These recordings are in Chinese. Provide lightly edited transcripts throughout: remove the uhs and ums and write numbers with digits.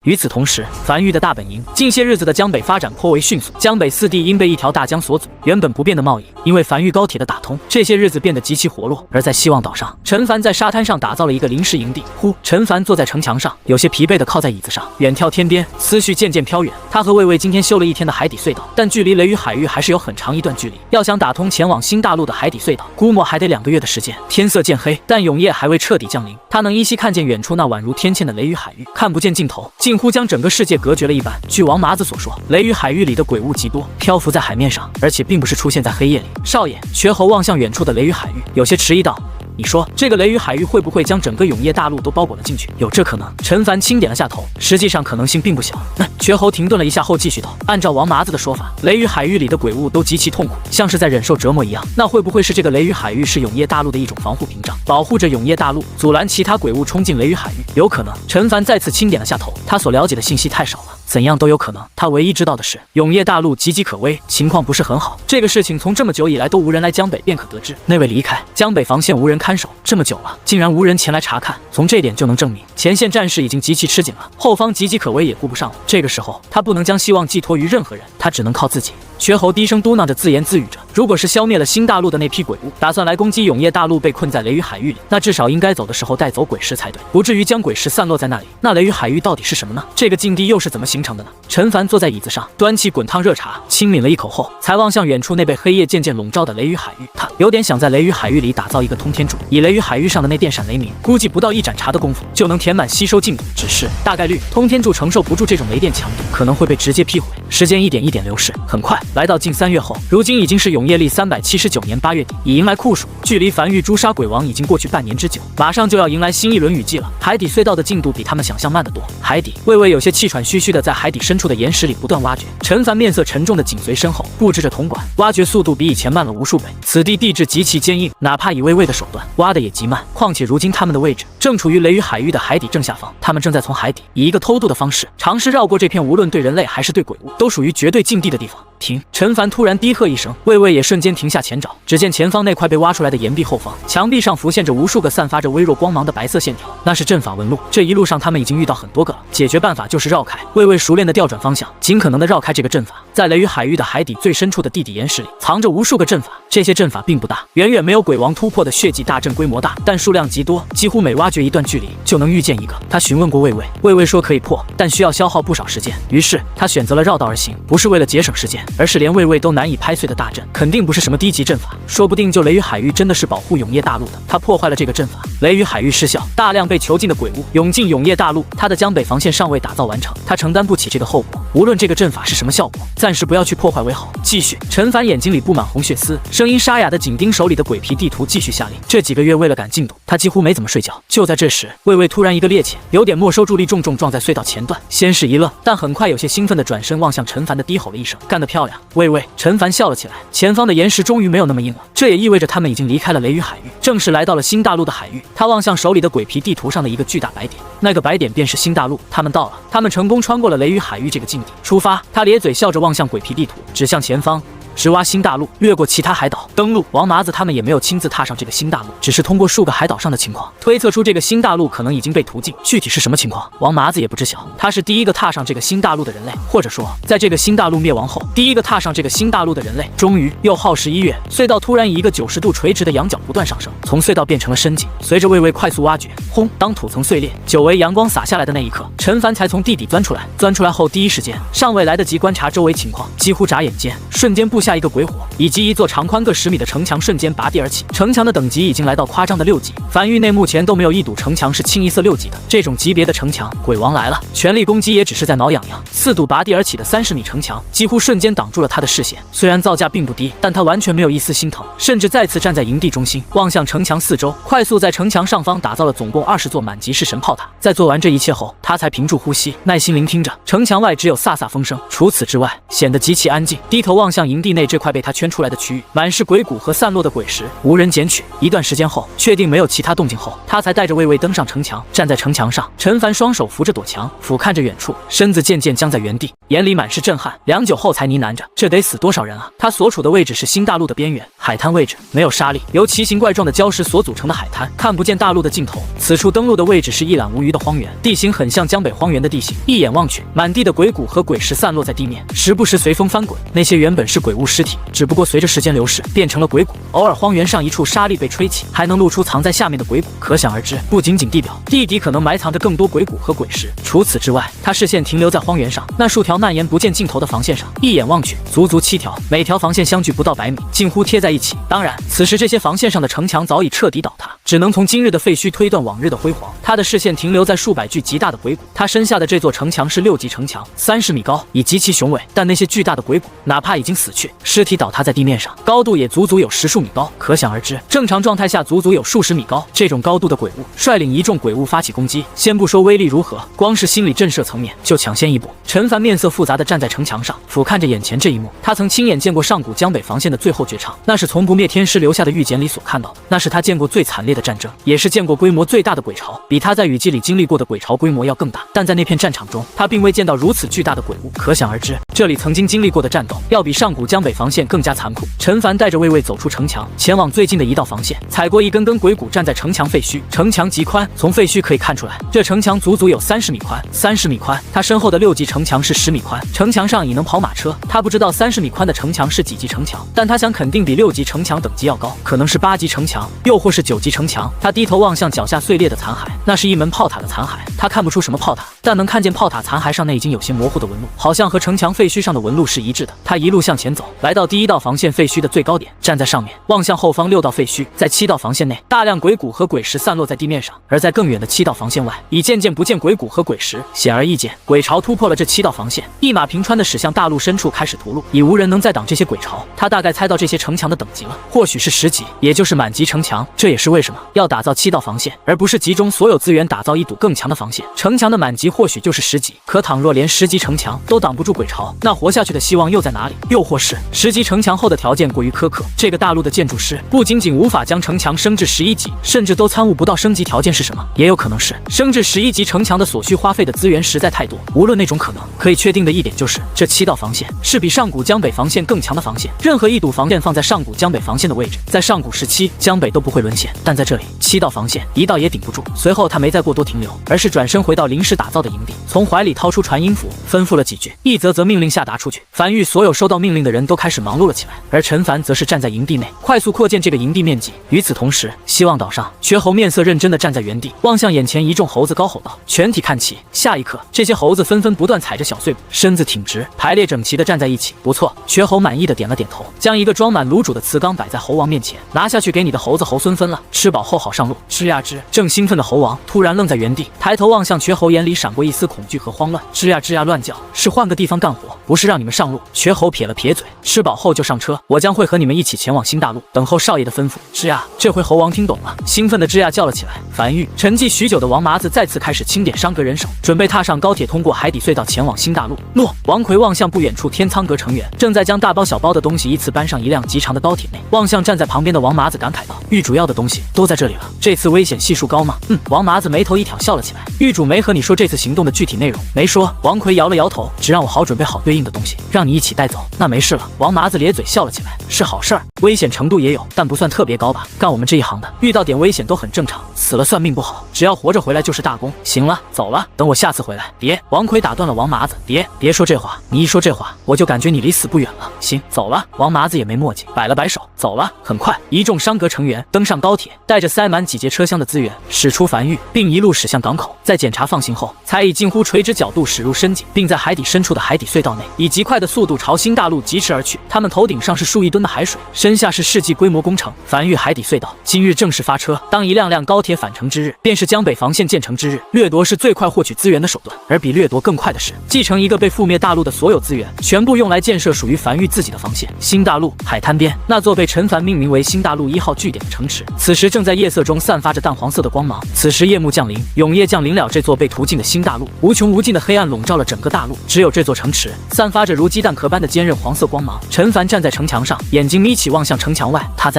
与此同时，樊玉的大本营近些日子的江北发展颇为迅速，江北四地因被一条大江所阻，原本不变的贸易，因为樊玉高铁的打通，这些日子变得极其活络。而在希望岛上，陈凡在沙滩上打造了一个临时营地。陈凡坐在城墙上，有些疲惫地靠在椅子上，远眺天边，思绪渐渐飘远。他和魏魏今天修了一天的海底隧道，但距离雷雨海域还是有很长一段距离。要想打通前往新大陆的海底隧道，估摸还得2个月的时间。天色渐黑，但永夜还未彻底降临。他能依稀看见远处那宛如天堑的雷雨海域，看不见尽头，近乎将整个世界隔绝了一般。据王麻子所说，雷雨海域里的鬼物极多，漂浮在海面上，而且并不是出现在黑夜里。少爷，瘸猴望向远处的雷雨海域，有些迟疑道。你说这个雷雨海域会不会将整个永夜大陆都包裹了进去？有这可能。陈凡轻点了下头，实际上可能性并不小。瘸猴停顿了一下后继续道：按照王麻子的说法，雷雨海域里的鬼物都极其痛苦，像是在忍受折磨一样。那会不会是这个雷雨海域是永夜大陆的一种防护屏障，保护着永夜大陆，阻拦其他鬼物冲进雷雨海域？有可能。陈凡再次轻点了下头，他所了解的信息太少了，怎样都有可能。他唯一知道的是，永夜大陆岌岌可危，情况不是很好。这个事情从这么久以来都无人来江北便可得知。那位离开，江北防线无人看守，这么久了，竟然无人前来查看，从这点就能证明前线战事已经极其吃紧了，后方岌岌可危也顾不上了。这个时候，他不能将希望寄托于任何人，他只能靠自己。瘸猴低声嘟囔着，自言自语着：如果是消灭了新大陆的那批鬼物，打算来攻击永夜大陆被困在雷雨海域里，那至少应该走的时候带走鬼石才对，不至于将鬼石散落在那里。那雷雨海域到底是什么呢？这个境地又是怎么形成的呢？陈凡坐在椅子上，端起滚烫热茶，轻抿了一口后，才望向远处那被黑夜渐渐笼罩的雷雨海域。他有点想在雷雨海域里打造一个通天柱，以雷雨海域上的那电闪雷鸣，估计不到1盏茶的功夫就能填满吸收进度。只是大概率通天柱承受不住这种雷电强度，可能会被直接劈毁。时间一点一点流逝，很快来到近3月后，如今已经是永夜历379年8月底，已迎来酷暑，距离樊玉诛杀鬼王已经过去半年之久，马上就要迎来新一轮雨季了。海底隧道的进度比他们想象慢得多。海底，魏魏有些气喘吁吁的在海底深处的岩石里不断挖掘，陈凡面色沉重的紧随身后，布置着铜管，挖掘速度比以前慢了无数倍。此地地质极其坚硬，哪怕以魏魏的手段挖的也极慢，况且如今他们的位置正处于雷雨海域的海底正下方，他们正在从海底以一个偷渡的方式尝试绕过这片无论对人类还是对鬼物都属于绝对禁地的地方。停！陈凡突然低喝一声，魏魏也瞬间停下前爪。只见前方那块被挖出来的岩壁后方，墙壁上浮现着无数个散发着微弱光芒的白色线条，那是阵法纹路。这一路上他们已经遇到很多个了，解决办法就是绕开。魏魏熟练的调转方向，尽可能的绕开这个阵法。在雷雨海域的海底最深处的地底岩石里，藏着无数个阵法。这些阵法并不大，远远没有鬼王突破的血祭大阵规模大，但数量极多，几乎每挖掘一段距离就能遇见一个。他询问过魏魏，魏魏说可以破，但需要消耗不少时间。于是他选择了绕道而行，不是为了节省时间，而是连魏魏都难以拍碎的大阵，肯定不是什么低级阵法，说不定就雷雨海域真的是保护永夜大陆的。他破坏了这个阵法，雷雨海域失效，大量被囚禁的鬼物涌进永夜大陆，他的江北防线尚未打造完成，他承担不起这个后果。无论这个阵法是什么效果，暂时不要去破坏为好。继续，陈凡眼睛里布满红血丝，声音沙哑的紧盯手里的鬼皮地图，继续下令。这几个月为了赶进度，他几乎没怎么睡觉。就在这时，魏魏突然一个趔趄，有点没收助力，重重撞在隧道前段。先是一愣，但很快有些兴奋的转身望向陈凡的低吼了一声：干得漂亮，魏魏！陈凡笑了起来，前方的岩石终于没有那么硬了，这也意味着他们已经离开了雷雨海域，正式来到了新大陆的海域。他望向手里的鬼皮地图上的一个巨大白点，那个白点便是新大陆。他们到了，他们成功穿过了雷雨海域这个境地。出发！他咧嘴笑着望向鬼皮地图，指向前方。直挖新大陆，越过其他海岛登陆。王麻子他们也没有亲自踏上这个新大陆，只是通过数个海岛上的情况推测出这个新大陆可能已经被途径，具体是什么情况，王麻子也不知晓。他是第一个踏上这个新大陆的人类，或者说，在这个新大陆灭亡后，第一个踏上这个新大陆的人类。终于，又耗时1月，隧道突然以一个90度垂直的仰角不断上升，从隧道变成了深井。随着魏魏快速挖掘，轰！当土层碎裂，久违阳光洒下来的那一刻，陈凡才从地底钻出来。钻出来后，第一时间尚未来得及观察周围情况，几乎眨眼间，瞬间布下一个鬼火，以及一座长宽各10米的城墙瞬间拔地而起。城墙的等级已经来到夸张的6级，樊域内目前都没有一堵城墙是清一色6级的。这种级别的城墙，鬼王来了，全力攻击也只是在挠痒痒。4堵拔地而起的30米城墙，几乎瞬间挡住了他的视线。虽然造价并不低，但他完全没有一丝心疼，甚至再次站在营地中心，望向城墙四周，快速在城墙上方打造了总共20座满级式神炮塔。在做完这一切后，他才屏住呼吸，耐心聆听着。城墙外只有飒飒风声，除此之外显得极其安静。低头望向营地地内这块被他圈出来的区域，满是鬼谷和散落的鬼石，无人捡取。一段时间后，确定没有其他动静后，他才带着魏魏登上城墙，站在城墙上。陈凡双手扶着躲墙，俯瞰着远处，身子渐渐僵在原地，眼里满是震撼。良久后才呢喃着：“这得死多少人啊！”他所处的位置是新大陆的边缘，海滩位置没有沙砾，由奇形怪状的礁石所组成的海滩，看不见大陆的尽头。此处登陆的位置是一览无余的荒原，地形很像江北荒原的地形，一眼望去，满地的鬼谷和鬼石散落在地面，时不时随风翻滚。那些原本是鬼物尸体，只不过随着时间流逝，变成了鬼谷。偶尔荒原上一处沙砾被吹起，还能露出藏在下面的鬼谷。可想而知，不仅仅地表，地底可能埋藏着更多鬼谷和鬼石。除此之外，他视线停留在荒原上那数条蔓延不见尽头的防线上，一眼望去，足足7条，每条防线相距不到100米，近乎贴在一起。当然，此时这些防线上的城墙早已彻底倒塌，只能从今日的废墟推断往日的辉煌。他的视线停留在数百具极大的鬼谷，他身下的这座城墙是6级城墙，30米高，已极其雄伟。但那些巨大的鬼谷，哪怕已经死去，尸体倒塌在地面上，高度也足足有10数米高，可想而知，正常状态下足足有数十米高。这种高度的鬼物率领一众鬼物发起攻击，先不说威力如何，光是心理震慑层面就抢先一步。陈凡面色复杂地站在城墙上，俯瞰着眼前这一幕。他曾亲眼见过上古江北防线的最后绝唱，那是从不灭天师留下的预简里所看到的，那是他见过最惨烈的战争，也是见过规模最大的鬼潮，比他在雨季里经历过的鬼潮规模要更大。但在那片战场中，他并未见到如此巨大的鬼物，可想而知，这里曾经经历过的战斗要比上古江北防线更加残酷。陈凡带着魏魏走出城墙，前往最近的一道防线，踩过一根根鬼谷，站在城墙废墟。城墙极宽，从废墟可以看出来，这城墙足足有30米宽，30米宽。他身后的6级城墙是10米宽，城墙上已能跑马车。他不知道30米宽的城墙是几级城墙，但他想肯定比6级城墙等级要高，可能是8级城墙，又或是9级城墙。他低头望向脚下碎裂的残骸，那是一门炮塔的残骸。他看不出什么炮塔，但能看见炮塔残骸上那已经有些模糊的纹路，好像和城墙废墟上的纹路是一致的。他一路向前走，来到第1道防线废墟的最高点，站在上面望向后方6道废墟。在7道防线内，大量鬼谷和鬼石散落在地面上，而在更远的7道防线外，已渐渐不见鬼谷和鬼石。显而易见，鬼潮突破了这7道防线，一马平川的驶向大陆深处，开始屠戮，已无人能再挡这些鬼潮。他大概猜到这些城墙的等级了，或许是10级，也就是满级城墙。这也是为什么要打造7道防线，而不是集中所有资源打造一堵更强的防线。城墙的满级或许就是10级，可倘若连10级城墙都挡不住鬼潮，那活下去的希望又在哪里？又或是10级城墙后的条件过于苛刻，这个大陆的建筑师不仅仅无法将城墙升至11级，甚至都参悟不到升级条件是什么。也有可能是升至11级城墙的所需花费的资源实在太多。无论那种可能，可以确定的一点就是，这7道防线是比上古江北防线更强的防线。任何一堵防线放在上古江北防线的位置，在上古时期江北都不会沦陷，但在这里7道防线一道也顶不住。随后他没再过多停留，而是转身回到临时打造的营地，从怀里掏出传音符，吩咐了几句，一则命令下达出去。樊玉所有收到命令的人都开始忙碌了起来，而陈凡则是站在营地内，快速扩建这个营地面积。与此同时，希望岛上瘸猴面色认真地站在原地，望向眼前一众猴子，高吼道：“全体看齐！”下一刻，这些猴子纷纷不断踩着小碎步，身子挺直，排列整齐地站在一起。不错，瘸猴满意的点了点头，将一个装满卤煮的瓷缸摆在猴王面前，拿下去给你的猴子猴孙分了，吃饱后好上路。吱呀吱！正兴奋的猴王突然愣在原地，抬头望向瘸猴，眼里闪过一丝恐惧和慌乱。吱呀吱呀乱叫，是换个地方干活，不是让你们上路。瘸猴撇了撇嘴，吃饱后就上车，我将会和你们一起前往新大陆，等候少爷的吩咐。吱呀！这回猴王听懂了，兴奋的吱呀叫了起来。樊玉沉寂许久的王麻子再次开始清点伤阁人手，准备踏上高铁，通过海底隧道前往新大陆。诺！王奎望向不远处天苍阁成员，正在将大包小包的东西依次搬上一辆极长的高铁内，望向站在旁边的王麻子感慨道：“玉主要的东西都在这里了，这次危险系数高吗？”王麻子眉头一挑，笑了起来。玉主没和你说这次行动的具体内容？没说。王奎摇了摇头，只让我好准备好对应的东西，让你一起带走。那没事了。王麻子咧嘴笑了起来，是好事儿，危险程度也有，但不算特别高吧。干我们这一行的，遇到点危险都很正常，死了算命不好，只要活着回来就是大功。行了，走了，等我下次回来。别！王奎打断了王麻子，别说这话，你一说这话，我就感觉你离死不远了。行，走了。王麻子也没墨迹，摆了摆手，走了。很快，一众商阁成员登上高铁，带着塞满几节车厢的资源驶出樊玉，并一路驶向港口。在检查放行后，才以近乎垂直角度驶入深井，并在海底深处的海底隧道内，以极快的速度朝新大陆疾驰而去。他们头顶上是数亿吨的海水，身下是世纪规模工程——樊玉海底隧道。今日正式发车，当一辆辆高铁返程之日，便是江北防线建成之日。掠夺是最快获取资源的手段，而比掠夺更快的是，继承一个被覆灭大陆的所有资源，全部用来建设属于樊玉自己的防线。新大陆海滩边，那座被陈凡命名为新大陆1号据点的城池，此时正在夜色中散发着淡黄色的光芒。此时夜幕降临，永夜降临了这座被屠尽的新大陆，无穷无尽的黑暗笼罩了整个大陆，只有这座城池散发着如鸡蛋壳般的坚韧黄色光芒。光芒。陈凡站在城墙上，眼睛眯起望向城墙外，他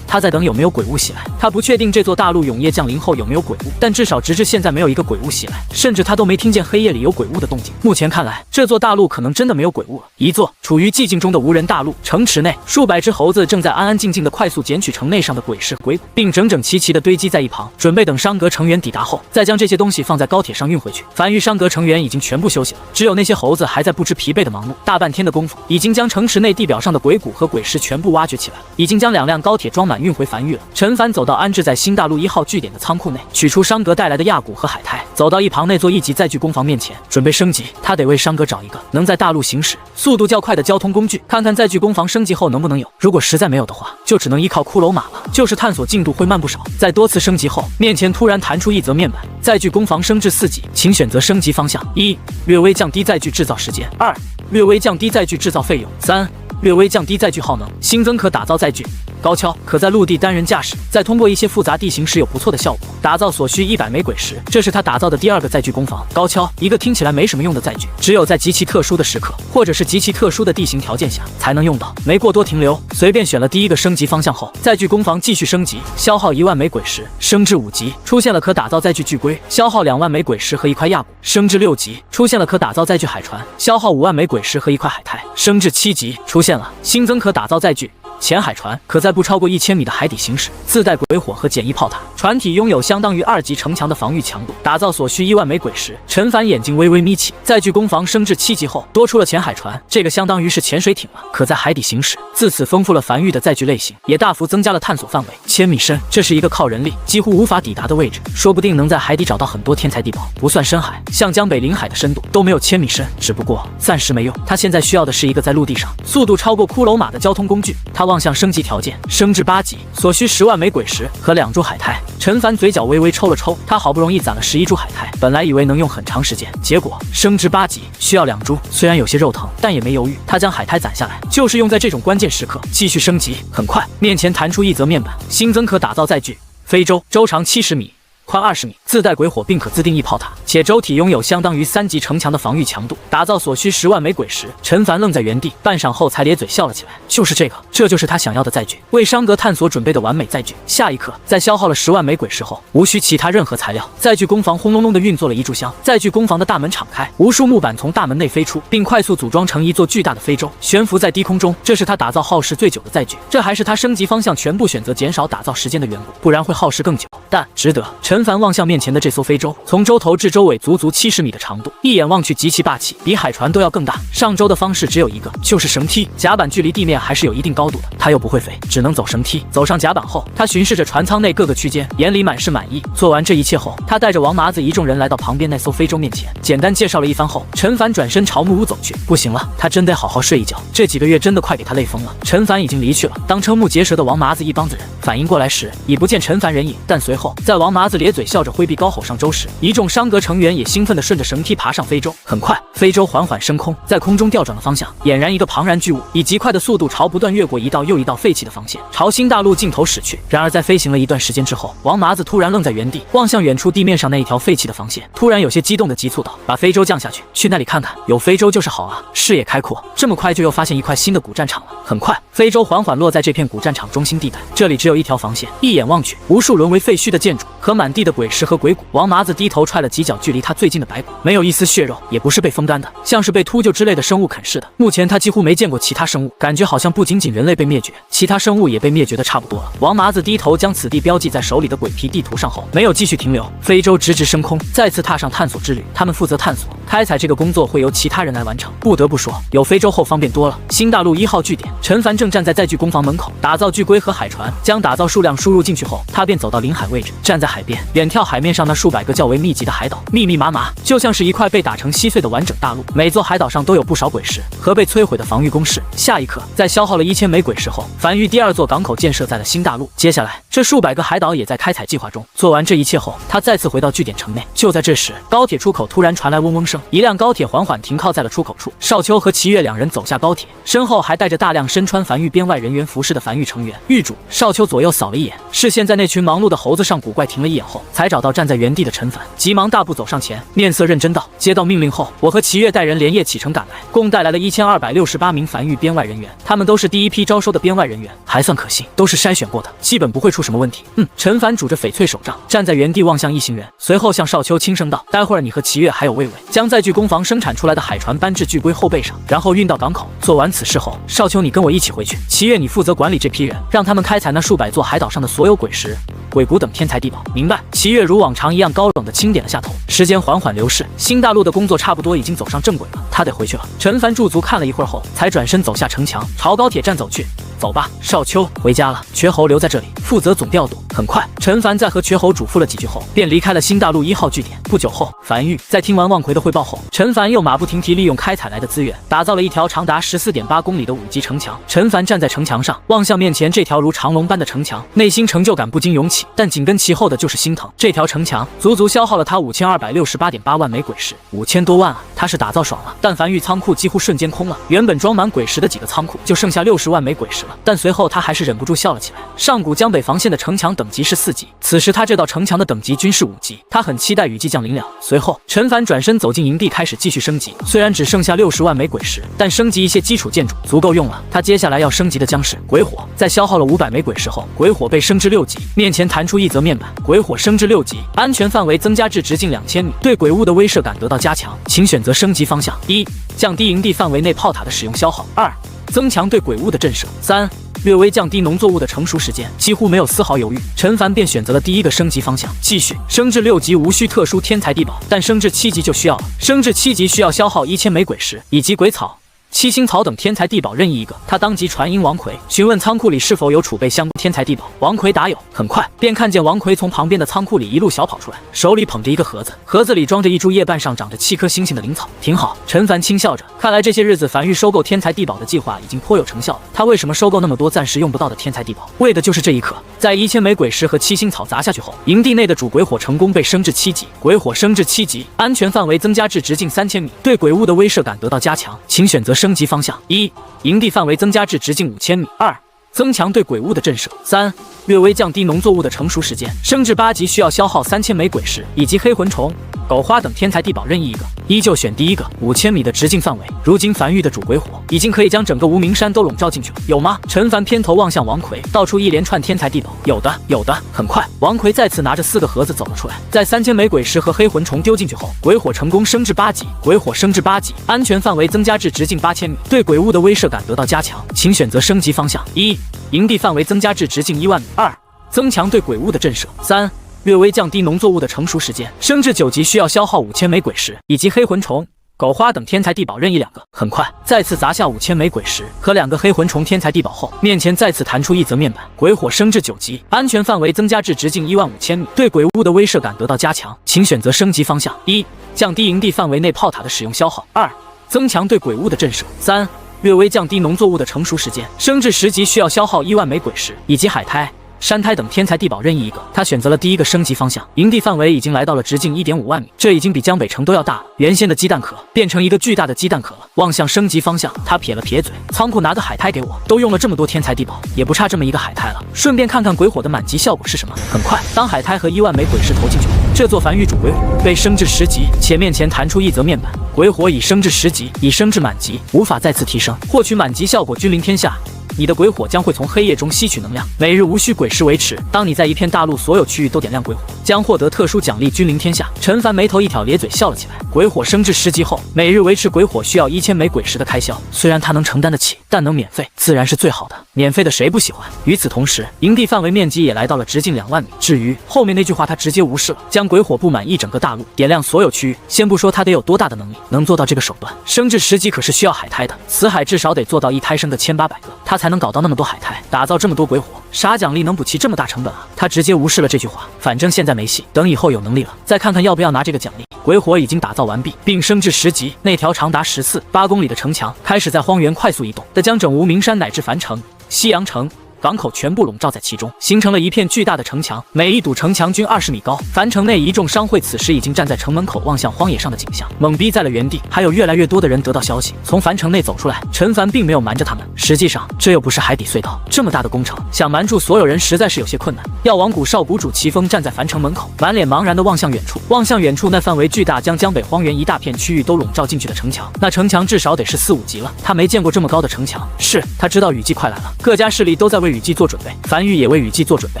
在等有没有鬼物袭来。他不确定这座大陆永夜降临后有没有鬼物，但至少直至现在没有一个鬼物袭来，甚至他都没听见黑夜里有鬼物的动静。目前看来，这座大陆可能真的没有鬼物了。一座处于寂静中的无人大陆，城池内数百只猴子正在安安静静的快速捡取城内上的鬼尸和鬼骨，并整整齐齐地堆积在一旁，准备等商阁成员抵达后，再将这些东西放在高铁上运回去。繁育商阁成员已经全部休息了，只有那些猴子还在不知疲惫的忙碌。大半天的功夫，已经将城池内地表上的鬼骨和鬼尸全部挖掘起来了，已经将2辆高铁装满运回繁育了。陈凡走到安置在新大陆1号据点的仓库内，取出商阁带来的亚骨和海苔，走到一旁那座1级载具工坊面前，准备升级。他得为商阁找一个能在大陆行驶速度较快的交通工具，看看载具工坊升级后能不能有。如果实在没有的话，就只能依靠骷髅马了，就是探索进度会慢不少。在多次升级后，面前突然弹出一则面板：载具工坊升至4级，请选择升级方向。1. 略微降低载具制造时间。2. 略微降低载具制造费用。3. 略微降低载具耗能，新增可打造载具。高跷可在陆地单人驾驶，在通过一些复杂地形时有不错的效果。打造所需100枚鬼石，这是他打造的第2个载具工坊。高跷，一个听起来没什么用的载具，只有在极其特殊的时刻，或者是极其特殊的地形条件下才能用到。没过多停留，随便选了第1个升级方向后，载具工坊继续升级，消耗1万枚鬼石，升至5级，出现了可打造载具巨龟，消耗2万枚鬼石和1块亚骨，升至6级，出现了可打造载具海船，消耗5万枚鬼石和1块海苔，升至7级，出现了新增可打造载具潜海船，可在不超过1000米的海底行驶，自带鬼火和简易炮塔，船体拥有相当于2级城墙的防御强度，打造所需1万枚鬼石。陈凡眼睛微微眯起，载具工坊升至7级后，多出了潜海船，这个相当于是潜水艇了，可在海底行驶。自此丰富了繁育的载具类型，也大幅增加了探索范围。1000米深，这是一个靠人力几乎无法抵达的位置，说不定能在海底找到很多天才地宝。不算深海，像江北临海的深度都没有1000米深，只不过暂时没用。他现在需要的是一个在陆地上速度超过骷髅马的交通工具。他望向升级条件，升至8级，所需10万枚鬼石和2株海苔。陈凡嘴角微微抽了抽，他好不容易攒了11株海苔，本来以为能用很长时间，结果升至8级需要2株，虽然有些肉疼，但也没犹豫，他将海苔攒下来，就是用在这种关键时刻。继续升级，很快面前弹出一则面板，新增可打造载具非洲，周长70米。宽20米，自带鬼火并可自定义炮塔，且舟体拥有相当于3级城墙的防御强度，打造所需10万枚鬼石。陈凡愣在原地，半晌后才咧嘴笑了起来。就是这个，这就是他想要的载具，为商阁探索准备的完美载具。下一刻，在消耗了10万枚鬼石后，无需其他任何材料，载具工坊轰隆隆地运作了一炷香。载具工坊的大门敞开，无数木板从大门内飞出，并快速组装成一座巨大的非洲，悬浮在低空中。这是他打造耗时最久的载具，这还是他升级方向全部选择减少打造时间的缘故，不然会耗时更久，但值得。陈凡望向面前的这艘非洲，从洲头至洲尾足足70米的长度，一眼望去极其霸气，比海船都要更大。上洲的方式只有一个，就是绳梯。甲板距离地面还是有一定高度的，他又不会飞，只能走绳梯。走上甲板后，他巡视着船舱内各个区间，眼里满是满意。做完这一切后，他带着王麻子一众人来到旁边那艘非洲面前，简单介绍了一番后，陈凡转身朝木屋走去。不行了，他真得好好睡一觉，这几个月真的快给他累疯了。陈凡已经离去了，当瞠目结舌的王麻子一帮子人反应过来时，已不见陈凡人影。但随后，在王麻子咧嘴笑着挥臂高吼上洲时，一众商阁成员也兴奋地顺着绳梯爬上非洲。很快，非洲缓缓升空，在空中调转了方向，俨然一个庞然巨物，以极快的速度朝不断越过一道又一道废弃的防线，朝新大陆尽头驶去。然而在飞行了一段时间之后，王麻子突然愣在原地，望向远处地面上那一条废弃的防线，突然有些激动地急促道：“把非洲降下去，去那里看看，有非洲就是好啊！视野开阔，这么快就又发现一块新的古战场了。”很快，非洲缓缓落在这片古战场中心地带，这里只有一条防线，一眼望去，无数沦为废墟的建筑和满地的鬼石和鬼骨。王麻子低头踹了几脚距离他最近的白骨，没有一丝血肉，也不是被风干的，像是被秃鹫之类的生物啃噬的。目前他几乎没见过其他生物，感觉好像不仅仅人类被灭绝，其他生物也被灭绝的差不多了。王麻子低头将此地标记在手里的鬼皮地图上后，没有继续停留，非洲直直升空，再次踏上探索之旅。他们负责探索，开采这个工作会由其他人来完成。不得不说，有非洲后方便多了。新大陆1号据点，陈凡正站在载具工坊门口，打造巨龟和海船。将打造数量输入进去后，他便走到临海位置，站在海边，远眺海面上那数百个较为密集的海岛，密密麻麻，就像是一块被打成稀碎的完整大陆。每座海岛上都有不少鬼石和被摧毁的防御工事。下一刻，在消耗了1000枚鬼石后，繁育第2座港口建设在了新大陆。接下来，这数百个海岛也在开采计划中。做完这一切后，他再次回到据点城内。就在这时，高铁出口突然传来嗡嗡声，一辆高铁缓缓停靠在了出口处。少秋和齐月两人走下高铁，身后还带着大量身穿繁育编外人员服饰的繁育成员。狱主少秋左右扫了一眼，视线在那群忙碌的猴子上上古怪停了一眼后，才找到站在原地的陈凡，急忙大步走上前，面色认真道：“接到命令后，我和齐越带人连夜启程赶来，共带来了1268名繁育边外人员，他们都是第一批招收的边外人员，还算可信，都是筛选过的，基本不会出什么问题。”陈凡拄着翡翠手杖，站在原地望向一行人，随后向少秋轻声道：“待会儿你和齐越还有魏伟将在巨工坊生产出来的海船搬至巨龟后背上，然后运到港口。做完此事后，少秋你跟我一起回去，齐越你负责管理这批人，让他们开采那数百座海岛上的所有鬼石、鬼谷等天材地宝。”明白。齐越如往常一样高冷的轻点了下头。时间缓缓流逝，新大陆的工作差不多已经走上正轨了，他得回去了。陈凡驻足看了一会儿后，才转身走下城墙，朝高铁站走去。走吧，少秋，回家了。瘸猴留在这里，负责总调度。很快，陈凡在和瘸猴嘱咐了几句后，便离开了新大陆1号据点。不久后，樊玉在听完望奎的汇报后，陈凡又马不停蹄利用开采来的资源，打造了一条长达14.8公里的5级城墙。陈凡站在城墙上，望向面前这条如长龙般的城墙，内心成就感不禁涌起，但紧跟其后的就是心疼。这条城墙足足消耗了他5268.8万枚鬼石，5000多万啊！他是打造爽了，但樊玉仓库几乎瞬间空了，原本装满鬼石的几个仓库就剩下60万枚鬼石了。但随后他还是忍不住笑了起来。上古江北防线的城墙等级是4级，此时他这道城墙的等级均是5级，他很期待雨季降临了。随后，陈凡转身走进营地，开始继续升级。虽然只剩下60万枚鬼石，但升级一些基础建筑足够用了。他接下来要升级的将是鬼火。在消耗了500枚鬼石后，鬼火被升至6级，面前弹出一则面板：鬼火升至6级，安全范围增加至直径2000米，对鬼物的威慑感得到加强，请选择升级方向：1. 降低营地范围内炮塔的使用消耗；2. 增强对鬼物的震慑；3. 略微降低农作物的成熟时间。几乎没有丝毫犹豫，陈凡便选择了第一个升级方向，继续升至6级，无需特殊天材地宝，但升至7级就需要了。升至7级需要消耗1000枚鬼石以及鬼草、七星草等天材地宝任意一个。他当即传音王奎，询问仓库里是否有储备相关天材地宝。王奎答有。很快便看见王奎从旁边的仓库里一路小跑出来，手里捧着一个盒子，盒子里装着一株叶瓣上长着7颗星星的灵草。挺好，陈凡轻笑着，看来这些日子樊玉收购天材地宝的计划已经颇有成效了。他为什么收购那么多暂时用不到的天材地宝？为的就是这一颗。在1000枚鬼石和七星草砸下去后，营地内的主鬼火成功被升至7级，鬼火升至7级，安全范围增加至直径3000米，对鬼物的威慑感得到加强，请选择升级方向：1. 营地范围增加至直径5000米；2. 增强对鬼物的震慑；3. 略微降低农作物的成熟时间，升至8级需要消耗3000枚鬼石以及黑魂虫、狗花等天材地宝任意一个。依旧选第一个，5000米的直径范围。如今樊玉的主鬼火已经可以将整个无名山都笼罩进去了，有吗？陈凡偏头望向王奎，道出一连串天材地宝。有的，有的。很快，王奎再次拿着4个盒子走了出来，在3000枚鬼石和黑魂虫丢进去后，鬼火成功升至8级，鬼火升至8级，安全范围增加至直径8000米，对鬼物的威慑感得到加强，请选择升级方向：1. 营地范围增加至直径1万米；2. 增强对鬼物的震慑；3. 略微降低农作物的成熟时间，升至9级需要消耗5000枚鬼石以及黑魂虫、狗花等天材地宝任意2个。很快，再次砸下5000枚鬼石和2个黑魂虫天材地宝后，面前再次弹出一则面板：鬼火升至9级，安全范围增加至直径15000米，对鬼物的威慑感得到加强，请选择升级方向：1. 降低营地范围内炮塔的使用消耗；2. 增强对鬼物的震慑；3. 略微降低农作物的成熟时间，升至10级需要消耗1万枚鬼石以及海苔、山胎等天材地宝任意一个。他选择了第一个升级方向，营地范围已经来到了直径1.5万米，这已经比江北城都要大了。原先的鸡蛋壳变成一个巨大的鸡蛋壳了。望向升级方向，他撇了撇嘴，仓库拿个海苔给我，都用了这么多天材地宝，也不差这么一个海苔了。顺便看看鬼火的满级效果是什么。很快，当海苔和1万枚鬼石投进去后，这座繁育主鬼火被升至10级，且面前弹出一则面板：鬼火已升至10级，已升至满级，无法再次提升。获取满级效果君临天下。你的鬼火将会从黑夜中吸取能量，每日无需鬼石维持。当你在一片大陆所有区域都点亮鬼火，将获得特殊奖励，君临天下。陈凡眉头一挑，咧嘴笑了起来。鬼火升至10级后，每日维持鬼火需要1000枚鬼石的开销，虽然他能承担得起，但能免费自然是最好的。免费的谁不喜欢？与此同时，营地范围面积也来到了直径2万米。至于后面那句话，他直接无视了，将鬼火布满一整个大陆，点亮所有区域。先不说他得有多大的能力，能做到这个手段。升至10级可是需要海苔的，死海至少得做到一胎生个1800个，他才能搞到那么多海苔，打造这么多鬼火，啥奖励能补齐这么大成本啊？他直接无视了这句话，反正现在没戏，等以后有能力了再看看要不要拿这个奖励。鬼火已经打造完毕，并升至10级，那条长达14.8公里的城墙开始在荒原快速移动的将整无名山乃至樊城、西阳城、港口全部笼罩在其中，形成了一片巨大的城墙，每一堵城墙均20米高。樊城内一众商会此时已经站在城门口，望向荒野上的景象，懵逼在了原地。还有越来越多的人得到消息，从樊城内走出来。陈凡并没有瞒着他们，实际上这又不是海底隧道，这么大的工程，想瞒住所有人实在是有些困难。药王谷少谷主齐峰站在樊城门口，满脸茫然地望向远处，那范围巨大，将江北荒原一大片区域都笼罩进去的城墙，那城墙至少得是4、5级了。他没见过这么高的城墙，是他知道雨季快来了，各家势力都在为雨季做准备，樊玉也为雨季做准备，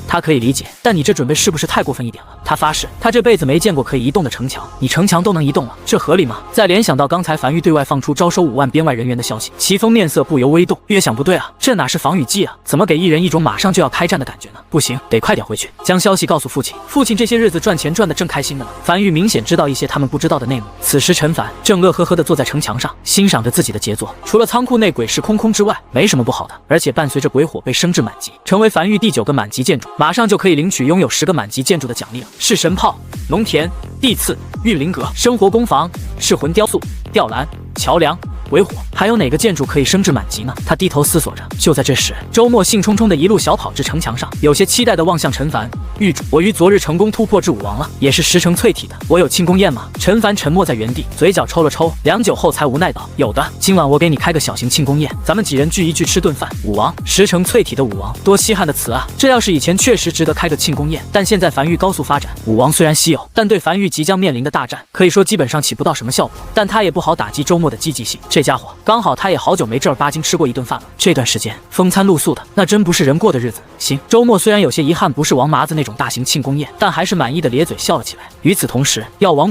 他可以理解，但你这准备是不是太过分一点了？他发誓，他这辈子没见过可以移动的城墙，你城墙都能移动了，这合理吗？再联想到刚才樊玉对外放出招收5万边外人员的消息，齐峰面色不由微动，越想不对啊，这哪是防雨季啊？怎么给一人一种马上就要开战的感觉呢？不行，得快点回去，将消息告诉父亲。父亲这些日子赚钱赚得正开心的呢。樊玉明显知道一些他们不知道的内幕。此时陈凡正乐呵呵地坐在城墙上，欣赏着自己的杰作。除了仓库内鬼石空之外，没什么不好的。而且伴随着鬼火被升至满级，成为樊玉第9个满级建筑，马上就可以领取拥有10个满级建筑的奖励了。是神炮、农田、地次、运灵阁、生活工坊、噬魂雕塑、吊篮、桥梁、鬼火，还有哪个建筑可以升至满级呢？他低头思索着。就在这时，周末兴冲冲的一路小跑至城墙上，有些期待地望向陈凡。狱主，我于昨日成功突破至5王了，也是10成淬体的。我有庆功宴吗？陈凡沉默在原地，嘴角抽了抽，良久后才无奈道：有的，今晚我给你开个小型庆功宴，咱们几人聚一聚，吃顿饭。5王，10成淬体的5王，多稀罕的词啊！这要是以前确实值得开个庆功宴，但现在樊玉高速发展，5王虽然稀有，但对樊玉即将面临的大战，可以说基本上起不到什么效果。但他也不好打击周末的积极性，这家伙刚好他也好久没正儿八经吃过一顿饭了，这段时间风餐露宿的，那真不是人过的日子。行，周末虽然有些遗憾不是王麻子那种大型庆功宴，但还是满意的咧嘴笑了起来。与此同时，药王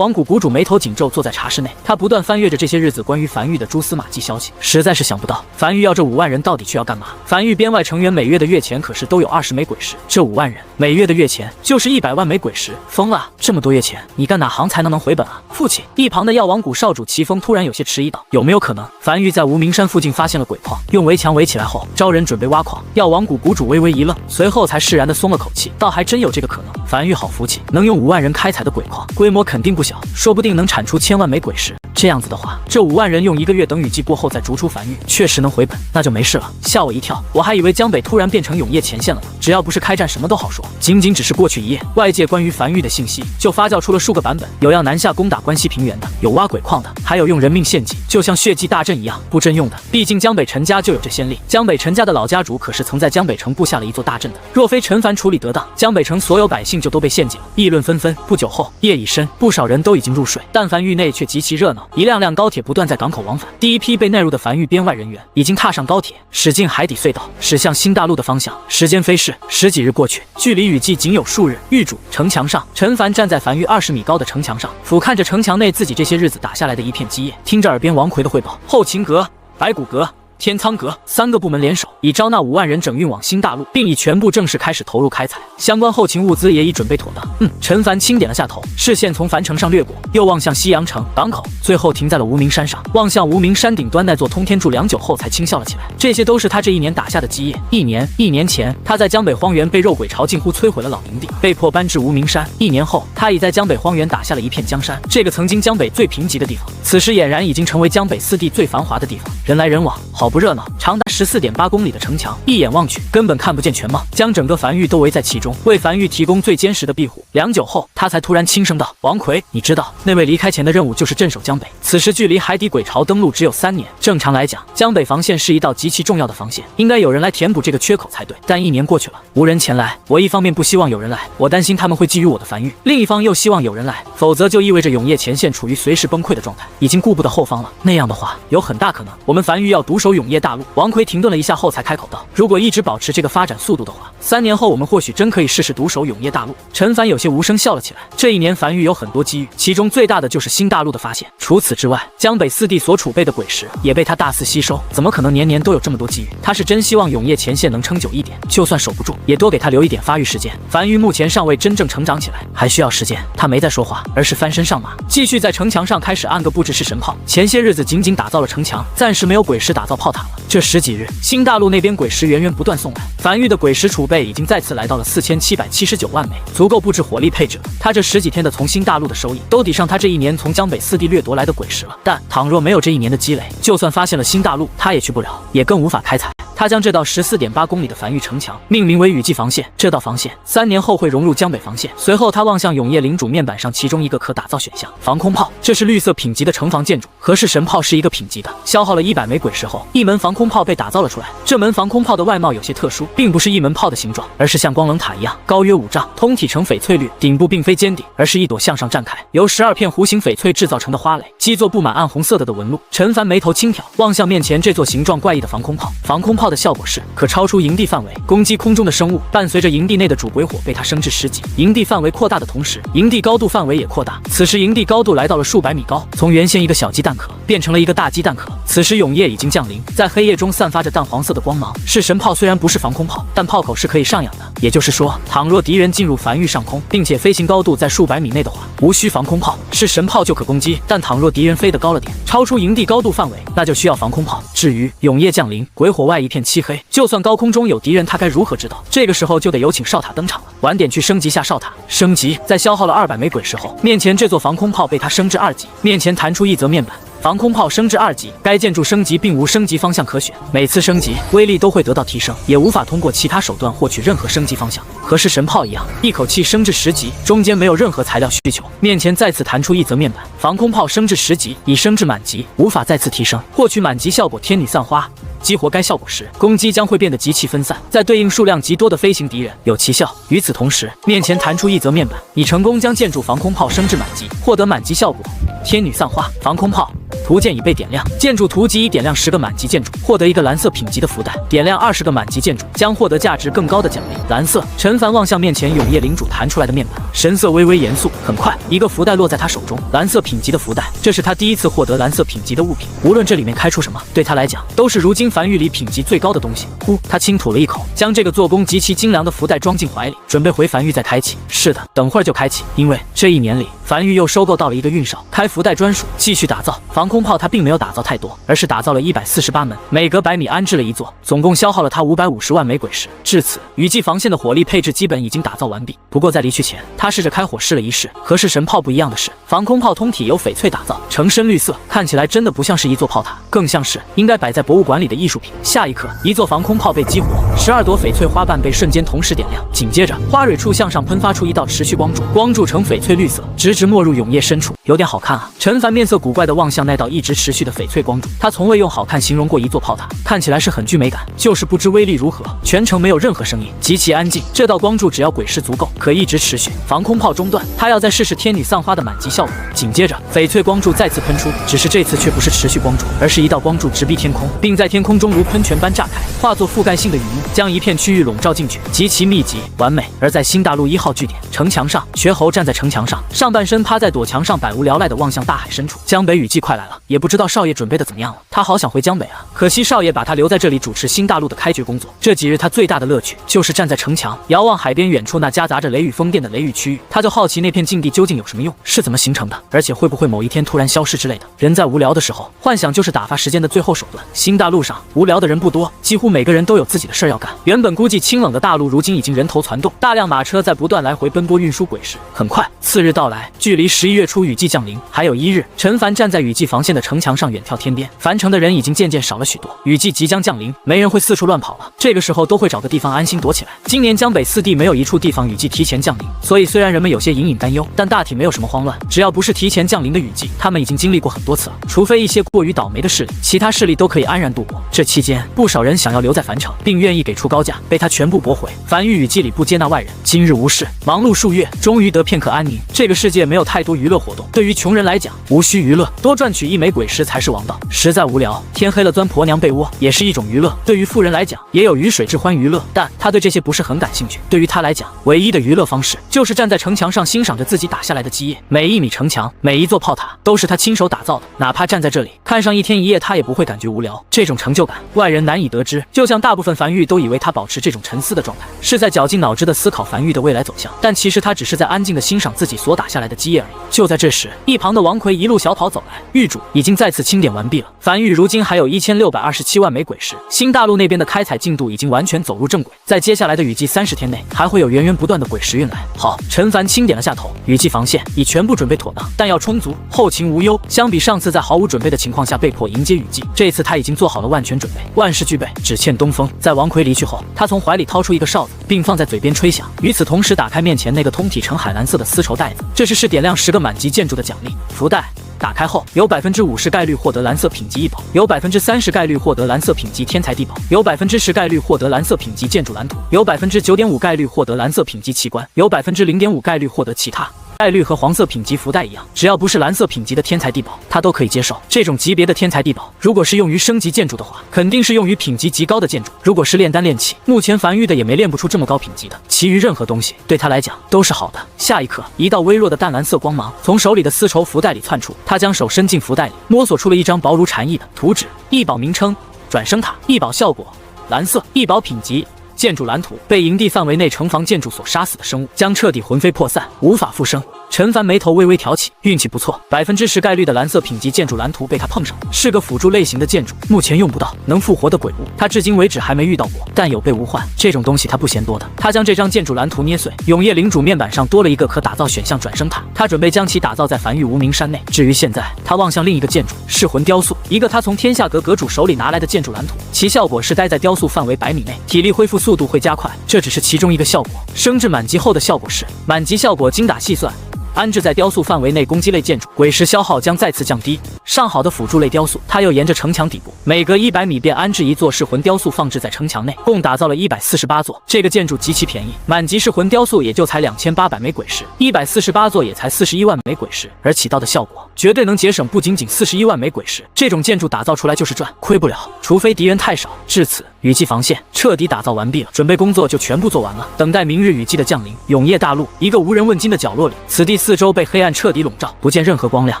谷谷主眉头紧皱，坐在茶室内，他不断翻阅着这些日子关于樊玉的蛛丝马迹消息，实在是想不到樊玉要这5万人到底去要干嘛。樊玉编外成员每月的月钱可是都有20枚鬼石，这5万人每月的月钱就是100万枚鬼石，疯了！这么多月钱，你干哪行才能回本啊？父亲，一旁的药王谷少主齐峰突然有些迟疑道：有没有可能樊玉在无名山附近发现了鬼矿，用围墙围起来后招人准备挖矿？药王谷谷主微微一愣，随后才释然地松了口气，倒还真有这个可能。樊玉好福气，能用5万人开采的鬼矿，规模肯定不小，说不定能产出1000万枚鬼石。这样子的话，这5万人用1个月等雨季过后再逐出樊玉，确实能回本，那就没事了。吓我一跳，我还以为江北突然变成永业前线了呢。只要不是开战，什么都好说。仅只是过去一夜，外界关于樊玉的信息就发酵出了数个版本，有要南下攻打关西平原的，有挖鬼矿的，还有用人命献祭，就像血祭大阵一样布阵用的。毕竟江北陈家就有这先例，江北陈家的老家主可是曾在江北城布下了一座大阵的。若非陈凡处理得当，江北城所有百姓就都被献祭了。议论纷纷，不久后夜已深，不少人都已经入睡，但樊玉内却极其热闹，一辆辆高铁不断在港口往返。第一批被纳入的樊玉编外人员已经踏上高铁，驶进海底隧道，驶向新大陆的方向。时间飞逝，10几日过去，距离雨季仅有数日。狱主城墙上，陈凡站在樊玉20米高的城墙上，俯瞰着城墙内自己这些日子打下来的一片基业，听着耳边王奎的汇报。后勤阁、白骨阁、天仓阁3个部门联手，已招纳5万人整运往新大陆，并已全部正式开始投入开采，相关后勤物资也已准备妥当。陈凡轻点了下头，视线从樊城上掠过，又望向西洋城港口，最后停在了无名山上，望向无名山顶端那座通天柱，良久后才轻笑了起来。这些都是他这1年打下的基业。一年前，他在江北荒原被肉鬼潮近乎摧毁了老营地，被迫搬至无名山。1年后，他已在江北荒原打下了一片江山，这个曾经江北最贫瘠的地方，此时俨然已经成为江北4地最繁华的地方，人来人往，好不热闹。长达14.8公里的城墙，一眼望去根本看不见全貌，将整个樊玉都围在其中，为樊玉提供最坚实的庇护。良久后，他才突然轻声道：王奎，你知道那位离开前的任务就是镇守江北，此时距离海底鬼潮登陆只有3年。正常来讲，江北防线是一道极其重要的防线，应该有人来填补这个缺口才对。但1年过去了，无人前来，我一方面不希望有人来，我担心他们会觊觎我的樊玉；另一方又希望有人来，否则就意味着永业前线处于随时崩溃的状态，已经顾不得后方了。那样的话，有很大可能我们樊玉要独守永业大陆。王奎停顿了一下后才开口道：如果一直保持这个发展速度的话，3年后我们或许真可以试试独守永业大陆。陈凡有些无声笑了起来。这1年樊玉有很多机遇，其中最大的就是新大陆的发现。除此之外，江北4地所储备的鬼石也被他大肆吸收，怎么可能年年都有这么多机遇？他是真希望永业前线能撑久一点，就算守不住，也多给他留一点发育时间。樊玉目前尚未真正成长起来，还需要时间。他没再说话，而是翻身上马，继续在城墙上开始按个布置式神炮。前些日子仅打造了城墙，暂时没有鬼石打造炮塔了。这10几日，新大陆那边鬼石源源不断送来，樊玉的鬼石储备已经再次来到了4779万枚，足够布置火力配置了。他这10几天的从新大陆的收益，都抵上他这1年从江北4地掠夺来的鬼石了。但倘若没有这1年的积累，就算发现了新大陆，他也去不了，也更无法开采。他他将这道14.8公里的繁育城墙命名为雨季防线。这道防线3年后会融入江北防线。随后他望向永业领主面板上其中一个可打造选项——防空炮。这是绿色品级的城防建筑，和氏神炮是一个品级的。消耗了100枚鬼石后，一门防空炮被打造了出来。这门防空炮的外貌有些特殊，并不是一门炮的形状，而是像光棱塔一样高约5丈，通体呈翡翠绿，顶部并非尖顶，而是一朵向上绽开，由12片弧形翡翠制造成的花蕾，基座布满暗红色的纹路。陈凡眉头轻挑，望向面前这座形状怪异的防空炮。防空炮的效果是可超出营地范围，攻击空中的生物。伴随着营地内的主鬼火被它升至10级，营地范围扩大的同时，营地高度范围也扩大。此时营地高度来到了数百米高，从原先一个小鸡蛋壳变成了一个大鸡蛋壳。此时永夜已经降临，在黑夜中散发着淡黄色的光芒。是神炮虽然不是防空炮，但炮口是可以上扬的，也就是说，倘若敌人进入繁育上空，并且飞行高度在数百米内的话，无需防空炮，是神炮就可攻击。但倘若敌人飞得高了点，超出营地高度范围，那就需要防空炮。至于永夜降临，鬼火外一片漆黑，就算高空中有敌人，他该如何知道？这个时候就得有请哨塔登场了。晚点去升级下哨塔。升级，在消耗了200枚鬼石后，面前这座防空炮被他升至2级，面前弹出一则面板。防空炮升至2级，该建筑升级并无升级方向可选，每次升级威力都会得到提升，也无法通过其他手段获取任何升级方向。和是神炮一样，一口气升至10级，中间没有任何材料需求。面前再次弹出一则面板，防空炮升至10级，已升至满级，无法再次提升，获取满级效果天女散花。激活该效果时，攻击将会变得极其分散，在对应数量极多的飞行敌人有奇效。与此同时，面前弹出一则面板，你成功将建筑防空炮升至满级，获得满级效果天女散花。防空炮图鉴已被点亮，建筑图集已点亮10个满级建筑，获得一个蓝色品级的福袋；点亮20个满级建筑，将获得价值更高的奖励。蓝色。陈凡望向面前永夜领主弹出来的面板，神色微微严肃。很快，一个福袋落在他手中，蓝色品级的福袋，这是他第一次获得蓝色品级的物品。无论这里面开出什么，对他来讲都是如今繁育里品级最高的东西。呼，他轻吐了一口，将这个做工极其精良的福袋装进怀里，准备回繁育再开启。是的，等会儿就开启，因为这1年里，繁育又收购到了一个运哨，开福袋专属，继续打造。防空炮他并没有打造太多，而是打造了148门，每隔100米安置了一座，总共消耗了他550万枚鬼石。至此，雨季防线的火力配置基本已经打造完毕。不过在离去前，他试着开火试了一试。和是神炮不一样的是，防空炮通体由翡翠打造，呈深绿色，看起来真的不像是一座炮塔，更像是应该摆在博物馆里的艺术品。下一刻，一座防空炮被激活，12朵翡翠花瓣被瞬间同时点亮，紧接着花蕊处向上喷发出一道持续光柱，光柱呈翡翠绿色，直直没入永夜深处，有点好看啊。陈凡面色古怪地望向那道一直持续的翡翠光柱，他从未用好看形容过一座炮塔，看起来是很具美感，就是不知威力如何。全程没有任何声音，极其安静。这道光柱只要鬼势足够，可一直持续。防空炮中断，他要再试试天女散花的满级效果。紧接着，翡翠光柱再次喷出，只是这次却不是持续光柱，而是一道光柱直逼天空，并在天空中如喷泉般炸开，化作覆盖性的雨幕，将一片区域笼罩进去，极其密集完美。而在新大陆1号据点城墙上，瘸猴站在城墙上，上半身趴在躲墙上，百无聊赖地望向大海深处。江北雨季快来了，也不知道少爷准备的怎么样了。他好想回江北啊，可惜少爷把他留在这里主持新大陆的开掘工作。这几日他最大的乐趣就是站在城墙，遥望海边远处那夹杂着雷雨风电的雷雨区域。他就好奇那片境地究竟有什么用，是怎么形成的，而且会不会某一天突然消失之类的。人在无聊的时候，幻想就是打发时间的最后手段。新大陆上无聊的人不多，几乎每个人都有自己的事儿要干。原本估计清冷的大陆，如今已经人头攒动，大量马车在不断来回奔波运输鬼石。很快，次日到来，距离11月初雨季降临还有1日。陈凡站在雨季防线的城墙上，远眺天边，樊城的人已经渐渐少了许多。雨季即将降临，没人会四处乱跑了，这个时候都会找个地方安心躲起来。今年江北4地没有一处地方雨季提前降临，所以虽然人们有些隐隐担忧，但大体没有什么慌乱。只要不是提前降临的雨季，他们已经经历过很多次了。除非一些过于倒霉的势力，其他势力都可以安然度过。这期间，不少人想要留在樊城，并愿意给出高价，被他全部驳回。樊于雨季里不接纳外人。今日无事，忙碌数月，终于得片刻安宁。这个世界没有太多娱乐活动，对于穷人来讲，无需娱乐，多赚取1枚鬼石才是王道。实在无聊，天黑了钻婆娘被窝也是一种娱乐。对于富人来讲，也有鱼水之欢娱乐，但他对这些不是很感兴趣。对于他来讲，唯一的娱乐方式就是站在城墙上欣赏着自己打下来的基业。每1米城墙，每一座炮塔都是他亲手打造的，哪怕站在这里看上1天1夜，他也不会感觉无聊。这种成就感，外人难以得知。就像大部分樊玉都以为他保持这种沉思的状态，是在绞尽脑汁的思考樊玉的未来走向，但其实他只是在安静的欣赏自己所打下来的的基业而已。就在这时，一旁的王奎一路小跑走来，狱主已经再次清点完毕了。樊玉如今还有1627万枚鬼石，新大陆那边的开采进度已经完全走入正轨，在接下来的雨季30天内，还会有源源不断的鬼石运来。好，陈凡清点了下头，雨季防线已全部准备妥当，弹药充足，后勤无忧。相比上次在毫无准备的情况下被迫迎接雨季，这次他已经做好了万全准备，万事俱备，只欠东风。在王奎离去后，他从怀里掏出一个哨子，并放在嘴边吹响。与此同时，打开面前那个通体呈海蓝色的丝绸袋子，这是点亮10个满级建筑的奖励福袋。打开后，有50%概率获得蓝色品级异宝，有30%概率获得蓝色品级天才地宝，有10%概率获得蓝色品级建筑蓝图，有9.5%概率获得蓝色品级奇观，有0.5%概率获得其他。概率和黄色品级福袋一样，只要不是蓝色品级的天才地宝，他都可以接受。这种级别的天才地宝，如果是用于升级建筑的话，肯定是用于品级极高的建筑。如果是炼丹炼器，目前樊玉的也没炼不出这么高品级的。其余任何东西对他来讲都是好的。下一刻，一道微弱的淡蓝色光芒从手里的丝绸福袋里窜出，他将手伸进福袋里，摸索出了一张薄如蝉翼的图纸。异宝名称：转生塔。异宝效果：蓝色。异宝品级：建筑蓝图。被营地范围内城防建筑所杀死的生物将彻底魂飞魄散，无法复生。陈凡眉头微微挑起，运气不错，10%概率的蓝色品级建筑蓝图被他碰上，是个辅助类型的建筑，目前用不到能复活的鬼物，他至今为止还没遇到过。但有备无患，这种东西他不嫌多的。他将这张建筑蓝图捏碎，永夜领主面板上多了一个可打造选项转生塔，他准备将其打造在樊玉无名山内。至于现在，他望向另一个建筑，噬魂雕塑，一个他从天下阁阁主手里拿来的建筑蓝图，其效果是待在雕塑范围100米内，体力恢复速度会加快，这只是其中一个效果。升至满级后的效果是满级效果，精打细算。安置在雕塑范围内攻击类建筑，鬼石消耗将再次降低。上好的辅助类雕塑，他又沿着城墙底部，每隔100米便安置一座噬魂雕塑放置在城墙内，共打造了148座。这个建筑极其便宜，满级噬魂雕塑也就才2800枚鬼石，148座也才41万枚鬼石，而起到的效果绝对能节省不仅41万枚鬼石。这种建筑打造出来就是赚，亏不了，除非敌人太少。至此，雨季防线彻底打造完毕了，准备工作就全部做完了，等待明日雨季的降临。永夜大陆一个无人问津的角落里，此地四周被黑暗彻底笼罩，不见任何光亮，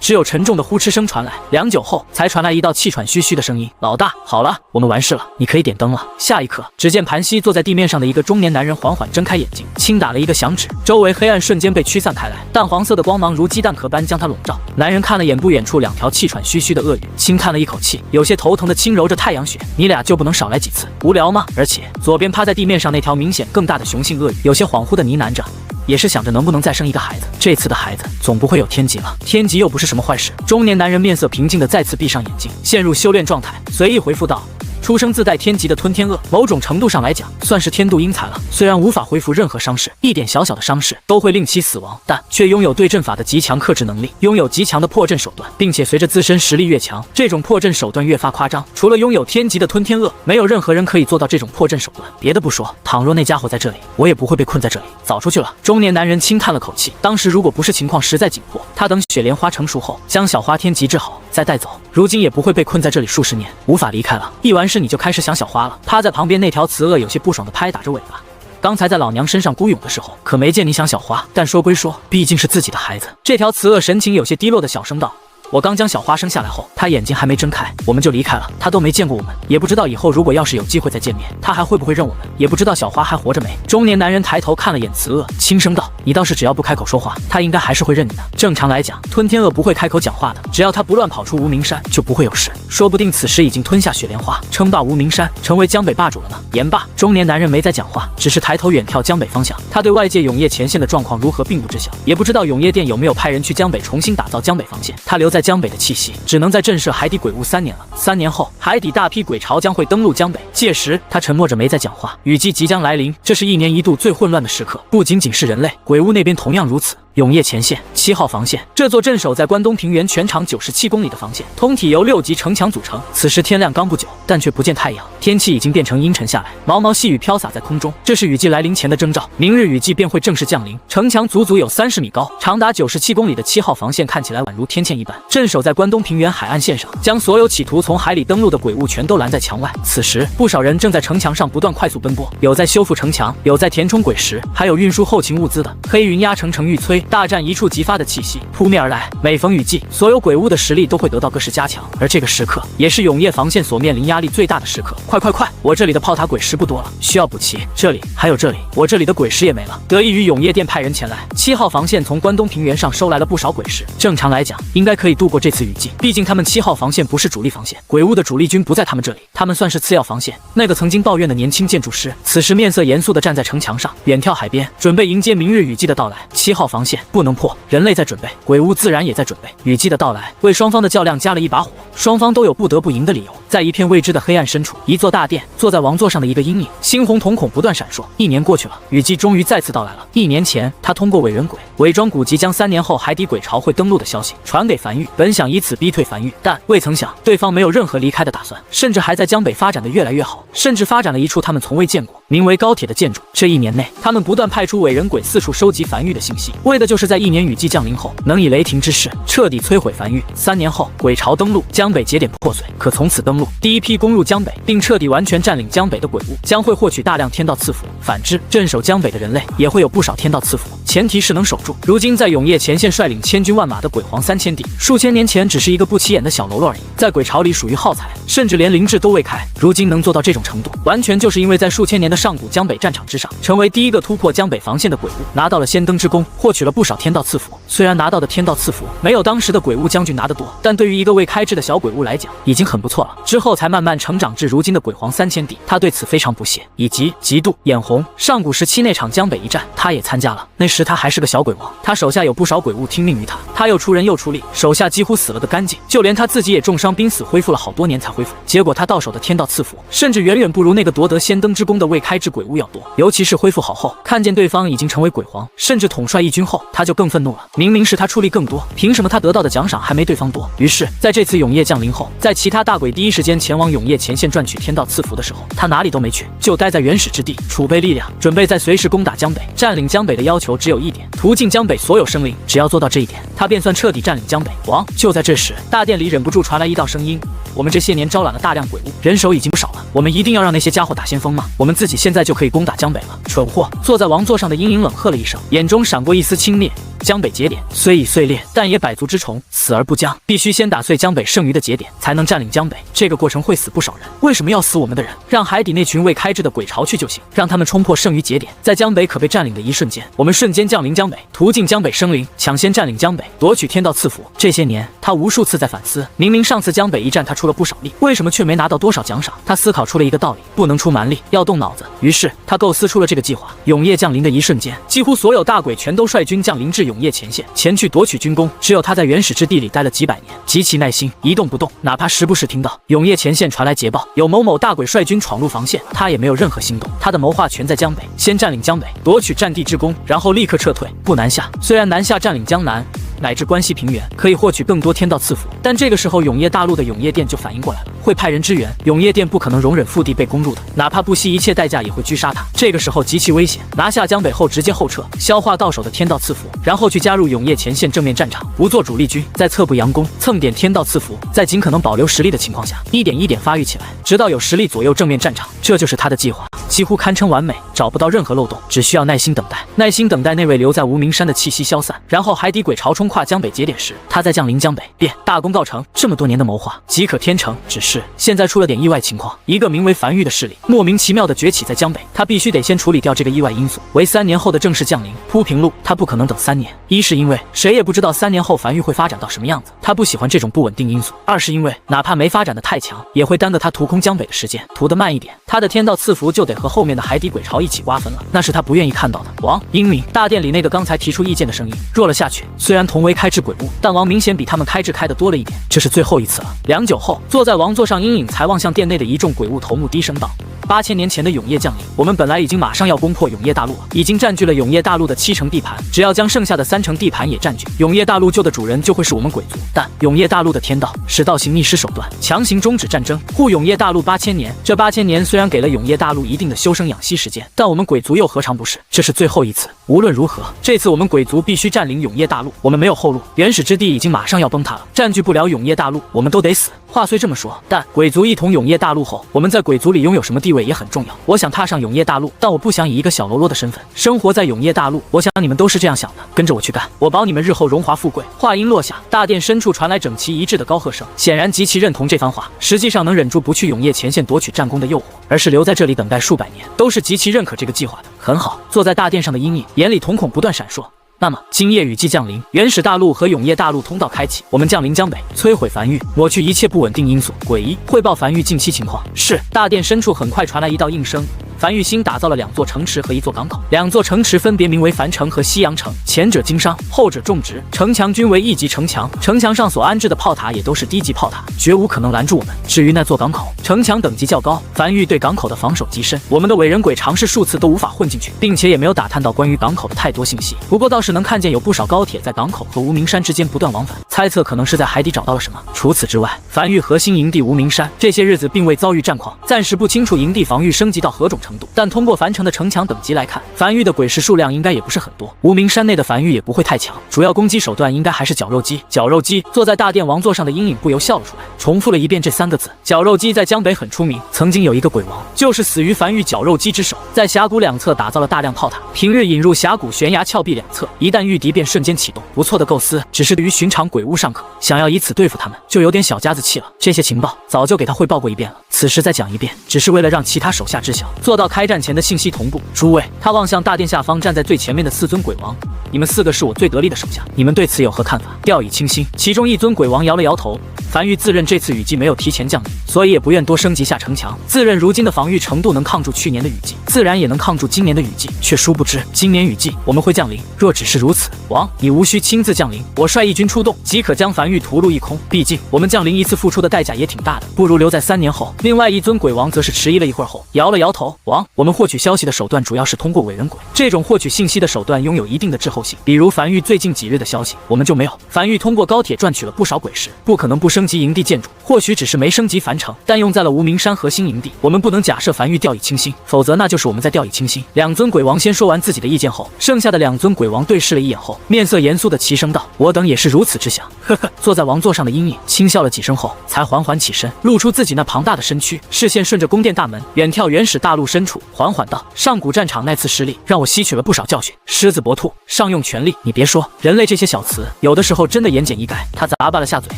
只有沉重的呼哧声传来。良久后，才传来一道气喘吁吁的声音：“老大，好了，我们完事了，你可以点灯了。”下一刻，只见盘膝坐在地面上的一个中年男人缓缓睁开眼睛，轻打了一个响指，周围黑暗瞬间被驱散开来，淡黄色的光芒如鸡蛋壳般将他笼罩。男人看了眼不远处2条气喘吁吁的鳄鱼，轻叹了一口气，有些头疼的轻揉着太阳穴：“你俩就不能少来几次？无聊吗？”而且左边趴在地面上那条明显更大的雄性鳄鱼，有些恍惚的呢喃着。也是想着能不能再生一个孩子，这次的孩子总不会有天级了，天级又不是什么坏事。中年男人面色平静的再次闭上眼睛，陷入修炼状态，随意回复道：“出生自带天级的吞天鳄，某种程度上来讲，算是天妒英才了。虽然无法恢复任何伤势，一点小小的伤势都会令其死亡，但却拥有对阵法的极强克制能力，拥有极强的破阵手段，并且随着自身实力越强，这种破阵手段越发夸张。除了拥有天级的吞天鳄，没有任何人可以做到这种破阵手段。别的不说，倘若那家伙在这里，我也不会被困在这里，早出去了。”中年男人轻叹了口气，当时如果不是情况实在紧迫，他等雪莲花成熟后，将小花天级治好再带走，如今也不会被困在这里数十年，无法离开了。一完事你就开始想小花了。趴在旁边那条雌鳄有些不爽地拍打着尾巴。刚才在老娘身上孤勇的时候，可没见你想小花。但说归说，毕竟是自己的孩子。这条雌鳄神情有些低落的小声道：“我刚将小花生下来后，她眼睛还没睁开，我们就离开了。她都没见过我们，也不知道以后如果要是有机会再见面，她还会不会认我们，也不知道小花还活着没。”中年男人抬头看了眼雌鳄，轻声道：“你倒是只要不开口说话，她应该还是会认你的。正常来讲，吞天鳄不会开口讲话的，只要她不乱跑出无名山，就不会有事。说不定此时已经吞下雪莲花，称霸无名山，成为江北霸主了呢。”言罢，中年男人没再讲话，只是抬头远眺江北方向。他对外界永夜前线的状况如何并不知晓，也不知道永夜殿有没有派人去江北重新打造江北防线。他留在江北的气息只能在震慑海底鬼物3年了。3年后，海底大批鬼潮将会登陆江北，届时他沉默着没再讲话。雨季即将来临，这是1年1度最混乱的时刻，不仅仅是人类，鬼物那边同样如此。永夜前线7号防线，这座镇守在关东平原全长97公里的防线，通体由6级城墙组成。此时天亮刚不久，但却不见太阳，天气已经变成阴沉下来，毛毛细雨飘洒在空中，这是雨季来临前的征兆。明日雨季便会正式降临。城墙足足有30米高，长达97公里的7号防线看起来宛如天堑一般，镇守在关东平原海岸线上，将所有企图从海里登陆的鬼物全都拦在墙外。此时，不少人正在城墙上不断快速奔波，有在修复城墙，有在填充鬼石，还有运输后勤物资的。黑云压城城欲摧，大战一触即发的气息扑面而来。每逢雨季，所有鬼屋的实力都会得到各式加强，而这个时刻也是永夜防线所面临压力最大的时刻。快！我这里的炮塔鬼石不多了，需要补齐。这里还有这里，我这里的鬼石也没了。得益于永夜殿派人前来，7号防线从关东平原上收来了不少鬼石。正常来讲，应该可以度过这次雨季。毕竟他们7号防线不是主力防线，鬼屋的主力军不在他们这里，他们算是次要防线。那个曾经抱怨的年轻建筑师，此时面色严肃地站在城墙上，远眺海边，准备迎接明日雨季的到来。7号防线不能破，人类在准备，鬼屋自然也在准备。雨季的到来，为双方的较量加了一把火，双方都有不得不赢的理由。在一片未知的黑暗深处，一座大殿，坐在王座上的一个阴影，猩红瞳孔不断闪烁。1年过去了，雨季终于再次到来了。1年前，他通过伪人鬼伪装古籍，将3年后海底鬼潮会登陆的消息传给樊玉，本想以此逼退樊玉，但未曾想对方没有任何离开的打算，甚至还在江北发展的越来越好，甚至发展了一处他们从未见过名为高铁的建筑。这1年内，他们不断派出伪人鬼四处收集樊玉的信息，为的就是在1年雨季降临后，能以雷霆之势彻底摧毁樊玉。3年后，鬼潮登陆，江北节点破碎，可从此登陆第一批攻入江北并彻底完全占领江北的鬼屋，将会获取大量天道赐福。反之，镇守江北的人类也会有不少天道赐福，前提是能守住。如今在永夜前线率领千军万马的鬼皇3000弟，数千年前只是一个不起眼的小喽啰而已，在鬼潮里属于耗材，甚至连灵智都未开。如今能做到这种程度，完全就是因为在数千年的上古江北战场之上，成为第一个突破江北防线的鬼屋，拿到了先登之功，获取了不少天道赐福。虽然拿到的天道赐福没有当时的鬼屋将军拿得多，但对于一个未开智的小鬼屋来讲，已经很不错了。之后才慢慢成长至如今的鬼皇3000弟，他对此非常不屑，以及嫉妒、眼红。上古时期那场江北一战，他也参加了，那时他还是个小鬼王，他手下有不少鬼物听命于他，他又出人又出力，手下几乎死了个干净，就连他自己也重伤濒死，恢复了好多年才恢复。结果他到手的天道赐福，甚至远远不如那个夺得先登之功的未开智鬼屋要多。尤其是恢复好后，看见对方已经成为鬼皇，甚至统帅一军后，他就更愤怒了。明明是他出力更多，凭什么他得到的奖赏还没对方多？于是，在这次永夜降临后，在其他大鬼第一时间前往永夜前线赚取天道赐福的时候，他哪里都没去，就待在原始之地储备力量，准备在随时攻打江北。占领江北的要求只有一点，屠尽江北所有生灵，只要做到这一点，他便算彻底占领江北。王！就在这时，大殿里忍不住传来一道声音：我们这些年招揽了大量鬼物，人手已经不少了，我们一定要让那些家伙打先锋吗？我们自己现在就可以攻打江北了。蠢货！坐在王座上的阴影冷喝了一声，眼中闪过一丝轻蔑。江北节点虽已碎裂，但也百足之虫，死而不僵，必须先打碎江北剩余的节点，才能占领江北。这个过程会死不少人，为什么要死我们的人？让海底那群未开智的鬼潮去就行，让他们冲破剩余节点，在江北可被占领的一瞬间，我们瞬间降临江北，屠尽江北生灵，抢先占领江北，夺取天道赐福。这些年，他无数次在反思，明明上次江北一战他出了不少力，为什么却没拿到多少奖赏？他思考出了一个道理，不能出蛮力，要动脑子。于是他构思出了这个计划。永夜降临的一瞬间，几乎所有大鬼全都率军降临至永夜前线，前去夺取军功。只有他在原始之地里待了几百年，极其耐心，一动不动，哪怕时不时听到永夜前线传来捷报，有某某大鬼率军闯入防线，他也没有任何心动。他的谋划全在江北，先占领江北，夺取战地之功，然后立刻撤退，不南下。虽然南下占领江南乃至关西平原，可以获取更多天道赐福，但这个时候永夜大陆的永夜殿就反应过来了，会派人支援。永夜殿不可能容忍腹地被攻入的，哪怕不惜一切代价也会狙杀他。这个时候极其危险，拿下江北后直接后撤，消化到手的天道赐福，然后去加入永夜前线正面战场，不做主力军，在侧部佯攻，蹭点天道赐福，在尽可能保留实力的情况下，一点一点发育起来，直到有实力左右正面战场。这就是他的计划，几乎堪称完美，找不到任何漏洞，只需要耐心等待，耐心等待那位留在无名山的气息消散，然后海底鬼潮冲跨江北节点时，他再降临江北，便大功告成。这么多年的谋划即可天成，只是现在出了点意外情况，一个名为樊玉的势力莫名其妙的崛起在江北，他必须得先处理掉这个意外因素，为3年后的正式降临铺平路。他不可能等3年，一是因为谁也不知道3年后樊玉会发展到什么样子，他不喜欢这种不稳定因素；二是因为哪怕没发展的太强，也会耽搁他屠空江北的时间，屠得慢一点，他的天道赐福就得和后面的海底鬼潮一起瓜分了，那是他不愿意看到的。王！英明！大殿里那个刚才提出意见的声音弱了下去，虽然同为开智鬼屋，但王明显比他们开智开的多了一点。这是最后一次了。良久后，坐在王座上阴影才望向殿内的一众鬼物头目低声道：8000年前的永夜降临，我们本来已经马上要攻破永夜大陆了，已经占据了永夜大陆的70%地盘，只要将剩下的30%地盘也占据，永夜大陆旧的主人就会是我们鬼族。但永夜大陆的天道是道行逆施手段，强行终止战争，护永夜大陆8000年。这8000年虽然给了永夜大陆一定的修身养息时间，但我们鬼族又何尝不是？这是最后一次，无论如何，这次我们鬼族必须占领永夜大陆，我们没有后路，原始之地已经马上要崩塌了，占据不了永夜大陆，我们都得死。话虽这么说，但鬼族一统永夜大陆后，我们在鬼族里拥有什么地位位也很重要。我想踏上永业大陆，但我不想以一个小喽啰的身份生活在永业大陆。我想你们都是这样想的，跟着我去干，我保你们日后荣华富贵。话音落下，大殿深处传来整齐一致的高喝声，显然极其认同这番话，实际上能忍住不去永业前线夺取战功的诱惑，而是留在这里等待数百年，都是极其认可这个计划的。很好，坐在大殿上的阴影眼里瞳孔不断闪烁。那么，今夜雨季降临，原始大陆和永业大陆通道开启，我们降临江北，摧毁梵域，抹去一切不稳定因素。诡异，汇报梵域近期情况。是。大殿深处很快传来一道应声。梵域新打造了2座城池和1座港口，2座城池分别名为梵城和西洋城，前者经商，后者种植。城墙均为1级城墙，城墙上所安置的炮塔也都是低级炮塔，绝无可能拦住我们。至于那座港口，城墙等级较高，梵域对港口的防守极深，我们的伪人鬼尝试数次都无法混进去，并且也没有打探到关于港口的太多信息。不过倒是能看见有不少高铁在港口和无名山之间不断往返，猜测可能是在海底找到了什么。除此之外，梵域核心营地无名山这些日子并未遭遇战况，暂时不清楚营地防御升级到何种程度，但通过梵城的城墙等级来看，梵域的鬼石数量应该也不是很多，无名山内的梵域也不会太强，主要攻击手段应该还是绞肉机。绞肉机。坐在大殿王座上的阴影不由笑了出来，重复了一遍这3个字。绞肉机在江北很出名，曾经有一个鬼王，就是死于梵域绞肉机之手，在峡谷2侧打造了大量炮塔，平日引入峡谷悬崖峭壁2侧，一旦遇敌便瞬间启动。不错的构思，只是对于寻常鬼物尚可，想要以此对付他们，就有点小家子气了。这些情报早就给他汇报过一遍了，此时再讲一遍，只是为了让其他手下知晓，做到开战前的信息同步。诸位，他望向大殿下方站在最前面的4尊鬼王，你们4个是我最得力的手下，你们对此有何看法？掉以轻心。其中1尊鬼王摇了摇头。梵域自认这次雨季没有提前降临，所以也不愿多升级下城墙，自认如今的防御程度能抗住去年的雨季，自然也能抗住今年的雨季，却殊不知今年雨季我们会降临。若只是如此，王，你无需亲自降临，我率义军出动即可将梵域屠戮一空。毕竟我们降临一次付出的代价也挺大的，不如留在3年后。另外1尊鬼王则是迟疑了一会儿后摇了摇头。王，我们获取消息的手段主要是通过伪人鬼，这种获取信息的手段拥有一定的滞后性，比如梵域最近几日的消息我们就没有。梵域通过高铁赚取了不少鬼石，不可能不升级营地建筑，或许只是没升级樊城，但用在了无名山核心营地。我们不能假设梵域掉以轻心，否则那就是我们在掉以轻心。2尊鬼王先说完自己的意见后，剩下的2尊鬼王对视了一眼后，面色严肃的齐声道：“我等也是如此之想。”呵呵，坐在王座上的阴影轻笑了几声后，才缓缓起身，露出自己那庞大的身躯，视线顺着宫殿大门远眺原始大陆深处，缓缓道：“上古战场那次失利，让我吸取了不少教训。狮子搏兔，上用全力。你别说，人类这些小词，有的时候真的言简意赅。”他咂巴了下嘴，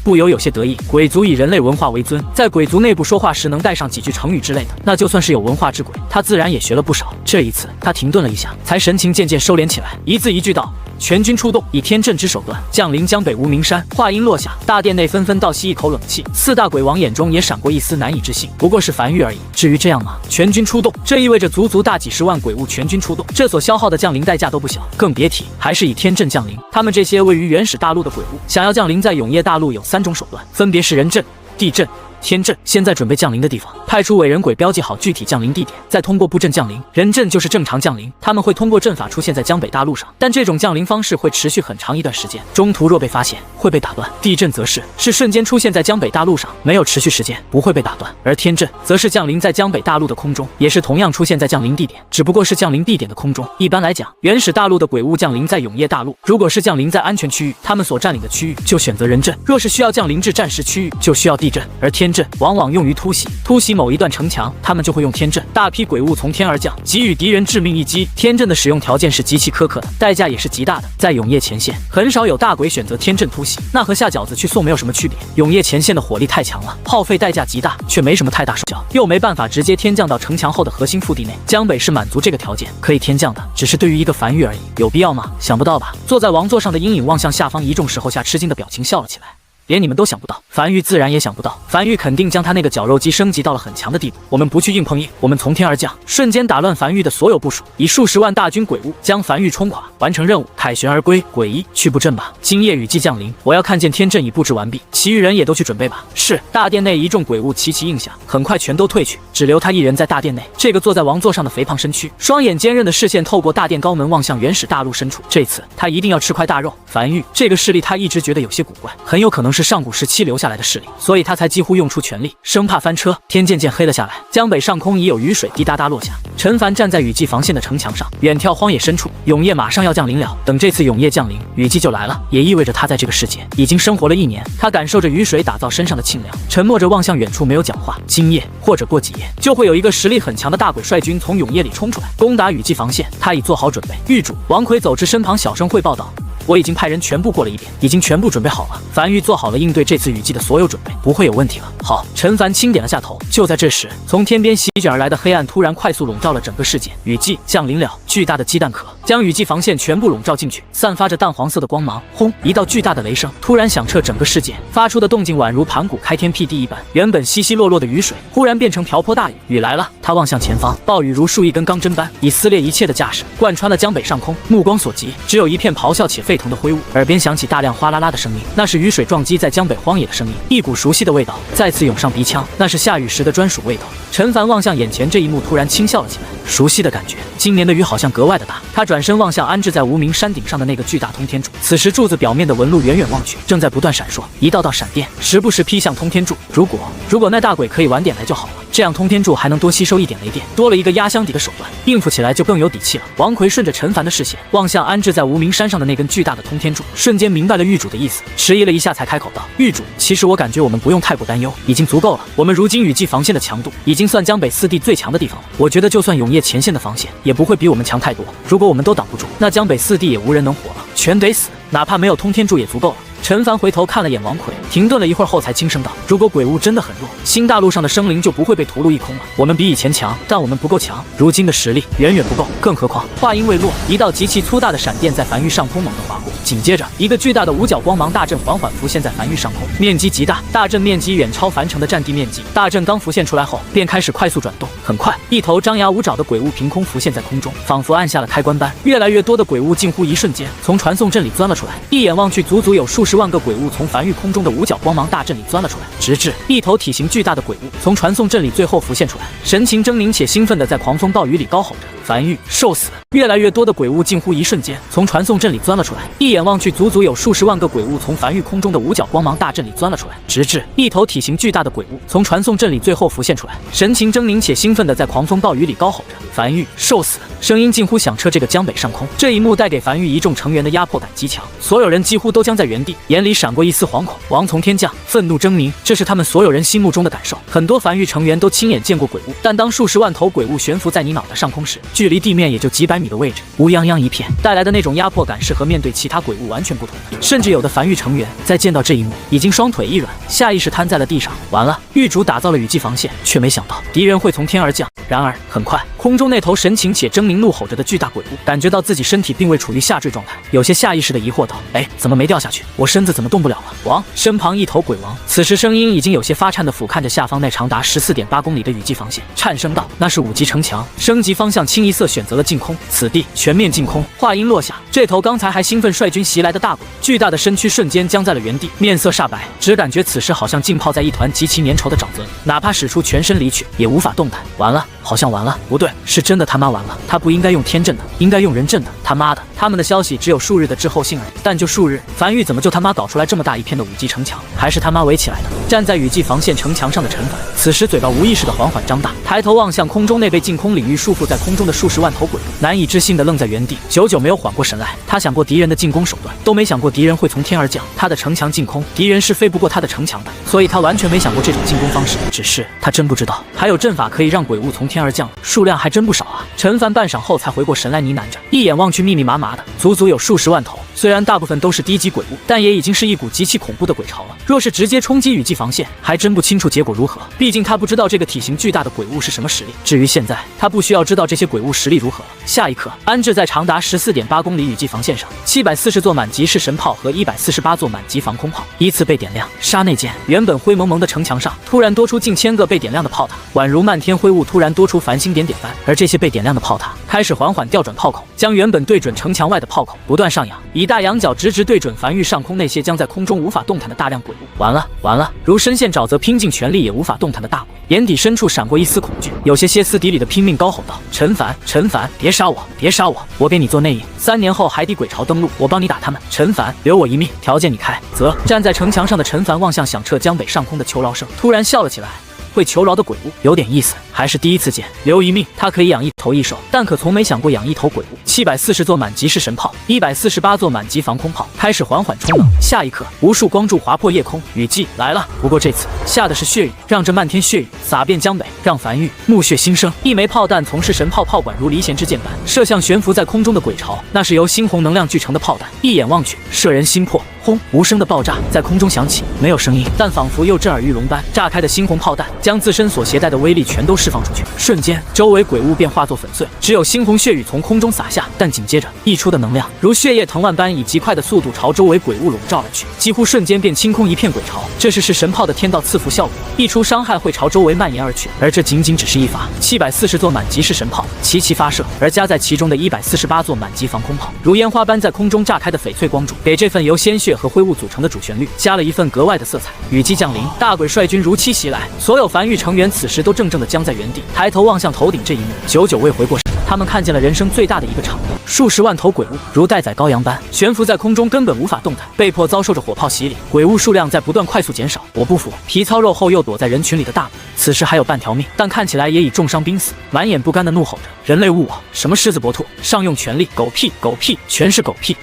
不由有些得意。鬼族以人类文化为尊，在鬼族内部说话时能带上几句成语之类的，那就算是有文化之鬼，他自然也学了不少。这一次，他停顿了一下，才神情渐渐收敛起来，一字一句道：“全军出动，以天震之手段降临江北无名山。”话音落下，大殿内纷纷倒吸一口冷气，4大鬼王眼中也闪过一丝难以置信。不过是梵域而已，至于这样吗？全军出动，这意味着足足大几十万鬼物全军出动，这所消耗的降临代价都不小，更别提还是以天震降临。他们这些位于原始大陆的鬼物，想要降临在永业大陆有3种手段，分别是人震、地震、天震。现在准备降临的地方，派出伪人鬼标记好具体降临地点，再通过布阵降临。人震就是正常降临，他们会通过阵法出现在江北大陆上，但这种降临方式会持续很长一段时间，中途若被发现会被打断。地震则是瞬间出现在江北大陆上，没有持续时间，不会被打断。而天震则是降临在江北大陆的空中，也是同样出现在降临地点，只不过是降临地点的空中。一般来讲，原始大陆的鬼物降临在永业大陆，如果是降临在安全区域，他们所占领的区域就选择人震；若是需要降临至战时区域，就需要地震。而天震往往用于突袭某一段城墙，他们就会用天震。大批鬼物从天而降，给予敌人致命一击。天震的使用条件是极其苛刻的，代价也是极大的。在永业前线，很少有大鬼选择天震突袭，那和下饺子去送没有什么区别。永业前线的火力太强了，耗费代价极大，却没什么太大手脚，又没办法直接天降到城墙后的核心腹地内。江北是满足这个条件，可以天降的，只是对于一个梵域而已，有必要吗？想不到吧？坐在王座上的阴影望向下方一众时候下吃惊的表情笑了起来。连你们都想不到，梵域自然也想不到，梵域肯定将他那个绞肉机升级到了很强的地步。我们不去硬碰硬，我们从天而降，瞬间打乱梵域的所有部署，以数十万大军鬼物将梵域冲垮，完成任务，凯旋而归。诡异，去布阵吧，今夜雨季降临，我要看见天阵已布置完毕，其余人也都去准备吧。是。大殿内一众鬼物齐齐应下，很快全都退去，只留他一人在大殿内。这个坐在王座上的肥胖身躯，双眼坚韧的视线透过大殿高门望向原始大陆深处，这次他一定要吃块大肉。梵域这个势力他一直觉得有些古怪，很有可能是上古时期留下来的势力，所以他才几乎用出全力，生怕翻车。天渐渐黑了下来，江北上空已有雨水滴答答落下。陈凡站在雨季防线的城墙上，远眺荒野深处，永夜马上要降临了。等这次永夜降临，雨季就来了，也意味着他在这个世界已经生活了1年。他感受着雨水打造身上的清凉，沉默着望向远处，没有讲话。今夜或者过几夜，就会有一个实力很强的大鬼率军从永夜里冲出来，攻打雨季防线。他已做好准备。狱主王奎走至身旁，小声汇报道：“我已经派人全部过了一遍，已经全部准备好了。樊玉做好了应对这次雨季的所有准备，不会有问题了。”好，陈凡轻点了下头。就在这时，从天边席卷而来的黑暗突然快速笼罩了整个世界。雨季降临了，巨大的鸡蛋壳将雨季防线全部笼罩进去，散发着淡黄色的光芒。轰！一道巨大的雷声突然响彻整个世界，发出的动静宛如盘古开天辟地一般。原本稀稀落落的雨水忽然变成瓢泼大雨，雨来了。他望向前方，暴雨如数一根钢针般，以撕裂一切的架势贯穿了江北上空。目光所及，只有一片咆哮且沸腾的灰雾，耳边响起大量哗啦啦的声音，那是雨水撞击在江北荒野的声音。一股熟悉的味道再次涌上鼻腔，那是下雨时的专属味道。陈凡望向眼前这一幕，突然轻笑了起来。熟悉的感觉，今年的雨好像格外的大。他转身望向安置在无名山顶上的那个巨大通天柱，此时柱子表面的纹路远远望去，正在不断闪烁，一道道闪电时不时劈向通天柱。如果那大鬼可以晚点来就好了，这样通天柱还能多吸收一点雷电，多了一个压箱底的手段，应付起来就更有底气了。王奎顺着陈凡的视线望向安置在无名山上的那根巨大的通天柱，瞬间明白了狱主的意思，迟疑了一下才开口道：“狱主，其实我感觉我们不用太过担忧，已经足够了。我们如今雨季防线的强度已经算江北4地最强的地方了，我觉得就算永夜前线的防线也不会比我们强太多。如果我们都挡不住，那江北4地也无人能活了，全得死，哪怕没有通天柱也足够了。”陈凡回头看了眼王奎，停顿了一会儿后才轻声道：“如果鬼物真的很弱，新大陆上的生灵就不会被屠戮一空了。我们比以前强，但我们不够强，如今的实力远远不够。更何况……”话音未落，一道极其粗大的闪电在樊玉上空猛地划过，紧接着一个巨大的五角光芒大阵缓缓浮现在樊玉上空，面积极大，大阵面积远超樊城的占地面积。大阵刚浮现出来后，便开始快速转动，很快，一头张牙舞爪的鬼物凭空浮现在空中，仿佛按下了开关般，越来越多的鬼物近乎一瞬间从传送阵里钻了出来，一眼望去，足足有数十万个鬼物从樊玉空中的五角光芒大阵里钻了出来，直至一头体型巨大的鬼物从传送阵里最后浮现出来，神情狰狞且兴奋地在狂风暴雨里高吼着：“樊玉，受死！”越来越多的鬼物近乎一瞬间从传送阵里钻了出来，一眼望去，足足有数十万个鬼物从樊玉空中的五角光芒大阵里钻了出来，直至一头体型巨大的鬼物从传送阵里最后浮现出来，神情狰狞且兴奋地在狂风暴雨里高吼着：“樊玉，受死！”声音近乎响彻这个江北上空。这一幕带给樊玉一众成员的压迫感极强，所有人几乎都僵在原地，眼里闪过一丝惶恐。王从天降，愤怒狰狞，这是他们所有人心目中的感受。很多樊玉成员都亲眼见过鬼物，但当数十万头鬼物悬浮在你脑袋上空时，距离地面也就几百米的位置，乌泱泱一片，带来的那种压迫感是和面对其他鬼物完全不同的。甚至有的樊玉成员在见到这一幕，已经双腿一软，下意识瘫在了地上。完了，狱主打造了雨季防线，却没想到敌人会从天而降。然而很快，空中那头神情且狰狞怒吼着的巨大鬼物感觉到自己身体并未处于下坠状态，有些下意识的疑惑道：“哎，怎么没掉下去？我身子怎么动不了了？”王身旁一头鬼王此时声音已经有些发颤的俯瞰着下方那长达14.8公里的雨季防线，颤声道：“那是5级城墙，升级方向清一色选择了净空，此地全面净空。”话音落下，这头刚才还兴奋率军袭来的大鬼，巨大的身躯瞬间僵在了原地，面色煞白，只感觉此时好像浸泡在一团极其粘稠的沼泽里，哪怕使出全身离去也无法动弹。完了，好像完了，不对，是真的他妈完了。他不应该用天阵的，应该用人阵的。他妈的，他们的消息只有数日的滞后性而已，但就数日，樊玉怎么就他妈搞出来这么大一片的5级城墙？还是他妈围起来的？站在雨季防线城墙上的陈凡，此时嘴巴无意识的缓缓张大，抬头望向空中那被净空领域束缚在空中的数十万头鬼，难以置信的愣在原地，久久没有缓过神来。他想过敌人的进攻手段，都没想过敌人会从天而降。他的城墙净空，敌人是飞不过他的城墙的，所以他完全没想过这种进攻方式。只是他真不知道，还有阵法可以让鬼物从天而降，数量还真不少啊。陈凡半晌后才回过神来，呢喃着，一眼望去，密密麻麻的，足足有数十万头。虽然大部分都是低级鬼物，但也已经是一股极其恐怖的鬼潮了。若是直接冲击雨季防线，还真不清楚结果如何。毕竟他不知道这个体型巨大的鬼物是什么实力。至于现在，他不需要知道这些鬼物实力如何了。下一刻，安置在长达14.8公里雨季防线上740座满级式神炮和148座满级防空炮依次被点亮。刹那间，原本灰蒙蒙的城墙上突然多出近千个被点亮的炮塔，宛如漫天灰雾突然多出繁星点点般。而这些被点亮的炮塔开始缓缓调转炮口，将原本对准城墙外的炮口不断上扬，一以大仰角直直对准梵域上空那些将在空中无法动弹的大量鬼物。完了完了！如深陷沼泽拼尽全力也无法动弹的大鬼，眼底深处闪过一丝恐惧，有些歇斯底里的拼命高吼道：“陈凡，陈凡，别杀我，别杀我！我给你做内应，3年后海底鬼潮登陆，我帮你打他们。陈凡，留我一命，条件你开。”则站在城墙上的陈凡望向响彻江北上空的求饶声，突然笑了起来。会求饶的鬼物有点意思，还是第一次见。留一命，他可以养一头异兽，但可从没想过养一头鬼物。740座满级式神炮，148座满级防空炮开始缓缓充能。下一刻，无数光柱划破夜空，雨季来了。不过这次下的是血雨，让这漫天血雨洒遍江北，让梵域目血新生。一枚炮弹从式神炮炮管如离弦之箭般射向悬浮在空中的鬼巢，那是由猩红能量聚成的炮弹，一眼望去，摄人心魄。轰！无声的爆炸在空中响起，没有声音，但仿佛又震耳欲聋般，炸开的猩红炮弹将自身所携带的威力全都释放出去。瞬间，周围鬼物便化作粉碎，只有猩红血雨从空中洒下。但紧接着溢出的能量如血液藤蔓般以极快的速度朝周围鬼物笼罩而去，几乎瞬间便清空一片鬼巢。这是神炮的天道赐福效果，一出伤害会朝周围蔓延而去。而这仅仅只是一发740座满级式神炮齐齐发射，而加在其中的148座满级防空炮，如烟花般在空中炸开的翡翠光柱，给这份由鲜血和灰雾组成的主旋律加了一份格外的色彩。雨季降临，大鬼率军如期袭来，所有梵域成员此时都怔怔地僵在原地，抬头望向头顶这一幕，久久未回过神。他们看见了人生最大的一个场面，数十万头鬼物如待宰羔羊般悬浮在空中，根本无法动弹，被迫遭受着火炮洗礼。鬼物数量在不断快速减少。我不服！皮糙肉厚又躲在人群里的大鬼，此时还有半条命，但看起来也已重伤濒死，满眼不甘地怒吼着：“人类误我！什么狮子搏兔，上用全力！狗屁！狗屁！全是狗屁！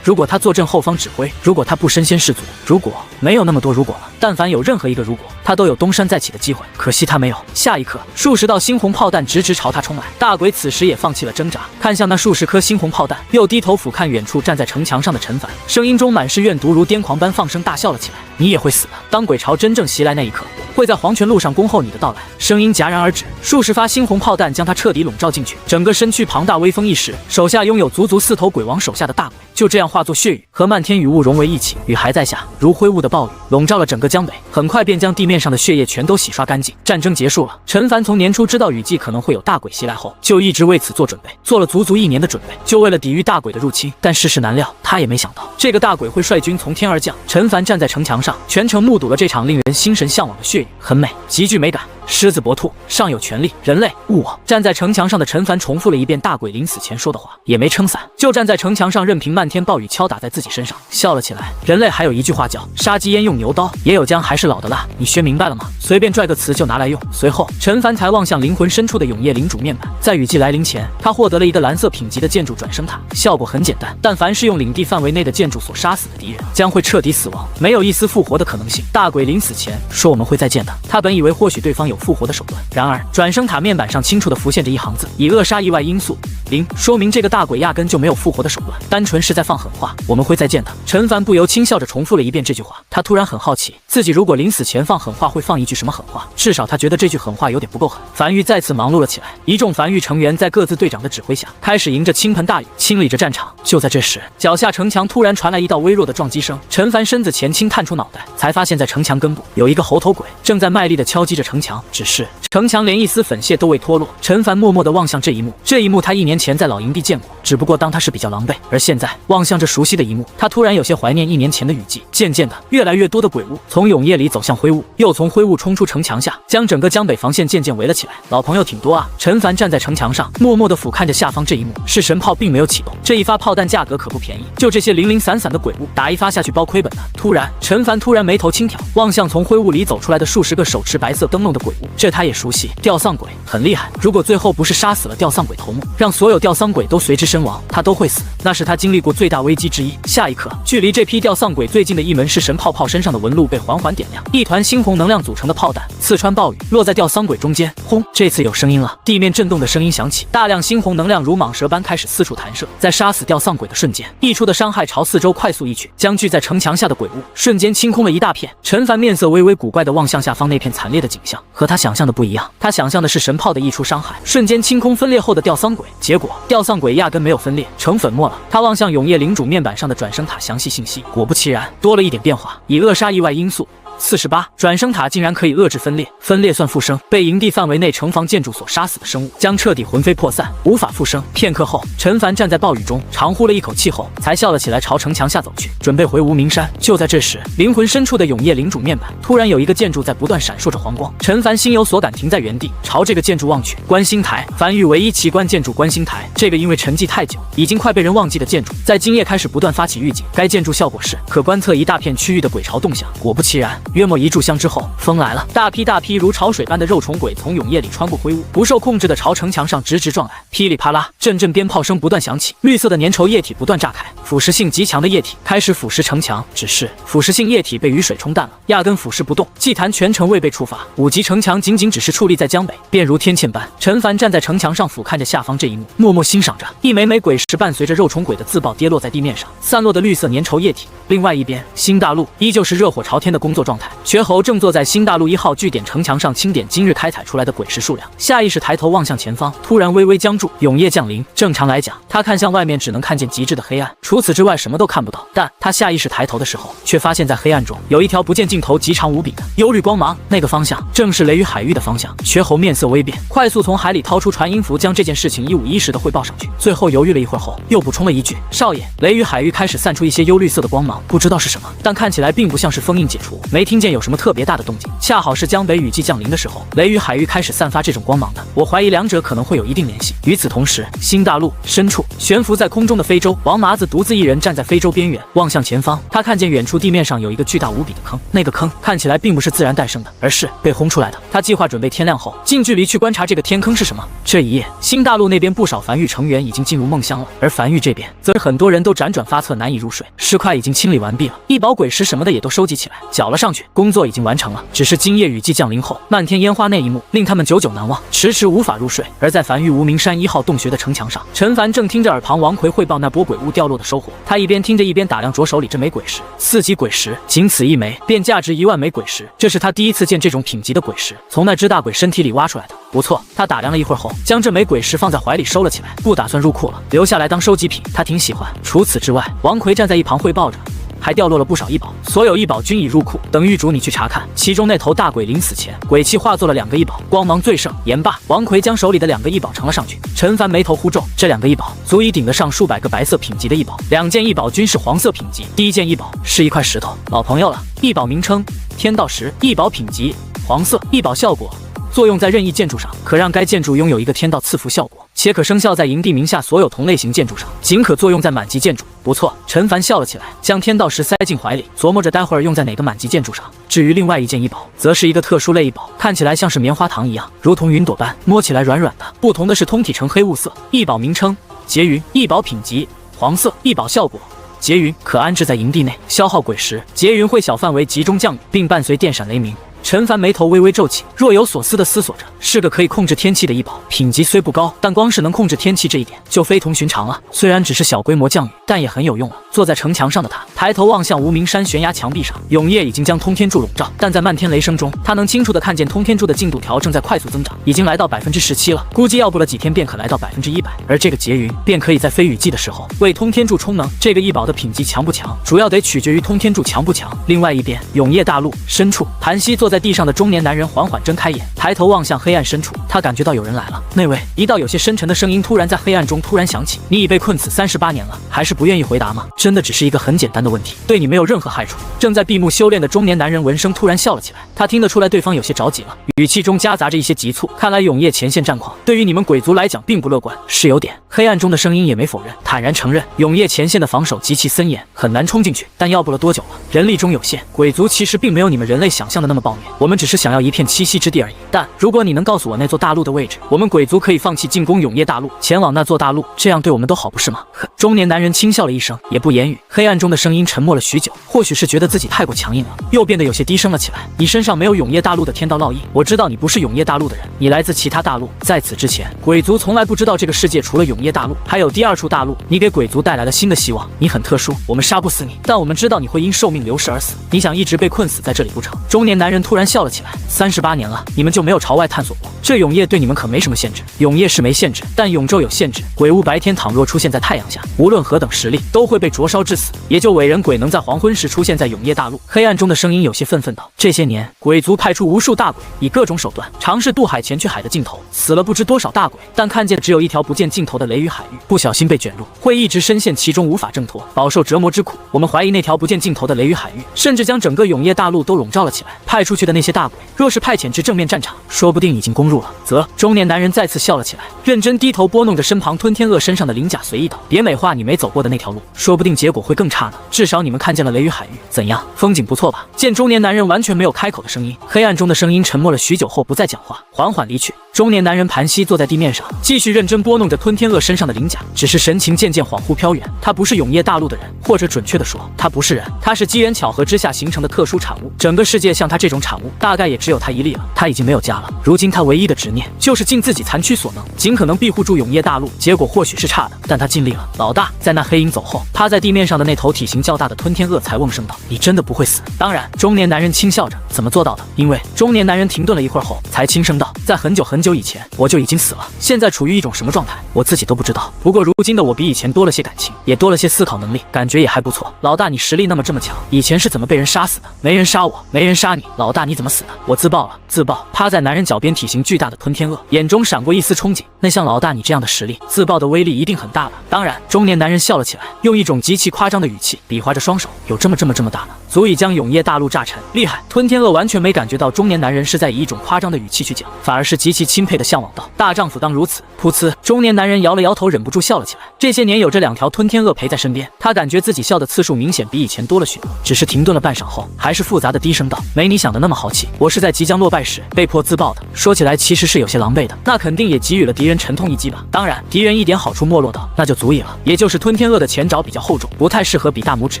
如果他坐镇后方指挥，如果他不身先士卒，如果没有那么多如果了，但凡有任何一个如果，他都有东山再起的机会。可惜他没有。”下一刻，数十道猩红炮弹直直朝他冲来，大鬼此时也放弃了挣扎，看向那数十颗猩红炮弹，又低头俯瞰远处站在城墙上的陈凡，声音中满是怨毒，如癫狂般放声大笑了起来：“你也会死的！当鬼巢真正袭来那一刻，会在黄泉路上恭候你的到来。”声音戛然而止，数十发猩红炮弹将他彻底笼罩进去，整个身躯庞大威风一时，手下拥有足足4头鬼王手下的大鬼，就这样化作血雨，和漫天雨雾融为一体。雨还在下，如灰雾的暴雨笼罩了整个江北，很快便将地面上的血液全都洗刷干净。战争结束了。陈凡从年初知道雨季可能会有大鬼袭来后，就一直为此做准备，做了足足1年的准备，就为了抵御大鬼的入侵。但世事难料，他也没想到这个大鬼会率军从天而降。陈凡站在城墙上，全程目睹了这场令人心神向往的血雨，很美，极具美感。狮子搏兔，上有权力，人类误我。站在城墙上的陈凡重复了一遍大鬼临死前说的话，也没撑伞，就站在城墙上任凭漫天暴雨敲打在自己身上，笑了起来。人类还有一句话叫杀鸡焉用牛刀，也有姜还是老的辣，你学明白了吗？随便拽个词就拿来用。随后陈凡才望向灵魂深处的永夜领主面板，在雨季来临前，他获得了一个蓝色品级的建筑转生塔，效果很简单，但凡是用领地范围内的建筑所杀死的敌人，将会彻底死亡，没有一丝复活的可能性。大鬼临死前说我们会再见的，他本以为或许对方有复活的手段，然而转生塔面板上清楚地浮现着一行字：以扼杀意外因素0，说明这个大鬼压根就没有复活的手段，单纯是在放狠话，我们会再见的。陈凡不由轻笑着重复了一遍这句话，他突然很好奇，自己如果临死前放狠话会放一句什么狠话，至少他觉得这句狠话有点不够狠。梵域再次忙碌了起来，一众梵域成员在各自队长的指挥下，开始迎着倾盆大雨清理着战场。就在这时，脚下城墙突然传来一道微弱的撞击声，陈凡身子前倾探出脑袋，才发现在城墙根部有一个猴头鬼正在卖力地敲击着城墙，只是城墙连一丝粉屑都未脱落。陈凡默默地望向这一幕，这一幕他1年前在老营地见过，只不过当他是比较狼狈，而现在望向这熟悉的一幕，他突然有些怀念1年前的雨季。渐渐的，越来越多的鬼物从永夜里走向灰雾，又从灰雾冲出城墙下，将整个江北防线渐渐围了起来。老朋友挺多啊！陈凡站在城墙上，默默地俯瞰着下方这一幕。是神炮并没有启动，这一发炮弹价格可不便宜，就这些零零散散的鬼物，打一发下去包亏本的。突然，陈凡眉头轻挑，望向从灰雾里走出来的数十个手持白色灯笼的鬼物，这他也熟悉，吊丧鬼很厉害。如果最后不是杀死了吊丧鬼头目，让所有吊丧鬼都随之身亡，他都会死，那是他经历过最大危机之一。下一刻，距离这批吊丧鬼最近的一门式神炮身上的纹路被缓缓点亮，一团猩红能量组成的炮弹刺穿暴雨，落在吊丧鬼中间。轰！这次有声音了，地面震动的声音响起，大量猩红能量如蟒蛇般开始四处弹射，在杀死吊丧鬼的瞬间，溢出的伤害朝四周快速溢去，将聚在城墙下的鬼物瞬间清空了一大片。陈凡面色微微古怪地望向下方那片惨烈的景象，和他想象的不一样，他想象的是神炮的溢出伤害，瞬间清空分裂后的吊丧鬼，结果吊丧鬼压根没有分裂，成粉末了。他望向永夜领主面板上的转生塔详细信息，果不其然，多了一点变化，以扼杀意外因素48转生塔竟然可以遏制分裂，分裂算复生，被营地范围内城防建筑所杀死的生物将彻底魂飞魄散，无法复生。片刻后，陈凡站在暴雨中，长呼了一口气后，才笑了起来，朝城墙下走去，准备回无名山。就在这时，灵魂深处的永夜领主面板突然有一个建筑在不断闪烁着黄光，陈凡心有所感，停在原地，朝这个建筑望去。观星台，梵域唯一奇观建筑观星台，这个因为沉寂太久，已经快被人忘记的建筑，在今夜开始不断发起预警。该建筑效果是可观测一大片区域的鬼潮动向。果不其然，约莫1炷香之后，风来了，大批如潮水般的肉虫鬼从永夜里穿过灰雾，不受控制的朝城墙上直撞来。噼里啪啦，阵鞭炮声不断响起，绿色的粘稠液体不断炸开，腐蚀性极强的液体开始腐蚀城墙。只是腐蚀性液体被雨水冲淡了，压根腐蚀不动。祭坛全程未被触发，5级城墙仅只是矗立在江北，便如天堑般。陈凡站在城墙上俯瞰着下方这一幕，默默欣赏着。一枚枚鬼石伴随着肉虫鬼的自爆跌落在地面上，散落的绿色粘稠液体。另外一边，新大陆依旧是热火朝天的工作状态。瘸猴正坐在新大陆1号据点城墙上清点今日开采出来的鬼石数量，下意识抬头望向前方，突然微微僵住。永夜降临，正常来讲，他看向外面只能看见极致的黑暗，除此之外什么都看不到。但他下意识抬头的时候，却发现在黑暗中有一条不见尽头、极长无比的幽绿光芒，那个方向正是雷雨海域的方向。瘸猴面色微变，快速从海里掏出传音符，将这件事情一五一十的汇报上去。最后犹豫了一会儿后，又补充了一句：“少爷，雷雨海域开始散出一些幽绿色的光芒，不知道是什么，但看起来并不像是封印解除，没听见有什么特别大的动静。恰好是江北雨季降临的时候，雷雨海域开始散发这种光芒的。我怀疑两者可能会有一定联系。”与此同时，新大陆深处悬浮在空中的非洲，王麻子独自一人站在非洲边缘，望向前方。他看见远处地面上有一个巨大无比的坑，那个坑看起来并不是自然诞生的，而是被轰出来的。他计划准备天亮后近距离去观察这个天坑是什么。这一夜，新大陆那边不少梵域成员已经进入梦乡了，而梵域这边则是很多人都辗转发测，难以入睡。尸块已经清理完毕了，异宝鬼石什么的也都收集起来，缴了上去，工作已经完成了。只是今夜雨季降临后，漫天烟花那一幕令他们久久难忘，迟迟无法入睡。而在梵域无名山1号洞穴的城墙上，陈凡正听着耳旁王奎汇报那波鬼物掉落的收获，他一边听着一边打量着手里这枚鬼石，4级鬼石，仅此一枚便价值1万枚鬼石，这是他第一次见这种品级的鬼石，从那只大鬼身体里挖出来的。不错，他打量了一会儿后，将这枚鬼石放在怀里收了起来，不打算入库了，留下来当收集品，他挺喜欢。除此之外，王奎站在一旁汇报着，还掉落了不少异宝，所有异宝均已入库，等狱主你去查看。其中那头大鬼临死前，鬼气化作了2个异宝，光芒最盛。言罢，王奎将手里的2个异宝呈了上去。陈凡眉头忽皱，这2个异宝足以顶得上数百个白色品级的异宝，2件异宝均是黄色品级。第一件异宝是一块石头，老朋友了。异宝名称：天道石，异宝品级黄色，异宝效果。作用在任意建筑上，可让该建筑拥有一个天道赐福效果，且可生效在营地名下所有同类型建筑上，仅可作用在满级建筑。不错，陈凡笑了起来，将天道石塞进怀里，琢磨着待会儿用在哪个满级建筑上。至于另外一件异宝，则是一个特殊类异宝，看起来像是棉花糖一样，如同云朵般，摸起来软软的。不同的是，通体呈黑雾色。异宝名称：劫云，异宝品级黄色，异宝效果。劫云可安置在营地内，消耗鬼石，劫云会小范围集中降雨，并伴随电闪雷鸣。陈凡眉头微微皱起，若有所思地思索着，是个可以控制天气的异宝，品级虽不高，但光是能控制天气这一点就非同寻常了。虽然只是小规模降雨，但也很有用了。坐在城墙上的他抬头望向无名山悬崖墙壁上，永夜已经将通天柱笼罩，但在漫天雷声中，他能清楚地看见通天柱的进度条正在快速增长，已经来到17%了，估计要不了几天便可来到100%。而这个劫云便可以在非雨季的时候为通天柱充能。这个异宝的品级强不强，主要得取决于通天柱强不强。另外一边，永夜大陆深处，盘膝坐在地上的中年男人缓缓睁开眼，抬头望向黑暗深处，他感觉到有人来了。那位，一道有些深沉的声音突然在黑暗中突然响起：“你已被困此38年了，还是不愿意回答吗？真的只是一个很简单的问题，对你没有任何害处。”正在闭目修炼的中年男人闻声突然笑了起来，他听得出来对方有些着急了，语气中夹杂着一些急促。看来永夜前线战况对于你们鬼族来讲并不乐观，是有点。黑暗中的声音也没否认，坦然承认永夜前线的防守极其森严，很难冲进去，但要不了多久了。人力中有限，鬼族其实并没有你们人类想象的那么暴虐，我们只是想要一片栖息之地而已。但如果你能告诉我那座大陆的位置，我们鬼族可以放弃进攻永夜大陆，前往那座大陆，这样对我们都好，不是吗？呵，中年男人轻笑了一声，也不言语。黑暗中的声音沉默了许久，或许是觉得自己太过强硬了，又变得有些低声了起来。你身上没有永夜大陆的天道烙印，我知道你不是永夜大陆的人，你来自其他大陆。在此之前，鬼族从来不知道这个世界除了永夜大陆，还有第2处大陆。你给鬼族带来了新的希望，你很特殊，我们杀不死你，但我们知道你会因寿命流逝而死。你想一直被困死在这里不成？中年男人突突然笑了起来。38年了，你们就没有朝外探索过？这永夜对你们可没什么限制。永夜是没限制，但永昼有限制。鬼屋白天倘若出现在太阳下，无论何等实力，都会被灼烧致死。也就伟人鬼能在黄昏时出现在永夜大陆。黑暗中的声音有些愤愤道：这些年，鬼族派出无数大鬼，以各种手段尝试渡海前去海的尽头，死了不知多少大鬼，但看见的只有一条不见尽头的雷雨海域，不小心被卷入，会一直深陷其中，无法挣脱，饱受折磨之苦。我们怀疑那条不见尽头的雷雨海域，甚至将整个永夜大陆都笼罩了起来。派出去的那些大鬼，若是派遣至正面战场，说不定已经攻入了。则中年男人再次笑了起来，认真低头拨弄着身旁吞天鳄身上的鳞甲，随意道：别美化你没走过的那条路，说不定结果会更差呢。至少你们看见了雷雨海域，怎样，风景不错吧？见中年男人完全没有开口的声音，黑暗中的声音沉默了许久后不再讲话，缓缓离去。中年男人盘膝坐在地面上，继续认真拨弄着吞天鳄身上的鳞甲，只是神情渐渐恍惚飘远。他不是永夜大陆的人，或者准确的说，他不是人，他是机缘巧合之下形成的特殊产物。整个世界像他这种产物，大概也只有他一例了。他已经没有家了，如今他唯一的执念就是尽自己残躯所能，尽可能庇护住永夜大陆。结果或许是差的，但他尽力了。老大，在那黑影走后，趴在地面上的那头体型较大的吞天鳄才瓮声道：你真的不会死？当然。中年男人轻笑着：怎么做到的？因为中年男人停顿了一会儿后，才轻声道：在很久很久以前，我就已经死了，现在处于一种什么状态，我自己都不知道。不过如今的我比以前多了些感情，也多了些思考能力，感觉也还不错。老大，你实力那么这么强，以前是怎么被人杀死的？没人杀我，没人杀你。老大，你怎么死的？我自爆了，自爆。趴在男人脚边体型巨大的吞天鳄眼中闪过一丝憧憬，那像老大你这样的实力，自爆的威力一定很大吧？当然。中年男人笑了起来，用一种极其夸张的语气比划着双手，有这么大呢，足以将永夜大陆炸沉，厉害！吞天鳄完全没感觉到中年男人是在以一种夸张的语气去讲，反而是极其钦佩的向往道：大丈夫当如此。噗呲，中年男人摇了摇头，忍不住笑了起来。这些年有这2条吞天鳄陪在身边，他感觉自己笑的次数明显比以前多了许多。只是停顿了半晌后，还是复杂的低声道：没你想的那么豪气，我是在即将落败时被迫自爆的。说起来其实是有些狼狈的，那肯定也给予了敌人沉痛一击吧。当然，敌人一点好处没落到，那就足以了。也就是吞天鳄的前爪比较厚重，不太适合比大拇指，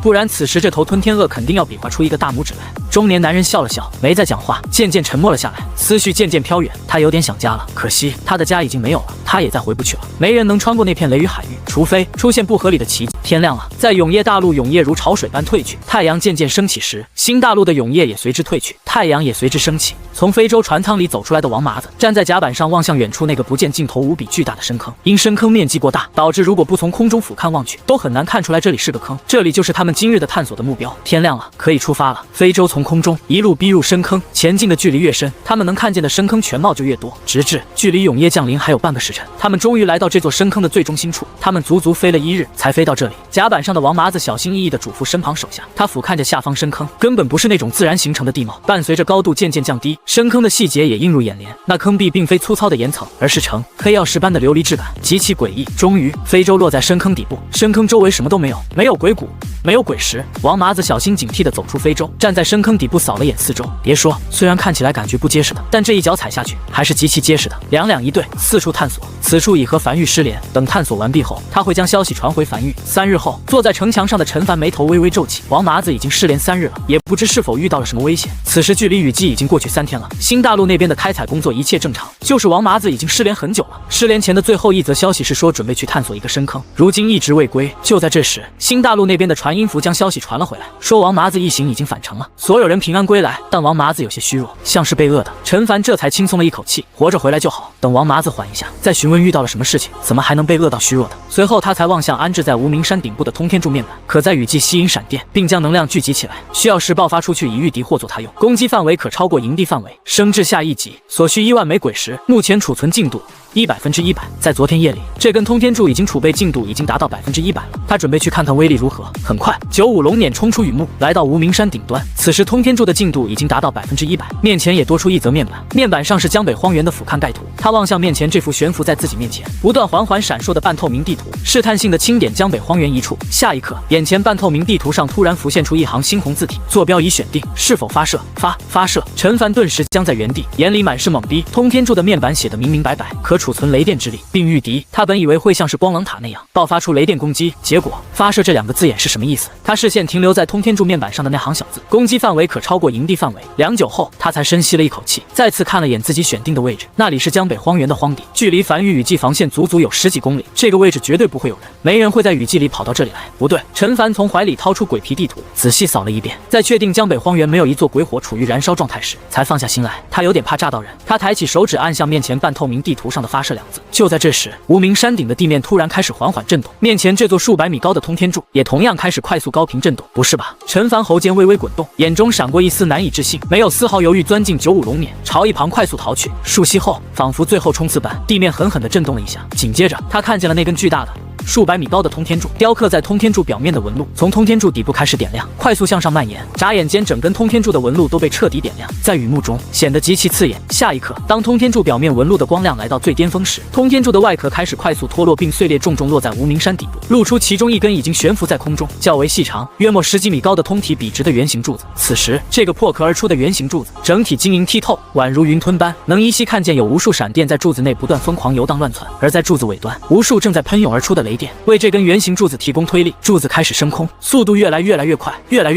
不然此时这头吞天鳄肯定要比划出一个大拇指来。中年男人笑了笑，没再讲话，渐渐沉默了下来，思绪渐渐飘远。他有点想家了，可惜他的家已经没有了，他也再回不去了。没人能穿过那片雷雨海域，除非出现不合理的奇迹。天亮了，在永夜大陆，永夜如潮水般退去，太阳渐渐升起时，新大陆的永夜也随之退去，太阳也随之升起。从非洲船舱里走出来的王麻子站在甲板上，望向远处那个不见尽头无比巨大的深坑。因深坑面积过大，导致如果不从空中俯瞰望去，都很难看出来这里是个坑。这里就是他们今日的探索的目标。天亮了，可以出发了。非洲从空中一路逼入深坑，前进的距离越深，他们能看见的深坑全貌就越多，直至距离永夜降临还有半个时辰，他们终于来到这座深坑的最中心处。他们足足飞了1日才飞到这里。甲板上的王麻子小心翼翼地嘱咐身旁手下，他俯瞰着下方深坑，根本不是那种自然形成的地貌，伴随着高度渐渐降低，深坑的细节也映入眼帘。那坑壁并非粗糙的岩层，而是呈黑曜石般的琉璃质感，极其诡异。终于，非洲落在深坑底部，深坑周围什么都没有，没有鬼骨，没有鬼石。王麻子小心警惕地走出非洲，站在深坑底部扫了眼四周。别说，虽然看起来感觉不结实的，但这一脚踩下去还是极其结实的。两两一对，四处探索。此处已和樊玉失联，等探索完毕后，他会将消息传回樊玉。3日后，坐在城墙上的陈凡眉头微微皱起。王麻子已经失联3日了，也不知是否遇到了什么危险。此时距离雨季已经过去3天了，新大陆那边的开采工作一切正常，就是王麻子已经失联很久了。失联前的最后一则消息是说准备去探索一个深坑，如今一直未归。就在这时，新大陆那边的传音符将消息传了回来，说王麻子一行已经返程了，所有人平安归来。但王麻子有些虚弱，像是被饿的。陈凡这才轻松了一口气，活着回来就好。等王麻子缓一下，再询问遇到了什么事情，怎么还能被饿到虚弱的。随后他才望向安置在无名山顶部的通天柱面板，可在雨季吸引闪电，并将能量聚集起来，需要时爆发出去以御敌或作他用，攻击范围可超过营地范围，升至下1级，所需1万枚鬼石，目前储存进度100%。在昨天夜里，这根通天柱已经储备进度已经达到100%了。他准备去看看威力如何。很快，95龙辇冲出雨幕，来到无名山顶端。此时通天柱的进度已经达到100%，面前也多出一则面板，面板上是江北荒原的俯瞰盖图。他望向面前这幅悬浮在自己面前、不断缓缓闪烁的半透明地图，试探性的轻点江北荒原一处。下一刻，眼前半透明地图上突然浮现出一行猩红字体：坐标已选定，是否发射？发射！陈凡顿时僵在原地，眼里满是懵逼。通天柱的面板写得明明白白，可储储存雷电之力，并御敌。他本以为会像是光棱塔那样爆发出雷电攻击，结果发射这2个字眼是什么意思？他视线停留在通天柱面板上的那行小字，攻击范围可超过营地范围。良久后，他才深吸了一口气，再次看了眼自己选定的位置，那里是江北荒原的荒地，距离繁域雨季防线足足有10几公里。这个位置绝对不会有人，没人会在雨季里跑到这里来。不对，陈凡从怀里掏出鬼皮地图，仔细扫了一遍，在确定江北荒原没有一座鬼火处于燃烧状态时，才放下心来。他有点怕炸到人，他抬起手指按向面前半透明地图上的发射2字。就在这时，无名山顶的地面突然开始缓缓震动，面前这座数百米高的通天柱也同样开始快速高频震动。不是吧？陈凡喉间微微滚动，眼中闪过一丝难以置信，没有丝毫犹豫钻进95龙辇，朝一旁快速逃去。数息后，仿佛最后冲刺般，地面狠狠地震动了一下，紧接着他看见了那根巨大的数百米高的通天柱，雕刻在通天柱表面的纹路从通天柱底部开始点亮，快速向上蔓延。眨眼间，整根通天柱的纹路都被彻底点亮，在雨幕中显得极其刺眼。下一刻，当通天柱表面纹路的光亮来到最巅峰时，通天柱的外壳开始快速脱落并碎裂，重重落在无名山底部，露出其中一根已经悬浮在空中、较为细长、约莫10几米高的通体笔直的圆形柱子。此时，这个破壳而出的圆形柱子整体晶莹剔透，宛如云吞般，能依稀看见有无数闪电在柱子内不断疯狂游荡乱窜，而在柱子尾端，无数正在喷涌而出的雷电为这根圆形柱子提供推力，柱子开始升空，速度越来越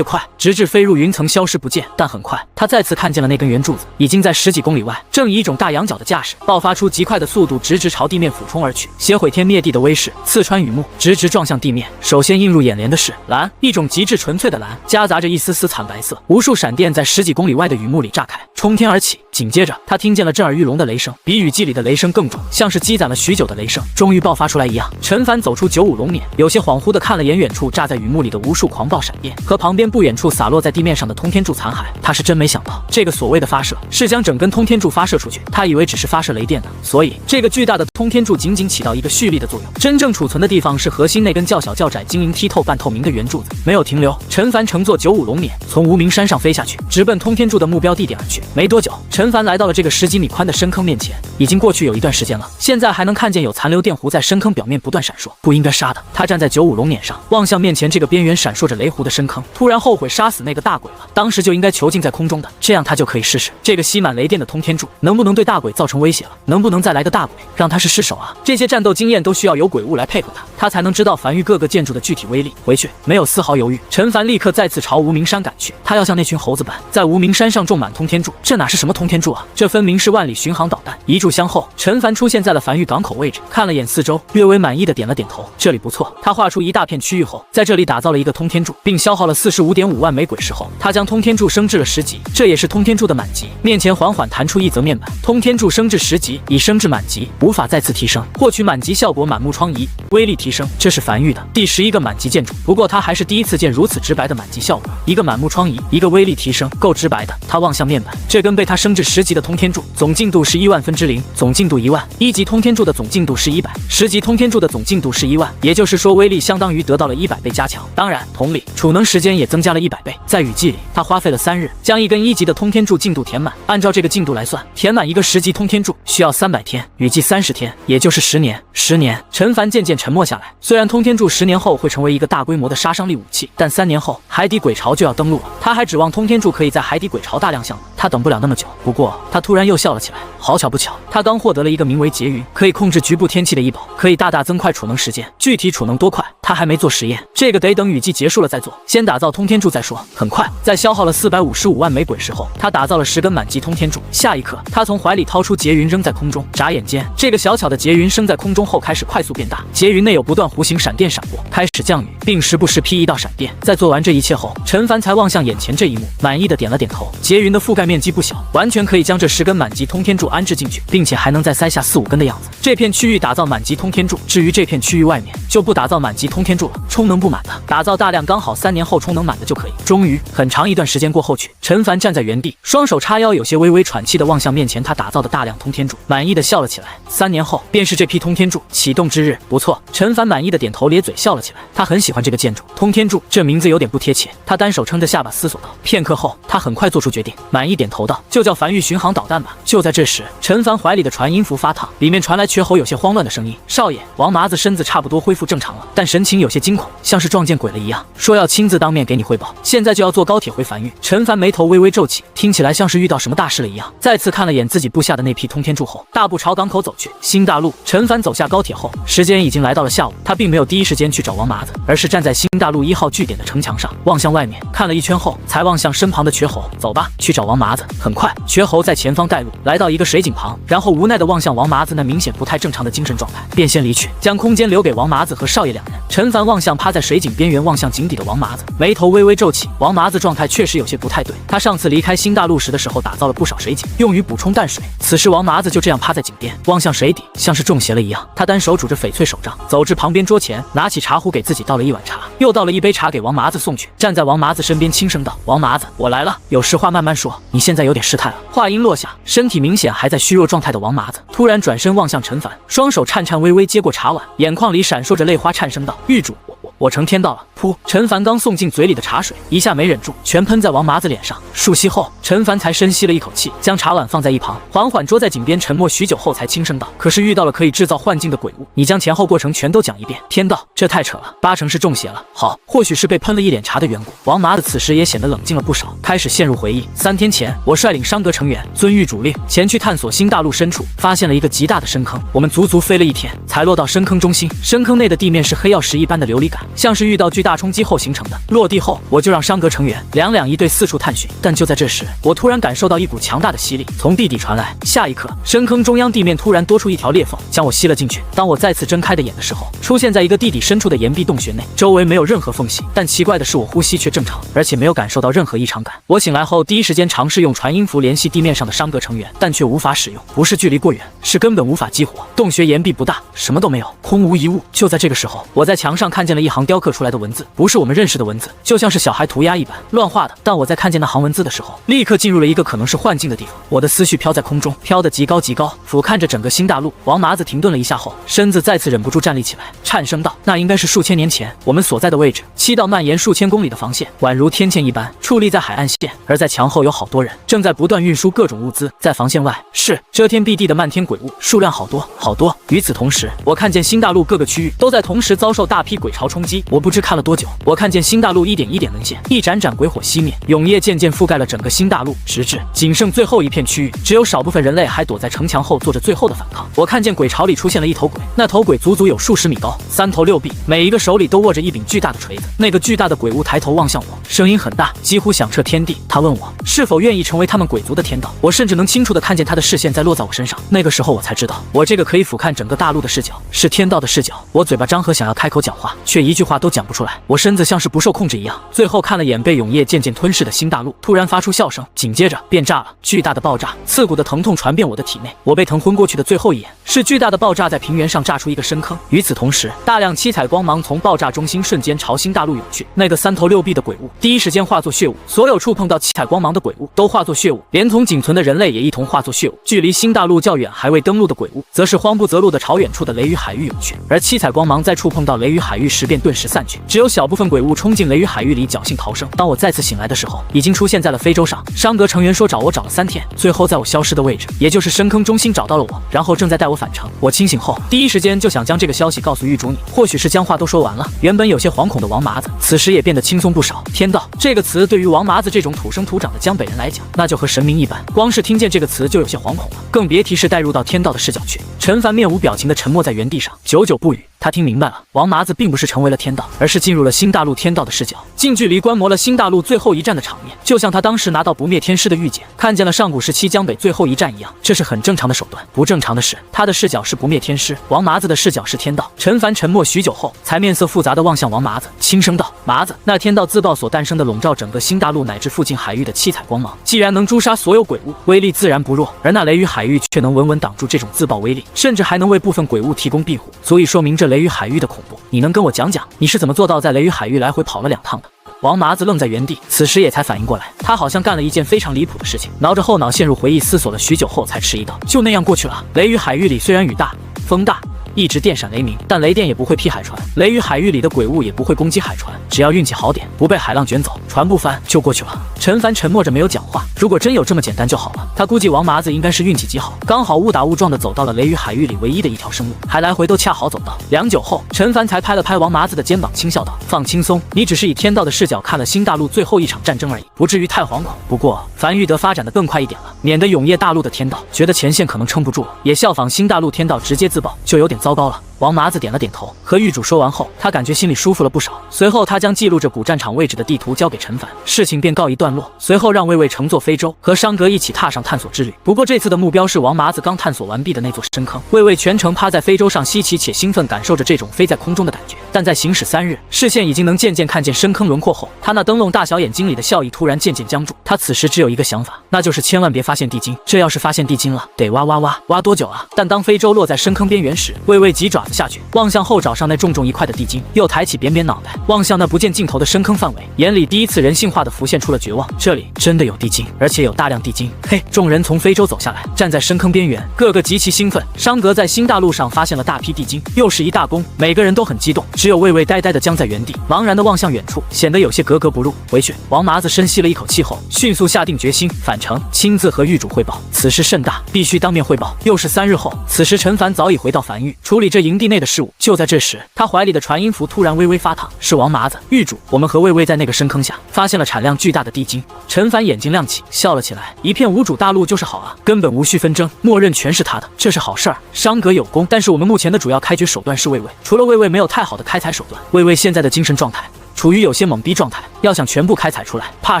快，直至飞入云层消失不见。但很快，他再次看见了那根圆柱子，已经在10几公里外，正以一种大仰角的架势，爆发出极快的速度，直朝地面俯冲而去，携毁天灭地的威势，刺穿雨幕，直撞向地面。首先映入眼帘的是蓝，一种极致纯粹的蓝，夹杂着一丝丝惨白色，无数闪电在10几公里外的雨幕里炸开，冲天而起。紧接着，他听见了震耳欲聋的雷声，比雨季里的雷声更重，像是积攒了许久的雷声终于爆发出来一样。陈凡走出95龙辇，有些恍惚地看了眼远处炸在雨幕里的无数狂暴闪电和旁边不远处洒落在地面上的通天柱残骸。他是真没想到，这个所谓的发射是将整根通天柱发射出去，他以为只是发射雷电的，所以这个巨大的通天柱仅仅起到一个蓄力的作用，真正储存的地方是核心那根较小较窄、晶莹剔透、半透明的圆柱子。没有停留，陈凡乘坐95龙辇从无名山上飞下去，直奔通天柱的目标地点而去。没多久，陈凡来到了这个10几米宽的深坑面前，已经过去有一段时间了，现在还能看见有残留电弧在深坑表面不断闪烁。不应该杀的。他站在95龙辇上，望向面前这个边缘闪烁着雷弧的深坑，突然后悔杀死那个大鬼了，当时就应该囚禁在空中的，这样他就可以试试这个吸满雷电的通天柱能不能对大鬼造成威胁了，能不能再来个大鬼让他是失手啊？这些战斗经验都需要有鬼物来配合他才能知道繁域各个建筑的具体威力。回去没有丝毫犹豫，陈凡立刻再次朝无名山赶去，他要像那群猴子般在无名山上种满通天柱。这哪是什么通天柱啊，这分明是万里巡航导弹。一炷香后，陈凡出现在了繁域港口位置，看了眼四周，略微满意的点了点头，这里不错。他画出一大片区域后，在这里打造了一个通天柱，并消耗了45.5万枚鬼石后，他将通天柱升至了10级，这也是通天柱的满级。面前缓缓弹出一则面板，通天柱升至10级，已升至满级，无法再次提升，获取满级效果满目疮痍，威力提升。这是繁域的第11个满级建筑，不过他还是第一次见如此直白的满级效果，一个满目疮痍，一个威力提升，够直白的。他望向面板，这根被他升至10级的通天柱，总进度是1万分之0，总进度1万。1级通天柱的总进度是100，10级通天柱的总进度是1万，也就是说威力相当于得到了100倍加强。当然，同理，储能时间也增加了100倍。在雨季里，他花费了3日将一根1级的通天柱进度填满，按照这个进度来算，填满一个10级通天柱需要300天，雨季30天，也就是10年。10年，陈凡渐渐沉默下来。虽然通天柱10年后会成为一个大规模的杀伤力武器，但3年后海底鬼潮就要登陆了，他还指望通天柱可以在海底鬼潮大量项目，他等不了那么久。不过他突然又笑了起来，好巧不巧，他刚获得了一个名为劫云，可以控制局部天气的异宝，可以大大增快储能时间。具体储能多快，他还没做实验，这个得等雨季结束了再做，先打造通天柱再说。很快，在消耗了455万枚鬼石后，他打造了10根满级通天柱。下一刻，他从怀里掏出劫云扔在空中，眨眼间，这个小巧的劫云升在空中后开始快速变大，劫云内有不断弧形闪电闪过，开始降雨，并时不时劈一道闪电。在做完这一切后，陈凡才望向眼前这一幕，满意的点了点头。劫云的覆盖面积不小，完全可以将这10根满级通天柱安置进去，并且还能再塞下4、5根的样子。这片区域打造满级通天柱，至于这片区域外面就不打造满级通天柱了，充能不满的打造大量，刚好3年后充能满的就可以。终于，很长一段时间过后去，陈凡站在原地，双手叉腰，有些微微喘气的望向面前他打造的大量通天柱，满意的笑了起来。3年后便是这批通天柱启动之日，不错。陈凡满意的点头咧嘴笑了起来，他很喜欢这个建筑。通天柱这名字有点不贴切，他单手撑着下巴思索道。片刻后，他很快做出决定，满意点头道：“就叫繁域巡航导弹吧。”就在这时，陈凡怀里的传音符发烫，里面传来瘸吼有些慌乱的声音：“少爷。”王麻子身子差不多恢复正常了，但神情情有些惊恐，像是撞见鬼了一样，说要亲自当面给你汇报，现在就要坐高铁回梵域。陈凡眉头微微皱起，听起来像是遇到什么大事了一样，再次看了眼自己部下的那批通天柱后，大步朝港口走去。新大陆，陈凡走下高铁后，时间已经来到了下午，他并没有第一时间去找王麻子，而是站在新大陆1号据点的城墙上，望向外面，看了一圈后，才望向身旁的瘸猴，走吧，去找王麻子。很快，瘸猴在前方带路，来到一个水井旁，然后无奈地望向王麻子那明显不太正常的精神状态，便先离去，将空间留给王麻子和少爷两人。陈凡望向趴在水井边缘望向井底的王麻子，眉头微微皱起。王麻子状态确实有些不太对，他上次离开新大陆时的时候打造了不少水井，用于补充淡水。此时王麻子就这样趴在井边，望向水底，像是中邪了一样。他单手拄着翡翠手杖，走至旁边桌前，拿起茶壶给自己倒了一碗茶，又倒了一杯茶给王麻子送去，站在王麻子身边轻声道：“王麻子，我来了，有实话慢慢说，你现在有点失态了。”话音落下，身体明显还在虚弱状态的王麻子突然转身望向陈凡，双手颤颤巍巍接过茶碗，眼眶里闪烁着泪花，颤声道：“狱主，我成天到了。”噗！陈凡刚送进嘴里的茶水一下没忍住，全喷在王麻子脸上。数息后，陈凡才深吸了一口气，将茶碗放在一旁，缓缓桌在井边，沉默许久后才轻声道：“可是遇到了可以制造幻境的鬼物，你将前后过程全都讲一遍。”天道，这太扯了，8成是中邪了。好，或许是被喷了一脸茶的缘故。王麻子此时也显得冷静了不少，开始陷入回忆。3天前，我率领商阁成员遵狱主令前去探索新大陆深处，发现了一个极大的深坑。我们足足飞了1天，才落到深坑中心。深坑内的地面是黑曜石一般的琉璃感，像是遇到巨大冲击后形成的。落地后，我就让商阁成员2两1队四处探寻。但就在这时，我突然感受到一股强大的吸力从地底传来。下一刻，深坑中央地面突然多出一条裂缝，将我吸了进去。当我再次睁开的眼的时候，出现在一个地底深处的岩壁洞穴内，周围没有任何缝隙。但奇怪的是，我呼吸却正常，而且没有感受到任何异常感。我醒来后，第一时间尝试用传音符联系地面上的商阁成员，但却无法使用。不是距离过远，是根本无法激活。洞穴岩壁不大，什么都没有，空无一物。就在这个时候，我在墙上看见了一行雕刻出来的文字，不是我们认识的文字，就像是小孩涂鸦一般乱画的。但我在看见那行文字的时候，立刻进入了一个可能是幻境的地方。我的思绪飘在空中，飘得极高极高，俯瞰着整个新大陆。王麻子停顿了一下后，身子再次忍不住站立起来，颤声道：“那应该是数千年前我们所在的位置。7道蔓延数千公里的防线，宛如天堑一般矗立在海岸线，而在墙后有好多人正在不断运输各种物资。在防线外是遮天蔽地的漫天鬼物，数量好多好多。与此同时，我看见新大陆各个区域都在同时遭受大批鬼潮冲击。我不知看了多久，我看见新大陆一点一点沦陷，一盏盏鬼火熄灭，永夜渐渐覆盖了整个新大陆，直至仅剩最后一片区域，只有少部分人类还躲在城墙后做着最后的反抗。我看见鬼巢里出现了一头鬼，那头鬼足足有数十米高，3头6臂，每一个手里都握着一柄巨大的锤子。那个巨大的鬼物抬头望向我，声音很大，几乎响彻天地。他问我是否愿意成为他们鬼族的天道。我甚至能清楚地看见他的视线在落在我身上。那个时候我才知道，我这个可以俯瞰整个大陆的视角是天道的视角。我嘴巴张合，想要开口讲话，却一句话都讲不出来。我身子像是不受控制一样，最后看了眼被永夜渐渐吞噬的新大陆，突然发出笑声，紧接着便炸了。巨大的爆炸，刺骨的疼痛传遍我的体内。我被疼昏过去的最后一眼，是巨大的爆炸在平原上炸出一个深坑。与此同时，大量七彩光芒从爆炸中心瞬间朝新大陆涌去。那个3头6臂的鬼物第一时间化作血雾，所有触碰到七彩光芒的鬼物都化作血雾，连同仅存的人类也一同化作血雾。距离新大陆较远还未登陆的鬼物，则是慌不择路的朝远处的雷雨海域涌去。而七彩光芒在触碰到雷雨海域时便顿时散去，只有小部分鬼物冲进雷雨海域里侥幸逃生。当我再次醒来的时候，已经出现在了非洲上。商阁成员说找我找了3天，最后在我消失的位置，也就是深坑中心找到了我，然后正在带我返程。我清醒后，第一时间就想将这个消息告诉狱主你。或许是将话都说完了，原本有些惶恐的王麻子，此时也变得轻松不少。天道这个词对于王麻子这种土生土长的江北人来讲，那就和神明一般，光是听见这个词就有些惶恐了，更别提是带入到天道的视角去。陈凡面无表情地沉默在原地上，久久不语。他听明白了，王麻子并不是成为了天道，而是进入了新大陆天道的视角，近距离观摩了新大陆最后一战的场面，就像他当时拿到不灭天师的玉简，看见了上古时期江北最后一战一样。这是很正常的手段，不正常的是他的视角是不灭天师，王麻子的视角是天道。陈凡沉默许久后，才面色复杂地望向王麻子，轻声道：“麻子，那天道自爆所诞生的笼罩整个新大陆乃至附近海域的七彩光芒，既然能诛杀所有鬼物，威力自然不弱，而那雷雨海域却能稳稳挡住这种自爆威力，甚至还能为部分鬼物提供庇护，足以说明这雷雨海域的恐怖。你能跟我讲讲，你是怎么做到在雷雨海域来回跑了2趟的？”王麻子愣在原地，此时也才反应过来，他好像干了一件非常离谱的事情，挠着后脑陷入回忆思索了许久后才迟疑道：“就那样过去了。雷雨海域里虽然雨大风大，一直电闪雷鸣，但雷电也不会劈海船，雷雨海域里的鬼物也不会攻击海船，只要运气好点，不被海浪卷走，船不翻就过去了。陈凡沉默着没有讲话。如果真有这么简单就好了，他估计王麻子应该是运气极好，刚好误打误撞的走到了雷雨海域里唯一的一条生路，还来回都恰好走到。良久后，陈凡才拍了拍王麻子的肩膀，轻笑道：“放轻松，你只是以天道的视角看了新大陆最后一场战争而已，不至于太惶恐。不过樊玉得发展的更快一点了，免得永夜大陆的天道觉得前线可能撑不住了，也效仿新大陆天道直接自爆，就有点糟糕了。”王麻子点了点头，和狱主说完后，他感觉心里舒服了不少。随后，他将记录着古战场位置的地图交给陈凡，事情便告一段落。随后，让魏魏乘坐非洲，和商格一起踏上探索之旅。不过，这次的目标是王麻子刚探索完毕的那座深坑。魏魏全程趴在非洲上，稀奇且兴奋，感受着这种飞在空中的感觉。但在行驶3日，视线已经能渐渐看见深坑轮廓后，他那灯笼大小眼睛里的笑意突然渐渐僵住。他此时只有一个想法，那就是千万别发现地精。这要是发现地精了，得挖多久啊？但当非洲落在深坑边缘时，魏魏急爪子下去，望向后爪上那重重一块的地精，又抬起扁扁脑袋望向那不见尽头的深坑范围，眼里第一次人性化的浮现出了绝望。这里真的有地精，而且有大量地精。嘿，众人从非洲走下来，站在深坑边缘，个个极其兴奋。商格在新大陆上发现了大批地精，又是一大功，每个人都很激动。只有魏魏呆呆的僵在原地，茫然的望向远处，显得有些格格不入。回去，王麻子深吸了一口气后，迅速下定决心返程，亲自和狱主汇报。此事甚大，必须当面汇报。又是3日后，此时陈凡早已回到樊狱，处理这营地内的事务。就在这时，他怀里的传音符突然微微发烫，是王麻子。狱主，我们和魏魏在那个深坑下发现了产量巨大的地精。陈凡眼睛亮起，笑了起来，一片无主大陆就是好啊，根本无需纷争，默认全是他的，这是好事儿。商格有功，但是我们目前的主要开掘手段是魏魏，除了魏魏没有太好的开采手段。魏魏现在的精神状态处于有些懵逼状态，要想全部开采出来，怕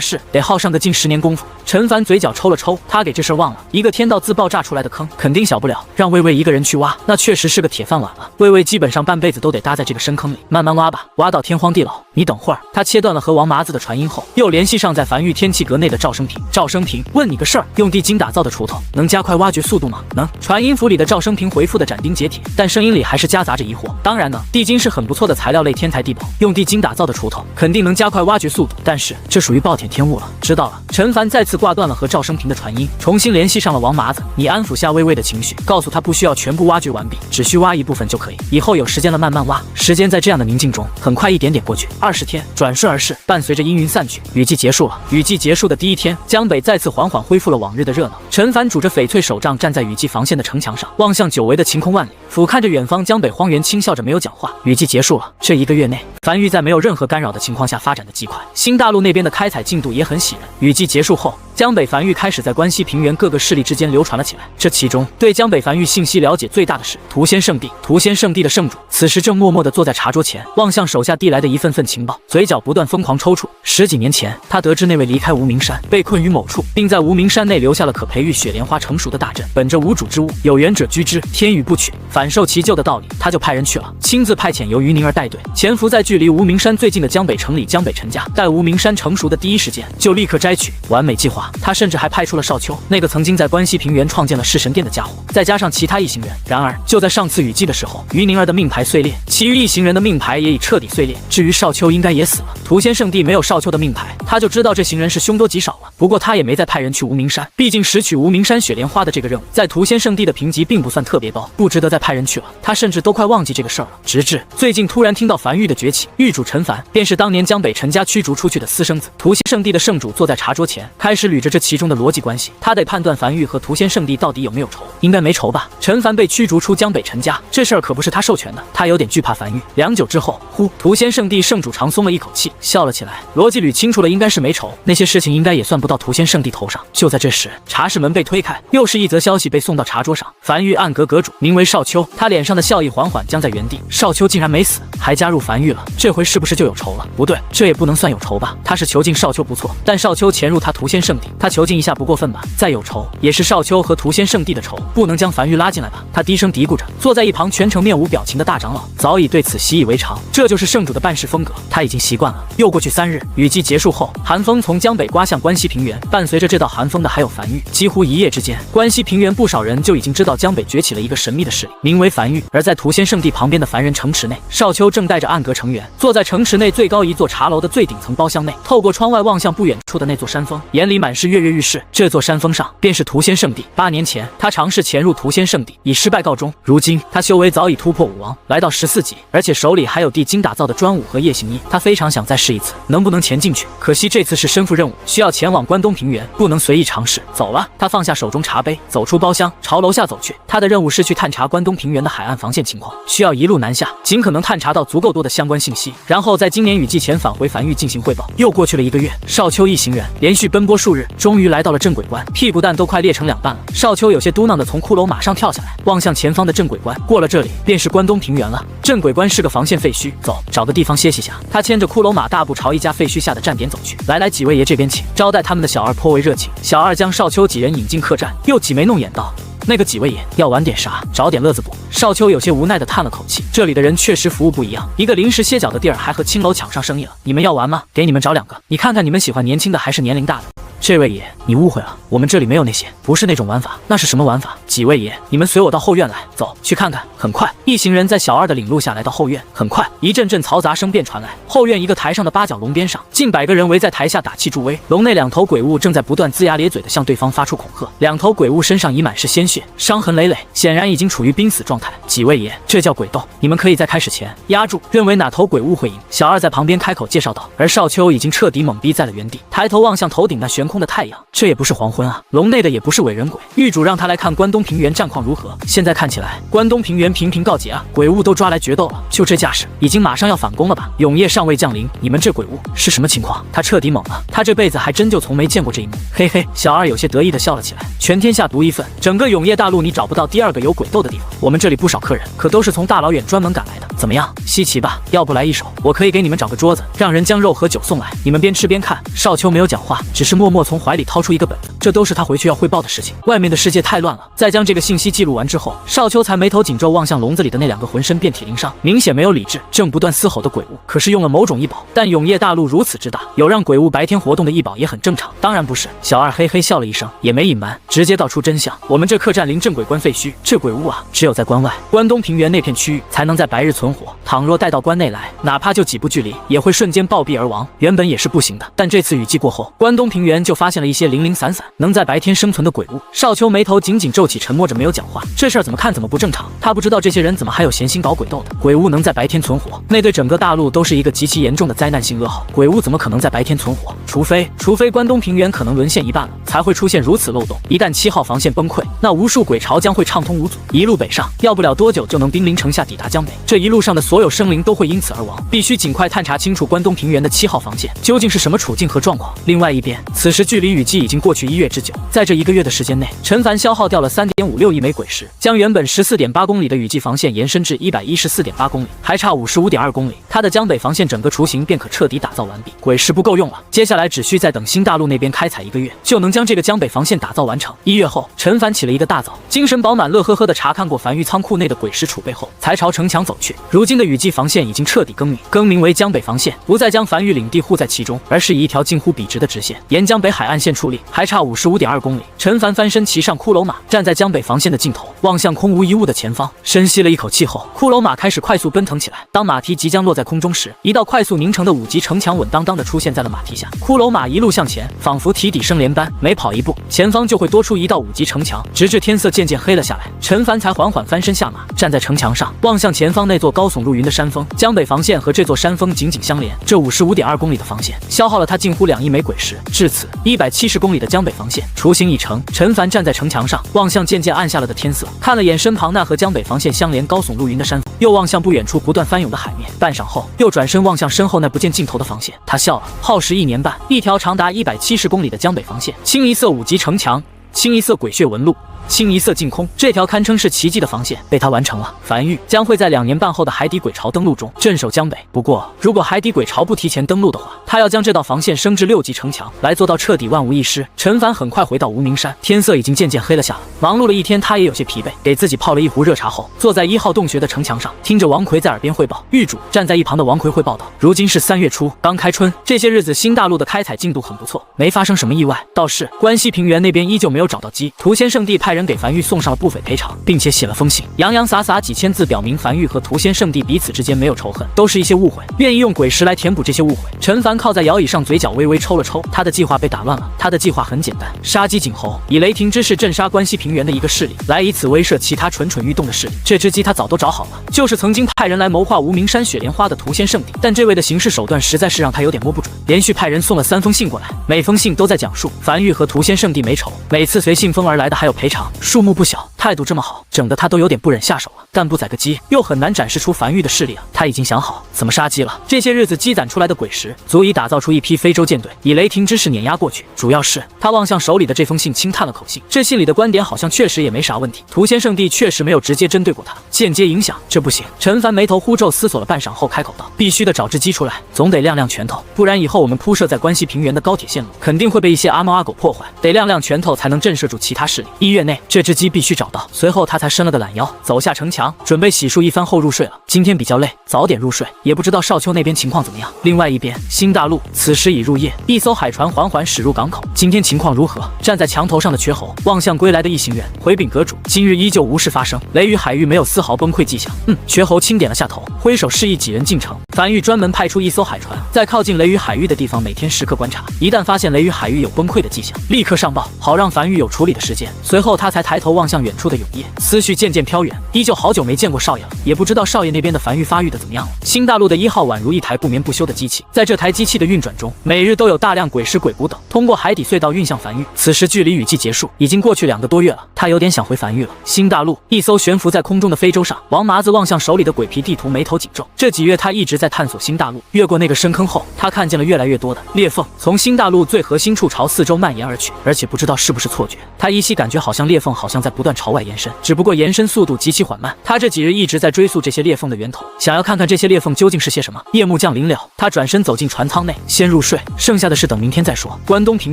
是得耗上个近10年功夫。陈凡嘴角抽了抽，他给这事儿忘了，一个天道自爆炸出来的坑肯定小不了，让魏魏一个人去挖，那确实是个铁饭碗了。魏魏基本上半辈子都得搭在这个深坑里，慢慢挖吧，挖到天荒地老。你等会儿。他切断了和王麻子的传音后，又联系上在樊狱天气阁内的赵生平。赵生平，问你个事儿，用地精打造的锄头能加快挖掘速度吗？能。传音符里的赵生平回复的斩钉截铁，但声音里还是夹杂着疑惑。当然能，地精是很不错的材料类天材地宝，用地精打造的锄头肯定能加快挖掘速度，但是这属于暴殄天物了。知道了。陈凡再次挂断了和赵生平的传音，重新联系上了王麻子。你安抚下微微的情绪，告诉他不需要全部挖掘完毕，只需挖一部分就可以，以后有时间了慢慢挖。时间在这样的宁静中很快一点点过去，20天转瞬而逝，伴随着阴云散去，雨季结束了。雨季结束的第一天，江北再次缓缓恢复了往日的热闹。陈凡拄着翡翠手杖站在雨季防线的城墙上，望向久违的晴空万里，俯瞰着远方江北荒原，轻笑着没有讲话。雨季结束了，这1个月内，樊狱在没有任何干扰的情况下发展的极快，新大陆那边的开采进度也很喜人。雨季结束后，江北樊狱开始在关西平原各个势力之间流传了起来。这其中，对江北樊狱信息了解最大的是屠仙圣地。屠仙圣地的圣主此时正默默地坐在茶桌前，望向手下递来的一份份情报，嘴角不断疯狂抽搐。10几年前，他得知那位离开无名山，被困于某处，并在无名山内留下了可培育雪莲花成熟的大阵。本着无主之物，有缘者居之，天与不取，反受其咎的道理，他就派人去了，亲自派遣由于宁儿带队，潜伏在距离无名山最近的江北城里江北陈家，待无名山成熟的第一时间，就立刻摘取。完美计划。他甚至还派出了少秋，那个曾经在关西平原创建了弑神殿的家伙，再加上其他一行人。然而，就在上次雨季的时候，于宁儿的命牌碎裂，其余一行人的命牌也已彻底碎裂。至于少秋，应该也死了。屠仙圣地没有少秋的命牌，他就知道这行人是凶多吉少了。不过他也没再派人去无名山，毕竟拾取无名山雪莲花的这个任务，在屠仙圣地的评级并不算特别高，不值得再派人去了。他甚至都快忘记这个事儿了。直至最近突然听到樊狱的崛起，狱主陈凡便是当年江北陈家驱逐出去的私生子。屠仙圣地的圣主坐在茶桌前，开始捋着这其中的逻辑关系。他得判断樊狱和屠仙圣地到底有没有仇，应该没仇吧？陈凡被驱逐出江北陈家，这事儿可不是他授权的，他有点惧怕樊狱。良久之后，屠仙圣地圣主长松了一口气，笑了起来。逻辑捋清楚了，应该是没仇，那些事情应该也算不到屠仙圣地头上。就在这时，茶室门被推开，又是一则消息被送到茶桌上。樊狱暗阁阁主名为少秋，他脸上的笑意缓缓僵在原地。少秋竟然没死，还加入樊狱了，这回是不是就有仇了？不对，这也不能算有仇吧？他是囚禁少秋不错，但少秋潜入他屠仙圣地，他囚禁一下不过分吧？再有仇，也是少秋和屠仙圣地的仇，不能将樊狱拉进来吧？他低声嘀咕着，坐在一旁全程面无表情的大长老早已对此习以为常，这就是圣主的办事风格，他已经习惯了。又过去3日，雨季结束后，寒风从江北刮向关西平原，伴随着这道寒风的还有樊玉。几乎一夜之间，关西平原不少人就已经知道江北崛起了一个神秘的势力，名为樊玉。而在屠仙圣地旁边的凡人城池内，少秋正带着暗阁成员坐在城池内最高一座茶楼的最顶层包厢内，透过窗外望向不远处的那座山峰，眼里满是跃跃欲试。这座山峰上便是屠仙圣地。8年前，他尝试潜入屠仙圣地，以失败告终。如今，他修为早已突破5王，来到14级，而且手里还有地精打造的专武和夜行衣。他非常想再试一次，能不能潜进去？可惜这次是身负任务，需要前往关东平原，不能随意尝试。走了，他放下手中茶杯，走出包厢，朝楼下走去。他的任务是去探查关东平原的海岸防线情况，需要一路南下，尽可能探查到足够多的相关信息，然后在今年雨季前返回樊玉进行汇报。又过去了1个月，少秋一行人连续奔波数日，终于来到了镇鬼关，屁股蛋都快裂成2半了。少秋有些嘟囔的从骷髅马上跳下来，望向前方的镇鬼关。过了这里，便是关东平原了。镇鬼关是个防线废墟，走，找个地方歇息下。他牵着骷髅马大步朝一家废墟下的站点走去。来，几位爷这边请。招待他们的小二颇为热情，小二将少秋几人引进客栈，又挤眉弄眼道：“那个几位爷要玩点啥？找点乐子不？”少秋有些无奈地叹了口气，这里的人确实服务不一样，一个临时歇脚的地儿还和青楼抢上生意了。你们要玩吗？给你们找2个，你看看你们喜欢年轻的还是年龄大的？这位爷，你误会了，我们这里没有那些，不是那种玩法。那是什么玩法？几位爷，你们随我到后院来，走去看看。很快，一行人在小二的领路下来到后院。很快，一阵阵嘈杂声便传来。后院一个台上的8角笼边上，近100个人围在台下打气助威。笼内2头鬼物正在不断龇牙咧嘴地向对方发出恐吓。2头鬼物身上已满是鲜血，伤痕累累，显然已经处于濒死状态。几位爷，这叫鬼斗，你们可以在开始前压住，认为哪头鬼物会赢。小二在旁边开口介绍道。而少秋已经彻底懵逼在了原地，抬头望向头顶那悬空的太阳，这也不是黄昏啊，笼内的也不是伪人鬼。狱主让他来看关东平原战况如何，现在看起来关东平原频频告捷啊，鬼物都抓来决斗了，就这架势，已经马上要反攻了吧？永夜尚未降临，你们这鬼物是什么情况？他彻底懵了，他这辈子还真就从没见过这一幕。嘿嘿，小二有些得意地笑了起来。全天下独一份，整个永夜大陆你找不到第2个有鬼斗的地方。我们这里不少客人，可都是从大老远专门赶来的。怎么样，稀奇吧？要不来一手，我可以给你们找个桌子，让人将肉和酒送来，你们边吃边看。少秋没有讲话，只是默默从怀里掏出一个本子，这都是他回去要汇报的事情。外面的世界太乱了。在将这个信息记录完之后，少秋才眉头紧皱望向笼子里的那2个浑身遍体鳞伤、明显没有理智、正不断嘶吼的鬼物，可是用了某种异宝。但永夜大陆如此之大，有让鬼物白天活动的异宝也很正常。当然不是。小二嘿嘿笑了一声，也没隐瞒，直接道出真相。我们这客栈临镇鬼关废墟，这鬼物啊，只有在关外关东平原那片区域才能在白日存活，倘若带到关内来，哪怕就几步距离，也会瞬间暴毙而亡。原本也是不行的，但这次雨季过后，关东平原就发现了一些零零散散能在白天生存的鬼物。少秋眉头紧紧皱起，沉默着没有讲话。这事儿怎么看怎么不正常，他不知道这些人怎么还有闲心搞鬼斗的。鬼物能在白天存活，那对整个大陆都是一个极其严重的灾难性噩耗。鬼物怎么可能在白天存活？除非关东平原可能沦陷一半了，才会出现如此漏洞。一旦7号防线崩溃，那无数鬼潮将会畅通无阻，一路北上，要不了多久就能兵临城下，抵达江北。这一路上的所有生灵都会因此而亡，必须尽快探查清楚关东平原的7号防线究竟是什么处境和状况。另外一边，此时距离雨季已经过去1月之久，在这1个月的时间内，陈凡消耗掉了3.56亿枚鬼石，将原本14.8公里的雨季防线延伸至114.8公里，还差55.2公里，他的江北防线整个雏形便可彻底打造完毕。鬼石不够用了，接下来只需再等新大陆那边开采1个月，就能将这个江北防线打造完成。1月后，陈凡起了一个大早，精神饱满，乐呵呵地查看过樊玉仓库内的鬼石储备后，才朝城墙走去。如今的雨季防线已经彻底更名为江北防线，不再将樊玉领地护在其中，而是以一条近乎笔直的直线沿江北海岸线矗立，还差55.2公里。陈凡翻身骑上骷髅马，站在江北防线的尽头，望向空无一物的前方，深吸了一口气后，骷髅马开始快速奔腾起来。当马蹄即将落在空中时，一道快速凝成的5级城墙稳当当的出现在了马蹄下。骷髅马一路向前，仿佛提底生莲般，每跑一步，前方就会多出一道5级城墙，直至天色渐渐黑了下来，陈凡才缓缓翻身下马，站在城墙上，望向前方那座高耸入云的山峰。江北防线和这座山峰紧紧相连，这55.2公里的防线消耗了他近乎2亿枚鬼石。至此，170公里的江北防线雏形已成。陈凡站在城墙上，望向渐渐暗下了的天色，看了眼身旁那和江北防线相连高耸入云的山峰，又望向不远处不断翻涌的海面。半晌后，又转身望向身后那不见尽头的防线，他笑了。耗时1年半，一条长达170公里的江北防线，清一色5级城墙，清一色鬼血纹路。清一色净空。这条堪称是奇迹的防线被他完成了。樊玉将会在2年半后的海底鬼巢登陆中镇守江北。不过，如果海底鬼巢不提前登陆的话，他要将这道防线升至6级城墙，来做到彻底万无一失。陈凡很快回到无名山，天色已经渐渐黑了下来。忙碌了一天，他也有些疲惫，给自己泡了一壶热茶后，坐在1号洞穴的城墙上，听着王奎在耳边汇报。狱主站在一旁的王奎汇报道：如今是3月初，刚开春，这些日子新大陆的开采进度很不错，没发生什么意外。倒是关西平原那边依旧没有找到鸡。屠仙圣地派人给樊玉送上了不菲赔偿，并且写了封信，洋洋洒洒几千字，表明樊玉和屠仙圣地彼此之间没有仇恨，都是一些误会，愿意用鬼石来填补这些误会。陈凡靠在摇椅上，嘴角微微抽了抽，他的计划被打乱了。他的计划很简单，杀鸡儆猴，以雷霆之势镇杀关西平原的一个势力，来以此威慑其他蠢蠢欲动的势力。这只鸡他早都找好了，就是曾经派人来谋划无名山雪莲花的屠仙圣地，但这位的行事手段实在是让他有点摸不准，连续派人送了3封信过来，每封信都在讲述樊玉和屠仙圣地没仇，每次随信封而来的还有赔偿，数目不小，态度这么好，整得他都有点不忍下手了。但不宰个鸡，又很难展示出樊玉的势力啊。他已经想好怎么杀鸡了。这些日子积攒出来的鬼石，足以打造出一批非洲舰队，以雷霆之势碾压过去。主要是他望向手里的这封信，轻叹了口气，这信里的观点好像确实也没啥问题。屠仙圣地确实没有直接针对过他，间接影响，这不行。陈凡眉头忽皱，思索了半晌后开口道：必须的找只鸡出来，总得亮亮拳头，不然以后我们铺设在关西平原的高铁线路肯定会被一些阿猫阿狗破坏，得亮亮拳头才能震慑住其他势力。1月内这只鸡必须找到。随后他才伸了个懒腰，走下城墙，准备洗漱一番后入睡了。今天比较累，早点入睡。也不知道少丘那边情况怎么样。另外一边，新大陆此时已入夜，一艘海船缓缓驶入港口。今天情况如何？站在墙头上的瘸猴望向归来的一行人，回禀阁主，今日依旧无事发生，雷雨海域没有丝毫崩溃迹象。瘸猴轻点了下头，挥手示意几人进城。樊玉专门派出一艘海船，在靠近雷雨海域的地方每天时刻观察，一旦发现雷雨海域有崩溃的迹象，立刻上报，好让樊玉有处理的时间。随后他才抬头望向远处的永夜，思绪渐渐飘远，依旧好久没见过少爷了，也不知道少爷那边的樊玉发育的怎么样了。新大陆的1号宛如一台不眠不休的机器，在这台机器的运转中，每日都有大量鬼石鬼骨等通过海底隧道运向樊玉。此时距离雨季结束已经过去2个多月了，他有点想回樊玉了。新大陆一艘悬浮在空中的非洲上，王麻子望向手里的鬼皮地图，眉头紧皱。这几月他一直在探索新大陆，越过那个深坑后，他看见了越来越多的裂缝从新大陆最核心处朝4周蔓延而去，而且不知道是不是错觉，他依稀感觉好像裂缝好像在不断朝外延伸，只不过延伸速度极其缓慢。他这几日一直在追溯这些裂缝的源头，想要看看这些裂缝究竟是些什么。夜幕降临了，他转身走进船舱内，先入睡，剩下的事等明天再说。关东平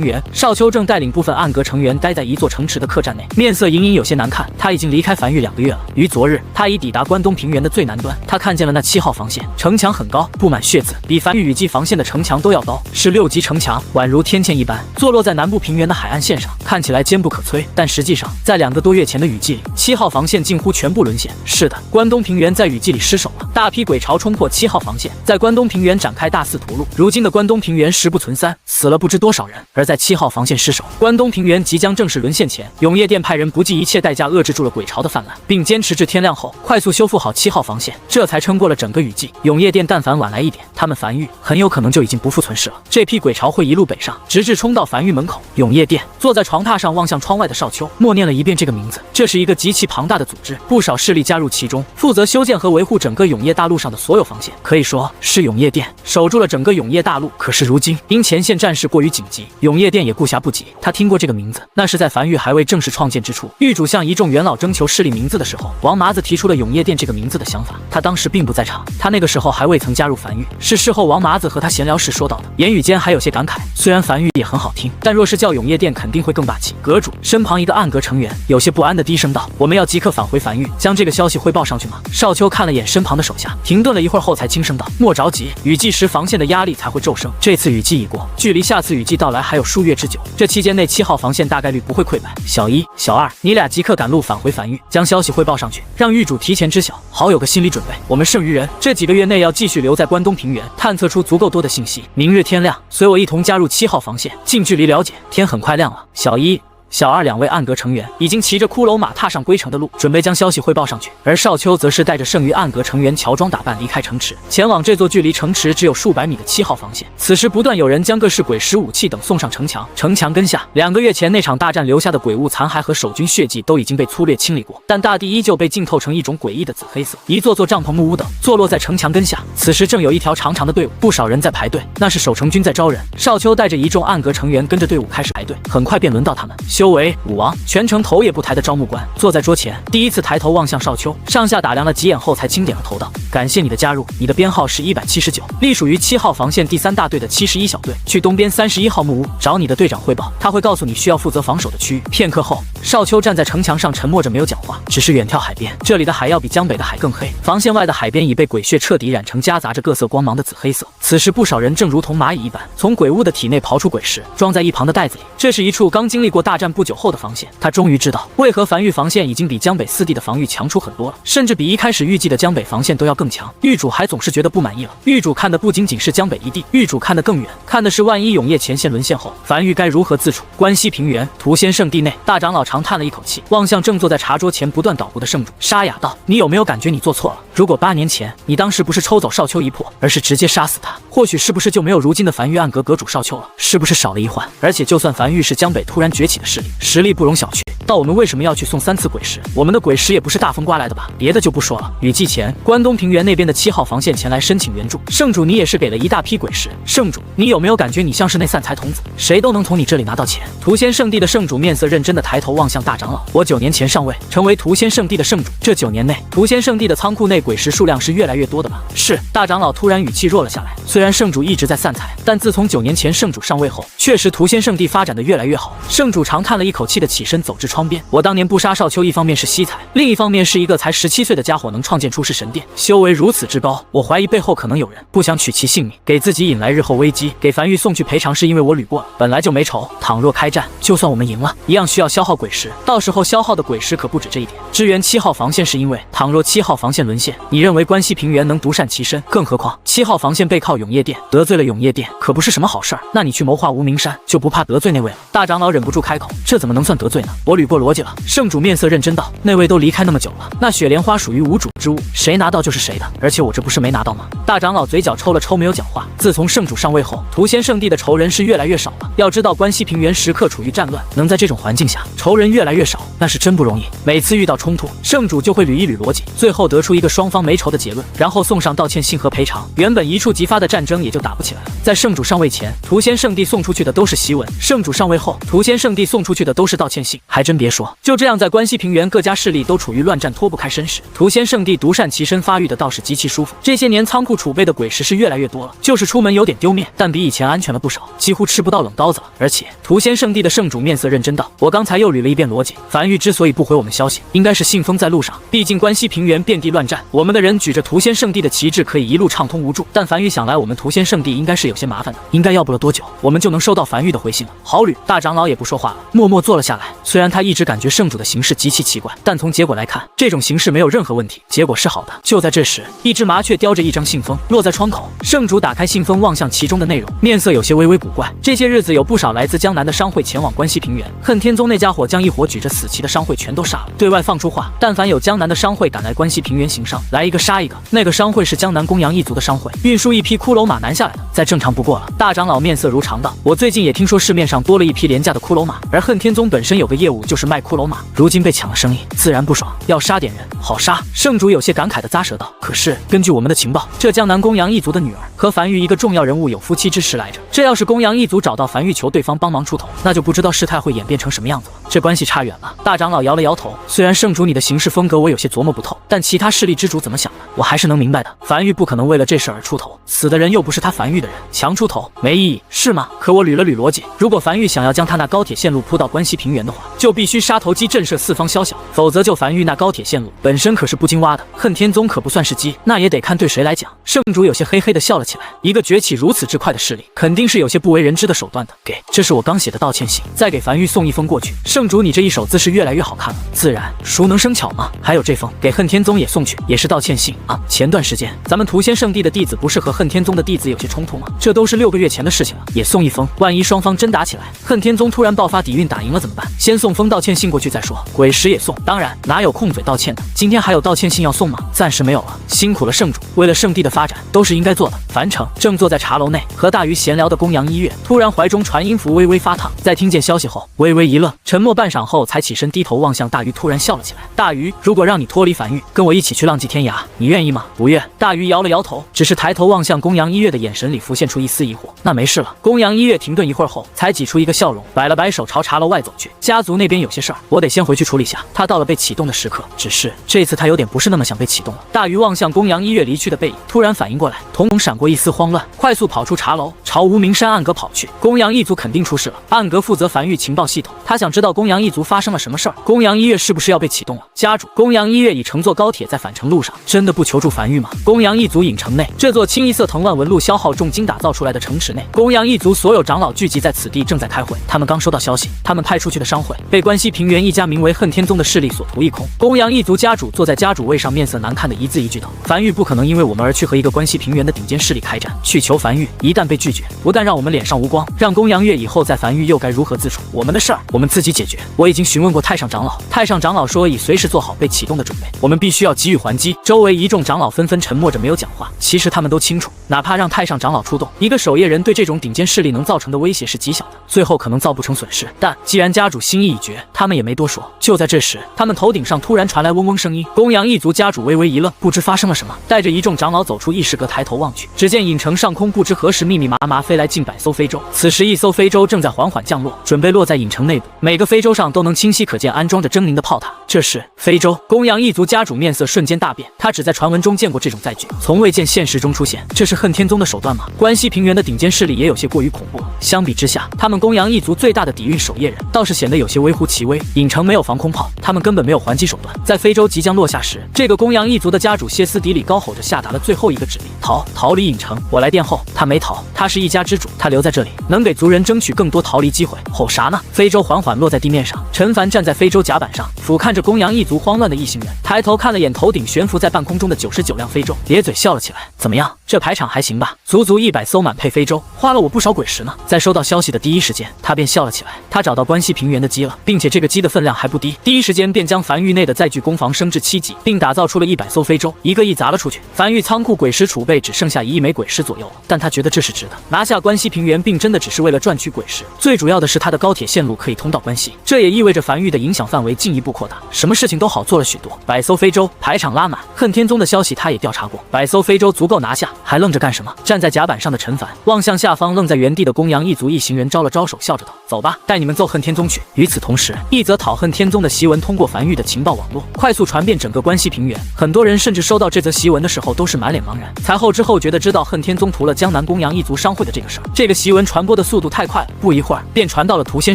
原，少丘正带领部分暗格成员待在一座城池的客栈内，面色隐隐有些难看。他已经离开樊玉2个月了，于昨日他已抵达关东平原的最南端，他看见了那7号防线，城墙很高，布满血渍，比樊玉雨季防线的城墙都要高，是6级城墙，宛如天堑一般，坐落在南部平原的海岸线上，看起来坚不可摧。但实际上，在2个多月前的雨季里，7号防线近乎全部沦陷。是的，关东平原在雨季里失守了，大批鬼巢冲破7号防线，在关东平原展开大肆屠戮。如今的关东平原实不存三，死了不知多少人。而在7号防线失守，关东平原即将正式沦陷前，永夜殿派人不计一切代价遏制住了鬼巢的泛滥，并坚持至天亮后快速修复好7号防线，这才撑过了整个雨季。永夜殿但凡晚来一点，他们樊玉很有可能就已经不复存世了。这批鬼巢会一路北上，直至冲到樊玉门口。永夜殿坐在床榻上望向窗外的少丘，默念了一遍这个名字。这是一个极其庞大的组织，不少势力加入其中，负责修建和维护整个永夜大陆上的所有防线，可以说是永夜殿守住了整个永夜大陆。可是如今因前线战事过于紧急，永夜殿也顾暇不及。他听过这个名字，那是在樊玉还未正式创建之初，狱主向一众元老征求势力名字的时候，王麻子提出了永夜殿这个名字的想法。他当时并不在场，他那个时候还未曾加入樊玉，是事后王麻子和他闲聊时说到的，言语间还有些感慨。虽然樊玉也很好听，但若是叫永夜殿肯定会更霸气。阁主身旁一个暗格成员有些不安的低声道：我们要即刻返回樊玉，将这个消息汇报上去吗？少丘看了眼身旁的手下，停顿了一会儿后才轻声道：莫着急，雨季时防线的压力才会骤升，这次雨季已过，距离下次雨季到来还有数月之久，这期间内7号防线大概率不会溃败。小一、小二，你俩即刻赶路返回樊玉，将消息汇报上去，让狱主提前知晓，好有个心理准备。我们剩余人这几个月内要继续留在关东平原，探测出足够多的信息。明日天亮，随我一同加入7号防线，近距离了解。天很快亮了，小一、小二2位暗格成员已经骑着骷髅马踏上归程的路，准备将消息汇报上去。而少丘则是带着剩余暗格成员乔装打扮离开城池，前往这座距离城池只有数百米的7号防线。此时不断有人将各式鬼石武器等送上城墙，城墙根下2个月前那场大战留下的鬼物残骸和守军血迹都已经被粗略清理过，但大地依旧被浸透成一种诡异的紫黑色。一座座帐篷木屋等坐落在城墙根下，此时正有一条长长的队伍，不少人在排队，那是守城军在招人。少丘带着一众暗格成员跟着队伍开始排队，很快便轮到他们。修为武王，全程头也不抬的招募官，坐在桌前，第一次抬头望向少秋，上下打量了几眼后才轻点了头道：“感谢你的加入，你的编号是179，隶属于7号防线第3大队的71小队，去东边31号木屋找你的队长汇报，他会告诉你需要负责防守的区域。”片刻后，少秋站在城墙上沉默着没有讲话，只是远眺海边，这里的海要比江北的海更黑，防线外的海边已被鬼血彻底染成夹杂着各色光芒的紫黑色。此时不少人正如同蚂蚁一般从鬼物的体内刨出鬼石，装在一旁的袋子里。这是一处刚经历过大战不久后的防线，他终于知道为何樊玉防线已经比江北4地的防御强出很多了，甚至比一开始预计的江北防线都要更强。狱主还总是觉得不满意了，狱主看的不仅仅是江北一地，狱主看得更远，看的是万一永夜前线沦陷后，樊玉该如何自处。关西平原屠仙圣地内，大长老长叹了一口气，望向正坐在茶桌前不断捣鼓的圣主沙哑道：“你有没有感觉你做错了？如果8年前你当时不是抽走少秋一魄，而是直接杀死他，或许是不是就没有如今的樊玉暗阁阁主少秋了？是不是少了一环？而且就算樊玉是江北突然崛起的势力，实力不容小觑。到我们为什么要去送3次鬼石？我们的鬼石也不是大风刮来的吧？别的就不说了。雨季前，关东平原那边的7号防线前来申请援助，圣主你也是给了一大批鬼石。圣主，你有没有感觉你像是那散财童子？谁都能从你这里拿到钱。”屠仙圣地的圣主面色认真的抬头望向大长老：“我9年前上位，成为屠仙圣地的圣主，这9年内，屠仙圣地的仓库内鬼石数量是越来越多的吧？”是。大长老突然语气弱了下来。虽然圣主一直在散财，但自从9年前圣主上位后，确实屠仙圣地发展的越来越好。圣主长叹了一口气的起身走至窗边：“我当年不杀少秋，一方面是惜才，另一方面是一个才17岁的家伙能创建出世神殿，修为如此之高，我怀疑背后可能有人不想取其性命，给自己引来日后危机。给樊玉送去赔偿是因为我捋过了，本来就没仇，倘若开战，就算我们赢了，一样需要消耗鬼石，到时候消耗的鬼石可不止这一点。支援7号防线是因为，倘若7号防线沦陷，你认为关西平原能独善其身？更何况7号防线背靠永夜殿，得罪了永夜殿可不是什么好事儿。那你去谋划无名山，就不怕得罪那位了？”大长老忍不住开口：“这怎么能算得罪呢？我捋过逻辑了。”圣主面色认真道：“那位都离开那么久了，那雪莲花属于无主之物，谁拿到就是谁的，而且我这不是没拿到吗？”大长老嘴角抽了抽，没有讲话。自从圣主上位后，屠仙圣地的仇人是越来越少了。要知道关西平原时刻处于战乱，能在这种环境下仇人越来越少，那是真不容易。每次遇到冲突，圣主就会捋一捋逻辑，最后得出一个双方没仇的结论，然后送上道歉信和赔偿，原本一触即发的战争也就打不起来了。在圣主上位前，屠仙圣地送出去的都是檄文；圣主上位后，屠仙圣地送出去的都是道歉信。还真别说，就这样在关西平原各家势力都处于乱战脱不开身时，屠仙圣地独善其身发育的倒是极其舒服。这些年仓库储备的鬼石是越来越多了，就是出门有点丢面，但比以前安全了不少，几乎吃不到冷刀子了。而且屠仙圣地的圣主面色认真道：“我刚才又捋了一遍逻辑，樊玉之所以不回我们消息，应该是信封在路上。毕竟关西平原遍地乱战，我们的人举着屠仙圣地的旗帜可以一路畅通无阻，但樊玉想来我们屠仙圣地应该是有些麻烦的，应该要不了多久，我们就能收到樊玉的回信了。好捋。”大长老也不说话了，默默坐了下来。虽然他一直感觉圣主的行事极其奇怪，但从结果来看，这种形式没有任何问题，结果是好的。就在这时，一只麻雀叼着一张信封落在窗口，圣主打开信封，望向其中的内容，面色有些微微古怪。这些日子有不少来自江南的商会前往关西平原，恨天宗那家伙将一伙举着死旗的商会全都杀了，对外放出话，但凡有江南的商会敢来关西平原行商，来一个杀一个。那个商会是江南公羊一族的商会，运输一批骷髅马南下来的，再正常不过了。大长老面色如常道：“我最近也听说市面上多了一批廉价的骷髅马，而恨天宗本身有个业务就是卖骷髅马，如今被抢了生意，自然不爽，要杀点人，好杀。”圣主有些感慨地咂舌道：“可是根据我们的情报，这江南公羊一族的女儿和樊玉一个重要人物有夫妻之实来着。这要是公羊一族找到樊玉求对方帮忙出头，那就不知道事态会演变成什么样子了。这关系差远了。”大长老摇了摇头，虽然圣主你的行事风格我有些琢磨不透，但其他势力之主怎么想的，我还是能明白的。樊玉不可能为了这事而出头，死的人又不是他樊玉的人，强出头没意义，是吗？可我捋了捋逻辑，如果樊玉想要将他那高铁线路铺到关西平原的话，就必须杀头机震慑四方宵小，否则就樊玉那高铁线路本身可是不经挖的，恨天宗可不算是鸡，那也得看对谁来讲。圣主有些嘿嘿地笑了起来，一个崛起如此之快的势力，肯定是有些不为人知的手段的。这是我刚写的道歉信，再给樊玉送一封过去。圣主你这一手姿势越来越好看了，自然熟能生巧嘛。还有这封给恨天宗也送去，也是道歉信啊。前段时间咱们屠仙圣地的弟子不是和恨天宗的弟子有些冲突吗？这都是6个月前的事情了，也送一封，万一双方真打起来，恨天宗突然爆发底蕴打赢了怎么办？先送封道歉信过去再说，鬼石也送。当然哪有空嘴道歉的，今天还有道歉信要送吗？暂时没有了，辛苦了圣主，为了圣地的发展都是应该做的。樊完成。正坐在茶楼内和大鱼闲聊的公羊一月，突然怀中传音符微微发烫，在听见消息后微微一愣，沉默半晌后才起身低头望向大鱼，突然笑了起来。大鱼，如果让你脱离梵域，跟我一起去浪迹天涯，你愿意吗？不愿。大鱼摇了摇头，只是抬头望向公羊一月的眼神里浮现出一丝疑惑。那没事了。公羊一月停顿一会儿后，才挤出一个笑容，摆了摆手朝茶楼外走去。家族那边有些事儿，我得先回去处理下。他到了被启动的时刻，只是这次他有点不是那么想被启动了。大鱼望向公羊一月离去的背影，突然反应过来，瞳孔闪过一丝慌乱，快速跑出茶楼，朝无名山暗阁跑去。公羊一族肯定出事了，暗阁负责梵域情报系统，他想知道公羊一族发生了什么事儿。公羊一月是不是要被启动了？家主，公羊一月已乘坐高铁在返程路上，真的不求助梵域吗？公羊一族影城内，这座清一色藤蔓纹路消耗重金打造出来的城池内，公羊一族所有长老聚集在此地，正在开会。他们刚收到消息，他们派出去的商会被关西平原一家名为恨天宗的势力所屠一空。公羊一族家主坐在家主位上，面色难看的一字一句道：梵域不可能因为我们而去和一个关西平原的顶尖势力开战，去求梵域，一旦被拒绝，不但让我们脸上无光，让公羊月以后在梵域又该如何自处？我们的事儿我们自己解决。我已经询问过太上长老，太上长老说已随时做好被启动的准备，我们必须要给予还击。周围一众长老纷纷沉默着没有讲话。其实他们都清楚，哪怕让太上长老出动，一个守夜人对这种顶尖势力能造成的威胁是极小的，最后可能造不成损失。但既然家主心意已决，他们也没多说。就在这时，他们头顶上突然传来嗡嗡声音，公羊一族家主微微一愣，不知发生了什么，带着一众长老走出议事阁，抬头望去，只见影城上空不知何时密密麻麻飞来近百艘非洲。此时一艘非洲正在缓缓降落，准备落在影城内部，每个非洲上都能清晰可见安装着狰狞的炮塔。这是非洲。公羊一族家主面色瞬间大变，他只在传闻中见过这种载具，从未见现实中出现。这是恨天宗的手段吗？关西平原的顶尖势力也有些过于恐怖了。相比之下，他们公羊一族最大的底蕴守夜人倒是显得有些微乎其微。影城没有防空炮，他们根本没有还击手段。在非洲即将落下时，这个公羊一族的家主歇斯底里高吼着下达了最后一个指令：逃离影城！我来殿后。他没逃，他是一家之主，他留在这里能给族人争取更多逃离机会。吼啥呢？非洲缓缓落在地面上，陈凡站在非洲甲板上，俯瞰着公羊一族慌乱的一行人，抬头看了眼头顶悬浮在半空中的99辆非洲，咧嘴笑了起来。怎么样，这排场还行吧？足足100艘满配非洲，花了我不少鬼石呢。在收到消息的第一时间，他便笑了起来。他找到关西平原的鸡了，并且这个鸡的分量还不低，第一时间便将梵域内的载具攻防升至7级，并打造出了100艘非洲，一个一砸了出去。梵域仓库鬼石储备只剩下1亿枚鬼石左右了，但他觉得这是值得。拿下关西平原并真的只是为了赚取鬼石，最主要的是他的高铁线路可以通到关西，这也意味着梵域的影响范围进一步扩大，什么事情都好做了许多。100艘非洲排场拉满，恨天宗的消息他也调查过，100艘非洲足够拿下，还愣着干什么？站在甲板上的陈凡望向下方愣在原地的公羊一族一行人，招了招手，笑着道：走吧，带你们揍恨天宗去。与此同时，一则讨恨天宗的檄文通过梵域的情报网络快速传遍整个关西平原，很多人甚至收到这则檄文的时候都是满脸茫然，才后知后觉的知道恨天宗屠了江南公羊一族商会的这个事儿。这个檄文传播的速度太快了，不一会儿便传到了屠仙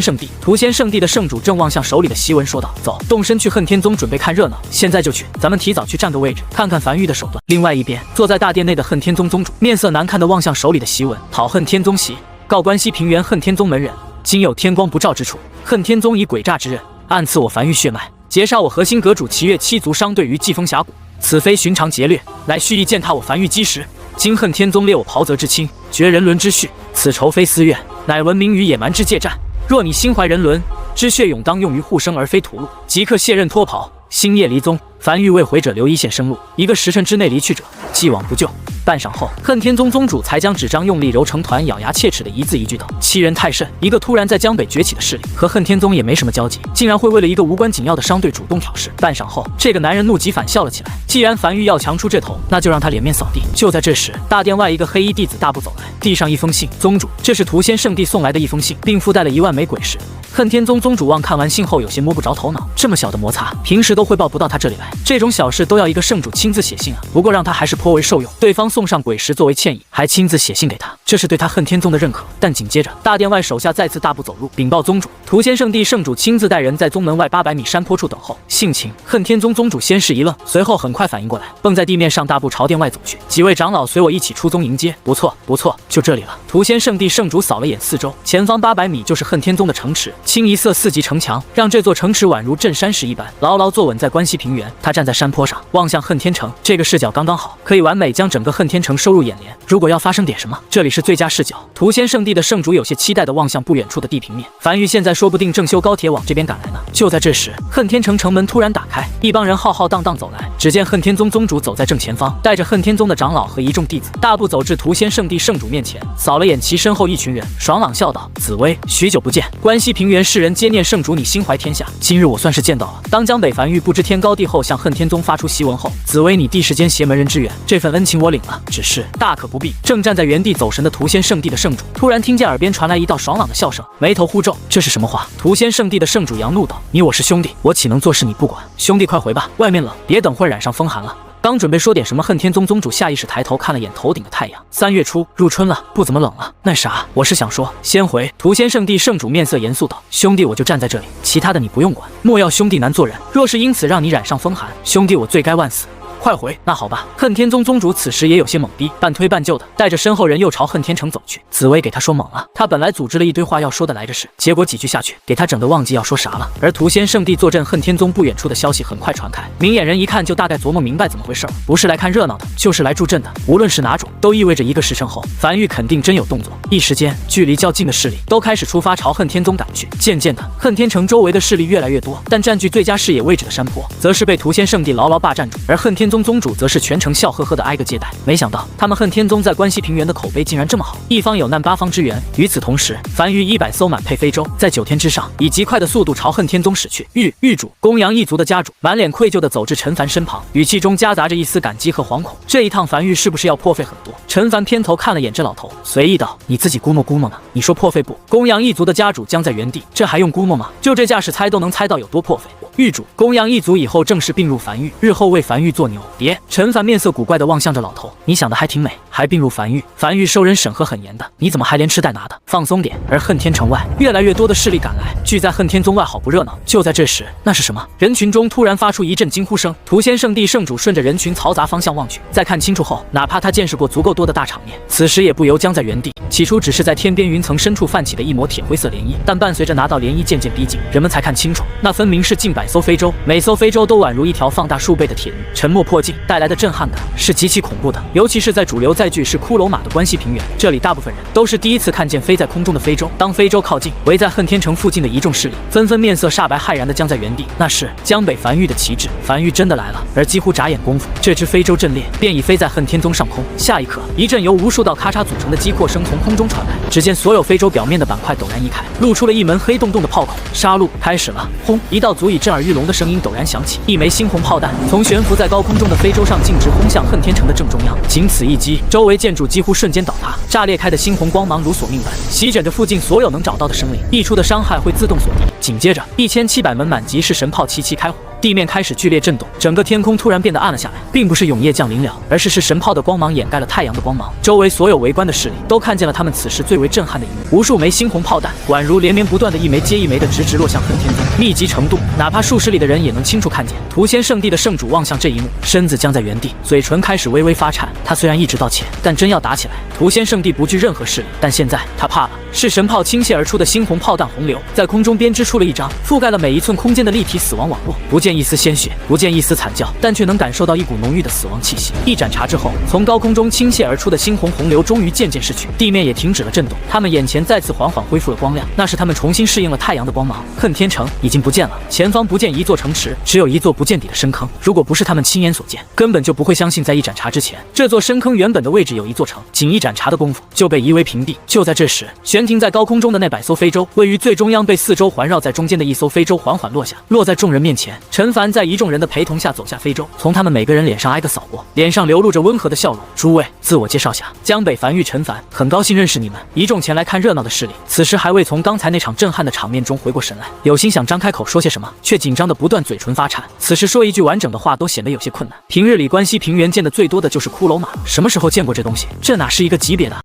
圣地。屠仙圣地的圣主正望向手里的檄文说道：走，动身去恨天宗准备看热闹，现在就去，咱们提早去占个位置，看看梵域的手段。另外一边，坐在大殿内的恨天宗宗主面色难看的望向手里的檄文：讨恨天宗檄，告关西平原恨天宗门人，今有天光不照之处，恨天宗以诡诈之刃暗刺我梵域血脉，劫杀我核心阁主齐越7族商队于季风峡谷，此非寻常劫掠，乃蓄意践踏我梵域基石。今恨天宗列我袍泽之亲，绝人伦之序，此仇非私怨，乃闻名于野蛮之借战。若你心怀人伦之血勇，当用于护生而非屠戮，即刻卸任脱袍，星夜离宗。梵域为回者留一线生路，1个时辰之内离去者，既往不咎。半晌后，恨天宗宗主才将纸张用力揉成团，咬牙切齿的一字一句道：欺人太甚！一个突然在江北崛起的势力，和恨天宗也没什么交集，竟然会为了一个无关紧要的商队主动挑事。半晌后，这个男人怒极反笑了起来。既然梵域要强出这头，那就让他脸面扫地。就在这时，大殿外一个黑衣弟子大步走来，递上一封信：宗主，这是屠仙圣地送来的一封信，并附带了1万枚鬼石。恨天宗宗主望看完信后有些摸不着头脑，这么小的摩擦，平时都汇报不到他这里来，这种小事都要一个圣主亲自写信啊。不过让他还是颇为受用，对方送上鬼石作为歉意，还亲自写信给他，这是对他恨天宗的认可。但紧接着，大殿外手下再次大步走入，禀报宗主，屠仙圣地圣主亲自带人在宗门外800米山坡处等候。性情，恨天宗宗主先是一愣，随后很快反应过来，蹦在地面上大步朝殿外走去。几位长老随我一起出宗迎接。不错不错，就这里了。屠仙圣地圣主扫了眼四周，前方800米就是恨天宗的城池，清一色4级城墙，让这座城池宛如镇山石一般，牢牢坐稳在关西平原。他站在山坡上，望向恨天城，这个视角刚刚好，可以完美将整个恨天城收入眼帘。如果要发生点什么，这里是最佳视角。屠仙圣地的圣主有些期待地望向不远处的地平面，樊玉现在说不定正修高铁往这边赶来呢。就在这时，恨天城城门突然打开，一帮人浩浩荡荡走来。只见恨天宗宗主走在正前方，带着恨天宗的长老和一众弟子，大步走至屠仙圣地圣主面前，扫了眼其身后一群人，爽朗笑道：“紫薇，许久不见，关西平原世人皆念圣主你心怀天下，今日我算是见到了。”当江北樊玉不知天高地厚向恨天宗发出檄文后，紫薇你弟世间邪门人之缘，这份恩情我领了，只是大可不必。正站在原地走神的屠仙圣地的圣主，突然听见耳边传来一道爽朗的笑声，眉头忽皱，这是什么话？屠仙圣地的圣主扬怒道：“你我是兄弟，我岂能坐视你不管？兄弟快回吧，外面冷，别等会染上风寒了。”刚准备说点什么，恨天宗宗主下意识抬头看了眼头顶的太阳。3月初入春了，不怎么冷了。那啥，我是想说，先回。屠仙圣地圣主面色严肃道：“兄弟我就站在这里，其他的你不用管，莫要兄弟难做人。若是因此让你染上风寒，兄弟我罪该万死。”快回！那好吧。恨天宗宗主此时也有些懵逼，半推半就的带着身后人又朝恨天城走去。紫薇给他说懵了，他本来组织了一堆话要说的来着是，结果几句下去，给他整得忘记要说啥了。而屠仙圣地坐镇恨天宗不远处的消息很快传开，明眼人一看就大概琢磨明白怎么回事，不是来看热闹的，就是来助阵的。无论是哪种，都意味着1个时辰后，樊玉肯定真有动作。一时间，距离较近的势力都开始出发朝恨天宗赶去。渐渐的，恨天城周围的势力越来越多，但占据最佳视野位置的山坡，则是被屠仙圣地牢牢霸占住，而恨天宗宗主则是全程笑呵呵的挨个接待。没想到他们恨天宗在关西平原的口碑竟然这么好，一方有难八方支援。与此同时，樊玉100艘满配非洲在9天之上以极快的速度朝恨天宗驶去。狱主公羊一族的家主满脸愧疚地走至陈凡身旁，语气中夹杂着一丝感激和惶恐。这一趟樊玉是不是要破费很多？陈凡偏头看了眼这老头，随意道：“你自己估摸估摸呢？你说破费不？公羊一族的家主僵在原地，这还用估摸吗？就这架势猜都能猜到有多破费。”狱主公羊一族以后正式并入樊玉，日后为樊玉做牛。别，陈凡面色古怪地望向着老头，你想的还挺美，还并入樊玉。樊玉收人审核很严的，你怎么还连吃带拿的？放松点。而恨天城外，越来越多的势力赶来，聚在恨天宗外，好不热闹。就在这时，那是什么？人群中突然发出一阵惊呼声。屠仙圣地圣主顺着人群嘈杂方向望去，再看清楚后，哪怕他见识过足够多的大场面，此时也不由僵在原地。起初只是在天边云层深处泛起的一抹铁灰色涟漪，但伴随着那道涟漪渐渐逼近，人们才看清楚，那分明是近100艘非洲，每艘非洲都宛如一条放大数倍的铁鱼，沉没破镜带来的震撼感是极其恐怖的。尤其是在主流载具是骷髅马的关西平原，这里大部分人都是第一次看见飞在空中的非洲。当非洲靠近，围在恨天城附近的一众势力纷纷面色煞白骇然地僵在原地。那是江北樊玉的旗帜，樊玉真的来了。而几乎眨眼功夫，这只非洲阵列便已飞在恨天宗上空。下一刻，一阵由无数道咔嚓组成的击扩声从空中传来，只见所有非洲表面的板块陡然移开，露出了一门黑洞洞的炮口。杀戮开始了！轰！一道足以震耳欲聋的声音陡然响起，一枚猩红炮弹从悬浮在高空中的非洲上径直轰向恨天城的正中央。仅此一击，周围建筑几乎瞬间倒塌，炸裂开的猩红光芒如索命般席卷着附近所有能找到的生灵，溢出的伤害会自动锁定。紧接着，1700门满级式神炮齐齐开火。地面开始剧烈震动，整个天空突然变得暗了下来，并不是永夜降临了，而是神炮的光芒掩盖了太阳的光芒。周围所有围观的势力都看见了他们此时最为震撼的一幕：无数枚猩红炮弹宛如连绵不断的一枚接一枚的直直落向恨天宗，密集程度哪怕数十里的人也能清楚看见。屠仙圣地的圣主望向这一幕，身子僵在原地，嘴唇开始微微发颤。他虽然一直道歉，但真要打起来，屠仙圣地不惧任何势力。但现在他怕了，是神炮倾泻而出的猩红炮弹洪流，在空中编织出了一张覆盖了每一寸空间的立体死亡网络。不见一丝鲜血，不见一丝惨叫，但却能感受到一股浓郁的死亡气息。一盏茶之后，从高空中倾泻而出的猩红洪流终于渐渐逝去，地面也停止了震动，他们眼前再次缓缓恢复了光亮，那是他们重新适应了太阳的光芒。恨天城已经不见了，前方不见一座城池，只有一座不见底的深坑。如果不是他们亲眼所见，根本就不会相信在一盏茶之前，这座深坑原本的位置有一座城，仅一盏茶的功夫就被夷为平地。就在这时，悬停在高空中的那100艘非洲，位于最中央被4周环绕在中间的一艘非洲缓缓落下，落在众人面前。陈凡在一众人的陪同下走下非洲，从他们每个人脸上挨个扫过，脸上流露着温和的笑容。诸位，自我介绍下，江北樊玉陈凡，很高兴认识你们。一众前来看热闹的势力，此时还未从刚才那场震撼的场面中回过神来，有心想张开口说些什么，却紧张的不断，嘴唇发颤。此时说一句完整的话都显得有些困难。平日里关西平原见的最多的就是骷髅马，什么时候见过这东西？这哪是一个级别的？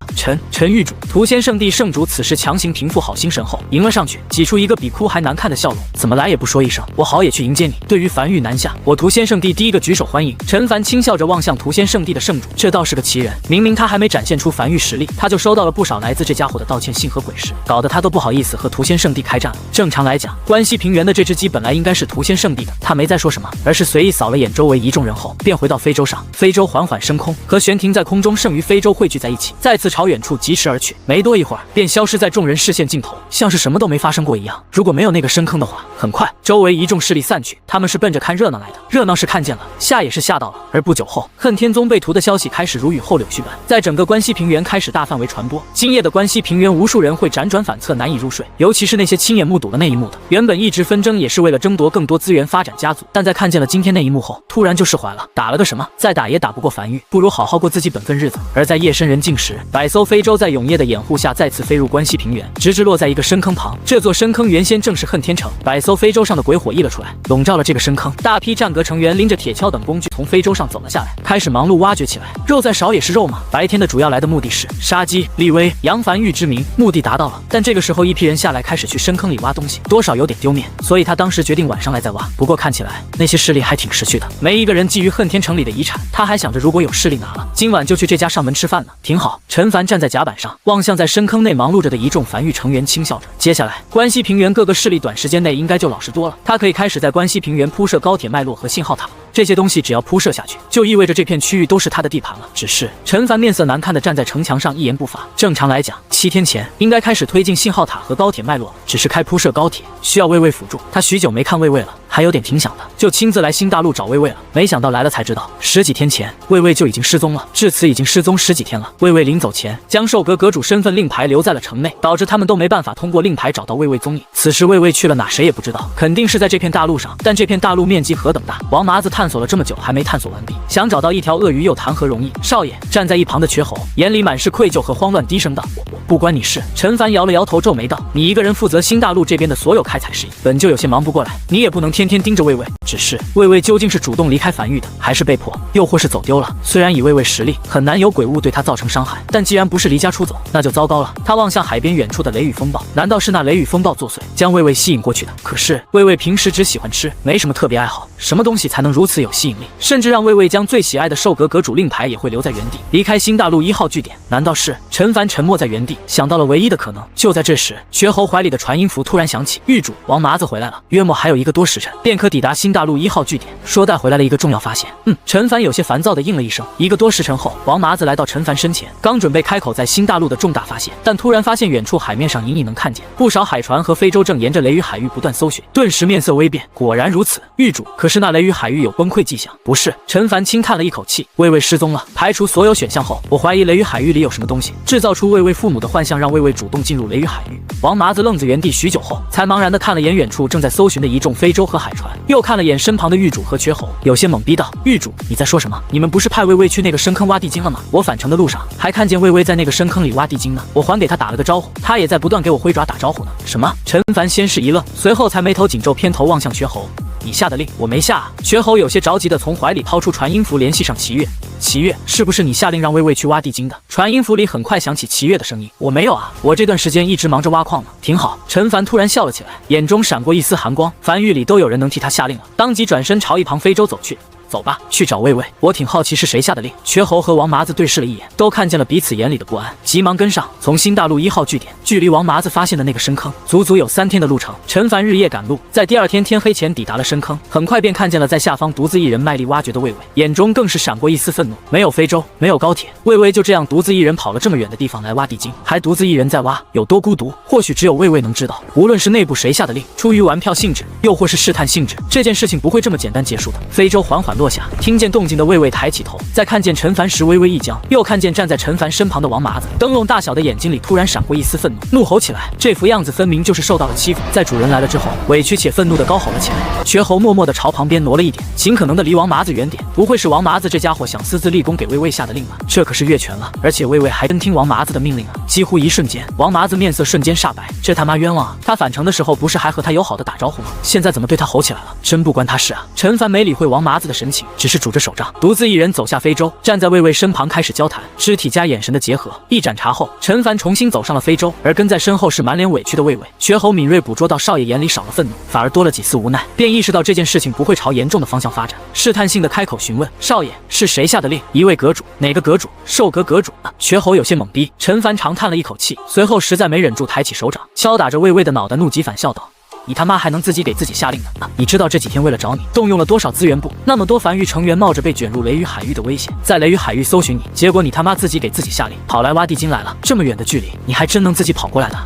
陈狱主，屠仙圣地圣主此时强行平复好心神后，迎了上去，挤出一个比哭还难看的笑容。怎么来也不说一声，我好也去迎接你。对于樊玉南下，我屠仙圣地第一个举手欢迎。陈凡轻笑着望向屠仙圣地的圣主，这倒是个奇人。明明他还没展现出樊玉实力，他就收到了不少来自这家伙的道歉信和鬼誓，搞得他都不好意思和屠仙圣地开战了。正常来讲，关西平原的这只鸡本来应该是屠仙圣地的，他没再说什么，而是随意扫了眼周围一众人后，便回到非洲上。非洲缓缓升空，和玄庭在空中剩余非洲汇聚在一起，再次朝远处疾驰而去。没多一会儿，便消失在众人视线尽头，像是什么都没发生过一样。如果没有那个深坑的话，很快周围一众势力散去，他们是奔着看热闹来的。热闹是看见了，吓也是吓到了。而不久后，恨天宗被屠的消息开始如雨后柳絮般在整个关西平原开始大范围传播。今夜的关西平原，无数人会辗转反侧，难以入睡，尤其是那些亲眼目睹了那一幕的。原本一直纷争也是为了争夺更多资源发展家族，但在看见了今天那一幕后，突然就释怀了。打了个什么？再打也打不过樊玉，不如好好过自己本分日子。而在夜深人静时，百艘非洲在永夜的掩护下再次飞入关西平原，直至落在一个深坑旁。这座深坑原先正是恨天城，百艘非洲上的鬼火溢了出来，笼罩了这个深坑。大批战阁成员拎着铁锹等工具从非洲上走了下来，开始忙碌挖掘起来。肉再少也是肉嘛。白天的主要来的目的是杀鸡立威扬樊玉之名，目的达到了。但这个时候一批人下来开始去深坑里挖东西，多少有点丢面，所以他当时决定晚上来再挖。不过看起来那些势力还挺识趣的，没一个人觊觎恨天城里的遗产。他还想着如果有势力拿了，今晚就去这家上门吃饭呢，挺好。陈凡站在甲板上，望向在深坑内忙碌着的一众樊玉成员，轻笑着。接下来关西平原各个势力短时间内应该就老实多了，他可以开始在关西平原铺设高铁脉络和信号塔。这些东西只要铺设下去，就意味着这片区域都是他的地盘了。只是陈凡面色难看地站在城墙上，一言不发。正常来讲，7天前应该开始推进信号塔和高铁脉络，只是开铺设高铁需要魏魏辅助。他许久没看魏魏了，还有点挺想的，就亲自来新大陆找魏魏了。没想到来了才知道，10几天前魏魏就已经失踪了，至此已经失踪10几天了。魏魏临走前将寿阁阁主身份令牌留在了城内，导致他们都没办法通过令牌找到魏魏踪影。此时魏魏去了哪，谁也不知道，肯定是在这片大陆上。但这片大陆面积何等大，王麻子探索了这么久还没探索完毕，想找到一条鳄鱼又谈何容易？少爷，站在一旁的瘸猴眼里满是愧疚和慌乱，低声道：我不关你事。陈凡摇了摇头，皱眉道：你一个人负责新大陆这边的所有开采事宜，本就有些忙不过来，你也不能天天盯着魏魏。只是魏魏究竟是主动离开樊玉的，还是被迫，又或是走丢了？虽然以魏魏实力，很难有鬼物对他造成伤害，但既然不是离家出走，那就糟糕了。他望向海边远处的雷雨风暴，难道是那雷雨风暴作祟，将魏魏吸引过去的？可是魏魏平时只喜欢吃，没什么特别爱好，什么东西才能如此有吸引力？甚至让魏魏将最喜爱的寿阁阁主令牌也会留在原地，离开新大陆1号据点？难道是？陈凡沉默在原地，想到了唯一的可能。就在这时，瘸猴怀里的传音符突然响起：狱主，王麻子回来了，约莫还有1个多时辰便可抵达新大陆1号据点，说带回来了一个重要发现。陈凡有些烦躁地应了一声。1个多时辰后，王麻子来到陈凡身前，刚准备开口在新大陆的重大发现，但突然发现远处海面上隐隐能看见不少海船和非洲正沿着雷雨海域不断搜寻，顿时面色微变。果然如此，狱主，可是那雷雨海域有崩溃迹象？不是。陈凡轻叹了一口气，魏魏失踪了。排除所有选项后，我怀疑雷雨海域里有什么东西，制造出魏魏父母的幻象，让魏魏主动进入雷雨海域。王麻子愣在原地许久后，才茫然地看了眼远处正在搜寻的一众非洲和海船，又看了眼身旁的狱主和瘸猴，有些懵逼道：狱主，你在说什么？你们不是派魏魏去那个深坑挖地精了吗？我返程的路上还看见魏魏在那个深坑里挖地精呢，我还给他打了个招呼，他也在不断给我挥爪打招呼呢。什么？陈凡先是一愣，随后才眉头紧皱，偏头望向瘸猴。你下的令我没下啊。瘸猴有些着急地从怀里掏出传音符，联系上齐月。齐月，是不是你下令让魏魏去挖地精的？传音符里很快响起齐月的声音。我没有啊，我这段时间一直忙着挖矿呢。挺好。陈凡突然笑了起来，眼中闪过一丝寒光。樊玉里都有人能替他下令了，当即转身朝一旁非洲走去。走吧，去找魏魏。我挺好奇是谁下的令。瘸猴和王麻子对视了一眼，都看见了彼此眼里的不安，急忙跟上。从新大陆1号据点，距离王麻子发现的那个深坑，足足有3天的路程。陈凡日夜赶路，在第2天天黑前抵达了深坑，很快便看见了在下方独自一人卖力挖掘的魏魏，眼中更是闪过一丝愤怒。没有非洲，没有高铁，魏魏就这样独自一人跑了这么远的地方来挖地精，还独自一人在挖，有多孤独，或许只有魏魏能知道。无论是内部谁下的令，出于玩票性质，又或是试探性质，这件事情不会这么简单结束的。非洲缓缓落下，听见动静的魏魏抬起头，再看见陈凡时微微一僵，又看见站在陈凡身旁的王麻子，灯笼大小的眼睛里突然闪过一丝愤怒，怒吼起来。这副样子分明就是受到了欺负，在主人来了之后，委屈且愤怒地高吼了起来。瘸猴默默地朝旁边挪了一点，尽可能地离王麻子远点。不会是王麻子这家伙想私自立功给魏魏下的令吧？这可是越权了，而且魏魏还真听王麻子的命令啊！几乎一瞬间，王麻子面色瞬间煞白，这他妈冤枉啊！他返程的时候不是还和他友好的打招呼吗？现在怎么对他吼起来了？真不关他事啊！陈凡没理会王麻子的神情，只是拄着手杖，独自一人走下非洲，站在魏魏身旁开始交谈，肢体加眼神的结合。一盏茶后，陈凡重新走上了非洲，而跟在身后是满脸委屈的魏魏。绝侯敏锐捕捉到少爷眼里少了愤怒，反而多了几丝无奈，便意识到这件事情不会朝严重的方向发展，试探性的开口询问：“少爷，是谁下的令？一位阁主？哪个阁主？寿阁阁主啊？”绝侯有些懵逼。陈凡长叹了一口气，随后实在没忍住，抬起手掌敲打着魏魏的脑袋，怒极反笑道：“你他妈还能自己给自己下令呢？你知道这几天为了找你动用了多少资源不？那么多繁域成员冒着被卷入雷雨海域的危险，在雷雨海域搜寻你，结果你他妈自己给自己下令，跑来挖地精来了。这么远的距离，你还真能自己跑过来的？”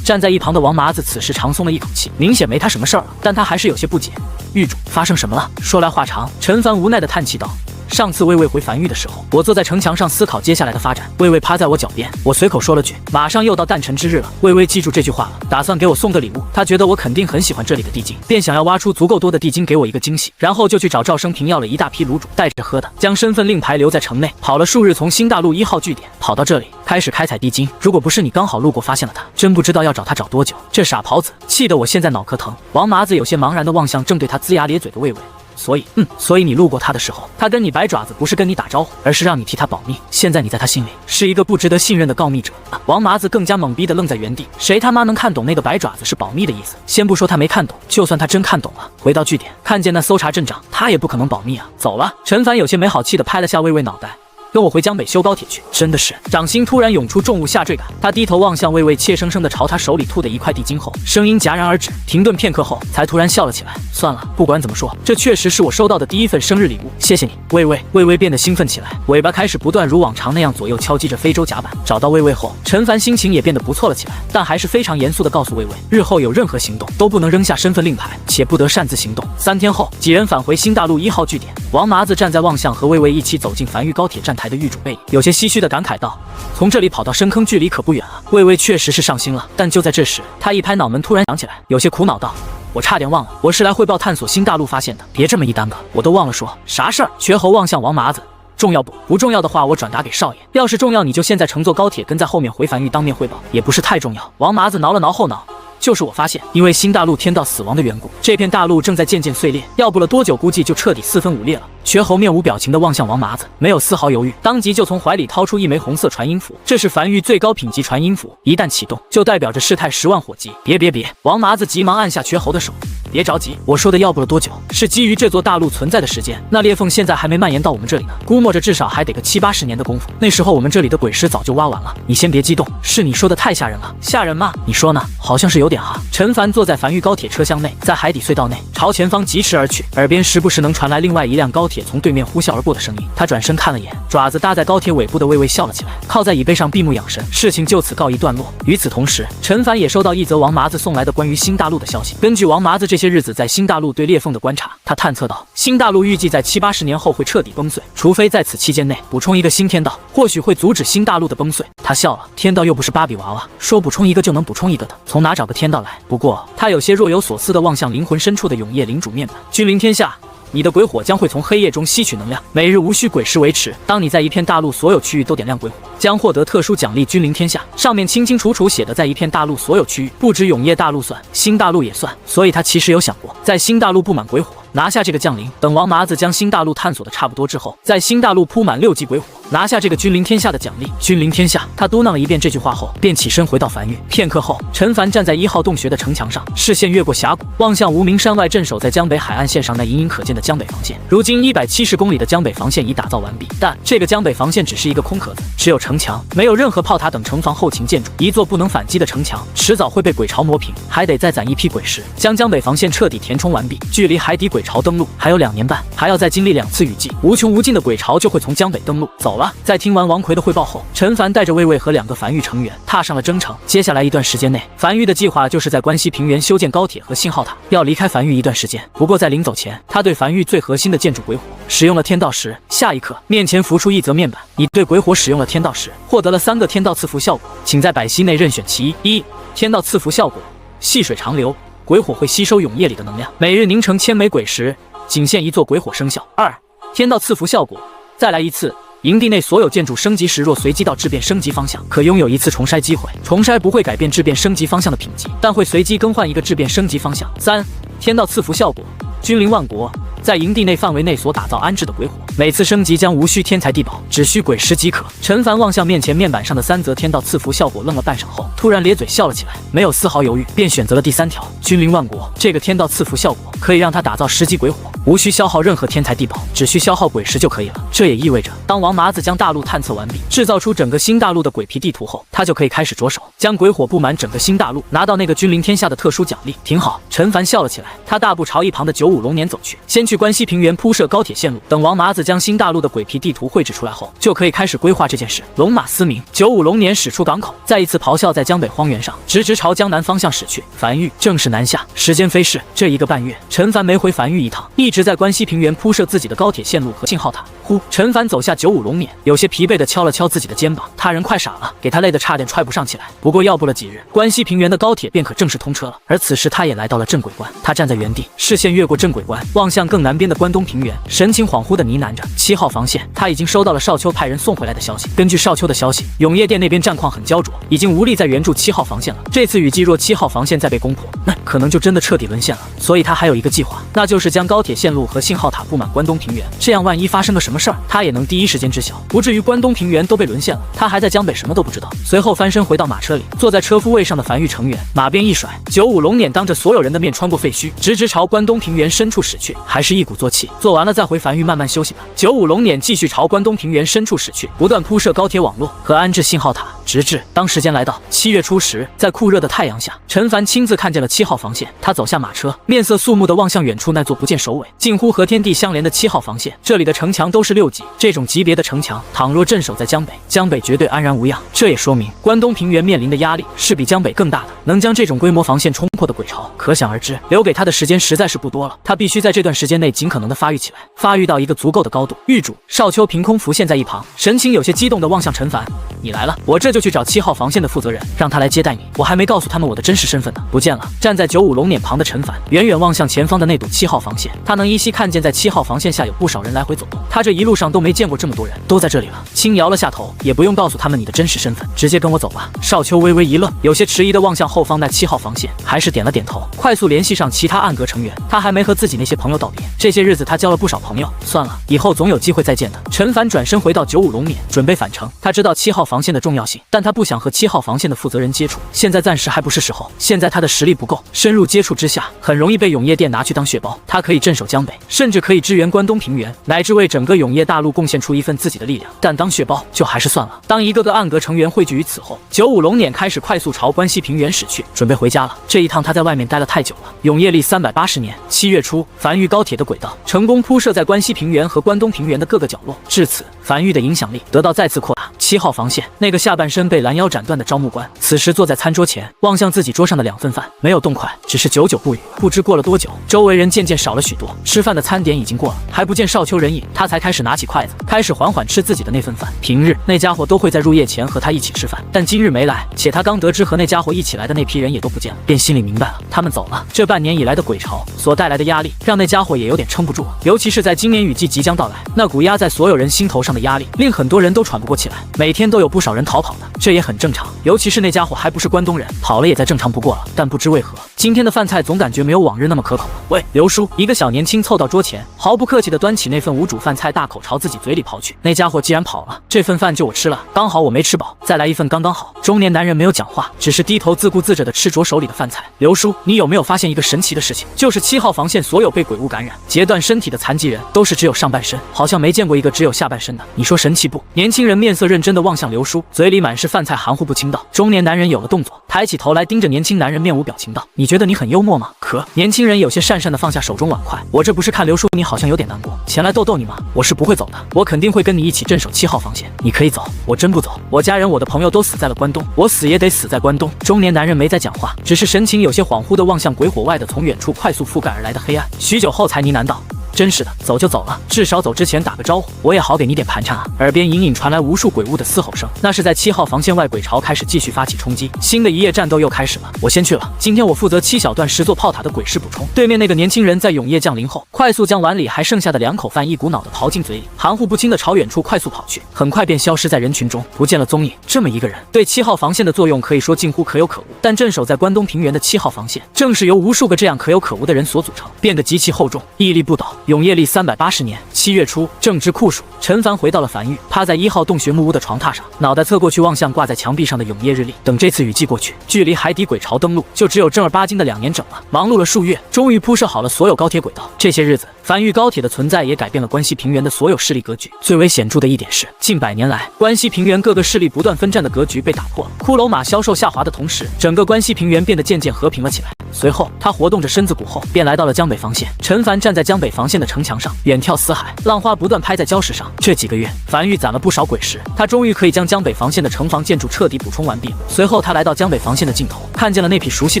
站在一旁的王麻子此时长松了一口气，明显没他什么事儿了，但他还是有些不解：“狱主，发生什么了？”说来话长，陈凡无奈的叹气道：“上次魏魏回繁域的时候，我坐在城墙上思考接下来的发展。魏魏趴在我脚边，我随口说了句：马上又到诞辰之日了。魏魏记住这句话了，打算给我送个礼物。他觉得我肯定很喜欢这里的地精，便想要挖出足够多的地精给我一个惊喜。然后就去找赵生平要了一大批卤煮，带着喝的，将身份令牌留在城内，跑了数日，从新大陆1号据点跑到这里，开始开采地精。如果不是你刚好路过发现了他，真不知道要找他找多久。这傻狍子，气得我现在脑壳疼。”王麻子有些茫然地望向正对他龇牙咧嘴的魏魏。所以你路过他的时候，他跟你摆爪子不是跟你打招呼，而是让你替他保密。现在你在他心里是一个不值得信任的告密者啊！王麻子更加懵逼的愣在原地，谁他妈能看懂那个摆爪子是保密的意思？先不说他没看懂，就算他真看懂了，回到据点看见那搜查镇长，他也不可能保密啊！走了。陈凡有些没好气的拍了下魏魏脑袋。跟我回江北修高铁去！真的是，掌心突然涌出重物下坠感。他低头望向魏魏，怯生生地朝他手里吐的一块地精后，声音戛然而止，停顿片刻后，才突然笑了起来。算了，不管怎么说，这确实是我收到的第一份生日礼物，谢谢你，魏魏。魏魏变得兴奋起来，尾巴开始不断如往常那样左右敲击着非洲甲板。找到魏魏后，陈凡心情也变得不错了起来，但还是非常严肃地告诉魏魏，日后有任何行动都不能扔下身份令牌，且不得擅自行动。3天后，几人返回新大陆1号据点。王麻子站在望向和魏魏一起走进繁域高铁站台的狱主背影，有些唏嘘地感慨道：“从这里跑到深坑距离可不远啊。”魏魏确实是上心了，但就在这时，他一拍脑门，突然想起来，有些苦恼道：“我差点忘了，我是来汇报探索新大陆发现的。别这么一耽搁，我都忘了说啥事儿。”绝侯望向王麻子：“重要不？不重要的话，我转达给少爷。要是重要，你就现在乘坐高铁跟在后面回繁域当面汇报。也不是太重要。”王麻子挠了挠后脑。就是我发现，因为新大陆天道死亡的缘故，这片大陆正在渐渐碎裂，要不了多久，估计就彻底4分5裂了。绝侯面无表情地望向王麻子，没有丝毫犹豫，当即就从怀里掏出一枚红色传音符，这是繁域最高品级传音符，一旦启动，就代表着事态10万火急。别！王麻子急忙按下绝侯的手。别着急，我说的要不了多久，是基于这座大陆存在的时间。那裂缝现在还没蔓延到我们这里呢，估摸着至少还得个7、80年的功夫。那时候我们这里的鬼尸早就挖完了。你先别激动，是你说的太吓人了。吓人吗？你说呢？好像是有点哈。陈凡坐在繁域高铁车厢内，在海底隧道内朝前方疾驰而去，耳边时不时能传来另外一辆高铁从对面呼啸而过的声音。他转身看了眼爪子搭在高铁尾部的魏魏，笑了起来，靠在椅背上闭目养神。事情就此告一段落。与此同时，陈凡也收到一则王麻子送来的关于新大陆的消息。根据王麻子这些日子在新大陆对裂缝的观察，他探测到新大陆预计在7、80年后会彻底崩碎，除非在此期间内补充一个新天道，或许会阻止新大陆的崩碎。他笑了，天道又不是芭比娃娃，说补充一个就能补充一个的，从哪找个天道来？不过他有些若有所思地望向灵魂深处的永夜领主面板。君临天下，你的鬼火将会从黑夜中吸取能量，每日无需鬼时维持。当你在一片大陆所有区域都点亮鬼火，将获得特殊奖励君临天下。上面清清楚楚写的在一片大陆所有区域，不止永夜大陆算，新大陆也算。所以他其实有想过，在新大陆布满鬼火，拿下这个降临。等王麻子将新大陆探索的差不多之后，在新大陆铺满6级鬼火，拿下这个君临天下的奖励。君临天下，他嘟囔了一遍这句话后，便起身回到繁域。片刻后，陈凡站在1号洞穴的城墙上，视线越过峡谷，望向无名山外镇守在江北海岸线上那隐隐可见的江北防线。如今170公里的江北防线已打造完毕，但这个江北防线只是一个空壳子，只有城墙，没有任何炮塔等城防后勤建筑。一座不能反击的城墙，迟早会被鬼巢磨平，还得再攒一批鬼石，将江北防线彻底填充完毕。距离海底鬼巢登陆还有2年半，还要再经历2次雨季，无穷无尽的鬼巢就会从江北登陆。走了。在听完王奎的汇报后，陈凡带着魏魏和2个繁域成员踏上了征程。接下来一段时间内，繁域的计划就是在关西平原修建高铁和信号塔，要离开繁域一段时间。不过在临走前，他对繁域最核心的建筑鬼火使用了天道石。下一刻，面前浮出一则面板：你对鬼火使用了天道石，获得了3个天道赐福效果，请在百息内任选其一。1. 天道赐福效果，细水长流，鬼火会吸收永夜里的能量，每日凝成1000枚鬼石，仅限一座鬼火生效。2. 天道赐福效果，再来一次。营地内所有建筑升级时，若随机到质变升级方向，可拥有1次重筛机会。重筛不会改变质变升级方向的品级，但会随机更换一个质变升级方向。3. 天道赐福效果，君临万国，在营地内范围内所打造安置的鬼火，每次升级将无需天才地宝，只需鬼石即可。陈凡望向面前面板上的3则天道赐福效果，愣了半晌后，突然咧嘴笑了起来，没有丝毫犹豫，便选择了第3条君临万国。这个天道赐福效果可以让他打造10级鬼火，无需消耗任何天才地宝，只需消耗鬼石就可以了。这也意味着，当王麻子将大陆探测完毕，制造出整个新大陆的鬼皮地图后，他就可以开始着手将鬼火布满整个新大陆，拿到那个君临天下的特殊奖励。挺好，陈凡笑了起来，他大步朝一旁的95龙年走去，先去关西平原铺设高铁线路，等王麻子将新大陆的鬼皮地图绘制出来后，就可以开始规划这件事。龙马嘶鸣，95龙年驶出港口，再一次咆哮在江北荒原上，直朝江南方向驶去。樊玉正式南下，时间飞逝，这1个半月，陈凡没回樊玉一趟，一直在关西平原铺设自己的高铁线路和信号塔。呼，陈凡走下95龙年，有些疲惫地敲了敲自己的肩膀，他人快傻了，给他累得差点踹不上起来。不过要不了几日，关西平原的高铁便可正式通车了。而此时他也来到了镇鬼关，他站在原地，视线越过镇鬼关，望向更南边的关东平原，神情恍惚地呢喃着：7号防线，他已经收到了少秋派人送回来的消息。根据少秋的消息，永业殿那边战况很焦灼，已经无力再援助7号防线了。这次雨季若7号防线再被攻破，那可能就真的彻底沦陷了。所以他还有一个计划，那就是将高铁线路和信号塔布满关东平原，这样万一发生个什么事儿，他也能第一时间知晓，不至于关东平原都被沦陷了，他还在江北什么都不知道。随后翻身回到马车里，坐在车夫位上的樊玉成员马鞭一甩，95龙辇当着所有人的面穿过废墟，直朝关东平原深处驶去。还是一鼓作气，做完了再回樊玉慢慢休息吧。95龙辇继续朝关东平原深处驶去，不断铺设高铁网络和安置信号塔，直至当时间来到7月初时，在酷热的太阳下，陈凡亲自看见了7号防线。他走下马车，面色肃穆地望向远处那座不见首尾、近乎和天地相连的7号防线。这里的城墙都是6级，这种级别的城墙，倘若镇守在江北，江北绝对安然无恙。这也说明关东平原面临的压力是比江北更大的。能将这种规模防线冲破的鬼巢，可想而知，留给他的时间实在是不多了。他必须在这段时间内尽可能的发育起来，发育到一个足够的高度。狱主少秋凭空浮现在一旁，神情有些激动地望向陈凡：“你来了，我这就去找7号防线的负责人，让他来接待你。我还没告诉他们我的真实身份呢。”不见了。站在95龙辇旁的陈凡远远望向前方的那堵7号防线，他能依稀看见在7号防线下有不少人来回走动。他这一路上都没见过这么多人，都在这里了。轻摇了下头，也不用告诉他们你的真实身份，直接跟我走吧。少秋微微一愣，有些迟疑地望向后方那7号防线，还是点了点头，快速联系上其他暗格成员。他还没和自己那些朋友道别，这些日子他交了不少朋友，算了，以后总有机会再见的。陈凡转身回到95龙辇，准备返程。他知道7号防线的重要性，但他不想和7号防线的负责人接触，现在暂时还不是时候。现在他的实力不够，深入接触之下，很容易被永业殿拿去当血包。他可以镇守江北，甚至可以支援关东平原，乃至为整个永业大陆贡献出一份自己的力量。但当血包就还是算了。当一个个暗格成员汇聚于此后，95龙辇开始快速朝关西平原驶去，准备回家了。这一趟他在外面待了太久了。永业历380年7月初，樊玉高铁的轨道成功铺设在关西平原和关东平原的各个角落，至此樊玉的影响力得到再次扩大。7号防线那个下半身被拦腰斩断的招募官，此时坐在餐桌前，望向自己桌上的2份饭，没有动筷，只是久久不语。不知过了多久，周围人渐渐少了许多，吃饭的餐点已经过了，还不见少秋人影，他才开始拿起筷子，开始缓缓吃自己的那份饭。平日那家伙都会在入夜前和他一起吃饭，但今日没来，且他刚得知和那家伙一起来的那批人也都不见了，便心里明白了，他们走了。这半年以来的鬼巢所带来的压力，让那家伙也有点撑不住，尤其是在今年雨季即将到来，那股压在所有人心头上的压力，令很多人都喘不过气来。每天都有不少人逃跑的，这也很正常，尤其是那家伙还不是关东人，跑了也再正常不过了。但不知为何，今天的饭菜总感觉没有往日那么可口了。喂，刘叔！一个小年轻凑到桌前，毫不客气地端起那份无煮饭菜，大口朝自己嘴里刨去。那家伙既然跑了，这份饭就我吃了，刚好我没吃饱，再来一份刚刚好。中年男人没有讲话，只是低头自顾自着地吃着手里的饭菜。刘叔，你有没有发现一个神奇的事情？就是7号防线所有被鬼物感染、截断身体的残疾人，都是只有上半身，好像没见过一个只有下半身的。你说神奇不？年轻人面色认真地望向刘叔，嘴里满是饭菜，含糊不清道。中年男人有了动作，抬起头来盯着年轻男人，面无表情道：“你觉得你很幽默吗？”可年轻人有些讪讪地放下手中碗筷：“我这不是看刘叔你好像有点难过，前来逗逗你吗？我是不会走的，我肯定会跟你一起镇守7号防线。你可以走，我真不走。我家人我的朋友都死在了关东，我死也得死在关东。”中年男人没再讲话，只是神情有些恍惚地望向鬼火外的从远处快速覆盖而来的黑暗，许久后才呢喃道：“真是的，走就走了，至少走之前打个招呼，我也好给你点盘缠啊。”耳边隐隐传来无数鬼物的嘶吼声，那是在7号防线外鬼巢开始继续发起冲击，新的一夜战斗又开始了。我先去了，今天我负责7小段10座炮塔的鬼势补充。对面那个年轻人在永夜降临后，快速将碗里还剩下的2口饭一股脑的刨进嘴里，含糊不清的朝远处快速跑去，很快便消失在人群中，不见了踪影。这么一个人，对7号防线的作用可以说近乎可有可无，但镇守在关东平原的7号防线，正是由无数个这样可有可无的人所组成，变得极其厚重，屹立不倒。永业历380年7月初，正值酷暑，陈凡回到了繁域，趴在1号洞穴木屋的床榻上，脑袋侧过去望向挂在墙壁上的永业日历。等这次雨季过去，距离海底鬼巢登陆就只有正儿八经的2年整了。忙碌了数月，终于铺设好了所有高铁轨道。这些日子，繁域高铁的存在也改变了关西平原的所有势力格局。最为显著的一点是，近100年来，关西平原各个势力不断纷战的格局被打破。骷髅马销售下滑的同时，整个关西平原变得渐渐和平了起来。随后，他活动着身子骨后，便来到了江北防线。陈凡站在江北防线的城墙上，远眺四海，浪花不断拍在礁石上。这几个月，繁域攒了不少鬼石，他终于可以将江北防线的城防建筑彻底补充完毕了。随后，他来到江北防线的尽头，看见了那匹熟悉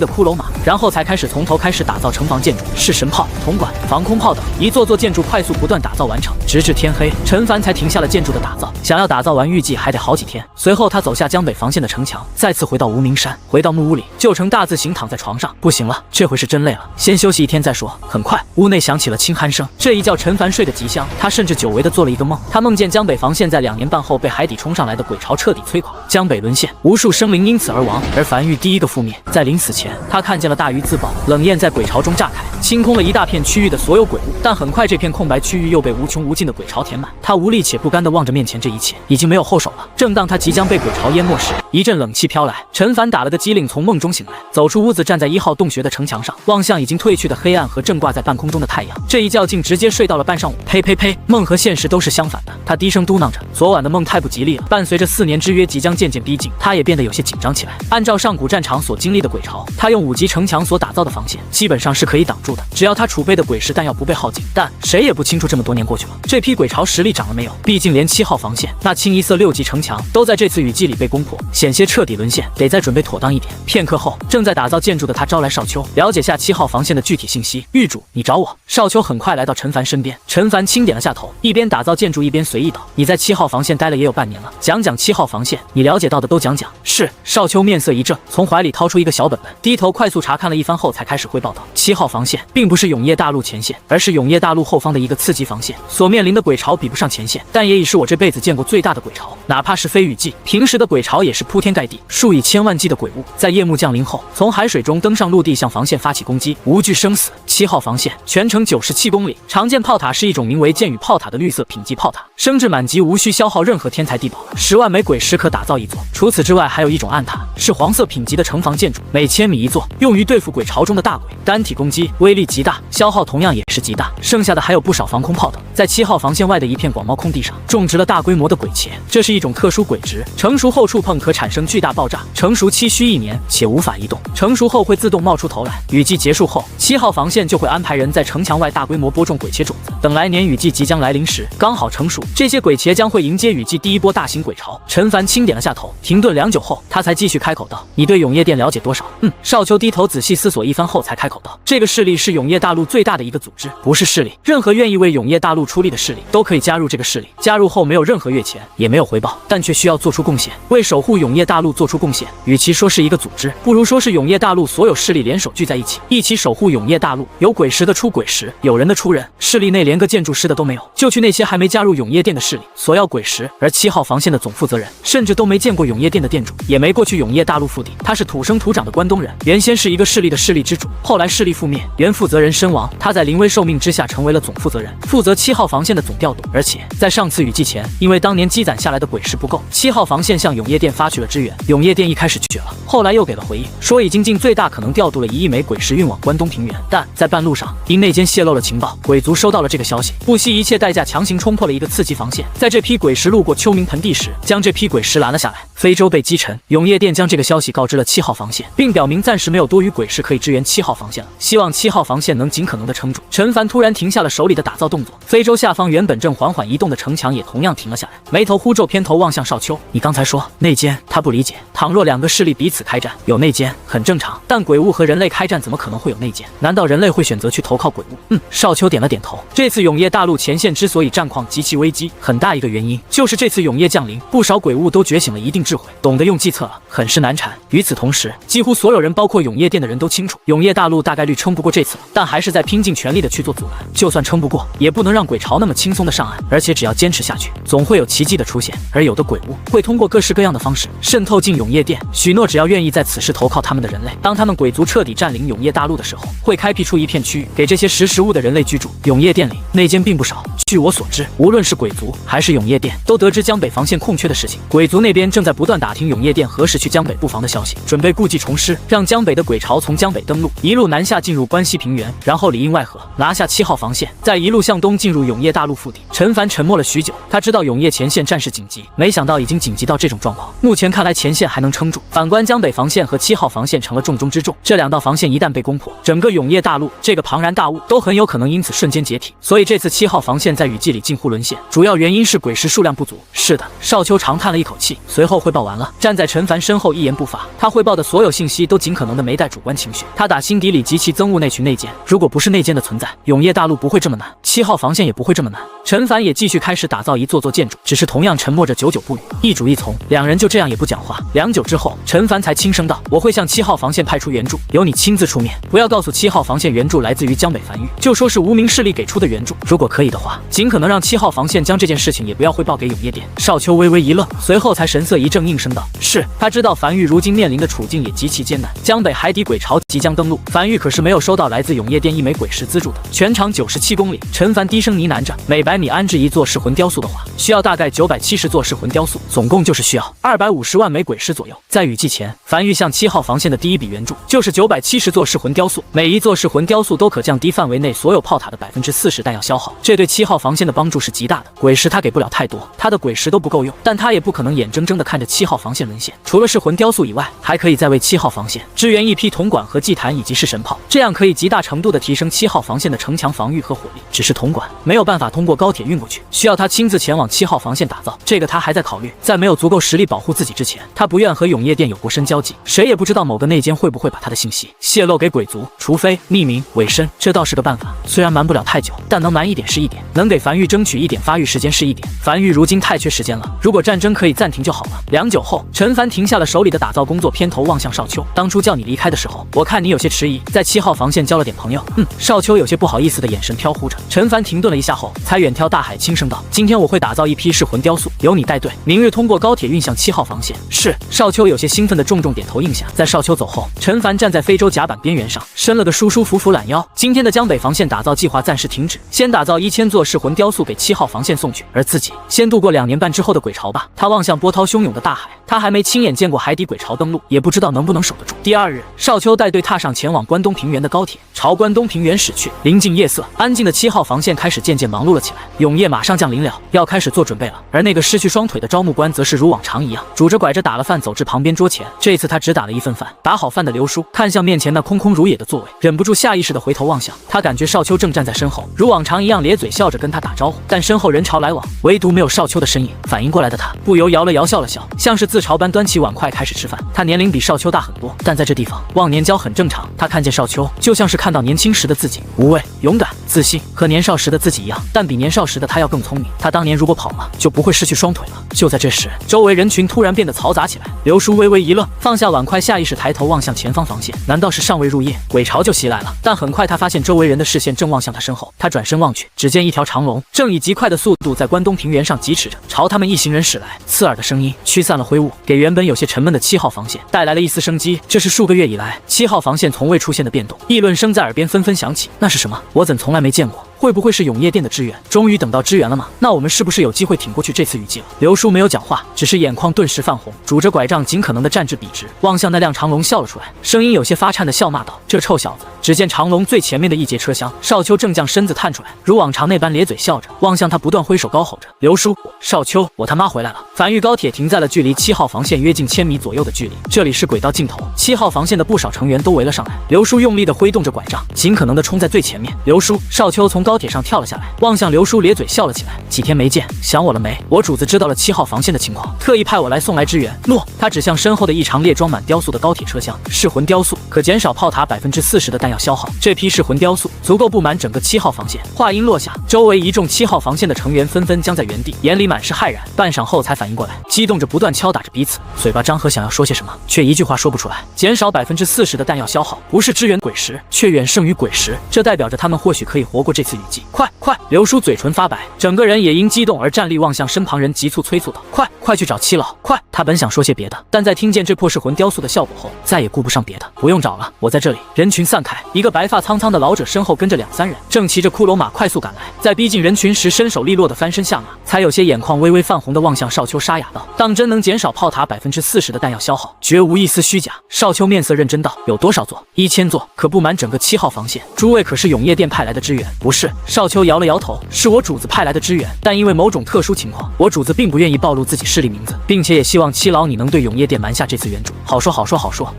的骷髅马，然后才开始从头开始打造城防建筑，式神炮、铜管、防空炮等一座座建筑快速不断打造完成，直至天黑，陈凡才停下了建筑的打造。想要打造完，预计还得好几天。随后，他走下江北防线的城墙，再次回到无名山，回到木屋里，就成大字形躺在床上。不行了，这回是真累了，先休息1天再说。很快，屋内响起了轻鼾声，这一觉陈凡睡得极香，他甚至久违地做了一个梦。他梦见江北防线在2年半后被海底冲上来的鬼巢彻底摧垮，江北沦陷，无数生灵因此而亡。而繁域第一个覆灭，在临死前，他看见了大鱼自爆，冷焰在鬼巢中炸开，清空了一大片区域的所有鬼物。但很快，这片空白区域又被无穷无尽的鬼巢填满。他无力且不甘地望着面前这一切，已经没有后手了。正当他即将被鬼巢淹没时，一阵冷气飘来，陈凡打了个激灵，从梦中醒来，走出屋子，站在1号洞穴的城墙上，望向已经褪去的黑暗和正挂在半空中的太阳。这一觉竟直接睡到了半上午。呸呸呸！梦和现实都是相反的。他低声嘟囔着，昨晚的梦太不吉利了。伴随着4年之约即将渐渐逼近，他也变得有些紧张起来。按照上古战场所经历的鬼巢，他用5级城墙所打造的防线，基本上是可以挡住的，只要他储备的鬼石弹药不被耗尽。但谁也不清楚这么多年过去了，这批鬼巢实力涨了没有？毕竟连7号防线那清一色6级城墙都在这次雨季里被攻破，险些彻底沦陷，得再准备妥当一点。片刻后，正在打造建筑的他招来少秋，了解下7号防线的具体信息。狱主，你找我。少秋很快来到陈凡身边，陈凡轻点了下头，一边打造建筑一边随意道：“你在7号防线待了也有半年了，讲讲7号防线，你了解到的都讲讲。”是。少秋面色一正，从怀里掏出一个小本本，低头快速查看了一番后，才开始汇报道：7号防线并不是永业大陆前线，而是永业大陆后方的一个次级防线，所面临的鬼巢比不上前线，但也已是我这辈子见过最大的鬼巢。哪怕是非雨季，平时的鬼巢也是铺天盖地，数以千万计的鬼物，在夜幕降临后，从海水中登上陆地，向防线发起攻击，无惧生死。7号防线全程97公里，常见炮塔是一种名为剑雨炮塔的绿色品级炮塔，升至满级无需消耗任何天材地宝，10万枚鬼石可打造一座。除此之外，还有一种暗塔，是黄色品级的城防建筑，每1000米一座，用于对付鬼巢中的大鬼，单体攻击威力极大，消耗同样也是极大。剩下的还有不少防空炮等。在7号防线外的一片广袤空地上，种植了大规模的鬼茄，这是一种特殊鬼植，成熟后触碰可产生巨大爆炸，成熟期需1年，且无法移动，成熟后会自动冒出头来。雨季结束后，7号防线就会安排人在城墙外大规模播种鬼茄种子，等来年雨季即将来临时，刚好成熟，这些鬼茄将会迎接雨季第一波大型鬼巢。陈凡轻点了下头，停顿良久后，他才继续开口道：“你对永业殿了解多少？”少秋低头仔细思索一番后，才开口道：“这个势力是永业大陆最大的一个组织，不是势力，任何愿意为永业大陆出力的势力都可以加入这个势力。加入后没有任何月钱，也没有回报，但却需要做出贡献，为守护永业大陆做出贡献。与其说是一个组织，不如说是永业大陆所有势力联手聚在一起，一起守护永业大陆。有鬼石的出鬼石，有人的出人，势力内连个建筑师的都没有，就去那些还没加入永业殿的势力索要鬼石。而7号防线的总负责人甚至都没见过永业殿的店主，也没过去永业大陆腹地。他是土生土长的关东人，原先是一个势力的势力之主，后来势力覆灭，原负责人身亡，他在临危受命之下成为了总负责人，负责7号防线的总调度。而且在上次雨季前，因为当年积攒下来的鬼石不够，7号防线向永业殿发去了支援，永业殿一开始拒绝了，后来又给了回应，说已经尽最大可能调度了1亿枚鬼石运往关东平原。但在半路上，因内奸泄露了情报，鬼族收到了这个消息，不惜一切代价强行冲破了一个次级防线，在这批鬼石路过秋明盆地时，将这批鬼石拦了下来。非洲被击沉，永业殿将这个消息告知了7号防线，并表明暂时没有多余鬼石可以支援7号防线了，希望7号防线能尽可能的撑住。陈凡突然停下了手里的打造动作，非洲下方原本正缓缓移动的城墙也同样停了下来，眉头忽皱，偏头望向少秋：“你刚才说内奸？”他不理解，倘若2个势力彼此开战，有内奸很正常，但鬼物和人类开战怎么可能会有内奸？难道人类会选择去投靠鬼物？少秋点了点头。这次永业大陆前线之所以战况极其危机，很大一个原因就是这次永业降临，不少鬼物都觉醒了一定智慧，懂得用计策了，很是难缠。与此同时，几乎所有人，包括永业殿的人都清楚，永业大陆大概率撑不过这次了，但还是在拼尽全力的去做阻拦。就算撑不过，也不能让鬼巢那么轻松的上岸，而且只要坚持下去，总会有奇迹的出现。而有的鬼物会通过各式各样的方式渗透进永业殿，许诺只要愿意在此时投靠他们的人类，当他们鬼族彻底占领永业大陆的时候，会开辟出一片区域，给这些识时务的人类居住。永业殿里内奸并不少，据我所知，无论是鬼族还是永业殿，都得知江北防线空缺的事情。鬼族那边正在不断打听永业殿何时去江北布防的消息，准备故技重施，让江北的鬼巢从江北登陆，一路南下进入关西平原，然后里应外合，拿下7号防线，再一路向东进入永业大陆腹地。陈凡沉默了许久，他知道永业前线战事紧急，没想到已经紧急到这种状况。目前看来前线还能撑住，反观江北防线和7号防线成了重中之重，这2道防线一旦被攻破，整个永业大陆这个庞然大物都很有可能因此瞬间解体。所以这次7号防线在雨季里近乎沦陷，主要原因是鬼石数量不足。是的，少秋长叹了一口气，随后汇报完了，站在陈凡身后一言不发。他汇报的所有信息都尽可能的没带主观情绪，他打心底里极其憎恶那群内奸，如果不是内奸的存在，永业大陆不会这么难，7号防线也不会这么难。陈凡也继续开始打造一座座建筑，只是同样沉默着，久久不语，一主一从，两人就这样也不讲话。良久之后，陈凡才轻声道：“我会向7号防线派出援助，由你亲自出面，不要告诉7号防线援助来自于江北繁育，就说是无名势力给出的援助。如果可以的话，尽可能让7号防线将这件事情也不要汇报给永业殿。”少秋微微一愣，随后才神色一正，应声道：“是。”他知道繁育如今面临的处境也极其艰难，江北海底鬼巢即将登陆，繁育可是没有收到来自永业殿1枚鬼石资助的，全长97公里。陈凡低声呢喃着，每100米安置1座噬魂雕塑的话，需要大概970座噬魂雕塑，总共就是需要250万枚鬼石左右。在雨季前，繁育向7号防线的第一笔援助就是970座噬魂雕塑，每1座噬魂雕塑都可降低范围内所有炮塔的40%弹药消耗，这对7号防线的帮助是极大的。鬼石他给不了太多，他的鬼石都不够用，但他也不可能眼睁睁地看着7号防线沦陷。除了噬魂雕塑以外，还可以再为7号防线支援一批铜管和祭坛以及式神炮，这样可以极大程度地提升7号防线的城墙防御和火力。只是铜管没有办法通过高铁运过去，需要他亲自前往7号防线打造，这个他还在考虑。在没有足够实力保护自己之前，他不愿和永业殿有过深交集，谁也不知道某个内奸会不会把他的信息泄露给鬼族，除非匿名伪身，这倒是个办法。虽然瞒不了太久，但能瞒一点是一点，能给繁育争取一点发育时间是一点。繁育如今太缺时间了，如果战争可以暂停就好了。良久后，陈凡停下了手里的打造工作，偏头望向少秋：“当初叫你离开的时候，我看你有些迟疑，在7号防线交了点朋友。”少秋有些不好意思的眼神飘忽着。陈凡停顿了一下后，才远眺大海，轻声道：“今天我会打造一批噬魂雕塑，由你带队，明日通过高铁运向7号防线。”是。少秋有些兴奋的重点头应下。在少秋走后，陈凡站在非洲甲板边缘上，伸了个舒舒服服懒腰。今天的江北防线打造计划暂时停止，先打造1000座噬魂雕塑给7号防线送去，而自己先度过2年半之后的鬼巢吧。他望向波涛汹涌的大海，他还没亲眼见过海底鬼巢登陆，也不知道能不能守得住。第2日，少秋带队踏上前往关东平原的高铁，朝关东平原驶去。临近夜色，安静的7号防线开始渐渐忙碌了起来。永夜马上降临了，要开始做准备了。而那个失去双腿的招募官则是如往常一样，拄着拐着打了饭走至旁边桌前。这次他只打了1份饭。打好饭的刘叔看向面前那空空如也的座位，忍不住下意识的回头望向。他感觉少秋正站在身后，如往常一样咧嘴笑着跟他打招呼，但身后人潮来往，唯独没有少秋的身影。反应过来的他不由摇了摇，笑了笑，像是自嘲般端起碗筷开始吃饭。他年龄比少秋大很多，但在这地方忘年交很正常。他看见少秋，就像是看到年轻时的自己，无畏、勇敢、自信，和年少时的自己一样，但比年少时的他要更聪明。他当年如果跑了，就不会失去双腿了。就在这时，周围人群突然变得嘈杂起来。刘叔微微一愣，放下碗筷，下意识抬头望向前方防线。难道是尚未入夜，鬼巢就袭来了？但很快他发现周围人的视线正望向他身后。他转身望去，只见一条长龙正以极快的速度在关东平原上疾驰着，朝他们一行人驶来。刺耳的声音驱散了灰雾，给原本有些沉闷的7号防线带来了一丝生机。这是数个月以来7号防线从未出现的变动。议论声在耳边纷纷响起。那是什么？我怎从来没见过？会不会是永业殿的支援？终于等到支援了吗？那我们是不是有机会挺过去这次雨季了？刘叔没有讲话，只是眼眶顿时泛红，拄着拐杖尽可能的站至笔直，望向那辆长龙笑了出来，声音有些发颤的笑骂道：“这臭小子！”只见长龙最前面的一节车厢，少秋正将身子探出来，如往常那般咧嘴笑着，望向他不断挥手高吼着：“刘叔，少秋，我他妈回来了！”繁育高铁停在了距离7号防线约近1000米左右的距离，这里是轨道尽头，7号防线的不少成员都围了上来。刘叔用力的挥动着拐杖，尽可能的冲在最前面。刘叔，少秋从高铁上跳了下来，望向刘叔咧嘴笑了起来：“几天没见，想我了没？我主子知道了7号防线的情况，特意派我来送来支援。”诺。他指向身后的一长列装满雕塑的高铁车厢，噬魂雕塑可减少炮塔40%的弹药消耗，这批噬魂雕塑足够布满整个7号防线。话音落下，周围一众7号防线的成员纷纷僵在原地，眼里满是骇然，半晌后才反应过来，激动着不断敲打着彼此，嘴巴张合想要说些什么，却一句话说不出来。减少40%的弹药消耗，不是支援鬼石，却远胜于鬼石，这代表着他们或许可以活过这次雨迹。快！刘叔嘴唇发白，整个人也因激动而站立，望向身旁人，急促催促道：快去找七老！快！他本想说些别的，但在听见这破噬魂雕塑的效果后，再也顾不上别的。不用找了，我在这里。人群散开，一个白发苍苍的老者身后跟着2、3人，正骑着骷髅马快速赶来。在逼近人群时，身手利落的翻身下马，才有些眼眶微微泛红的望向少秋，沙哑道：当真能减少炮塔40%的弹药消耗，绝无一丝虚假。少秋面色认真道：有多少座？1000座，可不满整个7号防线。诸位可是永夜殿派来的支援？不是。少秋摇了摇头，是我主子派来的支援，但因为某种特殊情况，我主子并不愿意暴露自己势力名字，并且也希望七老你能对永夜殿瞒下这次援助。好说。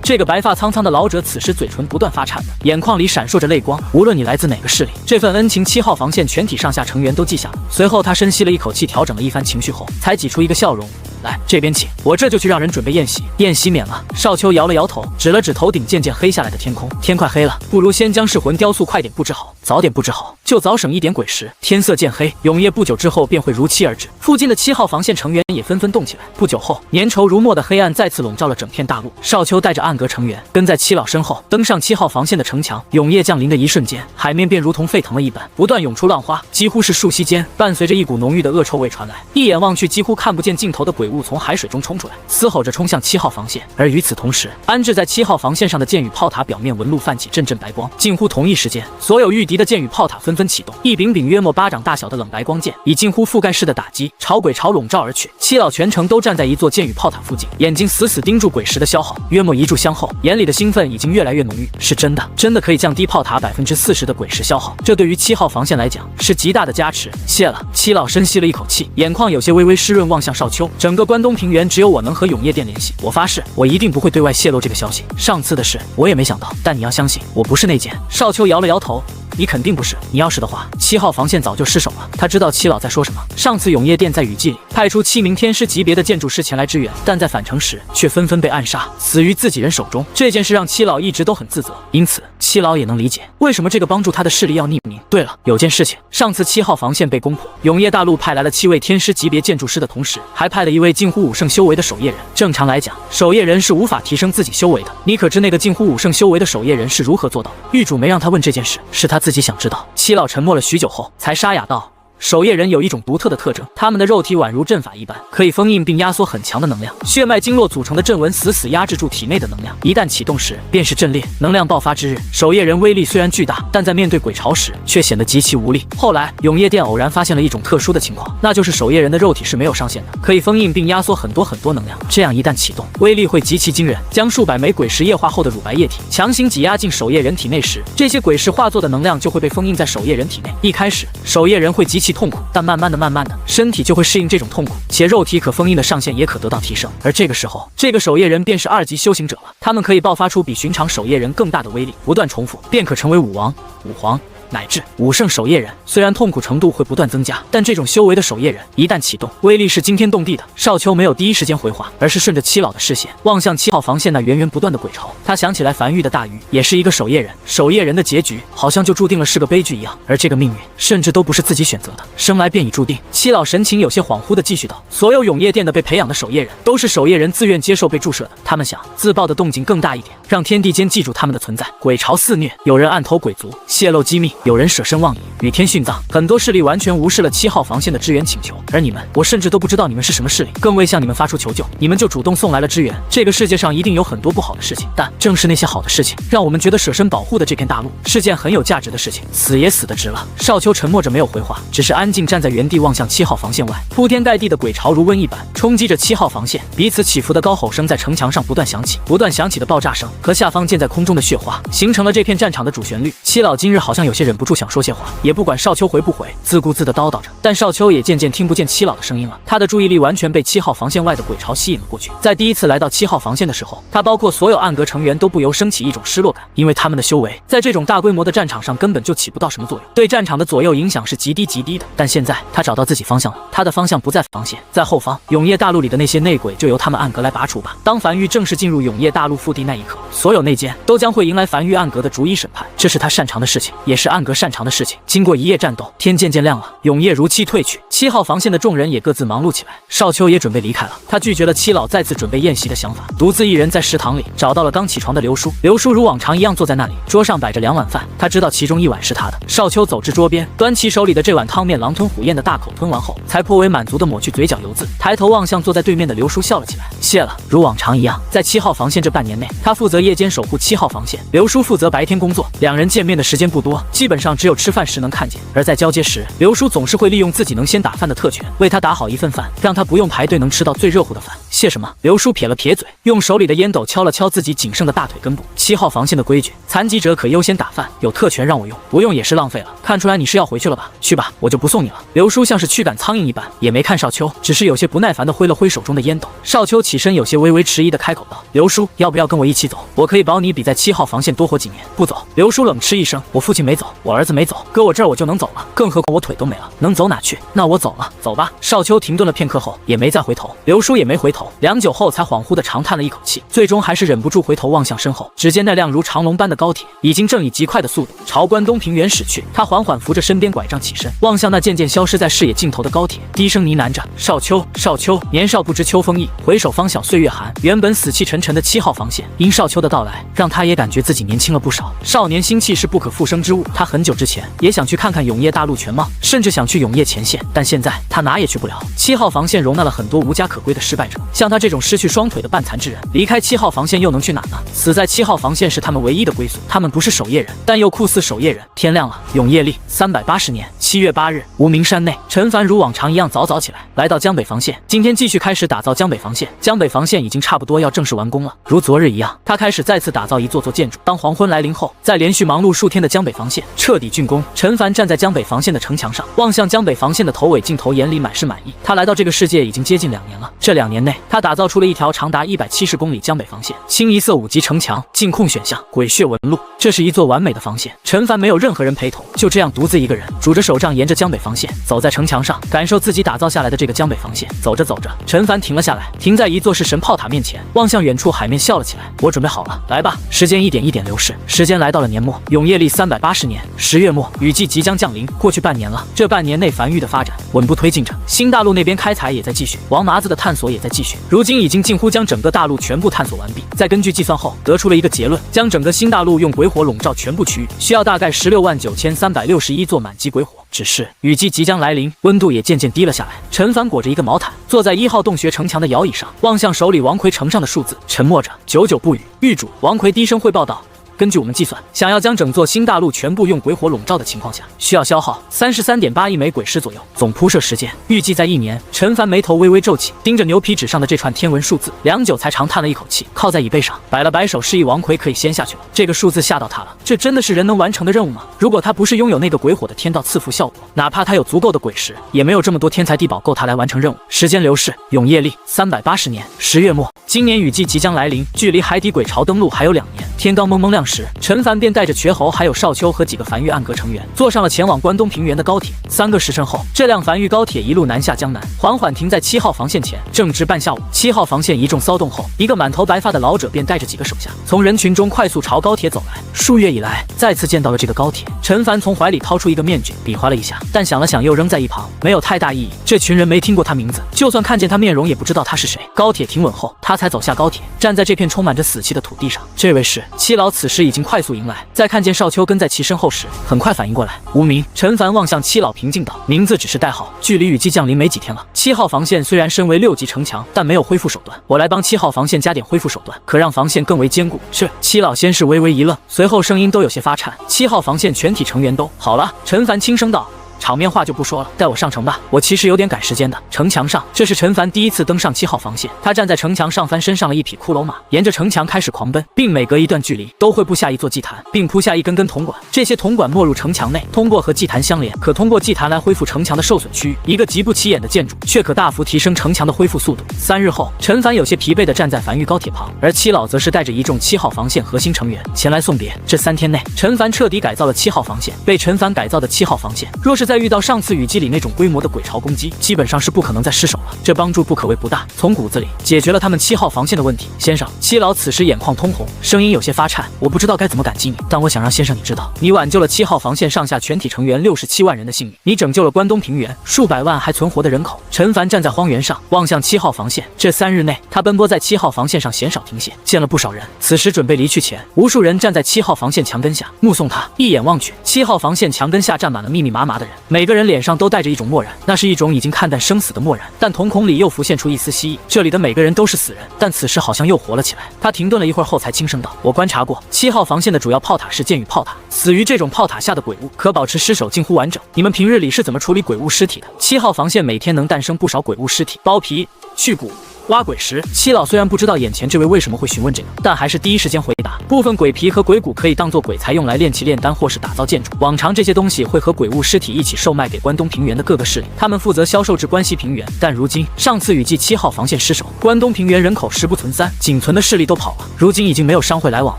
这个白发苍苍的老者此时嘴唇不断发颤的，眼眶里闪烁着泪光。无论你来自哪个势力，这份恩情7号防线全体上下成员都记下了。随后他深吸了一口气，调整了一番情绪后，才挤出一个笑容。来，这边请，我这就去让人准备宴席。宴席免了。少秋摇了摇头，指了指头顶渐渐黑下来的天空。天快黑了，不如先将噬魂雕塑快点布置好，早点布置好，就早省一点鬼石。天色渐黑，永夜不久之后便会如期而至。附近的7号防线成员也纷纷动起来。不久后，粘稠如墨的黑暗再次笼罩了整片大陆。少秋带着暗格成员跟在七老身后，登上7号防线的城墙。永夜降临的一瞬间，海面便如同沸腾了一般，不断涌出浪花，几乎是瞬息间，伴随着一股浓郁的恶臭味传来。一眼望去，几乎看不见尽头的鬼物从海水中冲出来，嘶吼着冲向7号防线。而与此同时，安置在7号防线上的箭与炮塔表面纹路泛起阵阵白光。近乎同一时间，所有御敌的箭与炮塔纷纷启动，一柄柄约莫巴掌大小的冷白光剑，以近乎覆盖式的打击朝鬼巢笼罩而去。七老全程都站在一座箭与炮塔附近，眼睛死死盯住鬼石的消耗。约莫1炷香后，眼里的兴奋已经越来越浓郁。是真的可以降低炮塔40%的鬼石消耗，这对于7号防线来讲是极大的加持。谢了。七老深吸了一口气，眼眶有些微微湿润，望向少秋。整个关东平原只有我能和永夜殿联系，我发誓，我一定不会对外泄露这个消息。上次的事我也没想到，但你要相信，我不是内奸。少秋摇了摇头。你肯定不是，你要是的话，7号防线早就失守了。他知道七老在说什么。上次永夜殿在雨季里派出7名天师级别的建筑师前来支援，但在返程时却纷纷被暗杀，死于自己人手中。这件事让七老一直都很自责，因此七老也能理解为什么这个帮助他的势力要匿名。对了，有件事情，上次7号防线被攻破，永夜大陆派来了7位天师级别建筑师的同时，还派了1位近乎5圣修为的守夜人。正常来讲，守夜人是无法提升自己修为的。你可知那个近乎5圣修为的守夜人是如何做到的？狱主没让他问这件事，是他自己想知道。七老沉默了许久后，才沙哑道：守夜人有一种独特的特征，他们的肉体宛如阵法一般，可以封印并压缩很强的能量。血脉经络组成的阵纹死死压制住体内的能量，一旦启动时便是阵裂，能量爆发之日。守夜人威力虽然巨大，但在面对鬼巢时却显得极其无力。后来永夜殿偶然发现了一种特殊的情况，那就是守夜人的肉体是没有上限的，可以封印并压缩很多能量。这样一旦启动，威力会极其惊人。将数百枚鬼石液化后的乳白液体强行挤压进守夜人体内时，这些鬼石化作的能量就会被封印在守夜人体内。一开始守夜人会极其痛苦，但慢慢的，身体就会适应这种痛苦，且肉体可封印的上限也可得到提升。而这个时候，这个守夜人便是2级修行者了，他们可以爆发出比寻常守夜人更大的威力，不断重复，便可成为武王、武皇乃至5圣守夜人。虽然痛苦程度会不断增加，但这种修为的守夜人一旦启动，威力是惊天动地的。少秋没有第一时间回话，而是顺着七老的视线望向7号防线那源源不断的鬼巢。他想起来樊玉的大鱼也是一个守夜人，守夜人的结局好像就注定了是个悲剧一样，而这个命运甚至都不是自己选择的，生来便已注定。七老神情有些恍惚地继续道：所有永夜殿的被培养的守夜人都是守夜人自愿接受被注射的，他们想自爆的动静更大一点，让天地间记住他们的存在。鬼巢肆虐，有人暗投鬼族泄露机密，有人舍身忘义，与天殉葬。很多势力完全无视了7号防线的支援请求，而你们，我甚至都不知道你们是什么势力，更未向你们发出求救，你们就主动送来了支援。这个世界上一定有很多不好的事情，但正是那些好的事情，让我们觉得舍身保护的这片大陆是件很有价值的事情。死也死得值了。少秋沉默着没有回话，只是安静站在原地望向7号防线外。铺天盖地的鬼巢如瘟一般冲击着7号防线，彼此起伏的高吼声在城墙上不断响起的爆炸声和下方溅在空中的血花，形成了这片战场的主旋律。七老今日好像有些忍不住想说些话，也不管少秋回不回，自顾自地叨叨着。但少秋也渐渐听不见七老的声音了，他的注意力完全被7号防线外的鬼巢吸引了过去。在第一次来到7号防线的时候，他包括所有暗格成员都不由升起一种失落感，因为他们的修为在这种大规模的战场上根本就起不到什么作用，对战场的左右影响是极低的。但现在他找到自己方向了，他的方向不在防线，在后方。永夜大陆里的那些内鬼就由他们暗格来拔除吧。当樊玉正式进入永夜大陆腹地那一刻，所有内奸都将会迎来樊玉暗格的逐一审判，这是他擅长的事情，也是暗暗格擅长的事情。经过一夜战斗，天渐渐亮了，永夜如期退去，7号防线的众人也各自忙碌起来。少秋也准备离开了，他拒绝了七老再次准备宴席的想法，独自一人在食堂里找到了刚起床的刘叔。刘叔如往常一样坐在那里，桌上摆着2碗饭，他知道其中1碗是他的。少秋走至桌边，端起手里的这碗汤面，狼吞虎咽的大口吞完后，才颇为满足的抹去嘴角油渍，抬头望向坐在对面的刘叔，笑了起来。谢了。如往常一样，在7号防线这半年内，他负责夜间守护7号防线，刘叔负责白天工作。两人见面的时间不多，基本上只有吃饭时能看见。而在交接时，刘叔总是会利用自己能先打饭的特权，为他打好一份饭，让他不用排队能吃到最热乎的饭。谢什么？刘叔撇了撇嘴，用手里的烟斗敲了敲自己仅剩的大腿根部。7号防线的规矩，残疾者可优先打饭，有特权让我用，不用也是浪费了。看出来你是要回去了吧？去吧，我就不送你了。刘叔像是驱赶苍蝇一般，也没看少秋，只是有些不耐烦地挥了挥手中的烟斗。少秋起身，有些微微迟疑地开口道：“刘叔，要不要跟我一起走？我可以保你比在7号防线多活几年。”不走。刘叔冷嗤一声：“我父亲没走，我儿子没走，搁我这儿我就能走了，更何况我腿都没了，能走哪去？那我走了，走吧。”少秋停顿了片刻后，也没再回头，刘叔也没回头，良久后才恍惚地长叹了一口气，最终还是忍不住回头望向身后，只见那辆如长龙般的高铁已经正以极快的速度朝关东平原驶去。他缓缓扶着身边拐杖起身，望向那渐渐消失在视野尽头的高铁，低声呢喃着：“少秋，少秋。”年少不知秋风意，回首方晓岁月寒。原本死气沉沉的7号防线，因少秋的到来，让他也感觉自己年轻了不少。少年心气是不可复生之物，他很久之前也想去看看永夜大陆全貌，甚至想去永夜前线，但现在他哪也去不了。7号防线容纳了很多无家可归的失败者，像他这种失去双腿的半残之人，离开7号防线又能去哪呢？死在7号防线是他们唯一的归宿。他们不是守夜人，但又酷似守夜人。天亮了，永夜历380年7月8日，无名山内，陈凡如往常一样早早起来，来到江北防线。今天继续开始打造江北防线。江北防线已经差不多要正式完工了，如昨日一样，他开始再次打造一座座建筑。当黄昏来临后，在连续忙碌数天的江北防线彻底竣工，陈凡站在江北防线的城墙上，望向江北防线的头尾镜头，眼里满是满意。他来到这个世界已经接近2年了，这2年内，他打造出了一条长达170公里江北防线，清一色5级城墙，镜控选项，鬼血纹路，这是一座完美的防线。陈凡没有任何人陪同，就这样独自一个人拄着手杖，沿着江北防线走在城墙上，感受自己打造下来的这个江北防线。走着走着，陈凡停了下来，停在一座式神炮塔面前，望向远处海面笑了起来：“我准备好了，来吧。”时间一点一点流逝，时间来到了年末，永夜历380年10月末，雨季即将降临。过去半年了，这半年内繁育的发展稳步推进着，新大陆那边开采也在继续，王麻子的探索也在继续，如今已经近乎将整个大陆全部探索完毕。再根据计算后，得出了一个结论，将整个新大陆用鬼火笼罩全部区域，需要大概169361座满级鬼火。只是雨季即将来临，温度也渐渐低了下来。陈凡裹着一个毛毯，坐在1号洞穴城墙的摇椅上，望向手里王魁呈上的数字，沉默着，久久不语。狱主王魁低声汇报道：“根据我们计算，想要将整座新大陆全部用鬼火笼罩的情况下，需要消耗33.8亿枚鬼石左右，总铺设时间预计在1年。”陈凡眉头微微皱起，盯着牛皮纸上的这串天文数字，良久才长叹了一口气，靠在椅背上摆了摆手，示意王魁可以先下去了。这个数字吓到他了，这真的是人能完成的任务吗？如果他不是拥有那个鬼火的天道赐福效果，哪怕他有足够的鬼石，也没有这么多天才地宝够他来完成任务。时间流逝，永夜历380年10月末，今年雨季即将来临，距离海底鬼巢登陆还有2年。天刚蒙蒙亮时，陈凡便带着瘸猴还有少秋和几个繁育暗格成员，坐上了前往关东平原的高铁。3个时辰后，这辆繁育高铁一路南下江南，缓缓停在7号防线前。正值半下午，7号防线一众骚动后，一个满头白发的老者便带着几个手下，从人群中快速朝高铁走来。数月以来，再次见到了这个高铁，陈凡从怀里掏出一个面具，比划了一下，但想了想又扔在一旁，没有太大意义。这群人没听过他名字，就算看见他面容，也不知道他是谁。高铁停稳后，他才走下高铁，站在这片充满着死气的土地上。这位是7老，此时已经快速迎来，在看见少秋跟在其身后时，很快反应过来。无名。陈凡望向7老，平静道：“名字只是代号，距离雨季降临没几天了。7号防线虽然身为6级城墙，但没有恢复手段，我来帮7号防线加点恢复手段，可让防线更为坚固。”是。7老先是微微一愣，随后声音都有些发颤。7号防线全体成员都好了。陈凡轻声道：“场面话就不说了，带我上城吧，我其实有点赶时间的。”城墙上，这是陈凡第一次登上7号防线，他站在城墙上，翻身上了一匹骷髅马，沿着城墙开始狂奔，并每隔一段距离都会布下一座祭坛，并铺下一根根铜管，这些铜管没入城墙内，通过和祭坛相连，可通过祭坛来恢复城墙的受损区域。一个极不起眼的建筑，却可大幅提升城墙的恢复速度。3日后，陈凡有些疲惫地站在繁育高铁旁，而7老则是带着一众7号防线核心成员前来送别。这3天内，陈凡彻底改造了7号防线，被陈凡改造的7号防线，若是是在遇到上次雨季里那种规模的鬼潮攻击，基本上是不可能再失手了。这帮助不可谓不大，从骨子里解决了他们7号防线的问题。先生，七老此时眼眶通红，声音有些发颤，我不知道该怎么感激你，但我想让先生你知道，你挽救了7号防线上下全体成员67万人的性命，你拯救了关东平原数百万还存活的人口。陈凡站在荒原上，望向7号防线。这3日内，他奔波在7号防线上，鲜少停歇，见了不少人。此时准备离去前，无数人站在7号防线墙根下，目送他。一眼望去，7号防线墙根下站满了密密麻麻的人，每个人脸上都带着一种漠然，那是一种已经看淡生死的漠然，但瞳孔里又浮现出一丝希冀。这里的每个人都是死人，但此时好像又活了起来。他停顿了一会儿后，才轻声道：“我观察过，7号防线的主要炮塔是箭雨炮塔，死于这种炮塔下的鬼物可保持尸首近乎完整。你们平日里是怎么处理鬼物尸体的？7号防线每天能诞生不少鬼物尸体，剥皮、去骨、挖鬼石。”七老虽然不知道眼前这位为什么会询问这个，但还是第一时间回答：部分鬼皮和鬼骨可以当做鬼材用来炼器炼丹或是打造建筑，往常这些东西会和鬼物尸体一起售卖给关东平原的各个势力，他们负责销售至关西平原。但如今上次雨季7号防线失守，关东平原人口10不存3，仅存的势力都跑了，如今已经没有商会来往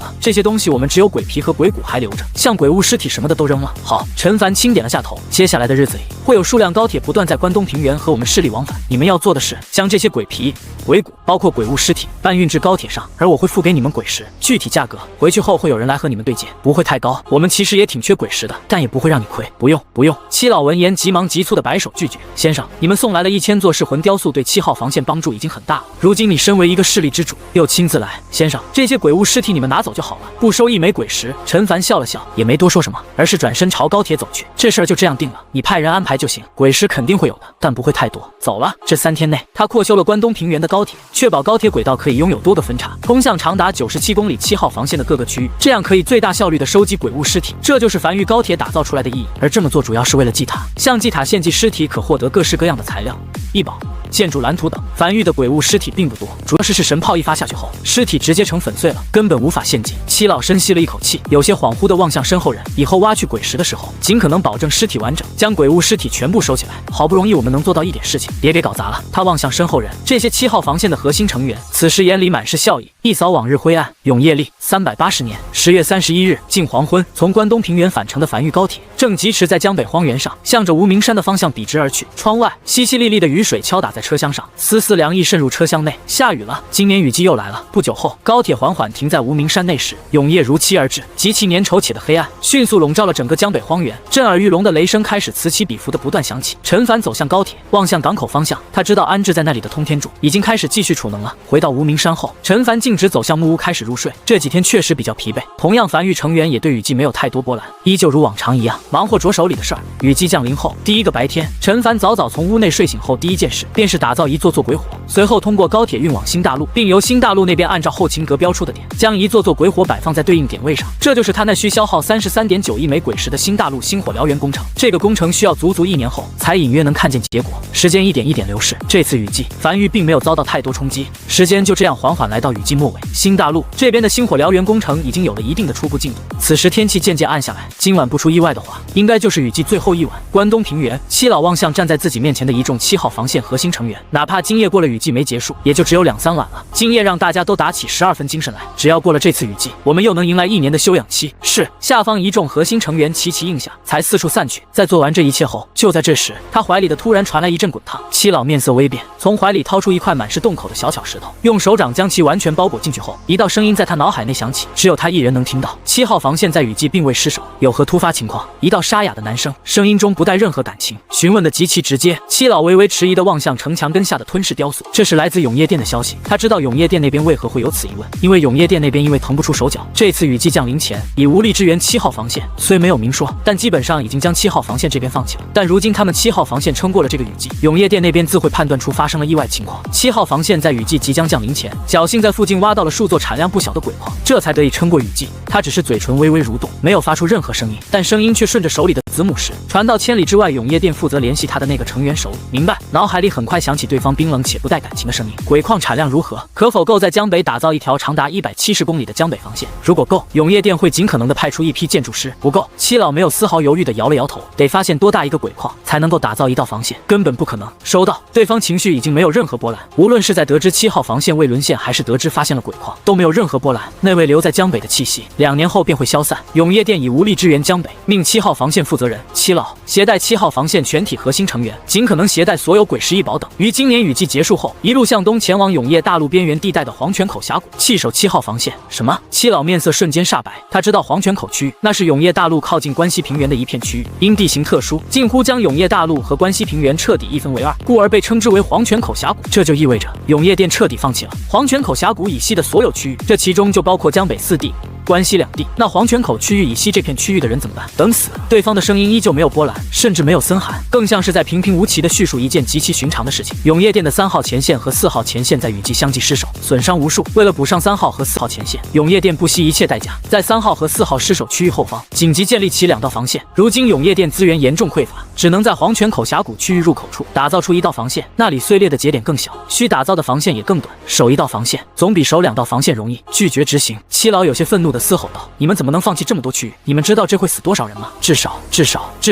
了，这些东西我们只有鬼皮和鬼骨还留着，像鬼物尸体什么的都扔了。好，陈凡轻点了下头，接下来的日子里会有数辆高铁不断在关东平原和我们势力往返，你们要做的是将这些鬼皮、鬼骨包括鬼物尸体搬运至高铁上，而我会付给你们鬼石，具体价格回去后会有人来和你们对接，不会太高。我们其实也挺缺鬼石的，但也不会让你亏。不用不用。七老闻言急忙急促的摆手拒绝：先生，你们送来了1000座噬魂雕塑，对7号防线帮助已经很大了，如今你身为一个势力之主，又亲自来，先生，这些鬼物尸体你们拿走就好了，不收1枚鬼石。陈凡笑了笑，也没多说什么，而是转身朝高铁走去。这事儿就这样定了，你派人安排就行，鬼石肯定会有的，但不会太多。走了。这3天内，他扩修了关东平原的高铁，确保高铁轨道可以拥有多个分岔，通向长达97公里7号防线的各个区域，这样可以最大效率的收集鬼物尸体，这就是繁育高铁打造出来的意义。而这么做主要是为了祭塔，向祭塔献祭尸体可获得各式各样的材料、异宝、建筑蓝图等。繁育的鬼物尸体并不多，主要是神炮一发下去后，尸体直接成粉碎了，根本无法献祭。七老深吸了一口气，有些恍惚地望向身后人，以后挖去鬼石的时候，尽可能保证尸体完整，将鬼物尸体全部收起来。好不容易我们能做到一点事情，别给搞砸了。他望向身后人，这些7号防线的核心成员，此时眼里满是笑意。一扫往日灰暗。永业历380年10月31日近黄昏，从关东平原返程的繁育高铁正疾驰在江北荒原上，向着无名山的方向笔直而去。窗外淅淅沥沥的雨水敲打在车厢上，丝丝凉意渗入车厢内。下雨了，今年雨季又来了。不久后，高铁缓缓停在无名山内时，永夜如期而至，极其粘稠且的黑暗迅速笼罩了整个江北荒原，震耳欲聋的雷声开始此起彼伏的不断响起。陈凡走向高铁，望向港口方向，他知道安置在那里的通天柱已经开始继续储能了。回到无名山后，陈凡径直走向木屋开始入睡。这几天确实比较疲惫，同样繁育成员也对雨季没有太多波澜，依旧如往常一样忙活着手里的事儿。雨季降临后，第一个白天，陈凡早早从屋内睡醒后，第一件事便是打造一座座鬼火，随后通过高铁运往新大陆，并由新大陆那边按照后勤阁标出的点，将一座座鬼火摆放在对应点位上。这就是他那需消耗33.9亿枚鬼石的新大陆星火燎原工程。这个工程需要足足1年后才隐约能看见结果。时间一点一点流逝，这次雨季繁育并没有遭到太多冲击，时间就这样缓缓来到雨季末尾。新大陆这边的星火燎原工程已经有了一定的初步进度。此时天气渐渐暗下来，今晚不出意外的话，应该就是雨季最后一晚。关东平原，七老望向站在自己面前的一众7号防线核心成员，哪怕今夜过了雨季没结束，也就只有2、3晚了。今夜让大家都打起12分精神来，只要过了这次雨季，我们又能迎来1年的休养期。是。下方一众核心成员齐齐应下，才四处散去。在做完这一切后，就在这时，他怀里的突然传来一阵滚烫。七老面色微变，从怀里掏出一块满是洞口的小巧石头，用手掌将其完全包裹进去后，一道声音在他脑海内响起，只有他一人能听到。7号防线在雨季并未失守，有何突发情况？一道沙哑的男声，声音中不带任何感情，询问的极其直接。七老微微迟疑地望向城墙根下的吞噬雕塑，这是来自永业殿的消息。他知道永业殿那边为何会有此疑问，因为永业殿那边因为腾不出手脚，这次雨季降临前已无力支援7号防线，虽没有明说，但基本上已经将7号防线这边放弃了。但如今他们7号防线撑过了这个雨季，永业殿那边自会判断出发生了意外情况。7号防线在雨季即将降临前，侥幸在附近挖到了数座产量不小的鬼矿，这才得以撑过雨季。他只是嘴唇微微蠕动，没有发出任何声音，但声音却顺着手里的子母石传到千里之外永业殿负责联系他的那个成员手里。明白，脑海里很快快响起对方冰冷且不带感情的声音：“鬼矿产量如何？可否够在江北打造一条长达170公里的江北防线？如果够，永业店会尽可能的派出一批建筑师；不够，七老没有丝毫犹豫的摇了摇头。得发现多大一个鬼矿才能够打造一道防线？根本不可能。”收到。对方情绪已经没有任何波澜，无论是在得知7号防线未沦陷，还是得知发现了鬼矿，都没有任何波澜。那位留在江北的气息，2年后便会消散。永业店已无力支援江北，命7号防线负责人七老携带7号防线全体核心成员，尽可能携带所有鬼石异宝等，于今年雨季结束后，一路向东前往永业大陆边缘地带的黄泉口峡谷，弃守7号防线。什么？七老面色瞬间煞白。他知道黄泉口区域那是永业大陆靠近关西平原的一片区域，因地形特殊，近乎将永业大陆和关西平原彻底一分为二，故而被称之为黄泉口峡谷。这就意味着永业店彻底放弃了黄泉口峡谷以西的所有区域，这其中就包括江北4地。关西2地，那黄泉口区域以西这片区域的人怎么办？等死！对方的声音依旧没有波澜，甚至没有森寒，更像是在平平无奇地叙述一件极其寻常的事情。永业店的3号前线和4号前线在雨季相继失守，损伤无数。为了补上3号和4号前线，永业店不惜一切代价，在3号和4号失守区域后方紧急建立起2道防线。如今永业店资源严重匮乏，只能在黄泉口峡谷区域入口处打造出1道防线，那里碎裂的节点更小，需打造的防线也更短。守1道防线总比守2道防线容易。拒绝执行！七老有些愤怒地嘶吼道：“你们怎么能放弃这么多区域？你们知道这会死多少人吗？至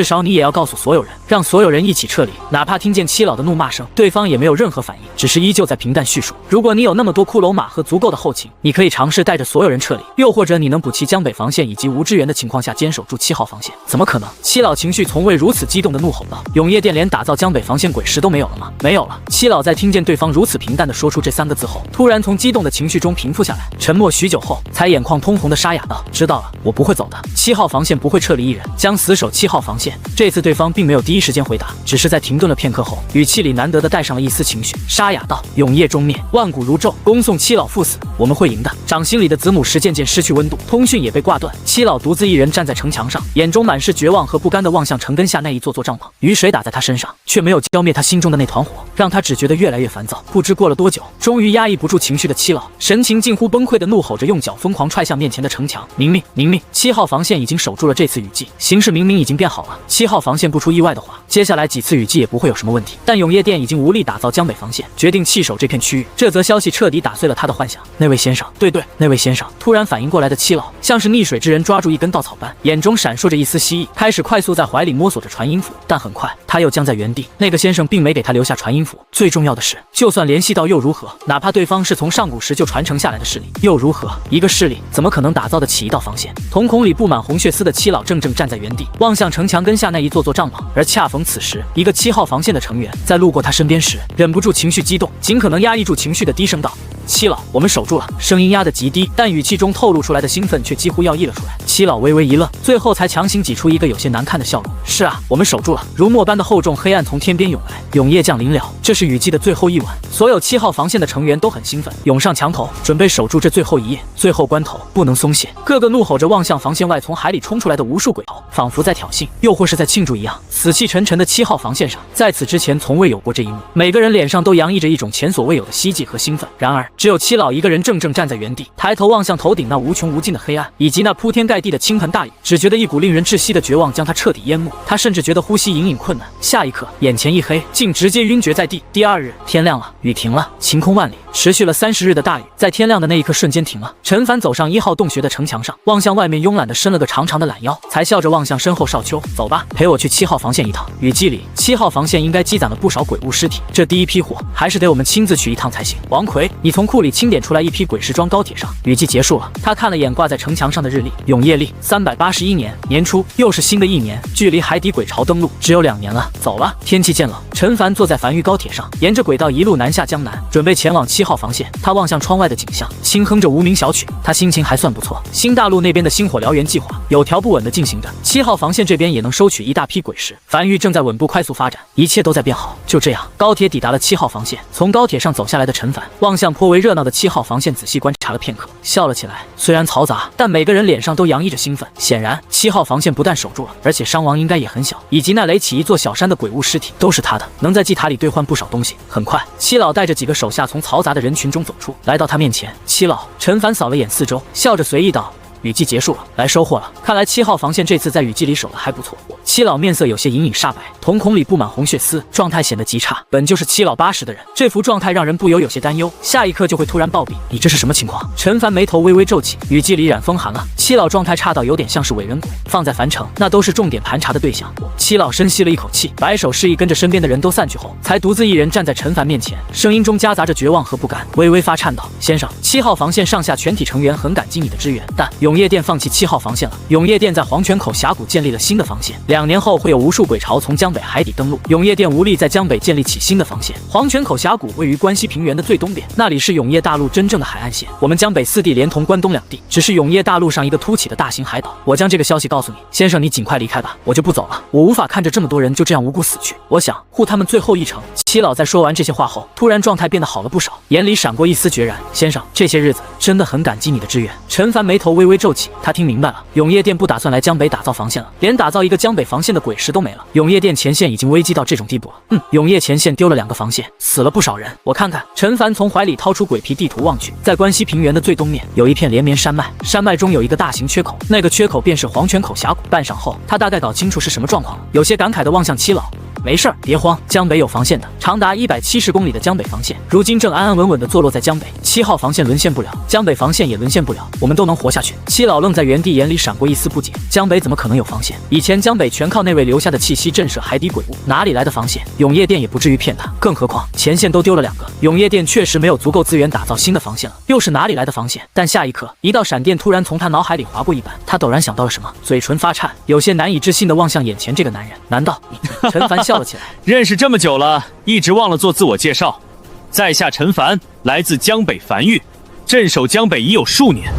少你也要告诉所有人，让所有人一起撤离。”哪怕听见七老的怒骂声，对方也没有任何反应，只是依旧在平淡叙述：“如果你有那么多骷髅马和足够的后勤，你可以尝试带着所有人撤离，又或者你能补齐江北防线以及无支援的情况下坚守住7号防线。”怎么可能？七老情绪从未如此激动的怒吼道：“永业店连打造江北防线鬼石都没有了吗？”没有了。七老在听见对方如此平淡地说出这3个字后，突然从激动的情绪中平复下来，沉默许久后，才眼眶通红的沙哑道：“知道了，我不会走的。7号防线不会撤离一人，将死守7号防线。”这次对方并没有第一时间回答，只是在停顿了片刻后，语气里难得的带上了一丝情绪，沙哑道：“永业终灭，万古如昼，恭送七老赴死，我们会赢的。”掌心里的子母石渐渐失去温度，通讯也被挂断。七老独自一人站在城墙上，眼中满是绝望和不甘地望向城根下那一座座帐篷。雨水打在他身上，却没有浇灭他心中的那团火，让他只觉得越来越烦躁。不知过了多久，终于压抑不住情绪的七老神情近乎崩溃地怒吼着，用脚疯狂踹向面前的城墙。明命！7号防线已经守住了这次雨季，形势明明已经变好了。7号防线不出意外的话，接下来几次雨季也不会有什么问题。但永业店已经无力打造江北防线，决定弃守这片区域。这则消息彻底打碎了他的幻想。那位先生，对，那位先生！突然反应过来的七老，像是溺水之人抓住一根稻草般，眼中闪烁着一丝希冀，开始快速在怀里摸索着传音符。但很快，他又僵在原地。那个先生并没给他留下传音符。最重要的是，就算联系到又如何？哪怕对方是从上古时就传承下来的势力，又如何？一个势力怎么可能打造得起1道防线？瞳孔里布满红血丝的七老怔站在原地，望向城墙根下那一座座帐篷。而恰逢此时，一个7号防线的成员在路过他身边时，忍不住情绪激动，尽可能压抑住情绪的低声道：“七老，我们守住了。”声音压得极低，但语气中透露出来的兴奋却几乎要溢了出来。七老微微一愣，最后才强行挤出一个有些难看的笑容：“是啊，我们守住了。”如墨般的厚重黑暗从天边涌来，永夜降临了。这是雨季的最后一晚，所有7号防线的成员都很兴奋，涌上墙头，准备守住这最后一夜。最后关头不能松懈，个个怒吼着望向防线外从海里冲出来的无数鬼头，仿佛在挑衅，又或是在庆祝一样。死气沉沉的7号防线上，在此之前从未有过这一幕，每个人脸上都洋溢着一种前所未有的希冀和兴奋。然而，只有七老一个人怔站在原地，抬头望向头顶那无穷无尽的黑暗，以及那铺天盖地的倾盆大雨，只觉得一股令人窒息的绝望将他彻底淹没。他甚至觉得呼吸隐隐困难，下一刻眼前一黑，竟直接晕厥在地。第2日天亮了，雨停了，晴空万里。持续了30日的大雨，在天亮的那一刻瞬间停了。陈凡走上1号洞穴的城墙上，望向外面慵懒地伸了个长长的懒腰，才笑着望向身后少秋：“走吧，陪我去7号防线一趟。”雨季里7号防线应该积攒了不少鬼物尸体，这第一批货还是得我们亲自去一趟才行。王奎，你从库里清点出来一批鬼石装高铁上。雨季结束了，他看了眼挂在城墙上的日历，永业历381年年初，又是新的一年，距离海底鬼巢登陆只有2年了。走了。天气渐冷，陈凡坐在繁育高铁上，沿着轨道一路南下江南，准备前往7号防线。他望向窗外的景象，轻哼着无名小曲，他心情还算不错。新大陆那边的星火燎原计划有条不紊地进行着，7号防线这边也能收取一大批鬼石，繁育正在稳步快速发展，一切都在变好。就这样，高铁抵达了7号防线。从高铁上走下来的陈凡望向颇为热闹的7号防线，仔细观察了片刻，笑了起来。虽然嘈杂，但每个人脸上都洋溢着兴奋。显然7号防线不但守住了，而且伤亡应该也很小，以及那垒起一座小山的鬼物尸体都是他的，能在祭塔里兑换不少东西。很快，七老带着几个手下从嘈杂的人群中走出，来到他面前。七老，陈凡扫了眼四周，笑着随意道：“雨季结束了，来收获了。看来7号防线这次在雨季里守得还不错。七老面色有些隐隐煞白，瞳孔里布满红血丝，状态显得极差。本就是七老80的人，这副状态让人不由有些担忧，下一刻就会突然暴毙。你这是什么情况？陈凡眉头微微皱起，语气里染风寒了。七老状态差到有点像是伪人鬼，放在樊城，那都是重点盘查的对象。七老深吸了一口气，摆手示意跟着身边的人都散去后，才独自一人站在陈凡面前，声音中夹杂着绝望和不甘，微微发颤道：“先生，7号防线上下全体成员很感激你的支援，但永业店放弃7号防线了。永业店在黄泉口峡谷建立了新的防线，2年后会有无数鬼潮从江北海底登陆，永业店无力在江北建立起新的防线。黄泉口峡谷位于关西平原的最东边，那里是永业大陆真正的海岸线。我们江北4地连同关东2地，只是永业大陆上一个凸起的大型海岛。我将这个消息告诉你，先生，你尽快离开吧，我就不走了。我无法看着这么多人就这样无辜死去，我想护他们最后一程。”七老在说完这些话后，突然状态变得好了不少，眼里闪过一丝决然。先生，这些日子真的很感激你的支援。陈凡眉头微微皱起，他听明白了，永业店不打算来江北打造防线了，连打造一个江北防线的鬼石都没了。永业店前线已经危机到这种地步了。永业前线丢了2个防线，死了不少人。我看看。陈凡从怀里掏出鬼皮地图望去，在关西平原的最东面有一片连绵山脉，山脉中有一个大型缺口，那个缺口便是黄泉口峡谷。半晌后，他大概搞清楚是什么状况了，有些感慨地望向七老。没事儿，别慌，江北有防线的，长达170公里的江北防线，如今正安安稳稳地坐落在江北。7号防线沦陷不了，江北防线也沦陷不了，我们都能活下去。七老愣在原地，眼里闪过一丝不解。江北怎么可能有防线？以前江北全靠那位留下的气息震慑海底鬼物，哪里来的防线？永业店也不至于骗他，更何况前线都丢了2个，永业店确实没有足够资源打造新的防线了，又是哪里来的防线？但下一刻，一道闪电突然从他脑海里划过一般，他陡然想到了什么，嘴唇发颤，有些难以置信地望向眼前这个男人。难道你？陈凡笑了起来。认识这么久了，一直忘了做自我介绍。在下陈凡，来自江北樊玉，镇守江北已有数年。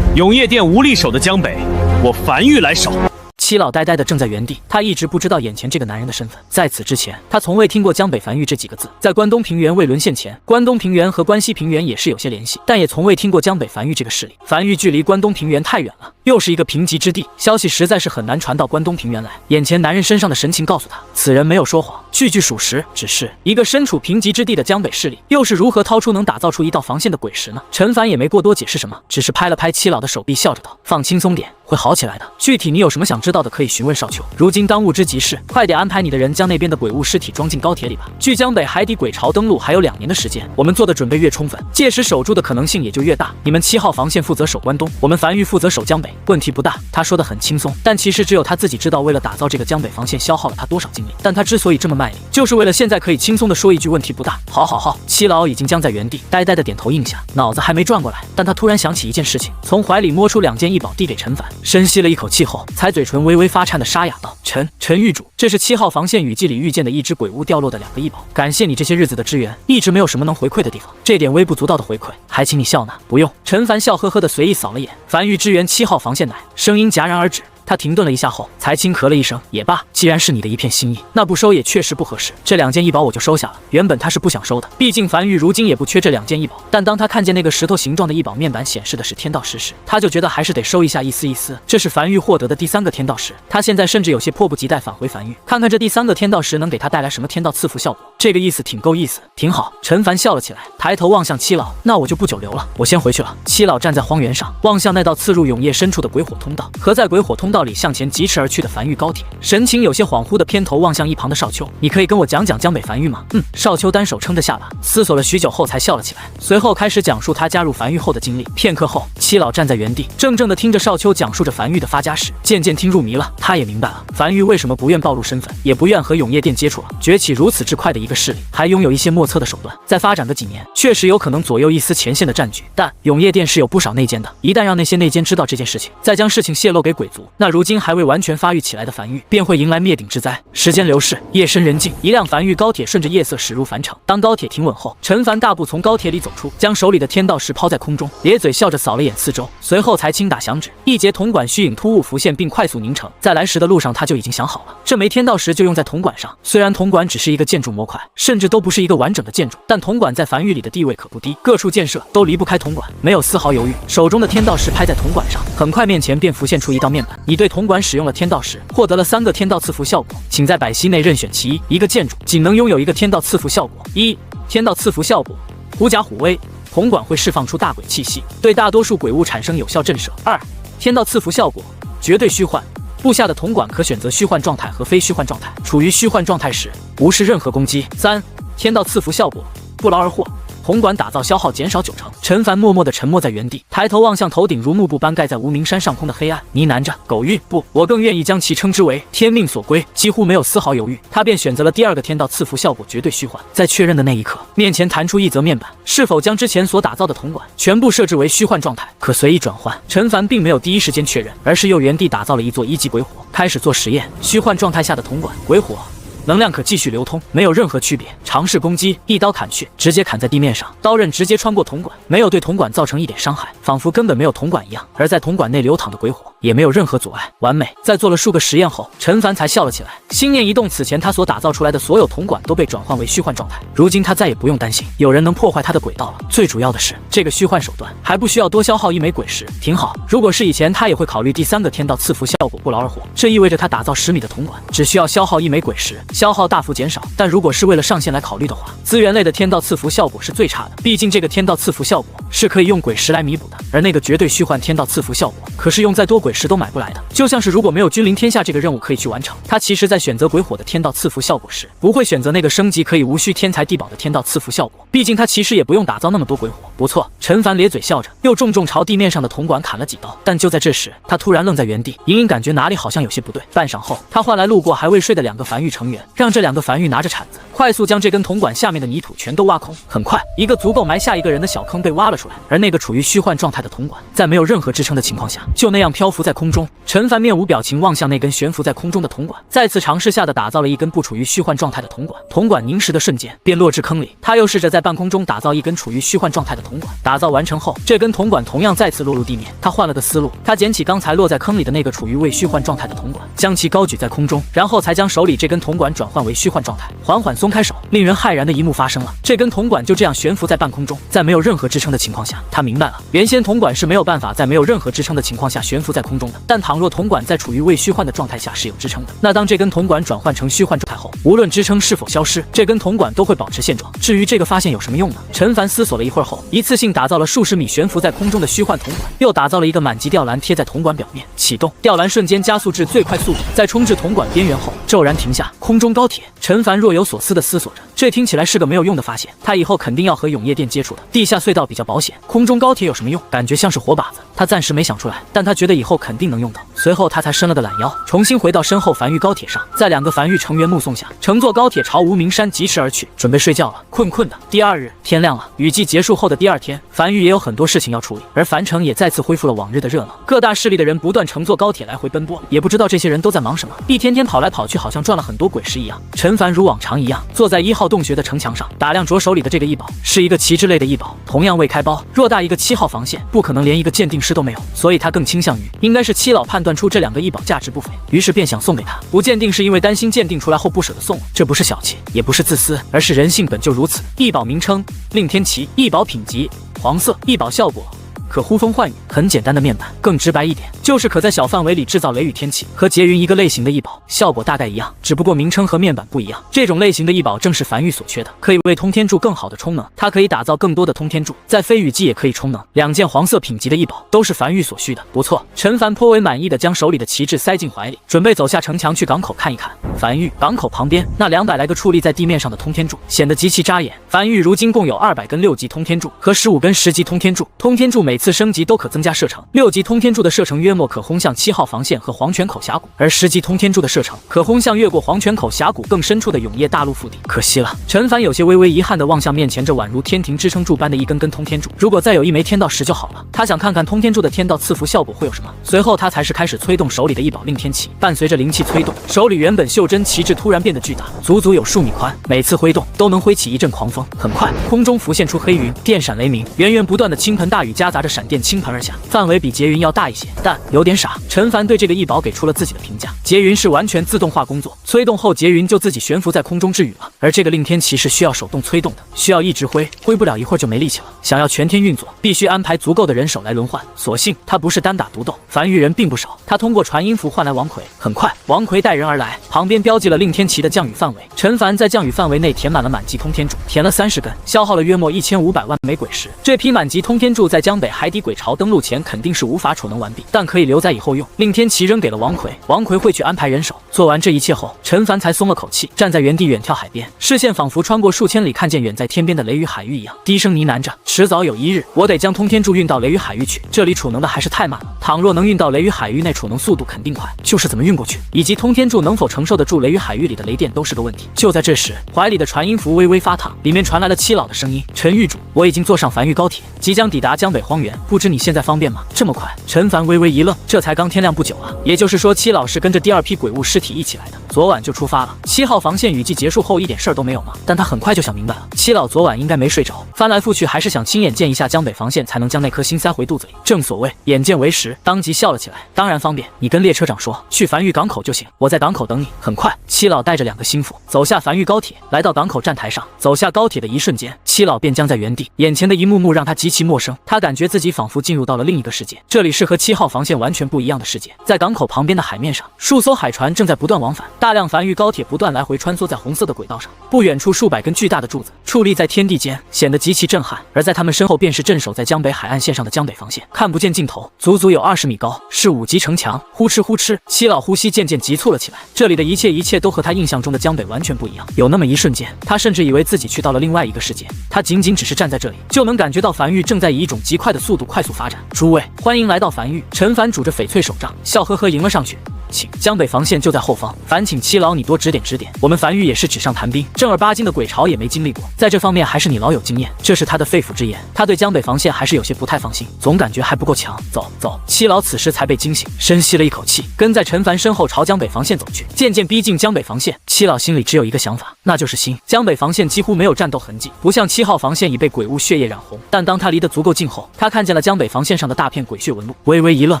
永业店无力守的江北，我樊玉来守。七老呆呆地怔在原地，他一直不知道眼前这个男人的身份。在此之前，他从未听过江北樊玉这几个字。在关东平原未沦陷前，关东平原和关西平原也是有些联系，但也从未听过江北樊玉这个势力。樊玉距离关东平原太远了，又是一个贫瘠之地，消息实在是很难传到关东平原来。眼前男人身上的神情告诉他，此人没有说谎，句句属实。只是一个身处贫瘠之地的江北势力，又是如何掏出能打造出一道防线的鬼石呢？陈凡也没过多解释什么，只是拍了拍七老的手臂，笑着道：“放轻松点，会好起来的。具体你有什么想知道的，可以询问少秋。如今当务之急是，快点安排你的人将那边的鬼物尸体装进高铁里吧。距江北海底鬼潮登陆还有2年的时间，我们做的准备越充分，届时守住的可能性也就越大。你们7号防线负责守关东，我们樊玉负责守江北，问题不大。”他说的很轻松，但其实只有他自己知道，为了打造这个江北防线消耗了他多少精力。但他之所以这么卖力，就是为了现在可以轻松的说一句问题不大。好。七老已经僵在原地，呆呆的点头应下，脑子还没转过来，但他突然想起一件事情，从怀里摸出2件异宝递给陈凡，深吸了一口气后，才嘴唇微微发颤的沙哑道：“陈狱主，这是7号防线雨季里遇见的一只鬼物掉落的2个异宝，感谢你这些日子的支援，一直没有什么能回馈的地方，这点微不足道的回馈，还请你笑纳。”不用。陈凡笑呵呵的随意扫了眼，樊玉支援7号防线乃，声音戛然而止。他停顿了一下后，才轻咳了一声：“也罢，既然是你的一片心意，那不收也确实不合适。这2件异宝我就收下了。原本他是不想收的，毕竟樊玉如今也不缺这2件异宝。但当他看见那个石头形状的异宝面板显示的是天道石时，他就觉得还是得收一下，意思意思。这是樊玉获得的第3个天道石，他现在甚至有些迫不及待返回樊玉，看看这第3个天道石能给他带来什么天道赐福效果。这个意思挺够意思，挺好。陈凡笑了起来，抬头望向七老：“那我就不久留了，我先回去了。”七老站在荒原上，望向那道刺入永夜深处的鬼火通道，和在鬼火通道里向前疾驰而去的樊玉高铁，神情有些恍惚的偏头望向一旁的少秋：“你可以跟我讲讲江北樊玉吗？”少秋单手撑着下巴，思索了许久后才笑了起来，随后开始讲述他加入樊玉后的经历。片刻后，七老站在原地，怔怔地听着少秋讲述着樊玉的发家史，渐渐听入迷了。他也明白了樊玉为什么不愿暴露身份，也不愿和永业店接触了。崛起如此之快的一个势力，还拥有一些莫测的手段，再发展个几年，确实有可能左右一丝前线的战局。但永业店是有不少内奸的，一旦让那些内奸知道这件事情，再将事情泄露给鬼族，那如今还未完全发育起来的樊玉便会迎来灭顶之灾。时间流逝，夜深人静，一辆樊玉高铁顺着夜色驶入樊城。当高铁停稳后，陈凡大步从高铁里走出，将手里的天道石抛在空中，咧嘴笑着扫了眼四周，随后才轻打响指，一节铜管虚影突兀浮现并快速凝成。在来时的路上，他就已经想好了，这枚天道石就用在铜管上。虽然铜管只是一个建筑模块，甚至都不是一个完整的建筑，但铜管在樊玉里的地位可不低，各处建设都离不开铜管。没有丝毫犹豫，手中的天道石拍在铜管上，很快面前便浮现出一道面板。你对铜管使用了天道石，获得了3个天道赐福效果，请在百息内任选其一。一个建筑仅能拥有1个天道赐福效果。1. 天道赐福效果，狐假虎威，铜管会释放出大鬼气息，对大多数鬼物产生有效震慑。2. 天道赐福效果，绝对虚幻，部下的铜管可选择虚幻状态和非虚幻状态，处于虚幻状态时无视任何攻击。3. 天道赐福效果，不劳而获。铜管打造消耗减少90%。陈凡默默地沉默在原地，抬头望向头顶如幕布般盖在无名山上空的黑暗，呢喃着：“狗运不，我更愿意将其称之为天命所归。”几乎没有丝毫犹豫，他便选择了第2个天道赐福效果绝对虚幻。在确认的那一刻，面前弹出一则面板，是否将之前所打造的铜管全部设置为虚幻状态，可随意转换。陈凡并没有第一时间确认，而是又原地打造了一座1级鬼火，开始做实验。虚幻状态下的铜管鬼火能量可继续流通，没有任何区别。尝试攻击，一刀砍去，直接砍在地面上，刀刃直接穿过铜管，没有对铜管造成一点伤害，仿佛根本没有铜管一样。而在铜管内流淌的鬼火也没有任何阻碍，完美。在做了数个实验后，陈凡才笑了起来，心念一动，此前他所打造出来的所有铜管都被转换为虚幻状态，如今他再也不用担心有人能破坏他的轨道了。最主要的是，这个虚幻手段还不需要多消耗1枚鬼石，挺好。如果是以前，他也会考虑第3个天道赐福效果不劳而获，这意味着他打造10米的铜管只需要消耗1枚鬼石，消耗大幅减少。但如果是为了上限来考虑的话，资源类的天道赐福效果是最差的，毕竟这个天道赐福效果是可以用鬼石来弥补的，而那个绝对虚幻天道赐福效果可是用再多鬼石都买不来的。就像是如果没有君临天下这个任务可以去完成，他其实在选择鬼火的天道赐福效果时，不会选择那个升级可以无需天才地宝的天道赐福效果，毕竟他其实也不用打造那么多鬼火。不错，陈凡咧嘴笑着，又重重朝地面上的铜管砍了几刀。但就在这时，他突然愣在原地，隐隐感觉哪里好像有些不对。半晌后，他唤来路过还未睡的2个繁育成员，让这2个繁育拿着铲子快速将这根铜管下面的泥土全都挖空。很快，一个足够埋下一个人的小坑被挖了出来，而那个处于虚幻状态的铜管在没有任何支撑的情况下就那样漂浮在空中。陈凡面无表情望向那根悬浮在空中的铜管，再次尝试下的打造了一根不处于虚幻状态的铜管，铜管凝实的瞬间便落至坑里。他又试着在半空中打造一根处于虚幻状态的铜管，打造完成后，这根铜管同样再次落入地面。他换了个思路，他捡起刚才落在坑里的那个处于未虚幻状态的铜管，将其高举在空中，然后才将手里这根铜管转换为虚幻状态，缓缓松开手。令人骇然的一幕发生了，这根铜管就这样悬浮在半空中，在没有任何支撑的情况下，他明白了，原先铜管是没有办法在没有任何支撑的情况下悬浮在空中的，但倘若铜管在处于未虚幻的状态下是有支撑的，那当这根铜管转换成虚幻状态后，无论支撑是否消失，这根铜管都会保持现状。至于这个发现有什么用呢？陈凡思索了一会儿后，一次性打造了数十米悬浮在空中的虚幻铜管，又打造了一个满级吊篮贴在铜管表面，启动吊篮瞬间加速至最快速度，在冲至铜管边缘后骤然停下。空中高铁，陈凡若有所思地思索着，这听起来是个没有用的发现，他以后肯定要和永夜店接触的。地下隧道比较保险，空中高铁有什么用？感觉像是活靶子，他暂时没想出来，但他觉得以后肯定能用到。随后他才伸了个懒腰，重新回到身后繁育高铁上，在2个繁育成员目送下，乘坐高铁朝无名山疾驰而去，准备睡觉了，困困的。第2日天亮了，雨季结束后的第2天，繁育也有很多事情要处理，而樊城也再次恢复了往日的热闹，各大势力的人不断乘坐高铁来回奔波，也不知道这些人都在忙什么，一天天跑来跑去，好像赚了很多鬼石一样。陈凡如往常一样坐在1号洞穴的城墙上，打量着手里的这个异宝，是一个旗帜类的异宝，同样未开包，偌大一个7号防线，不可能连一个鉴定师都没有，所以他更倾向于应该是七老判断出这2个异宝价值不菲，于是便想送给他。不鉴定是因为担心鉴定出来后不舍得送了，这不是小气，也不是自私，而是人性本就如此。异宝名称：令天旗，异宝品级黄色，异宝效果可呼风唤雨，很简单的面板，更直白一点，就是可在小范围里制造雷雨天气，和劫云一个类型的异宝，效果大概一样，只不过名称和面板不一样。这种类型的异宝正是繁育所缺的，可以为通天柱更好的充能，它可以打造更多的通天柱，在非雨季也可以充能。2件黄色品级的异宝都是繁育所需的，不错。陈凡颇为满意的将手里的旗帜塞进怀里，准备走下城墙去港口看一看。繁育港口旁边那200来个矗立在地面上的通天柱显得极其扎眼。繁育如今共有200根6级通天柱和15根10级通天柱，通天柱每次升级都可增加射程，6级通天柱的射程约莫可轰向7号防线和黄泉口峡谷，而10级通天柱的射程可轰向越过黄泉口峡谷更深处的永业大陆腹地。可惜了，陈凡有些微微遗憾地望向面前这宛如天庭支撑柱般的一根根通天柱，如果再有1枚天道石就好了。他想看看通天柱的天道赐福效果会有什么。随后他才是开始催动手里的一宝令天旗，伴随着灵气催动，手里原本袖珍旗帜突然变得巨大，足足有数米宽，每次挥动都能挥起一阵狂风。很快，空中浮现出黑云，电闪雷鸣，源源不断的倾盆大雨夹杂着闪电倾盆而下，范围比劫云要大一些，但有点傻。陈凡对这个异宝给出了自己的评价：劫云是完全自动化工作，催动后劫云就自己悬浮在空中治雨了，而这个令天旗是需要手动催动的，需要一直挥不了一会儿就没力气了。想要全天运作，必须安排足够的人手来轮换。所幸他不是单打独斗，繁育人并不少。他通过传音符换来王魁，很快王魁带人而来，旁边标记了令天旗的降雨范围。陈凡在降雨范围内填满了满级通天柱，填了30根，消耗了约莫1500万枚鬼石。这批满级通天柱在江北海底鬼巢登陆前肯定是无法储能完毕，但可以留在以后用。令天齐扔给了王奎，王奎会去安排人手。做完这一切后，陈凡才松了口气，站在原地远眺海边，视线仿佛穿过数千里，看见远在天边的雷雨海域一样，低声呢喃着：迟早有一日，我得将通天柱运到雷雨海域去，这里储能的还是太慢了。倘若能运到雷雨海域内，储能速度肯定快，就是怎么运过去，以及通天柱能否承受得住雷雨海域里的雷电，都是个问题。就在这时，怀里的传音符微微发烫，里面传来了七老的声音：陈狱主，我已经坐上繁育高铁，即将抵达江北荒原，不知你现在方便吗？这么快？陈凡微微一愣，这才刚天亮不久啊，也就是说七老是跟着第二批鬼物尸体一起来的，昨晚就出发了。7号防线雨季结束后一点事儿都没有吗？但他很快就想明白了，七老昨晚应该没睡着，翻来覆去还是想亲眼见一下江北防线，才能将那颗心塞回肚子里。正所谓眼见为实，当即笑了起来。当然方便，你跟列车长说去繁育港口就行，我在港口等你。很快，七老带着2个心腹走下繁育高铁，来到港口站台上。走下高铁的一瞬间，七老便僵在原地，眼前的一幕幕让他极其陌生。他感觉自己仿佛进入到了另一个世界，这里是和7号防线完全不一样的世界。在港口旁边的海面上，数艘海船正在不断往返，大量繁育高铁不断来回穿梭在红色的轨道上。不远处数百根巨大的柱子矗立在天地间，显得极其震撼。而在他们身后便是镇守在江北海岸线上的江北防线，看不见尽头，足足有20米高，是5级城墙。呼哧呼哧，七老呼吸渐渐急促了起来。这里的一切都和他印象中的江北完全不一样。有那么一瞬间，他甚至以为自己去到了另外一个世界。他仅仅只是站在这里，就能感觉到繁育正在以一种极快的速度快速发展。诸位，欢迎来到繁育。陈凡拄着翡翠手杖，笑呵呵迎了上去。请，江北防线就在后方，烦请七老你多指点指点。我们繁育也是纸上谈兵，正儿八经的鬼巢也没经历过，在这方面还是你老有经验。这是他的肺腑之言。他对江北防线还是有些不太放心，总感觉还不够强。走走，七老此时才被惊醒，深吸了一口气，跟在陈凡身后朝江北防线走去。渐渐逼近江北防线，七老心里只有一个想法，那就是新。江北防线几乎没有战斗痕迹，不像7号防线已被鬼物血液染红。但当他离得足够近后，他看见了江北防线上的大片鬼血纹路，微微一愣，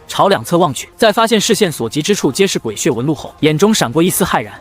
朝2侧望去，在发现视线所及之处皆是鬼血纹路后，眼中闪过一丝骇然。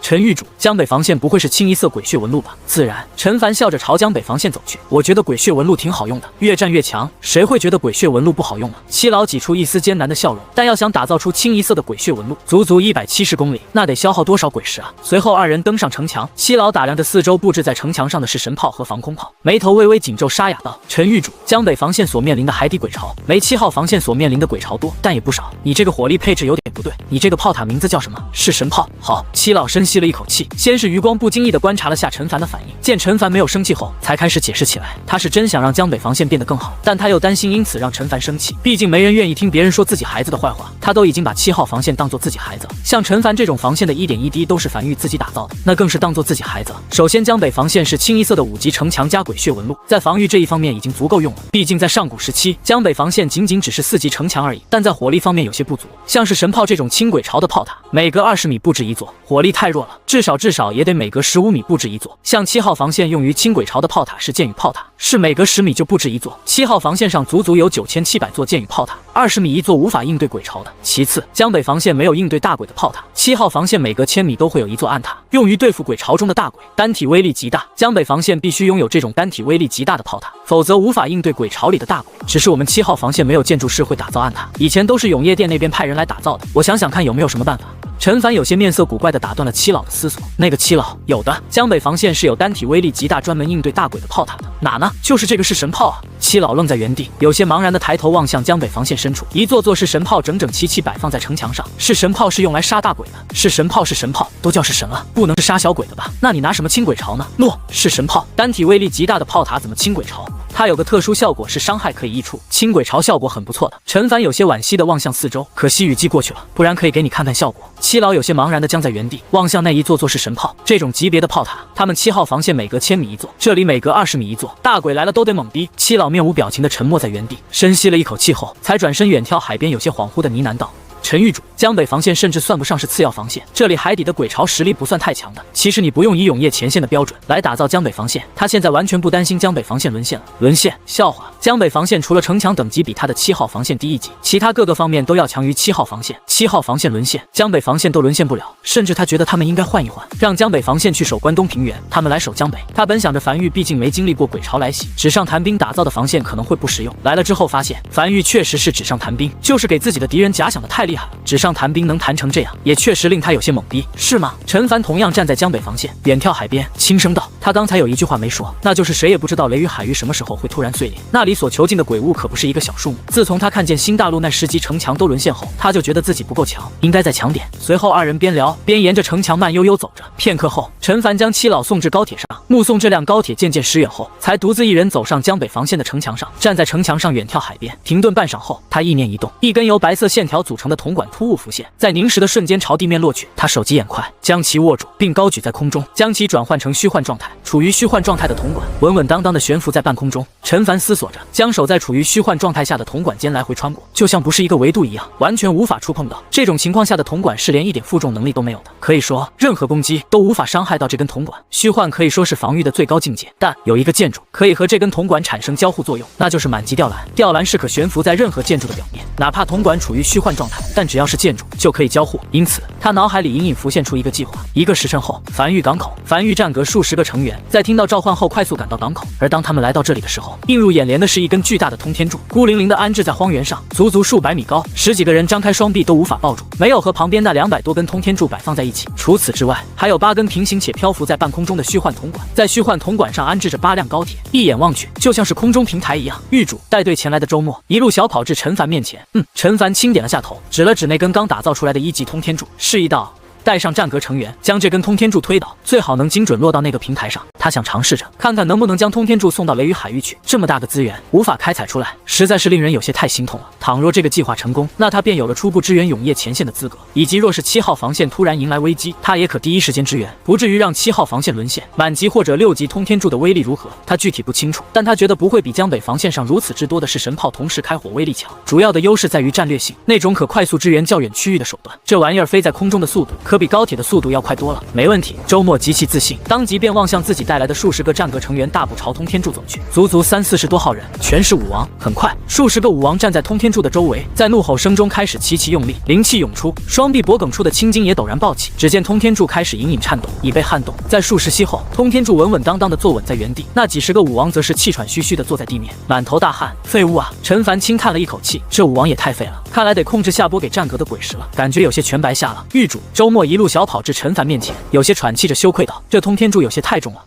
陈狱主，江北防线不会是清一色鬼血纹路吧？自然。陈凡笑着朝江北防线走去。我觉得鬼血纹路挺好用的，越战越强，谁会觉得鬼血纹路不好用呢？七老挤出一丝艰难的笑容，但要想打造出清一色的鬼血纹路，足足170公里，那得消耗多少鬼石啊？随后2人登上城墙，七老打量着四周布置在城墙上的是神炮和防空炮，眉头微微紧皱，沙哑道：陈狱主，江北防线所面临的海底鬼巢没7号防线所面临的鬼巢多，但也不少。你这个火力配置有点不对，你这个炮塔名字叫什么？是神炮。好，七老深吸了一口气，先是余光不经意地观察了下陈凡的反应，见陈凡没有生气后，才开始解释起来。他是真想让江北防线变得更好，但他又担心因此让陈凡生气，毕竟没人愿意听别人说自己孩子的坏话。他都已经把7号防线当做自己孩子了，像陈凡这种防线的一点一滴都是繁育自己打造的，那更是当做自己孩子了。首先，江北防线是清一色的5级城墙加鬼血纹路，在防御这一方面已经足够用了。毕竟在上古时期，江北防线仅仅只是4级城墙而已，但在火力方面有些不足，像是神炮这种轻鬼巢的炮塔，每隔20米布置一座，火力太弱了，至少也得每隔15米布置一座。像7号防线用于轻鬼巢的炮塔是箭雨炮塔，是每隔10米就布置一座。7号防线上足足有9700座箭雨炮塔，20米一座，无法应对鬼巢的。其次，江北防线没有应对大鬼的炮塔，7号防线每隔1000米都会有一座暗塔，用于对付鬼巢中的大鬼，单体威力极大。江北防线必须拥有这种单体威力极大的炮塔，否则无法应对鬼巢里的大鬼。只是我们7号防线没有建筑师会打造暗塔，以前都是永业店那边派人来打造的。我想想看有没有什么办法。陈凡有些面色古怪地打断了七老的思索。那个七老，有的，江北防线是有单体威力极大专门应对大鬼的炮塔的。哪呢？就是这个是神炮啊！七老愣在原地，有些茫然地抬头望向江北防线深处，一座座是神炮整整齐齐摆放在城墙上。是神炮是用来杀大鬼的，是神炮，都叫是神了，不能是杀小鬼的吧？那你拿什么清鬼巢呢？诺，是神炮，单体威力极大的炮塔怎么清鬼巢？它有个特殊效果，是伤害可以溢出，清鬼巢效果很不错的。陈凡有些惋惜地望向四周，可惜雨季过去了，不然可以给你看看效果。七老有些茫然地僵在原地，望向那一座座是神炮，这种级别的炮塔，他们7号防线每隔1000米一座，这里每隔20米一座，大鬼来了都得猛逼。七老面无表情地沉默在原地，深吸了一口气后，才转身远眺海边，有些恍惚地呢喃道：陈狱主，江北防线甚至算不上是次要防线，这里海底的鬼巢实力不算太强的。其实你不用以永业前线的标准来打造江北防线，他现在完全不担心江北防线沦陷了。沦陷？笑话！江北防线除了城墙等级比他的7号防线低1级，其他各个方面都要强于7号防线。7号防线沦陷，江北防线都沦陷不了。甚至他觉得他们应该换一换，让江北防线去守关东平原，他们来守江北。他本想着樊玉毕竟没经历过鬼巢来袭，纸上谈兵打造的防线可能会不实用，来了之后发现樊玉确实是纸上谈兵，就是给自己的敌人假想的太厉害了。纸上谈兵能谈成这样，也确实令他有些懵逼，是吗？陈凡同样站在江北防线，远眺海边，轻声道：他刚才有一句话没说，那就是谁也不知道雷雨海域什么时候会突然碎裂，那里里所囚禁的鬼物可不是一个小数目。自从他看见新大陆那10级城墙都沦陷后，他就觉得自己不够强，应该再强点。随后二人边聊边沿着城墙慢悠悠走着。片刻后，陈凡将七老送至高铁上，目送这辆高铁渐渐驶远后，才独自一人走上江北防线的城墙上，站在城墙上远眺海边。停顿半晌后，他意念一动，一根由白色线条组成的铜管突兀浮现，在凝实的瞬间朝地面落去。他手疾眼快，将其握住，并高举在空中，将其转换成虚幻状态。处于虚幻状态的铜管稳稳当当的悬浮在半空中。陈凡思索着，将手在处于虚幻状态下的铜管间来回穿过，就像不是一个维度一样，完全无法触碰到。这种情况下的铜管是连一点负重能力都没有的，可以说任何攻击都无法伤害到这根铜管。虚幻可以说是防御的最高境界，但有一个建筑可以和这根铜管产生交互作用，那就是满级吊篮。吊篮是可悬浮在任何建筑的表面，哪怕铜管处于虚幻状态，但只要是建筑就可以交互。因此他脑海里隐隐浮现出一个计划。1个时辰后，繁育港口，繁育站阁数10个成员在听到召唤后快速赶到港口。而当他们来到这里的时候，映入眼帘的是一根巨大的通天柱，孤零零地安置在荒原上，足足数百米高，10几个人张开双臂都无法抱住，没有和旁边那200多根通天柱摆放在一起。除此之外，还有8根平行且漂浮在半空中的虚幻铜管，在虚幻铜管上安置着8辆高铁，一眼望去就像是空中平台一样。狱主带队前来的周末一路小跑至陈凡面前，陈凡轻点了下头，指了指那根刚打造出来的1级通天柱，示意道：带上战阁成员，将这根通天柱推倒，最好能精准落到那个平台上。他想尝试着看看能不能将通天柱送到雷雨海域去。这么大个资源无法开采出来，实在是令人有些太心痛了。倘若这个计划成功，那他便有了初步支援永夜前线的资格，以及若是7号防线突然迎来危机，他也可第一时间支援，不至于让7号防线沦陷。满级或者6级通天柱的威力如何，他具体不清楚，但他觉得不会比江北防线上如此之多的是神炮同时开火威力强。主要的优势在于战略性，那种可快速支援较远区域的手段。这玩意儿飞在空中的速度可比高铁的速度要快多了。没问题，周末极其自信，当即便望向自己带来的数10个战阁成员大步朝通天柱走去，足足30-40多号人，全是武王。很快，数10个武王站在通天柱的周围，在怒吼声中开始齐齐用力，灵气涌出，双臂脖梗处的青筋也陡然暴起。只见通天柱开始隐隐颤动，已被撼动。在数10息后，通天柱稳稳当当的坐稳在原地，那几10个武王则是气喘吁吁的坐在地面，满头大汗。废物啊！陈凡轻叹了一口气，这武王也太废了，看来得控制下波给战阁的鬼石了，感觉有些全白瞎了。狱主周末一路小跑至陈凡面前，有些喘气着羞愧道：这通天柱有些太重了，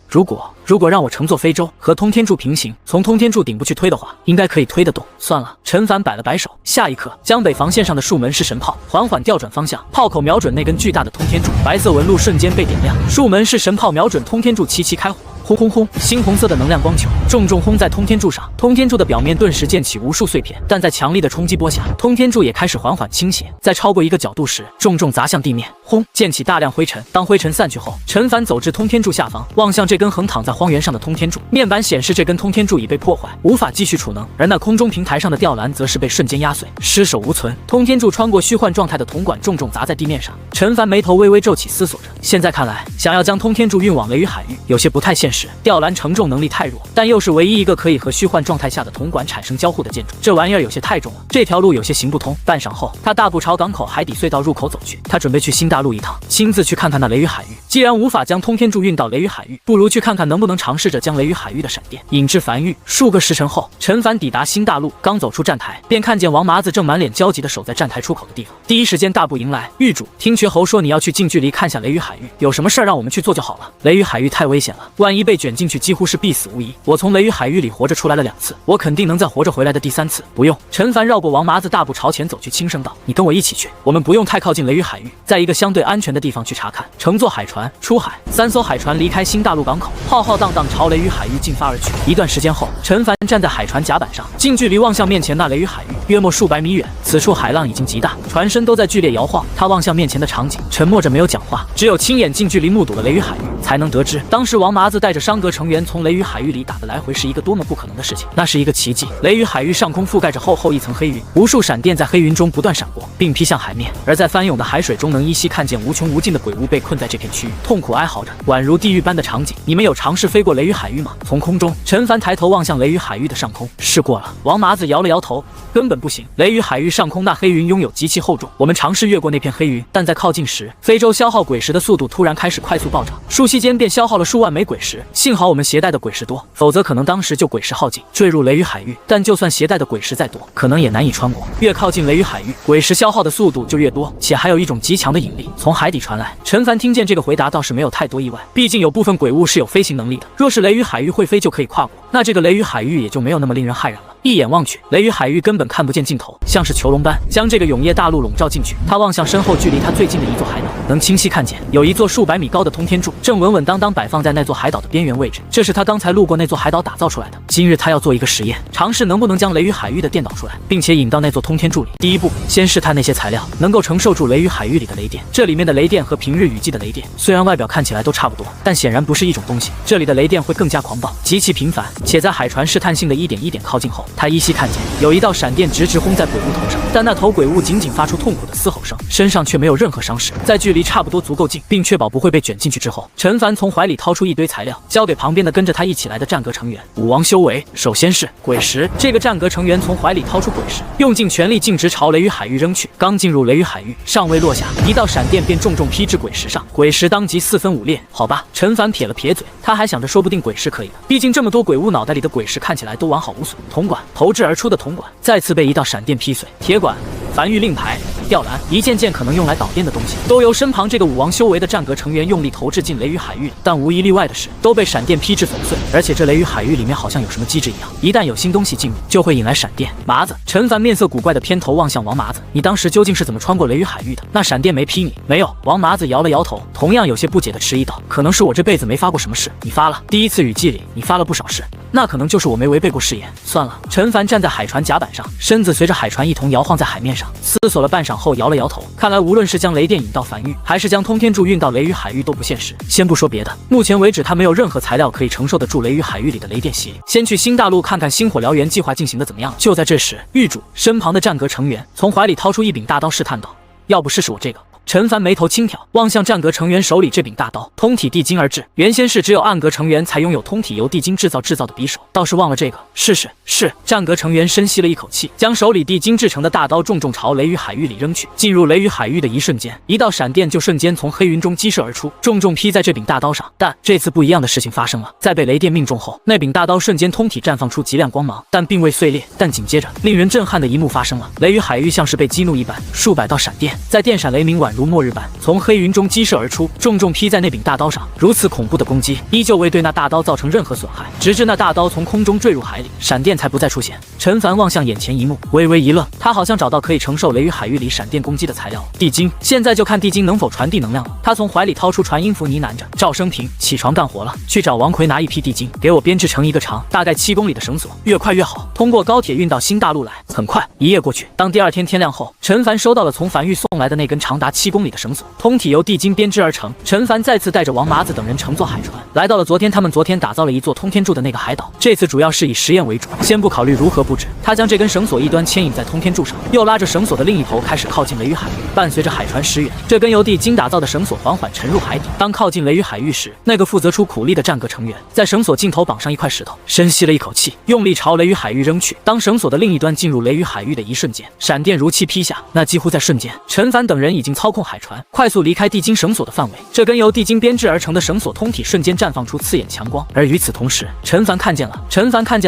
如果让我乘坐非洲和通天柱平行，从通天柱顶部去推的话，应该可以推得动。算了。陈凡摆了摆手。下一刻，江北防线上的数门式神炮缓缓调转方向，炮口瞄准那根巨大的通天柱，白色纹路瞬间被点亮。数门式神炮瞄准通天柱齐齐开火。轰轰轰！猩红色的能量光球重重轰在通天柱上，通天柱的表面顿时溅起无数碎片。但在强力的冲击波下，通天柱也开始缓缓倾斜，在超过一个角度时，重重砸向地面。轰！溅起大量灰尘。当灰尘散去后，陈凡走至通天柱下方，望向这根横躺在荒原上的通天柱，面板显示这根通天柱已被破坏，无法继续储能，而那空中平台上的吊篮则是被瞬间压碎，尸首无存。通天柱穿过虚幻状态的铜管，重重砸在地面上。陈凡眉头微微皱起，思索着。现在看来，想要将通天柱运往雷雨海域，有些不太现实。吊篮承重能力太弱，但又是唯一一个可以和虚幻状态下的铜管产生交互的建筑，这玩意儿有些太重了，这条路有些行不通。半晌后，他大步朝港口海底隧道入口走去，他准备去新大陆一趟，亲自去看看那雷雨海域。既然无法将通天柱运到雷雨海域，不如去看看能不能尝试着将雷雨海域的闪电引至繁域。数个时辰后，陈凡抵达新大陆，刚走出站台，便看见王麻子正满脸焦急地守在站台出口的地方，第一时间大步迎来。狱主，听瘸猴说你要去近距离看下雷雨海域，有什么事儿让我们去做就好了。雷雨海域太危险了，万一被卷进去几乎是必死无疑。我从雷雨海域里活着出来了2次，我肯定能再活着回来的第3次。不用。陈凡绕过王麻子，大步朝前走去，轻声道：你跟我一起去，我们不用太靠近雷雨海域，在一个相对安全的地方去查看。乘坐海船出海，3艘海船离开新大陆港口，浩浩荡荡朝雷雨海域进发而去。一段时间后，陈凡站在海船甲板上，近距离望向面前那雷雨海域，约莫数百米远。此处海浪已经极大，船身都在剧烈摇晃。他望向面前的场景，沉默着没有讲话，只有亲眼近距离目睹了雷雨海域，才能得知当时王麻子带着商阁成员从雷雨海域里打的来回是一个多么不可能的事情。那是一个奇迹。雷雨海域上空覆盖着厚厚一层黑云，无数闪电在黑云中不断闪过，并劈向海面。而在翻涌的海水中，能依稀看见无穷无尽的鬼物被困在这片区域，痛苦哀嚎着，宛如地狱般的场景。你们有尝试飞过雷雨海域吗？从空中，陈凡抬头望向雷雨海域的上空。试过了。王麻子摇了摇头，根本不行。雷雨海域上空那黑云拥有极其厚重，我们尝试越过那片黑云，但在靠近时，非洲消耗鬼石的速度突然开始快速暴涨，瞬息间便消耗了数万枚鬼石。幸好我们携带的鬼石多，否则可能当时就鬼石耗尽，坠入雷雨海域。但就算携带的鬼石再多，可能也难以穿过。越靠近雷雨海域，鬼石消耗的速度就越多，且还有一种极强的引力从海底传来。陈凡听见这个回答倒是没有太多意外，毕竟有部分鬼物是有飞行能力。力的。若是雷雨海域会飞就可以跨过，那这个雷雨海域也就没有那么令人骇然了。一眼望去，雷雨海域根本看不见尽头，像是囚笼般将这个永夜大陆笼罩进去。他望向身后距离他最近的一座海岛，能清晰看见有一座数百米高的通天柱，正稳稳当当摆放在那座海岛的边缘位置。这是他刚才路过那座海岛打造出来的。今日他要做一个实验，尝试能不能将雷雨海域的电导出来，并且引到那座通天柱里。第一步，先试探那些材料能够承受住雷雨海域里的雷电。这里面的雷电和平日雨季的雷电虽然外表看起来都差不多，但显然不是一种东西。这里的雷电会更加狂暴，极其频繁，且在海船试探性的一点一点靠近后，他依稀看见有一道闪电直直轰在鬼物头上，但那头鬼物仅仅发出痛苦的嘶吼声，身上却没有任何伤势。在距离差不多足够近，并确保不会被卷进去之后，陈凡从怀里掏出一堆材料，交给旁边的跟着他一起来的战阁成员武王修为。首先是鬼石，这个战阁成员从怀里掏出鬼石，用尽全力径直朝雷雨海域扔去。刚进入雷雨海域，尚未落下，一道闪电便重重劈至鬼石上，鬼石当即四分五裂。好吧，陈凡撇了撇嘴，他还想着说不定鬼石可以的，毕竟这么多鬼物脑袋里的鬼石看起来都完好无损。铜管，投掷而出的铜管再次被一道闪电劈碎。铁管、梵玉令牌、吊篮，一件件可能用来导电的东西，都由身旁这个武王修为的战阁成员用力投掷进雷雨海域里，但无一例外的是，都被闪电劈至粉碎。而且这雷雨海域里面好像有什么机制一样，一旦有新东西进入，就会引来闪电。麻子，陈凡面色古怪的偏头望向王麻子，你当时究竟是怎么穿过雷雨海域的？那闪电没劈你？没有。王麻子摇了摇头，同样有些不解的迟疑道，可能是我这辈子没发过什么誓。你发了，第一次雨季里你发了不少誓，那可能就是我没违背过誓言。算了。陈凡站在海船甲板上，身子随着海船一同摇晃在海面上，思索了半晌后摇了摇头，看来无论是将雷电引到梵域，还是将通天柱运到雷雨海域都不现实。先不说别的，目前为止他没有任何材料可以承受得住雷雨海域里的雷电洗礼。先去新大陆看看星火燎原计划进行的怎么样。就在这时，狱主身旁的战阁成员从怀里掏出一柄大刀，试探道：“要不试试我这个？”陈凡眉头轻挑，望向战阁成员手里这柄大刀，通体地金而制。原先是只有暗阁成员才拥有通体由地金制造的匕首，倒是忘了这个。试试。是。战阁成员深吸了一口气，将手里地金制成的大刀重重朝雷雨海域里扔去。进入雷雨海域的一瞬间，一道闪电就瞬间从黑云中激射而出，重重劈在这柄大刀上。但这次不一样的事情发生了，在被雷电命中后，那柄大刀瞬间通体绽放出极亮光芒，但并未碎裂。但紧接着，令人震撼的一幕发生了，雷雨海域像是被激怒一般，数百道闪电在电闪雷鸣宛如末日般从黑云中激射而出，重重劈在那柄大刀上。如此恐怖的攻击依旧未对那大刀造成任何损害，直至那大刀从空中坠入海里，闪电才不再出现。陈凡望向眼前一幕，微微一愣，他好像找到可以承受雷雨海域里闪电攻击的材料了。地精，现在就看地精能否传递能量了。他从怀里掏出传音符，呢喃着：“赵生平，起床干活了，去找王奎拿一批地精，给我编制成一个长大概7公里的绳索，越快越好，通过高铁运到新大陆来。”很快，一夜过去，当第二天天亮后，陈凡收到了从梵域送来的那根长达7公里的绳索，通体由地精编织而成。陈凡再次带着王麻子等人乘坐海船，来到了他们昨天打造了一座通天柱的那个海岛。这次主要是以实验为主，先不考虑如何布置，他将这根绳索一端牵引在通天柱上，又拉着绳索的另一头开始靠近雷雨海域。伴随着海船驶远，这根由地精打造的绳索缓缓沉入海底。当靠近雷雨海域时，那个负责出苦力的战阁成员在绳索尽头绑上一块石头，深吸了一口气，用力朝雷雨海域扔去。当绳索的另一端进入雷雨海域的一瞬间，闪电如期劈下，那几乎在瞬间，陈凡等人已经操控海船快速离开地精绳索的范围。这根由地精编制而成的绳索通体瞬间绽放出刺眼强光，而与此同时，陈凡看见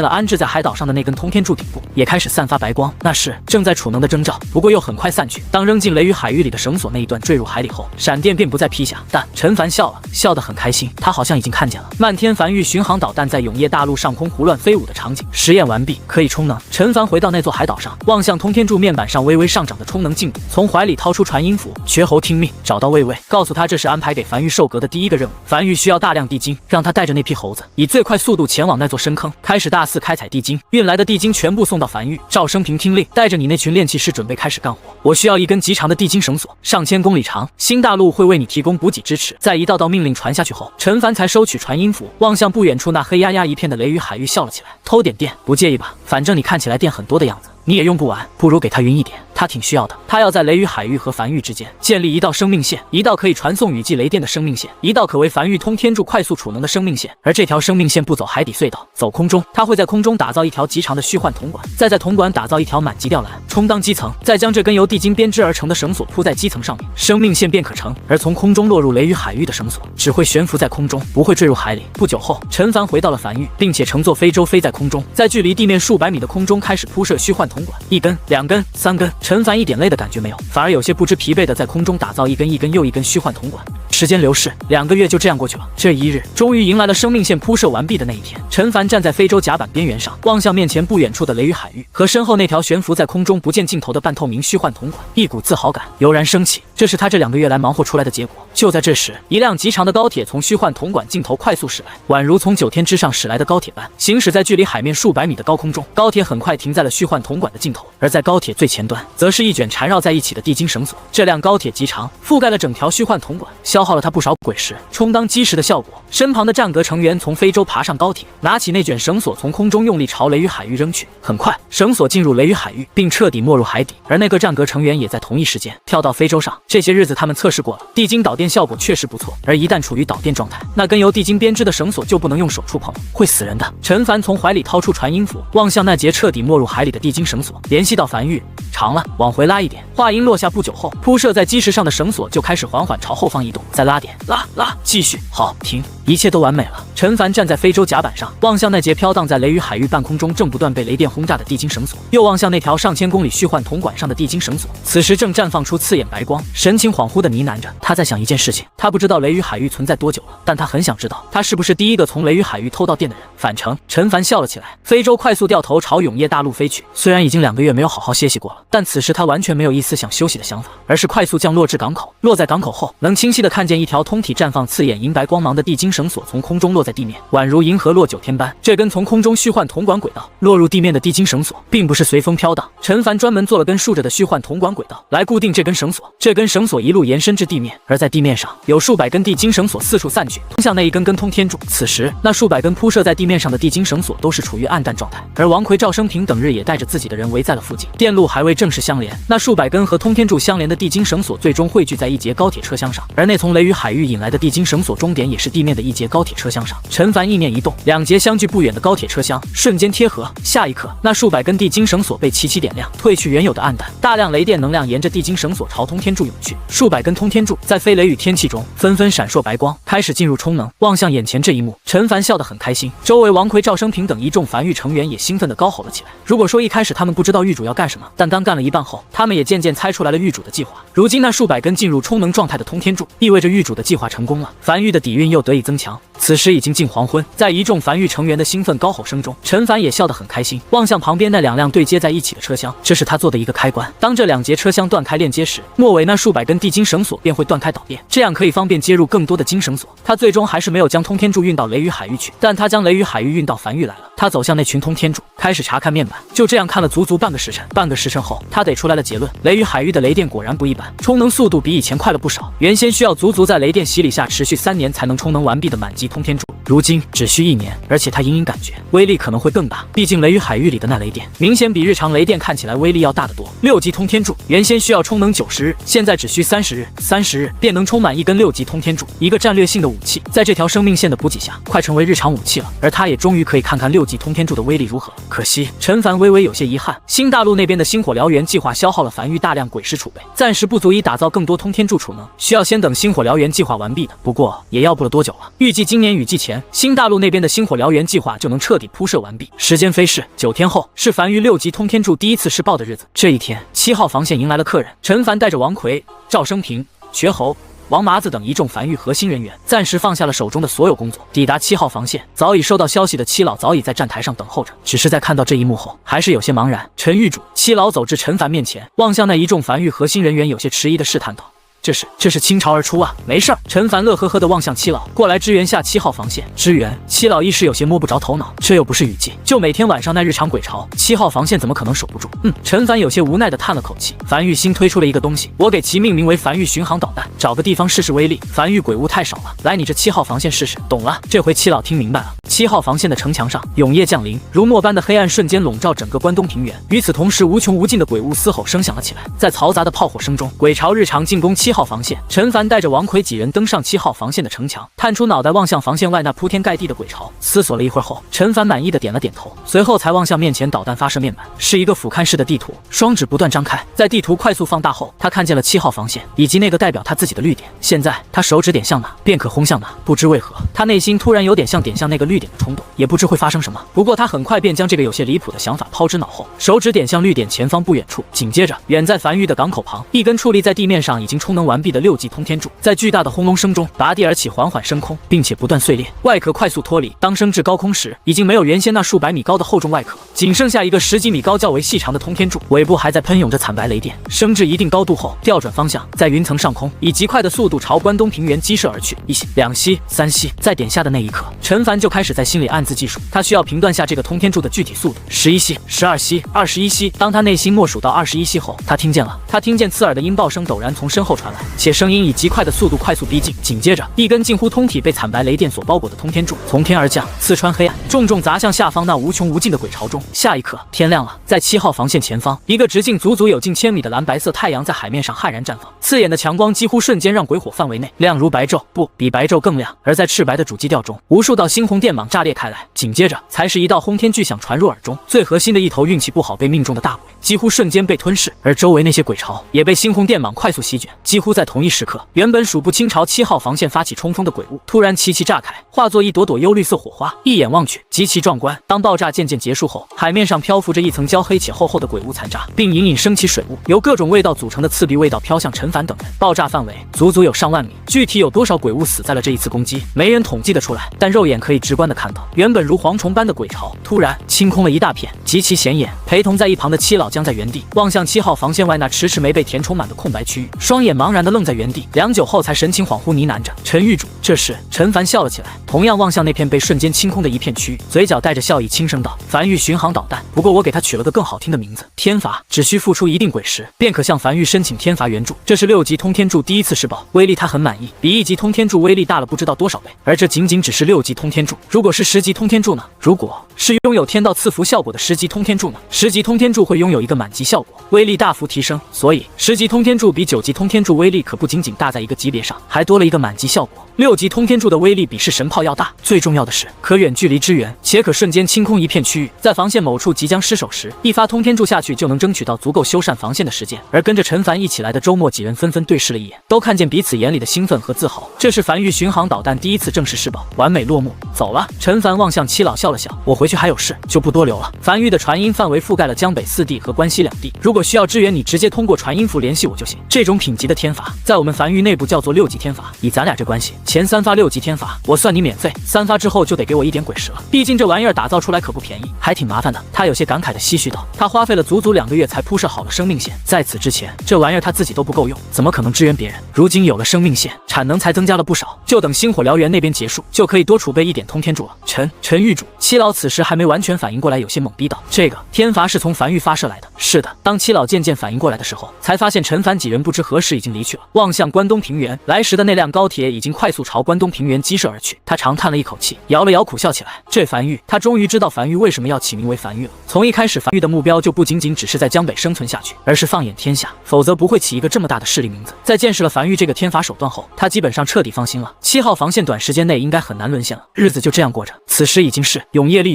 了安置在海岛上的那根通天柱顶部也开始散发白光，那是正在储能的征兆。不过又很快散去。当扔进雷雨海域里的绳索那一段坠入海里后，闪电便不再劈下。但陈凡笑了，笑得很开心，他好像已经看见了漫天梵域巡航导弹在永夜大陆上空胡乱飞舞的场景。实验完毕，可以充能。陈凡回到那座海岛上，望向通天柱面板上微微上涨的充能进度，从怀里掏出传音符，绝喉听命，找到魏魏，告诉他这是安排给梵域授阁的第一个任务。梵域需要大量地精，让他带着那批猴子以最快速度前往那座深坑，开始大肆开采地精。运来的地精全部送到梵域。赵生平听令，带着你那群炼器师准备开始干活。我需要一根极长的地精绳索，上千公里长。新大陆会为你提供补给支持。在一道道命令传下去后，陈凡才收取传音符，望向不远处那黑压压一片的雷雨海域笑了起来。偷点电不介意吧？反正你看起来电很多的样子，你也用不完，不如给他匀一点，他挺需要的。他要在雷雨海域和梵域之间建立一道生命线，一道可以传送雨季雷电的生命线，一道可为梵域通天柱快速储能的生命线。而这条生命线不走海底隧道，走空中，他会在空中打造一条极长的虚幻铜管，再在铜管打造一条满级吊篮，充当基层，再将这根由地精编织而成的绳索铺在基层上面，生命线便可成。而从空中落入雷雨海域的绳索只会悬浮在空中，不会坠入海里。不久后，陈凡回到了梵域，并且乘坐非洲飞在空中，在距离地面数百米的空中开始铺设虚幻铜管，一根、2根、3根。陈凡一点累的感觉没有，反而有些不知疲惫的在空中打造一根又一根虚幻铜管。时间流逝，2个月就这样过去了。这一日，终于迎来了生命线铺设完毕的那一天。陈凡站在非洲甲板边缘上，望向面前不远处的雷雨海域和身后那条悬浮在空中不见尽头的半透明虚幻铜管，一股自豪感油然升起。这是他这2个月来忙活出来的结果。就在这时，一辆极长的高铁从虚幻铜管尽头快速驶来，宛如从9天之上驶来的高铁般，行驶在距离海面数百米的高空中。高铁很快停在了虚幻铜管的尽头，而在高铁最前端，则是一卷缠绕在一起的地精绳索。这辆高铁极长，覆盖了整条虚幻铜管，消耗了他不少鬼石，充当基石的效果。身旁的战阁成员从非洲爬上高铁，拿起那卷绳索，从空中用力朝雷雨海域扔去。很快，绳索进入雷雨海域，并彻底没入海底。而那个战阁成员也在同一时间跳到非洲上。这些日子他们测试过了，地精导电效果确实不错，而一旦处于导电状态，那根由地精编织的绳索就不能用手触碰，会死人的。陈凡从怀里掏出传音符，望向那节彻底没入海里的地精绳索，联系到梵玉。长了，往回拉一点。话音落下不久后，铺设在基石上的绳索就开始缓缓朝后方移动。再拉点，拉，继续，好，停，一切都完美了。陈凡站在非洲甲板上，望向那节飘荡在雷雨海域半空中正不断被雷电轰炸的地精绳索，又望向那条上千公里虚幻铜管上的地精绳索，此时正绽放出刺眼白光，神情恍惚地呢喃着。他在想一件事情，他不知道雷雨海域存在多久了，但他很想知道，他是不是第一个从雷雨海域偷到电的人。返程，陈凡笑了起来。非洲快速掉头朝永业大陆飞去，虽然已经2个月没有好好歇息过了，但此时他完全没有一丝想休息的想法，而是快速降落至港口。落在港口后，能清晰地看见一条通体绽放刺眼银白光芒的地精绳索从空中落在地面，宛如银河落9天般。这根从空中虚幻铜管轨道落入地面的地精绳索，并不是随风飘荡。陈凡专门做了根竖着的虚幻铜管轨道来固定这根绳索，这根绳索一路延伸至地面，而在地面上有数百根地精绳索四处散去，通向那一根根通天柱。此时，那数百根铺设在地面上的地精绳索都是处于暗淡状态，而王奎、赵生平等日也带着自己的人围在了附近。电路还未正式相连，那数百根和通天柱相连的地精绳索最终汇聚在一节高铁车厢上，而那从雷雨海域引来的地精绳索终点也是地面的一节高铁车厢上。陈凡意念一动，2节相距不远的高铁车厢瞬间贴合。下一刻，那数百根地精绳索被齐齐点亮，褪去原有的暗淡，大量雷电能量沿着地精绳索朝通天柱涌去。数百根通天柱在非雷雨天气中纷纷闪烁白光，开始进入充能。望向眼前这一幕，陈凡笑得很开心，周围王奎、赵生平等一众梵域成员也兴奋地高吼了起来。如果说一开始他们不知道狱主要干什么，但刚干了一半后，他们也渐渐猜出来了狱主的计划。如今那数百根进入充能状态的通天柱，意味着狱主的计划成功了，梵域的底蕴又得以增强。此时已经近黄昏，在一众梵域成员的兴奋高吼声中，陈凡也笑得很开心，望向旁边那2辆对接在一起的车厢，这是他做的一个开关。当这2节车厢断开链接时，末尾那数百根地精绳索便会断开导电，这样可以方便接入更多的精绳索。他最终还是没有将通天柱运到雷雨海域去，但他将雷雨海域运到梵域来了。他走向那群通天柱，开始查看面板。就这样看了足足半个时辰。半个时辰后，他得出来了结论：雷雨海域的雷电果然不一般，充能速度比以前快了不少。原先需要足足在雷电洗礼下持续3年才能充能完毕的满级通天柱，如今只需1年，而且他隐隐感觉威力可能会更大。毕竟雷雨海域里的那雷电明显比日常雷电看起来威力要大得多。6级通天柱原先需要充能90日，现在只需30日，30日便能充满一根6级通天柱。一个战略性的武器，在这条生命线的补给下，快成为日常武器了。而他也终于可以看看6级通天柱的威力如何。可惜陈凡微微有些遗憾，新大陆那边的星火燎原计划消耗了梵域大量鬼石储备，暂时不足以打造更多通天柱储能，需要先等星火燎原计划完毕的。不过也要不了多久了，预计今年雨季前，新大陆那边的星火燎原计划就能彻底铺设完毕。时间飞逝，9天后是梵域6级通天柱第一次试爆的日子。这一天，7号防线迎来了客人，陈凡带着王奎、赵生平、瘸猴、王麻子等一众梵域核心人员暂时放下了手中的所有工作，抵达7号防线。早已收到消息的七老早已在站台上等候着，只是在看到这一幕后，还是有些茫然。陈狱主，七老走至陈凡面前，望向那一众梵域核心人员，有些迟疑的试探道：“这是倾巢而出啊！”没事儿，陈凡乐呵呵地望向七老，过来支援下7号防线。支援？七老一时有些摸不着头脑，这又不是雨季，就每天晚上那日常鬼潮，7号防线怎么可能守不住？陈凡有些无奈地叹了口气。梵域新推出了一个东西，我给其命名为梵域巡航导弹，找个地方试试威力。梵域鬼物太少了，来你这7号防线试试。懂了，这回七老听明白了。7号防线的城墙上，永夜降临，如墨般的黑暗瞬间笼罩整个关东平原。与此同时，无穷无尽的鬼物嘶吼声响了起来，在嘈杂的炮火声中，鬼潮日常进攻7号防线。陈凡带着王奎几人登上7号防线的城墙，探出脑袋望向防线外那铺天盖地的鬼潮，思索了一会儿后，陈凡满意的点了点头，随后才望向面前导弹发射面板，是一个俯瞰式的地图，双指不断张开，在地图快速放大后，他看见了7号防线以及那个代表他自己的绿点。现在他手指点向哪，便可轰向哪。不知为何，他内心突然有点像点向那个绿点点的冲动，也不知会发生什么。不过他很快便将这个有些离谱的想法抛之脑后，手指点向绿点前方不远处。紧接着，远在梵域的港口旁，一根矗立在地面上已经充能完毕的6级通天柱，在巨大的轰隆声中拔地而起，缓缓升空，并且不断碎裂，外壳快速脱离。当升至高空时，已经没有原先那数百米高的厚重外壳，仅剩下一个10几米高、较为细长的通天柱，尾部还在喷涌着惨白雷电。升至一定高度后，调转方向，在云层上空以极快的速度朝关东平原激射而去。1息、2息、3息，在点下的那一刻，陈凡就开始在心里暗自计数，他需要评断下这个通天柱的具体速度。11息、12息、21息。当他内心默数到21息后，他听见刺耳的音爆声陡然从身后传来，且声音以极快的速度快速逼近。紧接着，一根近乎通体被惨白雷电所包裹的通天柱从天而降，刺穿黑暗，重重砸向下方那无穷无尽的鬼潮中。下一刻，天亮了，在7号防线前方，一个直径足足有近1000米的蓝白色太阳在海面上悍然绽放，刺眼的强光几乎瞬间让鬼火范围内亮如白昼，不，比白昼更亮。而在赤白的主基调中，无数道猩红电蟒炸裂开来，紧接着才是一道轰天巨响传入耳中。最核心的一头运气不好被命中的大鬼，几乎瞬间被吞噬，而周围那些鬼潮也被猩红电蟒快速席卷。几乎在同一时刻，原本数不清朝7号防线发起冲锋的鬼物，突然齐齐炸开，化作一朵朵幽绿色火花，一眼望去极其壮观。当爆炸渐渐结束后，海面上漂浮着一层焦黑且厚厚的鬼物残渣，并隐隐升起水雾，由各种味道组成的刺鼻味道飘向陈凡等人。爆炸范围足足有上万米，具体有多少鬼物死在了这一次攻击，没人统计得出来，但肉眼可以直观的看到，原本如蝗虫般的鬼潮突然清空了一大片，极其显眼。陪同在一旁的七老将在原地望向7号防线外那迟迟没被填充满的空白区域，双眼茫然的愣在原地，良久后才神情恍惚呢喃着：“陈狱主。”这时陈凡笑了起来，同样望向那片被瞬间清空的一片区域，嘴角带着笑意，轻声道：“梵域巡航导弹，不过我给它取了个更好听的名字，天罚。只需付出一定鬼石，便可向梵域申请天罚援助。这是6级通天柱第一次试爆，威力他很满意，比1级通天柱威力大了不知道多少倍。而这仅仅只是6级通天柱，如果是10级通天柱呢？如果是拥有天道赐福效果的10级通天柱呢？10级通天柱会拥有一个满级效果，威力大幅提升。所以10级通天柱比9级通天柱威力可不仅仅大在一个级别上，还多了一个满级效果。6级通天柱的威力比是神炮要大，最重要的是可远距离支援，且可瞬间清空一片区域。在防线某处即将失守时，一发通天柱下去就能争取到足够修缮防线的时间。而跟着陈凡一起来的周末几人纷纷对视了一眼，都看见彼此眼里的兴奋和自豪。这是梵域巡航导弹第一次正式试爆，完美落幕。走了。陈凡望向七老笑了笑，我回去还有事，就不多留了。梵域的传音范围覆盖了江北4地和关西2地，如果需要支援，你直接通过传音符联系我就行。这种品级的天罚，在我们梵域内部叫做6级天罚。以咱俩这关系，前3发6级天罚，我算你免费；3发之后就得给我一点鬼石了。毕竟这玩意儿打造出来可不便宜，还挺麻烦的。他有些感慨的唏嘘道，他花费了足足2个月才铺设好了生命线，在此之前，这玩意儿他自己都不够用，怎么可能支援别人？如今有了生命线，产能才增加了不少，就等星火燎原那边结束，就可以多储备一点通天柱了。陈狱主，七老此时还没完全反应过来，有些懵逼道：“这个天罚是从梵域发射来的。”是的。当七老渐渐反应过来的时候，才发现陈凡几人不知何时已经离去了。望向关东平原，来时的那辆高铁已经快速朝关东平原激射而去。他长叹了一口气，摇了摇苦笑起来。这梵域，他终于知道梵域为什么要起名为梵域了。从一开始，梵域的目标就不仅仅只是在江北生存下去，而是放眼天下，否则不会起一个这么大的势力名字。在见识了梵域这个天罚手段后，他基本上彻底放心了。7号防线短时间内应该很难沦陷了。日子就这样过着。此时已经是永业历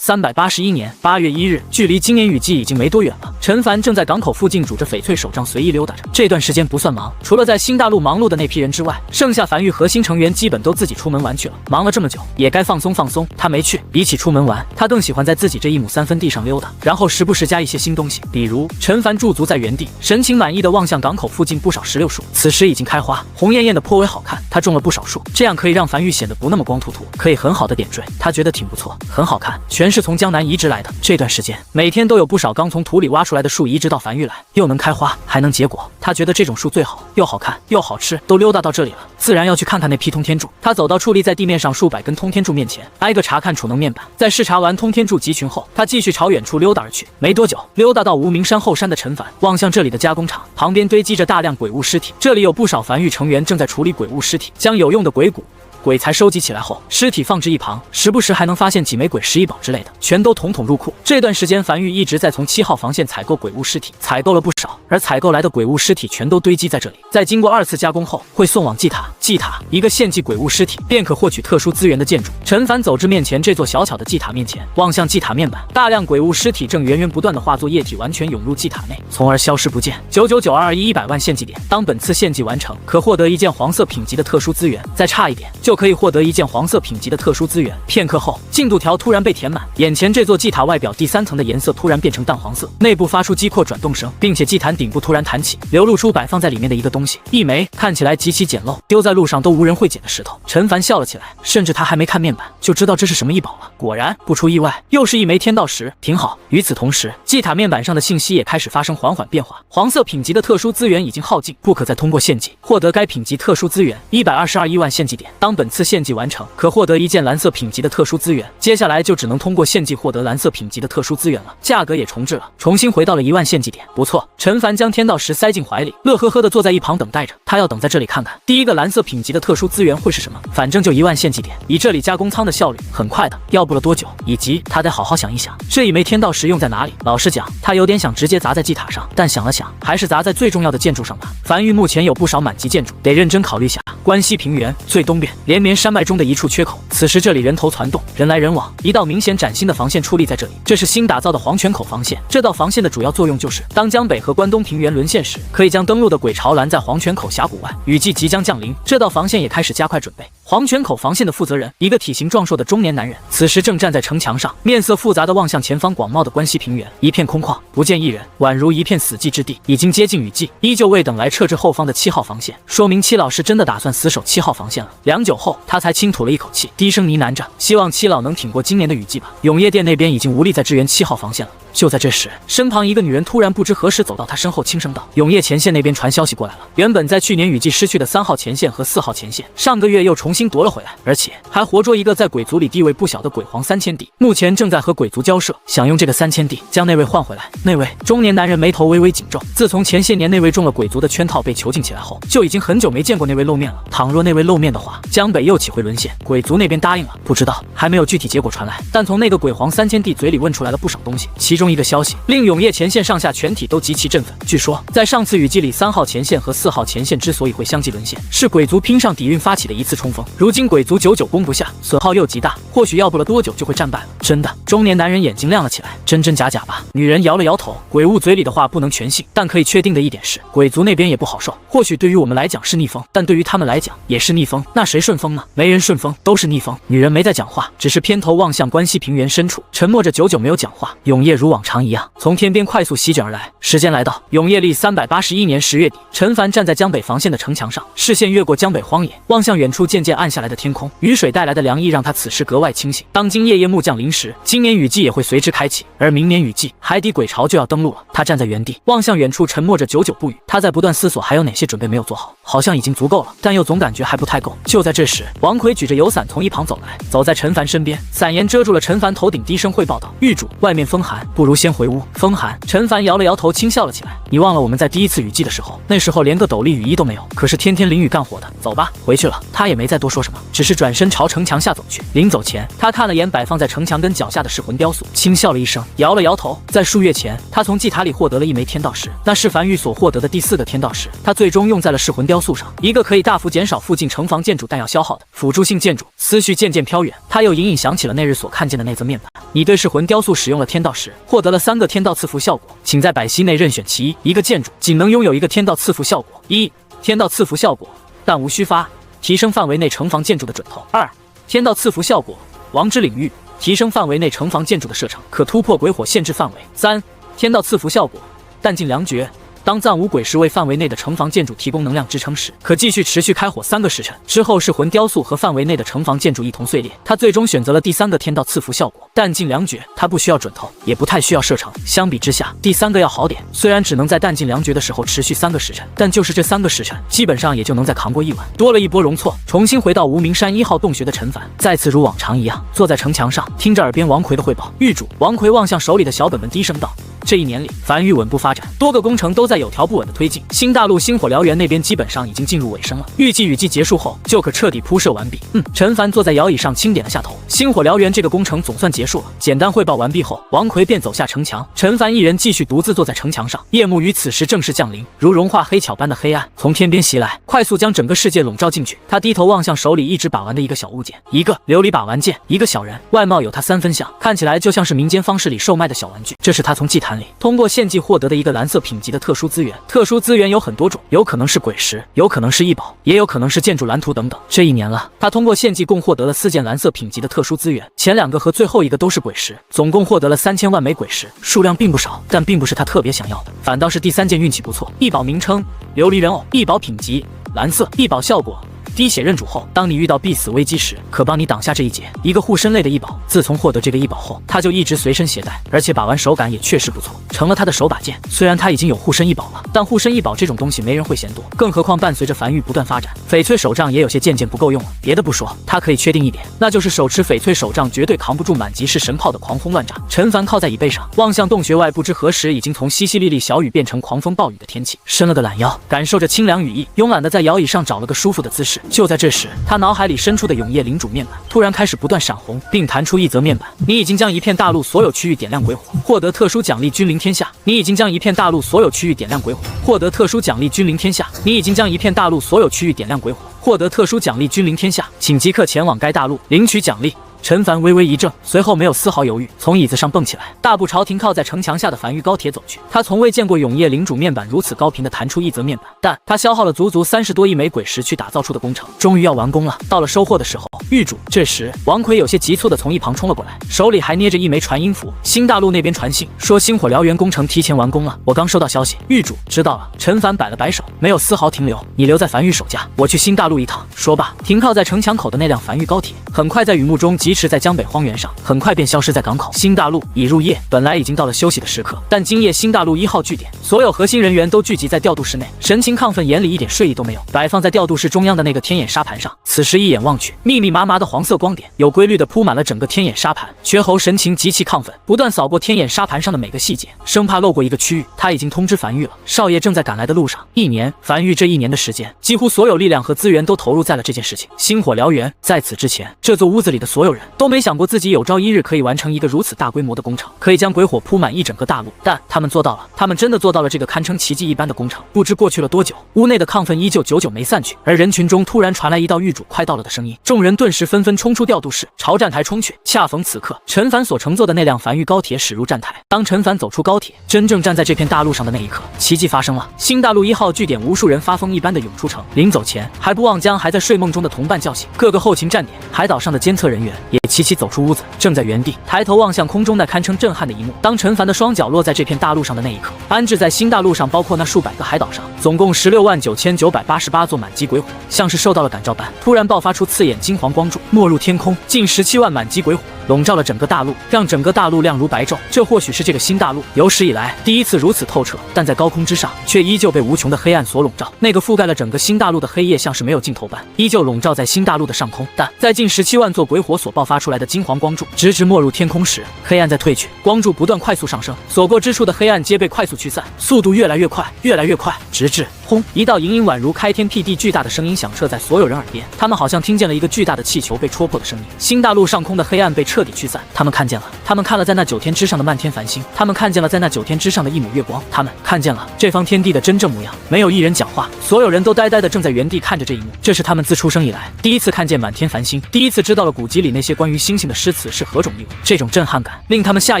381年8月1日，距离今年雨季已经没多远了。陈凡正在港口附近拄着翡翠手杖随意溜达着。这段时间不算忙，除了在新大陆忙碌的那批人之外，剩下梵域核心成员基本都自己出门玩去了。忙了这么久，也该放松放松。他没去，比起出门玩，他更喜欢在自己这1亩3分地上溜达，然后时不时加一些新东西。比如陈凡驻足在原地，神情满意的望向港口附近不少石榴树，此时已经开花，红艳艳的，颇为好看。他种了不少树，这样可以让梵域显得不那么光秃秃，可以很好的点缀。他觉得挺不错，很好看，全是从江南移植来的。这段时间每天都有不少刚从土里挖出来的树移植到梵域来，又能开花还能结果。他觉得这种树最好，又好看又好吃。都溜达到这里了，自然要去看看那批通天柱。他走到矗立在地面上数百根通天柱面前，挨个查看储能面板。在视察完通天柱集群后，他继续朝远处溜达而去。没多久，溜达到无名山后山的陈凡望向这里的加工厂，旁边堆积着大量鬼物尸体，这里有不少梵域成员正在处理鬼物尸体，将有用的鬼骨鬼才收集起来后，尸体放置一旁，时不时还能发现几枚鬼石一宝之类的，全都统统入库。这段时间，梵域一直在从7号防线采购鬼物尸体，采购了不少，而采购来的鬼物尸体全都堆积在这里，在经过2次加工后，会送往祭塔。祭塔一个献祭鬼物尸体，便可获取特殊资源的建筑。陈凡走至面前这座小巧的祭塔面前，望向祭塔面板，大量鬼物尸体正源源不断的化作液体，完全涌入祭塔内，从而消失不见。999221100万献祭点，当本次献祭完成，可获得一件黄色品级的特殊资源，再差一点就可以获得一件黄色品级的特殊资源。片刻后，进度条突然被填满，眼前这座祭塔外表第3层的颜色突然变成淡黄色，内部发出机括转动声，并且祭坛顶部突然弹起，流露出摆放在里面的一个东西，一枚看起来极其简陋，丢在路上都无人会捡的石头。陈凡笑了起来，甚至他还没看面板就知道这是什么异宝了。果然，不出意外，又是一枚天道石，挺好。与此同时，祭塔面板上的信息也开始发生缓缓变化，黄色品级的特殊资源已经耗尽，不可再通过献祭获得该品级特殊资源。122亿万献祭点，当本次献祭完成，可获得一件蓝色品级的特殊资源。接下来就只能通过献祭获得蓝色品级的特殊资源了，价格也重置了，重新回到了1万献祭点。不错，陈凡将天道石塞进怀里，乐呵呵地坐在一旁等待着。他要等在这里看看第一个蓝色品级的特殊资源会是什么，反正就1万献祭点，以这里加工仓的效率，很快的，要不了多久。以及他得好好想一想，这一枚天道石用在哪里。老实讲，他有点想直接砸在祭塔上，但想了想，还是砸在最重要的建筑上吧。樊玉目前有不少满级建筑，得认真考虑下。关西平原最东边连绵山脉中的一处缺口，此时这里人头攒动，人来人往，一道明显崭新的防线矗立在这里。这是新打造的黄泉口防线。这道防线的主要作用就是，当江北和关东平原沦陷时，可以将登陆的鬼巢拦在黄泉口峡谷外。雨季即将降临，这道防线也开始加快准备。黄泉口防线的负责人，一个体型壮硕的中年男人，此时正站在城墙上，面色复杂地望向前方广袤的关西平原，一片空旷，不见一人，宛如一片死寂之地。已经接近雨季，依旧未等来撤至后方的7号防线，说明七老是真的打算死守7号防线了。良久后，他才轻吐了一口气，低声呢喃着，希望七老能挺过今年的雨季吧。永业殿那边已经无力再支援7号防线了。就在这时，身旁一个女人突然不知何时走到他身后，轻声道：“永业前线那边传消息过来了，原本在去年雨季失去的3号前线和4号前线，上个月又重新夺了回来，而且还活捉一个在鬼族里地位不小的鬼皇3000帝，目前正在和鬼族交涉，想用这个3000帝将那位换回来。”那位中年男人眉头微微紧皱，自从前些年那位中了鬼族的圈套被囚禁起来后，就已经很久没见过那位露面了。倘若那位露面的话，江北又岂会沦陷？鬼族那边答应了，不知道，还没有具体结果传来，但从那个鬼皇3000帝嘴里问出来了不少东西，其中一个消息令永业前线上下全体都极其振奋。据说在上次雨季里，3号前线和4号前线之所以会相继沦陷，是鬼族拼上底蕴发起的一次冲锋。如今鬼族久久攻不下，损耗又极大，或许要不了多久就会战败了。真的？中年男人眼睛亮了起来，真真假假吧？女人摇了摇头，鬼物嘴里的话不能全信，但可以确定的一点是，鬼族那边也不好受。或许对于我们来讲是逆风，但对于他们来讲也是逆风。那谁顺风呢？没人顺风，都是逆风。女人没再讲话，只是偏头望向关西平原深处，沉默着，久久没有讲话。永夜如往常一样从天边快速席卷而来。时间来到永业历381年10月底，陈凡站在江北防线的城墙上，视线越过江北荒野，望向远处渐渐暗下来的天空。雨水带来的凉意让他此时格外清醒。当今夜夜幕降临时，今年雨季也会随之开启，而明年雨季海底鬼巢就要登陆了。他站在原地望向远处，沉默着，久久不语。他在不断思索还有哪些准备没有做好，好像已经足够了，但又总感觉还不太够。就在这时，王奎举着油伞从一旁走来，走在陈凡身边，伞沿遮住了陈凡头顶，低声汇报道：“狱主，外面风寒，不如先回屋。”风寒？陈凡摇了摇头，轻笑了起来：“你忘了我们在第一次雨季的时候，那时候连个斗笠雨衣都没有，可是天天淋雨干活的。走吧，回去了。”他也没再多说什么，只是转身朝城墙下走去。临走前，他看了眼摆放在城墙根脚下的噬魂雕塑，轻笑了一声，摇了摇头。在数月前，他从祭塔里获得了一枚天道石，那是樊玉所获得的第4个天道石，他最终用在了噬魂雕塑上，一个可以大幅减少附近城防建筑弹药消耗的辅助性建筑。思绪渐渐飘远，他又隐隐想起了那日所看见的那则面板：“你对噬魂雕塑使用了天道石，获得了3个天道赐福效果，请在百息内任选其一。一个建筑仅能拥有1个天道赐福效果。1. 天道赐福效果，但无虚发，提升范围内城防建筑的准头。2. 天道赐福效果，王之领域，提升范围内城防建筑的射程，可突破鬼火限制范围。3. 天道赐福效果，弹尽粮绝，当暂无鬼石为范围内的城防建筑提供能量支撑时，可继续持续开火3个时辰，之后是魂雕塑和范围内的城防建筑一同碎裂。他最终选择了第3个天道赐福效果，弹尽粮绝。他不需要准头，也不太需要射程，相比之下，第3个要好点。虽然只能在弹尽粮绝的时候持续3个时辰，但就是这3个时辰，基本上也就能再扛过1晚。多了一波容错。重新回到无名山1号洞穴的陈凡，再次如往常一样坐在城墙上，听着耳边王奎的汇报。狱主，王奎望向手里的小本本，低声道：“这1年里，樊玉稳步发展，多个工程都在有条不稳的推进。新大陆星火燎原那边基本上已经进入尾声了，预计雨季结束后就可彻底铺设完毕。”陈凡坐在摇椅上轻点了下头。星火燎原这个工程总算结束了。简单汇报完毕后，王奎便走下城墙，陈凡一人继续独自坐在城墙上。夜幕于此时正式降临，如融化黑巧般的黑暗从天边袭来，快速将整个世界笼罩进去。他低头望向手里一直把玩的一个小物件，一个琉璃把玩剑，一个小人，外貌有他3分像，看起来就像是民间方式里售卖的小玩具。这是他从祭坛里通过献祭获得的一个蓝色品级的特殊殊资源。特殊资源有很多种，有可能是鬼石，有可能是异宝，也有可能是建筑蓝图等等。这一年了，他通过献祭共获得了4件蓝色品级的特殊资源，前2个和最后一个都是鬼石，总共获得了3000万枚鬼石，数量并不少，但并不是他特别想要的，反倒是第3件运气不错。异宝名称琉璃人偶，异宝品级蓝色，异宝效果滴血认主后，当你遇到必死危机时，可帮你挡下这一劫。一个护身类的异宝，自从获得这个异宝后，他就一直随身携带，而且把玩手感也确实不错，成了他的手把剑。虽然他已经有护身异宝了，但护身异宝这种东西没人会嫌多，更何况伴随着梵域不断发展，翡翠手杖也有些渐渐不够用了。别的不说，他可以确定一点，那就是手持翡翠手杖绝对扛不住满级式神炮的狂轰乱炸。陈凡靠在椅背上，望向洞穴外，不知何时已经从淅淅沥沥小雨变成狂风暴雨的天气，伸了个懒腰，感受着清凉雨意，慵懒的在摇椅上找了个舒服的姿势。就在这时，他脑海里深处的永夜领主面板突然开始不断闪红，并弹出一则面板：你已经将一片大陆所有区域点亮鬼火，获得特殊奖励君临天下。你已经将一片大陆所有区域点亮鬼火，获得特殊奖励君临天下。你已经将一片大陆所有区域点亮鬼火，获得特殊奖励君临天下，请即刻前往该大陆领取奖励。陈凡微微一怔，随后没有丝毫犹豫，从椅子上蹦起来，大步朝停靠在城墙下的梵域高铁走去。他从未见过永夜领主面板如此高频的弹出一则面板，但他消耗了足足30多亿枚鬼石去打造出的工程，终于要完工了。到了收获的时候，狱主。这时，王奎有些急促的从一旁冲了过来，手里还捏着一枚传音符。新大陆那边传信说星火燎原工程提前完工了，我刚收到消息。狱主知道了。陈凡摆了摆手，没有丝毫停留。你留在梵域守驾，我去新大陆一趟。说罢，停靠在城墙口的那辆梵域高铁，很快在雨幕中疾驰在江北荒原上，很快便消失在港口。新大陆已入夜，本来已经到了休息的时刻，但今夜新大陆1号据点所有核心人员都聚集在调度室内，神情亢奋，眼里一点睡意都没有。摆放在调度室中央的那个天眼沙盘上，此时一眼望去，密密麻麻的黄色光点有规律的铺满了整个天眼沙盘。绝侯神情极其亢奋，不断扫过天眼沙盘上的每个细节，生怕漏过一个区域。他已经通知梵域了，少爷正在赶来的路上。1年，梵域这1年的时间，几乎所有力量和资源都投入在了这件事情。星火燎原，在此之前，这座屋子里的所有人都没想过自己有朝一日可以完成一个如此大规模的工程，可以将鬼火铺满一整个大陆。但他们做到了，他们真的做到了这个堪称奇迹一般的工程。不知过去了多久，屋内的亢奋依旧久久没散去，而人群中突然传来一道狱主快到了的声音，众人顿时纷纷冲出调度室，朝站台冲去。恰逢此刻，陈凡所乘坐的那辆梵域高铁驶入站台。当陈凡走出高铁，真正站在这片大陆上的那一刻，奇迹发生了。新大陆1号据点，无数人发疯一般的涌出城，临走前还不忘将还在睡梦中的同伴叫醒。各个后勤站点、海岛上的监测人员也齐齐走出屋子，正在原地抬头望向空中那堪称震撼的一幕。当陈凡的双脚落在这片大陆上的那一刻，安置在新大陆上包括那数百个海岛上，总共169988座满级鬼火，像是受到了感召般，突然爆发出刺眼金黄光柱，没入天空。近17万满级鬼火笼罩了整个大陆，让整个大陆亮如白昼。这或许是这个新大陆有史以来第一次如此透彻，但在高空之上却依旧被无穷的黑暗所笼罩。那个覆盖了整个新大陆的黑夜像是没有尽头般，依旧笼罩在新大陆的上空。但在近17万座鬼火所爆发出来的金黄光柱直直没入天空时，黑暗在退去，光柱不断快速上升，所过之处的黑暗皆被快速驱散，速度越来越快，越来越快，直至轰！一道隐隐宛如开天辟地巨大的声音响彻在所有人耳边，他们好像听见了一个巨大的气球被戳破的声音。新大陆上空的黑暗被彻底驱散，他们看见了，他们看了在那9天之上的漫天繁星，他们看见了在那9天之上的一抹月光，他们看见了这方天地的真正模样。没有一人讲话，所有人都呆呆的正在原地看着这一幕。这是他们自出生以来第一次看见满天繁星，第一次知道了古籍里那些关于星星的诗词是何种意味。这种震撼感令他们下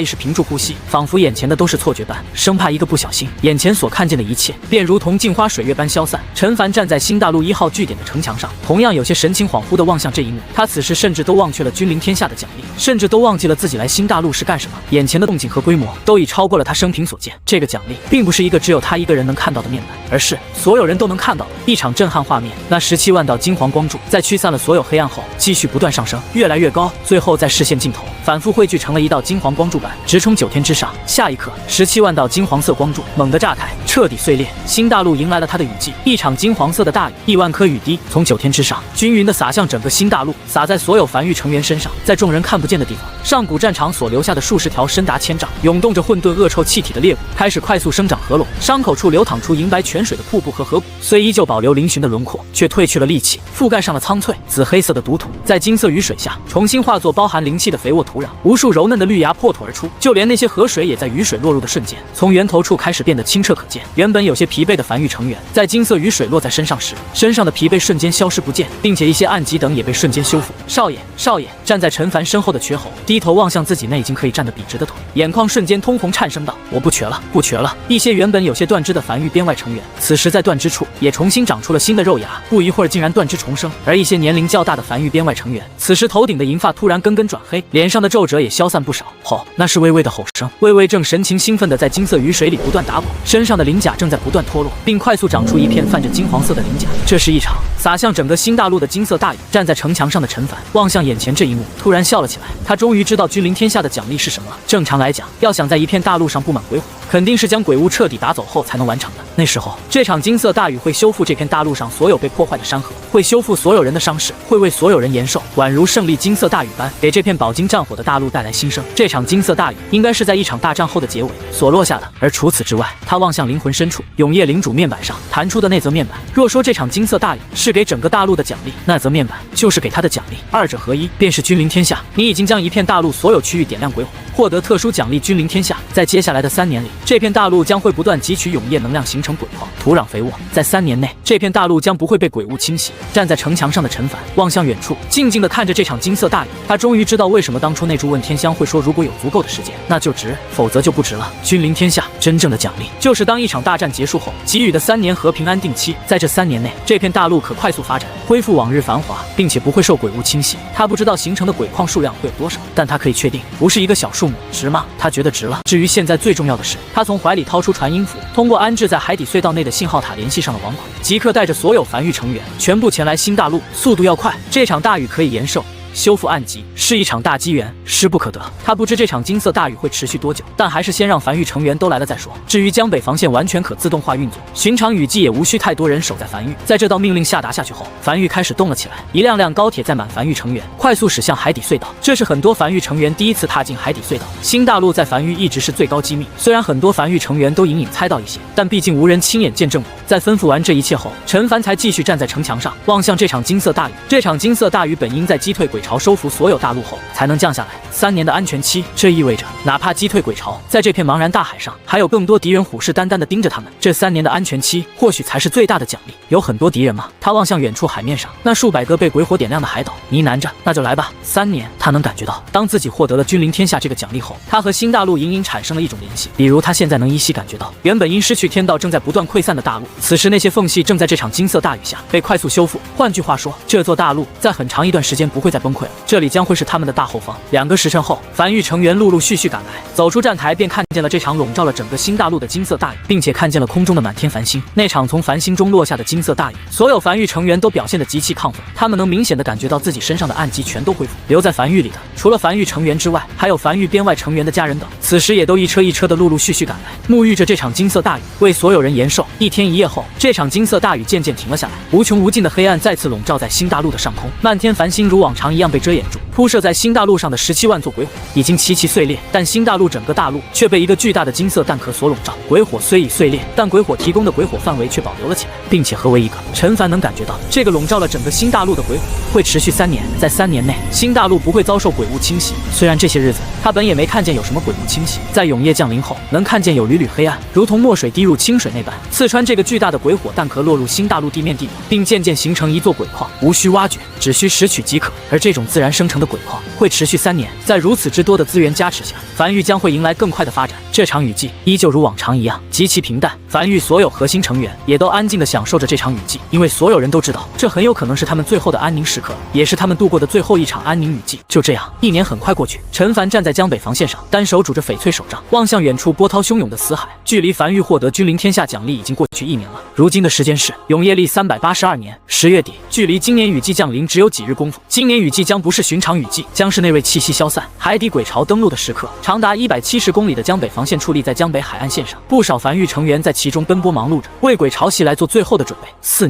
意识屏住呼吸，仿佛眼前的都是错觉般，生怕一个不小心，眼前所看见的一切便如同镜花水月般消散。陈凡站在新大陆1号据点的城墙上，同样有些神情恍惚地望向这一幕。他此时甚至都忘却了君临天下的奖励，甚至都忘记了自己来新大陆是干什么。眼前的动静和规模都已超过了他生平所见。这个奖励并不是一个只有他一个人能看到的面板，而是所有人都能看到的一场震撼画面。那17万道金黄光柱在驱散了所有黑暗后，继续不断上升，越来越高，最后在视线尽头反复汇聚成了一道金黄光柱板，直冲9天之上。下一刻，17万道金黄色光柱猛地炸开，彻底碎裂。新大陆迎来了它的雨季，一场金黄色的大雨，1万颗雨滴从9天之上均匀地洒向整个新大陆，洒在所有梵域成员身上。在众人看不见的地方，上古战场所留下的数十条深达1000丈、涌动着混沌恶臭气体的裂谷开始快速生长合拢，伤口处流淌出银白泉水的瀑布和河谷，虽依旧保留嶙峋的轮廓，却褪去了戾气，覆盖上了苍翠紫黑色的毒土，在金色雨水下重新化作包含灵气的肥沃土壤，无数柔嫩的绿芽破土而出，就连那些河水也在雨水落入的瞬间，从源头处开始变得清澈可见。原本有些疲惫的梵域成员，在金色雨水落在身上时，身上的疲惫瞬间消失不见，并且一些暗疾等也被瞬间修复。少爷，少爷！站在陈凡身后的瘸猴低头望向自己那已经可以站得笔直的腿，眼眶瞬间通红，颤声道：“我不瘸了，不瘸了。”一些原本有些断肢的樊玉编外成员，此时在断肢处也重新长出了新的肉芽，不一会儿竟然断肢重生。而一些年龄较大的樊玉编外成员，此时头顶的银发突然根根转黑，脸上的皱褶也消散不少。吼，那是微微的吼声。微微正神情兴奋地在金色雨水里不断打滚，身上的鳞甲正在不断脱落，并快速长出一片泛着金黄色的鳞甲。这是一场洒向整个新大陆的金色大雨。站在城墙上的陈凡望向眼前这一幕，突然笑了起来。他终于知道君临天下的奖励是什么了。正常来讲，要想在一片大陆上布满鬼火，肯定是将鬼物彻底打走后才能完成的。那时候，这场金色大雨会修复这片大陆上所有被破坏的山河，会修复所有人的伤势，会为所有人延寿，宛如胜利金色大雨般，给这片饱经战火的大陆带来新生。这场金色大雨应该是在一场大战后的结尾所落下的。而除此之外，他望向灵魂深处，永夜领主面板上弹出的那则面板。若说这场金色大雨是给整个大陆的奖励，那则面板就是给他的奖励，二者合一便是君临天下。你已经将一片大陆所有区域点亮鬼火，获得特殊奖励君临天下。在接下来的3年里，这片大陆将会不断汲取永夜能量，形成鬼矿，土壤肥沃。在3年内，这片大陆将不会被鬼物侵袭。站在城墙上的陈凡望向远处，静静地看着这场金色大雨。他终于知道为什么当初那株问天香会说，如果有足够的时间，那就值，否则就不值了。君临天下真正的奖励，就是当一场大战结束后给予的3年和平安定期。在这3年内，这片大陆可快速发展，恢复往日繁华，并且不会受鬼物侵袭。他不知道形成的鬼矿数量会有多少，但他可以确定，不是一个小数目。值吗？他觉得值了。至于现在最重要的是，他从怀里掏出传音符，通过安置在海底隧道内的信号塔联系上了王款，即刻带着所有樊玉成员全部前来新大陆，速度要快。这场大雨可以延寿，修复暗疾，是一场大机缘，势不可得。他不知这场金色大雨会持续多久，但还是先让樊玉成员都来了再说。至于江北防线完全可自动化运作，寻常雨季也无需太多人守在樊玉。在这道命令下达下去后，樊玉开始动了起来，一辆辆高铁载满樊玉成员，快速驶向海底隧道。这是很多樊玉成员第一次踏进海底隧道。新大陆在樊玉一直是最高机密，虽然很多樊玉成员都隐隐猜到一些，但毕竟无人亲眼见证过。在吩咐完这一切后，陈凡才继续站在城墙上，望向这场金色大雨。这场金色大雨本应在击退鬼潮、收服所有大陆后才能降下来，3年的安全期，这意味着哪怕击退鬼潮，在这片茫然大海上还有更多敌人虎视眈眈地盯着他们。这3年的安全期或许才是最大的奖励。有很多敌人吗？他望向远处海面上那数百个被鬼火点亮的海岛，呢喃着：“那就来吧。”3年，他能感觉到，当自己获得了君临天下这个奖励后，他和新大陆隐隐产生了一种联系。比如他现在能依稀感觉到，原本因失去天道正在不断溃散的大陆，此时那些缝隙正在这场金色大雨下被快速修复。换句话说，这座大陆在很长一段时间不会再崩溃了，这里将会是他们的大后方。2个时辰后，樊玉成员陆陆续续赶来，走出站台便看见了这场笼罩了整个新大陆的金色大雨，并且看见了空中的满天繁星。那场从繁星中落下的金色大雨，所有樊玉成员都表现得极其亢奋，他们能明显的感觉到自己身上的暗疾全都恢复。留在樊玉里的，除了樊玉成员之外，还有樊玉编外成员的家人等，此时也都一车一车的陆陆续续赶来，沐浴着这场金色大雨，为所有人延寿。1天1夜后，这场金色大雨渐渐停了下来，无穷无尽的黑暗再次笼罩在新大陆的上空，漫天繁星如往常一样被遮掩住。铺设在新大陆上的17万座鬼火已经齐齐碎裂，但新大陆整个大陆却被一个巨大的金色弹壳所笼罩。鬼火虽已碎裂，但鬼火提供的鬼火范围却保留了起来，并且合为一个。陈凡能感觉到，这个笼罩了整个新大陆的鬼火会持续3年，在3年内，新大陆不会遭受鬼物侵袭。虽然这些日子他本也没看见有什么鬼物侵袭，在永夜降临后，能看见有缕缕黑暗，如同墨水滴入清水那般，刺穿这个巨大的鬼火弹壳，落入新大陆地面地表，并渐渐形成一座鬼矿，无需挖掘，只需拾取即可。而这种自然生成的鬼矿会持续3年，在如此之多的资源加持下，樊玉将会迎来更快的发展。这场雨季依旧如往常一样极其平淡，樊玉所有核心成员也都安静地享受着这场雨季，因为所有人都知道，这很有可能是他们最后的安宁时刻，也是他们度过的最后一场安宁雨季。就这样，1年很快过去，陈凡站在江北防线上，单手拄着翡翠手杖，望向远处波涛汹涌的死海。距离樊玉获得君临天下奖励已经过去1年了。如今的时间是永夜历382年10月底，距离今年雨季降临只有几日功夫。今年雨季将不是寻常雨季，将是那位气息消散、海底鬼潮登陆的时刻。长达170公里的江北防线矗立在江北海岸线上，不少樊玉成员在其中奔波忙碌着，为鬼潮袭来做最后的准备。4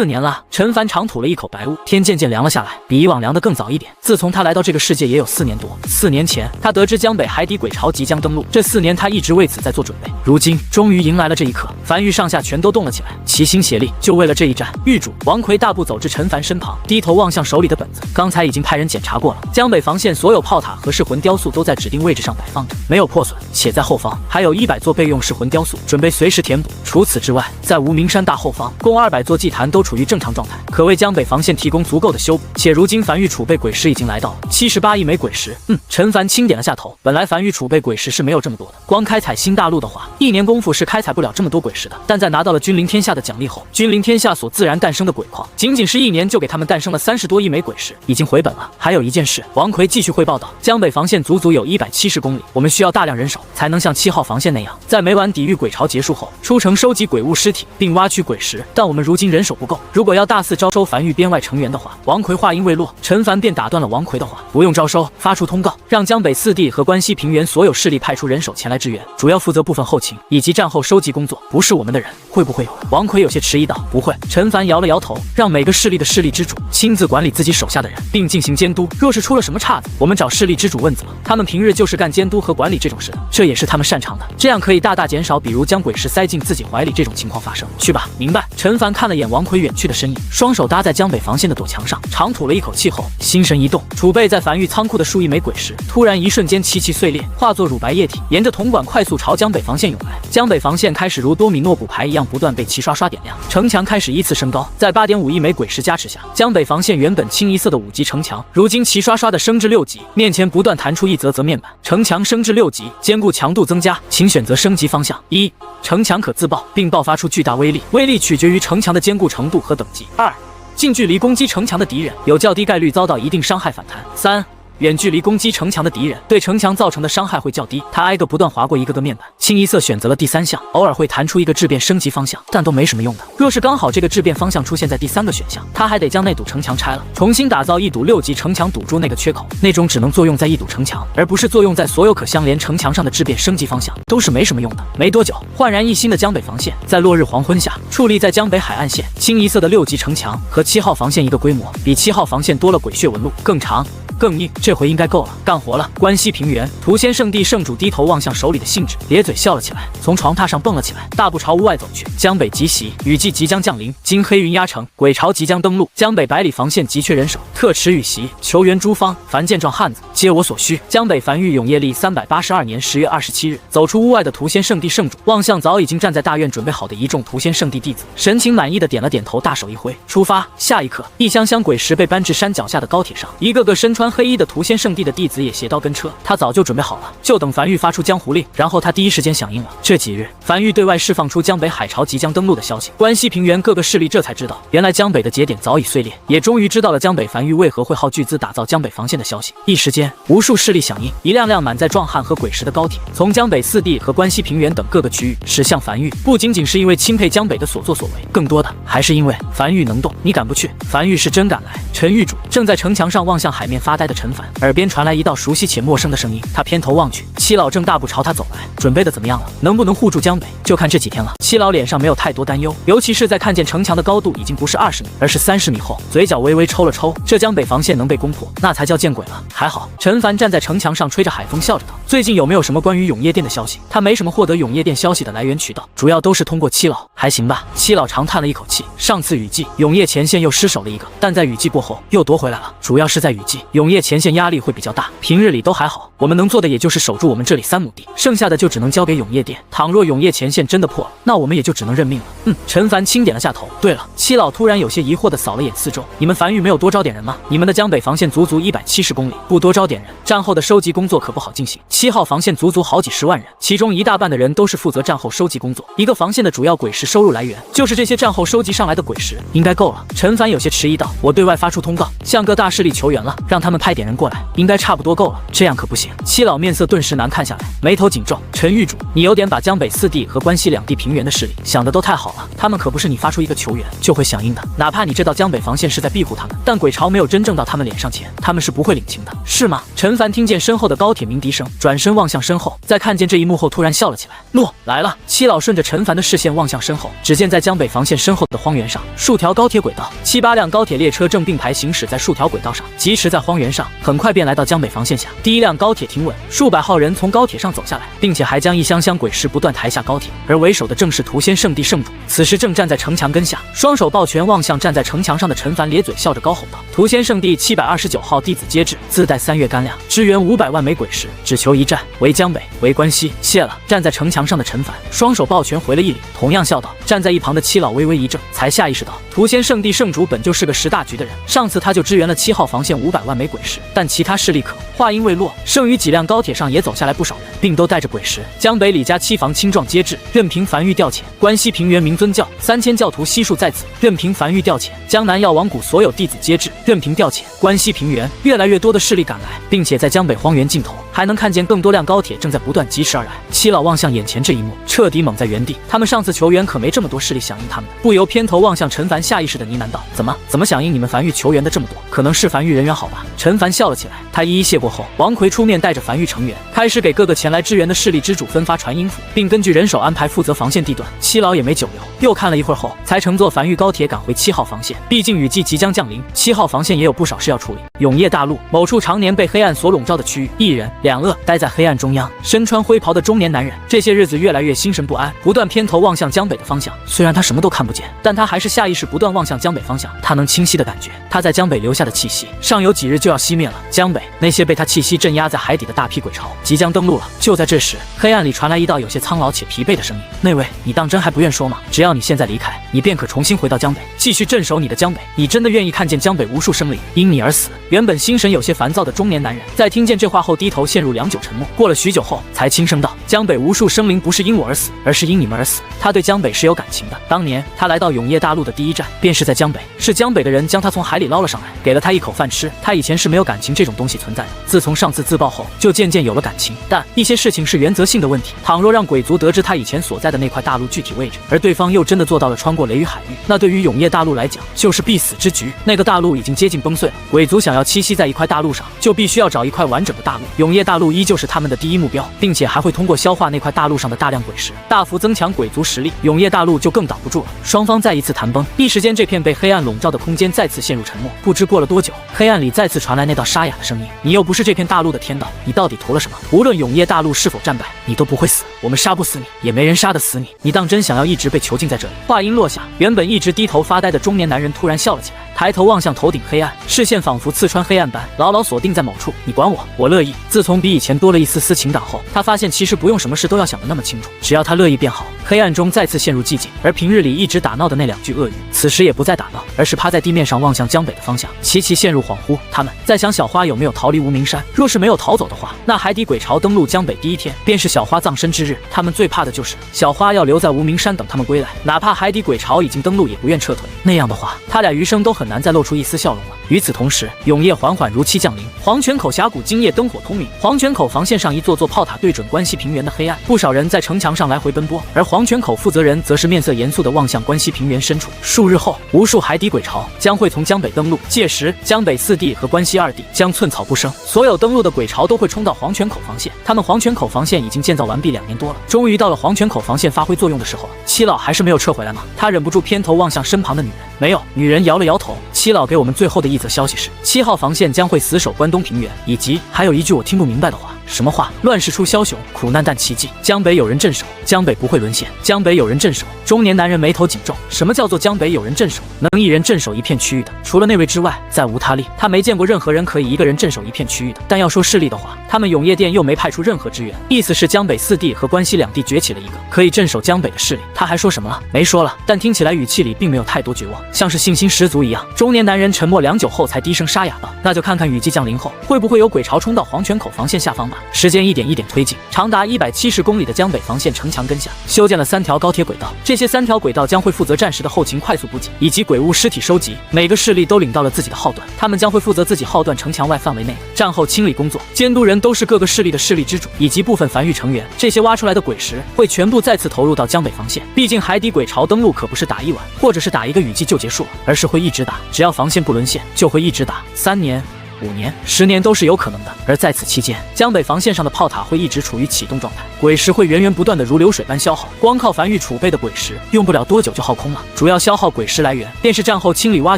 年了，陈凡长吐了一口白雾，天渐渐凉了下来，比以往凉得更早一点。自从他来到这个世界也有4年多。4年前，他得知江北海底鬼潮即将登陆，这4年他一直为此在做准备。如今终于迎来了这一刻，樊玉上下全都动了起来，齐心协力，就为了这一战。狱主王奎大步走至陈凡身旁，低头望向手里的本子，刚才已经派人检查过了，江北防线所有炮塔和噬魂雕塑都在指定位置上摆放着，没有破损，且在后方还有100座备用噬魂雕塑，准备随时填补。除除此之外，在无名山大后方，共200座祭坛都处于正常状态，可为江北防线提供足够的修补。且如今繁玉储备鬼石已经来到了78亿枚鬼石。陈凡轻点了下头。本来繁玉储备鬼石是没有这么多的，光开采新大陆的话，1年功夫是开采不了这么多鬼石的。但在拿到了君临天下的奖励后，君临天下所自然诞生的鬼矿，仅仅是1年就给他们诞生了30多亿枚鬼石，已经回本了。还有一件事，王奎继续汇报道：江北防线足足有170公里，我们需要大量人手，才能像7号防线那样，在每晚抵御鬼潮结束后，出城收集鬼物尸体，并挖取鬼石。但我们如今人手不够，如果要大肆招收繁玉编外成员的话，王奎话音未落，陈凡便打断了王奎的话：不用招收，发出通告，让江北4地和关西平原所有势力派出人手前来支援，主要负责部分后勤以及战后收集工作。不是我们的人，会不会有？王奎有些迟疑道：不会。陈凡摇了摇头，让每个势力的势力之主亲自管理自己手下的人，并进行监督。若是出了什么岔子，我们找势力之主问责。他们平日就是干监督和管理这种事的，这也是他们擅长的，这样可以大大减少比如将鬼石塞进自己怀里这种情况发生。去吧，明白。陈凡看了眼王奎远去的身影，双手搭在江北防线的陡墙上，长吐了一口气后，心神一动，储备在繁玉仓库的数亿枚鬼石，突然一瞬间齐齐碎裂，化作乳白液体，沿着铜管快速朝江北防线涌来。江北防线开始如多米诺骨牌一样不断被齐刷刷点亮，城墙开始依次升高。在8.5亿枚鬼石加持下，江北防线原本清一色的5级城墙，如今齐刷刷的升至6级，面前不断弹出一则面板，城墙升至6级，坚固强度增加，请选择升级方向。1. 城墙可自爆，并爆发出巨大威力，威力取决于城墙的坚固程度和等级。2. 近距离攻击城墙的敌人有较低概率遭到一定伤害反弹。3. 远距离攻击城墙的敌人对城墙造成的伤害会较低。他挨个不断划过一个个面板，清一色选择了第3项，偶尔会弹出一个质变升级方向，但都没什么用的。若是刚好这个质变方向出现在第3个选项，他还得将那堵城墙拆了，重新打造一堵6级城墙堵住那个缺口。那种只能作用在一堵城墙，而不是作用在所有可相连城墙上的质变升级方向，都是没什么用的。没多久，焕然一新的江北防线在落日黄昏下矗立在江北海岸线，清一色的6级城墙和7号防线一个规模，比7号防线多了鬼血纹路，更长更硬，这回应该够了，干活了。关西平原，屠仙圣地圣主低头望向手里的信纸，咧嘴笑了起来，从床榻上蹦了起来，大步朝屋外走去。江北急袭，雨季即将降临，经黑云压城，鬼潮即将登陆，江北百里防线急缺人手，特持雨袭，求援诸方，凡见状汉子，皆我所需。江北繁育永业历382年10月27日，走出屋外的屠仙圣地圣主望向早已经站在大院准备好的一众屠仙圣地弟子，神情满意的点了点头，大手一挥，出发。下一刻，一箱箱鬼石被搬至山脚下的高铁上，一个个身穿黑衣的屠仙圣地的弟子也携刀跟车，他早就准备好了，就等樊玉发出江湖令，然后他第一时间响应了。这几日，樊玉对外释放出江北海潮即将登陆的消息，关西平原各个势力这才知道，原来江北的节点早已碎裂，也终于知道了江北樊玉为何会耗巨资打造江北防线的消息。一时间，无数势力响应，一辆辆满载壮汉和鬼石的高铁，从江北四地和关西平原等各个区域驶向樊玉。不仅仅是因为钦佩江北的所作所为，更多的还是因为樊玉能动，你敢不去？樊玉是真敢来。陈玉主正在城墙上望向海面发呆的陈凡，耳边传来一道熟悉且陌生的声音，他偏头望去，七老正大步朝他走来，准备的怎么样了？能不能护住江北，就看这几天了。七老脸上没有太多担忧，尤其是在看见城墙的高度已经不是20米，而是30米后，嘴角微微抽了抽。这江北防线能被攻破，那才叫见鬼了。还好，陈凡站在城墙上吹着海风，笑着道：“最近有没有什么关于永业殿的消息？”他没什么获得永业殿消息的来源渠道，主要都是通过七老。还行吧。七老长叹了一口气，上次雨季，永业前线又失守了一个，但在雨季过后又夺回来了。主要是在雨季，永业前线压力会比较大，平日里都还好，我们能做的也就是守住我们这里3亩地，剩下的就只能交给永业殿。倘若永业前线真的破了，那我们也就只能认命了。陈凡轻点了下头。对了，七老突然有些疑惑地扫了眼四周，你们樊玉没有多招点人吗？你们的江北防线足足170公里，不多招点人，战后的收集工作可不好进行。7号防线足足好几10万人，其中一大半的人都是负责战后收集工作。一个防线的主要鬼石收入来源就是这些战后收集上来的鬼石，应该够了。陈凡有些迟疑道：“我对外发出通告，向各大势力求援了，让他们派点人过来，应该差不多够了。这样可不行。”七老面色顿时难看下来，眉头紧皱：“陈玉主，你有点把江北4地和关西2地平原的势力想得都太好了，他们可不是你发出一个求援就会响应的。哪怕你这道江北防线是在庇护他们，但鬼潮没有真正到他们脸上前，他们是不会领情的，是吗？”陈凡听见身后的高铁鸣笛声，转身望向身后，在看见这一幕后突然笑了起来。诺，来了。七老顺着陈凡的视线望向身后，只见在江北防线身后的荒原上，数条高铁轨道，7、8辆高铁列车正并排行驶在数条轨道上，疾驰在荒原上，很快便来到江北防线下。第一辆高铁铁停稳，数百号人从高铁上走下来，并且还将一箱箱鬼石不断抬下高铁。而为首的正是屠仙圣地圣主，此时正站在城墙根下，双手抱拳望向站在城墙上的陈凡，咧嘴笑着高吼道：“屠仙圣地729号弟子接旨，自带3月干粮，支援500万枚鬼石，只求一战，为江北，为关西。谢了。”站在城墙上的陈凡双手抱拳回了一礼，同样笑道。站在一旁的七老微微一怔，才下意识到屠仙圣地圣主本就是个识大局的人，上次他就支援了7号防线500万枚鬼石，但其他势力可话音未落，剩余几辆高铁上也走下来不少人，并都带着鬼石。江北李家7房青壮接至，任凭樊玉调遣，关西平原明尊教3000教徒悉数在此，任凭樊玉调遣。江南药王谷所有弟子接至，任凭调遣。关西平原越来越多的势力赶来，并且在江北荒原尽头还能看见更多辆高铁正在不断疾驰而来。七老望向眼前这一幕，彻底懵在原地。他们上次求援可没这么多势力响应他们的，不由偏头望向陈凡，下意识的呢喃道：“怎么响应你们樊玉求援的这么多？可能是樊玉人缘好吧？”陈凡笑了起来，他一一谢过后，王奎出面带着樊玉成员，开始给各个前来支援的势力之主分发传音符，并根据人手安排负责防线地段。七老也没久留，又看了一会儿后，才乘坐樊玉高铁赶回7号防线。毕竟雨季即将降临，7号防线也有不少事要处理。永业大陆某处常年被黑暗所笼罩的区域，一人两恶待在黑暗中央，身穿灰袍的中年男人，这些日子越来越心神不安，不断偏头望向江北的方向。虽然他什么都看不见，但他还是下意识不断望向江北方向。他能清晰的感觉他在江北留下的气息，尚有几日就要熄灭了。江北那些被他气息镇压在海底的大批鬼潮即将登陆了。就在这时，黑暗里传来一道有些苍老且疲惫的声音：“那位，你当真还不愿说吗？只要你现在离开，你便可重新回到江北，继续镇守你的江北。你真的愿意看见江北无数生灵因你而死？”原本心神有些烦躁的中年男人，在听见这话后低头陷入良久沉默。过了许久后，才轻声道：“江北无数生灵不是因我而死，而是因你们而死。”他对江北是有感情的。当年他来到永业大陆的第一站便是在江北，是江北的人将他从海里捞了上来，给了他一口饭吃。他以前是没有感情这种东西存在的，自从上次自爆后，就渐渐有了感情。但一些事情是原则性的问题，倘若让鬼族得知他以前所在的那块大陆具体位置，而对方又真的做到了穿过雷雨海域，那对于永业大陆来讲就是必死之局。那个大陆已经接近崩碎了，鬼族想要栖息在一块大陆上，就必须要找一块完整的大陆。永业大陆依旧是他们的第一目标，并且还会通过消化那块大陆上的大量鬼石，大幅增强鬼族实力，永业大陆就更挡不住了。双方再一次谈崩，一时间这片被黑暗笼罩的空间再次陷入沉默。不知过了多久，黑暗里再次传来那道沙哑的声音：“你又不是这片大陆的天道，你到底图了什么？无论永业大陆是否战败，你都不会死，我们杀不死你，也没人杀得死你。你当真想要一直被囚禁在这里？”话音落下，原本一直低头发呆的中年男人突然笑了起来，抬头望向头顶黑暗，视线仿佛刺穿黑暗般，牢牢锁定在某处。“你管我，我乐意。”自从比以前多了一丝丝情感后，他发现其实不用什么事都要想得那么清楚，只要他乐意便好。黑暗中再次陷入寂静，而平日里一直打闹的那两具鳄鱼，此时也不再打闹，而是趴在地面上望向江北的方向。齐齐陷入恍惚，他们在想小花有没有逃离无名山。若是没有逃走的话，那海底鬼潮登陆江北第一天便是小花葬身之日。他们最怕的就是小花要留在无名山等他们归来，哪怕海底鬼潮已经登陆，也不愿撤退。那样的话，他俩余生都很难再露出一丝笑容了。与此同时，永夜缓缓如期降临，黄泉口峡谷今夜灯火通明。黄泉口防线上一座座炮塔对准关西平原的黑暗，不少人在城墙上来回奔波，而黄泉口负责人则是面色严肃地望向关西平原深处。数日后，无数海底鬼潮将会从江北登陆，届时江北4地和关西2地将寸草不生，所有登陆的鬼潮都会冲到黄泉口防线。他们黄泉口防线已经建造完毕2年多了，终于到了黄泉口防线发挥作用的时候了。七老还是没有撤回来吗？他忍不住偏头望向身旁的女人。没有。女人摇了摇头。七老给我们最后的一则消息是，7号防线将会死守关东平原，以及还有一句我听不明白的话。什么话？乱世出枭雄，苦难但奇迹。江北有人镇守，江北不会沦陷。江北有人镇守。中年男人眉头紧皱。什么叫做江北有人镇守？能一人镇守一片区域的，除了那位之外，再无他例。他没见过任何人可以一个人镇守一片区域的。但要说势力的话，他们永业殿又没派出任何支援，意思是江北4地和关西2地崛起了一个可以镇守江北的势力。他还说什么了？没说了，但听起来语气里并没有太多绝望，像是信心十足一样。中年男人沉默良久后，才低声沙哑道：“那就看看雨季降临后，会不会有鬼潮冲到黄泉口防线下方吧。”时间一点一点推进，长达170公里的江北防线城墙根下修建了3条高铁轨道，这些3条轨道将会负责战时的后勤快速补给以及鬼物尸体收集。每个势力都领到了自己的号段，他们将会负责自己号段城墙外范围内的战后清理工作，监督人都是各个势力的势力之主以及部分繁育成员。这些挖出来的鬼石会全部再次投入到江北防线，毕竟海底鬼潮登陆可不是打一晚或者是打一个雨季就结束了，而是会一直打，只要防线不沦陷就会一直打。3年5年、10年都是有可能的。而在此期间，江北防线上的炮塔会一直处于启动状态，鬼石会源源不断的如流水般消耗。光靠樊玉储备的鬼石，用不了多久就耗空了。主要消耗鬼石来源便是战后清理挖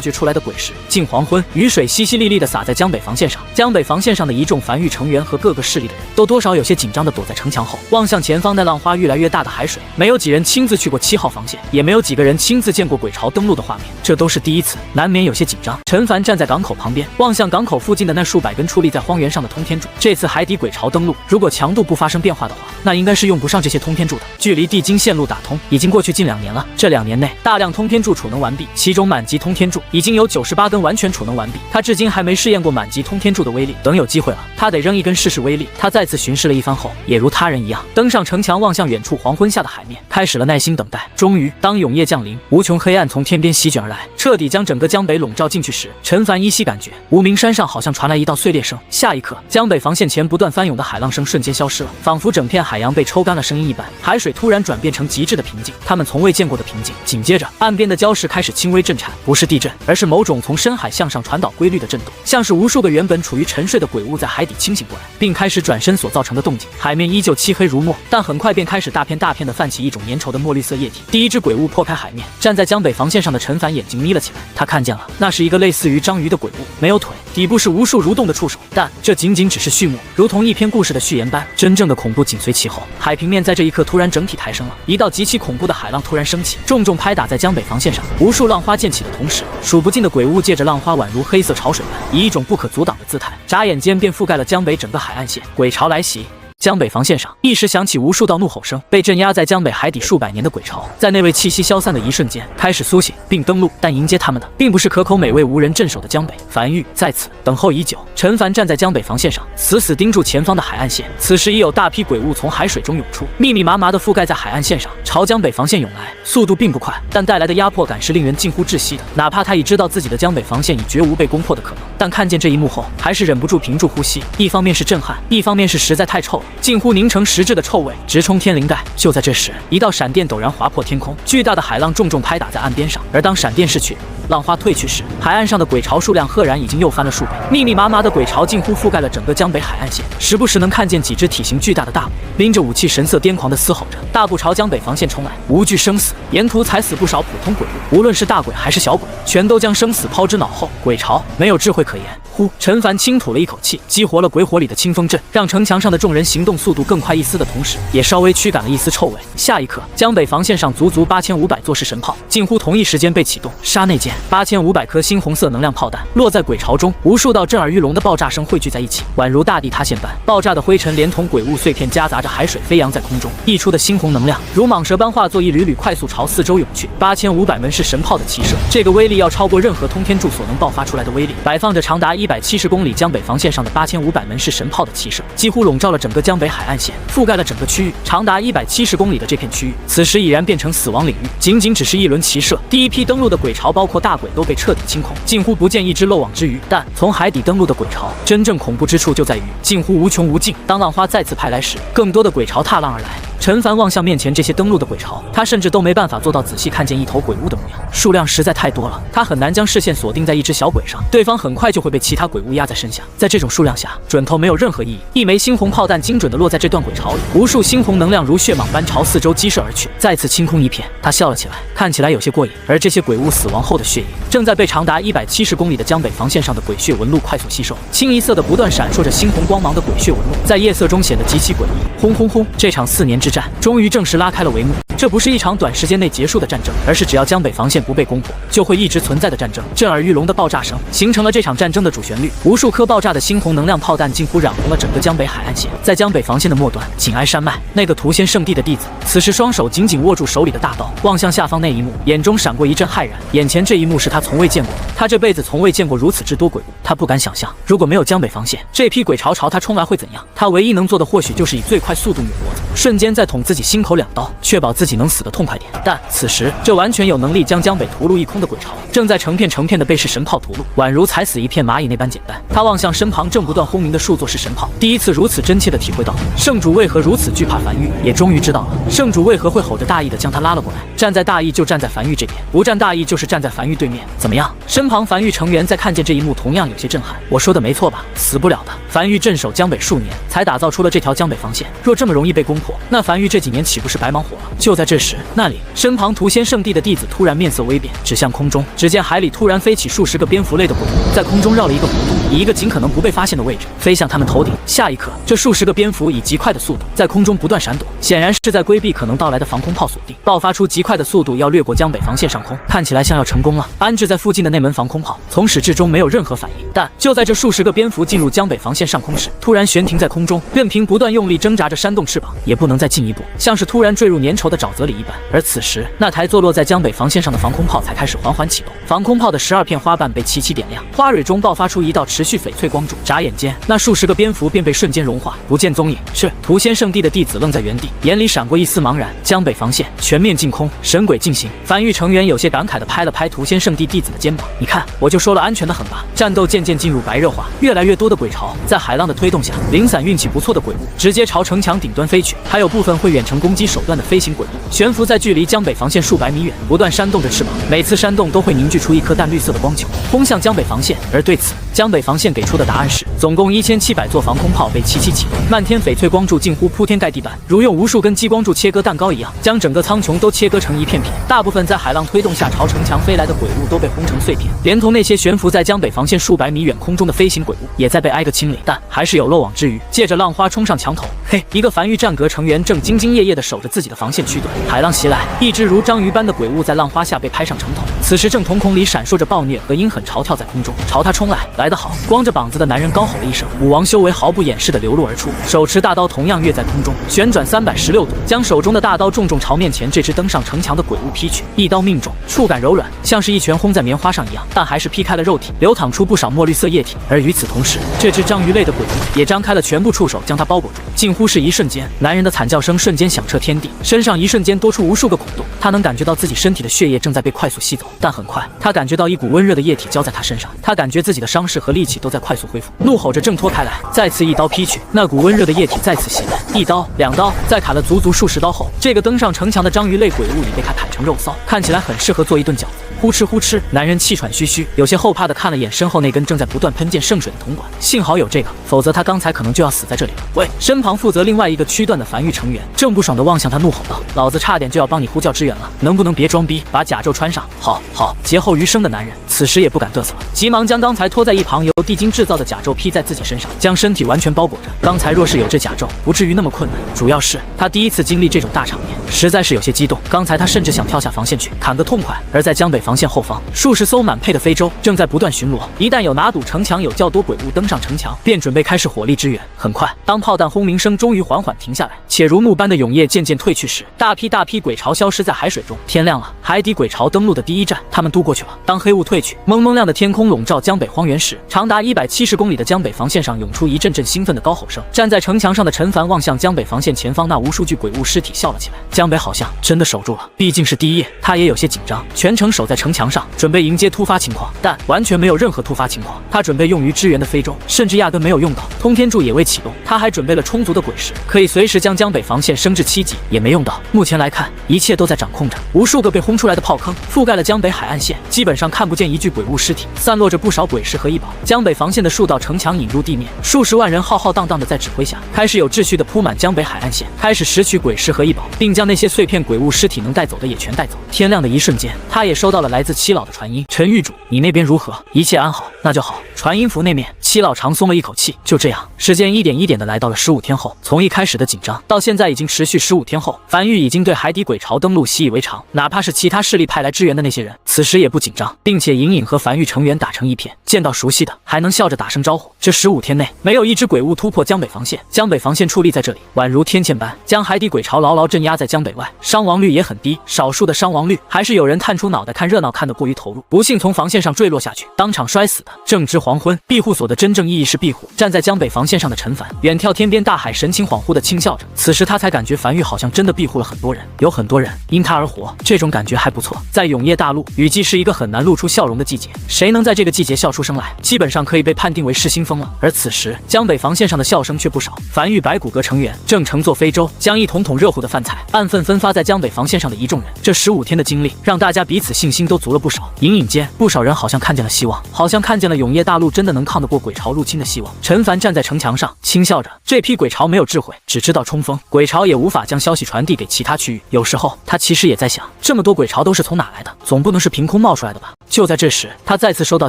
掘出来的鬼石。近黄昏，雨水淅淅沥沥的洒在江北防线上。江北防线上的一众樊玉成员和各个势力的人都多少有些紧张的躲在城墙后，望向前方那浪花越来越大的海水。没有几人亲自去过7号防线，也没有几个人亲自见过鬼巢登陆的画面，这都是第一次，难免有些紧张。陈凡站在港口旁边，望向港口附近的那数百根矗立在荒原上的通天柱。这次海底鬼巢登陆，如果强度不发生变化的话，那应该是用不上这些通天柱的。距离地经线路打通已经过去近2年了，这2年内大量通天柱储能完毕，其中满级通天柱已经有98根完全储能完毕。他至今还没试验过满级通天柱的威力，等有机会了，他得扔一根试试威力。他再次巡视了一番后，也如他人一样，登上城墙，望向远处黄昏下的海面，开始了耐心等待。终于，当永夜降临，无穷黑暗从天边席卷而来，彻底将整个江北笼罩进去时，陈凡依稀感觉无名山上好像传来一道碎裂声。下一刻，江北防线前不断翻涌的海浪声瞬间消失了，仿佛整片海洋被抽干了声音一般，海水突然转变成极致的平静，他们从未见过的平静。紧接着，岸边的礁石开始轻微震颤，不是地震，而是某种从深海向上传导规律的震动，像是无数个原本处于沉睡的鬼物在海底清醒过来，并开始转身所造成的动静。海面依旧漆黑如墨，但很快便开始大片大片的泛起一种粘稠的墨绿色液体。第一只鬼物破开海面，站在江北防线上的陈凡眼睛眯了起来，他看见了，那是一个类似于章鱼的鬼物，没有腿，底部是无数蠕动的触手，但这仅仅只是序幕，如同一篇故事的序言般，真正的恐怖紧随其后。海平面在这一刻突然整体抬升了，一道极其恐怖的海浪突然升起，重重拍打在江北防线上，无数浪花溅起的同时，数不尽的鬼物借着浪花宛如黑色潮水般，以一种不可阻挡的姿态，眨眼间便覆盖了江北整个海岸线。鬼潮来袭，江北防线上一时响起无数道怒吼声，被镇压在江北海底数百年的鬼巢，在那位气息消散的一瞬间开始苏醒并登陆，但迎接他们的并不是可口美味无人镇守的江北。樊玉在此等候已久，陈凡站在江北防线上，死死盯住前方的海岸线。此时已有大批鬼物从海水中涌出，密密麻麻地覆盖在海岸线上，朝江北防线涌来，速度并不快，但带来的压迫感是令人近乎窒息的。哪怕他已知道自己的江北防线已绝无被攻破的可能，但看见这一幕后，还是忍不住屏住呼吸。一方面是震撼，一方面是实在太臭了，近乎凝成实质的臭味，直冲天灵盖。就在这时，一道闪电陡然划破天空，巨大的海浪重重拍打在岸边上。而当闪电逝去，浪花退去时，海岸上的鬼巢数量赫然已经又翻了数倍，密密麻麻的鬼巢近乎覆盖了整个江北海岸线，时不时能看见几只体型巨大的大鬼拎着武器，神色癫狂地嘶吼着，大步朝江北防线冲来，无惧生死。沿途踩死不少普通鬼物，无论是大鬼还是小鬼，全都将生死抛之脑后。鬼巢没有智慧可言。呼，陈凡轻吐了一口气，激活了鬼火里的清风阵，让城墙上的众人行动速度更快一丝的同时，也稍微驱赶了一丝臭味。下一刻，江北防线上足足8500座式神炮近乎同一时间被启动，刹那间8500颗猩红色能量炮弹落在鬼巢中，无数道震耳欲聋的爆炸声汇聚在一起，宛如大地塌陷般。爆炸的灰尘连同鬼物碎片夹杂着海水飞扬在空中，溢出的猩红能量如蟒蛇般化作一缕缕快速朝四周涌去。8500门式神炮的齐射，这个威力要超过任何通天柱所能爆发出来的威力。摆放着长达170公里江北防线上的8500门式神炮的齐射，几乎笼罩了整个江北海岸线，覆盖了整个区域。长达170公里的这片区域，此时已然变成死亡领域。仅仅只是一轮齐射，第一批登陆的鬼巢，包括大鬼，都被彻底清空，近乎不见一只漏网之鱼。但从海底登陆的鬼巢，真正恐怖之处就在于近乎无穷无尽。当浪花再次派来时，更多的鬼巢踏浪而来。陈凡望向面前这些登陆的鬼巢，他甚至都没办法做到仔细看见一头鬼物的模样，数量实在太多了，他很难将视线锁定在一只小鬼上，对方很快就会被其他鬼物压在身下。在这种数量下，准头没有任何意义。一枚猩红炮弹精准地落在这段鬼巢里，无数猩红能量如血蟒般朝四周激射而去，再次清空一片。他笑了起来，看起来有些过瘾。而这些鬼物死亡后的血液，正在被长达170公里的江北防线上的鬼血纹路快速吸收，清一色的不断闪烁着猩红光芒的鬼血纹路，在夜色中显得极其诡异。轰轰轰！这场4年之战终于正式拉开了帷幕。这不是一场短时间内结束的战争，而是只要江北防线不被攻破，就会一直存在的战争。震耳欲聋的爆炸声形成了这场战争的主旋律，无数颗爆炸的猩红能量炮弹近乎染红了整个江北海岸线。在江北防线的末端，紧挨山脉，那个屠仙圣地的弟子，此时双手紧紧握住手里的大刀，望向下方那一幕，眼中闪过一阵骇然。眼前这一幕是他从未见过的，他这辈子从未见过如此之多鬼物。他不敢想象，如果没有江北防线，这批鬼巢朝他冲来会怎样。他唯一能做的或许就是以最快速度抹脖子，瞬间再捅自己心口2刀，确保自己己能死得痛快点。但此时，这完全有能力将江北屠戮一空的鬼巢，正在成片成片的被是神炮屠戮，宛如踩死一片蚂蚁那般简单。他望向身旁正不断轰鸣的数座是神炮，第一次如此真切地体会到圣主为何如此惧怕樊玉，也终于知道了圣主为何会吼着大义地将他拉了过来。站在大义就站在樊玉这边，不站大义就是站在樊玉对面。怎么样？身旁樊玉成员在看见这一幕同样有些震撼。我说的没错吧？死不了的。樊玉镇守江北数年，才打造出了这条江北防线。若这么容易被攻破，那樊玉这几年岂不是白忙活了？就在这时，那里身旁屠仙圣地的弟子突然面色微变，指向空中。只见海里突然飞起数十个蝙蝠类的鬼物，在空中绕了一个弧度，以一个尽可能不被发现的位置飞向他们头顶。下一刻，这数十个蝙蝠以极快的速度在空中不断闪躲，显然是在规避可能到来的防空炮锁定，爆发出极快的速度要掠过江北防线上空，看起来像要成功了。安置在附近的那门防空炮从始至终没有任何反应，但就在这数十个蝙蝠进入江北防线上空时，突然悬停在空中，任凭不断用力挣扎着扇动翅膀，也不能再进一步，像是突然坠入粘稠的沼泽里一般。而此时，那台坐落在江北防线上的防空炮才开始缓缓启动，防空炮的12片花瓣被齐齐点亮，花蕊中爆发出一道持续翡翠光柱，眨眼间，那数十个蝙蝠便被瞬间融化，不见踪影。是屠仙圣地的弟子愣在原地，眼里闪过一丝茫然。江北防线全面进空，神鬼进行。樊玉成员有些感慨地拍了拍屠仙圣地弟子的肩膀，你看，我就说了安全的很吧。战斗渐渐进入白热化，越来越多的鬼巢在海浪的推动下，零散运气不错的鬼物直接朝城墙顶端飞去，还有部分会远程攻击手段的飞行鬼物悬浮在距离江北防线数百米远，不断扇动着翅膀，每次扇动都会凝聚出一颗淡绿色的光球，轰向江北防线。而对此，江北防线给出的答案是，总共1700座防空炮被齐齐启动，漫天翡翠光柱近乎铺天盖地般，如用无数根激光柱切割蛋糕一样，将整个苍穹都切割成一片片。大部分在海浪推动下朝城墙飞来的鬼物都被轰成碎片，连同那些悬浮在江北防线数百米远空中的飞行鬼物也在被挨个清理，但还是有漏网之鱼。借着浪花冲上墙头，嘿，一个樊玉战阁成员正兢兢业业地守着自己的防线区段。海浪袭来，一只如章鱼般的鬼物在浪花下被拍上城头，此时正瞳孔里闪烁着暴虐和阴狠潮跳在空中，朝他冲来。来得好！光着膀子的男人高吼了一声，武王修为毫不掩饰地流露而出，手持大刀同样跃在空中，旋转316度，将手中的大刀重重朝面前这只登上城墙的鬼物劈去，一刀命中，触感柔软，像是一拳轰在棉花上一样，但还是劈开了肉体，流淌出不少墨绿色液体。而与此同时，这只章鱼类的鬼物也张开了全部触手将它包裹住，近乎是一瞬间，男人的惨叫声瞬间响彻天地，身上一瞬间多出无数个孔洞，他能感觉到自己身体的血液正在被快速吸走，但很快，他感觉到一股温热的液体浇在他身上，他感觉自己的伤势和力气都在快速恢复，怒吼着挣脱开来，再次一刀劈去，那股温热的液体再次袭来，一刀、2刀，在砍了足足数十刀后，这个登上城墙的章鱼类鬼物已被他砍成肉骚，看起来很适合做一顿饺子。呼哧呼哧，男人气喘吁吁，有些后怕的看了眼身后那根正在不断喷溅圣水的铜管，幸好有这个，否则他刚才可能就要死在这里了。喂！身旁负责另外一个区段的樊玉成员正不爽地望向他怒吼道：“老子差点就要帮你呼叫支援了，能不能别装逼，把甲胄穿上？”好，劫后余生的男人此时也不敢嘚瑟了，急忙将刚才拖在一旁由地精制造的甲胄披在自己身上，将身体完全包裹着。刚才若是有这甲胄，不至于那么困难，主要是他第一次经历这种大场面，实在是有些激动。刚才他甚至想跳下防线去砍个痛快。而在江北防线后方，数十艘满配的非洲正在不断巡逻，一旦有拿堵城墙有较多鬼物登上城墙，便准备开始火力支援。很快，当炮弹轰鸣声终于缓缓停下来，且如幕般的永夜渐渐退去时，大批鬼巢消失在海水中。天亮了，海底鬼巢登陆的第一站，他们渡过去了。当黑雾退去，蒙蒙亮的天空笼罩江北荒原时，长达170公里的江北防线上涌出一阵阵兴奋的高吼声。站在城墙上的陈凡望向江北防线前方那无数具鬼物尸体笑了起来。江北好像真的守住了，毕竟是第一夜，他也有些紧张，全程守在城墙上，准备迎接突发情况，但完全没有任何突发情况。他准备用于支援的非洲，甚至压根没有用到，通天柱也未启动。他还准备了充足的鬼石，可以随时将江北防线升至7级，也没用到。目前来看，一切都在掌控着。无数个被轰出来的炮坑覆盖了江北海岸线，基本上看不见一具鬼物尸体，散落着不少鬼石和异宝。江北防线的数道城墙引入地面，数十万人浩浩荡荡的在指挥下，开始有秩序的铺满江北海岸线，开始拾取鬼石和异宝，并将那些碎片鬼物尸体能带走的也全带走。天亮的一瞬间，他也收到了来自七老的传音：“陈狱主，你那边如何？一切安好？那就好。”传音符那面，七老长松了一口气。就这样，时间一点一点的来到了15天后，从一开始的紧张到现在已经持续15天后，樊玉已经对海底鬼巢登陆习以为常，哪怕是其他势力派来支援的那些人，此时也不紧张，并且隐隐和樊玉成员打成一片，见到熟悉的还能笑着打声招呼。这15天内，没有一只鬼物突破江北防线，江北防线矗立在这里，宛如天堑般将海底鬼巢牢牢镇压在江江北外，伤亡率也很低，少数的伤亡率还是有人探出脑袋看热闹，看得过于投入，不幸从防线上坠落下去，当场摔死的。正值黄昏，庇护所的真正意义是庇护。站在江北防线上的陈凡远眺天边大海，神情恍惚地轻笑着。此时他才感觉樊玉好像真的庇护了很多人，有很多人因他而活，这种感觉还不错。在永夜大陆，雨季是一个很难露出笑容的季节，谁能在这个季节笑出声来，基本上可以被判定为失心疯了。而此时江北防线上的笑声却不少，樊玉白骨骼成员正乘坐非洲，将一桶桶热乎的饭菜按份分发在江北防线上的一众人。这15天的经历让大家彼此信心都足了不少，隐隐间不少人好像看见了希望，好像看见了永夜大陆真的能抗得过鬼潮入侵的希望。陈凡站在城墙上轻笑着，这批鬼潮没有智慧，只知道冲锋，鬼潮也无法将消息传递给其他区域。有时候他其实也在想，这么多鬼潮都是从哪来的，总不能是凭空冒出来的吧。就在这时，他再次收到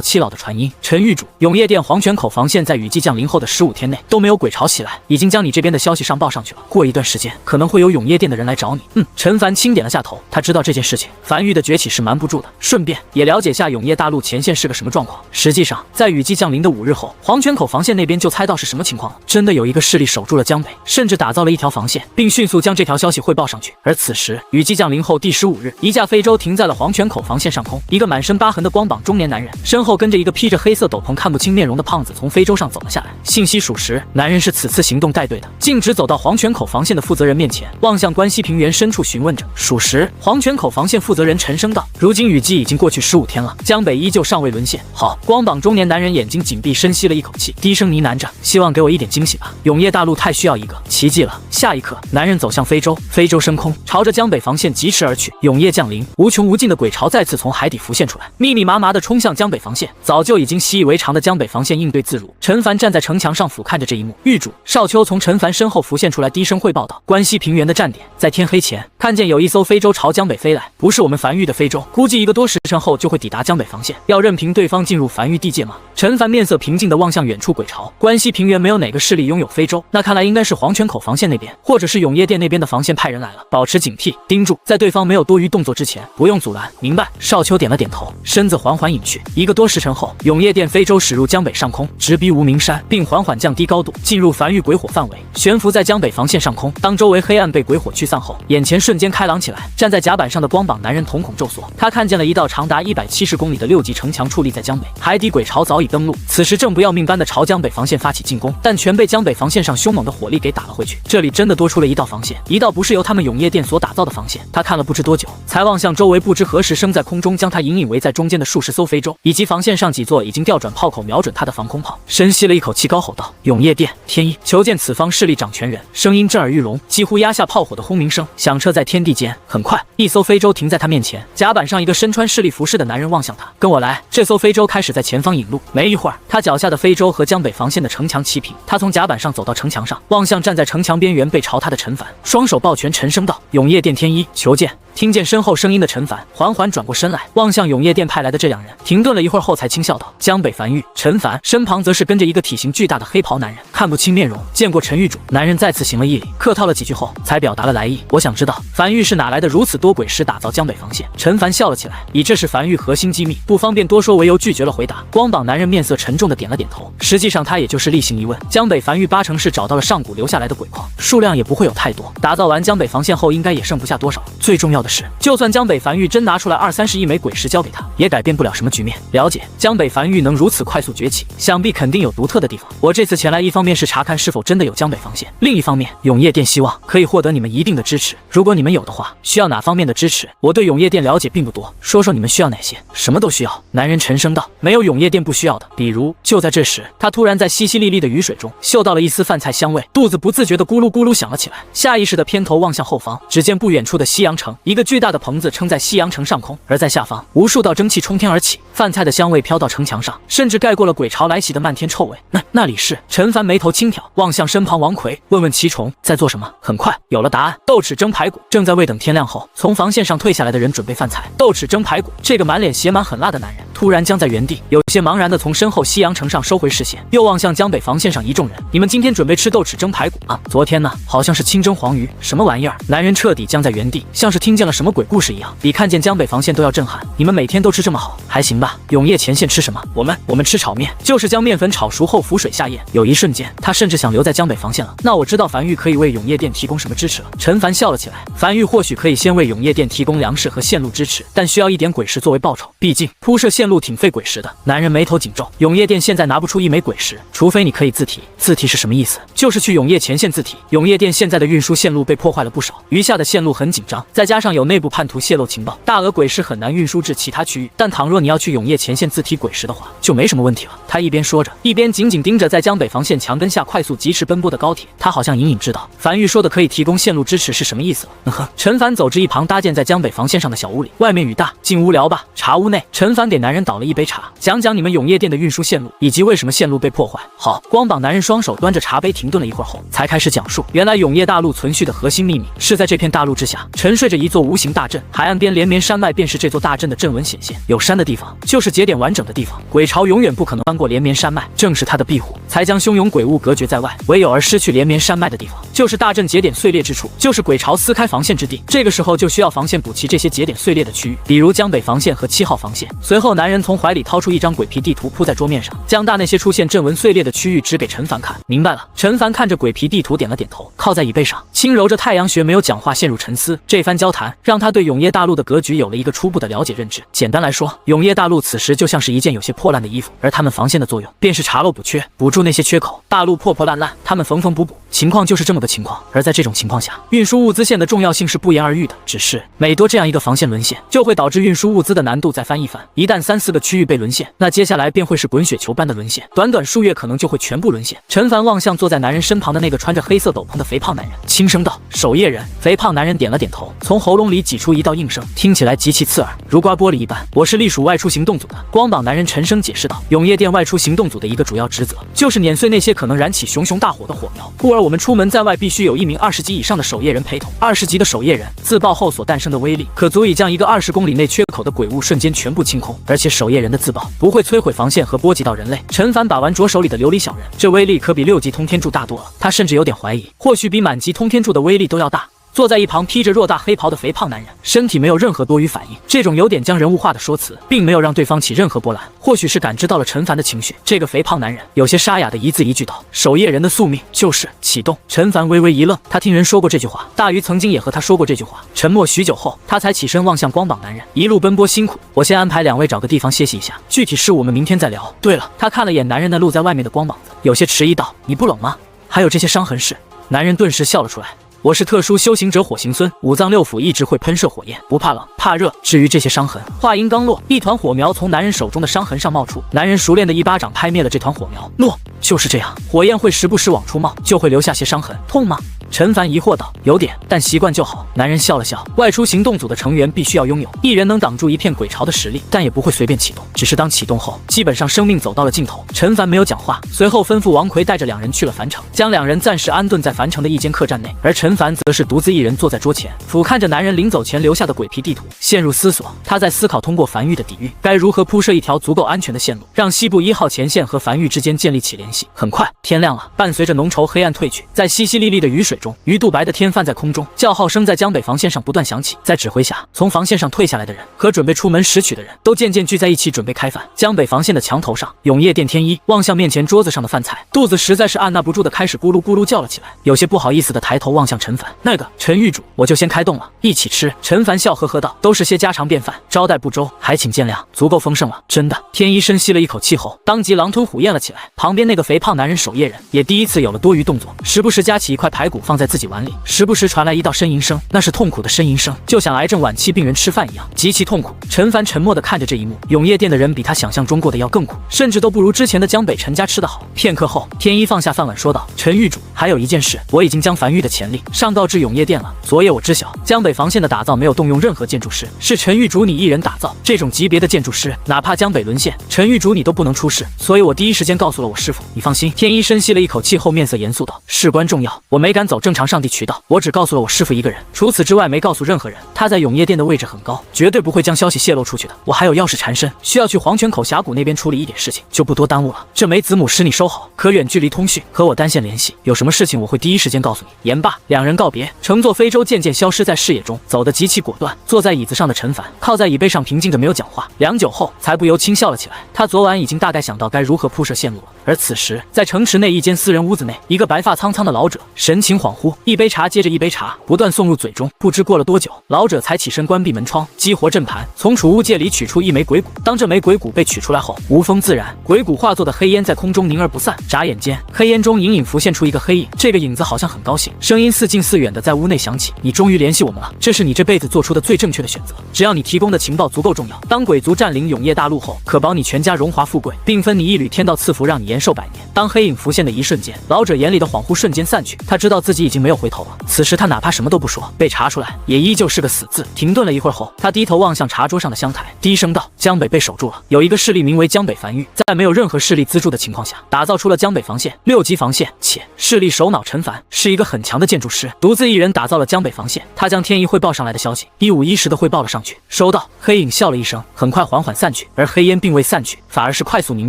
七老的传音，陈狱主，永夜殿黄泉口防线在雨季降临后的15天内都没有鬼潮袭来，已经将你这边的消息上报上去了，过一段时间可能会有永夜殿的人来找你。陈凡轻点了下头，他知道这件事情樊玉的崛起是瞒不住的，顺便也了解下永夜大陆前线是个什么状况。实际上在雨季降临的5日后，黄泉口防线那边就猜到是什么情况了，真的有一个势力守住了江北，甚至打造了一条防线，并迅速将这条消息汇报上去。而此时雨季降临后第15日，一架非洲停在了黄泉口防线上空，一个满身疤痕的光膀中年男人，身后跟着一个披着黑色斗篷看不清面容的胖子从非洲上走了下来。信息属实，男人是此次行动带队的，径直走到黄泉口防线的负责人面前，望向关西平原深处询问着。属实，黄泉口防线负责人沉声道：如今雨季已经过去15天了，江北依旧尚未沦陷。好，光膀中年男人眼睛紧闭，深吸了一口气，低声呢喃着，希望给我一点惊喜吧，永夜大陆太需要一个奇迹了。下一刻，男人走向非洲，非洲升空，朝着江北防线疾驰而去。永夜降临，无穷无尽的鬼潮再次从海底浮现出来，密密麻麻的冲向江北防线。早就已经习以为常的江北防线应对自如。陈凡站在城墙上俯瞰着这一幕，狱主少秋从陈凡身后浮现出来，低声汇报道：关西平原的站点在天黑前看见有一艘非洲朝江北飞来，不是我们樊玉的非洲，估计1个多时辰后就会抵达江北防线，要任凭对方进入樊玉地界吗？陈凡面色平静地望向远处鬼潮，关西平原没有哪个势力拥有非洲，那看来应该是黄泉口防线那边，或者是永夜殿那边的防线派人来了，保持警惕，盯住，在对方没有多余动作之前不用阻拦。明白。少秋点了点头，身子缓缓隐去。1个多时辰后，永夜殿非洲驶入江北上空，直逼无名山，并缓缓降低高度，进入樊玉鬼火范围，悬浮在江北防线上空。当周围黑暗被鬼火驱散后，眼前瞬间开朗起来。站在甲板上的光膀男人瞳孔骤缩，他看见了一道长达170公里的6级城墙矗立在江北，海底鬼潮早已登陆，此时正不要命般的朝江北防线发起进攻，但全被江北防线上凶猛的火力给打了回去。这里真的多出了一道防线，一道不是由他们永夜殿所打造的防线。他看了不知多久，才望向周围不知何时升在空中将他隐隐围在中间的数十艘非洲，以及防线上几座已经调转炮口瞄准他的防空炮。深吸了一口气，高吼道：永夜殿天一，求见此方势力掌权人。声音震耳欲聋，几乎压下炮火的轰鸣声，响彻在天地间。很快，一艘非洲停在他面前，甲板上一个身穿势力服饰的男人望向他：跟我来。这艘非洲开始在前方引路，没一会儿，他脚下的非洲和江北防线的城墙齐平。他从甲板上走到城墙上，望向站在城墙边缘背朝他的陈凡，双手抱拳，沉声道：永夜殿天一，求见。听见身后声音的陈凡缓缓转过身来，望向永夜殿派来的这两人，停顿了一会儿后才轻笑道：江北樊玉。陈凡身旁则是跟着一个体型巨大的黑袍男人，看不清面容。见过陈狱主。男人再次行了一礼，客套了几句后才表达了来意。我想知道樊玉是哪来的如此多鬼师打造江北防线。陈凡笑了起来，以这是樊玉核心机密，不方便多说为由拒绝了回答。光膀男人面色沉重的点了点头，实际上他也就是例行一问。江北樊玉8成是找到了上古留下来的鬼矿，数量也不会有太多，打造完江北防线后应该也剩不下多少。最重要的是，就算江北樊玉真拿出来20-30亿枚鬼石交给他，也改变不了什么局面。了解江北樊玉能如此快速崛起，想必肯定有独特的地方。我这次前来，一方面是查看是否真的有江北防线，另一方面永夜殿希望可以获得你们一定的支持。如果你们有的话，需要哪方面的支持？我对永夜殿了解并不多，说说你们需要哪些？什么都需要。男人沉声道：没有永夜殿不需要的。比如……就在这时，他突然在淅淅沥沥的雨水中嗅到了一丝饭菜香味，肚子不自觉的咕噜咕噜响了起来，下意识的偏头望向后方，只见不远处的西洋城，一个巨大的棚子撑在西洋城上空，而在下方无数道蒸汽冲天而起，饭菜的香味飘到城墙上，甚至盖过了鬼潮来袭的漫天臭味。那里是？陈凡眉头轻挑，望向身旁王奎，问问奇虫在做什么。很快有了答案，豆豉蒸排骨。正在未等天亮后从防线上退下来的人准备饭菜。豆豉蒸排骨。这个满脸写满狠辣的男人突然僵在原地，有些茫然的从身后西洋城上收回视线，又望向江北防线上一众人。你们今天准备吃豆豉蒸排骨啊？昨天呢，好像是清蒸黄鱼，什么玩意儿？男人彻底僵在原地，像是听见了什么鬼故事一样，比看见江北防线都要震撼。你们每天都吃这么好，还行吧？永业前线吃什么？我们吃炒面，就是将面粉炒熟后浮水下咽。有一瞬间，他甚至想留在江北防线了。那我知道樊玉可以为永业店提供什么支持了。陈凡笑了起来，樊玉或许可以先为永业店提供粮食和线路支持，但需要一点鬼石作为报酬，毕竟铺设线路挺费鬼石的。男人眉头紧皱，永业店现在拿不出一枚鬼石，除非你可以自提。自提是什么意思？就是去永业前线自提。永业店现在的运输线路被破坏了不少，余下的线路很紧张，再加上有内部叛徒泄露情报，大额鬼石很难运输至其他区域。但倘若你要去永业前线自提鬼石的话，就没什么问题了。他一边说着，一边紧紧盯着在江北防线墙根下快速疾驰奔波的高铁。他好像隐隐知道樊玉说的可以提供线路支持是什么意思了。陈凡走至一旁搭建在江北防线上的小屋里，外面雨大，进屋聊吧。茶屋内，陈凡给男人倒了一杯茶，讲讲你们永业店的运输线路以及为什么线路被破坏。好，光膀男人双手端着茶杯停顿了一会儿后，才开始讲述。原来永业大陆存续的核心秘密是在这片大陆之下沉睡着一座无形大阵，海岸边连绵山脉便是这座大阵的阵纹显现。有山的地方就是节点完整的地方，鬼潮永远不可能翻过连绵山脉，正是它的庇护，才将汹涌鬼物隔绝在外。唯有而失去连绵山脉的地方，就是大阵节点碎裂之处，就是鬼潮撕开防线之地。这个时候就需要防线补齐这些节点碎裂的区域，比如江北防线和7号防线。随后，男人从怀里掏出一张鬼皮地图铺在桌面上，将那些出现阵纹碎裂的区域指给陈凡看。明白了。陈凡看着鬼皮地图点了点头，靠在椅背上，轻揉着太阳穴，没有讲话，陷入沉思。这番交谈让他对永业大陆的格局有了一个初步的了解认知。简单来说，永业大陆此时就像是一件有些破烂的衣服，而他们防线的作用便是查漏补缺，补住那些缺口。大陆破破烂烂，他们缝缝补补，情况就是这么个情况。而在这种情况下，运输物资线的重要性是不言而喻的。只是每多这样一个防线沦陷，就会导致运输物资的难度再翻一番。一旦3、4个区域被沦陷，那接下来便会是滚雪球般的沦陷，短短数月可能就会全部沦陷。陈凡望向坐在男人身旁的那个穿着黑色斗篷的肥胖男人，轻声道：“守夜人。”肥胖男人点了点头，从喉咙里挤出一道应声，听起来极其刺耳，如刮玻璃一般。我是隶属外出行动组的。光膀男人沉声解释道：“永业店外出行动组的一个主要职责，就是碾碎那些可能燃起熊熊大火的火苗，故而我们出门在外必须有一名20级以上的守夜人陪同。20级的守夜人自爆后所诞生的威力，可足以将一个20公里内缺口的鬼物瞬间全部清空。而且守夜人的自爆不会摧毁防线和波及到人类。”陈凡把玩着手里的琉璃小人，这威力可比6级通天柱大多了。他甚至有点怀疑，或许比满级通天柱的威力都要大。坐在一旁披着偌大黑袍的肥胖男人，身体没有任何多余反应。这种有点将人物化的说辞，并没有让对方起任何波澜。或许是感知到了陈凡的情绪，这个肥胖男人有些沙哑的一字一句道：“守夜人的宿命就是启动。”陈凡微微一愣，他听人说过这句话，大鱼曾经也和他说过这句话。沉默许久后，他才起身望向光膀男人：“一路奔波辛苦，我先安排2位找个地方歇息一下，具体事我们明天再聊。对了。”他看了眼男人那露在外面的光膀子，有些迟疑道：“你不冷吗？还有这些伤痕是？”男人顿时笑了出来：“我是特殊修行者火行孙，五脏六腑一直会喷射火焰，不怕冷，怕热。至于这些伤痕……”话音刚落，一团火苗从男人手中的伤痕上冒出，男人熟练的一巴掌拍灭了这团火苗。落，就是这样，火焰会时不时往出冒，就会留下些伤痕。痛吗？陈凡疑惑道：“有点，但习惯就好。”男人笑了笑，外出行动组的成员必须要拥有一人能挡住一片鬼潮的实力，但也不会随便启动。只是当启动后，基本上生命走到了尽头。陈凡没有讲话，随后吩咐王奎带着2人去了樊城，将2人暂时安顿在樊城的一间客栈内。而陈凡则是独自一人坐在桌前，俯瞰着男人临走前留下的鬼皮地图，陷入思索。他在思考通过樊玉的抵御，该如何铺设一条足够安全的线路，让西部1号前线和樊玉之间建立起联系。很快天亮了，伴随着浓稠黑暗褪去，在淅淅沥沥的雨水中，鱼肚白的天泛在空中，叫号声在江北防线上不断响起。在指挥下，从防线上退下来的人和准备出门拾取的人都渐渐聚在一起，准备开饭。江北防线的墙头上，永业店天一望向面前桌子上的饭菜，肚子实在是按捺不住的开始咕噜咕噜叫了起来，有些不好意思的抬头望向陈凡：“那个陈狱主，我就先开动了，一起吃。”陈凡笑呵呵道：“都是些家常便饭，招待不周，还请见谅，足够丰盛了。”真的。天一深吸了一口气后，当即狼吞虎咽了起来。旁边那个肥胖男人守夜人也第一次有了多余动作，时不时夹起一块排骨放在自己碗里，时不时传来一道呻吟声，那是痛苦的呻吟声，就像癌症晚期病人吃饭一样，极其痛苦。陈凡沉默地看着这一幕，永业店的人比他想象中过得要更苦，甚至都不如之前的江北陈家吃得好。片刻后，天一放下饭碗说道：“陈狱主，还有一件事，我已经将樊玉的潜力上告至永业店了。昨夜我知晓，江北防线的打造没有动用任何建筑师，是陈狱主你一人打造。这种级别的建筑师，哪怕江北沦陷，陈狱主你都不能出事。所以我第一时间告诉了我师傅，你放心。天一深吸了一口气后，面色严肃道：“事关重要，我没敢走正常上帝渠道，我只告诉了我师父一个人，除此之外没告诉任何人。他在永夜殿的位置很高，绝对不会将消息泄露出去的。我还有钥匙缠身，需要去黄泉口峡谷那边处理一点事情，就不多耽误了。这枚子母石你收好，可远距离通讯，和我单线联系，有什么事情我会第一时间告诉你。”言罢，两人告别，乘坐非洲渐渐消失在视野中，走得极其果断。坐在椅子上的陈凡靠在椅背上平静着没有讲话，良久后才不由轻笑了起来。他昨晚已经大概想到该如何铺设线路了。而此时，在城池内一间私人屋子内，一个白发苍苍的老者神情恍惚，一杯茶接着一杯茶不断送入嘴中。不知过了多久，老者才起身关闭门窗，激活阵盘，从储物戒里取出一枚鬼骨。当这枚鬼骨被取出来后，无风自然，鬼骨化作的黑烟在空中凝而不散。眨眼间，黑烟中隐隐浮现出一个黑影，这个影子好像很高兴，声音似近似远的在屋内响起：“你终于联系我们了，这是你这辈子做出的最正确的选择。只要你提供的情报足够重要，当鬼族占领永夜大陆后，可保你全家荣华富贵，并分你一缕天道赐福，让你延寿百年。”当黑影浮现的一瞬间，老者眼里的恍惚瞬间散去，他知道自己已经没有回头了。此时他哪怕什么都不说，被查出来也依旧是个死字。停顿了一会儿后，他低头望向茶桌上的香台，低声道：“江北被守住了，有一个势力名为江北繁育，在没有任何势力资助的情况下，打造出了江北防线6级防线，且势力首脑陈凡是一个很强的建筑师，独自一人打造了江北防线。他将天一汇报上来的消息一五一十的汇报了上去。收到。”黑影笑了一声，很快缓缓散去，而黑烟并未散去，反而是快速凝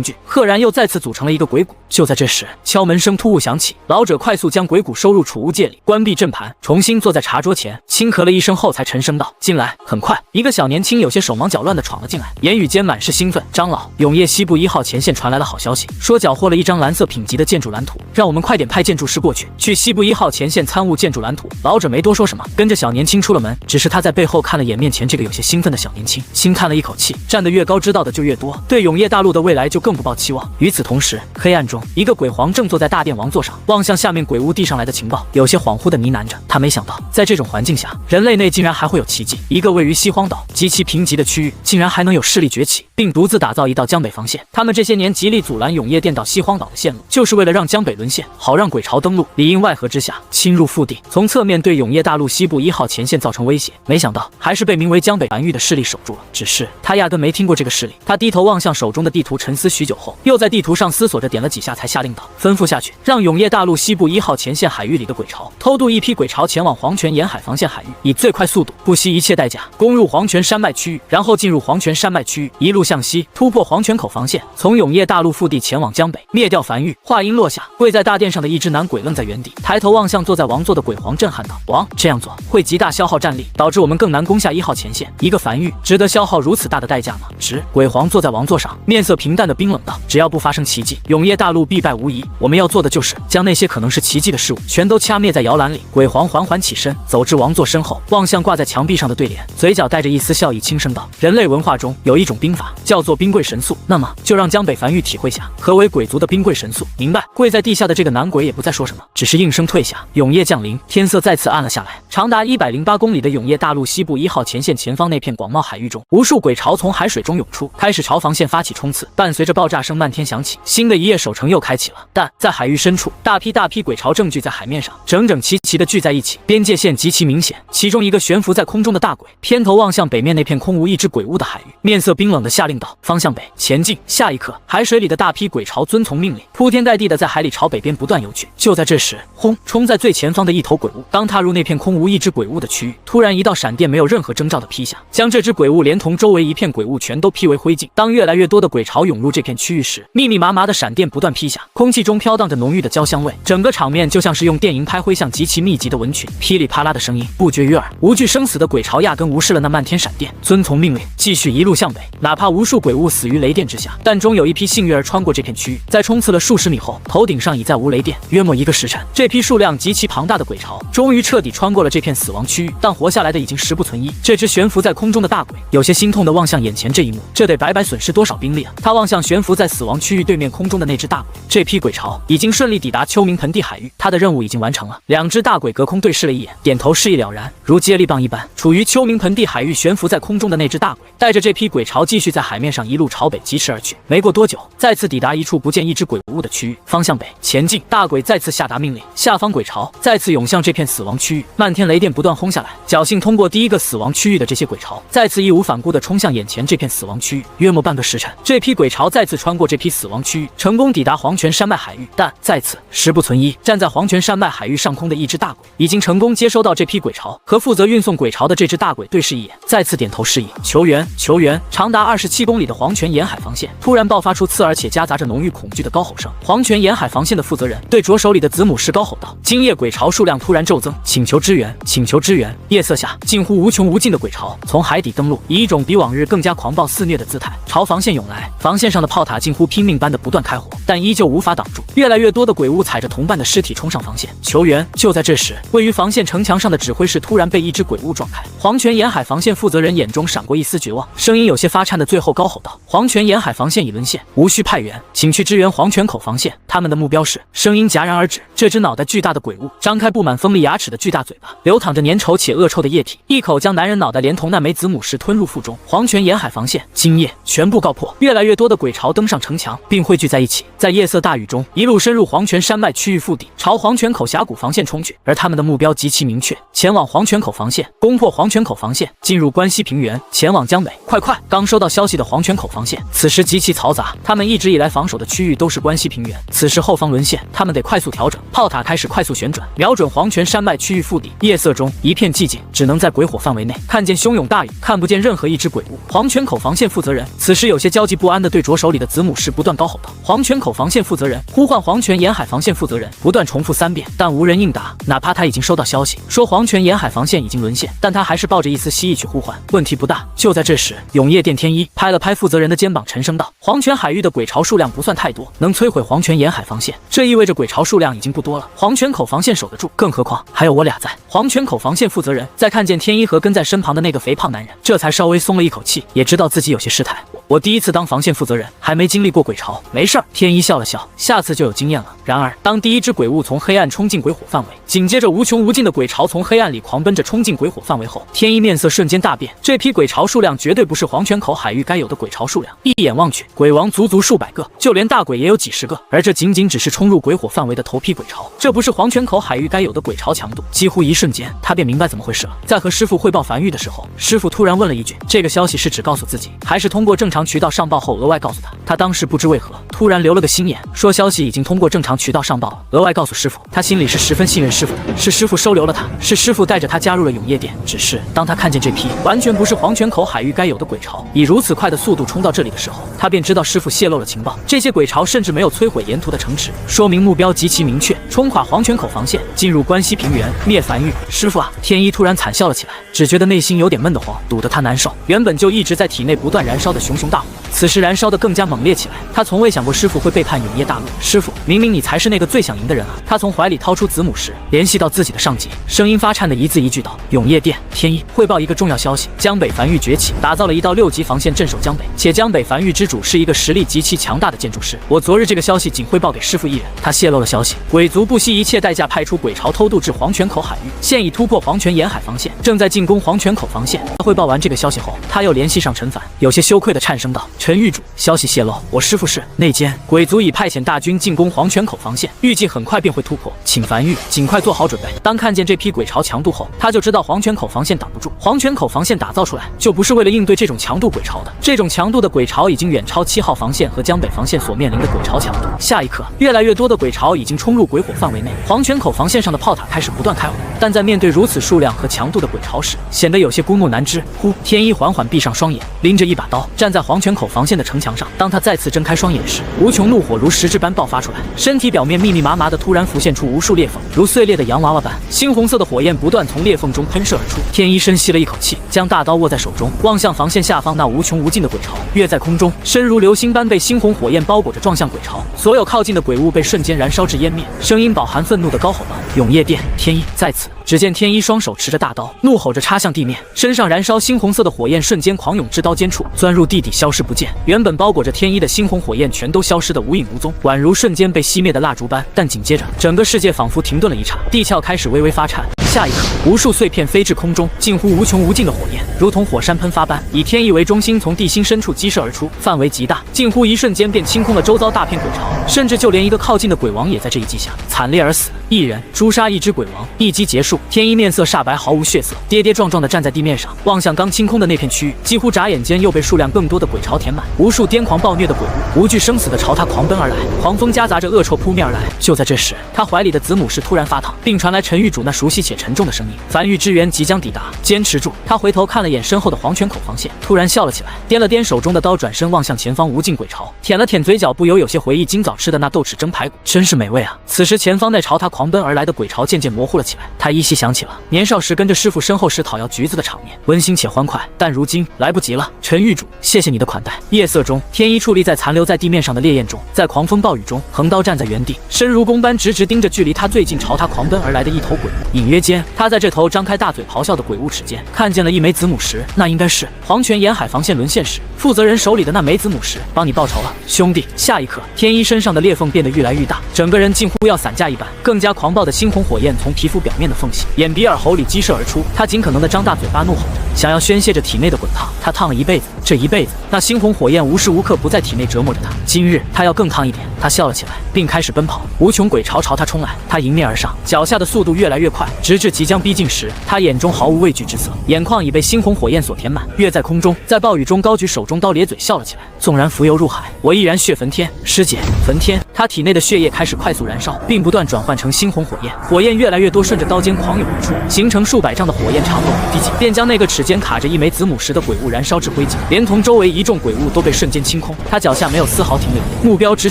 聚，赫然又再次组成了一个鬼骨。就在这时，敲门声突兀响起，老者快速将鬼骨收入储物戒里，关闭阵盘，重新坐在茶桌前，轻咳了一声后才沉声道：“进来。”很快，一个小年轻有些手忙脚乱地闯了进来，言语间满是兴奋：“长老，永夜西部1号前线传来了好消息，说缴获了一张蓝色品级的建筑蓝图，让我们快点派建筑师过去西部1号前线参悟建筑蓝图。”老者没多说什么，跟着小年轻出了门，只是他在背后看了眼面前这个有些兴奋的小年轻，轻叹了一口气：站得越高，知道的就越多，对永夜大陆的未来就更不抱期望。与此同时，黑暗中，一个鬼皇正坐在大殿王座上，望向下面鬼屋递上来的情报，有些恍惚地呢喃着。他没想到，在这种环境下，人类内竟然还会有奇迹。一个位于西荒岛极其贫瘠的区域，竟然还能有势力崛起，并独自打造一道江北防线。他们这些年极力阻拦永夜殿到西荒岛的线路，就是为了让江北沦陷，好让鬼巢登陆，里应外合之下侵入腹地，从侧面对永夜大陆西部1号前线造成威胁。没想到，还是被名为江北繁育的势力守住了。只是他压根没听过这个势力。他低头望向手中的地图，沉思许久后，又在地图上思索着点了几下，才下令道：“吩咐下去，让永夜大陆西部1号前线海域里的鬼巢偷渡一批鬼巢前往黄泉沿海防线海域，以最快速度，不惜一切代价攻入黄泉山脉区域，然后进入黄泉山脉区域，一路向西突破黄泉口防线，从永夜大陆腹地前往江北，灭掉繁育。”话音落下，跪在大殿上的一只男鬼愣在原地，抬头望向坐在王座的鬼皇，震撼道：“王，这样做会极大消耗战力，导致我们更难攻下1号前线。一个繁育值得消耗如此大的代价吗？”鬼皇坐在王座上，面色平淡的冰冷道：“只要不发生奇迹，永夜大陆必败无疑。我们要做的就是将那些可能是奇迹的事物全都掐灭在摇篮里。”鬼皇缓缓起身，走至王座身后，望向挂在墙壁上的对联，嘴角带着一丝笑意，轻声道：“人类文化中有一种兵法，叫做兵贵神速。那么就让江北繁育体会下何为鬼族的兵贵神速。”明白。跪在地下的这个男鬼也不再说什么，只是应声退下。永夜降临，天色再次暗了下来。长达108公里的永夜大陆西部1号前线前方那片广袤海域中，无数鬼巢从海水中涌出，开始朝防线发起冲刺。伴随着爆炸声漫天响起，新的一夜守城又开启了。但在海域深处，大批鬼巢正聚在海面上，整整齐齐地聚在一起，边界线极其明显。其中一个悬浮在空中的大鬼偏头望向北面那片空无一只鬼屋的海域，面色冰冷地下令道：“方向北前进。”下一刻，海水里的大批鬼巢遵从命令，铺天盖地地在海里朝北边不断游去。就在这时，轰！冲在最前方的一头鬼屋刚踏入那片空无一只鬼屋的区域，突然一道闪电没有任何征兆地劈下，将这只鬼屋连同周围一片鬼屋全都劈为灰烬。当越来越多的鬼巢涌入这片区域时，密密麻麻的闪电不断劈下，空气中飘荡着浓郁的焦香味，整个场面就像是用电银拍挥向极其密集的蚊群，噼里啪啦的声音不绝于耳。无惧生死的鬼巢压根无视了那漫天闪电，遵从命令继续一路向北。哪怕无数鬼物死于雷电之下，但终有一批幸运儿穿过这片区域，在冲刺了数十米后，头顶上已再无雷电。约莫1个时辰，这批数量极其庞大的鬼巢终于彻底穿过了这片死亡区域，但活下来的已经10不存1。这只悬浮在空中的大鬼有些心痛地望向眼前这一幕，这得白白损失多少兵力啊！他望向悬浮在死亡区域对面空中的那只大鬼，这批鬼巢已经顺利抵达秋明盆地海域，他的任务已经完成了。2只大鬼隔空对视了一眼，点头示意了然，如接力棒一般。处于秋明盆地海域悬浮在空中的那只大鬼带着这批鬼巢继续在海面上一路朝北疾驰而去。没过多久，再次抵达一处不见一只鬼物的区域，方向北前进。大鬼再次下达命令，下方鬼巢再次涌向这片死亡区域，漫天雷电不断轰下来，侥幸通过第一个死亡区域的这些鬼巢再次义无反顾地冲向眼前这片死亡区域。约莫半个时辰，这批鬼巢再次穿过这批死亡区域，成功抵达黄泉山脉海域。但在此时不存一，站在黄泉山脉海域上空的一只大鬼已经成功接收到这批鬼巢，和负责运送鬼巢的这只大鬼对视一眼，再次点头示意求援求援。长达27公里的黄泉沿海防线突然爆发出刺耳且夹杂着浓郁恐惧的高吼声。黄泉沿海防线的负责人对着手里的子母狮高吼道：“今夜鬼巢数量突然骤增，请求支援，请求支援！”夜色下，近乎无穷无尽的鬼巢从海底登陆，以一种比往日更加狂暴肆虐的姿态朝防线涌来。防线上的炮塔近乎拼命般的不断开火，但依旧无法挡住。越来越多的鬼物踩着同伴的尸体冲上防线求援。就在这时，位于防线城墙上的指挥室突然被一只鬼物撞开。黄泉沿海防线负责人眼中闪过一丝绝望，声音有些发颤的最后高吼道：“黄泉沿海防线已沦陷，无需派援，请去支援黄泉口防线。他们的目标是……”声音戛然而止。这只脑袋巨大的鬼物张开布满锋利牙齿的巨大嘴巴，流淌着粘稠且恶臭的液体，一口将男人脑袋连同那枚子母石吞入腹中。黄泉沿海防线今夜全部告破。越来越多的鬼巢登上城墙，并汇聚在一起，在夜色大雨中一路深入黄泉山脉区域腹地，朝黄泉口峡谷防线冲去。而他们的目标极其明确，前往黄泉口防线，攻破黄泉口防线，进入关西平原，前往江北。快！刚收到消息的黄泉口防线此时极其嘈杂，他们一直以来防守的区域都是关西平原，此时后方沦陷，他们得快速调整。炮塔开始快速旋转，瞄准黄泉山脉区域腹地。夜色中一片寂静，只能在鬼火范围内看见汹涌大雨，看不见任何一只鬼物。黄泉口防线负责人此时有些焦急不安地对着手里的子母狮不断高吼道：“黄泉口防线负责人，呼唤黄泉沿海防线负责人！”不断重复3遍，但无人应答。哪怕他已经收到消息说黄泉沿海防线已经沦陷，但他还是抱着一丝希冀去呼唤，问题不大。就在这时，永夜殿天一拍了拍负责人的肩膀，沉声道：“黄泉海域的鬼巢数量不算太多，能摧毁黄泉沿海防线，这意味着鬼巢数量已经不多了。黄泉口防线守得住，更何况还有我俩在。”黄泉口防线负责人在看见天一和跟在身旁的那个肥胖男人，这才稍微松了一口气，也知道自己有些失态。我第一次当防线负责人，还没经历过鬼巢，没事儿。天一笑了笑，下次就有经验了。然而，当第一只鬼物从黑暗冲进鬼火范围，紧接着无穷无尽的鬼巢从黑暗里狂奔着冲进鬼火范围后，天一面色瞬间大变。这批鬼巢数量绝对不是黄泉口海域该有的鬼巢数量，一眼望去，鬼王足足数百个，就连大鬼也有几十个，而这仅仅只是冲入鬼火范围的头批鬼巢，这不是黄泉口海域该有的鬼巢强度。几乎一瞬间，他便明白怎么回事了。在和师傅汇报繁育的时候，师傅突然问了一句：“这个消息是只告诉自己，还是通过正常渠道上报后额外告诉他？”他当时不知为何突然留了个心眼，说消息已经通过正常渠道上报了，额外告诉师傅。他心里是十分信任师傅的，是师傅收留了他，是师傅带着他加入了永夜殿。只是当他看见这批完全不是黄泉口海域该有的鬼巢以如此快的速度冲到这里的时候，他便知道师傅泄露了情报。这些鬼巢甚至没有摧毁沿途的城池，说明目标极其明确，冲垮黄泉口防线，进入关西平原，灭繁育。师傅啊！天一突然惨笑了起来，只觉得内心有点闷得慌，堵得他难受。原本就一直在体内不断燃烧的熊熊大火，此时燃烧得更加猛烈起来。他从未想过师傅会背叛永夜大陆。师傅，明明你才是那个最想赢的人啊！他从怀里掏出子母石，联系到自己的上级，声音发颤的一字一句道：“永夜殿，天一，汇报一个重要消息，江北繁育崛起，打造了一道6级防线镇守江北，且江北繁育之主是一个实力极其强大的建筑师。我昨日这个消息仅汇报给师傅一人，他泄露了消息，鬼族不惜一切代价派出鬼巢偷渡至黄泉口海域，现已突破黄泉沿海防线，正在进攻黄泉口防线。”汇报完这个消息后，他又联系上陈凡，有些羞愧的颤声道：“陈狱主，消息泄露，我师傅是内奸，鬼族已派遣大军进攻黄泉口防线，预计很快便会突破，请繁育尽快做好准备。”当看见这批鬼巢强度后，他就知道黄泉口防线挡不住。黄泉口防线打造出来就不是为了应对这种强度鬼巢的，这种强度的鬼巢已经远超7号防线和江北防线所面临的鬼巢强度。下一刻，越来越多的鬼巢已经冲入鬼火范围内，黄泉口防线上的炮塔开始不断开火，但在面对如此数量和强度的鬼巢时，显得有些孤木难支。天一缓缓闭上双眼，拎着一把刀站在黄泉口防线的城墙上。当他再次睁开双眼时，无穷怒火如实质般爆发出来，身体表面密密麻麻的突然浮现出无数裂缝，如碎裂的洋娃娃般，猩红色的火焰不断从裂缝中喷射而出。天一深吸了一口气，将大刀握在手中，望向防线下方那无穷无尽的鬼巢，跃在空中，身如流星般被猩红火焰包裹着撞向鬼巢。所有靠近的鬼物被瞬间燃烧至湮灭，声音饱含愤怒的高吼道：“永夜殿，天一在此！”只见天一双手持着大刀，怒吼着插向地面，身上燃烧猩红色的火焰瞬间狂涌至刀尖处，钻入地底消失不见。原本包裹着天一的猩红火焰全都消失得无影无踪，宛如瞬间被熄灭的蜡烛般。但紧接着，整个世界仿佛停顿了一刹，地壳开始微微发颤。下一刻，无数碎片飞至空中，近乎无穷无尽的火焰，如同火山喷发般，以天意为中心，从地心深处激射而出，范围极大，近乎一瞬间便清空了周遭大片鬼巢，甚至就连一个靠近的鬼王也在这一击下惨烈而死。一人诛杀一只鬼王，一击结束。天一面色煞白，毫无血色，跌跌撞撞地站在地面上，望向刚清空的那片区域，几乎眨眼间又被数量更多的鬼巢填满，无数癫狂暴虐的鬼物无惧生死地朝他狂奔而来，狂风夹杂着恶臭扑面而来。就在这时，他怀里的子母石突然发烫，并传来陈狱主那熟悉且沉重的声音：“樊玉支援即将抵达，坚持住！”他回头看了眼身后的黄泉口防线，突然笑了起来，掂了掂手中的刀，转身望向前方无尽鬼巢，舔了舔嘴角，不由有些回忆今早吃的那豆豉蒸排骨，真是美味啊！此时前方那朝他狂奔而来的鬼巢渐渐模糊了起来，他依稀想起了年少时跟着师傅身后时讨要橘子的场面，温馨且欢快，但如今来不及了。陈狱主，谢谢你的款待。夜色中，天一矗立在残留在地面上的烈焰中，在狂风暴雨中横刀站在原地，身如弓般直直盯着距离他最近朝他狂奔而来的一头鬼物。隐约间，他在这头张开大嘴咆哮的鬼物齿间看见了一枚子母石，那应该是黄泉沿海防线沦陷时负责人手里的那枚子母石。帮你报仇了，兄弟！下一刻，天一身上的裂缝变得越来越大，整个人近乎要散架一般，更加狂暴的猩红火焰从皮肤表面的缝隙、眼鼻耳喉里激射而出。他尽可能的张大嘴巴，怒吼着，想要宣泄着体内的滚烫。他烫了一辈子，这一辈子，那猩红火焰无时无刻不在体内折磨着他。今日他要更烫一点。他笑了起来，并开始奔跑。无穷鬼巢朝他冲来，他迎面而上，脚下的速度越来越快，直至即将逼近时，他眼中毫无畏惧之色，眼眶已被猩红火焰所填满。跃在空中，在暴雨中高举手中刀，咧嘴笑了起来。纵然浮游入海，我依然血焚天。师姐，焚天！他体内的血液开始快速燃烧，并不断转换成猩红火焰，火焰越来越多，顺着刀尖狂涌而出，形成数百丈的火焰长龙，毕竟便将那个齿间卡着一枚子母石的鬼物燃烧至灰烬，连同周围一众鬼物都被瞬间清空。他脚下没有丝毫停留，目标直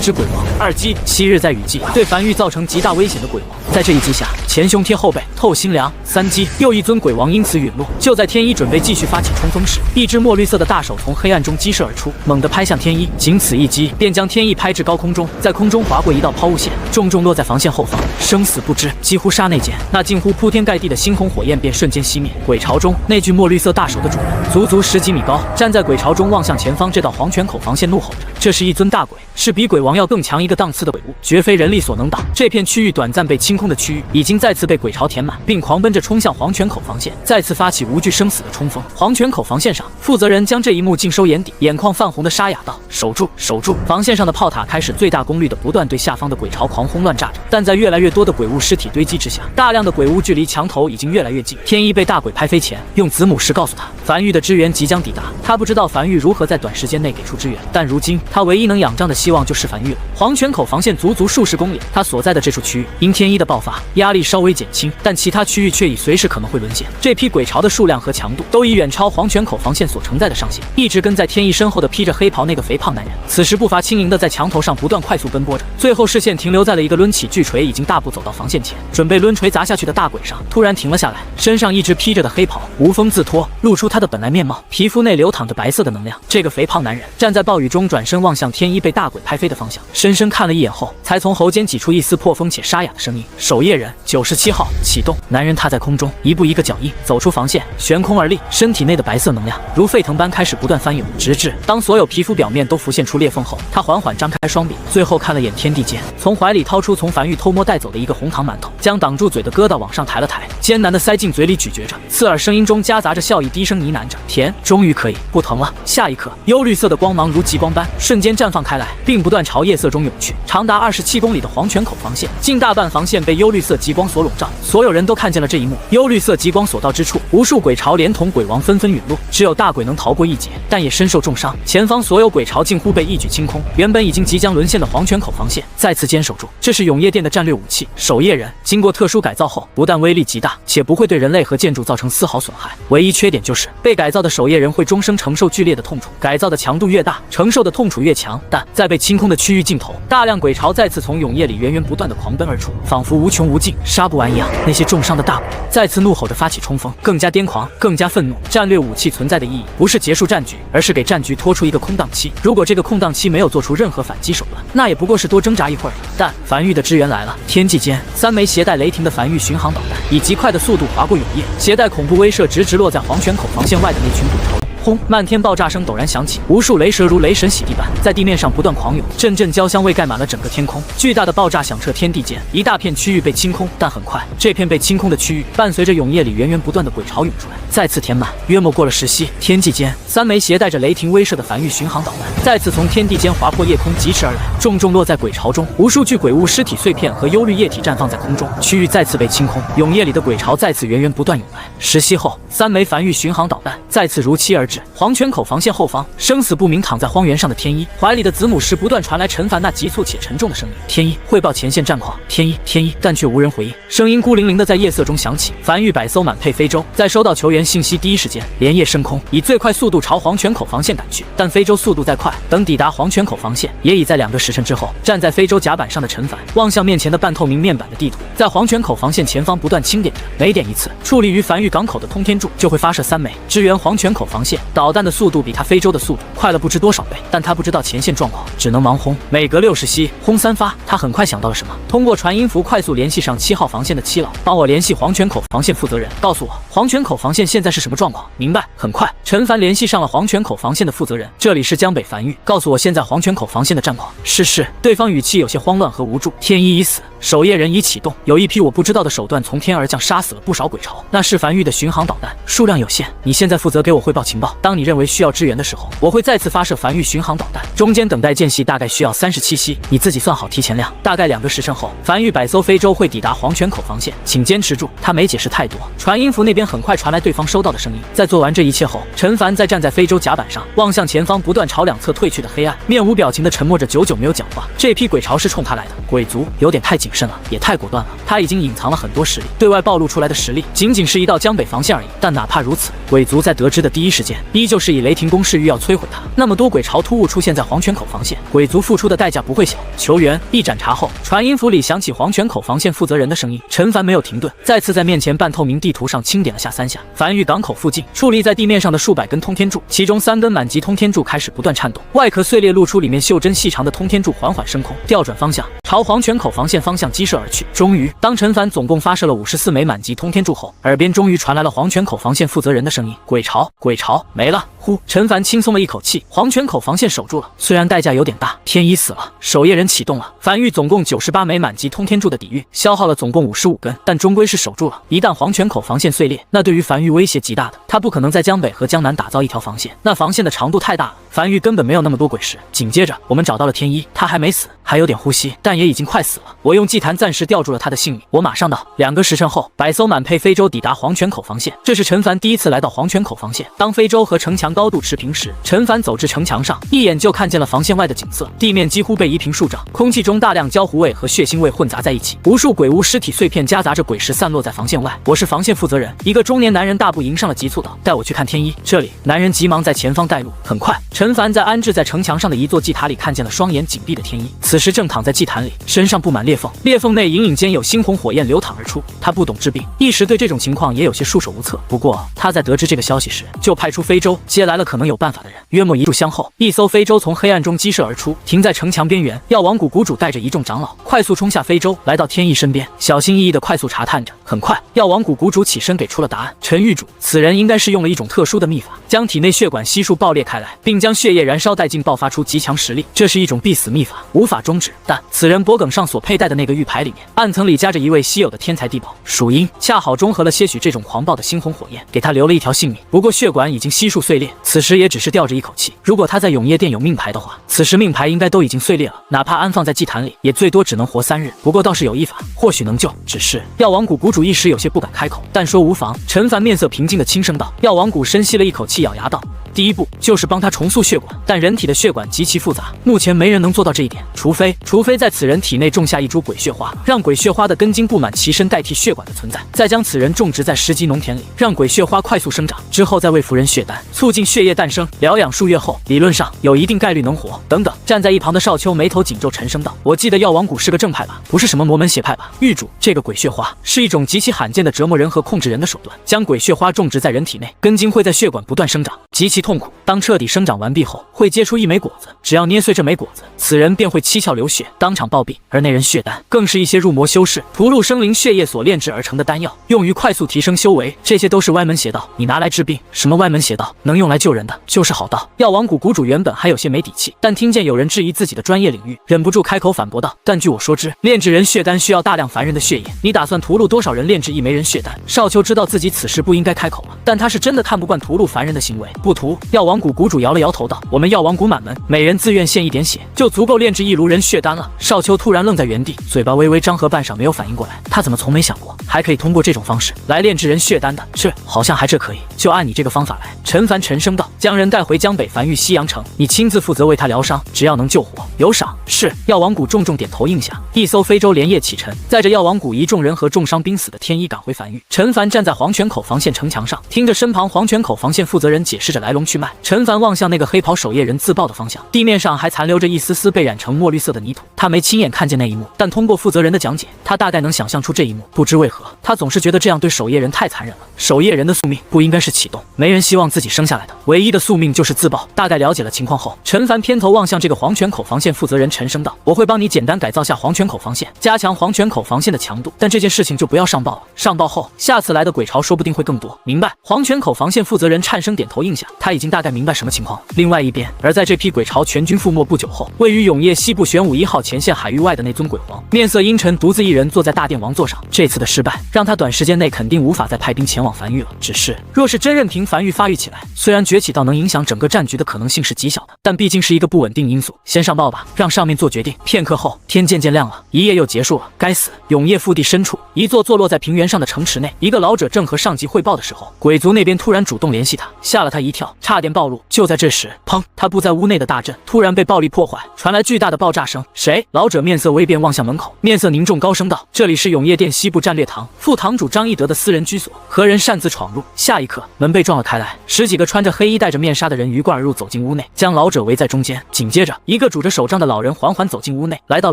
指鬼王。二击，昔日在雨季对樊玉造成极大危险的鬼王，在这一击下前胸贴后背，透心凉。三击，又一尊鬼王因此陨落。就在天一准备继续发起冲锋时，一只墨绿色的大手从黑暗中激射而出，猛地拍向天一，仅此一击便将天一拍至高空中，在空中划过一道抛物线，重重落在防线后方，生死不知。几乎刹那间，那近乎铺天盖地的猩红火焰便瞬间熄灭。鬼巢中，那具墨绿色大手的主人足足10几米高，站在鬼巢中望向前方这道黄泉口防线，怒吼着。这是一尊大鬼，是比鬼王要更强一个档次的鬼物，绝非人力所能挡。这片区域短暂被清空的区域，已经再次被鬼巢填满，并狂奔着冲向黄泉口防线，再次发起无惧生死的冲锋。黄泉口防线上，负责人将这一幕尽收眼底，眼眶泛红的沙哑道：“守住，守住！”防线上的炮塔开始最大功率的不断对下方的鬼巢狂轰乱炸着，但在越来越多的鬼物尸体堆积之下，大量的鬼物距离墙头已经越来越近。天一被大鬼拍飞前，用子母石告诉他，樊玉的支援即将抵达。他不知道樊玉如何在短时间内给出支援，但如今他唯一能仰仗的希望就是樊玉了。黄泉口防线足足数十公里，他所在的这处区域因天一的爆发，压力稍微减轻，但其他区域却已随时可能会沦陷。这批鬼巢的数量和强度都已远超黄泉口防线所承载的上限。一直跟在天一身后的披着黑袍那个肥胖男人，此时步伐轻盈的在墙头上不断快速奔波着，最后视线停留在了一个抡起巨锤已经大步走到防线前，准备抡锤砸下去的大鬼上，突然停了下来，身上一直披着的黑袍无风自脱，露出他的本来面貌，皮肤内流淌着白色的能量。这个肥胖男人站在暴雨中，转身望向天一被大鬼拍飞的方向，深深看了一眼后，才从喉间挤出一丝破风且沙哑的声音：“守夜人97号启动。”男人踏在空中，一步一个脚印走出防线，悬空而立，身体内的白色能量如沸腾般开始不断翻涌，直至当所有皮肤表面都浮现出裂缝后，他缓缓张开双臂，最后看了眼天地间，从怀里掏出从樊玉偷摸带走的一个红糖馒头，将挡住嘴的疙瘩往上抬了抬，艰难地塞进嘴里咀嚼着，刺耳声音中夹杂着笑意，低声呢喃着：“甜，终于可以不疼了。”下一刻，幽绿色的光芒如极光般瞬间绽放开来，并不断朝夜色中涌去。长达27公里的黄泉口防线，近大半防线被幽绿色极光所笼罩，所有人都看见了这一幕。幽绿色极光所到之处，无数鬼巢连同鬼王纷纷陨落，只有大鬼能逃过一劫，但也身受重伤。前方所有鬼巢近乎被一举清空，原本已经即将沦陷的黄泉口防线再次坚守住。这是永夜殿的战略武器守夜人，经过特殊改造后，不但威力极大，且不会对人类和建筑造成丝毫损害。唯一缺点就是被改造的守夜人会终生承受剧烈的痛楚，改造的强度越大，承受的痛楚越强。但在被清空的区域尽头，大量鬼巢再次从永夜里源源不断的狂奔而出，仿佛无穷无尽，杀不完一样。那些重伤的大鬼再次怒吼着发起冲锋，更加癫狂，更加愤怒。战略武器存在的意义不是结束战局，而是给战局拖出一个空档期。如果这个空档期没有做出任何反击手段，那也不过是多挣扎一会儿。但樊玉的支援来了，天际间3枚携带雷霆的樊玉巡航导弹以极快的速度划过永夜，携带恐怖威慑，直落在黄泉口防线外的那群鬼巢中。轰！漫天爆炸声陡然响起，无数雷蛇如雷神洗地般在地面上不断狂涌，阵阵焦香味盖满了整个天空。巨大的爆炸响彻天地间，一大片区域被清空。但很快，这片被清空的区域伴随着永夜里源源不断的鬼潮涌出来，再次填满。约莫过了10息，天际间3枚携带着雷霆威慑的繁育巡航导弹再次从天地间划破夜空疾驰而来，重重落在鬼潮中。无数具鬼物尸体碎片和幽绿液体绽放在空中，区域再次被清空。永夜里的鬼潮再次源源不断涌来。10息后，3枚繁育巡航导弹再次如期而至。黄泉口防线后方，生死不明躺在荒原上的天一怀里的子母时，不断传来陈凡那急促且沉重的声音：“天一，汇报前线战况。”天一，但却无人回应。声音孤零零的在夜色中响起。繁育100艘满配非洲在收到求援信息第一时间连夜升空，以最快速度朝黄泉口防线赶去。但非洲速度再快，等抵达黄泉口防线，也已在2个时辰之后。站在非洲甲板上的陈凡望向面前的半透明面板的地图，在黄泉口防线前方不断清点着，每点一次，矗立于繁育港口的通天柱就会发射3枚支援黄泉口防线。导弹的速度比他非洲的速度快了不知多少倍，但他不知道前线状况，只能盲轰。每隔60息轰3发，他很快想到了什么，通过传音符快速联系上7号防线的7老，帮我联系黄泉口防线负责人，告诉我黄泉口防线现在是什么状况。明白。很快，陈凡联系上了黄泉口防线的负责人，这里是江北繁育，告诉我现在黄泉口防线的战况。是。对方语气有些慌乱和无助。天一已死，守夜人已启动，有一批我不知道的手段从天而降，杀死了不少鬼潮。那是繁育的巡航导弹，数量有限。你现在负责给我汇报情报，当你认为需要支援的时候，我会再次发射繁育巡航导弹。中间等待间隙大概需要37息，你自己算好提前量。大概2个时辰后，繁育100艘非洲会抵达黄泉口防线，请坚持住。他没解释太多。传音符那边很快传来对方收到的声音。在做完这一切后，陈凡再站在非洲甲板上，望向前方不断朝2侧退去的黑暗，面无表情的沉默着，久久没有讲话。这批鬼潮是冲他来的，鬼族有点太谨慎了，也太果断了。他已经隐藏了很多实力，对外暴露出来的实力仅仅是一道江北防线而已。但哪怕如此，鬼族在得知的第一时间，依旧是以雷霆攻势欲要摧毁他。那么多鬼潮突兀出现在黄泉口防线，鬼族付出的代价不会小。求援！一盏茶后，传音符里响起黄泉口防线负责人的声音。陈凡没有停顿，再次在面前半透明地图上清点了下3下。繁育港口附近矗立在地面上的数百根通天柱，其中3根满级通天柱开始不断颤动，外壳碎裂，露出里面袖珍细长的通天柱缓缓升空，调转方向，朝黄泉口防线方向激射而去。终于，当陈凡总共发射了54枚满级通天柱后，耳边终于传来了黄泉口防线负责人的声音：“鬼潮没了。”呼，陈凡轻松了一口气，黄泉口防线守住了，虽然代价有点大。天一死了，守夜人启动了。繁育总共98枚满级通天柱的抵御，消耗了总共55根，但终归是守住了。一旦黄泉口防线碎裂，那对于繁育威胁极大的，他不可能在江北和江南打造一条防线，那防线的长度太大了，繁育根本没有那么多鬼石。紧接着，我们找到了天一，他还没死，还有点呼吸，但也已经快死了。我用祭坛暂时吊住了他的性命，我马上到。2个时辰后，100艘满配非洲抵达黄泉口防线。这是陈凡第一次来到黄泉口防线。当非洲和城墙高度持平时，陈凡走至城墙上，一眼就看见了防线外的景色，地面几乎被夷平数丈，空气中大量焦糊味和血腥味混杂在一起，无数鬼屋尸体碎片夹杂着鬼石散落在防线外。我是防线负责人，一个中年男人大步迎上了，急促道：“带我去看天一。”这里，男人急忙在前方带路。很快，陈凡在安置在城墙上的一座祭塔里看见了双眼紧闭的天一，此时正躺在祭坛里，身上布满裂缝，裂缝内隐隐间有猩红火焰流淌而出。他不懂治病，一时对这种情况也有些束手无策。不过他在得知这个消息时，就派出非洲接来了可能有办法的人。约莫1炷香后，一艘非洲从黑暗中激射而出，停在城墙边缘。药王谷谷主带着一众长老快速冲下非洲，来到天意身边，小心翼翼地快速查探着。很快，药王谷谷主起身给出了答案：陈狱主，此人应该是用了一种特殊的秘法，将体内血管悉数爆裂开来，并将血液燃烧殆尽，爆发出极强实力。这是一种必死秘法，无法终止。但此人脖颈上所佩戴的那个玉牌里面，暗层里夹着一位稀有的天才地宝——属阴，恰好中和了些许这种狂暴的猩红火焰，给他留了一条性命。不过血管已经悉数碎裂，此时也只是吊着一口气。如果他在永夜殿有命牌的话，此时命牌应该都已经碎裂了，哪怕安放在祭坛里，也最多只能活3日。不过倒是有一法，或许能救。只是药王谷谷主一时有些不敢开口，但说无妨。陈凡面色平静的轻声道。药王谷深吸了一口气，咬牙道：“第一步就是帮他重塑血管，但人体的血管极其复杂，目前没人能做到这一点，除非在此人体内种下一株鬼血花，让鬼血花的根茎布满其身，代替血管的存在，再将此人种植在10级农田里，让鬼血花快速生长，之后再为夫人血丹，促进血液诞生，疗养数月后，理论上有一定概率能活。等等。”站在一旁的少秋眉头紧皱，沉声道：“我记得药王谷是个正派吧，不是什么魔门邪派吧？狱主，这个鬼血花是一种极其罕见的折磨人和控制人的手段，将鬼血花种植在人体内，根茎会在血管不断生长，极其痛苦。当彻底生长完毕后，会结出一枚果子，只要捏碎这枚果子，此人便会七窍流血，当场暴毙。而那人血丹更是一些入魔修士屠戮生灵血液所炼制而成的丹药，用于快速提升修为。这些都是歪门邪道，你拿来治病？什么歪门邪道？能用来救人的就是好道。药王谷谷主原本还有些没底气，但听见有人质疑自己的专业领域，忍不住开口反驳道：但据我所知，炼制人血丹需要大量凡人的血液，你打算屠戮多少人炼制一枚人血丹？少秋知道自己此时不应该开口了，但他是真的看不惯屠戮凡人的行为。不屠。药王谷谷主摇了摇头道：我们药王谷满门每人自愿献一点血，就足够炼制一炉人血丹了。少秋突然愣在原地，嘴巴微微张合半晌，没有反应过来，他怎么从没想过还可以通过这种方式来炼制人血丹的？这好像还这可以，就按你这个方法来。陈凡沉声道：将人带回江北繁域西阳城，你亲自负责为他疗伤，只要能救活，有赏。是。药王谷重重点头应下。一艘非洲连夜启程，载着药王谷一众人和重伤濒死的天一赶回繁域。陈凡站在黄泉口防线城墙上，听着身旁黄泉口防线负责人解释着来龙去脉。陈凡望向那个黑袍守夜人自爆的方向，地面上还残留着一丝丝被染成墨绿色的泥土。他没亲眼看见那一幕，但通过负责人的讲解，他大概能想象出这一幕。不知为何，他总是觉得这样对守夜人太残忍了。守夜人的宿命不应该是启动，没人希望自己生下来的，唯一的宿命就是自爆。大概了解了情况后，陈凡偏头望向这个黄泉口防线负责人，沉声道：我会帮你简单改造下黄泉口防线，加强黄泉口防线的强度，但这件事情就不要上报了。上报后，下次来的鬼潮说不定会更多。明白。黄泉口防线负责人颤声点头应下，他已经大概明白什么情况了。另外一边，而在这批鬼潮全军覆没不久后，位于永业西部玄武1号前线海域外的那尊鬼皇，面色阴沉，独自一人坐在大殿王座上。这次的失败，让他短时间内肯定无法再派兵前往繁域了。只是，若是真任凭繁域发育起来，虽然崛起到能影响整个战局的可能性是极小的，但毕竟是一个不稳定因素。先上报吧，让上面做决定。片刻后，天渐渐亮了，一夜又结束了。该死！永业腹地深处，一座坐落在平原上的城池内，一个老者正和上级汇报的时候，鬼族那边突然主动联系他，吓了他一跳，差点暴露。就在这时，砰！他布在屋内的大阵突然被暴力破坏，传来巨大的爆炸声。谁？老者面色微变，望向门口，面色凝重，高声道：这里是永业殿西部战略堂，副堂主张义德的私人居所，何人擅自闯入？下一刻，门被撞了开来，10几个穿着黑衣戴着面纱的人鱼贯而入，走进屋内，将老者围在中间。紧接着，一个拄着手杖的老人缓缓走进屋内，来到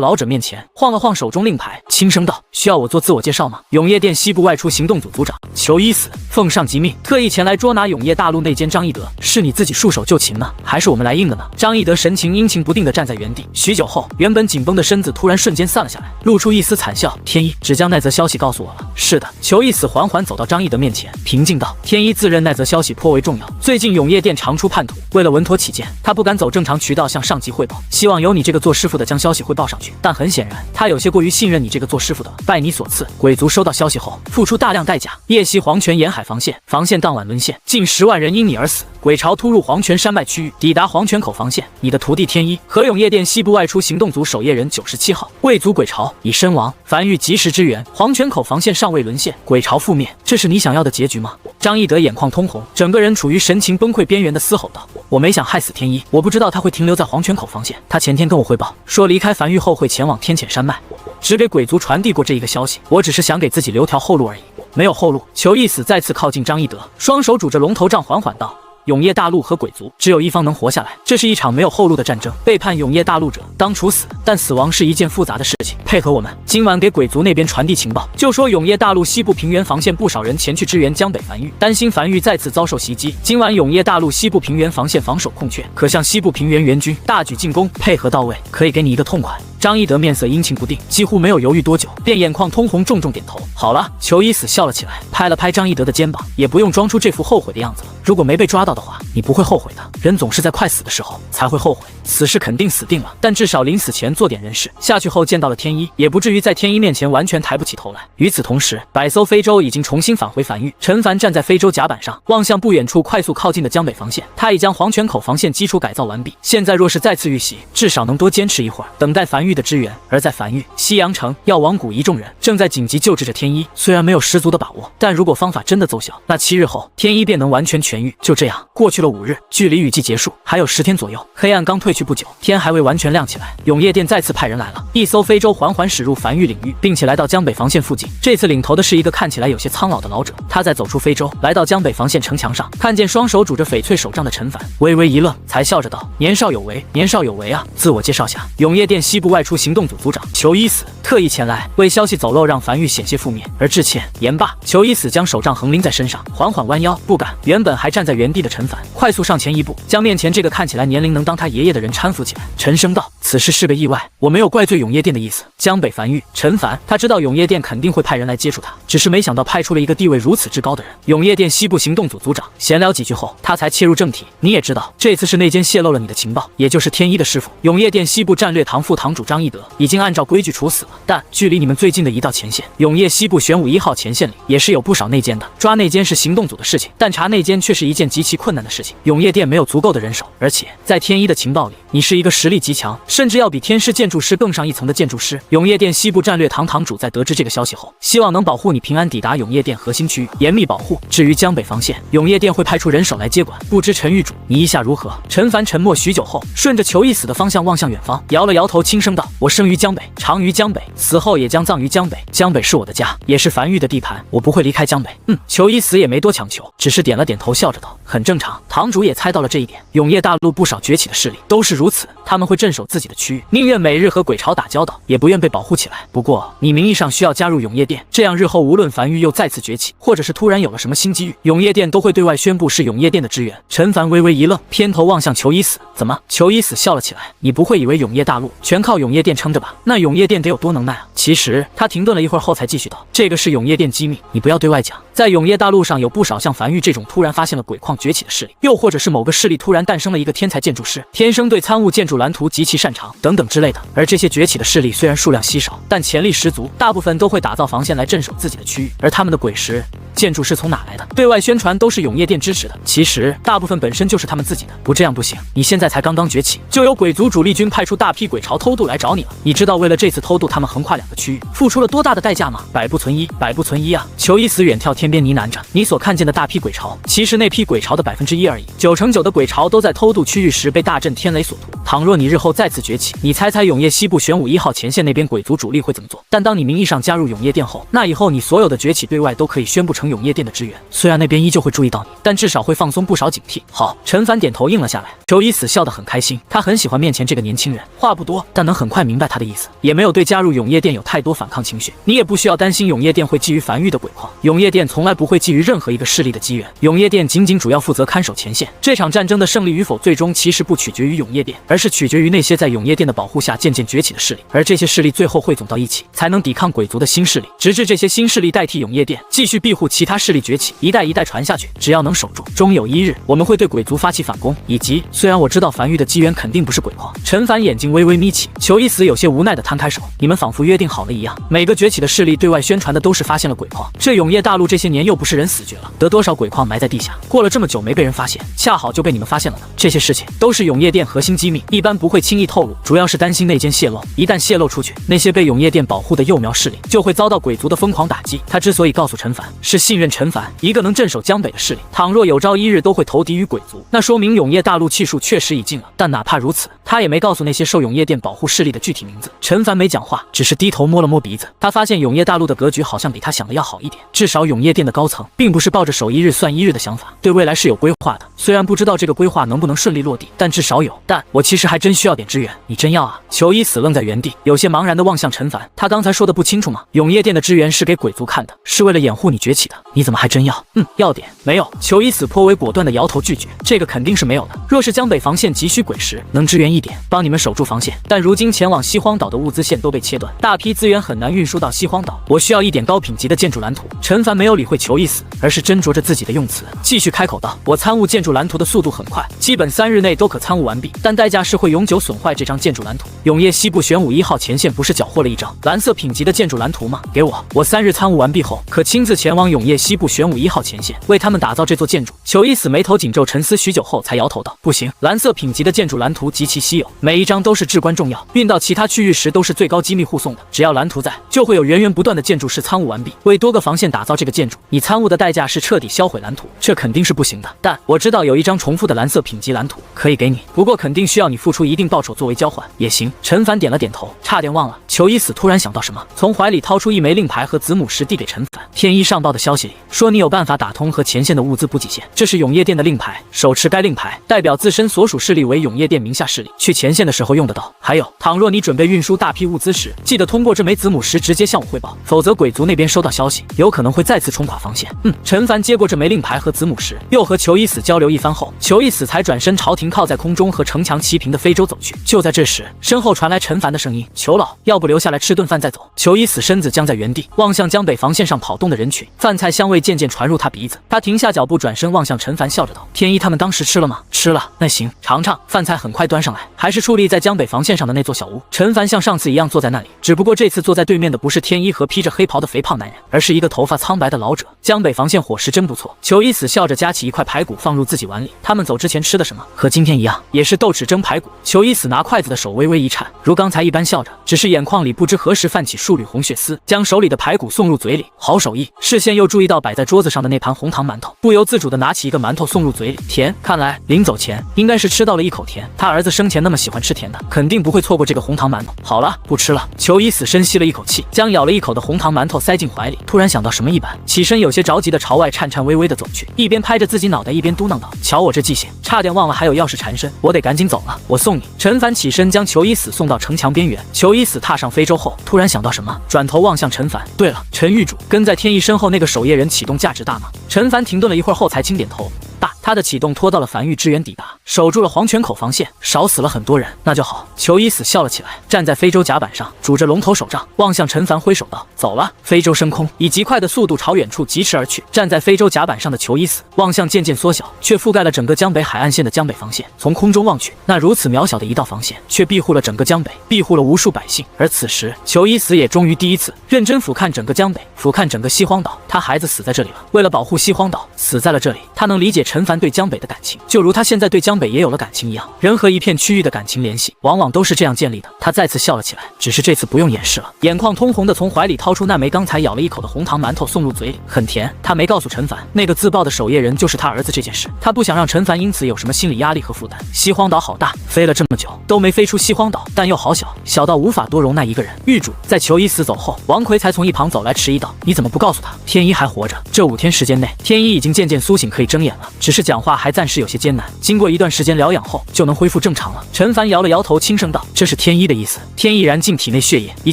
老者面前，晃了晃手中令牌，轻声道：需要我做自我介绍吗？永业殿西部外出行动组组长裘一死，奉上级命，特意前来捉拿永业大陆内奸张义德。是你自己束手就擒呢，还是我们来硬的呢？张义德神情阴晴不定地站在原地，许久后，原本紧绷的身子突然瞬间散了下来，露出一丝惨笑。天一只将那则消息告诉我了。是的。裘一死缓缓走到张义德面前，平静道：天一自认那则消息颇为重要，最近永业殿常出叛徒，为了稳妥起见，他不敢走正常渠道向上级汇报，希望由你这个做师傅的将消息汇报上去。但很显然，他有些过于信任你这个做师傅的了。拜你所赐，鬼族收到消息后，付出大量代价，夜袭黄泉沿海防线，防线当晚沦陷，近10万人因你而死。鬼潮突入黄泉山脉区域，抵达黄泉口防线，你的徒弟天一和永业殿西部外出行动组守夜人97号魏族鬼潮已身亡，繁域及时支援，黄泉口防线尚未沦陷，鬼潮覆灭，这是你想要的结局吗？张义德眼眶通红，整个人处于神情崩溃边缘的嘶吼道：我没想害死天一，我不知道他会停留在黄泉口防线，他前天跟我汇报说离开繁域后会前往天潜山脉，只给鬼族传递过这一个消息，我只是想给自己留条后路而已。没有后路。裘一死再次靠近张义德，双手拄着龙头杖缓缓道：永业大陆和鬼族只有一方能活下来，这是一场没有后路的战争。背叛永业大陆者当处死，但死亡是一件复杂的事情。配合我们，今晚给鬼族那边传递情报，就说永业大陆西部平原防线不少人前去支援江北繁域，担心繁域再次遭受袭击。今晚永业大陆西部平原防线防守空缺，可向西部平原援军大举进攻，配合到位，可以给你一个痛快。张一德面色阴晴不定，几乎没有犹豫多久，便眼眶通红，重重点头。好了，裘一死笑了起来，拍了拍张一德的肩膀，也不用装出这副后悔的样子了。如果没被抓到的话，你不会后悔的。人总是在快死的时候才会后悔，此事肯定死定了，但至少临死前做点人事。下去后见到了天一，也不至于在天一面前完全抬不起头来。与此同时，100艘非洲已经重新返回繁域。陈凡站在非洲甲板上，望向不远处快速靠近的江北防线。他已将黄泉口防线基础改造完毕，现在若是再次遇袭，至少能多坚持一会儿，等待繁域的支援。而在繁域西阳城，药王谷一众人正在紧急救治着天一。虽然没有十足的把握，但如果方法真的奏效，那7日后天一便能完全痊愈。就这样，过去了5日，距离雨季结束还有10天左右。黑暗刚褪去不久，天还未完全亮起来。永业殿再次派人来了，一艘非洲缓缓驶入繁域领域，并且来到江北防线附近。这次领头的是一个看起来有些苍老的老者。他在走出非洲，来到江北防线城墙上，看见双手拄着翡翠手杖的陈凡，微微一愣，才笑着道：年少有为，年少有为啊！自我介绍下，永业殿西部外派出行动组组长裘一死特意前来，为消息走漏让樊玉险些覆灭。而致歉言罢，裘一死将手杖横拎在身上，缓缓弯腰，不敢。原本还站在原地的陈凡快速上前一步，将面前这个看起来年龄能当他爷爷的人搀扶起来，沉声道：“此事是个意外，我没有怪罪永业店的意思。”江北樊玉，陈凡，他知道永业店肯定会派人来接触他，只是没想到派出了一个地位如此之高的人。永业店西部行动组组长闲聊几句后，他才切入正题：“你也知道，这次是内奸泄露了你的情报，也就是天一的师傅。永业店西部战略堂副堂主张一德已经按照规矩处死了，但距离你们最近的一道前线，永业西部玄武1号前线里也是有不少内奸的。抓内奸是行动组的事情，但查内奸却是一件极其困难的事情。永业店没有足够的人手，而且在天一的情报里，你是一个实力极强，甚至要比天师建筑师更上一层的建筑师。永业店西部战略堂堂主在得知这个消息后，希望能保护你平安抵达永业店核心区域，严密保护。至于江北防线，永业店会派出人手来接管。不知陈狱主你意下如何？”陈凡沉默许久后，顺着裘一死的方向望向远方，摇了摇头，轻声道：“我生于江北，长于江北，死后也将葬于江北。江北是我的家，也是樊玉的地盘，我不会离开江北。”裘一死也没多强求，只是点了点头，笑着道：“很正常，堂主也猜到了这一点。永业大陆不少崛起的势力都是如此，他们会镇守自己的区域，宁愿每日和鬼巢打交道，也不愿被保护起来。不过你名义上需要加入永业店，这样日后无论樊玉又再次崛起，或者是突然有了什么新机遇，永业店都会对外宣布是永业店的支援。”陈凡微微一愣，偏头望向裘一死：“怎么？”裘一死笑了起来：“你不会以为永业大陆全靠永业店撑着吧？那永业店得有多能耐啊！”其实他停顿了一会儿后才继续道：“这个是永业店机密，你不要对外讲。在永业大陆上有不少像樊玉这种突然发现了鬼矿崛起的势力，又或者是某个势力突然诞生了一个天才建筑师，天生对参悟建筑蓝图极其擅长等等之类的。而这些崛起的势力虽然数量稀少，但潜力十足，大部分都会打造防线来镇守自己的区域。而他们的鬼石建筑是从哪来的？对外宣传都是永业店支持的，其实大部分本身就是他们自己的。不这样不行，你现在才刚刚崛起，就有鬼族主力军派出大批鬼巢偷渡来找你了。你知道为了这次偷渡他们横跨2个区域付出了多大的代价吗？百不存一，百不存一啊！”裘一死远眺天边呢喃着：“你所看见的大批鬼巢，其实那批鬼巢的1%而已，9%的鬼巢都在偷渡区域时被大阵天雷所屠。倘若你日后再次崛起，你猜猜永业西部玄武1号前线那边鬼族主力会怎么做？但当你名义上加入永业店后，那以后你所有的崛起对外都可以宣布成永业店的支援。虽然那边依旧会注意到你，但至少会放松不少警惕。”好，陈凡点头应了下来。裘一死笑得很开心，他很喜欢面前这个年轻人，话不多，但能很快明白他的意思，也没有对加入永业店有太多反抗情绪。你也不需要担心永业店会觊觎樊玉的鬼矿，永业店从来不会觊觎任何一个势力的机缘，永业店仅仅主要负责看守前线。这场战争的胜利与否，最终其实不取决于永业店，而是取决于那些在永业店的保护下渐渐崛起的势力。而这些势力最后汇总到一起，才能抵抗鬼族的新势力，直至这些新势力代替永业店，继续庇护其他势力崛起，一代一代传下去。只要能守住，终有一日我们会对鬼族发起反攻。以及，虽然我知道樊玉的机缘肯定不是鬼矿，陈凡眼睛微微眯起，裘一死有些无奈地摊开手：“你们仿佛约定好了一样，每个崛起的势力对外宣传的都是发现了鬼矿。这永业大陆这些年又不是人死绝了，得多少鬼矿埋在地下，过了这么久没被人发现，恰好就被你们发现了呢。这些事情都是永业店核心机密，一般不会轻易透露，主要是担心内奸泄露。一旦泄露出去，那些被永业店保护的幼苗势力就会遭到鬼族的疯狂打击。”他之所以告诉陈凡，是信任陈凡一个能镇守江北的势力，倘若有朝一日都会投敌于鬼族，那说明永业大陆气数确实已尽了。但哪怕如此，他也没告诉那些受永业店保护势力的具体名字。陈凡没讲话，只是低头摸了摸鼻子。他发现永业大陆的格局好像比他想的要好一点，至少永业店的高层并不是抱着守一日算一日的想法，对未来是有规划的。虽然不知道这个规划能不能顺利落地，但至少有。但我其实还真需要点支援，你真要啊？裘一死愣在原地，有些茫然地望向陈凡。他刚才说的不清楚吗？永业店的支援是给鬼族看的，是为了掩护你崛起的。你怎么还真要？要点没有。裘一死颇为果断地摇头拒绝，这个肯定是没有的。若是江北防线急需鬼石，能支援一点，帮你们守住防线。但如今前往西荒岛的物资线都被切断，大批资源很难运输到西荒岛。我需要一点高品级的建筑蓝图。陈凡没有理会裘一死，而是斟酌着自己的用词，继续开口道：“我参悟建筑蓝图的速度很快，基本3日内都可参悟完毕，但代价是会永久损坏这张建筑蓝图。永业西部玄武1号前线不是缴获了一张蓝色品级的建筑蓝图吗？给我3日参悟完毕后，可亲自前往永业西部玄武1号前线，为他们打造这座建筑。”裘一死眉头紧皱，沉思许久后才摇头道：“不行，蓝色品级的建筑蓝图极其稀有，每一张都是至关重要，运到其他区域时都是最高机密护送的。只要蓝图在，就会有源源不断的建筑师参悟完毕。为多个防线打造这个建筑，你参悟的代价是彻底销毁蓝图，这肯定是不行的。但我知道有一张重复的蓝色品级蓝图可以给你，不过肯定需要你付出一定报酬作为为交换，也行。陈凡点了点头，差点忘了。裘一死突然想到什么，从怀里掏出一枚令牌和子母石递给陈凡。天一上报的消息里说，你有办法打通和前线的物资补给线，这是永业店的令牌，手持该令牌代表自身所属势力为永业店名下势力，去前线的时候用得到。还有，倘若你准备运输大批物资时，记得通过这枚子母石直接向我汇报，否则鬼族那边收到消息，有可能会再次冲垮防线。陈凡接过这枚令牌和子母石，又和裘一死交流一番后，裘一死才转身朝停靠在空中和城墙齐平的非洲走去。就在这时，身后传来陈凡的声音：“裘老，要不留下来吃顿饭再走？”裘一死身子僵在原地，望向江北防线上跑动的人群，饭菜香味渐渐传入他鼻子。他停下脚步，转身望向陈凡，笑着道：“天一他们当时吃了吗？”“吃了。”“那行，尝尝。”饭菜很快端上来，还是矗立在江北防线上的那座小屋。陈凡像上次一样坐在那里，只不过这次坐在对面的不是天一和披着黑袍的肥胖男人，而是一个头发苍白的老者。江北防线伙食真不错。裘一死笑着夹起一块排骨放入自己碗里。他们走之前吃的什么？和今天一样，也是豆豉蒸排骨。裘一死拿筷子的手微微一颤，如刚才一般笑着，只是眼眶里不知何时泛起数缕红血丝，将手里的排骨送入嘴里。好手艺！视线又注意到摆在桌子上的那盘红糖馒头，不由自主地拿起一个馒头送入嘴里。甜，看来临走前应该是吃到了一口甜。他儿子生前那么喜欢吃甜的，肯定不会错过这个红糖馒头。好了，不吃了。裘一死深吸了一口气，将咬了一口的红糖馒头塞进怀里，突然想到什么一般，起身有些着急地朝外颤颤巍巍地走去，一边拍着自己脑袋一边嘟囔道：“瞧我这记性，差点忘了还有钥匙缠身，我得赶紧走了，我送你。”陈凡起身将裘一死送到城墙边缘。裘一死踏上非洲后，突然想到什么，转头望向陈凡：“对了，陈狱主，跟在天一身后那个守夜人启动价值大吗？”陈凡停顿了一会儿后才轻点头：“大。”他的启动拖到了樊玉支援抵达，守住了黄泉口防线，少死了很多人，那就好。裘一死笑了起来，站在非洲甲板上，拄着龙头手杖，望向陈凡挥手道：“走了。”非洲升空，以极快的速度朝远处疾驰而去。站在非洲甲板上的裘一死望向渐渐缩小却覆盖了整个江北海岸线的江北防线，从空中望去，那如此渺小的一道防线，却庇护了整个江北，庇护了无数百姓。而此时，裘一死也终于第一次认真俯瞰整个江北，俯瞰整个西荒岛。他孩子死在这里了，为了保护西荒岛，死在了这里。他能理解陈凡对江北的感情，就如他现在对江北也有了感情一样。人和一片区域的感情联系，往往都是这样建立的。他再次笑了起来，只是这次不用掩饰了，眼眶通红的从怀里掏出那枚刚才咬了一口的红糖馒头送入嘴里，很甜。他没告诉陈凡，那个自爆的守夜人就是他儿子这件事，他不想让陈凡因此有什么心理压力和负担。西荒岛好大，飞了这么久都没飞出西荒岛，但又好小，小到无法多容纳一个人。狱主在裘一死走后，王奎才从一旁走来，迟疑道：“你怎么不告诉他天一还活着？”这5天时间内，天一已经渐渐苏醒，可以睁眼了，只是讲话还暂时有些艰难，经过一段时间疗养后就能恢复正常了。陈凡摇了摇头，轻声道：“这是天一的意思。”天一燃尽体内血液，已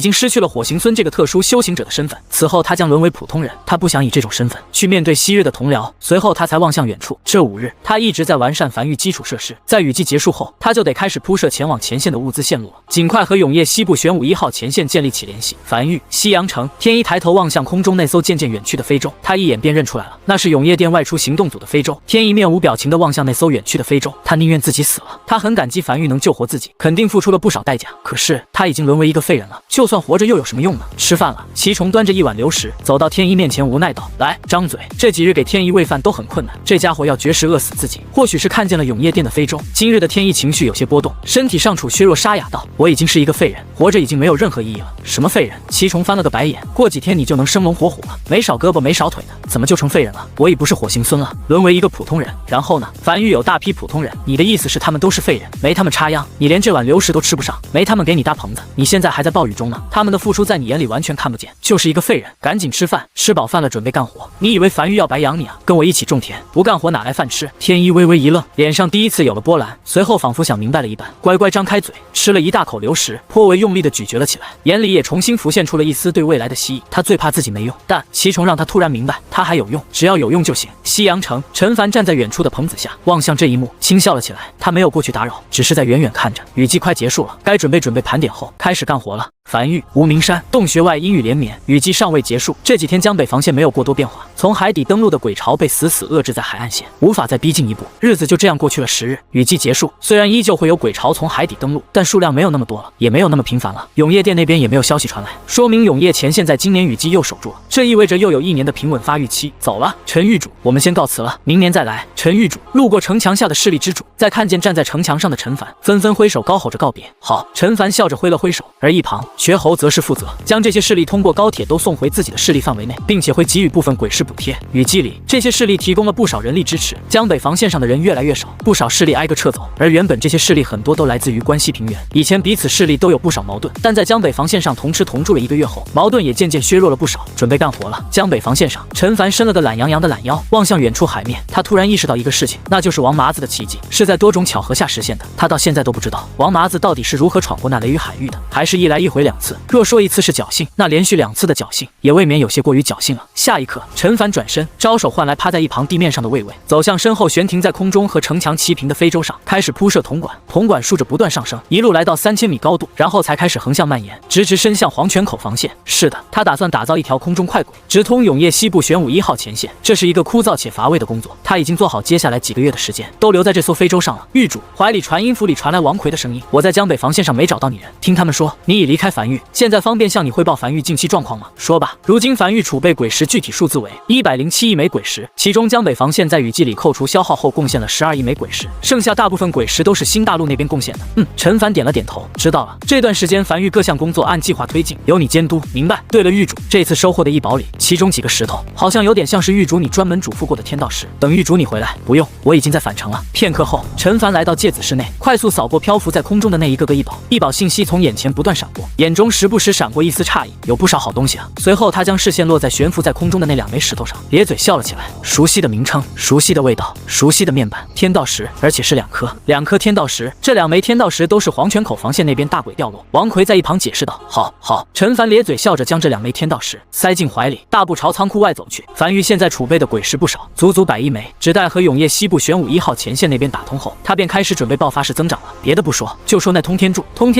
经失去了火行孙这个特殊修行者的身份，此后他将沦为普通人。他不想以这种身份去面对昔日的同僚。随后他才望向远处，这5日他一直在完善繁育基础设施，在雨季结束后，他就得开始铺设前往前线的物资线路了，尽快和永业西部玄武1号前线建立起联系。繁育西洋城，天一抬头望向空中那艘渐渐远去的非洲，他一眼便认出来了，那是永业店外出行动组的非洲。天一面无表情地望向那艘远去的非洲，他宁愿自己死了。他很感激繁育能救活自己，肯定付出了不少代价，可是他已经沦为一个废人了，就算活着又有什么用呢？吃饭了。祁崇端着一碗流食走到天一面前，无奈道：“来，张嘴。”这几日给天一喂饭都很困难，这家伙要绝食饿死自己。或许是看见了永业店的非洲，今日的天一情绪有些波动，身体尚处虚弱，沙哑道：“我已经是一个废人，活着已经没有任何意义了。”什么废人？祁崇翻了个白眼，过几天你就能生龙活虎了，没少胳膊没少腿的，怎么就成废人了？我已不是火行孙了，沦为一个普通人。然后呢？繁育有大批普通人，你的意思是他们都是废人，没他们插秧，你连这碗流食都吃不上，没他们给你搭棚子，你现在还在暴雨中呢，他们的付出在你眼里完全看不见，就是一个废人。赶紧吃饭，吃饱饭了准备干活。你以为繁育要白养你啊？跟我一起种田，不干活哪来饭吃？天一微微一愣，脸上第一次有了波澜，随后仿佛想明白了一般，乖乖张开嘴，吃了一大口流食，颇为用力地咀嚼了起来，眼里也重新浮现出了一丝对未来的希冀。他最怕自己没用，但祁崇让他突然明白，他还有用，只要有用就行。西洋城，陈凡站在远处的棚子下，望向这一幕，轻笑了起来。他没有过去打扰，只是在远远看着。雨季快结束了，该准备盘点后，开始干活了。繁育无名山洞穴外阴雨连绵，雨季尚未结束。这几天江北防线没有过多变化，从海底登陆的鬼巢被死死遏制在海岸线，无法再逼近一步。日子就这样过去了10日。雨季结束，虽然依旧会有鬼巢从海底登陆，但数量没有那么多了，也没有那么频繁了。永业店那边也没有消息传来，说明永业前线在今年雨季又守住了，这意味着又有1年的平稳发育期。走了，陈狱主，我们先告辞了，明年再来。来，陈玉主路过城墙下的势力之主，再看见站在城墙上的陈凡，纷纷挥手高吼着告别。好，陈凡笑着挥了挥手，而一旁绝侯则是负责将这些势力通过高铁都送回自己的势力范围内，并且会给予部分鬼市补贴。雨季里，这些势力提供了不少人力支持，江北防线上的人越来越少，不少势力挨个撤走。而原本这些势力很多都来自于关西平原，以前彼此势力都有不少矛盾，但在江北防线上同吃同住了1个月后，矛盾也渐渐削弱了不少，准备干活了。江北防线上，陈凡伸了个懒洋洋的懒腰，望向远处海面，他突然意识到一个事情，那就是王麻子的奇迹是在多种巧合下实现的。他到现在都不知道王麻子到底是如何闯过那雷雨海域的，还是一来一回2次。若说1次是侥幸，那连续2次的侥幸也未免有些过于侥幸了。下一刻，陈凡转身招手唤来趴在一旁地面上的卫尉，走向身后悬停在空中和城墙齐平的非洲上，开始铺设铜管。铜管竖着不断上升，一路来到3000米高度，然后才开始横向蔓延，直伸向黄泉口防线。是的，他打算打造一条空中快轨，直通永业西部玄武1号前线。这是一个枯燥且乏味的工作，他已经做好接下来几个月的时间都留在这艘非洲上了。狱主怀里传音符里传来王奎的声音：“我在江北防线上没找到你人，听他们说你已离开樊狱，现在方便向你汇报樊狱近期状况吗？说吧。”如今樊狱储备鬼石具体数字为107亿枚鬼石，其中江北防线在雨季里扣除消耗后贡献了12亿枚鬼石，剩下大部分鬼石都是新大陆那边贡献的。陈凡点了点头，知道了。这段时间樊狱各项工作按计划推进，由你监督。明白。对了，狱主，这次收获的异宝里，其中几个石头好像有点像是狱主你专门嘱咐过的天道石。等狱主你回来，不用，我已经在返程了。片刻后，陈凡来到芥子室内，快速扫过漂浮在空中的那一个个异宝，异宝信息从眼前不断闪过，眼中时不时闪过一丝诧异，有不少好东西啊。随后他将视线落在悬浮在空中的那2枚石头上，咧嘴笑了起来。熟悉的名称，熟悉的味道，熟悉的面板，天道石，而且是2颗天道石。这2枚天道石都是黄泉口防线那边大鬼掉落。王奎在一旁解释道：“好。”陈凡咧嘴笑着将这2枚天道石塞进怀里，大步朝仓库外走去。樊狱现在储备的鬼石不少，足足100亿枚，只待和永业西部玄武1号前线那边打通后，他便开始准备爆发式增长了。别的不说，就说那通天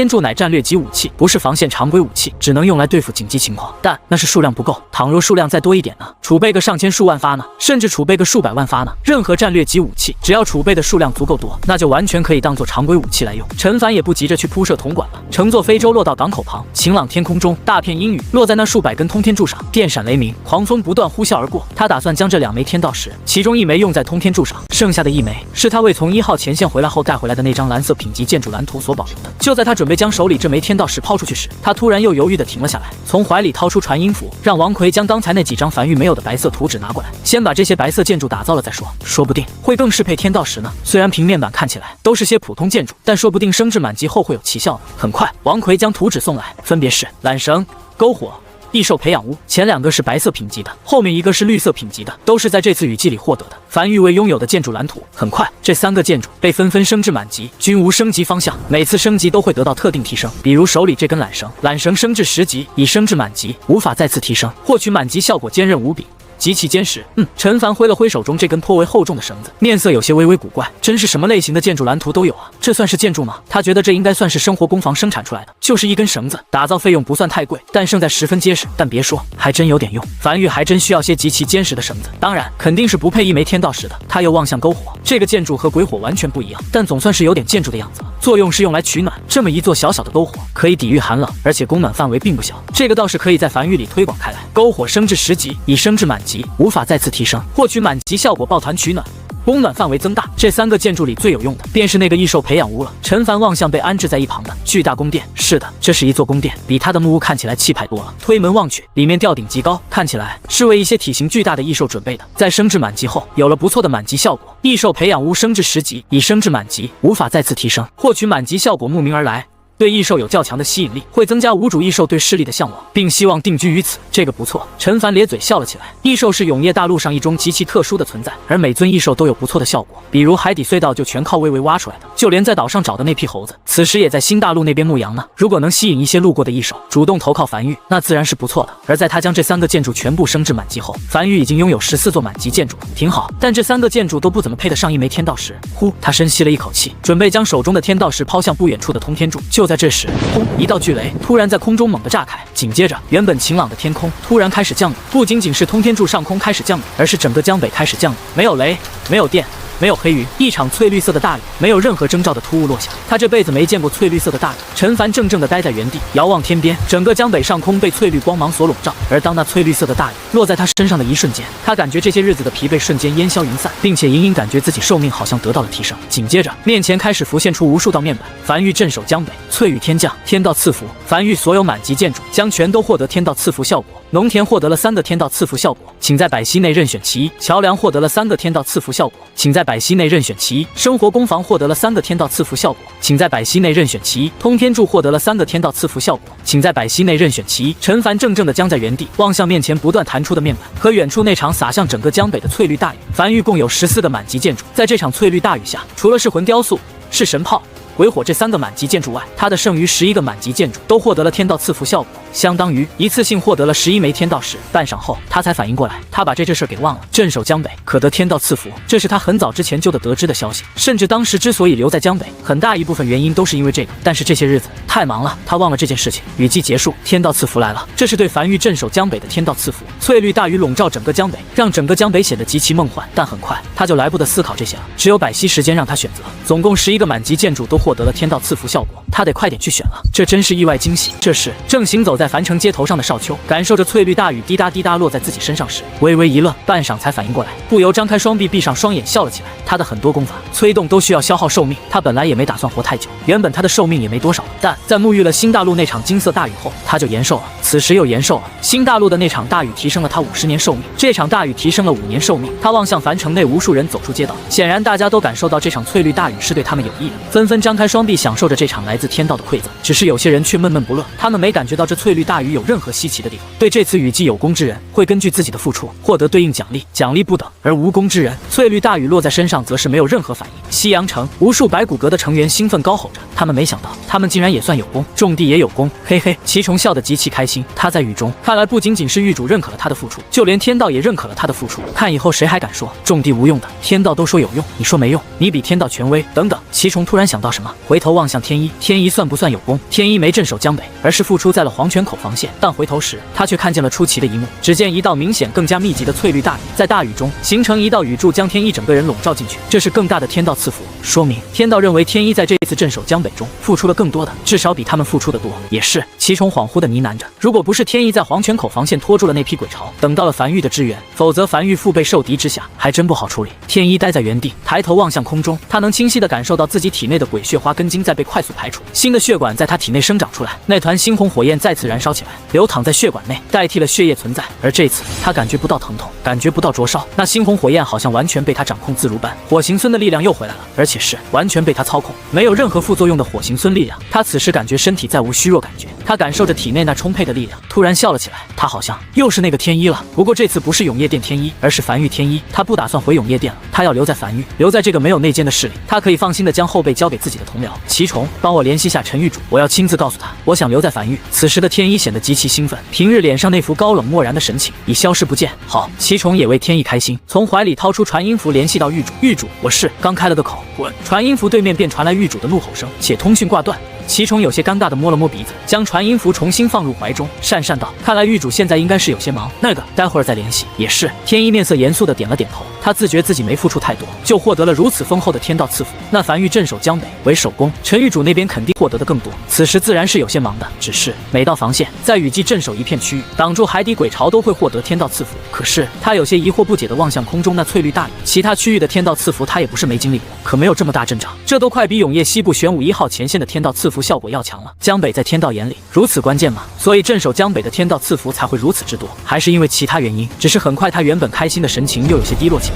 柱乃战略级武器，不是防线常规武器，只能用来对付紧急情况，但那是数量不够。倘若数量再多一点呢？储备个上千数万发呢？甚至储备个数百万发呢？任何战略级武器，只要储备的数量足够多，那就完全可以当做常规武器来用。陈凡也不急着去铺设铜管了，乘坐非洲落到港口旁，晴朗天空中，大片阴雨落在那数百根通天柱上，电闪雷鸣，狂风不断呼啸而过。他打算将这2枚天道石，其中1枚用在通天柱上，剩下的1枚是他为从1号前线回来后带回来的那张蓝色品级建筑蓝图所保留的。就在他准备将手里这枚天道石抛出去时，他突然又犹豫地停了下来，从怀里掏出传音符，让王奎将刚才那几张樊狱没有的白色图纸拿过来，先把这些白色建筑打造了再说，说不定会更适配天道石呢。虽然平面版看起来都是些普通建筑，但说不定升至满级后会有奇效呢。很快，王奎将图纸送来，分别是缆绳、篝火、异兽培养屋，前2个是白色品级的，后面1个是绿色品级的，都是在这次雨季里获得的。樊狱未拥有的建筑蓝图。很快，这3个建筑被纷纷升至满级，均无升级方向，每次升级都会得到特定提升。比如手里这根缆绳，缆绳升至10级，已升至满级，无法再次提升，获取满级效果坚韧无比，极其坚实。陈凡挥了挥手中这根颇为厚重的绳子，面色有些微微古怪，真是什么类型的建筑蓝图都有啊，这算是建筑吗？他觉得这应该算是生活工坊生产出来的，就是一根绳子，打造费用不算太贵，但胜在十分结实。但别说，还真有点用。樊狱还真需要些极其坚实的绳子，当然肯定是不配1枚天道石的。他又望向篝火，这个建筑和鬼火完全不一样，但总算是有点建筑的样子了。作用是用来取暖，这么一座小小的篝火可以抵御寒冷，而且供暖范围并不小，这个倒是可以在樊狱里推广开来。篝火升至10级，已升至满级，无法再次提升，获取满级效果抱团取暖，供暖范围增大。这3个建筑里最有用的便是那个异兽培养屋了。陈凡望向被安置在一旁的巨大宫殿，是的，这是一座宫殿，比他的木屋看起来气派多了。推门望去，里面吊顶极高，看起来是为一些体型巨大的异兽准备的。在升至满级后，有了不错的满级效果。异兽培养屋升至10级，已升至满级，无法再次提升，获取满级效果慕名而来。对异兽有较强的吸引力，会增加无主异兽对势力的向往，并希望定居于此。这个不错。陈凡咧嘴笑了起来。异兽是永业大陆上一种极其特殊的存在，而每尊异兽都有不错的效果，比如海底隧道就全靠魏巍挖出来的，就连在岛上找的那批猴子，此时也在新大陆那边牧羊呢。如果能吸引一些路过的异兽主动投靠樊狱，那自然是不错的。而在他将这3个建筑全部升至满级后，樊狱已经拥有14座满级建筑了，挺好。但这3个建筑都不怎么配得上1枚天道石。呼，他深吸了一口气，准备将手中的天道石抛向不远处的通天柱。就在这时，轰！一道巨雷突然在空中猛地炸开，紧接着原本晴朗的天空突然开始降雨。不仅仅是通天柱上空开始降雨，而是整个江北开始降雨。没有雷，没有电，没有黑云，一场翠绿色的大雨，没有任何征兆的突兀落下。他这辈子没见过翠绿色的大雨。陈凡怔怔地待在原地，遥望天边，整个江北上空被翠绿光芒所笼罩。而当那翠绿色的大雨落在他身上的一瞬间，他感觉这些日子的疲惫瞬间烟消云散，并且隐隐感觉自己寿命好像得到了提升。紧接着，面前开始浮现出无数道面板，樊玉镇守江北，翠雨天降，天道赐福。樊玉所有满级建筑将全都获得天道赐福效果。农田获得了3个天道赐福效果，请在百溪内任选其一；桥梁获得了3个天道赐福效果，请在百溪内任选其一；生活工房获得了3个天道赐福效果，请在百溪内任选其一；通天柱获得了3个天道赐福效果，请在百溪内任选其一。陈凡怔怔地僵在原地，望向面前不断弹出的面板和远处那场洒向整个江北的翠绿大雨。樊玉共有14个满级建筑，在这场翠绿大雨下，除了噬魂雕塑、噬神炮、鬼火这3个满级建筑外，他的剩余11个满级建筑都获得了天道赐福效果，相当于一次性获得了11枚天道石。半晌后，他才反应过来，他把这事给忘了。镇守江北可得天道赐福，这是他很早之前就得知的消息。甚至当时之所以留在江北，很大一部分原因都是因为这个。但是这些日子太忙了，他忘了这件事情。雨季结束，天道赐福来了，这是对樊玉镇守江北的天道赐福。翠绿大雨笼罩整个江北，让整个江北显得极其梦幻。但很快他就来不得思考这些了，只有百息时间让他选择。总共11个满级建筑都获得了天道赐福效果，他得快点去选了。这真是意外惊喜。这时正行走在樊城街头上的少秋，感受着翠绿大雨滴答滴答落在自己身上时，微微一愣，半晌才反应过来，不由张开双臂，闭上双眼笑了起来。他的很多功法催动都需要消耗寿命，他本来也没打算活太久，原本他的寿命也没多少，但在沐浴了新大陆那场金色大雨后，他就延寿了。此时又延寿了。新大陆的那场大雨提升了他50年寿命，这场大雨提升了5年寿命。他望向樊城内无数人走出街道，显然大家都感受到这场翠绿大雨是对他们有益的，纷纷张开双臂享受着这场来自天道的馈赠。只是有些人却闷闷不乐，他们没感觉到这翠绿大雨有任何稀奇的地方。对这次雨季有功之人会根据自己的付出获得对应奖励，奖励不等；而无功之人，翠绿大雨落在身上则是没有任何反应。西阳城无数白骨阁的成员兴奋高吼着，他们没想到他们竟然也算有功，种地也有功，嘿嘿。祁崇笑得极其开心，他在雨中看来不仅仅是狱主认可了他的付出，就连天道也认可了他的付出。看以后谁还敢说种地无用的，天道都说有用，你说没用，你比天道权威等等。祁崇突然想到什么，回头望向天一，天一算不算有功？天一没镇守江北，而是付出在了黄泉口防线。但回头时他却看见了出奇的一幕，只见一道明显更加密集的翠绿大雨在大雨中形成一道雨柱，将天一整个人笼罩进去。这是更大的天道赐福，说明天道认为天一在这次镇守江北中付出了更多的，至少比他们付出的多。也是，祁崇恍惚地呢喃着，如果不是天一在黄泉口防线拖住了那批鬼潮，等到了樊玉的支援，否则樊玉腹背受敌之下还真不好处理。天一待在原地，抬头望向空中，他能清晰地感受到自己体内的鬼血花根茎在被快速排除，新的血管在他体内生长出来，那团猩红火焰再次燃烧起来，流淌在血管内，代替了血液存在。而这次他感觉不到疼痛，感觉不到灼烧，那猩红火焰好像完全被他掌控自如般，火行孙的力量又回来了，而且是完全被他操控，没有任何副作用的火行孙力量。他此时感觉身体再无虚弱感觉，他感受着体内那充沛的力量，突然笑了起来。他好像又是那个天一了，不过这次不是永夜殿天一，而是樊玉天一。他不打算回永夜殿了，他要留在樊玉，留在这个没有内奸的市里，他可以放心的将后背交给自己的同僚祁崇。帮我联系下陈狱主，我要亲自告诉他，我想留在樊玉。此时的天一显得极其兴奋，平日脸上那副高冷漠然的神情已消失不见。好，祁崇也为天一开心，从怀里掏出传音符联系到狱主。狱主，我是刚开了个口，滚！传音符对面便传来狱主的怒吼声，且通讯挂断。祁崇有些尴尬地摸了摸鼻子，将传音符重新放入怀中，讪讪道：“看来狱主现在应该是有些忙，那个待会儿再联系。”也是，天一面色严肃地点了点头。他自觉自己没付出太多，就获得了如此丰厚的天道赐福。那樊玉镇守江北为首功，陈狱主那边肯定获得的更多。此时自然是有些忙的，只是每到防线，在雨季镇守一片区域，挡住海底鬼潮都会获得天道赐福。可是他有些疑惑不解地望向空中那翠绿大雨，其他区域的天道赐福他也不是没经历过，可没有这么大阵仗，这都快比永夜西部玄武1号前线的天道赐福效果要强了。江北在天道眼里如此关键吗？所以镇守江北的天道赐福才会如此之多，还是因为其他原因？只是很快他原本开心的神情又有些低落起来。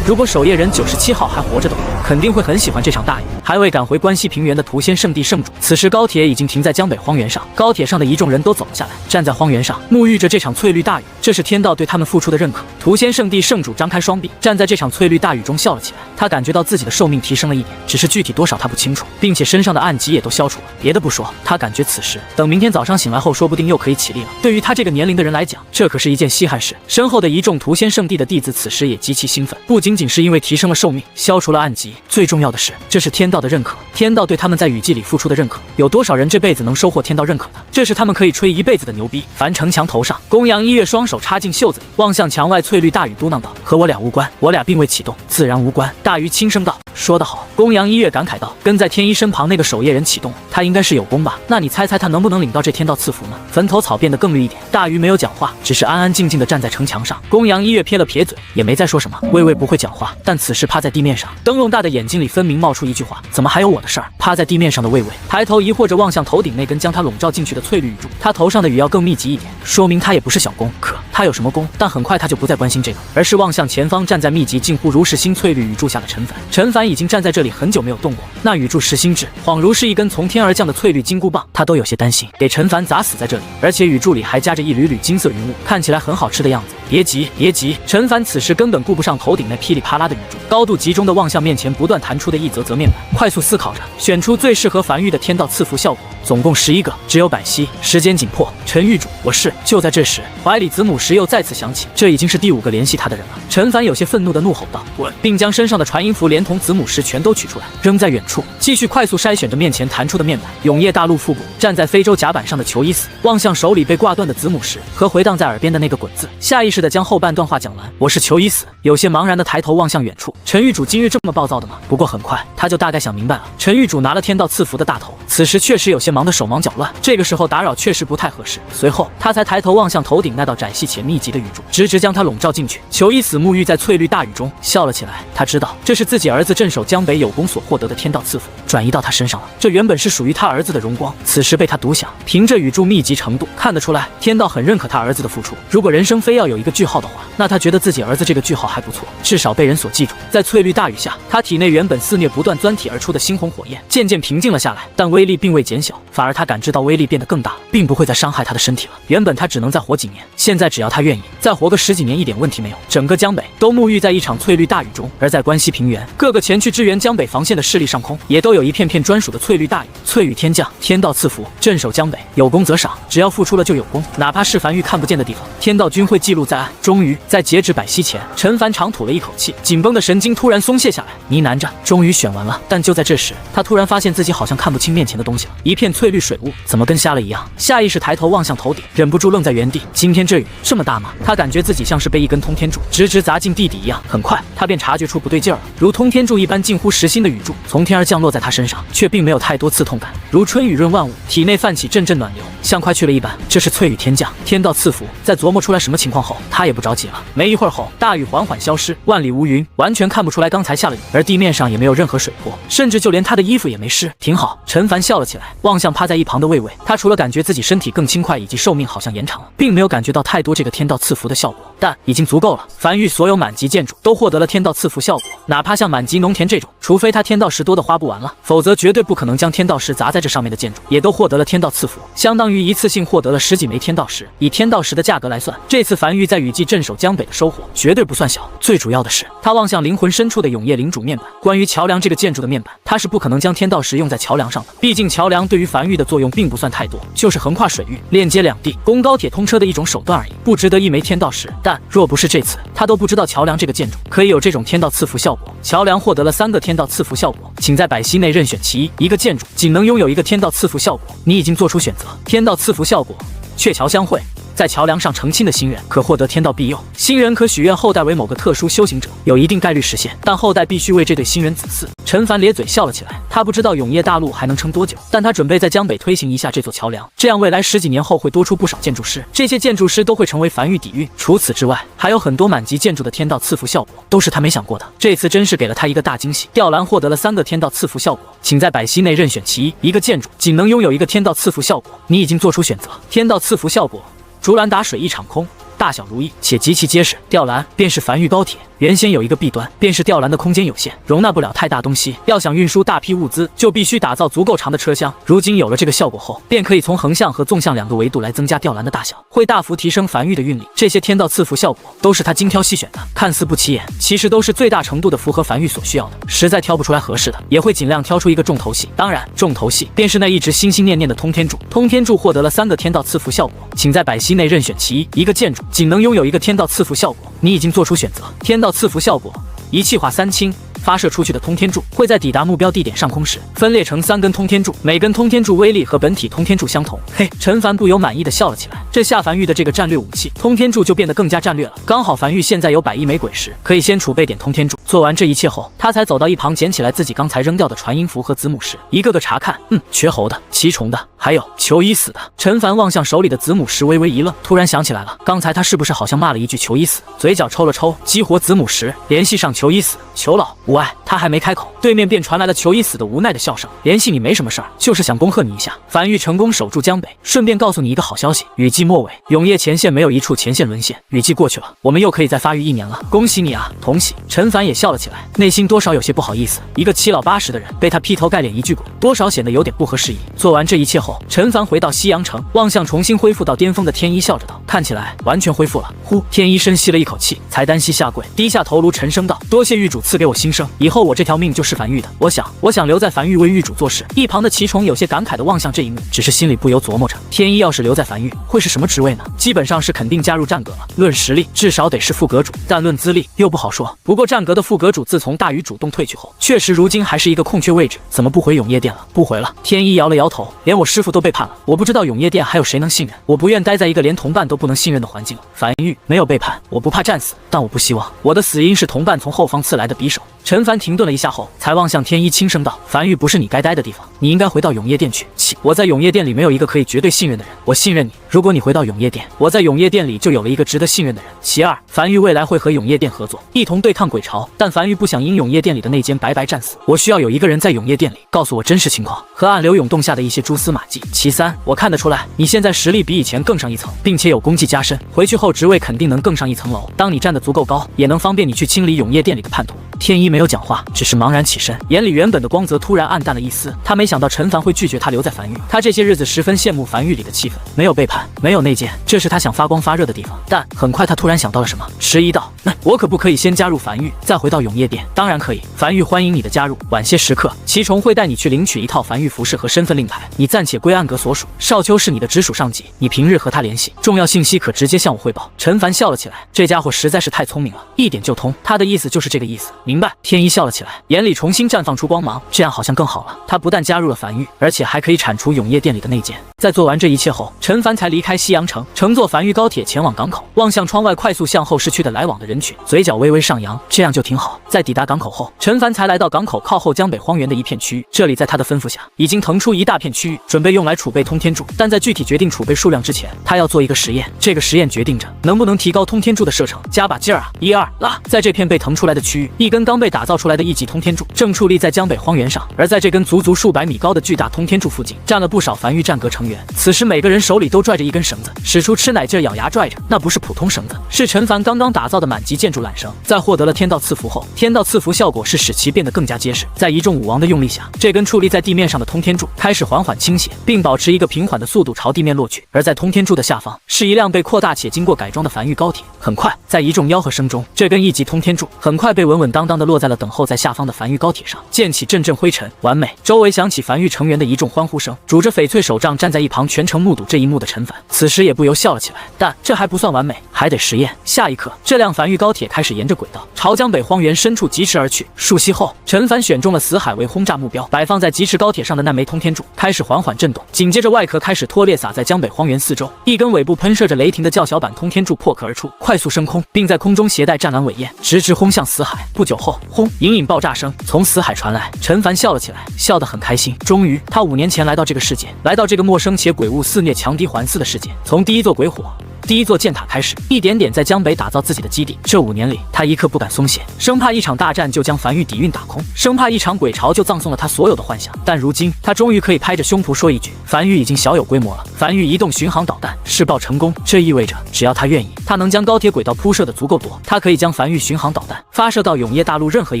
如果守夜人97号还活着的话，肯定会很喜欢这场大雨。还未赶回关西平原的屠仙圣地圣主，此时高铁已经停在江北荒原上，高铁上的一众人都走了下来，站在荒原上沐浴着这场翠绿大雨，这是天道对他们付出的认可。屠仙圣地圣主张开双臂，站在这场翠绿大雨中笑了起来。他感觉到自己的寿命提升了1点，只是具体多少他不清楚，并且身上的暗疾也都都消除了。别的不说，他感觉此时等明天早上醒来后，说不定又可以起立了。对于他这个年龄的人来讲，这可是一件稀罕事。身后的一众屠仙圣地的弟子此时也极其兴奋，不仅仅是因为提升了寿命，消除了暗疾，最重要的是，这是天道的认可。天道对他们在雨季里付出的认可，有多少人这辈子能收获天道认可的？这是他们可以吹一辈子的牛逼。樊城墙头上，公羊一月双手插进袖子里，望向墙外翠绿大禹嘟囔道：“和我俩无关，我俩并未启动，自然无关。”大禹轻声道：“说得好。”公羊一月感慨道：“跟在天一身旁那个守夜人启动了，他应该是有功吧？那你猜猜他能不能领到这天道赐福呢？”坟头草变得更绿一点，大禹没有讲话，只是安安静静地站在城墙上。公羊一月撇了撇嘴，也没再说什么。魏魏不会讲话，但此时趴在地面上，灯笼大的眼睛里分明冒出一句话：“怎么还有我的事儿？”趴在地面上的魏魏抬头疑惑着望向头顶那根将他笼罩进去的翠绿雨柱，他头上的雨要更密集一点，说明他也不是小功。可他有什么功？但很快他就不再关心这个，而是望向前方站在密集近乎如实心翠绿雨柱下的陈凡。陈凡已经站在这里很久没有动过，那雨柱实心质，恍如是一根从天而降的翠绿金箍棒，他都有些担心给陈凡砸死在这里，而且雨柱里还夹着一缕缕金色云雾，看起来很好吃的样子。别急，别急！陈凡此时根本顾不上头顶那噼里啪啦的雨柱，高度集中地望向面前不断弹出的一则则面板，快速思考着，选出最适合樊玉的天道赐福效果。总共11个，只有百息，时间紧迫。陈玉主，我是……就在这时，怀里子母石又再次响起，这已经是第5个联系他的人了。陈凡有些愤怒地怒吼道：“滚！”并将身上的传音符连同子母石全都取出来，扔在远处，继续快速筛选着面前弹出的面板。永夜大陆腹部，站在非洲甲板上的裘伊死望向手里被挂断的子母石和回荡在耳边的那个滚字，下意识地将后半段话讲完：“我是裘伊死。”有些茫然地抬头望向远处，陈玉主今日这么暴躁的吗？不过很快他就大概想明白了。陈玉主拿了天道赐福的大头，此时确实有些忙得手忙脚乱，这个时候打扰确实不太合适。随后他才抬头望向头顶那道窄细且密集的雨柱，直直将他笼罩进去。裘伊死沐浴在翠绿大雨中，笑了起来。他知道这是自己儿子镇守江北有功所获得的天道赐福，转移到他身上了。这原本是属于他儿子的荣光，此时被他独享。凭着雨柱密集程度，看得出来天道很认可他儿子的付出。如果人生非要有一个句号的话，那他觉得自己儿子这个句号还不错，至少被人所记住。在翠绿大雨下，他体内原本肆虐不断钻体而出的猩红火焰渐渐平静了下来，但威力并未减小，反而他感知到威力变得更大了，并不会再伤害他的身体了。原本他只能再活几年，现在只要他愿意，再活个10几年一点问题没有。整个江北都沐浴在一场翠绿大雨中，而在关西平原，各个前去支援江北防线的势力上空，也都有一片片专属的翠绿大雨。翠雨天降，天道赐福，镇守江北，有功则赏，只要付出了就有功，哪怕是樊玉看不见的地方，天道均会记录在案。终于在截止百息前，陈凡长吐了一口气，紧绷的神经突然松懈下来，呢喃着终于选完了。但就在这时，他突然发现自己好像看不清面前的东西了，一片翠绿水雾，怎么跟瞎了一样？下意识抬头望向头顶，忍不住愣在原地。今天这雨这么大吗？他感觉自己像是被一根通天柱直直砸进地底一样。很快他便察觉出不对劲儿了，如通天柱一般近乎实心的雨柱从天而降落在他身上，却并没有太多刺痛感，如春雨润万物，体内泛起阵阵暖流，像快去了一般。这是翠雨天降，天道赐福。在琢磨出来什么情况后，他也不着急了。没一会儿后，大雨缓缓消失，万里无云，完全看不出来刚才下了雨，而地面上也没有任何水波，甚至就连他的衣服也没湿。挺好，陈凡笑了起来，望向趴在一旁的魏魏，他除了感觉自己身体更轻快，以及寿命好像延长了，并没有感觉到太多这个天道赐福的效果，但已经足够了。樊玉所有满级建筑都获得了天道赐福效果，哪怕像满级农田这种，除非他天道石多的花不完了，否则绝对不可能将天道石砸在这上面的建筑，也都获得了天道赐福，相当于一次性获得了10几枚天道石。以天道石的价格来算，这次樊玉在雨季镇守江北的收获绝对不算小。最主要的是，他望向灵魂深处的永夜领主面板，关于桥梁这个建筑的面板，他是不可能将天道石用在桥梁上的，毕竟桥梁对于樊玉的作用并不算太多，就是横跨水域、链接两地、供高铁通车的一种手段而已，不值得1枚天道石。但若不是这次，他都不知道桥梁这个建筑可以有这种天道赐福效果。桥梁获得了3个天道赐福效果，请在百息内任选其一。一个建筑仅能拥有1个天道赐福效果，你已经做出选择。天道赐福效果：鹊桥相会。在桥梁上成亲的新人可获得天道庇佑，新人可许愿后代为某个特殊修行者，有一定概率实现，但后代必须为这对新人子嗣。陈凡咧嘴笑了起来，他不知道永夜大陆还能撑多久，但他准备在江北推行一下这座桥梁，这样未来10几年后会多出不少建筑师，这些建筑师都会成为樊玉底蕴。除此之外，还有很多满级建筑的天道赐福效果，都是他没想过的。这次真是给了他一个大惊喜。吊兰获得了3个天道赐福效果，请在百息内任选其一。一个建筑仅能拥有1个天道赐福效果，你已经做出选择。天道赐福效果：竹篮打水一场空，大小如意且极其结实。吊兰便是樊玉高铁，原先有一个弊端，便是吊篮的空间有限，容纳不了太大东西。要想运输大批物资，就必须打造足够长的车厢。如今有了这个效果后，便可以从横向和纵向2个维度来增加吊篮的大小，会大幅提升繁育的运力。这些天道赐福效果都是他精挑细选的，看似不起眼，其实都是最大程度的符合繁育所需要的。实在挑不出来合适的，也会尽量挑出一个重头戏。当然，重头戏便是那一直心心念念的通天柱。通天柱获得了3个天道赐福效果，请在百息内任选其一。一个建筑仅能拥有1个天道赐福效果，你已经做出选择。天道赐福效果：一气化3氢。发射出去的通天柱会在抵达目标地点上空时分裂成3根通天柱，每根通天柱威力和本体通天柱相同。嘿，陈凡不由满意的笑了起来。这下繁育的这个战略武器通天柱就变得更加战略了。刚好繁育现在有100亿枚鬼石，可以先储备点通天柱。做完这一切后，他才走到一旁捡起来自己刚才扔掉的传音符和子母石，一个个查看。缺猴的、奇虫的，还有求已死的。陈凡望向手里的子母石，微微一愣，突然想起来了，刚才他是不是好像骂了一句求已死？嘴角抽了抽，激活子母石，联系上求已死。求老无碍。他还没开口，对面便传来了求已死的无奈的笑声。联系你没什么事儿，就是想恭贺你一下，繁育成功守住江北。顺便告诉你一个好消息，雨季末尾，永夜前线没有一处前线沦陷，雨季过去了，我们又可以再发育1年了。恭喜你啊，同喜！陈凡也笑了起来，内心多少有些不好意思。一个7老80的人被他劈头盖脸一句滚，多少显得有点不合时宜。做完这一切后，陈凡回到西阳城，望向重新恢复到巅峰的天一，笑着道：“看起来完全恢复了。”呼，天一深吸了一口气，才单膝下跪，低下头颅，沉声道：“多谢玉主赐给我新生，以后我这条命就是繁育的。我想留在繁育为玉主做事。”一旁的奇虫有些感慨地望向这一幕，只是心里不由琢磨着，天一要是留在繁育，会是什么职位呢？基本上是肯定加入战阁了。论实力，至少得是副阁主，但论资历又不好说。不过战阁的副阁主自从大禹主动退去后，确实如今还是一个空缺位置。怎么不回永夜殿了？不回了。天一摇了摇头，连我师父都背叛了，我不知道永夜殿还有谁能信任。我不愿待在一个连同伴都不能信任的环境了。繁育没有背叛，我不怕战死，但我不希望我的死因是同伴从后方刺来的匕首。陈凡停顿了一下后，才望向天一轻声道：“繁育不是你该待的地方，你应该回到永夜殿去。我在永夜殿里没有一个可以绝对信任的人，我信任你。如果你回到永夜殿，我在永夜殿里就有了一个值得信任的人。其二，繁育未来会和永夜殿合作，一同对抗鬼潮，但繁育不想因永夜殿里的内奸白白战死。我需要有一个人在永夜殿里告诉我真实情况和暗流涌动下的一些蛛丝马迹。其三，我看得出来你现在实力比以前更上一层，并且有功绩加身，回去后职位肯定能更上一层楼。当你站得足够高，也能方便你去清理永夜殿里的叛徒。”天一没有讲话，只是茫然起身，眼里原本的光泽突然暗淡了一丝。他没想到陈凡会拒绝他留在繁育，他这些日子十分羡慕繁育里的气氛，没有背叛，没有内奸，这是他想发光发热的地方。但很快他突然想到了什么，迟疑道：“那我可不可以先加入繁育，再回到永夜殿？”“当然可以，繁育欢迎你的加入。晚些时刻，奇虫会带你去领取一套繁育服饰和身份令牌，你暂且归暗阁所属。少秋是你的直属上级，你平日和他联系，重要信息可直接向我汇报。”陈凡笑了起来，这家伙实在是太聪明了，一点就通。他的意思就是这个意思。明白。天一笑了起来，眼里重新绽放出光芒，这样好像更好了。他不但加入了繁育，而且还可以铲除永夜殿里的内奸。在做完这一切后，陈凡才离开西阳城，乘坐繁育高铁前往港口，望向窗外快速向后市区的来往的人群，嘴角微微上扬，这样就挺好。在抵达港口后，陈凡才来到港口靠后江北荒原的一片区域，这里在他的吩咐下，已经腾出一大片区域，准备用来储备通天柱。但在具体决定储备数量之前，他要做一个实验，这个实验决定着能不能提高通天柱的射程。加把劲儿啊！1、2拉！在这片被腾出来的区域，一根刚被打造出来的一级通天柱正矗立在江北荒原上，而在这根足足数百米高的巨大通天柱附近，站了不少繁育战阁成员。此时每个人手里都拽着一根绳子，使出吃奶劲儿，咬牙拽着。那不是普通绳子，是陈凡刚刚打造的满级建筑缆绳。在获得了天道赐福后，天道赐福效果是使其变得更加结实。在一众武王的用力下，这根矗立在地面上的通天柱开始缓缓倾斜，并保持一个平缓的速度朝地面落去。而在通天柱的下方，是一辆被扩大且经过改装的繁育高铁。很快，在一众吆喝声中，这根一级通天柱很快被稳稳当当的落在了等候在下方的繁育高铁上，溅起阵阵灰尘。完美！周围响起繁育成员的一众欢呼声。拄着翡翠手杖站在一旁全程目睹这一幕的陈凡，此时也不由笑了起来。但这还不算完美，还得实验。下一刻，这辆繁育高铁开始沿着轨道朝江北荒原深处疾驰而去。数息后，陈凡选中了死海为轰炸目标，摆放在疾驰高铁上的那枚通天柱开始缓缓震动，紧接着外壳开始脱裂，洒在江北荒原四周。一根尾部喷射着雷霆的较小版通天柱破壳而出，快速升空，并在空中携带战狼尾焰，直直轰向死海。不久后，轰！隐隐爆炸声从死海传来。陈凡笑了起来，笑得很开心。终于，他5年前来到这个世界，来到这个陌生且鬼物肆虐、强敌环伺的世界。从第一座鬼火第一座箭塔开始，一点点在江北打造自己的基地。这5年里，他一刻不敢松懈，生怕一场大战就将樊玉底蕴打空，生怕一场鬼巢就葬送了他所有的幻想。但如今，他终于可以拍着胸脯说一句：樊玉已经小有规模了。樊玉移动巡航导弹试爆成功，这意味着只要他愿意，他能将高铁轨道铺设的足够多，他可以将樊玉巡航导弹发射到永业大陆任何一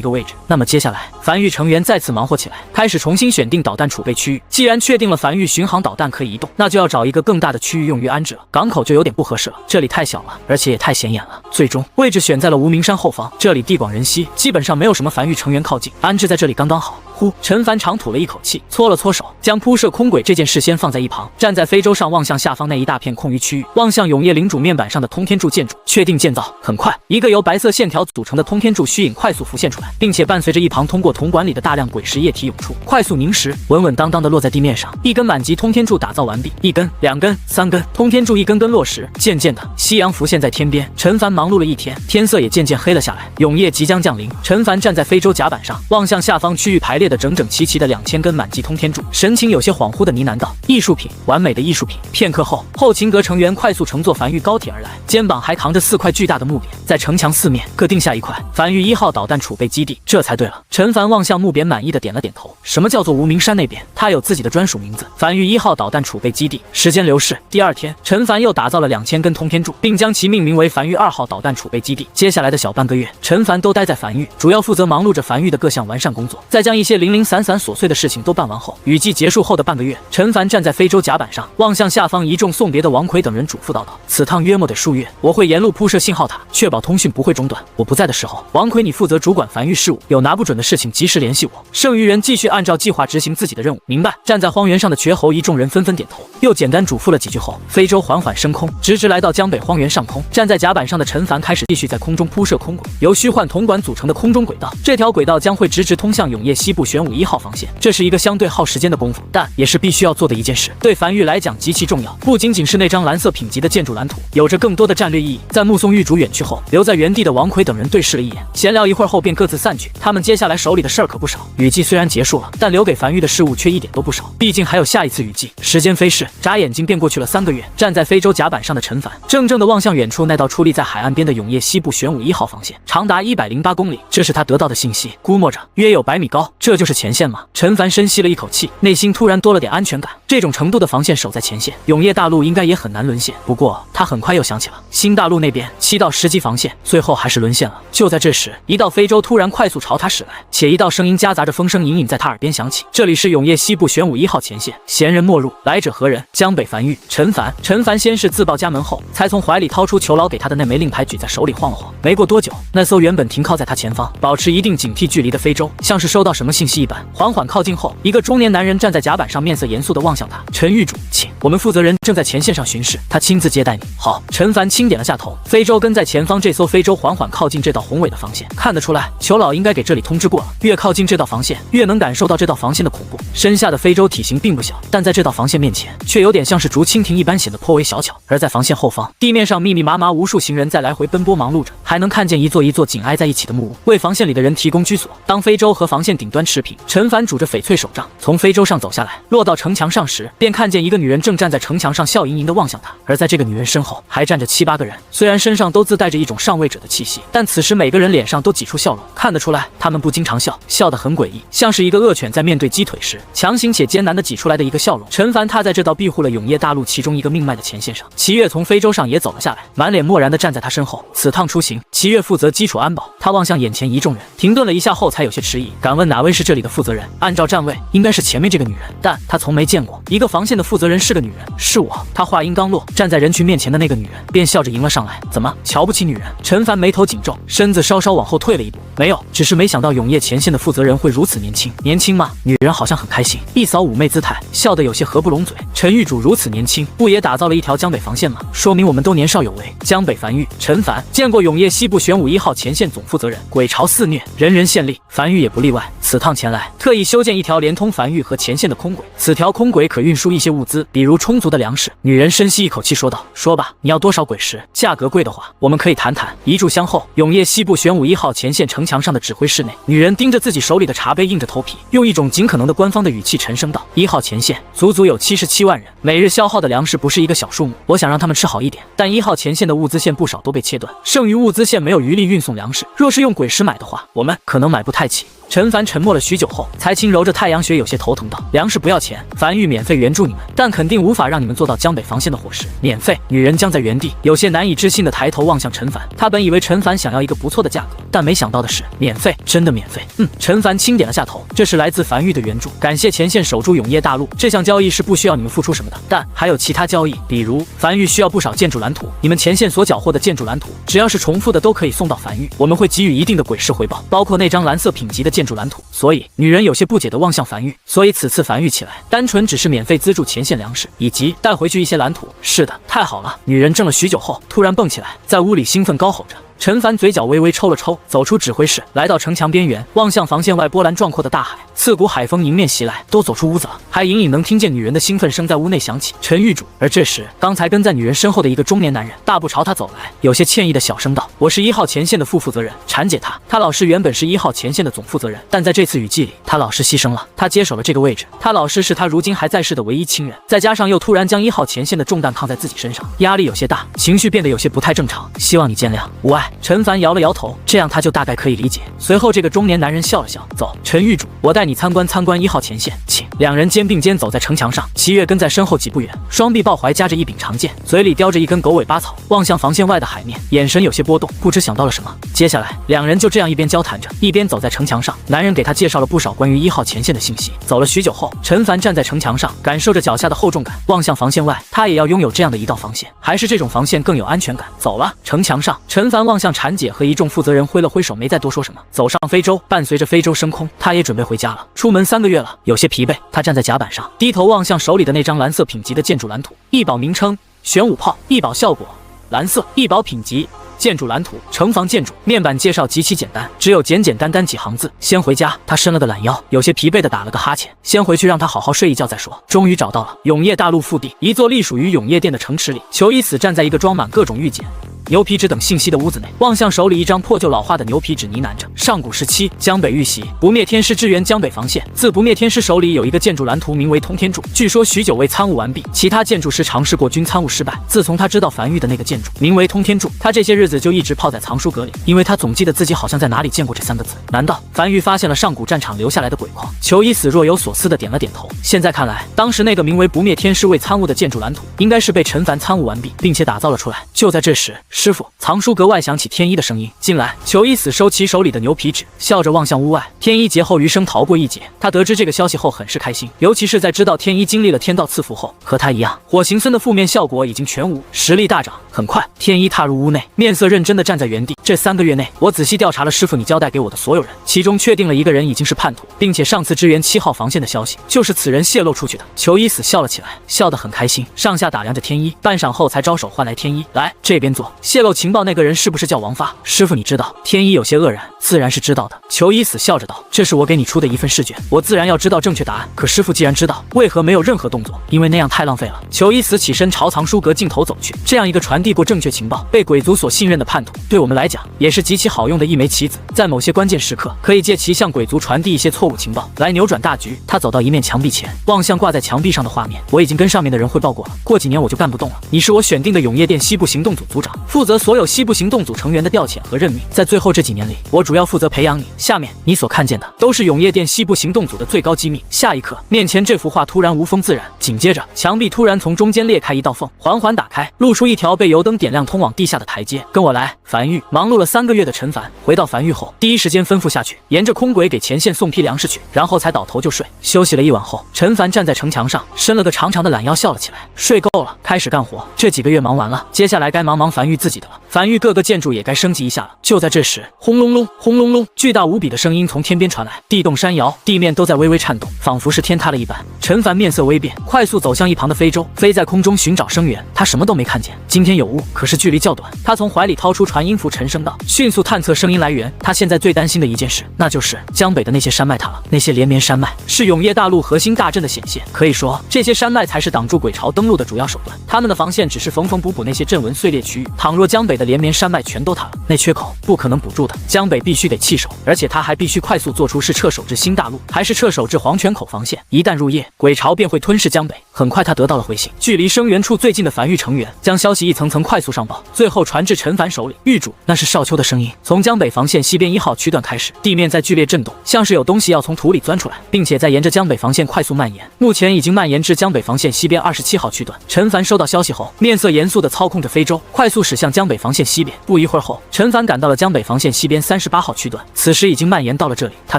个位置。那么接下来，樊玉成员再次忙活起来，开始重新选定导弹储备区域。既然确定了樊玉巡航导弹可以移动，那就要找一个更大的区域用于安置了。港口就有点不合适了，这里太小了，而且也太显眼了。最终位置选在了无名山后方，这里地广人稀，基本上没有什么樊玉成员靠近，安置在这里刚刚好。呼，陈凡长吐了一口气，搓了搓手，将铺设空轨这件事先放在一旁，站在非洲上望向下方那一大片空余区域，望向永业领主面板上的通天柱建筑，确定建造。很快，一个由白色线条组成的通天柱虚影快速浮现出来，并且伴随着一旁通过铜管里的大量鬼石液体涌出，快速凝实，稳稳当当的落在地面上。一根满级通天柱打造完毕，一根、2根、3根，通天柱一根根落实。渐渐的，夕阳浮现在天边。陈凡忙碌了一天，天色也渐渐黑了下来，永夜即将降临。陈凡站在非洲甲板上，望向下方区域排列的整整齐齐的2000根满级通天柱，神情有些恍惚的呢喃道：“艺术品，完美的艺术品。”片刻后，后勤阁成员快速乘坐樊玉高铁而来，肩膀还扛着4块巨大的木匾，在城墙四面各定下一块“樊玉1号导弹储备基地”，这才对了。陈凡望向木匾，满意的点了点头。什么叫做无名山那边？它有自己的专属名字——樊玉1号导弹储备基地。时间流逝，第2天，陈凡又打造了2000根通天柱，并将其命名为樊玉2号导弹储备基地。接下来的小半个月，陈凡都待在樊玉，主要负责忙碌着樊玉的各项完善工作，再将一些零零散散琐碎的事情都办完后，雨季结束后的半个月，陈凡站在非洲甲板上，望向下方一众送别的王奎等人，嘱咐道：“此趟约莫得数月，我会沿路铺设信号塔，确保通讯不会中断。我不在的时候，王奎你负责主管樊玉事务，有拿不准的事情及时联系我。剩余人继续按照计划执行自己的任务，明白？”站在荒原上的绝猴一众人纷纷点头，又简单嘱咐了几句后，非洲缓缓升空，直直来到江北荒原上空。站在甲板上的陈凡开始继续在空中铺设空轨，由虚幻铜管组成的空中轨道，这条轨道将会直直通向永业西部玄武1号防线。这是一个相对耗时间的功夫，但也是必须要做的一件事，对樊玉来讲极其重要。不仅仅是那张蓝色品级的建筑蓝图，有着更多的战略意义。在目送狱主远去后，留在原地的王奎等人对视了一眼，闲聊一会儿后便各自散去。他们接下来手里的事儿可不少，雨季虽然结束了，但留给樊玉的事物却一点都不少，毕竟还有下一次雨季。时间飞逝，眨眼睛便过去了3个月。站在非洲甲板上的陈凡，怔怔地望向远处那道矗立在海岸边的永业西部玄武1号防线，长达108公里。这是他得到的信息，估摸着约有100米高。这就是前线吗？陈凡深吸了一口气，内心突然多了点安全感。这种程度的防线守在前线，永业大陆应该也很难沦陷。不过他很快又想起了新大陆那边7到10级防线，最后还是沦陷了。就在这时，一道非洲突然快速朝他驶来，且一道声音夹杂着风声隐隐在他耳边响起：“这里是永业西部玄武1号前线，闲人莫入，来者何人？”江北樊玉，陈凡。陈凡先是自报家门后，才从怀里掏出裘劳给他的那枚令牌，举在手里晃了晃。没过多久，那艘原本停靠在他前方，保持一定警惕距离的非洲，像是收到什么信息一般，缓缓靠近后，一个中年男人站在甲板上，面色严肃地望向他：“陈狱主，请，我们负责人正在前线上巡视，他亲自接待你。”好，陈凡轻点了下头。非洲跟在前方，这艘非洲缓缓靠近这道宏伟的防线，看得出来，裘老应该给这里通知过了。越靠近这道防线，越能感受到这道防线的恐怖。身下的非洲体型并不小，但在这道防线面前，却有点像是竹蜻蜓一般，显得颇为小巧。而在防线后方，地面上密密麻麻无数行人在来回奔波忙碌着，还能看见一座一座紧挨在一起的木屋，为防线里的人提供居所。当非洲和防线顶端持平，陈凡拄着翡翠手杖从非洲上走下来，落到城墙上时，便看见一个女人正站在城墙上，笑盈盈地望向他。而在这个女人身后，还站着7、8个人，虽然身上都自带着一种上位者的气息，但此时每个人脸上都挤出笑容，看得出来他们不经常笑，笑得很诡异，像是一个恶犬在面对鸡腿时强行且艰难地挤出来的一个笑容。陈凡踏在这道庇护了永业大陆其中一个命脉的前线上，齐越从非洲上也走了下来，满脸漠然地站在他身后。此趟出行，齐越负责基础安保。他望向眼前一众人，停顿了一下后才有些迟疑，敢问哪位是这里的负责人？按照站位，应该是前面这个女人，但他从没见过一个防线的负责人是个女人。是我。他话音刚落，站在人群面前的那个女人便笑着迎了上来。怎么，瞧不起女人？陈凡眉头紧皱，身子稍稍往后退了一步。没有，只是没想到永业前线的负责人会如此年轻。年轻吗？女人好像很开心，一扫妩媚姿态，笑得有些合不拢嘴。陈狱主如此年轻，不也打造了一条江北防线吗？说明我们都年少有为。江北樊玉，陈凡见过永业西部玄武1号前线总负责人，鬼巢肆虐，人人献力，樊玉也不例外。此趟趟前来，特意修建一条连通樊玉和前线的空轨。此条空轨可运输一些物资，比如充足的粮食。女人深吸一口气说道：“说吧，你要多少鬼石？价格贵的话，我们可以谈谈。”一炷香后，永业西部玄武1号前线城墙上的指挥室内，女人盯着自己手里的茶杯，硬着头皮，用一种尽可能的官方的语气沉声道：“1号前线足足有77万人，每日消耗的粮食不是一个小数目。我想让他们吃好一点，但1号前线的物资线不少都被切断，剩余物资线没有余力运送粮食。若是用鬼石买的话，我们可能买不太起。”陈凡沉默了许久后，才轻揉着太阳穴，有些头疼道：“粮食不要钱，樊玉免费援助你们，但肯定无法让你们做到江北防线的伙食。免费！”女人僵在原地，有些难以置信地抬头望向陈凡。她本以为陈凡想要一个不错的价格，但没想到的是，免费，真的免费。陈凡轻点了下头，这是来自樊玉的援助，感谢前线守住永业大陆。这项交易是不需要你们付出什么的，但还有其他交易，比如樊玉需要不少建筑蓝图，你们前线所缴获的建筑蓝图，只要是重复的都可以送到樊玉，我们会给予一定的鬼石回报，包括那张蓝色品级的建筑蓝图。所以女人有些不解地望向樊玉，所以此次樊玉起来，单纯只是免费资助前线粮食，以及带回去一些蓝图。是的，太好了！女人怔了许久后，突然蹦起来，在屋里兴奋高吼着。陈凡嘴角微微抽了抽，走出指挥室，来到城墙边缘，望向防线外波澜壮阔的大海。刺骨海风迎面袭来，都走出屋子了，还隐隐能听见女人的兴奋声在屋内响起。陈玉主。而这时，刚才跟在女人身后的一个中年男人大步朝他走来，有些歉意的小声道：“我是1号前线的副负责人，婵姐她。他老师原本是1号前线的总负责人，但在这次雨季里，他老师牺牲了，他接手了这个位置。他老师是他如今还在世的唯一亲人，再加上又突然将1号前线的重担扛在自己身上，压力有些大，情绪变得有些不太正常，希望你见谅。”无碍。陈凡摇了摇头，这样他就大概可以理解。随后，这个中年男人笑了笑，走，陈玉主，我带你参观1号前线，请。两人肩并肩走在城墙上，齐月跟在身后几步远，双臂抱怀夹着一柄长剑，嘴里叼着一根狗尾巴草，望向防线外的海面，眼神有些波动，不知想到了什么。接下来，两人就这样一边交谈着，一边走在城墙上。男人给他介绍了不少关于1号前线的信息。走了许久后，陈凡站在城墙上，感受着脚下的厚重感，望向防线外，他也要拥有这样的一道防线，还是这种防线更有安全感。走了，城墙上，陈凡望向婵姐和一众负责人挥了挥手，没再多说什么，走上非洲。伴随着非洲升空，他也准备回家了。出门3个月了，有些疲惫，他站在甲板上，低头望向手里的那张蓝色品级的建筑蓝图。一宝名称：玄武炮，一宝效果：蓝色，一宝品级。建筑蓝图，城防建筑。面板介绍极其简单，只有简简单单几行字。先回家。他伸了个懒腰，有些疲惫的打了个哈欠。先回去让他好好睡一觉再说。终于找到了永业大陆腹地，一座隶属于永业殿的城池里。裘一死站在一个装满各种玉简、牛皮纸等信息的屋子内，望向手里一张破旧老化的牛皮纸，呢喃着：上古时期，江北遇袭，不灭天师支援江北防线。自不灭天师手里有一个建筑蓝图，名为通天柱，据说许久未参悟完毕，其他建筑师尝试过均参悟失败。自从他知道樊玉的那个建筑名为通天柱，他这些日子就一直泡在藏书阁里，因为他总记得自己好像在哪里见过这3个字。难道樊玉发现了上古战场留下来的鬼矿？裘一死若有所思的点了点头。现在看来，当时那个名为不灭天师未参悟的建筑蓝图，应该是被陈凡参悟完毕，并且打造了出来。就在这时，师傅，藏书阁外响起天一的声音。进来。裘一死收起手里的牛皮纸，笑着望向屋外。天一劫后余生逃过一劫，他得知这个消息后很是开心，尤其是在知道天一经历了天道赐福后，和他一样，火行僧的负面效果已经全无，实力大涨。很快，天一踏入屋内，面色认真地站在原地。这3个月内，我仔细调查了师傅你交代给我的所有人，其中确定了一个人已经是叛徒，并且上次支援7号防线的消息就是此人泄露出去的。裘一死笑了起来，笑得很开心，上下打量着天一，半晌后才招手唤来天一，来这边坐。泄露情报那个人是不是叫王发？师傅你知道？天一有些愕然，自然是知道的。裘一死笑着道：这是我给你出的一份试卷，我自然要知道正确答案。可师傅既然知道，为何没有任何动作？因为那样太浪费了。裘一死起身朝藏书阁尽头走去。这样一个传递过正确情报、被鬼族所信任的叛徒，对我们来讲也是极其好用的一枚棋子，在某些关键时刻，可以借其向鬼族传递一些错误情报，来扭转大局。他走到一面墙壁前，望向挂在墙壁上的画面。我已经跟上面的人汇报过了，过几年我就干不动了。你是我选定的永业殿西部行动组组长，负责所有西部行动组成员的调遣和任命。在最后这几年里，我主要负责培养你。下面你所看见的都是永业殿西部行动组的最高机密。下一刻，面前这幅画突然无风自然，紧接着墙壁突然从中间裂开一道缝，缓缓打开，露出一条被油灯点亮通往地下的台阶。跟我来。樊玉忙碌了3个月的陈凡回到樊玉后，第一时间吩咐下去，沿着空轨给前线送批粮食去，然后才倒头就睡。休息了一晚后，陈凡站在城墙上，伸了个长长的懒腰，笑了起来。睡够了，开始干活。这几个月忙完了，接下来该忙樊玉自己的了。繁域各个建筑也该升级一下了。就在这时，轰隆隆，轰隆隆，巨大无比的声音从天边传来，地动山摇，地面都在微微颤动，仿佛是天塌了一般。陈凡面色微变，快速走向一旁的非洲，飞在空中寻找声源。他什么都没看见，今天有雾，可是距离较短。他从怀里掏出传音符，沉声道，迅速探测声音来源。他现在最担心的一件事，那就是江北的那些山脉塌了。那些连绵山脉是永夜大陆核心大阵的显现，可以说这些山脉才是挡住鬼巢登陆的主要手段。他们的防线只是缝缝补补那些阵纹碎裂区域。倘若江北的连绵山脉全都塌了，那缺口不可能补住的。江北必须得弃守，而且他还必须快速做出是撤守至新大陆，还是撤守至黄泉口防线。一旦入夜，鬼巢便会吞噬江北。很快他得到了回信，距离声源处最近的繁域成员将消息一层层快速上报，最后传至陈凡手里。狱主，那是少秋的声音。从江北防线西边1号区段开始，地面在剧烈震动，像是有东西要从土里钻出来，并且在沿着江北防线快速蔓延，目前已经蔓延至江北防线西边27号区段。陈凡收到消息后，面色严肃地操控着非洲，快速驶向江北防线西边。不一会儿后，陈凡赶到了江北防线西边38号区段，此时已经蔓延到了这里。他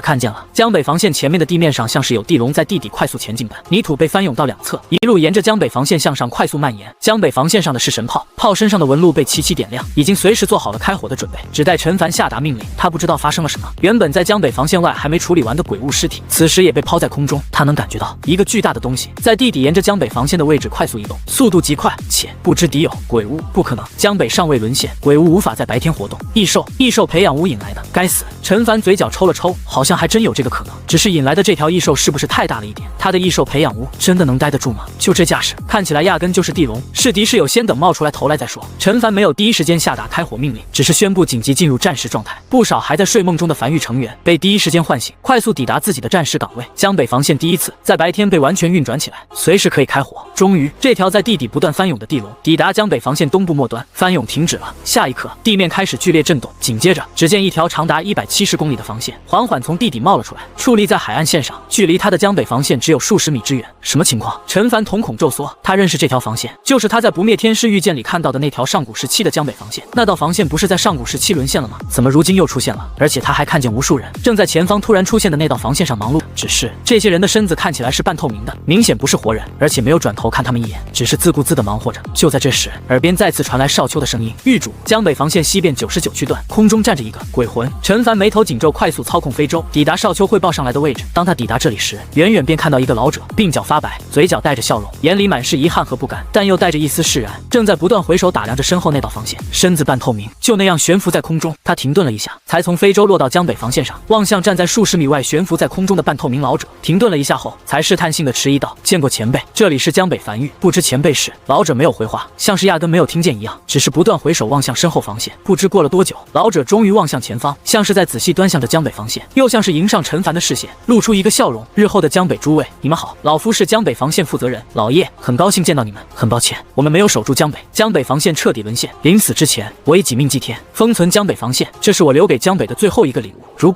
看见了江北防线前面的地面上像是有地龙在地底快速前进般，泥土被翻涌到两侧，一路沿着江北防线向上快速蔓延。江北防线上的是神炮，炮身上的纹路被齐齐点亮，已经随时做好了开火的准备，只待陈凡下达命令。他不知道发生了什么，原本在江北防线外还没处理完的鬼物尸体，此时也被抛在空中。他能感觉到一个巨大的东西在地底沿着江北防线的位置快速移动，速度极快，且不知敌友。鬼物不可能，江北尚未沦陷，鬼物无法在白天活动。异兽培养物引来的，该死！陈凡嘴角抽了抽，好像还真有这个可能，只是引来的这条异兽是不是太大了一点？他的异兽培养物真的能待得住吗？就这架势，看起来压根就是地龙。是敌是友，先等冒出来头来再说。陈凡没有第一时间下达开火命令，只是宣布紧急进入战时状态。不少还在睡梦中的繁域成员被第一时间唤醒，快速抵达自己的战时岗位。江北防线第一次在白天被完全运转起来，随时可以开火。终于，这条在地底不断翻涌的地龙抵达江北防线东部末端，翻涌停止了。下一刻，地面开始剧烈震动，紧接着，只见一条长达170公里的防线缓缓从地底冒了出来，矗立在海岸线上，距离他的江北防线只有数十米之远。什么情况？陈凡瞳孔骤缩，他认识这条防线，就是他在不灭天师御剑里看到的那条上古时期的江北防线。那道防线不是在上古时期沦陷了吗？怎么如今又出现了？而且他还看见无数人正在前方突然出现的那道防线上忙碌，只是这些人的身子看起来是半透明的，明显不是活人，而且没有转头看他们一眼，只是自顾自地忙活着。就在这时，耳边再次传来少秋的声音：狱主，江北防线西边99区段，空中站着一个鬼魂。陈凡眉头紧皱，快速操控非洲抵达少秋汇报上来的位置。当他抵达这里时，远远便看到一个老者，鬓角发白，嘴角带着笑容，眼里满是遗憾和不甘，但又带着一丝释然，正在不断回首打量着身后那道防线，身子半透明，就那样悬浮在空中。他停顿了一下，才从非洲落到江北防线上，望向站在数十米外悬浮在空中的半透明老者。停顿了一下后，才试探性的迟疑道：“见过前辈，这里是江北繁域，不知前辈是？”老者没有回话，像是压根没有听见一样，只是不断回首望向身后防线。不知过了多久，老者终于望向前方，像是在仔细端详着江北防线，又像是迎上陈凡的视线，露出一个笑容：“日后的江北诸位，你们好，老夫是江北防线负责人老叶，很高兴见到你们。很抱歉，我们没有守住江北，江北防线彻底沦陷。临死之前，我已几命祭天，封存江北防线，这是我留给江北的最后一个礼物。如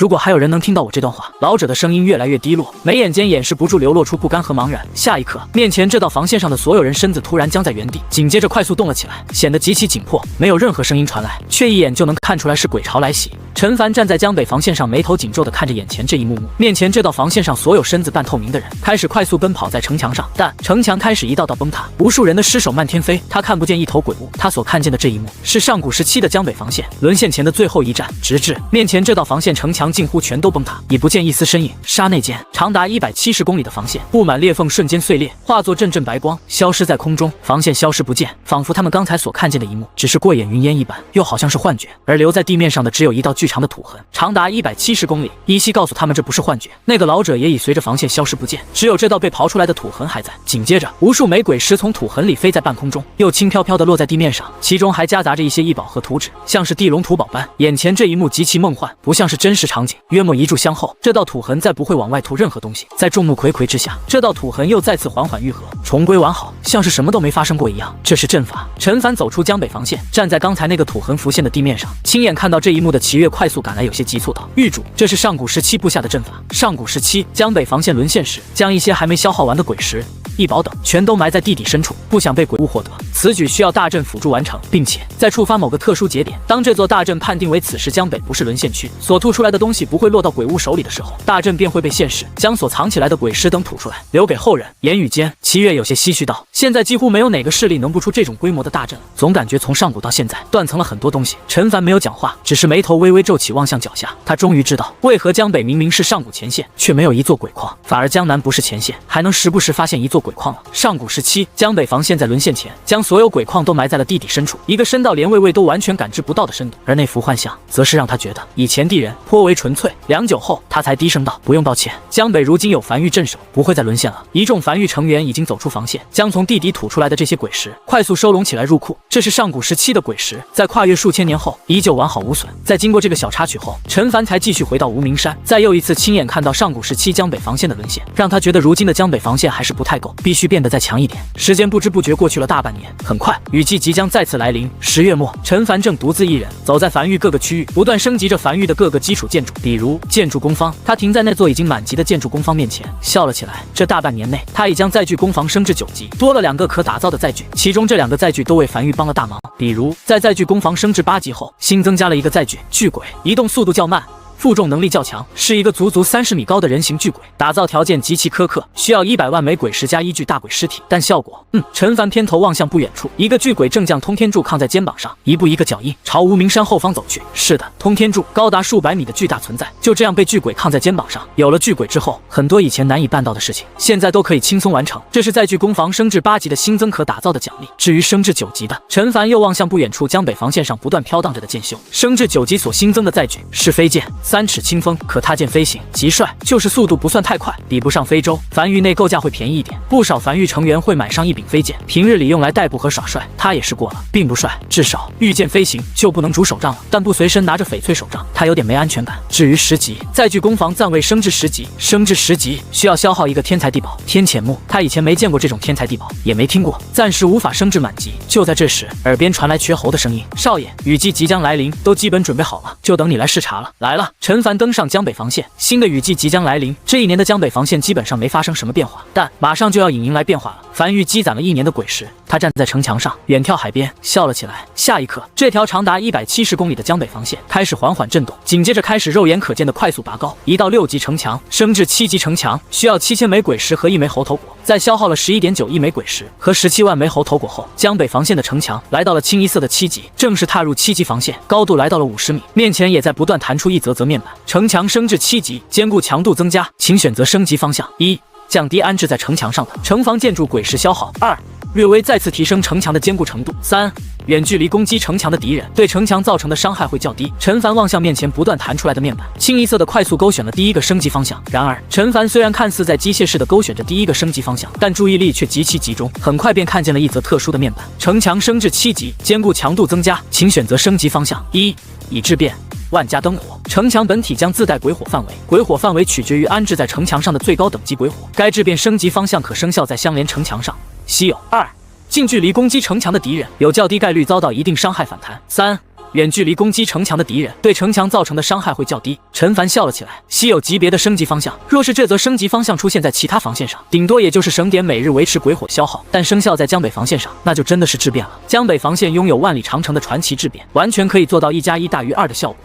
果还有人能听到我这段话。”老者的声音越来越低落，眉眼间掩饰不住流露出不甘和茫然。下一刻，面前这道防线上的所有人身子突然僵在原地，紧接着快速动了起来，显得极其紧迫。没有任何声音传来，却一眼就能看出来是鬼巢来袭。陈凡站在江北防线上，眉头紧皱地看着眼前这一幕幕。面前这道防线上所有身子半透明的人开始快速奔跑在城墙上，但城墙开始一道道崩塌，无数人的尸首漫天飞。他看不见一头鬼物，他所看见的这一幕是上古时期的江北防线沦陷前的最后一战，直至面前这道防线城墙近乎全都崩塌，已不见一丝身影。刹那间，长达170公里的防线布满裂缝，瞬间碎裂，化作阵阵白光，消失在空中。防线消失不见，仿佛他们刚才所看见的一幕只是过眼云烟一般，又好像是幻觉。而留在地面上的只有一道巨长的土痕，长达170公里，依稀告诉他们这不是幻觉。那个老者也已随着防线消失不见，只有这道被刨出来的土痕还在。紧接着，无数枚鬼石从土痕里飞在半空中，又轻飘飘地落在地面上，其中还夹杂着一些异宝和图纸，像是地龙图宝般。眼前这一幕极其梦幻，不像是真实场景。约莫1炷香后，这道土痕再不会往外吐任何东西，在众目睽睽之下，这道土痕又再次缓缓愈合，重归完好，像是什么都没发生过一样。这是阵法。陈凡走出江北防线，站在刚才那个土痕浮现的地面上，亲眼看到这一幕的齐越快速赶来，有些急促道：“狱主，这是上古时期布下的阵法。上古时期江北防线沦陷时，将一些还没消耗完的鬼石、异宝等全都埋在地底深处，不想被鬼物获得。此举需要大阵辅助完成，并且在触发某个特殊节点，当这座大阵判定为此时江北不是沦陷区，所吐出来的东西不会落到鬼物手里的时候，大阵便会被现世，将所藏起来的鬼尸等吐出来，留给后人。言语间，齐越有些唏嘘道：“现在几乎没有哪个势力能布出这种规模的大阵了，总感觉从上古到现在断层了很多东西。”陈凡没有讲话，只是眉头微微皱起，望向脚下。他终于知道，为何江北明明是上古前线，却没有一座鬼矿，反而江南不是前线，还能时不时发现一座鬼矿了。上古时期，江北防线在沦陷前，将所有鬼矿都埋在了地底深处，一个深到连魏魏都完全感知不到的深度。而那幅幻象，则是让他觉得以前地人颇为纯粹。良久后，他才低声道：“不用道歉，江北如今有樊玉镇守，不会再沦陷了。”一众樊玉成员已经走出防线，将从地底吐出来的这些鬼石快速收拢起来入库。这是上古时期的鬼石，在跨越数千年后，依旧完好无损。在经过这个小插曲后，陈凡才继续回到无名山，再又一次亲眼看到上古时期江北防线的沦陷，让他觉得如今的江北防线还是不太够，必须变得再强一点。时间不知不觉过去了大半年，很快雨季即将再次来临。10月末，陈凡正独自一人走在樊玉各个区域，不断升级着樊玉的各个基础建筑，比如建筑工坊。他停在那座已经满级的建筑工坊面前，笑了起来。这大半年内，他已将载具工坊升至9级，多了2个可打造的载具，其中这2个载具都为樊玉帮了大忙。比如在载具工坊升至8级后，新增加了一个载具巨鬼，移动速度较慢，负重能力较强，是一个足足30米高的人形巨鬼，打造条件极其苛刻，需要100万枚鬼石加1具大鬼尸体。但效果，陈凡偏头望向不远处，一个巨鬼正将通天柱扛在肩膀上，一步一个脚印朝无名山后方走去。是的，通天柱高达数百米的巨大存在，就这样被巨鬼扛在肩膀上。有了巨鬼之后，很多以前难以办到的事情，现在都可以轻松完成。这是载具工坊升至8级的新增可打造的奖励。至于升至9级的，陈凡又望向不远处江北防线上不断飘荡着的剑修。升至9级所新增的载具是飞剑，3尺清风，可踏剑飞行，极帅，就是速度不算太快，比不上非洲。樊玉内购价会便宜一点，不少樊玉成员会买上一柄飞剑，平日里用来代步和耍帅。他也是过了，并不帅，至少御剑飞行就不能拄手杖了，但不随身拿着翡翠手杖，他有点没安全感。至于10级，载具工坊暂未升至10级，升至10级需要消耗一个天才地宝天潜木，他以前没见过这种天才地宝，也没听过，暂时无法升至满级。就在这时，耳边传来缺喉的声音：“少爷，雨季即将来临，都基本准备好了，就等你来视察了。”来了。陈凡登上江北防线，新的雨季即将来临。这一年的江北防线基本上没发生什么变化，但马上就要迎来变化了。樊玉积攒了1年的鬼石，他站在城墙上，远眺海边，笑了起来。下一刻，这条长达170公里的江北防线开始缓缓震动，紧接着开始肉眼可见的快速拔高，移到6级城墙，升至7级城墙，需要7000枚鬼石和1枚猴头果。在消耗了11.9亿枚鬼石和17万枚猴头果后，江北防线的城墙来到了清一色的7级，正式踏入7级防线，高度来到了50米，面前也在不断弹出一则面板。城墙升至7级，坚固强度增加，请选择升级方向。1、降低安置在城墙上的城防建筑鬼石消耗。2、略微再次提升城墙的坚固程度。3、远距离攻击城墙的敌人对城墙造成的伤害会较低。陈凡望向面前不断弹出来的面板，清一色的快速勾选了第一个升级方向。然而，陈凡虽然看似在机械式的勾选着第一个升级方向，但注意力却极其集中，很快便看见了一则特殊的面板：城墙升至7级，坚固强度增加，请选择升级方向。1、已质变。万家灯火，城墙本体将自带鬼火范围，鬼火范围取决于安置在城墙上的最高等级鬼火。该质变升级方向可生效在相连城墙上。稀有。2、近距离攻击城墙的敌人有较低概率遭到一定伤害反弹。3、远距离攻击城墙的敌人对城墙造成的伤害会较低。陈凡笑了起来，稀有级别的升级方向，若是这则升级方向出现在其他防线上，顶多也就是省点每日维持鬼火消耗，但生效在江北防线上，那就真的是质变了。江北防线拥有万里长城的传奇质变，完全可以做到1+1大于2的效果。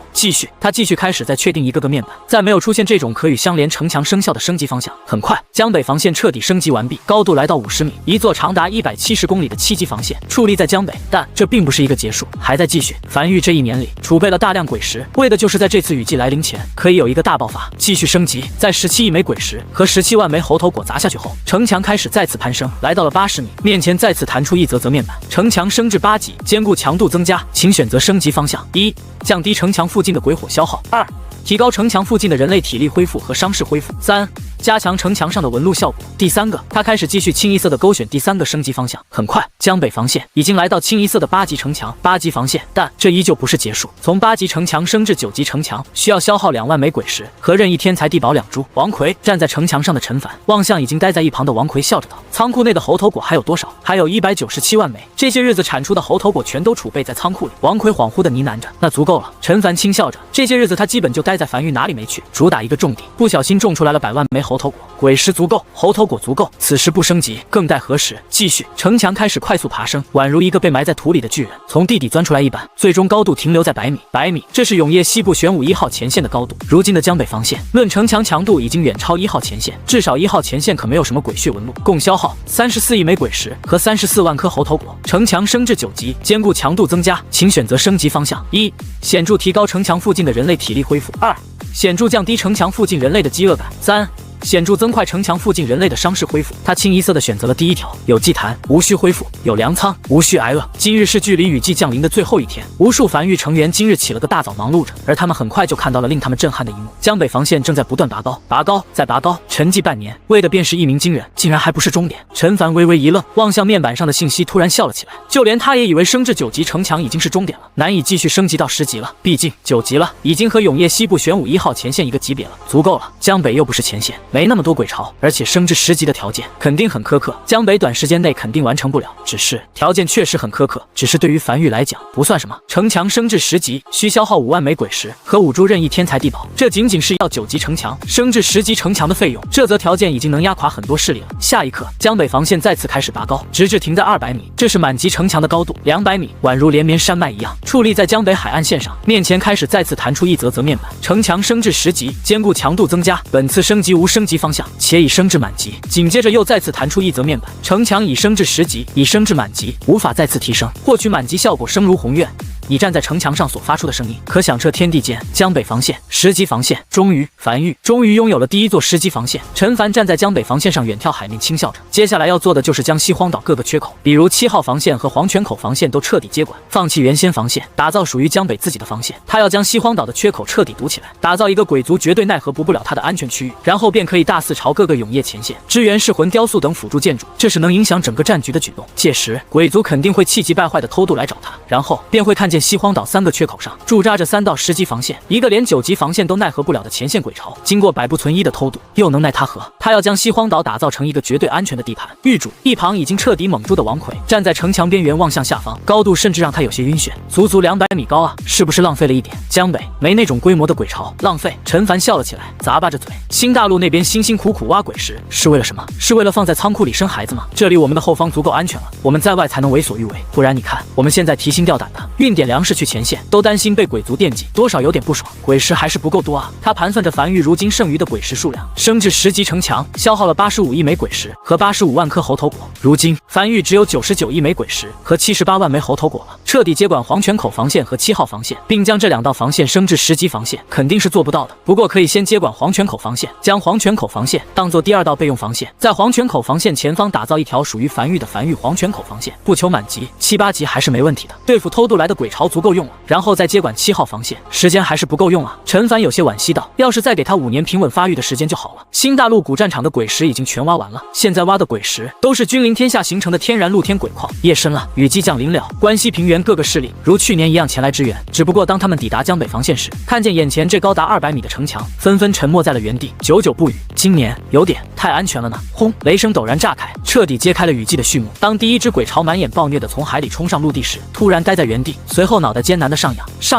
他继续开始再确定一个个面板，在没有出现这种可与相连城墙生效的升级方向。很快，江北防线彻底升级完毕，高度来到50米，一座长达170公里的7级防线矗立在江北。但这并不是一个结束，还在继续。樊玉这一年里储备了大量鬼石，为的就是在这次雨季来临前可以有一个大爆发。继续升级，在17亿枚鬼石和17万枚猴头果砸下去后，城墙开始再次攀升，来到了80米，面前再次弹出一则面板：城墙升至8级，坚固强度增加，请选择升级方向。1、降低城墙附近的鬼火消耗。2、提高城墙附近的人类体力恢复和伤势恢复。3、加强城墙上的纹路效果。第3个，他开始继续清一色的勾选第3个升级方向。很快，江北防线已经来到清一色的8级城墙、8级防线，但这依旧不是结束。从8级城墙升至9级城墙，需要消耗2万枚鬼石和任意天才地宝2株。王奎站在城墙上的陈凡望向已经待在一旁的王奎，笑着道：“仓库内的猴头果还有多少？”还有197万枚。这些日子产出的猴头果全都储备在仓库里。王奎恍惚的呢喃着：“那足够了。”陈凡轻笑着：“这些日子他基本就待在樊玉，哪里没去，主打一个重地，不小心种出来了100万枚猴猴头果，鬼石足够，猴头果足够，此时不升级更待何时？继续，城墙开始快速爬升，宛如一个被埋在土里的巨人从地底钻出来一般，最终高度停留在100米，这是永业西部玄武1号前线的高度。如今的江北防线，论城墙强度已经远超1号前线，至少1号前线可没有什么鬼血纹路，共消耗34亿枚鬼石和34万颗猴头果。城墙升至9级，坚固强度增加，请选择升级方向：一、显著提高城墙附近的人类体力恢复；二、显著降低城墙附近人类的饥饿感；三、显著增快城墙附近人类的伤势恢复。他清一色的选择了第一条，有祭坛无需恢复，有粮仓无需挨饿。今日是距离雨季降临的最后一天，无数繁育成员今日起了个大早忙碌着，而他们很快就看到了令他们震撼的一幕：江北防线正在不断拔高，拔高再拔高，沉寂半年，为的便是一鸣惊人，竟然还不是终点。陈凡微微一愣，望向面板上的信息，突然笑了起来。就连他也以为升至9级城墙已经是终点了，难以继续升级到10级了，毕竟9级了，已经和永业西部玄武1号前线一个级别了，足够了。江北又不是前线，没那么多鬼巢，而且升至10级的条件肯定很苛刻，江北短时间内肯定完成不了。只是条件确实很苛刻，只是对于樊玉来讲不算什么。城墙升至10级需消耗5万枚鬼石和5株任意天才地宝，这仅仅是要9级城墙升至10级城墙的费用，这则条件已经能压垮很多势力了。下一刻，江北防线再次开始拔高，直至停在200米，这是满级城墙的高度。200米宛如连绵山脉一样矗立在江北海岸线上，面前开始再次弹出一则面板，城墙升至10级，坚固强度增加，本次升级无升级方向，且已升至满级。紧接着又再次弹出一则面板，城墙已升至10级，已升至满级，无法再次提升，获取满级效果声如鸿怨。你站在城墙上所发出的声音，可响彻天地间。江北防线10级防线，终于，樊玉终于拥有了第一座10级防线。陈凡站在江北防线上远眺海面，轻笑着。接下来要做的就是将西荒岛各个缺口，比如7号防线和黄泉口防线都彻底接管，放弃原先防线，打造属于江北自己的防线。他要将西荒岛的缺口彻底堵起来，打造一个鬼族绝对奈何不了他的安全区域，然后便可以大肆朝各个永业前线支援噬魂雕塑等辅助建筑，这是能影响整个战局的举动。届时鬼族肯定会气急败坏的偷渡来找他，然后便会看见西荒岛3个缺口上驻扎着3到10级防线，一个连9级防线都奈何不了的前线鬼巢，经过百不存一的偷渡，又能奈他何？他要将西荒岛打造成一个绝对安全的地盘。狱主一旁已经彻底懵住的王奎站在城墙边缘望向下方，高度甚至让他有些晕眩，足足200米高啊，是不是浪费了一点？江北没那种规模的鬼巢，浪费。陈凡笑了起来，咂巴着嘴。新大陆那边辛辛苦苦挖鬼石是为了什么？是为了放在仓库里生孩子吗？这里我们的后方足够安全了，我们在外才能为所欲为，不然你看我们现在提心吊胆的运点粮食去前线，都担心被鬼族惦记，多少有点不爽。鬼石还是不够多啊！他盘算着樊玉如今剩余的鬼石数量，升至10级城墙消耗了85亿枚鬼石和85万颗猴头果，如今樊玉只有99亿枚鬼石和78万枚猴头果了。彻底接管黄泉口防线和7号防线，并将这2道防线升至10级防线，肯定是做不到的。不过可以先接管黄泉口防线，将黄泉口防线当做第2道备用防线，在黄泉口防线前方打造一条属于樊玉的樊玉黄泉口防线，不求满级，7、8级还是没问题的，对付偷渡来的鬼巢足够用了。然后再接管7号防线，时间还是不够用啊。陈凡有些惋惜道，要是再给他5年平稳发育的时间就好了。新大陆古战场的鬼石已经全挖完了，现在挖的鬼石都是君临天下形成的天然露天鬼矿。夜深了，雨季降临了，关西平原各个势力如去年一样前来支援，只不过当他们抵达江北防线时，看见眼前这高达200米的城墙，纷纷沉默在了原地，久久不语。今年有点太安全了呢。轰！雷声陡然炸开，彻底揭开了雨季的序幕。当第一只鬼巢满眼暴虐的从海里冲上陆地时，突然呆在原地，随后脑袋艰难的上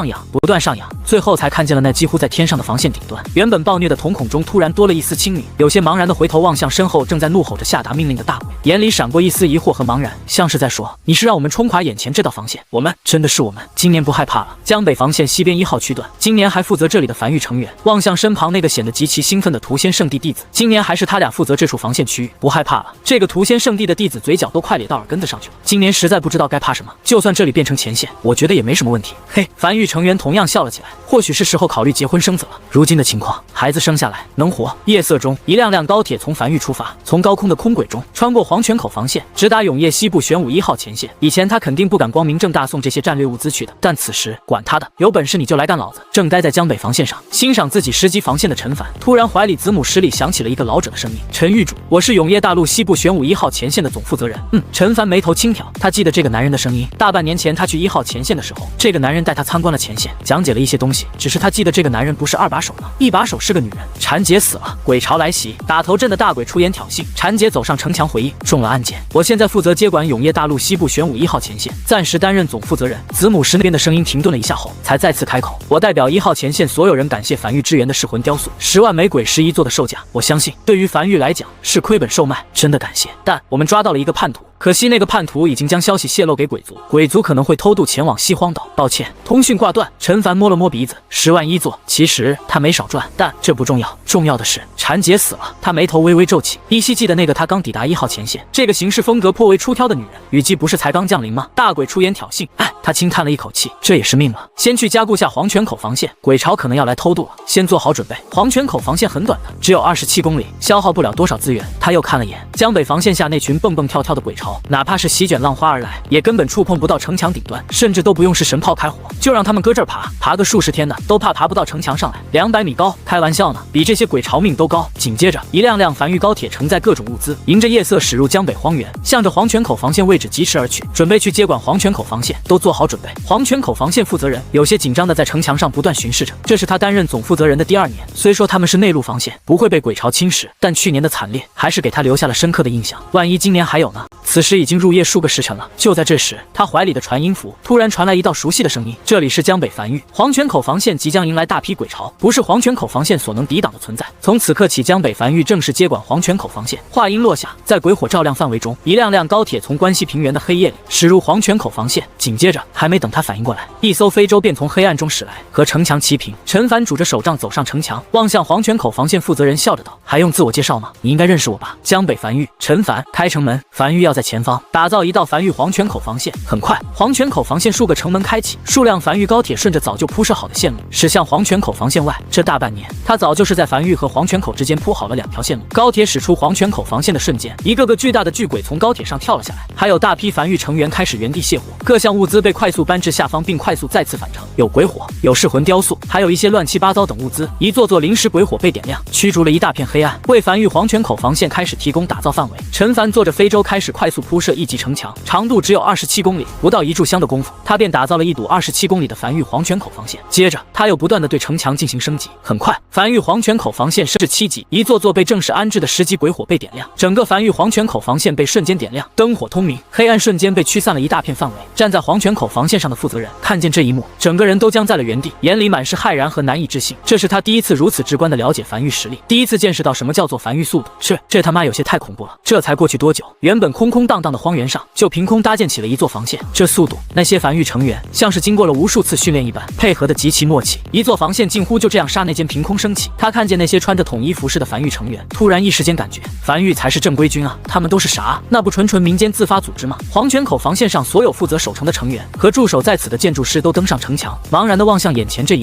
扬，不断上扬，最后才看见了那几乎在天上的防线顶端。原本暴虐的瞳孔中突然多了一丝清明，有些茫然的回头望向身后正在怒吼着下达命令的大鬼，眼里闪过一丝疑惑和茫然，像是在说：你是让我们冲垮眼前这道防线？我们真的是我们，今年不害怕了。江北防线西边1号区段，今年还负责这里的樊玉成员望向身旁那个显得极其兴奋的屠仙圣地弟子，今年还是他俩负责这处防线区域，不害怕了。这个屠仙圣地的弟子嘴角都快咧到耳根子上去了，今年实在不知道该怕什么，就算这里变成前线，我觉得也没什么问题。嘿，樊玉成员同样笑了起来，或许是时候考虑结婚生子了。如今的情况，孩子生下来能活。夜色中，一辆辆高铁从樊玉出发，从高空的空轨中穿过黄泉口防线，直达永业西部玄武1号前线。以前他肯定不敢光明正大送这些战略物资去的，但此时管他的，有本事你就来干老子！正待在江北防线上欣赏自己10级防线的陈凡，突然怀里子母室里响起了一个老者的声音：陈狱主，我是永业大陆西部玄武1号前线的总负责人。陈凡眉头轻挑，他记得这个男人的声音，大半年前他去1号前线的时候的时候，这个男人带他参观了前线，讲解了一些东西。只是他记得这个男人不是2把手呢，1把手是个女人。婵姐死了，鬼潮来袭，打头阵的大鬼出言挑衅。婵姐走上城墙回应，中了案件。我现在负责接管永业大陆西部玄武1号前线，暂时担任总负责人。子母石那边的声音停顿了一下后，才再次开口。我代表1号前线所有人感谢梵玉支援的噬魂雕塑，10万枚鬼石一座的售价，我相信对于梵玉来讲是亏本售卖，真的感谢。但我们抓到了一个叛徒。可惜那个叛徒已经将消息泄露给鬼族，鬼族可能会偷渡前往西荒岛。抱歉，通讯挂断。陈凡摸了摸鼻子，10万一座，其实他没少赚，但这不重要，重要的是婵姐死了。他眉头微微皱起，依稀记得那个他刚抵达1号前线，这个行事风格颇为出挑的女人，雨季不是才刚降临吗？大鬼出言挑衅，他轻叹了一口气，这也是命了。先去加固下黄泉口防线，鬼潮可能要来偷渡了，先做好准备。黄泉口防线很短的，只有27公里，消耗不了多少资源。他又看了眼江北防线下那群蹦蹦跳跳的鬼潮，哪怕是席卷浪花而来，也根本触碰不到城墙顶端，甚至都不用是神炮开火，就让他们搁这儿爬个数十天的，都怕爬不到城墙上来。200米高，开玩笑呢，比这些鬼潮命都高。紧接着，一辆辆梵玉高铁承载各种物资，迎着夜色驶入江北荒原，向着黄泉口防线位置疾驰而去，准备去接管黄泉口防线。都做好准备。黄泉口防线负责人有些紧张的在城墙上不断巡视着，这是他担任总负责人的第2年。虽说他们是内陆防线，不会被鬼潮侵蚀，但去年的惨烈还是给他留下了深刻的印象。万一今年还有呢？此时已经入夜数个时辰了。就在这时，他怀里的传音符突然传来一道熟悉的声音：这里是江北梵玉，黄泉口防线即将迎来大批鬼潮，不是黄泉口防线所能抵挡的存在。从此刻起，江北梵玉正式接管黄泉口防线。话音落下，在鬼火照亮范围中，一辆辆高铁从关西平原的黑夜里驶入黄泉口防线。紧接着，还没等他反应过来，一艘非洲便从黑暗中驶来，和城墙齐平。陈凡拄着手杖走上城墙，望向黄泉口防线负责人，笑着道：还用自我介绍吗？你应该认识我吧？江北梵玉，陈凡。开城门，梵玉要在前方打造一道梵玉黄泉口防线。很快，黄泉口防线数个城门开启，数辆梵玉高铁顺着早就铺设好的线路驶向黄泉口防线外。这大半年，他早就是在梵玉和黄泉口之间铺好了2条线路。高铁驶出黄泉口防线的瞬间，一个个巨大的巨鬼从高铁上跳了下来，还有大批梵玉成员开始原地卸火，各项物资被快速搬至下方，并快速再次返程。有鬼火，有噬魂雕塑，还有一些乱七八糟等物资。一座座临时鬼火被点亮，驱逐了一大片黑暗，为梵玉黄泉口防线开始提供打造范围。陈凡坐着非洲开始快速铺设1级城墙，长度只有27公里，不到1炷香的功夫，他便打造了一堵27公里的梵玉黄泉口防线。接着，他又不断的对城墙进行升级。很快，梵玉黄泉口防线升至7级，一座座被正式安置的10级鬼火被点亮，整个梵玉黄泉口防线被瞬间点亮，灯火通明，黑暗瞬间被驱散了一大片范围。站在黄泉口防线上的负责人看见这一幕，整个人都僵在了原地，眼里满是骇然和难以置信。这是他第一次如此直观的了解梵玉实力，第一次见识到什么叫做梵玉速度。这他妈有些太恐怖了。这才过去多久，原本空空荡荡的荒原上就凭空搭建起了一座防线。这速度，那些梵玉成员像是经过了无数次训练一般，配合的极其默契。一座防线近乎就这样刹那间凭空升起。他看见那些穿着统一服饰的梵玉成员，突然一时间感觉梵玉才是正规军啊，他们都是啥？那不纯民间自发组织吗？黄泉口防线上所有负责守城的成员和驻守在此的建筑师都登上城墙，茫然地望向眼前这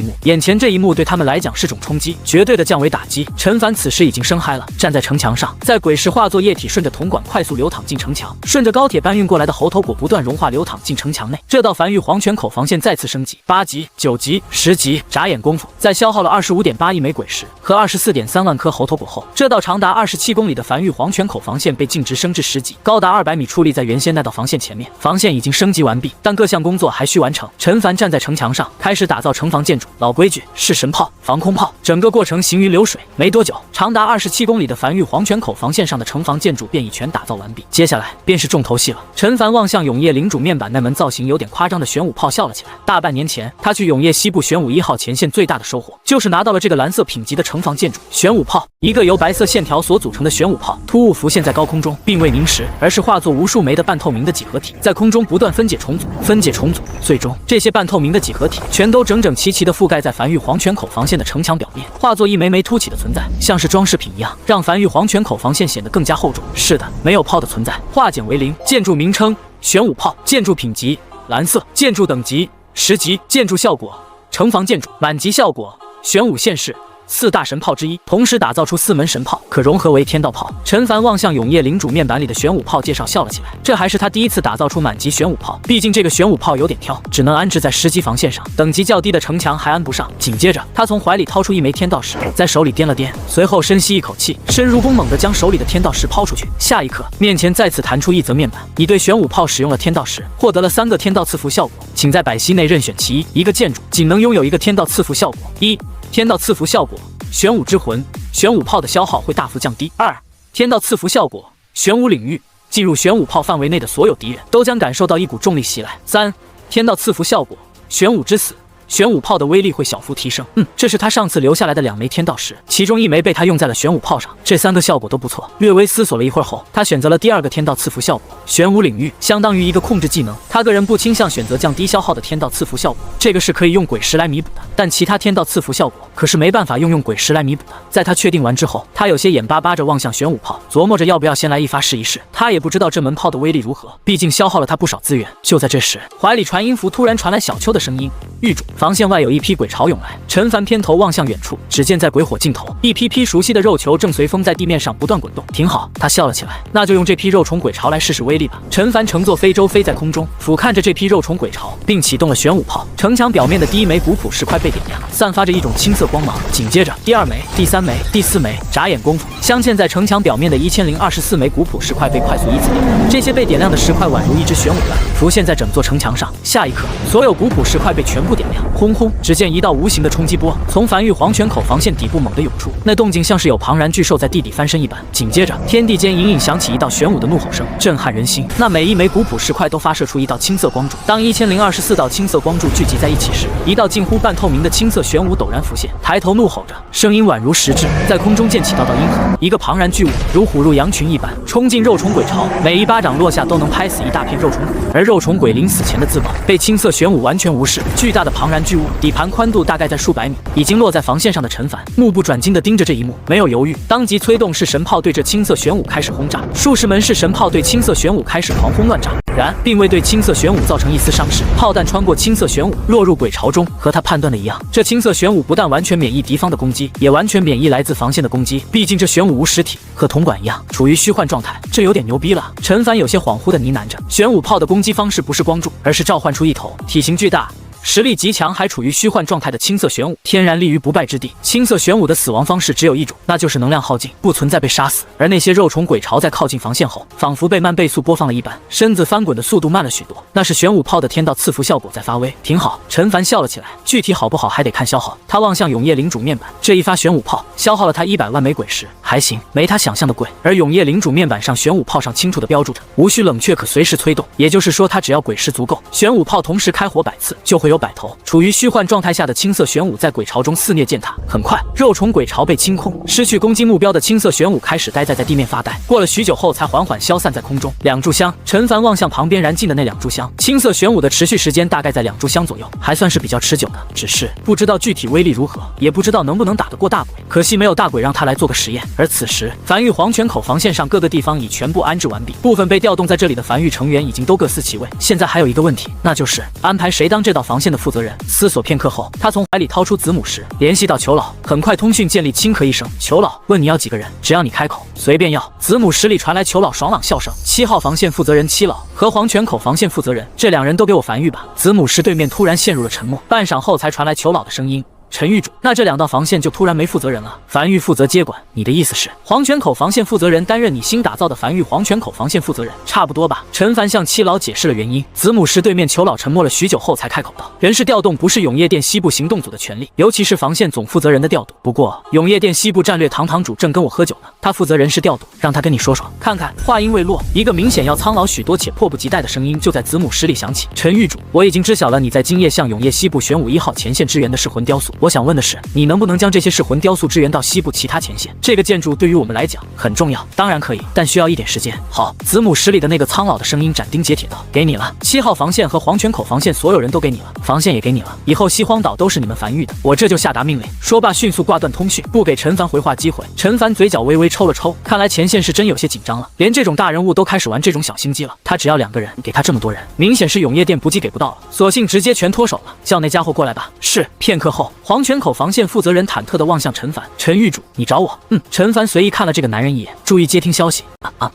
一幕对他们来讲是种冲击，绝对的降维打击。陈凡此时已经生嗨了，站在城墙上，在鬼石化作液体顺着铜管快速流淌进城墙，顺着高铁搬运过来的猴头果不断融化流淌进城墙内。这道梵玉黄泉口防线再次升级，8级、9级、10级，眨眼功夫，在消耗了25.8亿枚鬼石和24.3万颗猴头果后，这道长达27公里的梵玉黄泉口防线被径直升至10级，高达200米，矗立在原先那道防线前面。防线已经升级完毕，但各项工作还需完成。陈凡站在城墙上，开始打造城防建筑。老规矩，是神炮、防空炮，整个过程行云流水。没多久，长达27公里的梵玉黄泉口防线上的城防建筑便已全打造完毕。接下来便是重头戏了。陈凡望向永业领主面板那门造型有点夸张的玄武炮笑了起来。大半年前，他去永业西部玄武1号前线最大的收获，就是拿到了这个蓝色品级的城防建筑。玄武炮，一个由白色线条所组成的玄武炮，突兀浮现在高空中，并未凝实，而是化作无数枚的半透明的几何体，在空中不断分解重组，最终这些半透明的几何体全都整整齐齐地覆盖在梵玉黄泉口防线的城墙表面，化作一枚枚凸起的存在，像是装饰品一样，让梵玉黄泉口防线显得更加厚重。是的，没有炮的存在，化简为零。建筑名称：玄武炮。建筑品级：蓝色。建筑等级：10级。建筑效果：城防建筑。满级效果：玄武现世。4大神炮之一，同时打造出4门神炮，可融合为天道炮。陈凡望向永夜领主面板里的玄武炮介绍笑了起来，这还是他第一次打造出满级玄武炮，毕竟这个玄武炮有点挑，只能安置在10级防线上，等级较低的城墙还安不上。紧接着，他从怀里掏出一枚天道石，在手里掂了掂，随后深吸一口气，身如弓，猛地将手里的天道石抛出去。下一刻，面前再次弹出一则面板，你对玄武炮使用了天道石，获得了3个天道赐福效果，请在百息内任选其一。一个建筑仅能拥有1个天道赐福效果。1、天道赐福效果，玄武之魂，玄武炮的消耗会大幅降低。2、天道赐福效果，玄武领域，进入玄武炮范围内的所有敌人都将感受到一股重力袭来。3、天道赐福效果，玄武之死，玄武炮的威力会小幅提升。这是他上次留下来的2枚天道石，其中1枚被他用在了玄武炮上，这3个效果都不错。略微思索了一会儿后，他选择了第2个天道赐福效果，玄武领域，相当于一个控制技能。他个人不倾向选择降低消耗的天道赐福效果，这个是可以用鬼石来弥补的，但其他天道赐福效果可是没办法用鬼石来弥补的。在他确定完之后，他有些眼巴巴着望向玄武炮，琢磨着要不要先来一发试一试。他也不知道这门炮的威力如何，毕竟消耗了他不少资源。就在这时，怀里传音符突然传来小秋的声音：“狱主，防线外有一批鬼潮涌来。”陈凡偏头望向远处，只见在鬼火尽头，一批批熟悉的肉球正随风在地面上不断滚动。挺好，他笑了起来，那就用这批肉虫鬼潮来试试威力吧。陈凡乘坐飞舟飞在空中，俯瞰着这批肉虫鬼潮，并启动了玄武炮。城墙表面的第1枚古朴石块被点亮，散发着一种青色光芒。紧接着，第2枚、第3枚、第4枚，眨眼功夫，镶嵌在城墙表面的1024枚古朴石块被快速依次点亮。这些被点亮的石块宛如一只玄武卵，浮现在整座城墙上。下一刻，所有古朴石块被全部点亮。轰轰！只见一道无形的冲击波从梵域黄泉口防线底部猛地涌出，那动静像是有庞然巨兽在地底翻身一般。紧接着，天地间隐隐响起一道玄武的怒吼声，震撼人心。那每1枚古朴石块都发射出一道青色光柱。当1024道青色光柱聚集在一起时，一道近乎半透明的青色玄武陡然浮现，抬头怒吼着，声音宛如实质，在空中溅起道道阴痕。一个庞然巨物如虎入羊群一般冲进肉虫鬼巢，每一巴掌落下都能拍死一大片肉虫鬼。而肉虫鬼临死前的自爆被青色玄武完全无视。巨大的庞然巨物底盘宽度大概在数百米，已经落在防线上的陈凡目不转睛地盯着这一幕，没有犹豫，当即催动式神炮对着青色玄武开始轰炸。数十门式神炮对青色玄武开始狂轰乱炸，然并未对青色玄武造成一丝伤势。炮弹穿过青色玄武，落入鬼巢中。和他判断的一样，这青色玄武不但完全免疫敌方的攻击，也完全免疫来自防线的攻击。毕竟这玄武无实体，和铜管一样处于虚幻状态，这有点牛逼了。陈凡有些恍惚地呢喃着，玄武炮的攻击方式不是光柱，而是召唤出一头体型巨大、实力极强还处于虚幻状态的青色玄武，天然立于不败之地。青色玄武的死亡方式只有一种，那就是能量耗尽，不存在被杀死。而那些肉虫鬼巢在靠近防线后，仿佛被慢倍速播放了一般，身子翻滚的速度慢了许多，那是玄武炮的天道赐福效果在发威。挺好，陈凡笑了起来，具体好不好还得看消耗。他望向永夜领主面板，这一发玄武炮消耗了他100万枚鬼石，还行，没他想象的贵。而永夜领主面板上玄武炮上清楚地标注着无需冷却，可随时催动，也就是说他只要鬼石足够，玄武炮同时开火100次就会有100头。处于虚幻状态下的青色玄武在鬼巢中肆虐践踏。很快，肉虫鬼巢被清空，失去攻击目标的青色玄武开始呆在地面发呆。过了许久后，才缓缓消散在空中。2炷香，陈凡望向旁边燃尽的那2炷香，青色玄武的持续时间大概在2炷香左右，还算是比较持久的。只是不知道具体威力如何，也不知道能不能打得过大鬼。可惜没有大鬼让他来做个实验。而此时，梵域黄泉口防线上各个地方已全部安置完毕，部分被调动在这里的梵域成员已经都各司其位。现在还有一个问题，那就是安排谁当这道防线的负责人。思索片刻后，他从怀里掏出子母石，联系到裘老。很快通讯建立，轻咳一声：“裘老，问你要几个人，只要你开口，随便要。”子母石里传来裘老爽朗笑声：“7号防线负责人七老和黄泉口防线负责人，这2人都给我梵域吧。”子母石对面突然陷入了沉默，半晌后才传来裘老的声音：“陈狱主，那这2道防线就突然没负责人了？梵域负责接管，你的意思是黄泉口防线负责人担任你新打造的梵域黄泉口防线负责人，差不多吧？”陈凡向七老解释了原因。子母石对面裘老沉默了许久后才开口道：“人事调动不是永夜殿西部行动组的权利，尤其是防线总负责人的调度。不过永夜殿西部战略堂堂主正跟我喝酒呢，他负责人事调度，让他跟你说说看看。”话音未落，一个明显要苍老许多且迫不及待的声音就在子母石里响起：“陈狱主，我已经知晓了你在今夜向永夜西部玄武1号前线支援的噬魂雕塑，我想问的是，你能不能将这些噬魂雕塑支援到西部其他前线？这个建筑对于我们来讲很重要。”“当然可以，但需要一点时间。”“好。”子母石里的那个苍老的声音斩钉截铁道：“给你了，7号防线和黄泉口防线所有人都给你了，防线也给你了，以后西荒岛都是你们梵域的，我这就下达命令。”说罢迅速挂断通讯，不给陈凡回话机会。陈凡嘴角微微抽了抽，看来前线是真有些紧张了，连这种大人物都开始玩这种小心机了。他只要2个人，给他这么多人，明显是永夜殿补给给不到了，索性直接全脱手了。“叫那家伙过来吧。”是。片刻后，黄泉口防线负责人忐忑地望向陈凡：“陈狱主，你找我？”陈凡随意看了这个男人一眼，注意接听消息。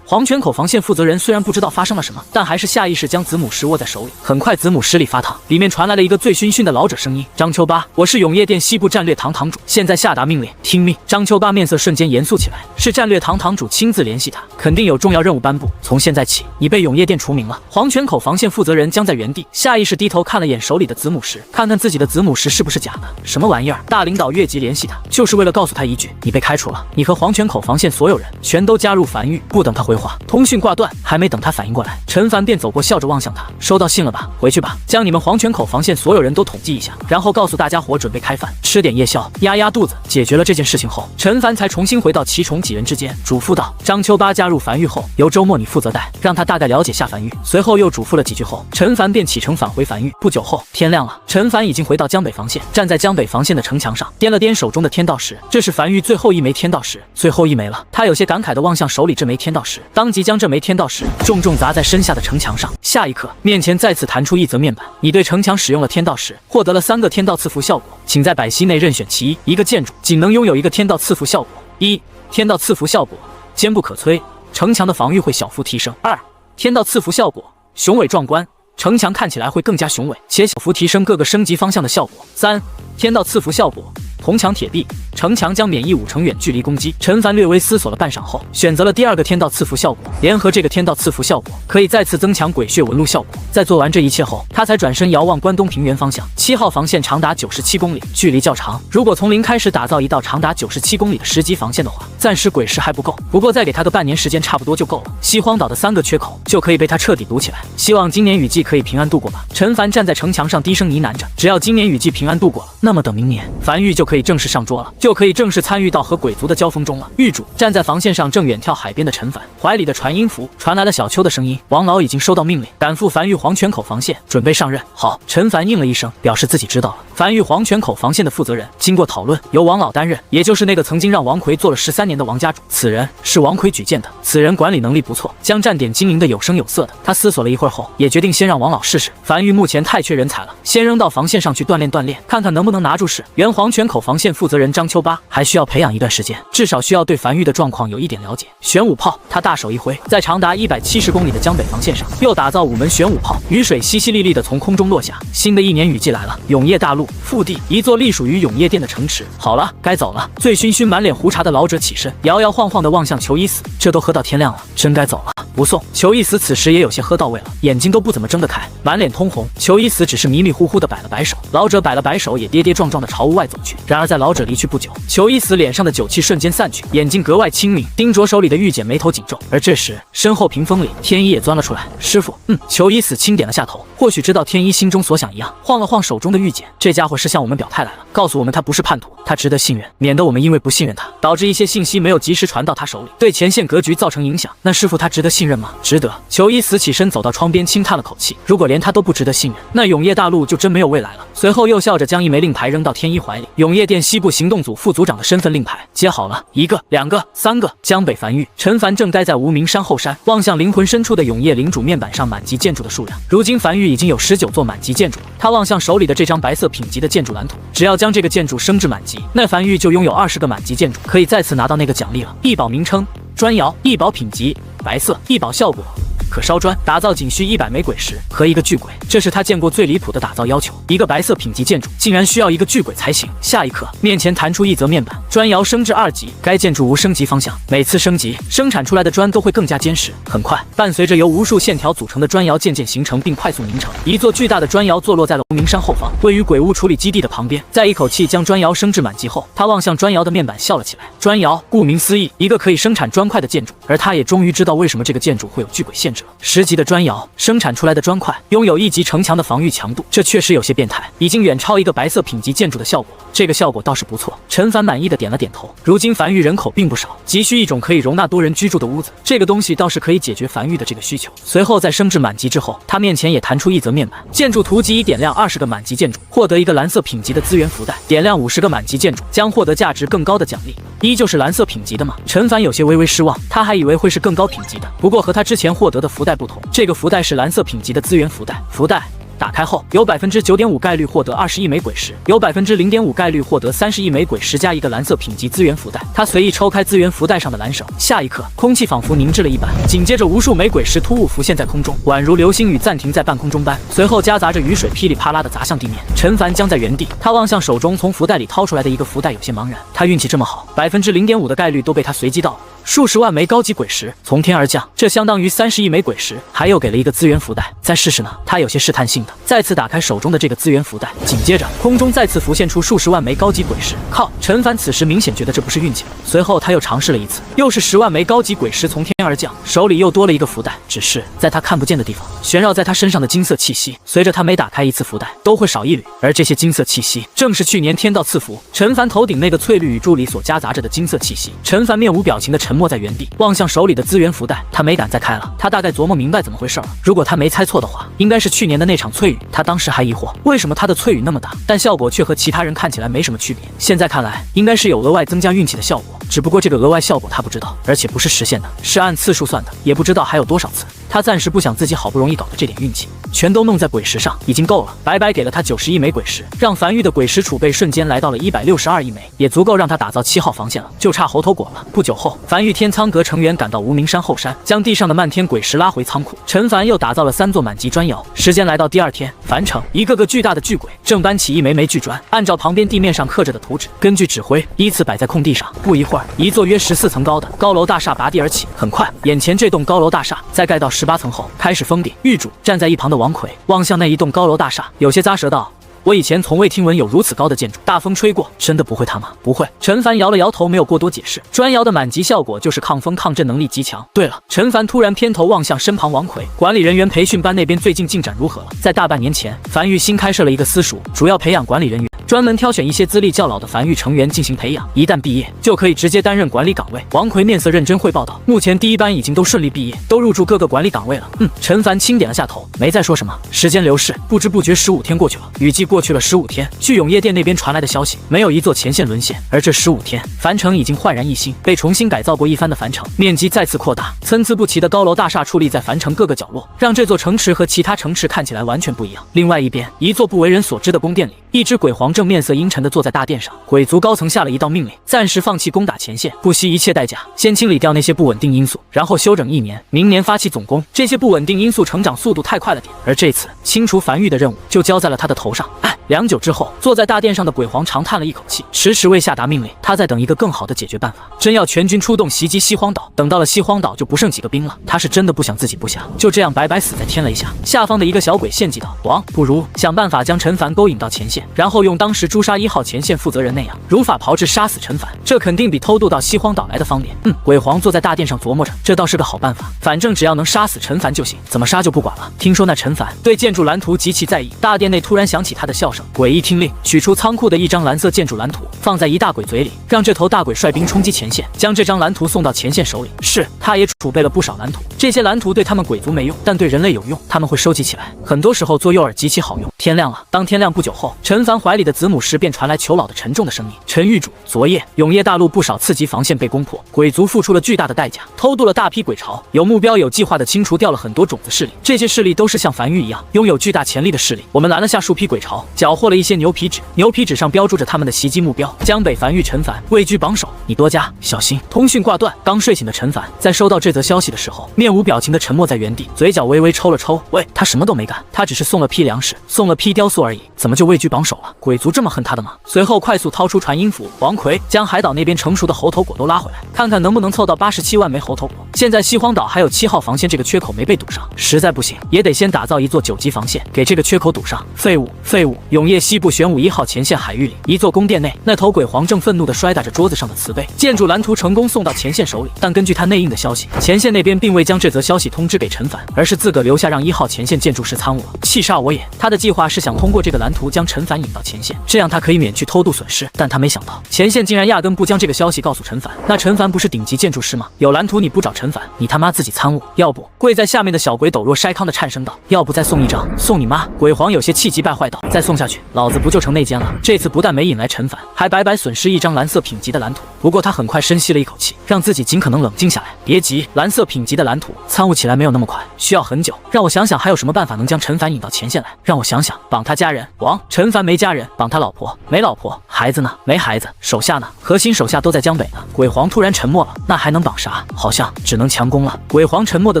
黄泉口防线负责人虽然不知道发生了什么，但还是下意识将子母石握在手里。很快，子母石里发烫，里面传来了一个醉醺醺的老者声音：“张秋八，我是永业殿西部战略堂堂主，现在下达命令，听命。”张秋八面色瞬间严肃起来：“是战略堂堂主亲自联系他，肯定有重要任务颁布。从现在起，你被永业殿除名了。”黄泉口防线负责人僵在原地，下意识低头看了眼手里的子母石，看看自己的子母石是不是假的。什么玩意儿？大领导越级联系他，就是为了告诉他一句：你被开除了，你和黄泉口防线所有人全都加入樊狱。不等他回话，通讯挂断，还没等他反应过来，陈凡便走过，笑着望向他：“收到信了吧？回去吧，将你们黄泉口防线所有人都统计一下，然后告诉大家伙准备开饭，吃点夜宵，压压肚子。”解决了这件事情后，陈凡才重新回到奇宠几人之间，嘱咐道：“张秋八加入樊狱后，由周末你负责带，让他大概了解下樊狱。”随后又嘱咐了几句后，陈凡便启程返回樊狱。不久后，天亮了，陈凡已经回到江北防线，站在江北防线的城墙上，掂了掂手中的天道石，这是樊狱最后一枚天道石，最后一枚了。他有些感慨地望向手里这枚天道石，当即将这枚天道石重重砸在身下的城墙上。下一刻，面前再次弹出一则面板：你对城墙使用了天道石，获得了3个天道赐福效果，请在百息内任选其一。一个建筑仅能拥有1个天道赐福效果。1. 天道赐福效果，坚不可摧，城墙的防御会小幅提升。2. 天道赐福效果，雄伟壮观，城墙看起来会更加雄伟，且小幅提升各个升级方向的效果。3. 天道赐福效果，铜墙铁壁，城墙将免疫5成远距离攻击。陈凡略微思索了半晌后，选择了第2个天道赐福效果。联合这个天道赐福效果，可以再次增强鬼血纹路效果。在做完这一切后，他才转身遥望关东平原方向。7号防线长达97公里，距离较长。如果从零开始打造一道长达97公里的10级防线的话，暂时鬼石还不够，不过再给他个半年时间，差不多就够了。西荒岛的3个缺口就可以被他彻底堵起来。希望今年雨季可以平安度过吧。陈凡站在城墙上低声呢喃着，只要今年雨季平安度过了，那么等明年樊狱就可以正式上桌了，就可以正式参与到和鬼族的交锋中了。狱主站在防线上正远眺海边的陈凡，怀里的传音符传来了小邱的声音：王老已经收到命令，赶赴樊狱黄泉口防线，准备上任。好，陈凡应了一声，表示自己知道了。樊狱黄泉口防线的负责人经过讨论，由王老担任，也就是那个曾经让王奎做了13年的王家主。此人是王奎举荐的，此人管理能力不错，将站点经营的有声有色的。他思索了一会儿后，也决定先让王老试试。樊狱目前太缺人才了，先扔到防线上去锻炼锻炼，看看能不能拿住事。原黄泉口防线负责人张秋八还需要培养一段时间，至少需要对樊狱的状况有一点了解。玄武炮，他大手一挥，在长达170公里的江北防线上又打造5门玄武炮，雨水淅淅沥沥的从空中落下。新的一年雨季来了，永业大陆腹地，一座隶属于永业殿的城池。好了，该走了。醉醺醺、满脸胡茬的老者起身，摇摇晃晃地望向裘一死，这都喝到天亮了，真该走了。不送。裘一死此时也有些喝到位了，眼睛都不怎么睁得开，满脸通红。裘一死只是迷迷糊糊地摆了摆手，老者摆了摆手，也跌跌撞撞地朝屋外走去。然而在老者离去不久，裘一死脸上的酒气瞬间散去，眼睛格外清明，盯着手里的玉简，眉头紧皱。而这时，身后屏风里，天一也钻了出来。师傅，裘一死轻点了下头，或许知道天一心中所想一样，晃了晃手中的玉简。这家伙是向我们表态来了，告诉我们他不是叛徒，他值得信任，免得我们因为不信任他，导致一些信息没有及时传到他手里，对前线格局造成影响。那师傅他值得信任吗？值得。裘一死起身走到窗边，轻叹了口气。如果连他都不值得信任，那永业大陆就真没有未来了。随后又笑着将一枚令牌扔到天一怀里，永业殿西部行动组副组长的身份令牌接好了，1个、2个、3个。江北樊狱，陈凡正待在无名山后山，望向灵魂深处的永业领主面板上满级建筑的数量。如今樊狱已经有19座满级建筑了。他望向手里的这张白色品级的建筑蓝图，只要将这个建筑升至满级，那樊狱就拥有20个满级建筑，可以再次拿到那个奖励了。一宝名称砖窑，一宝品级白色，一宝效果可烧砖，打造仅需100枚鬼石和1个巨鬼，这是他见过最离谱的打造要求。一个白色品级建筑竟然需要1个巨鬼才行。下一刻，面前弹出一则面板：砖窑升至2级，该建筑无升级方向，每次升级生产出来的砖都会更加坚实。很快，伴随着由无数线条组成的砖窑渐渐形成并快速凝成，一座巨大的砖窑坐落在了无名山后方，位于鬼物处理基地的旁边。在一口气将砖窑升至满级后，他望向砖窑的面板笑了起来。砖窑顾名思义，一个可以生产砖块的建筑，而他也终于知道为什么这个建筑会有巨鬼限制了。10级的砖窑生产出来的砖块拥有1级城墙的防御强度，这确实有些变态，已经远超一个白色品级建筑的效果。这个效果倒是不错。陈凡满意的点了点头。如今樊狱人口并不少，急需一种可以容纳多人居住的屋子，这个东西倒是可以解决樊狱的这个需求。随后在升至满级之后，他面前也弹出一则面板：建筑图集已点亮20个满级建筑，获得1个蓝色品级的资源福袋；点亮50个满级建筑，将获得价值更高的奖励。依旧是蓝色品级的吗？陈凡有些微微失望，他还以为会是更高品级的，不过和他之前获得的福袋不同，这个福袋是蓝色品级的资源福袋。福袋打开后有 9.5% 概率获得20亿枚鬼石，有 0.5% 概率获得30亿枚鬼石加一个蓝色品级资源福袋。他随意抽开资源福袋上的蓝绳，下一刻空气仿佛凝滞了一般，紧接着无数枚鬼石突兀浮现在空中，宛如流星雨暂停在半空中般，随后夹杂着雨水噼里啪啦的砸向地面。陈凡僵在原地，他望向手中从福袋里掏出来的一个福袋，有些茫然。他运气这么好，0.5% 的概率都被他随机到了。数十万枚高级鬼石从天而降，这相当于30亿枚鬼石，还又给了一个资源福袋。再试试呢？他有些试探性的再次打开手中的这个资源福袋，紧接着空中再次浮现出数十万枚高级鬼石。靠！陈凡此时明显觉得这不是运气了。随后他又尝试了一次，又是10万枚高级鬼石从天而降，手里又多了一个福袋。只是在他看不见的地方，旋绕在他身上的金色气息，随着他每打开一次福袋，都会少一缕。而这些金色气息，正是去年天道赐福陈凡头顶那个翠绿雨柱里所夹杂着的金色气息。陈凡面无表情的沉默在原地，望向手里的资源福袋，他没敢再开了。他大概琢磨明白怎么回事了。如果他没猜错的话，应该是去年的那场翠雨。他当时还疑惑，为什么他的翠雨那么大，但效果却和其他人看起来没什么区别。现在看来，应该是有额外增加运气的效果，只不过这个额外效果他不知道，而且不是实现的，是按次数算的，也不知道还有多少次。他暂时不想自己好不容易搞的这点运气全都弄在鬼石上，已经够了。白白给了他90亿枚鬼石，让樊玉的鬼石储备瞬间来到了162亿枚，也足够让他打造7号防线了，就差猴头果了。不久后，樊玉天苍阁成员赶到无名山后山，将地上的漫天鬼石拉回仓库。陈凡又打造了3座满级砖窑。时间来到第2天，樊城一个个巨大的巨鬼正搬起一枚枚巨砖，按照旁边地面上刻着的图纸，根据指挥依次摆在空地上。不一会儿，一座约14层高的高楼大厦拔地而起。很快，眼前这栋高楼大厦在盖到18层后开始封顶。狱主站在一旁的王奎望向那一栋高楼大厦，有些咂舌道：“我以前从未听闻有如此高的建筑，大风吹过，真的不会塌吗？”不会。陈凡摇了摇头，没有过多解释。砖窑的满级效果就是抗风抗震能力极强。对了，陈凡突然偏头望向身旁王奎，管理人员培训班那边最近进展如何了？在大半年前，樊玉新开设了一个私塾，主要培养管理人员，专门挑选一些资历较老的樊玉成员进行培养，一旦毕业就可以直接担任管理岗位。王奎面色认真汇报道：“目前第1班已经都顺利毕业，都入驻各个管理岗位了。”陈凡轻点了下头，没再说什么。时间流逝，不知不觉15天过去了。雨季过去了15天，据永业店那边传来的消息，没有一座前线沦陷。而这15天，樊城已经焕然一新，被重新改造过一番的樊城，面积再次扩大，参差不齐的高楼大厦矗立在樊城各个角落，让这座城池和其他城池看起来完全不一样。另外一边，一座不为人所知的宫殿里，一只鬼皇正面色阴沉地坐在大殿上。鬼族高层下了一道命令，暂时放弃攻打前线，不惜一切代价先清理掉那些不稳定因素，然后休整1年，明年发起总攻。这些不稳定因素成长速度太快了点，而这次清除樊玉的任务就交在了他的头上。良久之后，坐在大殿上的鬼皇长叹了一口气，迟迟未下达命令。他在等一个更好的解决办法。真要全军出动袭击西荒岛，等到了西荒岛就不剩几个兵了。他是真的不想自己部下就这样白白死在天雷下。下方的一个小鬼献计道：“王，不如想办法将陈凡勾引到前线，然后用当时诛杀1号前线负责人那样，如法炮制杀死陈凡，这肯定比偷渡到西荒岛来的方便。”鬼皇坐在大殿上琢磨着，这倒是个好办法，反正只要能杀死陈凡就行，怎么杀就不管了。听说那陈凡对建筑蓝图极其在意，大殿内突然响起他的笑声。鬼一听令，取出仓库的一张蓝色建筑蓝图，放在一大鬼嘴里，让这头大鬼率兵冲击前线，将这张蓝图送到前线手里。是，他也储备了不少蓝图，这些蓝图对他们鬼族没用，但对人类有用，他们会收集起来，很多时候做诱饵极其好用。天亮了，当天亮不久后，陈凡怀里的子母石便传来裘老的沉重的声音：“陈狱主，昨夜永业大陆不少次级防线被攻破，鬼族付出了巨大的代价，偷渡了大批鬼巢，有目标有计划的清除掉了很多种子势力，这些势力都是像樊玉一样拥有巨大潜力的势力。我们拦了下数批鬼巢，缴获了一些牛皮纸，牛皮纸上标注着他们的袭击目标：江北樊玉陈凡位居榜首，你多加小心。”通讯挂断，刚睡醒的陈凡在收到这则消息的时候，面无表情的沉默在原地，嘴角微微抽了抽。喂，他什么都没干，他只是送了批粮食，送了批雕塑而已，怎么就位居榜首了？鬼族这么恨他的吗？随后快速掏出传音符，王奎将海岛那边成熟的猴头果都拉回来，看看能不能凑到87万枚猴头果。现在西荒岛还有7号防线这个缺口没被堵上，实在不行也得先打造一座9级防线，给这个缺口堵上。废物！废物！永业西部玄武1号前线海域里，一座宫殿内，那头鬼皇正愤怒地摔打着桌子上的瓷杯。建筑蓝图成功送到前线手里，但根据他内应的消息，前线那边并未将这则消息通知给陈凡，而是自个留下让1号前线建筑师参悟了。气煞我也！他的计划是想通过这个蓝图将陈凡引到前线，这样他可以免去偷渡损失。但他没想到前线竟然压根不将这个消息告诉陈凡。那陈凡不是顶级建筑师吗？有蓝图你不找陈陈凡，你他妈自己参悟，要不……跪在下面的小鬼抖若筛糠的颤声道，要不再送一张，送你妈！鬼皇有些气急败坏道，再送下去，老子不就成内奸了？这次不但没引来陈凡，还白白损失一张蓝色品级的蓝图。不过他很快深吸了一口气，让自己尽可能冷静下来。别急，蓝色品级的蓝图参悟起来没有那么快，需要很久。让我想想还有什么办法能将陈凡引到前线来。让我想想，绑他家人。王陈凡没家人，绑他老婆没老婆，孩子呢？没孩子，手下呢？核心手下都在江北呢。鬼皇突然沉默了，那还能绑啥？好像只能强攻了。鬼皇沉默地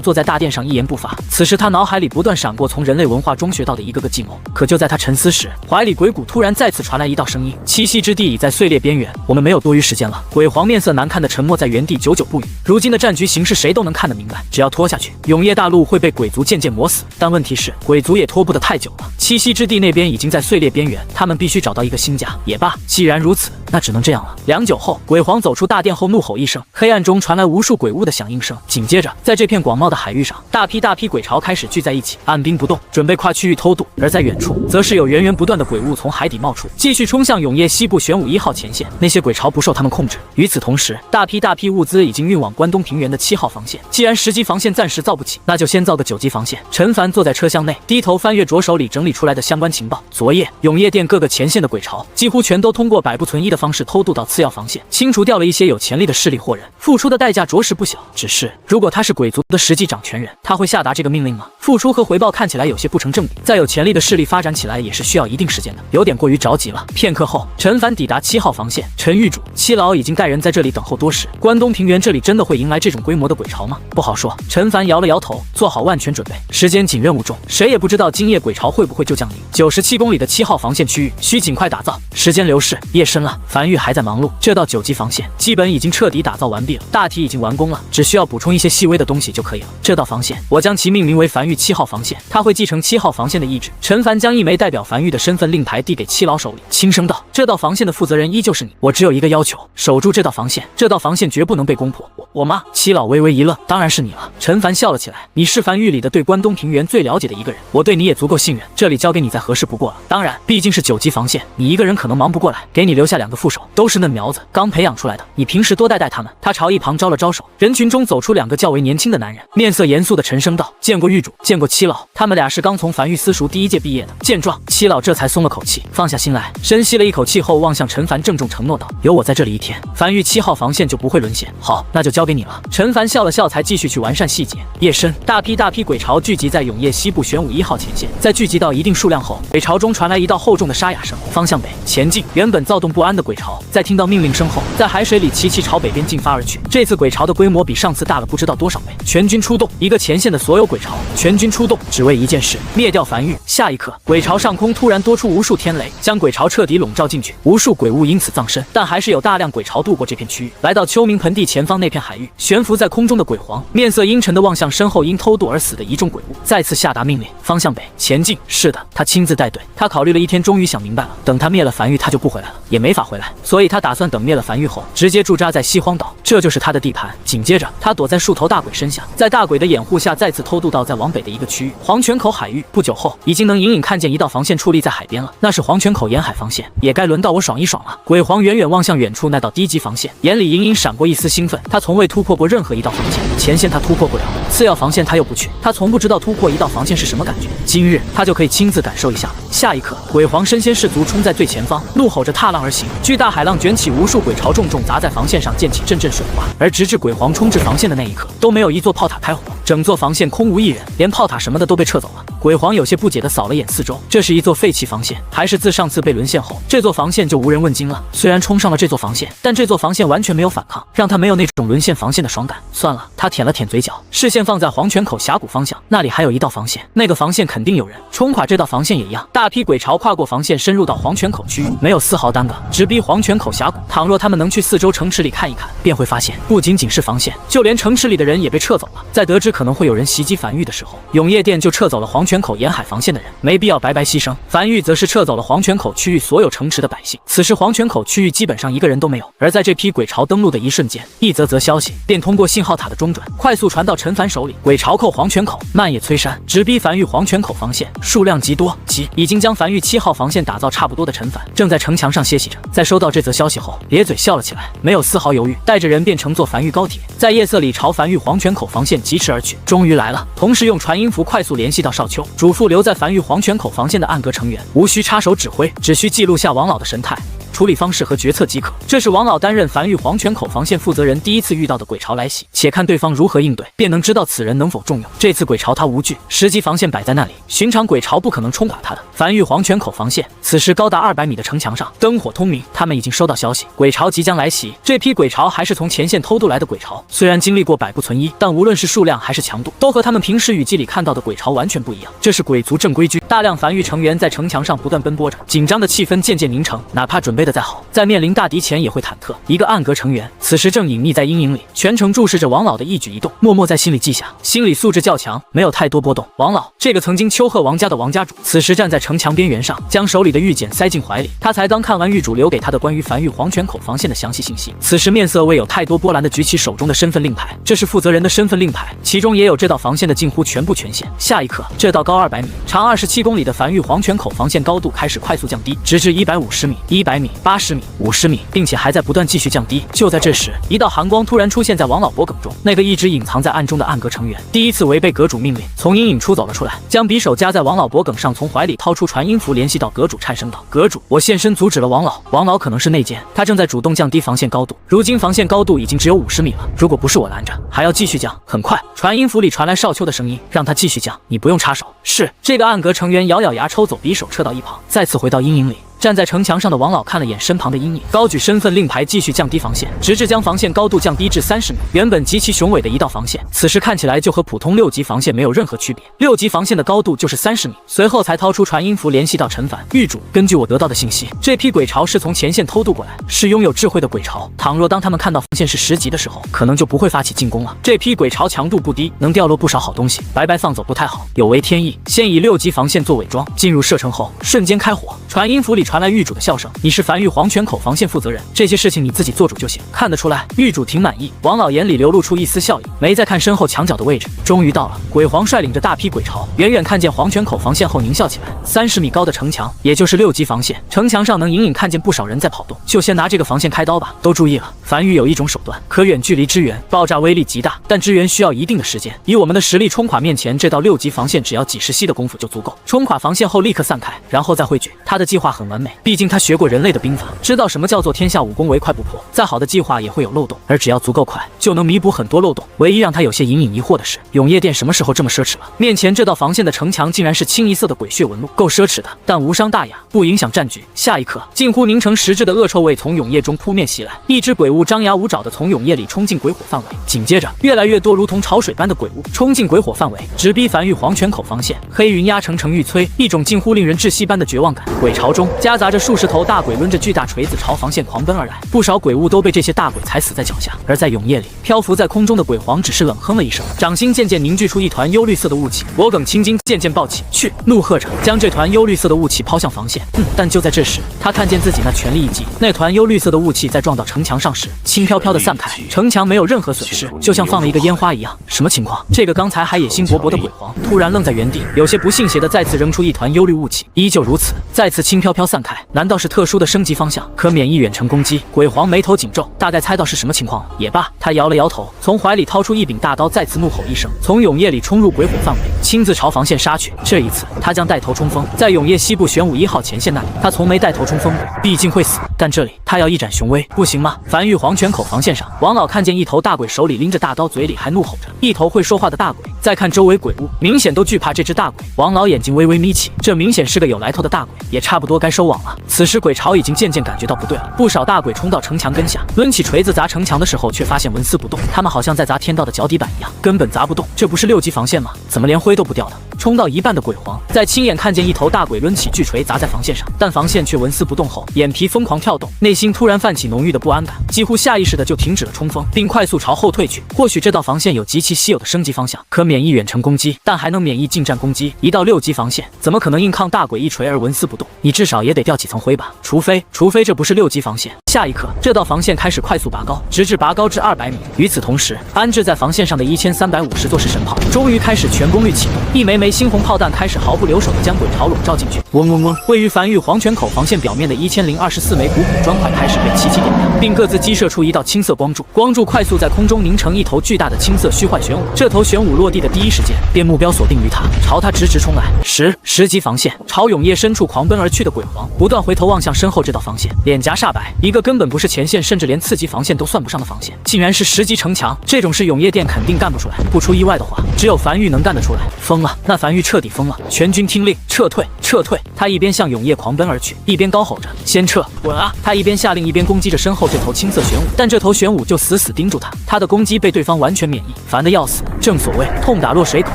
坐在大殿上，一言不发。此时他脑海里不断闪过从人类文化中学到的一个个计谋。可就在他沉思时，怀里鬼谷突然再次传来一道声音：栖息之地已在碎裂边缘，我们没有多余时间了。鬼皇面色难看的沉默在原地，久久不语。如今的战局形势谁都能看得明白，只要拖下去，永夜大陆会被鬼族渐渐磨死。但问题是，鬼族也拖不得太久了。栖息之地那边已经在碎裂边缘，他们必须找到一个新家。也罢，既然如此，那只能这样了。良久后，鬼皇走出大殿后，怒吼一声，黑暗中传来无数鬼物的响应声。紧接着，在这片广袤的海域上，大批鬼潮开始聚在一起，按兵不动，准备跨区域偷渡。而在远处，则是有源源不断的鬼物从海底冒出，继续冲向永夜西部玄武1号前线。那些鬼潮不受他们控制。与此同时，大批物资已经运往关东平原的7号防线。既然10级防线暂时造不起，那就先造个9级防线。陈凡坐在车厢内，低头翻阅着手里整理出来的相关情报。昨夜，永夜殿各个前线的鬼潮几乎全都通过百不存一的方式偷渡到次要防线，清除掉了一些有潜力的势力或人，付出的代价着实不小。只是，如果他是鬼族的实际掌权人，他会下达这个命令吗？付出和回报看起来有些不成正比。再有潜力的势力发展起来也是需要一定时间的，有点过于着急了。片刻后，陈凡抵达7号防线。陈狱主、七老已经带人在这里等候多时。关东平原这里真的会迎来这种规模的鬼潮吗？不好说。陈凡摇了摇头，做好万全准备。时间紧，任务重，谁也不知道今夜鬼潮会不会就降临。97公里的7号防线区域需尽快打造。时间流逝，夜深了，樊玉还在忙碌。这道9级防线基本已经彻底打造完毕了，大体已经完工了，只需要补充一些细微的东西就可以了。这道防线，我将其命名为樊玉7号防线，它会继承7号防线的意志。陈凡将一枚代表樊玉的身份令牌递给七老手里，轻声道：“这道防线的负责人依旧是你，我只有一个要求，守住这道防线，这道防线绝不能被攻破。我吗？”七老微微一愣，当然是你了。陈凡笑了起来，你是樊玉里的对关东平原最了解的一个人，我对你也足够信任，这里交给你再合适不过了。当然，毕竟是9级防线，你一个人可能忙不过来，给你留下2个副手，都是嫩苗子，刚培养出来的，你平时多带带他们。他朝一旁招了招手，人群中走出2个较为年轻的男人，面色严肃的沉声道：“见过狱主，见过七老。”他们俩是刚从樊玉私塾第1届毕业的。见状，七老这才松了口气，放下心来，深吸了一口气后，望向陈凡，郑重承诺道：“有我在这里一天，樊玉7号防线就不会沦陷。”好，那就交给你了。陈凡笑了笑，才继续去完善细节。夜深，大批鬼潮聚集在永夜西部玄武1号前线，在聚集到一定数量后，鬼潮中传来一道厚重的沙哑声：“方向北前进。”原本躁动不安的鬼潮，在听到命令声后，在海水里齐齐朝北边进发而去。这次鬼潮的规模比上次大了不知道多少倍。全军出动，一个前线的所有鬼潮全军出动，只为一件事：灭掉樊玉。下一刻，鬼潮上空突然多出无数天雷，将鬼潮彻底笼罩进去，无数鬼物因此葬身。但还是有大量鬼潮渡过这片区域，来到秋明盆地前方那片海域。悬浮在空中的鬼皇面色阴沉地望向身后因偷渡而死的一众鬼物，再次下达命令：方向北前进。是的，他亲自带队。他考虑了一天，终于想明白了，等他灭了樊玉，他就不回来了，也没法回来，所以他打算等灭了樊玉后，直接驻扎在西荒岛，这就是他的地盘。紧接着，他躲在树头大鬼身下，在大鬼的掩护下，再次偷渡到再往北的一个区域——黄泉口海域。不久后，已经能隐隐看见一道防线矗立在海边了，那是黄泉口沿海防线，也该轮到我爽一爽了。鬼皇远远望向远处那道低级防线，眼里隐隐闪过一丝兴奋。他从未突破过任何一道防线，前线他突破不了，次要防线他又不去，他从不知道突破一道防线是什么感觉。今日他就可以亲自感受一下了。下一刻，鬼皇身先士卒冲在最前方，怒吼着踏浪而行，巨大海浪卷起无数鬼潮，重重砸在防线上，溅起阵阵水花。而直至鬼皇冲至防线的那一刻，都没有一座炮塔开火，整座防线空无一人，连炮塔什么的都被撤走了。鬼皇有些不解地扫了眼四周，这是一座废弃防线，还是自上次被沦陷后，这座防线就无人问津了？虽然冲上了这座防线，但这座防线完全没有反抗，让他没有那种沦陷防线的爽感。算了，他舔了舔嘴角，视线放在黄泉口峡谷方向，那里还有一道防线，那个防线肯定有人，冲垮这道防线也一样。大批鬼潮跨过防线，深入到黄泉口区域，没有丝毫耽搁，直逼黄泉口峡谷。倘若他们能去四周城池里看一看，便会发现，不仅仅是防线，就连城池里的人也被撤走了。在得知可能会有人袭击樊玉的时候，永夜殿就撤走了黄泉泉口沿海防线的人，没必要白白牺牲。樊玉则是撤走了黄泉口区域所有城池的百姓。此时黄泉口区域基本上一个人都没有。而在这批鬼巢登陆的一瞬间，一则消息便通过信号塔的中转，快速传到陈凡手里。鬼巢寇黄泉口，漫野摧山，直逼樊玉黄泉口防线，数量极多。已经将樊玉7号防线打造差不多的陈凡，正在城墙上歇息着。在收到这则消息后，咧嘴笑了起来，没有丝毫犹豫，带着人便乘坐樊玉高铁，在夜色里朝樊玉黄泉口防线疾驰而去。终于来了，同时用传音符快速联系到少丘，嘱咐留在樊玉黄泉口防线的暗格成员，无需插手指挥，只需记录下王老的神态、处理方式和决策即可。这是王老担任樊玉黄泉口防线负责人第一次遇到的鬼巢来袭，且看对方如何应对，便能知道此人能否重用。这次鬼巢他无惧，10级防线摆在那里，寻常鬼巢不可能冲垮他的。樊玉黄泉口防线，此时高达200米的城墙上灯火通明，他们已经收到消息，鬼巢即将来袭。这批鬼巢还是从前线偷渡来的鬼巢，虽然经历过百不存一，但无论是数量还是强度，都和他们平时雨季里看到的鬼巢完全不一样。这是鬼族正规军，大量樊玉成员在城墙上不断奔波着，紧张的气氛渐渐凝成，哪怕准备的再好，在面临大敌前也会忐忑。一个暗格成员此时正隐匿在阴影里，全程注视着王老的一举一动，默默在心里记下。心理素质较强，没有太多波动。王老这个曾经丘贺王家的王家主，此时站在城墙边缘上，将手里的玉简塞进怀里。他才刚看完狱主留给他的关于樊玉黄泉口防线的详细信息，此时面色未有太多波澜的举起手中的身份令牌，这是负责人的身份令牌，其中也有这道防线的近乎全部权限。下一刻，这道高200米、长27公里的樊玉黄泉口防线高度开始快速降低，直至150米、100米、80米、50米，并且还在不断继续降低。就在这时，一道寒光突然出现在王老脖梗中，那个一直隐藏在暗中的暗格成员第一次违背阁主命令，从阴影出走了出来，将匕首夹在王老脖梗上，从怀里掏出传音符联系到阁主，颤声道：“阁主，我现身阻止了王老。”王老可能是内奸，他正在主动降低防线高度，如今防线高度已经只有50米了，如果不是我拦着，还要继续降。很快，传音符里传来少丘的声音，让他继续降，你不用插手。是。这个暗格成员咬咬牙，抽走匕首，撤到一旁，再次回到阴影里。站在城墙上的王老看了眼身旁的阴影，高举身份令牌继续降低防线，直至将防线高度降低至30米。原本极其雄伟的一道防线，此时看起来就和普通6级防线没有任何区别。6级防线的高度就是30米。随后才掏出传音符联系到陈凡狱主，根据我得到的信息，这批鬼巢是从前线偷渡过来，是拥有智慧的鬼巢。倘若当他们看到防线是10级的时候，可能就不会发起进攻了。这批鬼巢强度不低，能掉落不少好东西，白白放走不太好，有违天意。先以6级防线做伪装，进入射程后瞬间开火。传音符里传来狱主的笑声：“你是樊玉黄泉口防线负责人，这些事情你自己做主就行。”看得出来，狱主挺满意。王老眼里流露出一丝笑意，没再看身后墙角的位置。终于到了，鬼皇率领着大批鬼巢，远远看见黄泉口防线后狞笑起来。30米高的城墙，也就是6级防线，城墙上能隐隐看见不少人在跑动。就先拿这个防线开刀吧。都注意了，樊玉有一种手段，可远距离支援，爆炸威力极大，但支援需要一定的时间。以我们的实力冲垮面前这道6级防线，只要几十息的功夫就足够。冲垮防线后立刻散开，然后再汇聚。他的计划很完美，毕竟他学过人类的兵法，知道什么叫做天下武功唯快不破。再好的计划也会有漏洞，而只要足够快，就能弥补很多漏洞。唯一让他有些隐隐疑惑的是，永夜殿什么时候这么奢侈了？面前这道防线的城墙竟然是清一色的鬼血纹路，够奢侈的，但无伤大雅，不影响战局。下一刻，近乎凝成实质的恶臭味从永夜中扑面袭来，一只鬼物张牙舞爪的从永夜里冲进鬼火范围，紧接着越来越多如同潮水般的鬼物冲进鬼火范围，直逼樊玉黄泉口防线。黑云压城城欲摧，一种近乎令人窒息般的绝望感。鬼巢中夹杂着数十头大鬼抡着巨大锤子朝防线狂奔而来，不少鬼物都被这些大鬼踩死在脚下。而在永夜里，漂浮在空中的鬼皇只是冷哼了一声，掌心渐渐凝聚出一团幽绿色的雾气，脖梗青筋渐渐暴起，去！怒喝着将这团幽绿色的雾气抛向防线。但就在这时，他看见自己那全力一击，那团幽绿色的雾气在撞到城墙上时，轻飘飘的散开，城墙没有任何损失，就像放了一个烟花一样。什么情况？这个刚才还野心勃勃的鬼皇突然愣在原地，有些不信邪的再次扔出一团幽绿雾气，依旧如此，再次轻飘飘散开。难道是特殊的升级方向，可免疫远程攻击？鬼皇眉头紧皱，大概猜到是什么情况了。也罢，他摇了摇头，从怀里掏出一柄大刀，再次怒吼一声，从永夜里冲入鬼火范围，亲自朝防线杀去。这一次，他将带头冲锋，在永夜西部玄武1号前线那里，他从没带头冲锋过，毕竟会死。但这里，他要一展雄威，不行吗？樊玉黄泉口防线上，王老看见一头大鬼手里拎着大刀，嘴里还怒吼着，一头会说话的大鬼。再看周围鬼物，明显都惧怕这只大鬼。王老眼睛微微眯起，这明显是个有来头的大鬼，也差不多该收网了。此时鬼巢已经渐渐感觉到不对了，不少大鬼冲到城墙根下，抡起锤子砸城墙的时候，却发现纹丝不动。他们好像在砸天道的脚底板一样，根本砸不动。这不是6级防线吗？怎么连灰都不掉的？冲到一半的鬼皇在亲眼看见一头大鬼抡起巨锤砸在防线上，但防线却纹丝不动后，眼皮疯狂跳动，内心突然泛起浓郁的不安感，几乎下意识的就停止了冲锋，并快速朝后退去。或许这道防线有极其稀有的升级方向，可免免疫远程攻击，但还能免疫近战攻击。1到6级防线，怎么可能硬抗大鬼一锤而纹丝不动？你至少也得掉几层灰吧？除非这不是6级防线。下一刻，这道防线开始快速拔高，直至拔高至200米。与此同时，安置在防线上的1350座式神炮终于开始全功率启动，一枚枚猩红炮弹开始毫不留手地将鬼巢笼罩进去。嗡嗡嗡！位于繁育黄泉口防线表面的1024枚古朴砖块开始被齐齐点亮，并各自激射出一道青色光柱，光柱快速在空中凝成一头巨大的青色虚幻玄武。这头玄武落地的第一时间，便目标锁定于他，朝他直冲来。10级防线，朝永夜深处狂奔而去的鬼皇，不断回头望向身后这道防线，脸颊煞白。一个根本不是前线，甚至连次级防线都算不上的防线，竟然是10级城墙。这种事永夜殿肯定干不出来，不出意外的话，只有樊玉能干得出来。疯了，那樊玉彻底疯了！全军听令，撤退，撤退！他一边向永夜狂奔而去，一边高吼着：“先撤，滚啊！”他一边下令，一边攻击着身后这头青色玄武，但这头玄武就死死盯住他，他的攻击被对方完全免疫，烦得要死。正所谓痛打落水狗，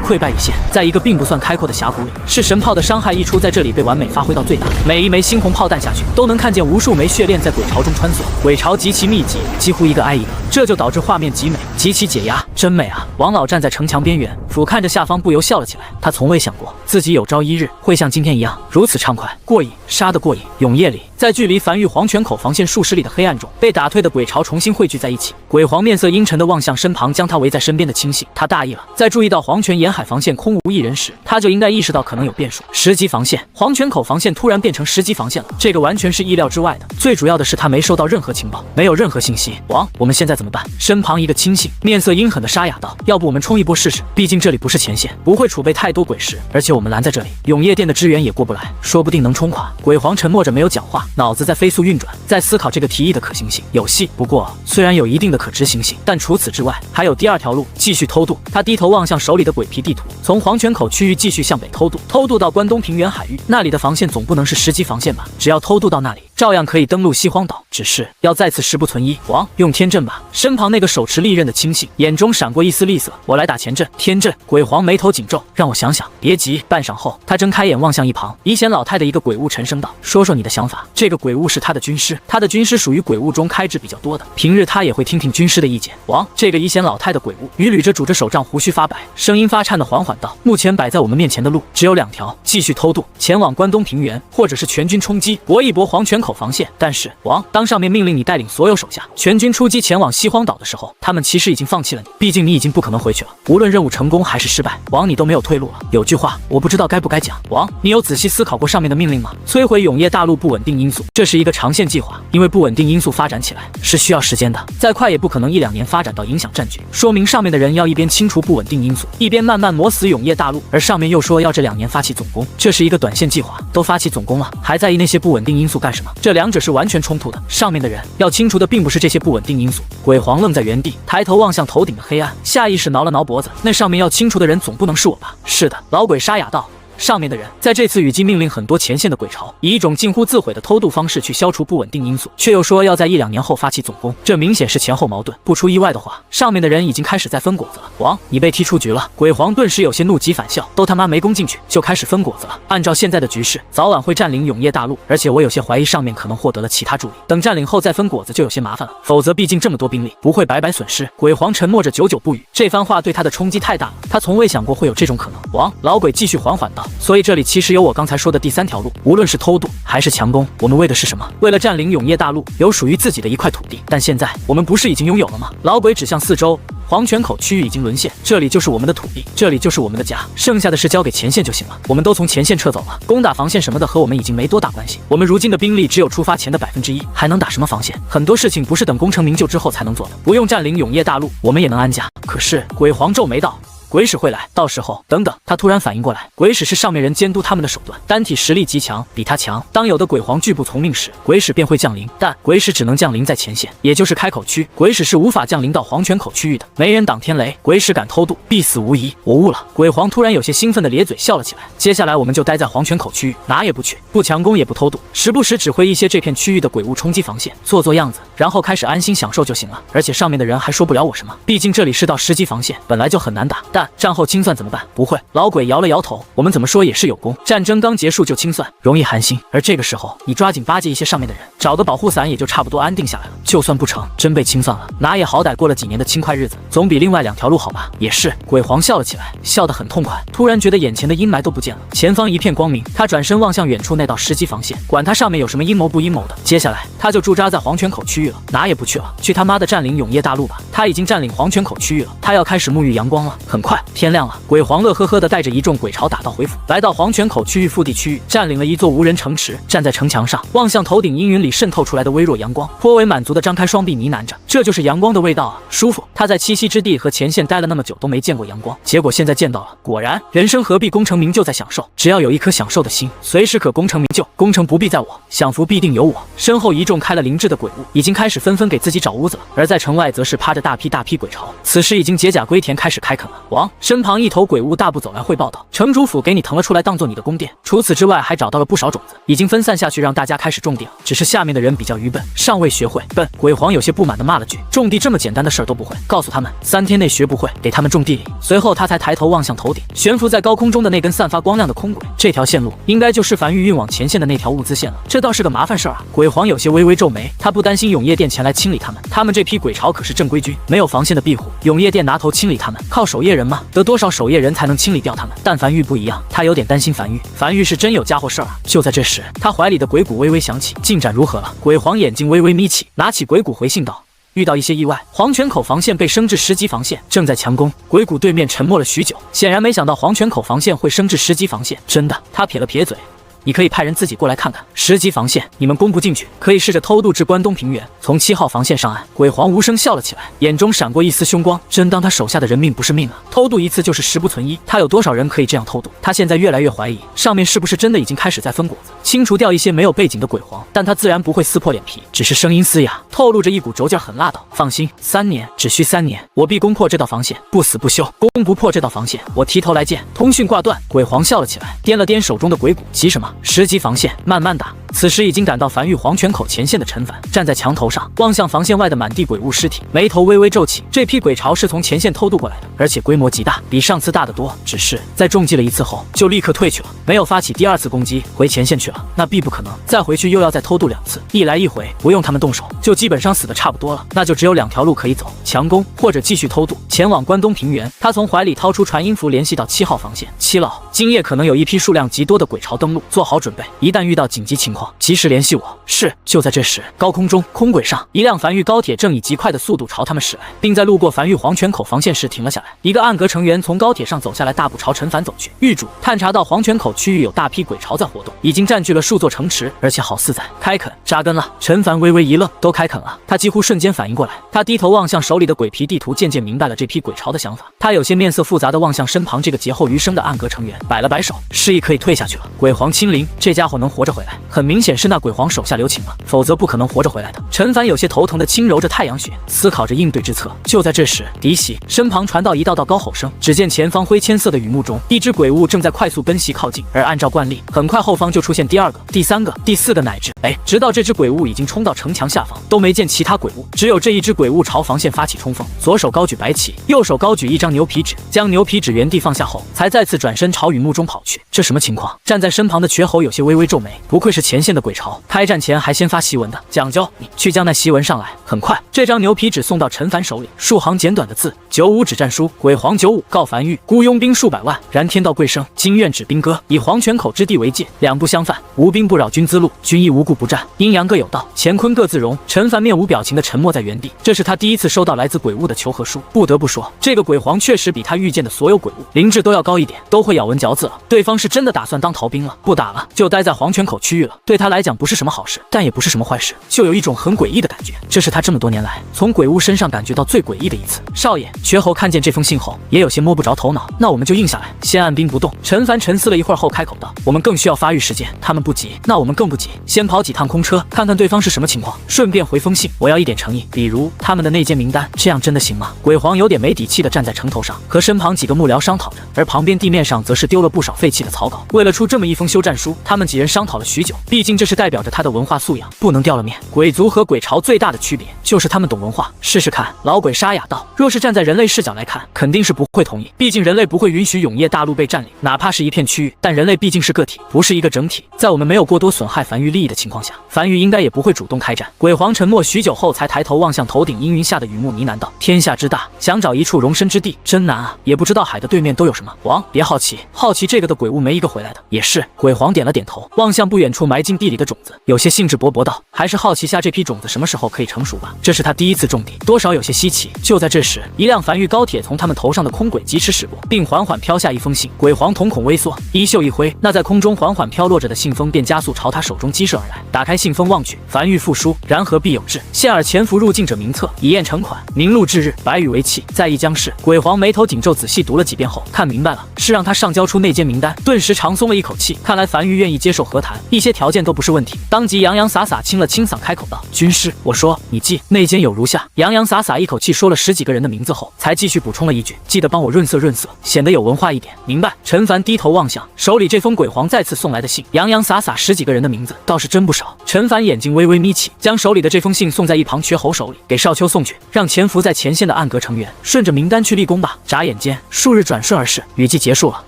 溃败一线。在一个并不算开阔的峡谷里，是神炮的伤害一出，在这里被完美发挥到最大。每一枚猩红炮弹下去，都能看见无数枚血链在鬼巢中穿梭，鬼巢极其密集，几乎一个挨一个，这就导致画面极美，极其解压，真美啊！王老站在城墙边缘，俯瞰着下方，不由笑了起来。他从未想过自己有朝一日会像今天一样如此畅快过瘾，杀得过瘾。永夜里，在距离繁育黄泉口防线数十里的黑暗中，被打退的鬼巢重新汇聚在一起。鬼皇面色阴沉地望向身旁将他围在身边的亲信，他大意了。在注意到黄泉沿海防线空无一人时，他就应该意识到可能有变数。10级防线，黄泉口防线突然变成10级防线了，这个完全是意料之外的。最主要的是他没收到任何情报，没有任何信息。王，我们现在怎么办？身旁一个亲信面色阴狠地沙哑道：“要不我们冲一波试试？毕竟这里不是前线，不会储备太多鬼石，而且我们拦在这里，永夜殿的支援也过不来，说不定能冲垮。”鬼皇沉默着没有讲话，脑子在飞速运转，在思考这个提议的可行性。有戏，不过虽然有一定的可执行性，但除此之外还有第2条路，继续偷渡。他低头望向手里的鬼皮地图，从黄泉口区域继续向北偷渡，偷渡到关东平原海域，那里的防线总不能是10级防线吧？只要偷渡到那里，照样可以登陆西荒岛，只是要再次事不存一。王，用天阵吧。身旁那个手持利刃的亲信眼中闪过一丝厉色，我来打前阵。天阵。鬼皇眉头紧皱，让我想想。别急。半晌后，他睁开眼望向一旁遗贤老太的一个鬼物，沉声道：“说说你的想法。”这个鬼物是他的军师，他的军师属于鬼物中开支比较多的，平日他也会听听军师的意见。王，这个遗贤老太的鬼物与捋着拄着手杖，胡须发白，声音发颤的缓缓道：“目前摆在我们面前的路只有2条，继续偷渡前往关东平原，或者是全军冲击搏一搏黄泉口防线。但是王，当上面命令你带领所有手下全军出击前往西荒岛的时候，他们其实已经放弃了你，毕竟你已经不可能回去了。无论任务成功还是失败，王，你都没有退路了。有句话我不知道该不该讲，王，你有仔细思考过上面的命令吗？摧毁永夜大陆不稳定因素，这是一个长线计划，因为不稳定因素发展起来是需要时间的，再快也不可能1-2年发展到影响战局。说明上面的人要一边清除不稳定因素，一边慢慢磨死永夜大陆，而上面又说要这2年发起总攻，这是一个短线计划。都发起总攻了，还在意那些不稳定因素干什么？这2者是完全冲突的。上面的人要清除的并不是这些不稳定因素。鬼皇愣在原地，抬头望向头顶的黑暗，下意识挠了挠脖子。那上面要清除的人总不能是我吧？是的，老鬼沙哑道。上面的人在这次雨季命令很多前线的鬼巢以一种近乎自毁的偷渡方式去消除不稳定因素，却又说要在1-2年后发起总攻，这明显是前后矛盾。不出意外的话，上面的人已经开始在分果子了。王，你被踢出局了。鬼皇顿时有些怒极反笑，都他妈没攻进去就开始分果子了。按照现在的局势，早晚会占领永夜大陆，而且我有些怀疑上面可能获得了其他助力，等占领后再分果子就有些麻烦了，否则毕竟这么多兵力不会白白损失。鬼皇沉默着，久久不语。这番话对他的冲击太大了，他从未想过会有这种可能。王，老鬼继续缓缓道，所以这里其实有我刚才说的第3条路，无论是偷渡还是强攻，我们为的是什么？为了占领永夜大陆，有属于自己的一块土地。但现在我们不是已经拥有了吗？老鬼指向四周，黄泉口区域已经沦陷，这里就是我们的土地，这里就是我们的家，剩下的事交给前线就行了。我们都从前线撤走了，攻打防线什么的和我们已经没多大关系。我们如今的兵力只有出发前的1%，还能打什么防线？很多事情不是等功成名就之后才能做的。不用占领永夜大陆，我们也能安家。可是鬼皇皱眉道，鬼使会来，到时候等等。他突然反应过来，鬼使是上面人监督他们的手段，单体实力极强，比他强。当有的鬼皇拒不从命时，鬼使便会降临，但鬼使只能降临在前线，也就是开口区，鬼使是无法降临到黄泉口区域的。没人挡天雷，鬼使敢偷渡，必死无疑。我悟了。鬼皇突然有些兴奋的咧嘴笑了起来。接下来我们就待在黄泉口区域，哪也不去，不强攻也不偷渡，时不时指挥一些这片区域的鬼物冲击防线，做做样子，然后开始安心享受就行了。而且上面的人还说不了我什么，毕竟这里是到10级防线，本来就很难打。但战后清算怎么办？不会。老鬼摇了摇头，我们怎么说也是有功，战争刚结束就清算，容易寒心。而这个时候，你抓紧巴结一些上面的人，找个保护伞也就差不多安定下来了。就算不成，真被清算了，那也好歹过了几年的轻快日子，总比另外2条路好吧？也是。鬼皇笑了起来，笑得很痛快，突然觉得眼前的阴霾都不见了，前方一片光明。他转身望向远处那道时机防线，管他上面有什么阴谋不阴谋的，接下来他就驻扎在黄泉口区域了，哪也不去了，去他妈的占领永业大陆吧！他已经占领黄泉口区域了，他要开始沐浴阳光了。很快天亮了，鬼皇乐呵呵的带着一众鬼巢打道回府，来到黄泉口区域腹地区域，占领了一座无人城池，站在城墙上，望向头顶阴云里渗透出来的微弱阳光，颇为满足的张开双臂呢喃着：“这就是阳光的味道啊，舒服。”他在栖息之地和前线待了那么久都没见过阳光，结果现在见到了，果然人生何必功成名就在享受，只要有一颗享受的心，随时可功成名就。功成不必在我，享福必定有我。身后一众开了灵智的鬼物已经开始纷纷给自己找屋子了，而在城外则是趴着大批鬼巢，此时已经解甲归田，开始开垦了。王身旁一头鬼物大步走来汇报道：“城主府给你腾了出来，当做你的宫殿。除此之外，还找到了不少种子，已经分散下去，让大家开始种地了。只是下面的人比较愚笨，尚未学会。”笨！鬼皇有些不满地骂了句：“种地这么简单的事儿都不会，告诉他们3天内学不会，给他们种地里。”随后他才抬头望向头顶悬浮在高空中的那根散发光亮的空轨，这条线路应该就是樊玉运往前线的那条物资线了。这倒是个麻烦事儿啊！鬼皇有些微微皱眉，他不担心永业殿前来清理他们，他们这批鬼巢可是正规军，没有防线的庇护，永业殿拿头清理他们，靠守夜人吗？得多少守夜人才能清理掉他们？但樊玉不一样，他有点担心樊玉。樊玉是真有家伙事儿啊！就在这时，他怀里的鬼谷微微响起，进展如何了？鬼皇眼睛微微眯起，拿起鬼谷回信道：“遇到一些意外，黄泉口防线被升至10级防线，正在强攻。”鬼谷对面沉默了许久，显然没想到黄泉口防线会升至10级防线。真的？他撇了撇嘴。你可以派人自己过来看看，10级防线你们攻不进去，可以试着偷渡至关东平原，从7号防线上岸。鬼皇无声笑了起来，眼中闪过一丝凶光，真当他手下的人命不是命啊！偷渡一次就是10不存1，他有多少人可以这样偷渡？他现在越来越怀疑，上面是不是真的已经开始在分果子，清除掉一些没有背景的鬼皇。但他自然不会撕破脸皮，只是声音嘶哑，透露着一股轴劲，很辣道：“放心，3年，只需3年，我必攻破这道防线，不死不休。攻不破这道防线，我提头来见。”通讯挂断，鬼皇笑了起来，掂了掂手中的鬼谷，急什么？10级防线，慢慢打。此时已经赶到樊玉黄泉口前线的陈凡站在墙头上，望向防线外的满地鬼物尸体，眉头微微皱起。这批鬼巢是从前线偷渡过来的，而且规模极大，比上次大得多。只是在中计了一次后，就立刻退去了，没有发起第2次攻击，回前线去了。那必不可能，再回去又要再偷渡2次，一来一回，不用他们动手，就基本上死得差不多了。那就只有2条路可以走：强攻或者继续偷渡，前往关东平原。他从怀里掏出传音符，联系到7号防线。7老，今夜可能有一批数量极多的鬼巢登陆，做好准备，一旦遇到紧急情况，及时联系我。是。就在这时，高空中空轨上，一辆樊玉高铁正以极快的速度朝他们驶来，并在路过樊玉黄泉口防线时停了下来。一个暗格成员从高铁上走下来，大步朝陈凡走去。狱主探查到黄泉口区域有大批鬼巢在活动，已经占据了数座城池，而且好似在开垦扎根了。陈凡微微一愣，都开垦了？他几乎瞬间反应过来，他低头望向手里的鬼皮地图，渐渐明白了这批鬼巢的想法。他有些面色复杂地望向身旁这个劫后余生的暗格成员，摆了摆手，示意可以退下去了。鬼皇亲临，这家伙能活着回来，很明显是那鬼皇手下留情了，否则不可能活着回来的。陈凡有些头疼地轻揉着太阳穴，思考着应对之策。就在这时，敌袭身旁传到一道道高吼声，只见前方灰铅色的雨幕中，一只鬼物正在快速奔袭靠近，而按照惯例，很快后方就出现第2个、第3个、第4个，乃至直到这只鬼物已经冲到城墙下方，都没见其他鬼物，只有这一只鬼物朝防线发起冲锋，左手高举白旗，右手高举一张牛皮纸，将牛皮纸原地放下后，才再次转身朝雨幕中跑去。这什么情况？站在身旁的瘸猴有些微微皱眉，不愧是前线的鬼巢，开战前还先发檄文的，讲究。你去将那檄文上来。很快，这张牛皮纸送到陈凡手里，数行简短的字：95指战书，鬼皇95告樊玉，孤佣兵数百万，然天道贵生，今愿指兵戈，以黄泉口之地为界，两不相犯，无兵不扰军资路，军亦无故不战，阴阳各有道，乾坤各自容。陈凡面无表情的沉默在原地，这是他第一次收到来自鬼物的求和书。不得不说，这个鬼皇确实比他遇见的所有鬼物灵智都要高一点，都会咬文嚼字了。对方是真的打算当逃兵了，不打了，就待在黄泉口区域了。对他来讲不是什么好事，但也不是什么坏事，就有一种很诡异的感觉。这是他这么多年来从鬼物身上感觉到最诡异的一次。少爷，瘸猴看见这封信后也有些摸不着头脑。那我们就硬下来，先按兵不动。陈凡沉思了一会儿后开口道：我们更需要发育时间，他们不急，那我们更不急，先跑几趟空车，看看对方是什么情况，顺便回封信。我要一点诚意，比如他们的内奸名单，这样真的行吗？鬼皇有点没底气的站在城头上，和身旁几个幕僚商讨着，而旁边地面上则是丢了不少废弃的草稿。为了出这么一封休战书，他们几人商讨了许久，毕毕竟这是代表着他的文化素养，不能掉了面。鬼族和鬼巢最大的区别就是他们懂文化。试试看。老鬼沙哑道。若是站在人类视角来看，肯定是不会同意。毕竟人类不会允许永夜大陆被占领，哪怕是一片区域。但人类毕竟是个体，不是一个整体。在我们没有过多损害梵玉利益的情况下，梵玉应该也不会主动开战。鬼皇沉默许久后，才抬头望向头顶阴云下的雨幕，呢喃道：“天下之大，想找一处容身之地，真难啊！也不知道海的对面都有什么。王，别好奇，好奇这个的鬼物没一个回来的。也是。”鬼皇点了点头，望向不远处埋进地里的种子，有些兴致勃勃道：“还是好奇下这批种子什么时候可以成熟吧。这是他第一次种地，多少有些稀奇。”就在这时，一辆梵玉高铁从他们头上的空轨疾驰驶过，并缓缓飘下一封信。鬼皇瞳孔微缩，衣袖一挥，那在空中缓缓飘落着的信封便加速朝他手中激射而来。打开信封望去，梵玉复书：“然何必有志？现尔潜伏入境者名册，以验成款，明录至日，白羽为契，在意将士。”鬼皇眉头紧皱，仔细读了几遍后，看明白了，是让他上交出内奸名单，顿时长松了一口气。看来梵玉愿意接受和谈，一些条件都不是问题。当即洋洋洒洒清了清嗓，开口道：“军师，我说你记内奸有如下。”洋洋洒洒一口气说了10几个人的名字后，才继续补充了一句：“记得帮我润色润色，显得有文化一点。”明白。陈凡低头望向手里这封鬼皇再次送来的信，洋洋洒洒10几个人的名字，倒是真不少。陈凡眼睛微微眯起，将手里的这封信送在一旁瘸猴手里，给少秋送去，让潜伏在前线的暗格成员顺着名单去立功吧。眨眼间，数日转瞬而逝，雨季结束了。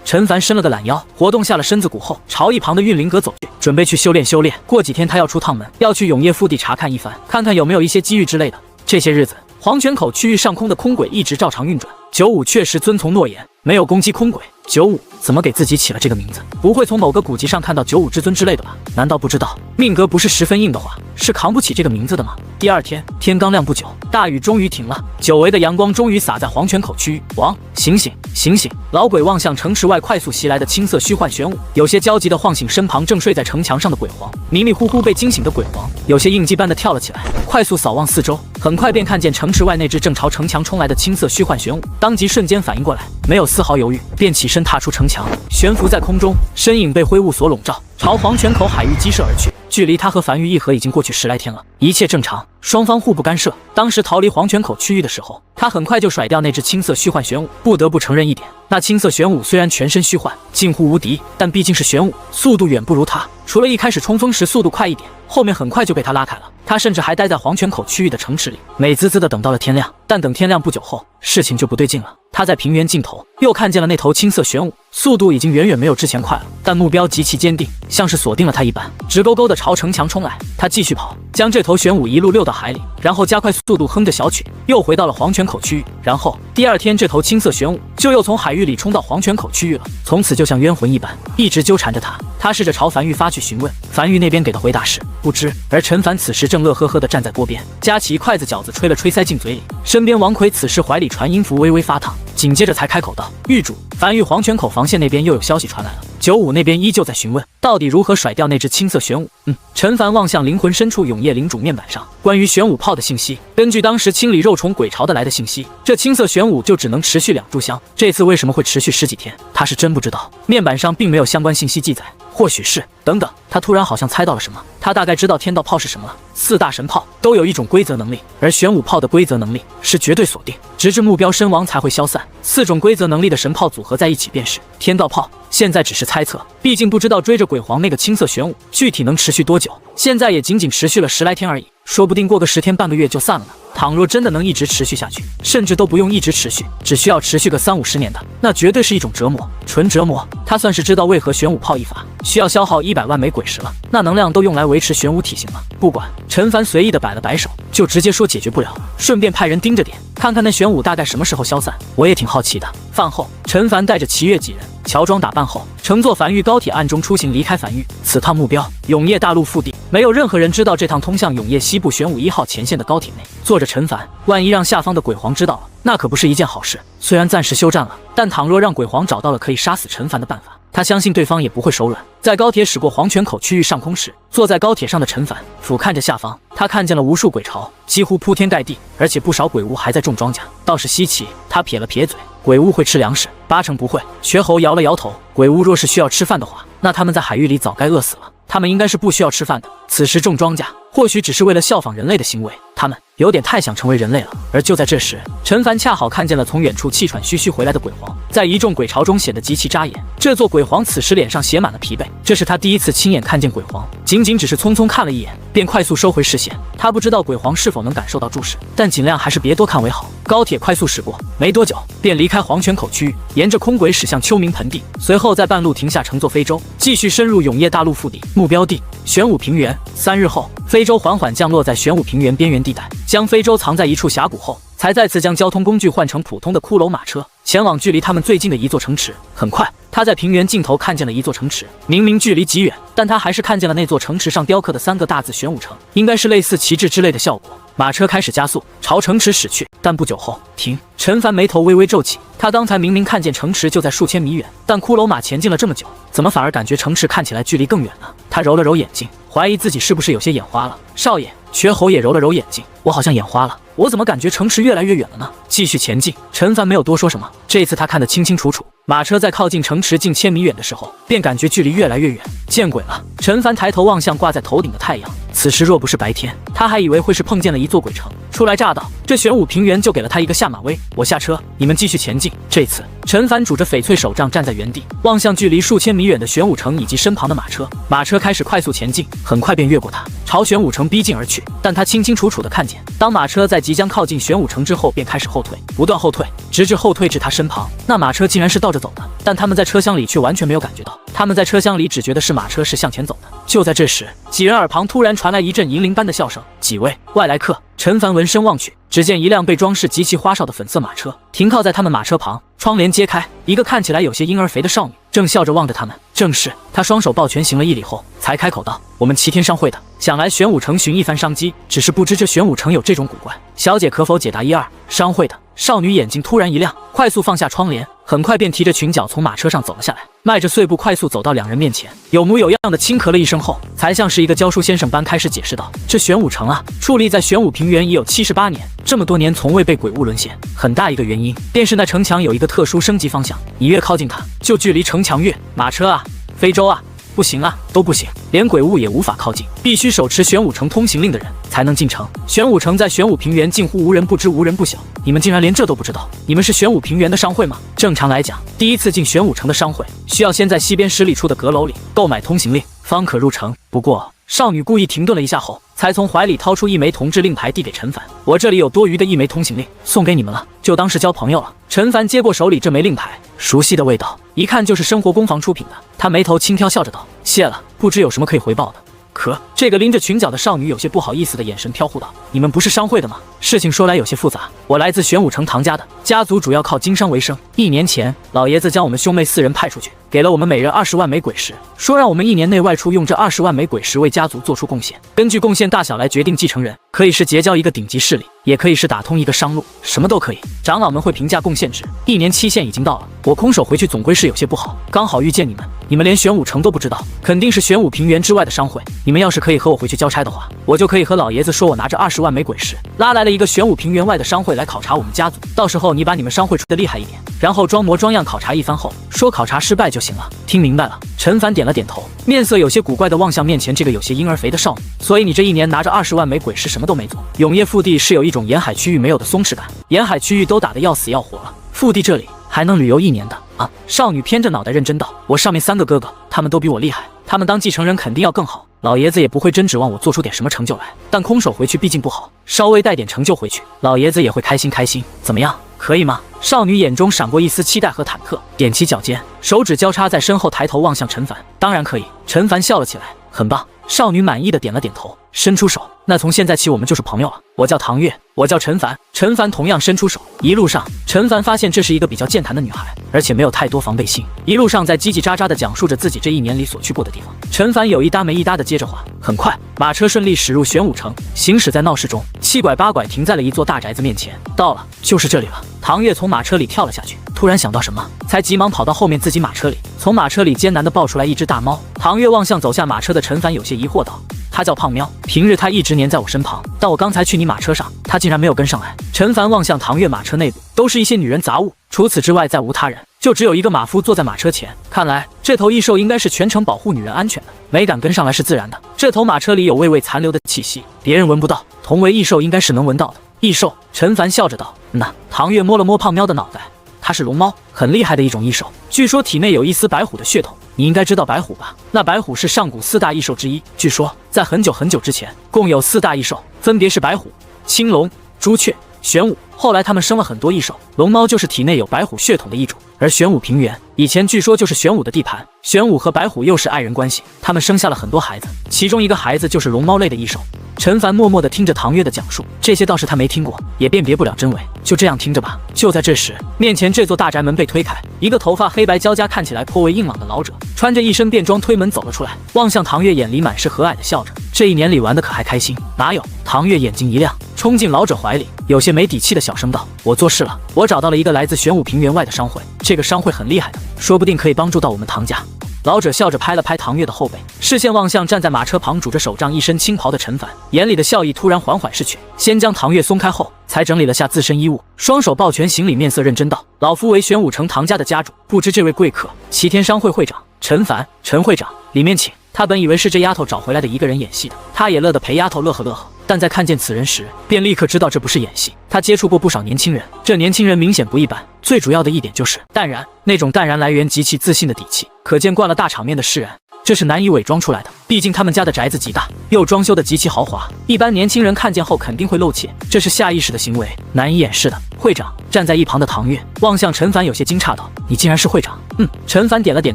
陈凡伸了个懒腰，活动下了身子骨后，朝一旁的运灵阁走去，准备去修炼修炼。过几天他要出趟门，要去永夜腹地查看一番，看看有没有一些机遇之类的。这些日子，黄泉口区域上空的空轨一直照常运转。95确实遵从诺言，没有攻击空轨。95怎么给自己起了这个名字？不会从某个古籍上看到95之尊之类的吧？难道不知道命格不是十分硬的话，是扛不起这个名字的吗？第二天，天刚亮不久，大雨终于停了，久违的阳光终于洒在黄泉口区域。王，醒醒，醒醒！老鬼望向城池外快速袭来的青色虚幻玄武，有些焦急地晃醒身旁正睡在城墙上的鬼皇。迷迷糊糊被惊醒的鬼皇，有些应激般的跳了起来，快速扫望四周，很快便看见城池外那只正朝城墙冲来的青色虚幻玄武，当即瞬间反应过来，没有丝毫犹豫，便起身踏出城墙，悬浮在空中，身影被灰雾所笼罩，朝黄泉口海域激射而去。距离他和樊玉议和已经过去10来天了，一切正常，双方互不干涉。当时逃离黄泉口区域的时候，他很快就甩掉那只青色虚幻玄武。不得不承认一点，那青色玄武虽然全身虚幻，近乎无敌，但毕竟是玄武，速度远不如他。除了一开始冲锋时速度快一点，后面很快就被他拉开了。他甚至还待在黄泉口区域的城池里，美滋滋的等到了天亮。但等天亮不久后，事情就不对劲了。他在平原尽头又看见了那头青色玄武，速度已经远远没有之前快了，但目标极其坚定，像是锁定了他一般，直勾勾的朝城墙冲来。他继续跑，将这头玄武一路溜到海里，然后加快速度，哼着小曲，又回到了黄泉口区域。然后第二天，这头青色玄武就又从海域里冲到黄泉口区域了，从此就像冤魂一般，一直纠缠着他。他试着朝樊玉发去询问，樊玉那边给的回答是不知。而陈凡此时正乐呵呵地站在锅边，夹起一筷子饺子吹了吹塞进嘴里。身边王奎此时怀里传音符微微发烫，紧接着才开口道：“狱主，樊玉黄泉口防线那边又有消息传来了，95那边依旧在询问到底如何甩掉那只青色玄武。”陈凡望向灵魂深处永夜领主面板上关于玄武炮的信息，根据当时清理肉虫鬼巢的来的信息，这青色玄武就只能持续2炷香。这次为什么会持续10几天，他是真不知道，面板上并没有相关信息记载。或许是……等等，他突然好像猜到了什么，他大概知道天道炮是什么了。4大神炮都有一种规则能力，而玄武炮的规则能力是绝对锁定，直至目标身亡才会消散。4种规则能力的神炮组合在一起便是天道炮。现在只是猜测，毕竟不知道追着鬼皇那个青色玄武具体能持续多久，现在也仅仅持续了10来天而已，说不定过个10天半个月就散了呢。倘若真的能一直持续下去，甚至都不用一直持续，只需要持续个30、50年的，那绝对是一种折磨，纯折磨。他算是知道为何玄武炮一发需要消耗100万枚鬼石了，那能量都用来维持玄武体型了。不管，陈凡随意的摆了摆手，就直接说解决不了，顺便派人盯着点，看看那玄武大概什么时候消散，我也挺好奇的。饭后，陈凡带着齐越几人乔装打扮后，乘坐梵玉高铁暗中出行离开梵玉。此趟目标永夜大陆腹地，没有任何人知道这趟通向永夜西部玄武1号前线的高铁内坐着陈凡，万一让下方的鬼皇知道了，那可不是一件好事。虽然暂时休战了，但倘若让鬼皇找到了可以杀死陈凡的办法，他相信对方也不会手软。在高铁驶过黄泉口区域上空时，坐在高铁上的陈凡俯瞰着下方，他看见了无数鬼巢，几乎铺天盖地，而且不少鬼屋还在种庄稼，倒是稀奇。他撇了撇嘴，鬼屋会吃粮食？8成不会。瘸猴摇了摇头，鬼屋若是需要吃饭的话，那他们在海域里早该饿死了。他们应该是不需要吃饭的，此时种庄稼或许只是为了效仿人类的行为。他们有点太想成为人类了。而就在这时，陈凡恰好看见了从远处气喘吁吁回来的鬼皇，在一众鬼潮中显得极其扎眼。这座鬼皇此时脸上写满了疲惫，这是他第一次亲眼看见鬼皇，仅仅只是匆匆看了一眼，便快速收回视线。他不知道鬼皇是否能感受到注视，但尽量还是别多看为好。高铁快速驶过，没多久便离开黄泉口区域，沿着空轨驶向秋明盆地，随后在半路停下，乘坐非洲继续深入永业大陆腹地，目标地玄武平原。3日后，非洲缓缓降落在玄武平原边缘地带，将非洲藏在一处峡谷后，才再次将交通工具换成普通的骷髅马车，前往距离他们最近的一座城池。很快，他在平原尽头看见了一座城池，明明距离极远，但他还是看见了那座城池上雕刻的3个大字玄武城，应该是类似旗帜之类的效果。马车开始加速，朝城池驶去，但不久后停。陈凡眉头微微皱起，他刚才明明看见城池就在数千米远，但骷髅马前进了这么久，怎么反而感觉城池看起来距离更远呢？他揉了揉眼睛，怀疑自己是不是有些眼花了。少爷，瘸猴也揉了揉眼睛，我好像眼花了，我怎么感觉城池越来越远了呢？继续前进。陈凡没有多说什么，这次他看得清清楚楚，马车在靠近城池近1000米远的时候，便感觉距离越来越远。见鬼了！陈凡抬头望向挂在头顶的太阳，此时若不是白天，他还以为会是碰见了一座鬼城。初来乍到，这玄武平原就给了他一个下马威。我下车，你们继续前进。这次，陈凡拄着翡翠手杖站在原地，望向距离数千米远的玄武城以及身旁的马车。马车开始快速前进，很快便越过他，朝玄武城逼近而去。但他清清楚楚地看见，当马车在即将靠近玄武城之后，便开始后退，不断后退，直至后退至他身旁。那马车竟然是倒着走的，但他们在车厢里却完全没有感觉到。他们在车厢里只觉得是马车是向前走的。就在这时，几人耳旁突然传来一阵银铃般的笑声。几位外来客。陈凡闻声望去，只见一辆被装饰极其花哨的粉色马车停靠在他们马车旁，窗帘揭开，一个看起来有些婴儿肥的少女正笑着望着他们。正是他双手抱拳行了一礼后，才开口道：“我们齐天商会的，想来玄武城寻一番商机，只是不知这玄武城有这种古怪，小姐可否解答一二？”商会的少女眼睛突然一亮，快速放下窗帘，很快便提着裙角从马车上走了下来，迈着碎步快速走到2人面前，有模有样的轻咳了一声后，才像是一个教书先生般开始解释道：“这玄武城啊，矗立在玄武平原已有78年，这么多年从未被鬼物沦陷，很大一个原因便是那城墙有一个特殊升级方向，你越靠近它，就距离城墙越……马车啊，非洲啊，不行啊，都不行，连鬼物也无法靠近，必须手持玄武城通行令的人才能进城。玄武城在玄武平原近乎无人不知，无人不晓，你们竟然连这都不知道？你们是玄武平原的商会吗？正常来讲，第一次进玄武城的商会，需要先在西边10里处的阁楼里购买通行令，方可入城。不过……”少女故意停顿了一下后，才从怀里掏出一枚铜制令牌递给陈凡：“我这里有多余的1枚通行令，送给你们了，就当是交朋友了。”陈凡接过手里这枚令牌，熟悉的味道，一看就是生活工坊出品的。他眉头轻挑，笑着道：“谢了，不知有什么可以回报的。”可这个拎着裙角的少女有些不好意思的眼神飘忽道：“你们不是商会的吗？事情说来有些复杂，我来自玄武城唐家的，家族主要靠经商为生。1年前，老爷子将我们兄妹4人派出去，给了我们每人20万枚鬼石，说让我们1年内外出用这20万枚鬼石为家族做出贡献，根据贡献大小来决定继承人，可以是结交一个顶级势力，也可以是打通一个商路，什么都可以。长老们会评价贡献值，1年期限已经到了，我空手回去总归是有些不好，刚好遇见你们，你们连玄武城都不知道，肯定是玄武平原之外的商会。你们要是可以和我回去交差的话，我就可以和老爷子说我拿着20万枚鬼石，拉来了一个玄武平原外的商会来考察我们家族，到时候你把你们商会出的厉害一点，然后装模装样考察一番后，说考察失败就行了。听明白了？”陈凡点了点头，面色有些古怪的望向面前这个有些婴儿肥的少女。所以你这1年拿着20万枚鬼石什么都没做？永业腹地是有一种沿海区域没有的松弛感，沿海区域都打得要死要活了，腹地这里还能旅游1年的啊？少女偏着脑袋认真道：“我上面3个哥哥，他们都比我厉害，他们当继承人肯定要更好，老爷子也不会真指望我做出点什么成就来，但空手回去毕竟不好，稍微带点成就回去，老爷子也会开心开心，怎么样？可以吗？”少女眼中闪过一丝期待和忐忑，踮起脚尖，手指交叉在身后，抬头望向陈凡：“当然可以。”陈凡笑了起来：“很棒。”少女满意的点了点头，伸出手：“那从现在起我们就是朋友了。我叫唐月，我叫陈凡。”陈凡同样伸出手。一路上，陈凡发现这是一个比较健谈的女孩，而且没有太多防备心。一路上在叽叽喳喳的讲述着自己这1年里所去过的地方。陈凡有一搭没一搭的接着话。很快，马车顺利驶入玄武城，行驶在闹市中，7拐8拐停在了一座大宅子面前。到了，就是这里了。唐月从马车里跳了下去，突然想到什么，才急忙跑到后面自己马车里，从马车里艰难地抱出来一只大猫。唐月望向走下马车的陈凡，有些疑惑道：“他叫胖喵，平日他一直黏在我身旁，但我刚才去你马车上，他竟然没有跟上来。”陈凡望向唐月马车内部，都是一些女人杂物，除此之外再无他人，就只有一个马夫坐在马车前。看来这头异兽应该是全程保护女人安全的，没敢跟上来是自然的。这头马车里有微微残留的气息，别人闻不到。同为异兽，应该是能闻到的。异兽，陈凡笑着道。那唐月摸了摸胖喵的脑袋，它是龙猫，很厉害的一种异兽，据说体内有一丝白虎的血统。你应该知道白虎吧？那白虎是上古4大异兽之一，据说在很久很久之前，共有4大异兽，分别是白虎、青龙、朱雀、玄武。后来他们生了很多异兽，龙猫就是体内有白虎血统的一种。而玄武平原以前据说就是玄武的地盘，玄武和白虎又是爱人关系，他们生下了很多孩子，其中一个孩子就是龙猫类的异兽。陈凡默默地听着唐月的讲述，这些倒是他没听过，也辨别不了真伪，就这样听着吧。就在这时，面前这座大宅门被推开，一个头发黑白交加、看起来颇为硬朗的老者，穿着一身便装推门走了出来，望向唐月，眼里满是和蔼的笑着。这一年里玩的可还开心？哪有？唐月眼睛一亮，冲进老者怀里，有些没底气的小声道：“我做事了，我找到了一个来自玄武平原外的商会，这个商会很厉害的，说不定可以帮助到我们唐家。”老者笑着拍了拍唐月的后背，视线望向站在马车旁拄着手杖、一身青袍的陈凡，眼里的笑意突然缓缓逝去。先将唐月松开后，才整理了下自身衣物，双手抱拳行礼，面色认真道：“老夫为玄武城唐家的家主，不知这位贵客，齐天商会会长陈凡，陈会长，里面请。”他本以为是这丫头找回来的一个人演戏的，他也乐得陪丫头乐呵乐呵，但在看见此人时，便立刻知道这不是演戏。他接触过不少年轻人，这年轻人明显不一般，最主要的一点就是淡然，那种淡然来源极其自信的底气，可见惯了大场面的释然，这是难以伪装出来的。毕竟他们家的宅子极大，又装修的极其豪华，一般年轻人看见后肯定会露怯，这是下意识的行为，难以掩饰的。会长，站在一旁的唐月望向陈凡，有些惊诧道：“你竟然是会长？”陈凡点了点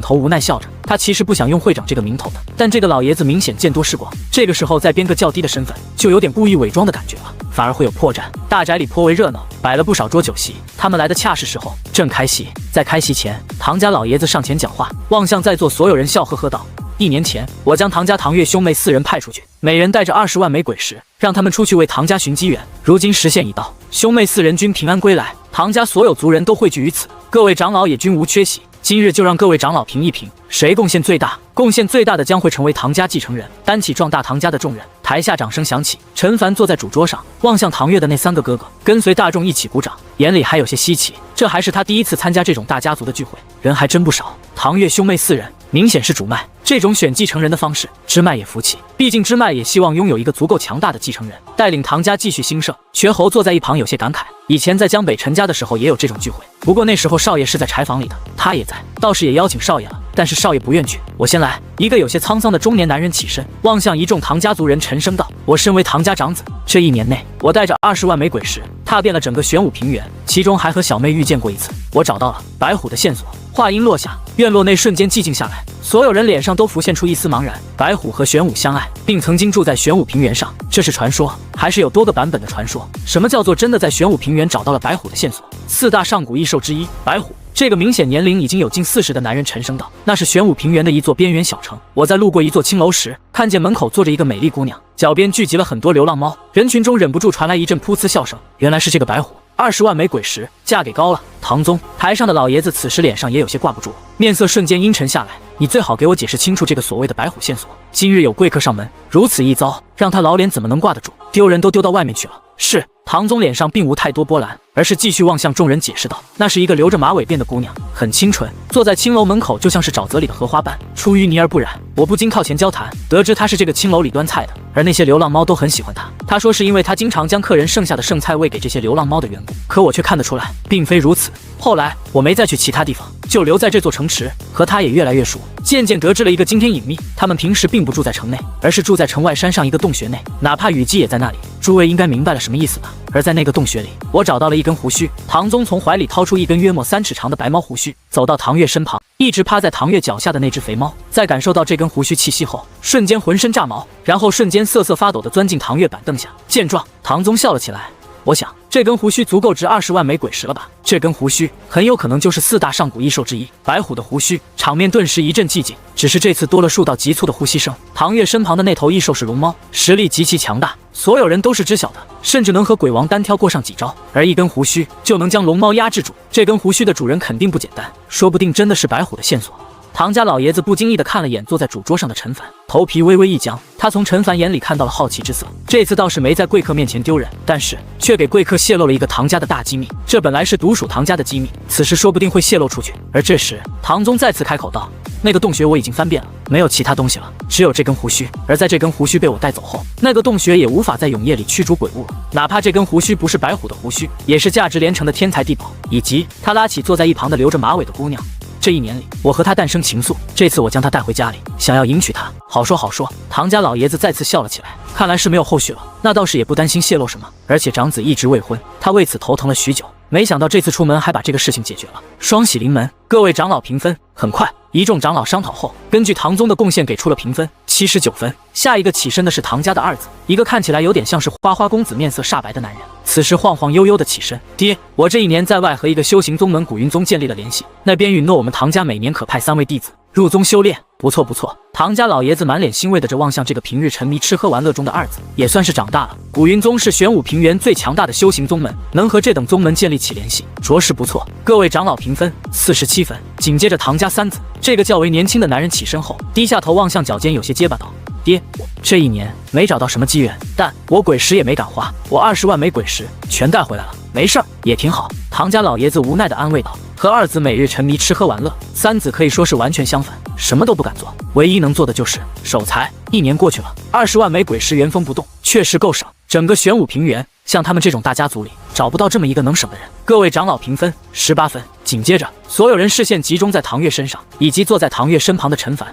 头，无奈笑着。他其实不想用会长这个名头的，但这个老爷子明显见多识广，这个时候再编个较低的身份，就有点故意伪装的感觉了，反而会有破绽。大宅里颇为热闹，摆了不少桌酒席，他们来的恰是时候，正开席。在开席前，唐家老爷子上前讲话，望向在座所有人，笑呵呵道：“1年前，我将唐家唐月兄妹4人派出去，每人带着20万枚鬼石，让他们出去为唐家寻机缘。如今时限已到，兄妹4人均平安归来，唐家所有族人都汇聚于此，各位长老也均无缺席。今日就让各位长老评一评，谁贡献最大？贡献最大的将会成为唐家继承人，担起壮大唐家的重任。”台下掌声响起，陈凡坐在主桌上，望向唐月的那3个哥哥，跟随大众一起鼓掌，眼里还有些稀奇，这还是他第一次参加这种大家族的聚会，人还真不少。唐月兄妹4人明显是主脉，这种选继承人的方式，支脉也服气，毕竟支脉也希望拥有一个足够强大的继承人，带领唐家继续兴盛。瘸猴坐在一旁有些感慨，以前在江北陈家的时候也有这种聚会，不过那时候少爷是在柴房里的，他也在，倒是也邀请少爷了，但是少爷不愿去。我先来。一个有些沧桑的中年男人起身，望向一众唐家族人，沉声道：“我身为唐家长子，这1年内，我带着20万枚鬼石，踏遍了整个玄武平原，其中还和小妹遇见过一次，我找到了白虎的线索。”话音落下，院落内瞬间寂静下来，所有人脸上都浮现出一丝茫然。白虎和玄武相爱，并曾经住在玄武平原上，这是传说，还是有多个版本的传说？什么叫做真的在玄武平原找到了白虎的线索？4大上古异兽之一，白虎。这个明显年龄已经有近40的男人沉声道：“那是玄武平原的一座边缘小城。我在路过一座青楼时，看见门口坐着一个美丽姑娘，脚边聚集了很多流浪猫，人群中忍不住传来一阵噗呲笑声。原来是这个白虎，20万枚鬼石，嫁给高了。唐宗。”台上的老爷子此时脸上也有些挂不住，面色瞬间阴沉下来。你最好给我解释清楚这个所谓的白虎线索。今日有贵客上门，如此一遭，让他老脸怎么能挂得住？丢人都丢到外面去了。是。唐宗脸上并无太多波澜，而是继续望向众人解释道：“那是一个留着马尾辫的姑娘，很清纯，坐在青楼门口就像是沼泽里的荷花瓣，出淤泥而不染。我不禁靠前交谈，得知她是这个青楼里端菜的，而那些流浪猫都很喜欢她。她说是因为她经常将客人剩下的剩菜喂给这些流浪猫的缘故，可我却看得出来，并非如此。后来我没再去其他地方，就留在这座城池，和她也越来越熟，渐渐得知了一个惊天隐秘：他们平时并不住在城内，而是住在城外山上一个洞穴内，哪怕雨季也在那里。诸位应该明白了什么意思吧？而在那个洞穴里，我找到了一根胡须。”唐宗从怀里掏出一根约莫3尺长的白猫胡须，走到唐月身旁，一直趴在唐月脚下的那只肥猫，在感受到这根胡须气息后，瞬间浑身炸毛，然后瞬间瑟瑟发抖地钻进唐月板凳下。见状，唐宗笑了起来。我想这根胡须足够值20万枚鬼石了吧？这根胡须很有可能就是4大上古异兽之一白虎的胡须。场面顿时一阵寂静，只是这次多了数道急促的呼吸声。唐月身旁的那头异兽是龙猫，实力极其强大，所有人都是知晓的，甚至能和鬼王单挑过上几招，而一根胡须就能将龙猫压制住。这根胡须的主人肯定不简单，说不定真的是白虎的线索。唐家老爷子不经意地看了眼坐在主桌上的陈凡，头皮微微一僵，他他从陈凡眼里看到了好奇之色，这次倒是没在贵客面前丢人，但是却给贵客泄露了一个唐家的大机密。这本来是独属唐家的机密，此时说不定会泄露出去。而这时，唐宗再次开口道：“那个洞穴我已经翻遍了，没有其他东西了，只有这根胡须。而在这根胡须被我带走后，那个洞穴也无法在永夜里驱逐鬼物了。哪怕这根胡须不是白虎的胡须，也是价值连城的天才地宝。”以及他拉起坐在一旁的留着马尾的姑娘。这一年里，我和她诞生情愫，这次我将她带回家里，想要迎娶她。好说好说，唐家老爷子再次笑了起来。看来是没有后续了，那倒是也不担心泄露什么。而且长子一直未婚，他为此头疼了许久。没想到这次出门还把这个事情解决了，双喜临门。各位长老评分。很快，一众长老商讨后，根据唐宗的贡献给出了评分，79分。下一个起身的是唐家的二子，一个看起来有点像是花花公子、面色煞白的男人。此时晃晃悠悠的起身：“爹，我这一年在外和一个修行宗门古云宗建立了联系，那边允诺我们唐家每年可派3位弟子入宗修炼。不错不错。”唐家老爷子满脸欣慰的着望向这个平日沉迷吃喝玩乐中的二子，也算是长大了。古云宗是玄武平原最强大的修行宗门，能和这等宗门建立起联系，着实不错。各位长老评分47分。紧接着唐家三子，这个较为年轻的男人起身后，低下头望向脚尖，有些结巴道：“爹，我这一年没找到什么机缘，但我鬼石也没敢花，我20万枚鬼石全带回来了，没事儿，也挺好。”唐家老爷子无奈的安慰道。和二子每日沉迷吃喝玩乐，三子可以说是完全相反，什么都不敢做，唯一能做的就是守财。1年过去了，20万枚鬼石原封不动，确实够省。整个玄武平原，像他们这种大家族里，找不到这么一个能省的人。各位长老评分18分。紧接着，所有人视线集中在唐月身上，以及坐在唐月身旁的陈凡。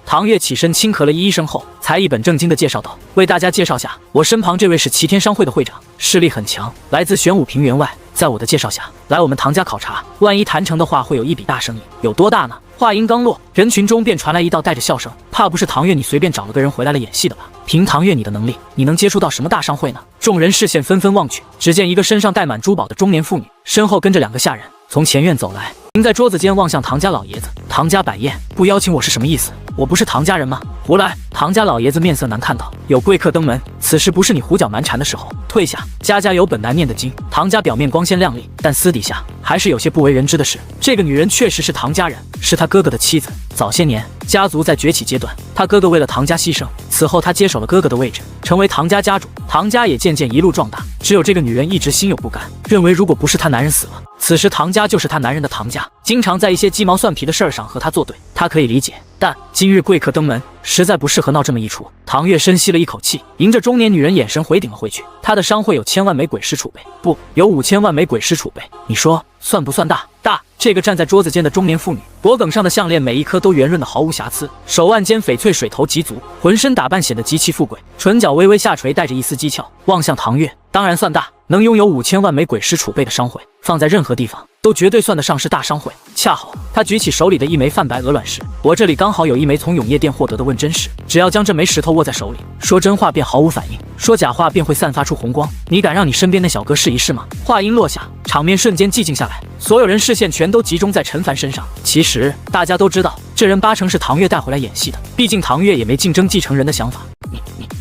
唐月起身轻咳了一声后，才一本正经地介绍道：“为大家介绍下，我身旁这位是齐天商会的会长，势力很强，来自玄武平原外。在我的介绍下，来我们唐家考察，万一谈成的话，会有一笔大生意。有多大呢？”话音刚落，人群中便传来一道带着笑声：“怕不是唐月你随便找了个人回来了演戏的吧？凭唐月你的能力，你能接触到什么大商会呢？”众人视线纷纷望去，只见一个身上戴满珠宝的中年妇女，身后跟着2个下人，从前院走来，停在桌子间望向唐家老爷子。唐家摆宴，不邀请我是什么意思？我不是唐家人吗？胡来！唐家老爷子面色难看道：“有贵客登门，此时不是你胡搅蛮缠的时候，退下。家家有本难念的经。”唐家表面光鲜亮丽，但私底下还是有些不为人知的事。这个女人确实是唐家人，是他哥哥的妻子。早些年，家族在崛起阶段，他哥哥为了唐家牺牲，此后他接手了哥哥的位置，成为唐家家主。唐家也渐渐一路壮大。只有这个女人一直心有不甘，认为如果不是她男人死了，此时唐家就是她男人的唐家，经常在一些鸡毛蒜皮的事儿上和他作对。她可以理解，但今日贵客登门，实在不适合闹这么一出。唐月深吸了一口气，迎着中年女人眼神回顶了回去。他的商会有1000万枚鬼石储备，不，有5000万枚鬼石储备。你说算不算大？大！这个站在桌子间的中年妇女，脖梗上的项链每一颗都圆润的毫无瑕疵，手腕间翡翠水头极足，浑身打扮显得极其富贵，唇角微微下垂，带着一丝讥诮，望向唐月，当然算大。能拥有5000万枚鬼石储备的商会，放在任何地方都绝对算得上是大商会。恰好他举起手里的一枚泛白鹅卵石，我这里刚好有一枚从永夜殿获得的问真石，只要将这枚石头握在手里，说真话便毫无反应，说假话便会散发出红光。你敢让你身边的小哥试一试吗？话音落下，场面瞬间寂静下来，所有人视线全都集中在陈凡身上。其实大家都知道，这人8成是唐月带回来演戏的，毕竟唐月也没竞争继承人的想法。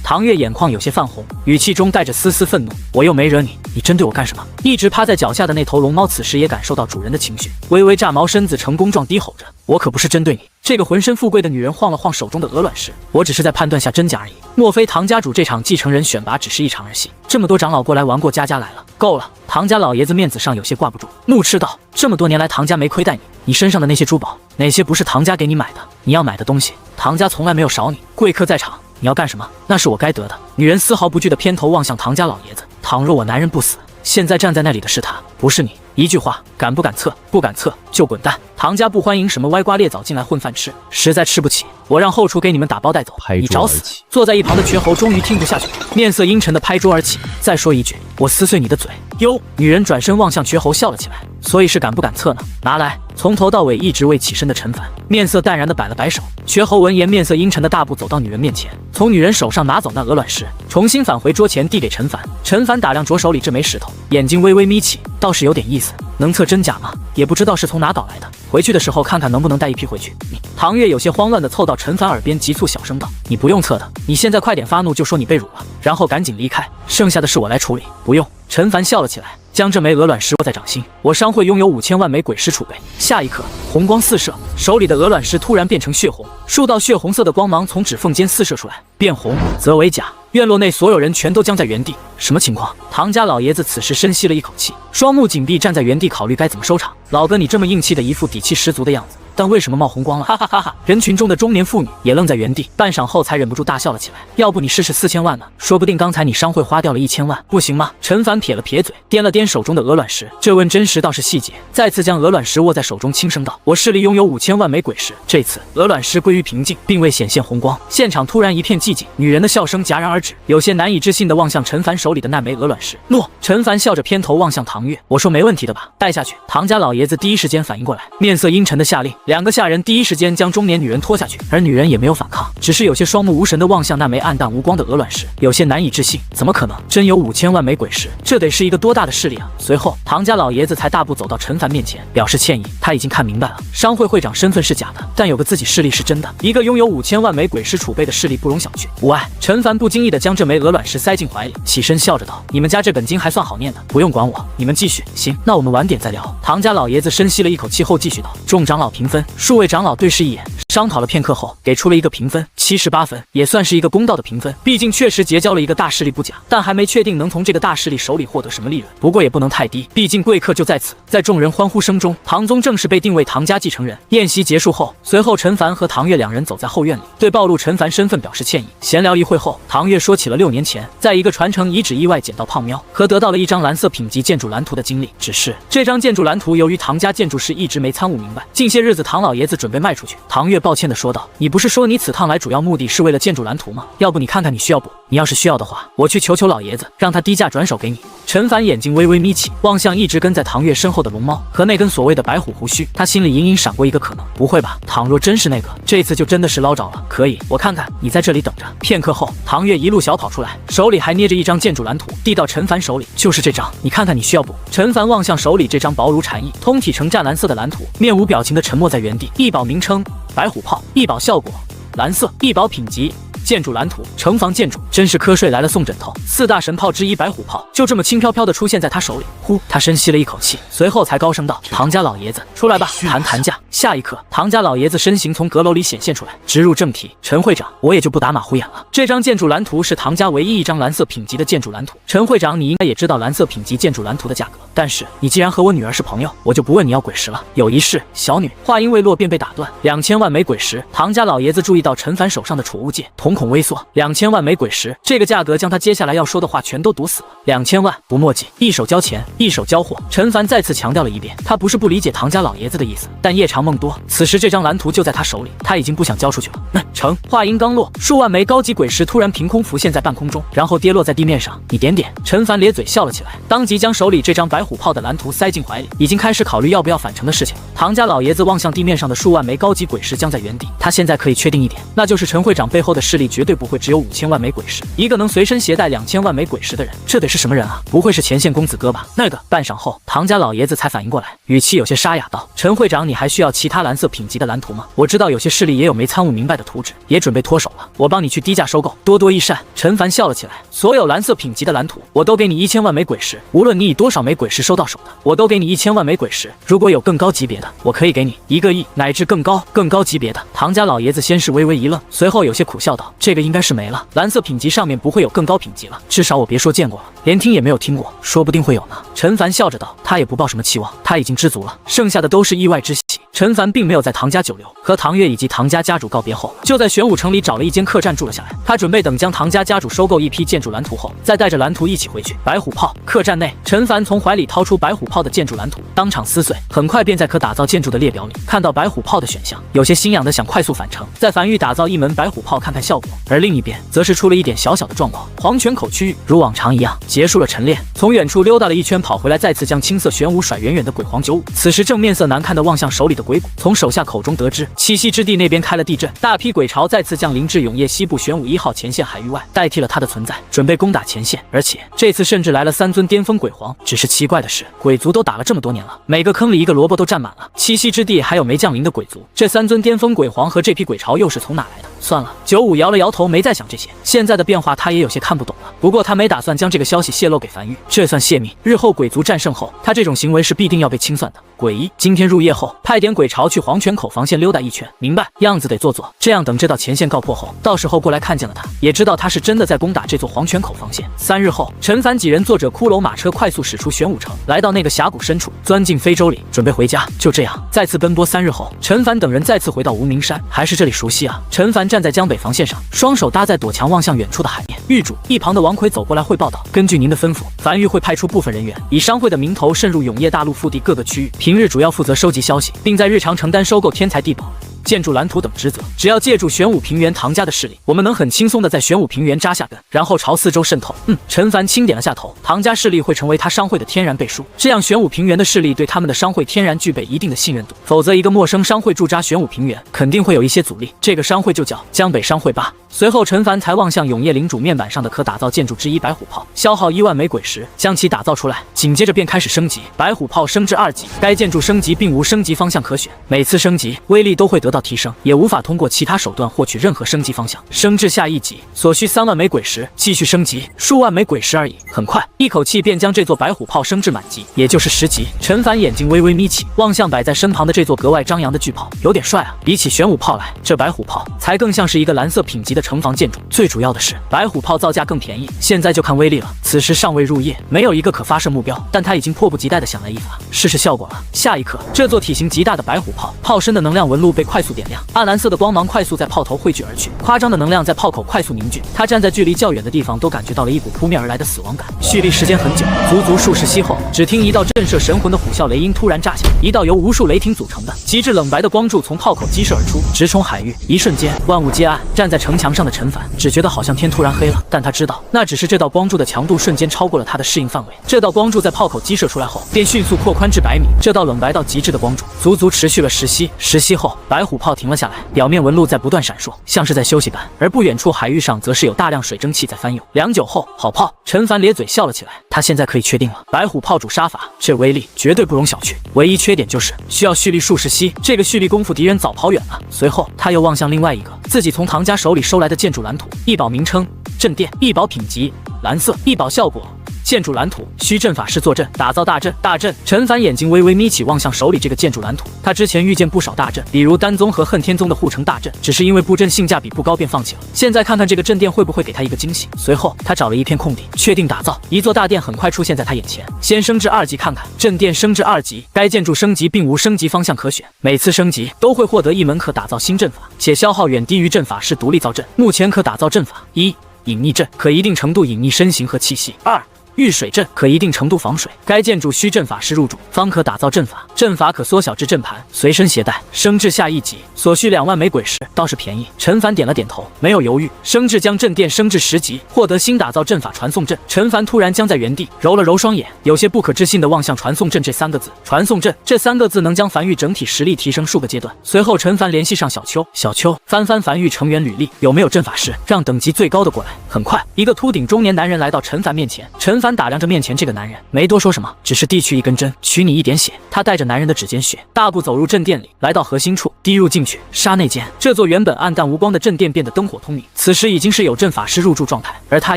唐月眼眶有些泛红，语气中带着丝丝愤怒：“我又没惹你，你针对我干什么？”一直趴在脚下的那头龙猫此时也感受到主人的情绪，微微炸毛身子成功状，低吼着：“我可不是针对你。”这个浑身富贵的女人晃了晃手中的鹅卵石：“我只是在判断下真假而已。莫非唐家主这场继承人选拔只是一场儿戏？这么多长老过来玩过家家来了，够了！”唐家老爷子面子上有些挂不住，怒斥道：“这么多年来唐家没亏待你，你身上的那些珠宝，哪些不是唐家给你买的？你要买的东西，唐家从来没有少你。贵客在场。”你要干什么？那是我该得的。女人丝毫不惧地偏头望向唐家老爷子。倘若我男人不死，现在站在那里的是他，不是你。一句话，敢不敢测？不敢测就滚蛋。唐家不欢迎什么歪瓜裂枣进来混饭吃，实在吃不起，我让后厨给你们打包带走。你找死！坐在一旁的瘸猴终于听不下去了，面色阴沉地拍桌而起。再说一句，我撕碎你的嘴！哟！女人转身望向瘸猴笑了起来。所以是敢不敢测呢？拿来！从头到尾一直未起身的陈凡，面色淡然地摆了摆手。瘸猴闻言，面色阴沉的大步走到女人面前，从女人手上拿走那鹅卵石，重新返回桌前递给陈凡。陈凡打量着手里这枚石头，眼睛微微眯起，倒是有点意思。能测真假吗？也不知道是从哪搞来的。回去的时候看看能不能带一批回去。唐月有些慌乱地凑到陈凡耳边，急促小声道：“你不用测的，你现在快点发怒，就说你被辱了，然后赶紧离开，剩下的事我来处理。”不用。陈凡笑了起来，将这枚鹅卵石握在掌心。我商会拥有5000万枚鬼石储备。下一刻，红光四射，手里的鹅卵石突然变成血红，数道血红色的光芒从指缝间四射出来，变红则为假。院落内所有人全都僵在原地，什么情况？唐家老爷子此时深吸了一口气，双目紧闭，站在原地考虑该怎么收场。老哥，你这么硬气的一副底气十足的样子，但为什么冒红光了？哈哈哈哈！人群中的中年妇女也愣在原地，半晌后才忍不住大笑了起来。要不你试试4000万呢？说不定刚才你商会花掉了1000万，不行吗？陈凡撇了撇嘴，掂了掂手中的鹅卵石，这问真实倒是细节。再次将鹅卵石握在手中，轻声道：“我势力拥有5000万枚鬼石。”这次鹅卵石归于平静，并未显现红光。现场突然一片寂静，女人的笑声戛然而止，有些难以置信地望向陈凡手里的那枚鹅卵石。诺。陈凡笑着偏头望向唐月：“我说没问题的吧？带下去。”唐家老爷子第一时间反应过来，面色阴沉地下令。2个下人第一时间将中年女人拖下去，而女人也没有反抗，只是有些双目无神地望向那枚暗淡无光的鹅卵石，有些难以置信。怎么可能？真有5000万枚鬼石？这得是一个多大的势力啊！随后，唐家老爷子才大步走到陈凡面前，表示歉意。他已经看明白了，商会会长身份是假的，但有个自己势力是真的。一个拥有5000万枚鬼石储备的势力不容小觑。无碍，陈凡不经意地将这枚鹅卵石塞进怀里，起身笑着道：“你们家这本金还算好念的，不用管我，你们继续。”行，那我们晚点再聊。唐家老爷子深吸了一口气后继续道：“众长老评分。”数位长老对视一眼，商讨了片刻后，给出了一个评分，78分，也算是一个公道的评分。毕竟确实结交了一个大势力不假，但还没确定能从这个大势力手里获得什么利润。不过也不能太低，毕竟贵客就在此。在众人欢呼声中，唐宗正式被定为唐家继承人。宴席结束后，随后陈凡和唐月两人走在后院里，对暴露陈凡身份表示歉意。闲聊一会后，唐月说起了6年前在一个传承遗址意外捡到胖喵和得到了一张蓝色品级建筑蓝图的经历。只是这张建筑蓝图由于唐家建筑师一直没参悟明白，近些日子唐老爷子准备卖出去。唐月抱歉地说道：“你不是说你此趟来主要目的是为了建筑蓝图吗？要不你看看你需要不？你要是需要的话，我去求求老爷子，让他低价转手给你。”陈凡眼睛微微眯起，望向一直跟在唐月身后的龙猫和那根所谓的白虎胡须，他心里隐隐闪过一个可能：不会吧？倘若真是那个，这次就真的是捞着了。可以，我看看，你在这里等着。片刻后，唐月一路小跑出来，手里还捏着一张建筑蓝图，递到陈凡手里：“就是这张，你看看你需要不？”陈凡望向手里这张薄如蝉翼、通体呈湛蓝色的蓝图，面无表情地沉默在原地。异宝名称：白虎炮，异宝效果：蓝色，异宝品级。建筑蓝图，城防建筑，真是瞌睡来了送枕头。4大神炮之一白虎炮就这么轻飘飘地出现在他手里。呼，他深吸了一口气，随后才高声道：“唐家老爷子，出来吧，谈价。”下一刻，唐家老爷子身形从阁楼里显现出来，直入正题：“陈会长，我也就不打马虎眼了。这张建筑蓝图是唐家唯一一张蓝色品级的建筑蓝图。陈会长，你应该也知道蓝色品级建筑蓝图的价格，但是你既然和我女儿是朋友，我就不问你要鬼石了。有一事，小女。”话音未落便被打断。2000万枚鬼石。唐家老爷子注意到陈凡手上的储物戒，瞳孔微缩。2000万枚鬼石，这个价格将他接下来要说的话全都堵死了。2000万，不墨迹，一手交钱，一手交货。陈凡再次强调了一遍，他不是不理解唐家老爷子的意思，但夜长梦多，此时这张蓝图就在他手里，他已经不想交出去了。成。话音刚落，数万枚高级鬼石突然凭空浮现在半空中，然后跌落在地面上。你点点。陈凡咧嘴笑了起来，当即将手里这张白虎炮的蓝图塞进怀里，已经开始考虑要不要返程的事情。唐家老爷子望向地面上的数万枚高级鬼石僵在原地，他现在可以确定一点，那就是陈会长背后的势力绝对不会只有5000万枚鬼石，一个能随身携带2000万枚鬼石的人，这得是什么人啊？不会是前线公子哥吧？那个。半晌后，唐家老爷子才反应过来，语气有些沙哑道：“陈会长，你还需要其他蓝色品级的蓝图吗？我知道有些势力也有没参悟明白的图纸，也准备脱手了，我帮你去低价收购，多多益善。”陈凡笑了起来，所有蓝色品级的蓝图，我都给你1000万枚鬼石，无论你以多少枚鬼石收到手的，我都给你1000万枚鬼石。如果有更高级别的，我可以给你1个亿，乃至更高级别的。唐家老爷子先是微微一愣，随后有些苦笑道：“这个应该是没了，蓝色品级上面不会有更高品级了，至少我别说见过了，连听也没有听过，说不定会有呢。”陈凡笑着道：“他也不抱什么期望，他已经知足了，剩下的都是意外之喜。”陈凡并没有在唐家久留，和唐月以及唐家家主告别后，就在玄武城里找了一间客栈住了下来。他准备等将唐家家主收购一批建筑蓝图后，再带着蓝图一起回去。白虎炮客栈内，陈凡从怀里掏出白虎炮的建筑蓝图，当场撕碎，很快便在可打造建筑的列表里看到白虎炮的选项，有些心痒的想快速返程，在繁域打造一门白虎炮看看效果。而另一边则是出了一点小小的状况，黄泉口区域如往常一样结束了晨练，从远处溜达了一圈跑回来，再次将青色玄武甩远远的鬼皇95。此时正面色难看的望向手里的鬼谷从手下口中得知，栖息之地那边开了地震，大批鬼潮再次降临至永夜西部玄武1号前线海域外，代替了他的存在，准备攻打前线。而且这次甚至来了3尊巅峰鬼皇。只是奇怪的是，鬼族都打了这么多年了，每个坑里一个萝卜都占满了，栖息之地还有没降临的鬼族，这3尊巅峰鬼皇和这批鬼潮又是从哪来的？算了，95摇了摇头，没再想这些。现在的变化他也有些看不懂了，不过他没打算将这个消息泄露给樊玉，这算泄密。日后鬼族战胜后，他这种行为是必定要被清算的。鬼一，今天入夜后派点鬼潮去黄泉口防线溜达一圈，明白？样子得做做，这样等这道前线告破后，到时候过来看见了他，也知道他是真的在攻打这座黄泉口防线。3日后，陈凡几人坐着骷髅马车快速驶出玄武城，来到那个峡谷深处，钻进非洲里，准备回家。就这样，再次奔波3日后，陈凡等人再次回到无名山，还是这里熟悉啊！陈凡站在江北防线上，双手搭在躲墙，望向远处的海面。狱主一旁的王奎走过来汇报道：根据您的吩咐，樊玉会派出部分人员，以商会的名头渗入永业大陆腹地各个区域，平日主要负责收集消息，并在日常承担收购天材地宝、建筑蓝图等职责。只要借助玄武平原唐家的势力，我们能很轻松的在玄武平原扎下根，然后朝四周渗透。陈凡轻点了下头，唐家势力会成为他商会的天然背书，这样玄武平原的势力对他们的商会天然具备一定的信任度，否则一个陌生商会驻扎玄武平原，肯定会有一些阻力。这个商会就叫江北商会吧。随后陈凡才望向永业领主面板上的可打造建筑之一白虎炮，消耗1万枚鬼石将其打造出来，紧接着便开始升级。白虎炮升至2级，该建筑升级并无升级方向可选，每次升级威力都会得到提升，也无法通过其他手段获取任何升级方向。升至下1级所需3万枚鬼石，继续升级数万枚鬼石而已。很快一口气便将这座白虎炮升至满级，也就是10级。陈凡眼睛微微眯起，望向摆在身旁的这座格外张扬的巨炮，有点帅啊！比起玄武炮来，这白虎炮才更像是一个蓝色品级的城防建筑。最主要的是，白虎炮造价更便宜，现在就看威力了。此时尚未入夜，没有一个可发射目标，但他已经迫不及待地想来一发，试试效果了。下一刻，这座体型极大的白虎炮炮身的能量纹路被快速点亮，暗蓝色的光芒快速在炮头汇聚而去，夸张的能量在炮口快速凝聚。他站在距离较远的地方，都感觉到了一股扑面而来的死亡感。蓄力时间很久，足足数10息后，只听一道震慑神魂的虎啸雷音突然炸响，一道由无数雷霆组成的极致冷白的光柱从炮口激射而出，直冲海域。一瞬间，万物皆暗。站在城墙上的陈凡只觉得好像天突然黑了，但他知道那只是这道光柱的强度瞬间超过了他的适应范围。这道光柱在炮口激射出来后，便迅速扩宽至100米。这道冷白到极致的光柱足足持续了10息。10息后，白虎炮停了下来，表面纹路在不断闪烁，像是在休息般。而不远处海域上则是有大量水蒸气在翻涌。良久后，好炮！陈凡咧嘴笑了起来，他现在可以确定了，白虎炮主杀法这威力绝对不容小觑。唯一缺点就是需要蓄力数10息，这个蓄力功夫敌人早跑远了。随后他又望向另外一个自己从唐家手里收来的建筑蓝图，一宝名称镇殿，一宝品级蓝色，一宝效果建筑蓝图，需阵法师坐镇，打造大阵。大阵！陈凡眼睛微微眯起，望向手里这个建筑蓝图。他之前遇见不少大阵，比如丹宗和恨天宗的护城大阵，只是因为布阵性价比不高便放弃了。现在看看这个镇殿会不会给他一个惊喜。随后他找了一片空地，确定打造一座大殿，很快出现在他眼前。先升至2级看看，镇殿升至2级，该建筑升级并无升级方向可选，每次升级都会获得一门可打造新阵法，且消耗远低于阵法师独立造阵。目前可打造阵法：1. 隐匿阵，可一定程度隐匿身形和气息；2. 遇水阵，可一定程度防水，该建筑需阵法师入主方可打造阵法，阵法可缩小至阵盘，随身携带。升至下1级所需2万枚鬼石，倒是便宜。陈凡点了点头，没有犹豫，升至将镇殿升至10级，获得新打造阵法传送阵。陈凡突然僵在原地，揉了揉双眼，有些不可置信地望向传送阵这3个字。传送阵这3个字能将樊玉整体实力提升数个阶段。随后陈凡联系上小邱，小邱翻樊玉成员履历，有没有阵法师，让等级最高的过来。很快，一个秃顶中年男人来到陈凡面前，陈凡打量着面前这个男人，没多说什么，只是递去一根针，取你一点血。他带着男人的指尖血，大步走入镇殿里，来到核心处，滴入进去。刹那间，这座原本暗淡无光的镇殿变得灯火通明，此时已经是有阵法师入驻状态，而他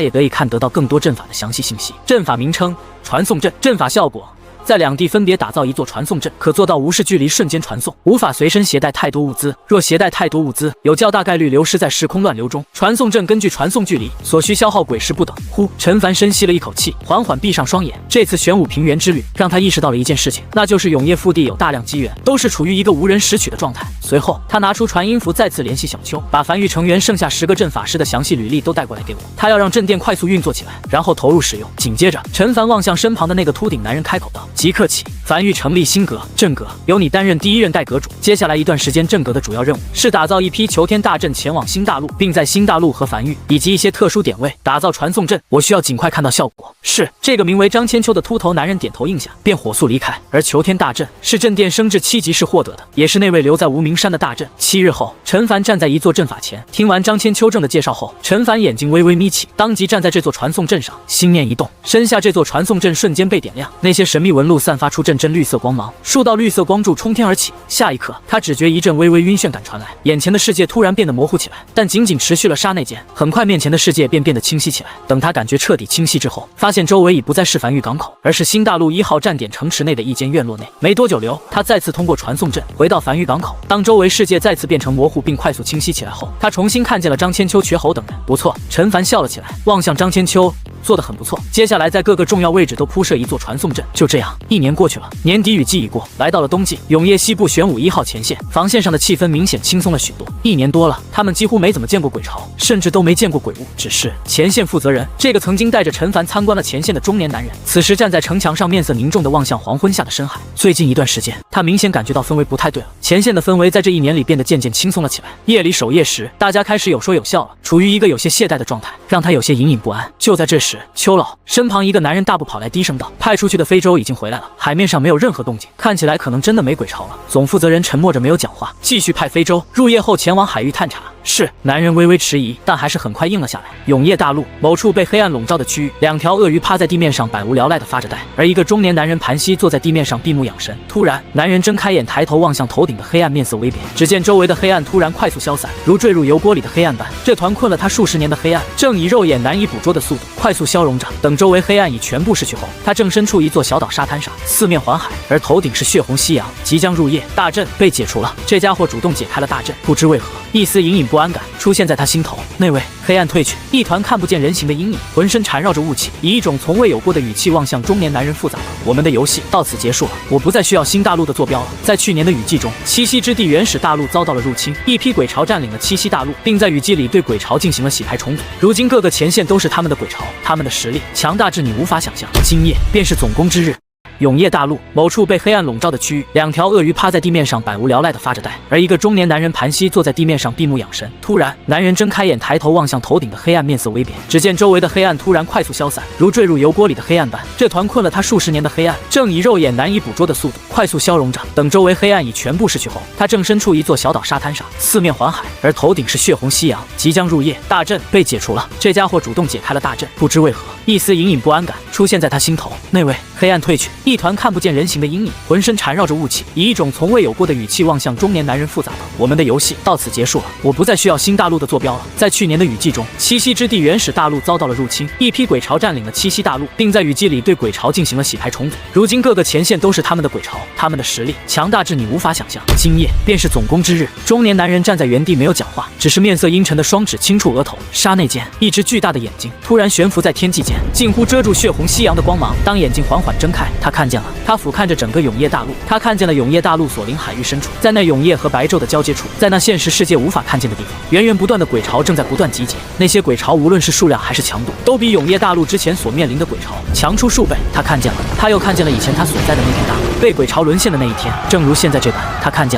也得以看得到更多阵法的详细信息。阵法名称：传送阵，阵法效果。在2地分别打造一座传送阵，可做到无视距离瞬间传送，无法随身携带太多物资。若携带太多物资，有较大概率流失在时空乱流中。传送阵根据传送距离所需消耗鬼石不等。陈凡深吸了一口气，缓缓闭上双眼。这次玄武平原之旅让他意识到了一件事情，那就是永业腹地有大量机缘，都是处于一个无人识取的状态。随后他拿出传音符，再次联系小邱，把樊玉成员剩下10个阵法师的详细履历都带过来给我。他要让镇殿快速运作起来，然后投入使用。紧接着，陈凡望向身旁的那个秃顶男人，开口道：即刻起，梵域成立新阁镇阁，由你担任第一任代阁主。接下来一段时间，镇阁的主要任务是打造一批求天大阵前往新大陆，并在新大陆和梵域以及一些特殊点位打造传送阵。我需要尽快看到效果。是。这个名为张千秋的秃头男人点头应下，便火速离开。而求天大阵是镇殿升至7级时获得的，也是那位留在无名山的大阵。7日后，陈凡站在一座阵法前，听完张千秋正的介绍后，陈凡眼睛微微眯起，当即站在这座传送阵上，心念一动，身下这座传送阵瞬间被点亮，那些神秘纹路散发出阵阵绿色光芒，数道绿色光柱冲天而起。下一刻，他只觉一阵微微晕眩感传来，眼前的世界突然变得模糊起来，但仅仅持续了刹那间，很快面前的世界便变得清晰起来。等他感觉彻底清晰之后，发现周围已不再是梵域港口，而是新大陆1号站点城池内的一间院落内。没多久留，他再次通过传送阵回到梵域港口。当周围世界再次变成模糊并快速清晰起来后，他重新看见了张千秋、瘸猴等人。不错，陈凡笑了起来，望向张千秋，做得很不错。接下来在各个重要位置都铺设一座传送阵。就这样，1年过去了，年底雨季已过，来到了冬季。永业西部玄武1号前线防线上的气氛明显轻松了许多。1年多了，他们几乎没怎么见过鬼潮，甚至都没见过鬼物。只是前线负责人，这个曾经带着陈凡参观了前线的中年男人，此时站在城墙上，面色凝重地望向黄昏下的深海。最近一段时间，他明显感觉到氛围不太对了。前线的氛围在这1年里变得渐渐轻松了起来。夜里守夜时，大家开始有说有笑了，处于一个有些懈怠的状态，让他有些隐隐不安。就在这时，邱老身旁一个男人大步跑来，低声道：“派出去的非洲已经回来了，海面上没有任何动静，看起来可能真的没鬼潮了。”总负责人沉默着没有讲话，继续派非洲入夜后前往海域探查。是。男人微微迟疑，但还是很快应了下来。永业大陆某处被黑暗笼罩的区域，2条鳄鱼趴在地面上百无聊赖地发着呆，而一个中年男人盘膝坐在地面上闭目养神。突然，男人睁开眼，抬头望向头顶的黑暗，面色微变，只见周围的黑暗突然快速消散，如坠入油锅里的黑暗般。这团困了他数十年的黑暗，正以肉眼难以捕捉的速度快速消融着。等周围黑暗已全部逝去后，他正身处一座小岛沙滩上，四面环海，而头顶是血红夕阳。即将入夜，大阵被解除了。这家伙主动解开了大阵，不知为何，一丝隐隐不安感出现在他心头。那位黑暗褪去，一团看不见人形的阴影，浑身缠绕着雾气，以一种从未有过的语气望向中年男人，复杂了。我们的游戏到此结束了，我不再需要新大陆的坐标了。在去年的雨季中，栖息之地原始大陆遭到了入侵，一批鬼潮占领了栖息大陆，并在雨季里对鬼潮进行了洗牌重组。如今各个前线都是他们的鬼潮，他们的实力强大至你无法想象。今夜便是总攻之日。永业大陆某处被黑暗笼罩的区域，2条鳄鱼趴在地面上百无聊赖地发着呆，而一个中年男人盘膝坐在地面上闭目养神。突然，男人睁开眼，抬头望向头顶的黑暗，面色微变，只见周围的黑暗突然快速消散，如坠入油锅里的黑暗般。这团困了他数十年的黑暗，正以肉眼难以捕捉的速度快速消融着。等周围黑暗已全部逝去后，他正身处一座小岛沙滩上，四面环海，而头顶是血红夕阳。即将入夜，大阵被解除了。这家伙主动解开了大阵，不知为何，一丝隐隐不安感出现在他心头。那位黑暗褪去，一团看不见人形的阴影，浑身缠绕着雾气，以一种从未有过的语气望向中年男人，复杂了。我们的游戏到此结束了，我不再需要新大陆的坐标了。在去年的雨季中，栖息之地原始大陆遭到了入侵，一批鬼潮占领了栖息大陆，并在雨季里对鬼潮进行了洗牌重组。如今各个前线都是他们的鬼潮，他们的实力强大至你无法想象。今夜便是总攻之日。中年男人站在原地没有讲话，只是面色阴沉的双指轻触额头。刹那间，一只巨大的眼睛突然悬浮在天际间，近乎遮住血红夕阳的光芒。当眼睛缓缓睁开，他看见了，他俯瞰着整个永业大陆，他看见了永业大陆所临海域深处，在那永业和白昼的交界处，在那现实世界无法看见的地方，源源不断的鬼潮正在不断集结。那些鬼潮无论是数量还是强度，都比永业大陆之前所面临的鬼潮强出数倍。他看见了，他又看见了以前他所在的那片大陆被鬼潮沦陷的那一天，正如现在这般。他看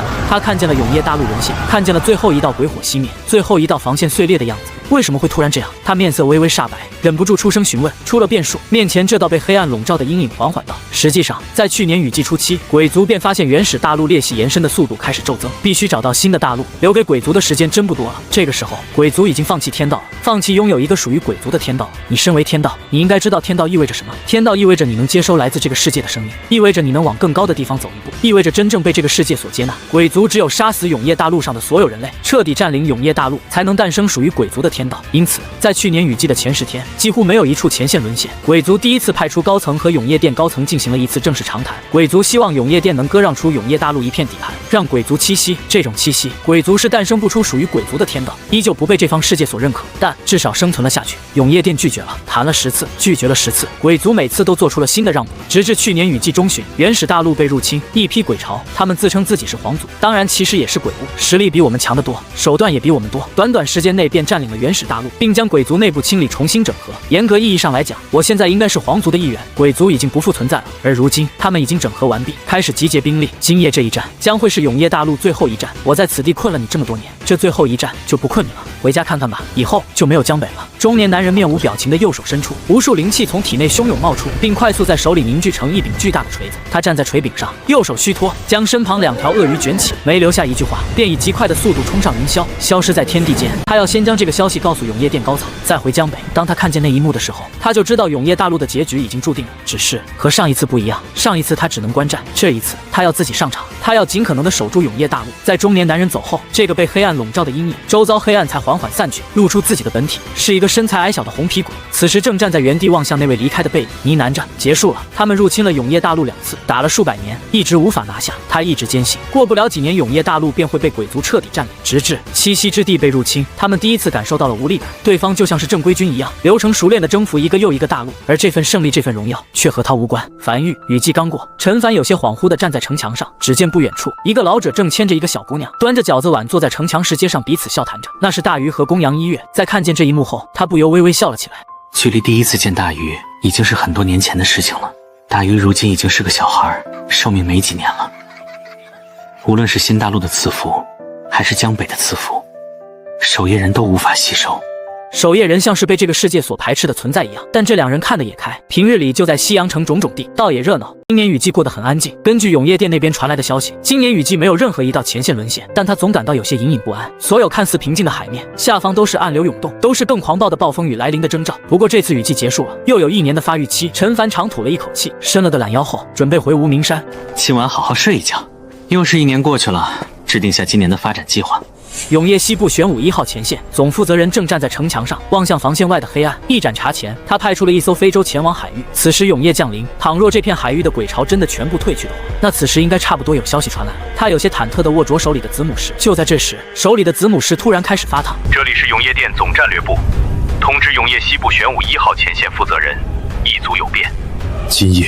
见了永业大陆沦陷，看见了最后一道鬼火熄灭，最后一道防线碎裂的样子。为什么会突然这样？他面色微微煞白，忍不住出声询问。出了变数，面前这道被黑暗笼罩的阴影缓缓道：“实际上，在去年雨季初期，鬼族便发现原始大陆裂隙延伸的速度开始骤增，必须找到新的大陆，留给鬼族的时间真不多了。这个时候，鬼族已经放弃天道了，放弃拥有一个属于鬼族的天道了。你身为天道，你应该知道天道意味着什么。天道意味着你能接收来自这个世界的生命，意味着你能往更高的地方走一步，意味着真正被这个世界所接纳。鬼族只有杀死永业大陆上的所有人类，彻底占领永业大陆，才能诞生属于鬼族的天道。因此，在去年雨季的前10天，几乎没有一处前线沦陷。鬼族第一次派出高层和永业殿高层进行了一次正式长谈。鬼族希望永业殿能割让出永业大陆一片底盘，让鬼族栖息。这种栖息，鬼族是诞生不出属于鬼族的天道，依旧不被这方世界所认可，但至少生存了下去。永业殿拒绝了，谈了10次，拒绝了10次。鬼族每次都做出了新的让步，直至去年雨季中旬，原始大陆被入侵，一批鬼潮，他们自称自己是皇族，当然其实也是鬼物，实力比我们强得多，手段也比我们多，短短时间内便占领了原始始大陆，并将鬼族内部清理重新整合。严格意义上来讲，我现在应该是皇族的一员，鬼族已经不复存在了。而如今他们已经整合完毕，开始集结兵力。今夜这一战将会是永夜大陆最后一战。我在此地困了你这么多年，这最后一战就不困你了，回家看看吧，以后就没有江北了。中年男人面无表情的右手伸出，无数灵气从体内汹涌冒出，并快速在手里凝聚成一柄巨大的锤子。他站在锤柄上，右手虚脱，将身旁2条鳄鱼卷起，没留下一句话，便以极快的速度冲上云霄，消失在天地间。他要先将这个消息告诉永夜殿高层，再回江北。当他看见那一幕的时候，他就知道永夜大陆的结局已经注定了。只是和上一次不一样，上一次他只能观战，这一次他要自己上场，他要尽可能的守住永夜大陆。在中年男人走后，这个被黑暗笼罩的阴影，周遭黑暗才缓缓散去，露出自己的本体，是一个身材矮小的红皮鬼。此时正站在原地望向那位离开的背影，呢喃着：结束了。他们入侵了永夜大陆2次，打了数百年，一直无法拿下。他一直坚信，过不了几年，永夜大陆便会被鬼族彻底占领。直至栖息之地被入侵，他们第一次感受到了无力感，对方就像是正规军一样，流程熟练的征服一个又一个大陆，而这份胜利，这份荣耀却和他无关。樊玉，雨季刚过，陈凡有些恍惚地站在城墙上，只见不远处，一个老者正牵着一个小姑娘，端着饺子碗坐在城墙石阶上，彼此笑谈着。那是大鱼和公羊一月。在看见这一幕后，他不由微微笑了起来。距离第一次见大鱼已经是很多年前的事情了。大鱼如今已经是个小孩，寿命没几年了。无论是新大陆的赐福，还是江北的赐福，守夜人都无法吸收。守夜人像是被这个世界所排斥的存在一样，但这2人看得也开。平日里就在西洋城种种地，倒也热闹。今年雨季过得很安静。根据永夜殿那边传来的消息，今年雨季没有任何一道前线沦陷，但他总感到有些隐隐不安。所有看似平静的海面下方都是暗流涌动，都是更狂暴的暴风雨来临的征兆。不过这次雨季结束了，又有1年的发育期。陈凡长吐了一口气，伸了个懒腰后，准备回无名山。今晚好好睡一觉。又是1年过去了，制定下今年的发展计划。永夜西部玄武1号前线总负责人正站在城墙上，望向防线外的黑暗。一盏茶前，他派出了1艘非洲前往海域。此时永夜降临，倘若这片海域的鬼潮真的全部退去的话，那此时应该差不多有消息传来了。他有些忐忑地握着手里的子母石。就在这时，手里的子母石突然开始发烫。这里是永夜殿总战略部，通知永夜西部玄武1号前线负责人，一族有变。今夜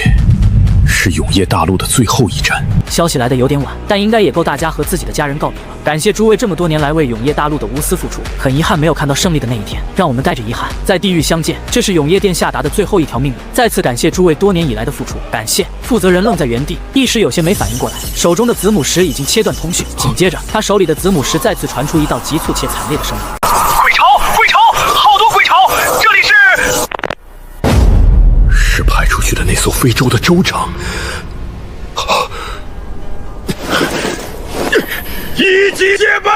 是永夜大陆的最后一战。消息来得有点晚，但应该也够大家和自己的家人告别了。感谢诸位这么多年来为永夜大陆的无私付出，很遗憾没有看到胜利的那一天，让我们带着遗憾在地狱相见。这是永夜殿下达的最后一条命令，再次感谢诸位多年以来的付出。感谢。负责人愣在原地，一时有些没反应过来，手中的子母石已经切断通讯。紧接着，他手里的子母石再次传出一道急促且惨烈的声音：鬼潮，鬼潮，好多鬼潮！这里是派出去的那艘非洲的州长。一击戒备！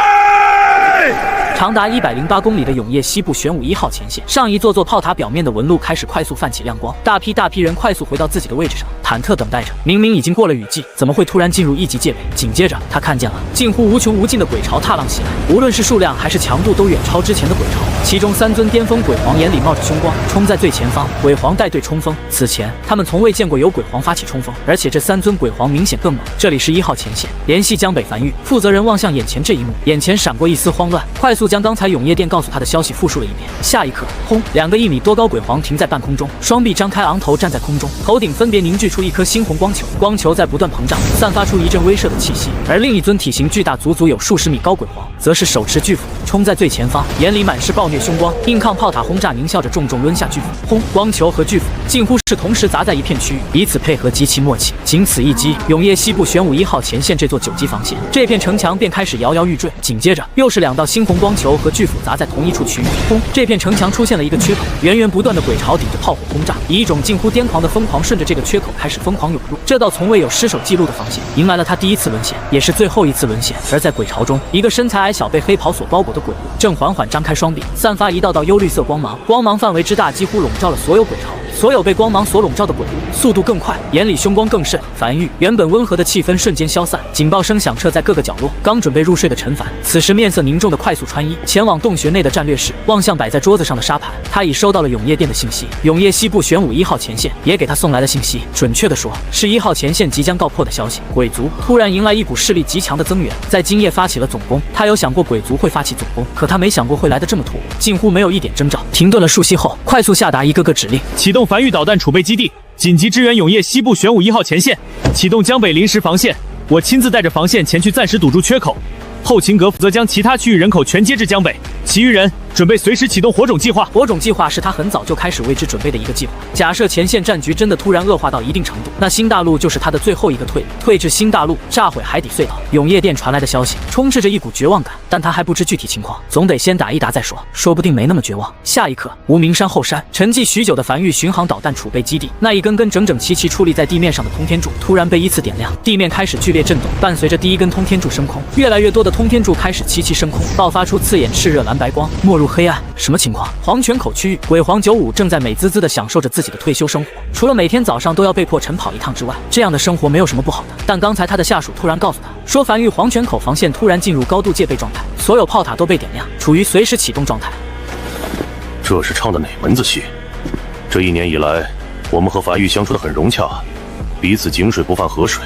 长达108公里的永夜西部玄武1号前线上，一座座炮塔表面的纹路开始快速泛起亮光，大批人快速回到自己的位置上，忐忑等待着。明明已经过了雨季，怎么会突然进入1级戒备？紧接着，他看见了近乎无穷无尽的鬼潮踏浪袭来，无论是数量还是强度都远超之前的鬼潮。其中3尊巅峰鬼皇眼里冒着凶光，冲在最前方。鬼皇带队冲锋，此前他们从未见过有鬼皇发起冲锋，而且这3尊鬼皇明显更猛。这里是1号前线，联系江北樊玉。负责人望向眼前这一幕，眼前闪过一丝慌乱，快速将刚才永夜殿告诉他的消息复述了一遍。下一刻，轰！2个1米多高鬼皇停在半空中，双臂张开，昂头站在空中，头顶分别凝聚出一颗猩红光球，光球在不断膨胀，散发出一阵威慑的气息。而另一尊体型巨大，足足有数十米高鬼皇，则是手持巨斧，冲在最前方，眼里满是暴虐凶光，硬抗炮塔轰炸狞笑着，重抡下巨斧。轰！光球和巨斧近乎是同时砸在一片区域，彼此配合极其默契。仅此一击，永夜西部玄武1号前线这座9级防线，这片城墙便开始摇摇欲坠。紧接着，又是2道猩红光球和巨斧砸在同一处区域。轰！这片城墙出现了一个缺口，源源不断的鬼潮顶着炮火轰炸，以一种近乎癫狂的疯狂顺着这个缺口开始疯狂涌入。这道从未有失手记录的防线，迎来了他第1次沦陷，也是最后一次沦陷。而在鬼潮中，一个身材矮小、被黑袍所包裹的鬼物，正缓缓张开双臂，散发一道道幽绿色光芒，光芒范围之大，几乎笼罩了所有鬼潮。所有被光芒所笼罩的鬼物速度更快，眼里凶光更甚。樊玉原本温和的气氛瞬间消散，警报声响彻在各个角落。刚准备入睡的陈凡，此时面色凝重的快速穿衣，前往洞穴内的战略室，望向摆在桌子上的沙盘。他已收到了永夜殿的信息，永夜西部玄武1号前线也给他送来了信息，准确的说，是1号前线即将告破的消息。鬼族突然迎来一股势力极强的增援，在今夜发起了总攻。他有想过鬼族会发起总攻，可他没想过会来得这么突兀，近乎没有一点征兆。停顿了数息后，快速下达一个个指令：启动樊玉导弹储备基地，紧急支援永夜西部玄武1号前线，启动江北临时防线，我亲自带着防线前去暂时堵住缺口，后勤阁则将其他区域人口全接至江北，其余人准备随时启动火种计划。火种计划是他很早就开始为之准备的一个计划。假设前线战局真的突然恶化到一定程度，那新大陆就是他的最后一个退路。退至新大陆，炸毁海底隧道。永夜殿传来的消息充斥着一股绝望感，但他还不知具体情况，总得先打一打再说，说不定没那么绝望。下一刻，无名山后山，沉寂许久的繁育巡航导弹储备基地，那一根根整整齐齐矗立在地面上的通天柱突然被依次点亮，地面开始剧烈震动。伴随着第一根通天柱升空，越来越多的通天柱开始齐齐升空，爆发出刺眼炽热蓝白光，没入黑暗。什么情况？黄泉口区域，鬼皇95正在美滋滋地享受着自己的退休生活，除了每天早上都要被迫晨跑一趟之外，这样的生活没有什么不好的。但刚才他的下属突然告诉他说，繁育黄泉口防线突然进入高度戒备状态，所有炮塔都被点亮，处于随时启动状态。这是唱的哪门子戏？这1年以来，我们和繁育相处得很融洽，彼此井水不犯河水，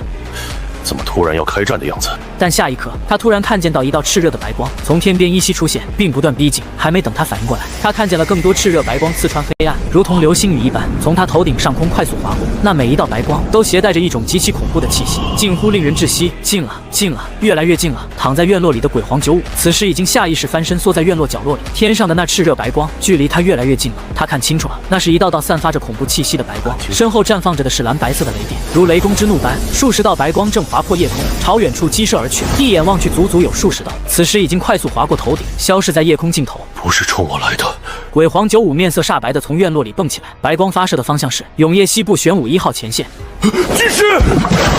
怎么突然要开战的样子？但下一刻，他突然看见到一道炽热的白光从天边依稀出现，并不断逼近。还没等他反应过来，他看见了更多炽热白光刺穿黑暗，如同流星雨一般从他头顶上空快速划过。那每一道白光都携带着一种极其恐怖的气息，近乎令人窒息。近了，近了，越来越近了！躺在院落里的鬼皇95，此时已经下意识翻身缩在院落角落里。天上的那炽热白光距离他越来越近了，他看清楚了，那是一道道散发着恐怖气息的白光，身后绽放着的是蓝白色的雷电，如雷公之怒般，数十道白光正划破夜空，朝远处激射而去。一眼望去，足足有数十道，此时已经快速划过头顶，消失在夜空尽头。不是冲我来的！鬼皇95面色煞白的从院落里蹦起来，白光发射的方向是永夜西部玄武1号前线。军师，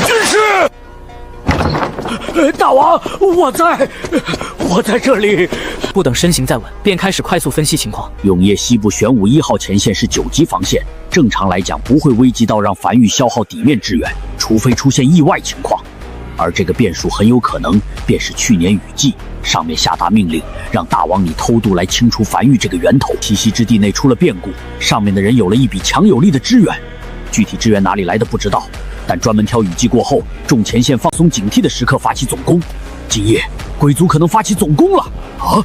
军师！大王，我在这里。不等身形再稳，便开始快速分析情况。永夜西部玄武1号前线是9级防线，正常来讲不会危及到让繁育消耗底面支援，除非出现意外情况。而这个变数很有可能便是去年雨季上面下达命令，让大王你偷渡来清除繁育这个源头。栖息之地内出了变故，上面的人有了一笔强有力的支援，具体支援哪里来的不知道，但专门挑雨季过后重前线放松警惕的时刻发起总攻。今夜鬼族可能发起总攻了啊！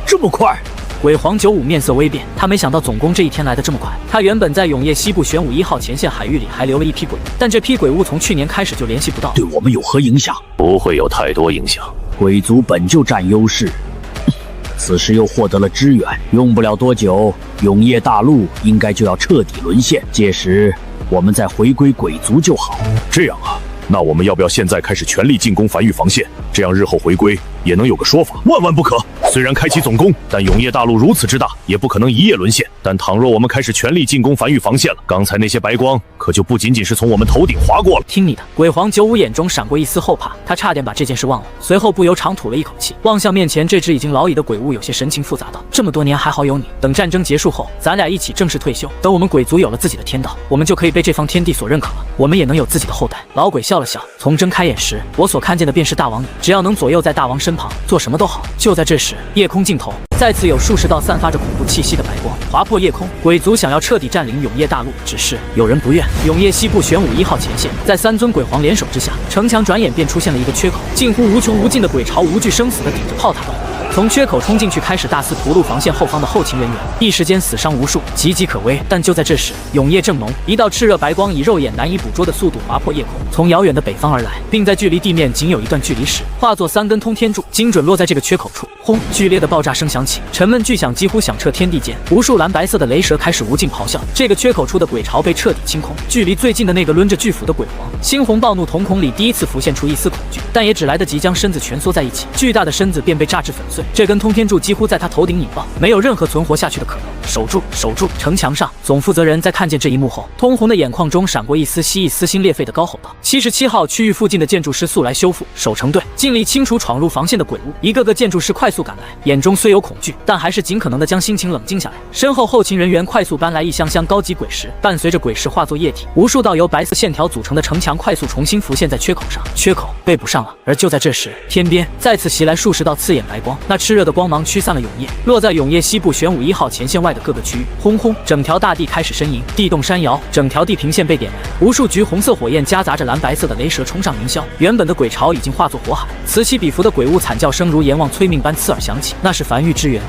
这么快？鬼皇95面色微变，他没想到总攻这一天来得这么快。他原本在永夜西部玄武1号前线海域里还留了一批鬼，但这批鬼物从去年开始就联系不到。对我们有何影响？不会有太多影响。鬼族本就占优势，此时又获得了支援，用不了多久，永夜大陆应该就要彻底沦陷。届时我们再回归鬼族就好。这样啊，那我们要不要现在开始全力进攻繁育防线？这样日后回归也能有个说法。万万不可！虽然开启总攻，但永夜大陆如此之大，也不可能一夜沦陷。但倘若我们开始全力进攻繁育防线了，刚才那些白光可就不仅仅是从我们头顶划过了。听你的！鬼皇95眼中闪过一丝后怕，他差点把这件事忘了，随后不由长吐了一口气，望向面前这只已经老矣的鬼物，有些神情复杂道：这么多年还好有你，等战争结束后，咱俩一起正式退休。等我们鬼族有了自己的天道，我们就可以被这方天地所认可了，我们也能有自己的后代。老鬼笑了笑，从睁开眼时，我所看见的便是大王你，只要能左右在大王身旁，做什么都好。就在这时，夜空尽头再次有数十道散发着恐怖气息的白光划破夜空，鬼族想要彻底占领永夜大陆，只是有人不愿。永夜西部玄武1号前线，在3尊鬼皇联手之下，城墙转眼便出现了一个缺口，近乎无穷无尽的鬼潮无惧生死的顶着炮塔的从缺口冲进去，开始大肆屠戮防线后方的后勤人员，一时间死伤无数，岌岌可危。但就在这时，永夜正浓，一道炽热白光以肉眼难以捕捉的速度划破夜空，从遥远的北方而来，并在距离地面仅有一段距离时，化作3根通天柱，精准落在这个缺口处。轰！剧烈的爆炸声响起，沉闷巨响几乎响彻天地间，无数蓝白色的雷蛇开始无尽咆哮。这个缺口处的鬼潮被彻底清空，距离最近的那个抡着巨斧的鬼皇，猩红暴怒瞳孔里第一次浮现出一丝恐惧，但也只来得及将身子蜷缩在一起，巨大的身子便被炸至粉碎。这根通天柱几乎在他头顶引爆，没有任何存活下去的可能。守住，守住！城墙上，总负责人在看见这一幕后，通红的眼眶中闪过一丝蜥蜴撕心裂肺的高吼道：“77号区域附近的建筑师速来修复，守城队尽力清除闯入防线的鬼物。”一个个建筑师快速赶来，眼中虽有恐惧，但还是尽可能的将心情冷静下来。身后后勤人员快速搬来一箱箱高级鬼石，伴随着鬼石化作液体，无数道由白色线条组成的城墙快速重新浮现在缺口上，缺口被补上了。而就在这时，天边再次袭来数十道刺眼白光，那炽热的光芒驱散了永夜，落在永夜西部玄武1号前线外的各个区域。轰轰，整条大地开始呻吟，地动山摇，整条地平线被点燃，无数橘红色火焰夹杂着蓝白色的雷蛇冲上云霄。原本的鬼潮已经化作火海，此起彼伏的鬼物惨叫声如阎王催命般刺耳响起，那是繁育之源。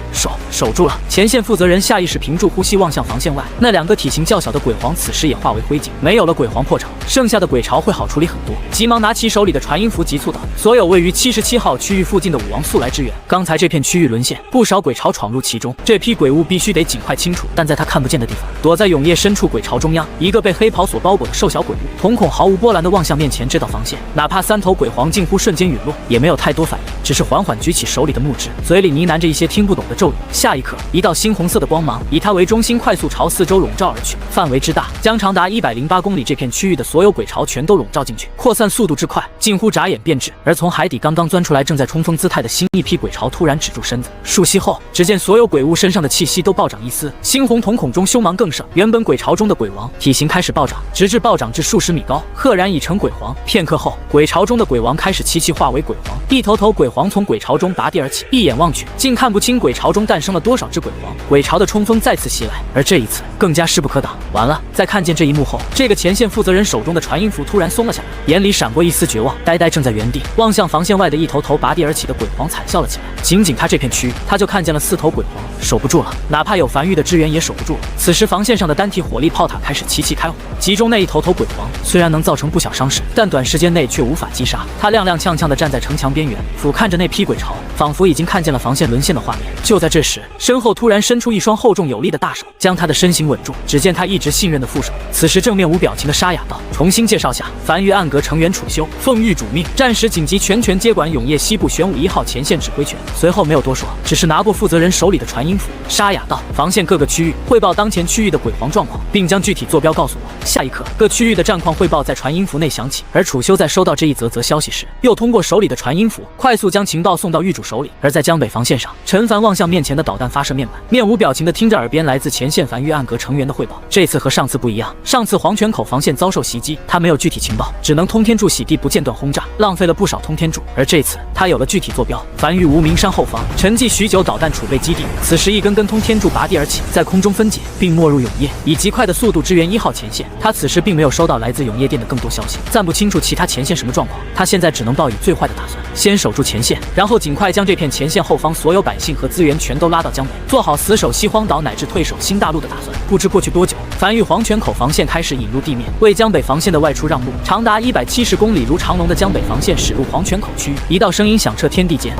守住了！前线负责人下意识屏住呼吸，望向防线外，那2个体型较小的鬼皇此时也化为灰烬。没有了鬼皇破城，剩下的鬼潮会好处理很多。急忙拿起手里的传音符，急促道：“所有位于77号区域附近的武王速来支援！刚才才这片区域沦陷，不少鬼巢闯入其中，这批鬼物必须得尽快清除。但在他看不见的地方，躲在永夜深处鬼巢中央，一个被黑袍所包裹的瘦小鬼物，瞳孔毫无波澜地望向面前这道防线。哪怕3头鬼皇近乎瞬间陨落，也没有太多反应，只是缓缓举起手里的木枝，嘴里呢喃着一些听不懂的咒语。下一刻，一道猩红色的光芒以他为中心，快速朝四周笼罩而去，范围之大，将长达108公里这片区域的所有鬼巢全都笼罩进去，扩散速度之快，近乎眨眼便至。而从海底刚刚钻出来，正在冲锋姿态的新一批鬼巢突然止住身子，数息后，只见所有鬼物身上的气息都暴涨一丝，猩红瞳孔中凶芒更盛。原本鬼巢中的鬼王体型开始暴涨，直至暴涨至数十米高，赫然已成鬼皇。片刻后，鬼巢中的鬼王开始齐齐化为鬼皇，一头头鬼皇从鬼巢中拔地而起，一眼望去，竟看不清鬼巢中诞生了多少只鬼皇。鬼巢的冲锋再次袭来，而这一次更加势不可挡。完了！在看见这一幕后，这个前线负责人手中的传音符突然松了下来，眼里闪过一丝绝望，呆呆正在原地望向防线外的一头头拔地而起的鬼皇，惨笑了起来。仅仅他这片区域，他就看见了4头鬼皇，守不住了，哪怕有梵玉的支援也守不住了。此时防线上的单体火力炮塔开始齐齐开火，集中那一头头鬼皇，虽然能造成不小伤势，但短时间内却无法击杀。他踉踉跄跄地站在城墙边缘，俯瞰着那批鬼巢，仿佛已经看见了防线沦陷的画面。就在这时，身后突然伸出一双厚重有力的大手，将他的身形稳住。只见他一直信任的副手，此时正面无表情的沙哑道：“重新介绍下，梵玉暗阁成员楚修，奉玉主命，暂时紧急全权接管永夜西部玄武1号前线指挥权。”随后没有多说，只是拿过负责人手里的传音符，沙哑道：“防线各个区域汇报当前区域的鬼皇状况，并将具体坐标告诉我。”下一刻，各区域的战况汇报在传音符内响起。而楚修在收到这一则消息时，又通过手里的传音符快速将情报送到狱主手里。而在江北防线上，陈凡望向面前的导弹发射面板，面无表情地听着耳边来自前线梵玉暗阁成员的汇报。这次和上次不一样，上次黄泉口防线遭受袭击，他没有具体情报，只能通天柱洗地不间断轰炸，浪费了不少通天柱。而这次他有了具体坐标，梵玉无名山后方沉寂许久导弹储备基地。此时一根根通天柱拔地而起，在空中分解，并没入永夜，以极快的速度支援1号前线。他此时并没有收到来自永夜店的更多消息，暂不清楚其他前线什么状况。他现在只能抱以最坏的打算，先守住前线，然后尽快将这片前线后方所有百姓和资源全都拉到江北，做好死守西荒岛乃至退守新大陆的打算。不知过去多久，梵玉黄泉口防线开始引入地面，为江北防线的外出让路。长达170公里如长龙的江北防线驶入黄泉口区域，一道声音响彻天地间：“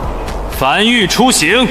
梵玉出行。”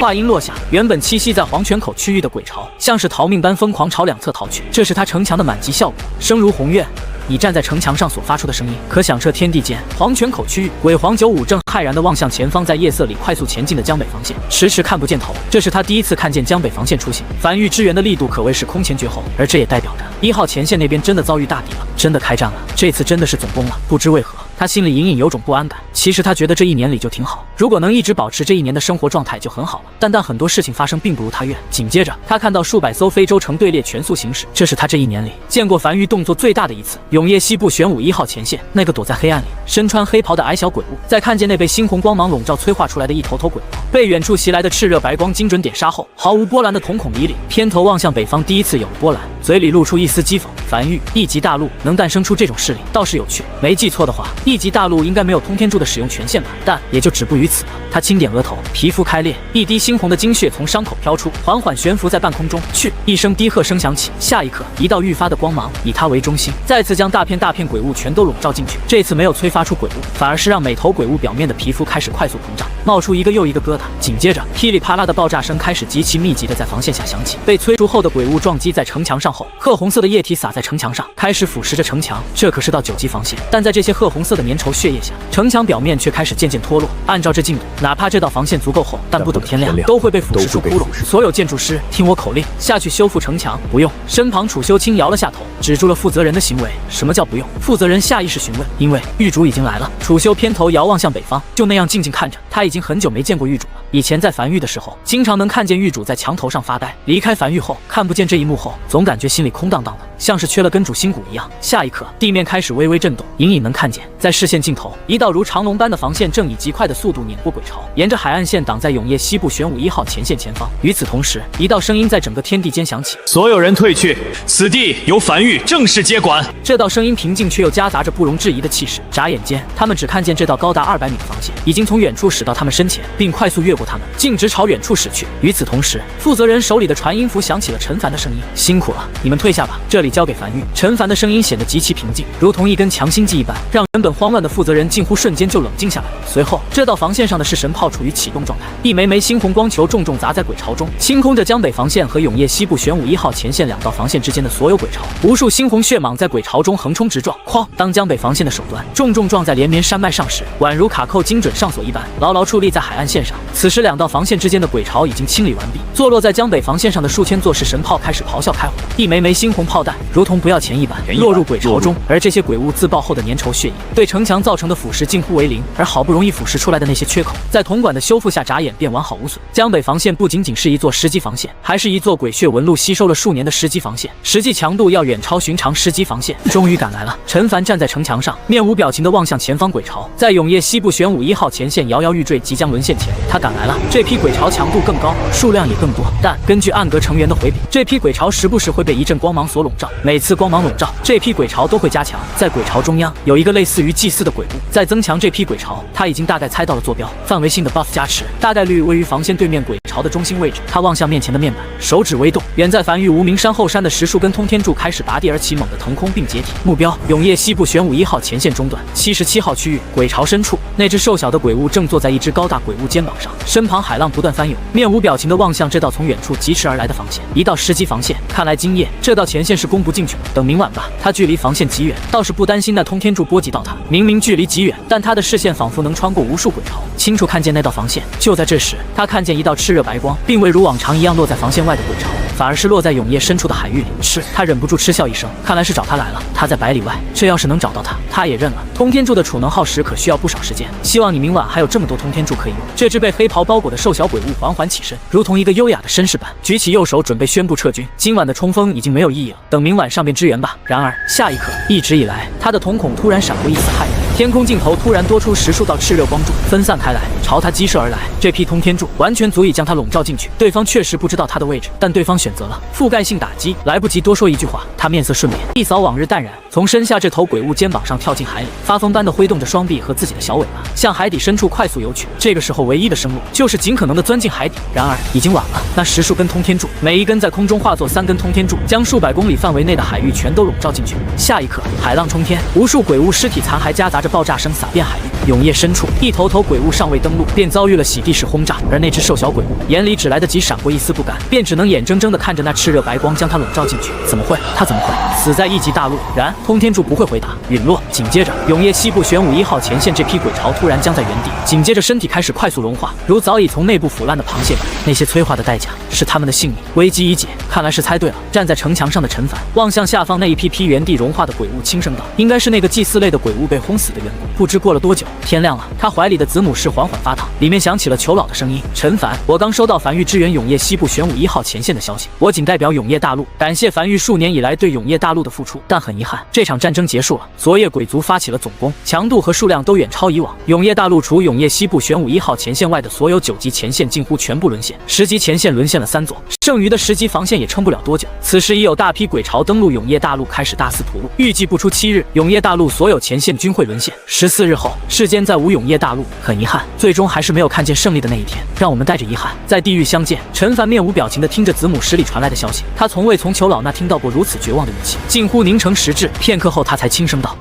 话音落下，原本栖息在黄泉口区域的鬼巢，像是逃命般疯狂朝两侧逃去。这是他城墙的满级效果，声如鸿怨。你站在城墙上所发出的声音，可响彻天地间。黄泉口区域，鬼皇95正骇然地望向前方在夜色里快速前进的江北防线，迟迟看不见头。这是他第一次看见江北防线出现，梵玉支援的力度可谓是空前绝后，而这也代表着1号前线那边真的遭遇大敌了，真的开战了，这次真的是总攻了。不知为何，他心里隐隐有种不安感。其实他觉得这1年里就挺好，如果能一直保持这1年的生活状态就很好了。但很多事情发生并不如他愿。紧接着，他看到数百艘非洲成队列全速行驶，这是他这1年里见过梵玉动作最大的一次。永夜西部玄武1号前线，那个躲在黑暗里身穿黑袍的矮小鬼物，在看见那被猩红光芒笼罩催化出来的一头头鬼王被远处袭来的炽热白光精准点杀后，毫无波澜的瞳孔离里，偏头望向北方，第一次有了波澜，嘴里露出一丝讥讽。梵玉1级大陆能诞生出这种势力，倒是有趣。没记错的话，1级大陆应该没有通天柱的使用权限吧？但也就止步于此了。他轻点额头，皮肤开裂，一滴猩红的精血从伤口飘出，缓缓悬浮在半空中。去！一声低喝声响起，下一刻，一道愈发的光芒以他为中心，再次将大片鬼物全都笼罩进去。这次没有催发出鬼物，反而是让每头鬼物表面的皮肤开始快速膨胀，冒出一个又一个疙瘩。紧接着，噼里啪啦的爆炸声开始极其密集的在防线下响起。被催逐后的鬼物撞击在城墙上后，褐红色的液体洒在城墙上，开始腐蚀着城墙。这可是到9级防线，但在这些褐红色的粘稠血液下，城墙表面却开始渐渐脱落。按照这进度，哪怕这道防线足够厚，但不等天亮都会被腐蚀出窟窿。所有建筑师听我口令，下去修复城墙。不用。身旁楚修轻摇了下头，止住了负责人的行为。什么叫不用？负责人下意识询问。因为狱主已经来了。楚修偏头遥望向北方，就那样静静看着。他已经很久没见过狱主了。以前在梵玉的时候，经常能看见狱主在墙头上发呆。离开梵玉后，看不见这一幕后，总感觉心里空荡荡的，像是缺了根主心骨一样。下一刻，地面开始微微震动，隐隐能看见，在视线尽头，一道如长龙般的防线正以极快的速度碾过鬼巢，沿着海岸线挡在永夜西部玄武1号前线前方。与此同时，一道声音在整个天地间响起：所有人退去，此地由梵玉正式接管。这道声音平静却又夹杂着不容置疑的气势。眨眼间，他们只看见这道高达200米的防线已经从远处驶到他们身前，并快速速越过他们，径直朝远处驶去。与此同时，负责人手里的传音符响起了陈凡的声音：“辛苦了，你们退下吧，这里交给樊玉。”陈凡的声音显得极其平静，如同一根强心剂一般，让原本慌乱的负责人近乎瞬间就冷静下来。随后，这道防线上的式神炮处于启动状态，一枚枚猩红光球重重砸在鬼巢中，清空着江北防线和永业西部玄武1号前线2道防线之间的所有鬼巢。无数猩红血蟒在鬼巢中横冲直撞，哐！当江北防线的手段重重撞在连绵山脉上时，宛如卡扣精准上锁一般，牢牢矗立在海岸线上。此时2道防线之间的鬼巢已经清理完毕，坐落在江北防线上的数千座式神炮开始咆哮开火，一枚枚猩红炮弹如同不要钱一般落入鬼巢中，而这些鬼物自爆后的粘稠血液对城墙造成的腐蚀近乎为零，而好不容易腐蚀出来的那些缺口，在铜管的修复下眨眼便完好无损。江北防线不仅仅是一座10级防线，还是一座鬼血纹路吸收了数年的10级防线，实际强度要远超寻常10级防线。终于赶来了，陈凡站在城墙上，面无表情地望向前方鬼巢，在永业西部玄武1号前线摇摇欲坠，即将沦陷前，他赶来了。这批鬼巢强度更高，数量也更多，但根据暗格成员的回禀，这批鬼巢时不时会被一阵光芒所笼罩，每次光芒笼罩，这批鬼巢都会加强。在鬼巢中央有一个类似于祭祀的鬼物，在增强这批鬼巢。他已经大概猜到了坐标，范围性的 buff 加持，大概率位于防线对面鬼巢的中心位置。他望向面前的面板，手指微动，远在繁育无名山后山的10数根通天柱开始拔地而起，猛地腾空并解体。目标：永业西部玄武1号前线中段77号区域鬼巢深处。那只瘦小的鬼物正坐在一只高大鬼物肩膀上，身旁海浪不断翻涌，面无表情地望向这道从远处疾驰而来的防线。一道10级防线，看来今夜这道前线是攻不进去了。等明晚吧。他距离防线极远，倒是不担心那通天柱波及到他。明明距离极远，但他的视线仿佛能穿过无数鬼巢，清楚看见那道防线。就在这时，他看见一道炽热白光，并未如往常一样落在防线外的鬼巢，反而是落在永业深处的海域里。他忍不住嗤笑一声，看来是找他来了。他在百里外，这要是能找到他，他也认了。通天柱的储能耗时可需要不少时间，希望你明晚还有这么多通天柱可以用。这只被黑袍包裹的瘦小鬼物缓缓起身，如同一个优雅的绅士般，举起右手准备宣布撤军。今晚的冲锋已经没有意义了，等明晚上便支援吧。然而下一刻，一直以来他的瞳孔突然闪过一丝骇然，天空尽头突然多出10数道炽热光柱，分散开来，朝他击射而来。这批通天柱完全足以将他笼罩进去。对方确实不知道他的位置，但对方选择了覆盖性打击。来不及多说一句话，他面色顺敛，一扫往日淡然，从身下这头鬼物肩膀上跳进海里，发疯般的挥动着双臂和自己的小尾巴，向海底深处快速游去。这个时候唯一的生路就是尽可能的钻进海底。然而已经晚了，那10数根通天柱，每一根在空中化作3根通天柱，将数百公里范围内的海域全都笼罩进去。下一刻，海浪冲天，无数鬼物尸体残骸夹杂着爆炸声洒遍海域。永夜深处，一头头鬼物尚未登陆，便遭遇了洗地式轰炸。而那只瘦小鬼物眼里只来得及闪过一丝不甘，便只能眼睁睁地看着那炽热白光将他笼罩进去。怎么会？他怎么会死在1级大陆？然通天柱不会回答，陨落。紧接着，永夜西部玄武1号前线这批鬼巢突然僵在原地，紧接着身体开始快速融化，如早已从内部腐烂的螃蟹般。那些催化的代价是他们的性命。危机已解，看来是猜对了。站在城墙上的陈凡望向下方那一批原地融化的鬼物，轻声道：“应该是那个祭祀类的鬼物被轰死的缘故。”不知过了多久，天亮了，他怀里的子母室缓缓发烫，里面响起了裘老的声音：“陈凡，我刚收到樊玉支援永业西部玄武1号前线的消息，我仅代表永业大陆感谢樊玉数年以来对永业大陆的付出，但很遗憾，这场战争结束了。昨夜鬼族发起了总攻，强度和数量都远超以往。永业大陆除永业西部玄武1号前线外的所有9级前线近乎全部沦陷，10级前线沦陷了3座，剩余的10级防线也撑不了多久。此时已有大批鬼巢登陆永业大陆，开始大肆屠戮。预计不出7日，永业大陆所有前线均会沦陷。14日后，世间再无永业大陆。很遗憾，最终还是没有看见胜利的那一天。让我们带着遗憾在地狱相见。陈凡面无表情地听着子母室里传来的消息，他从未从裘老那听到过如此绝望的语气，近乎凝成实质。片刻后，他才轻声道：“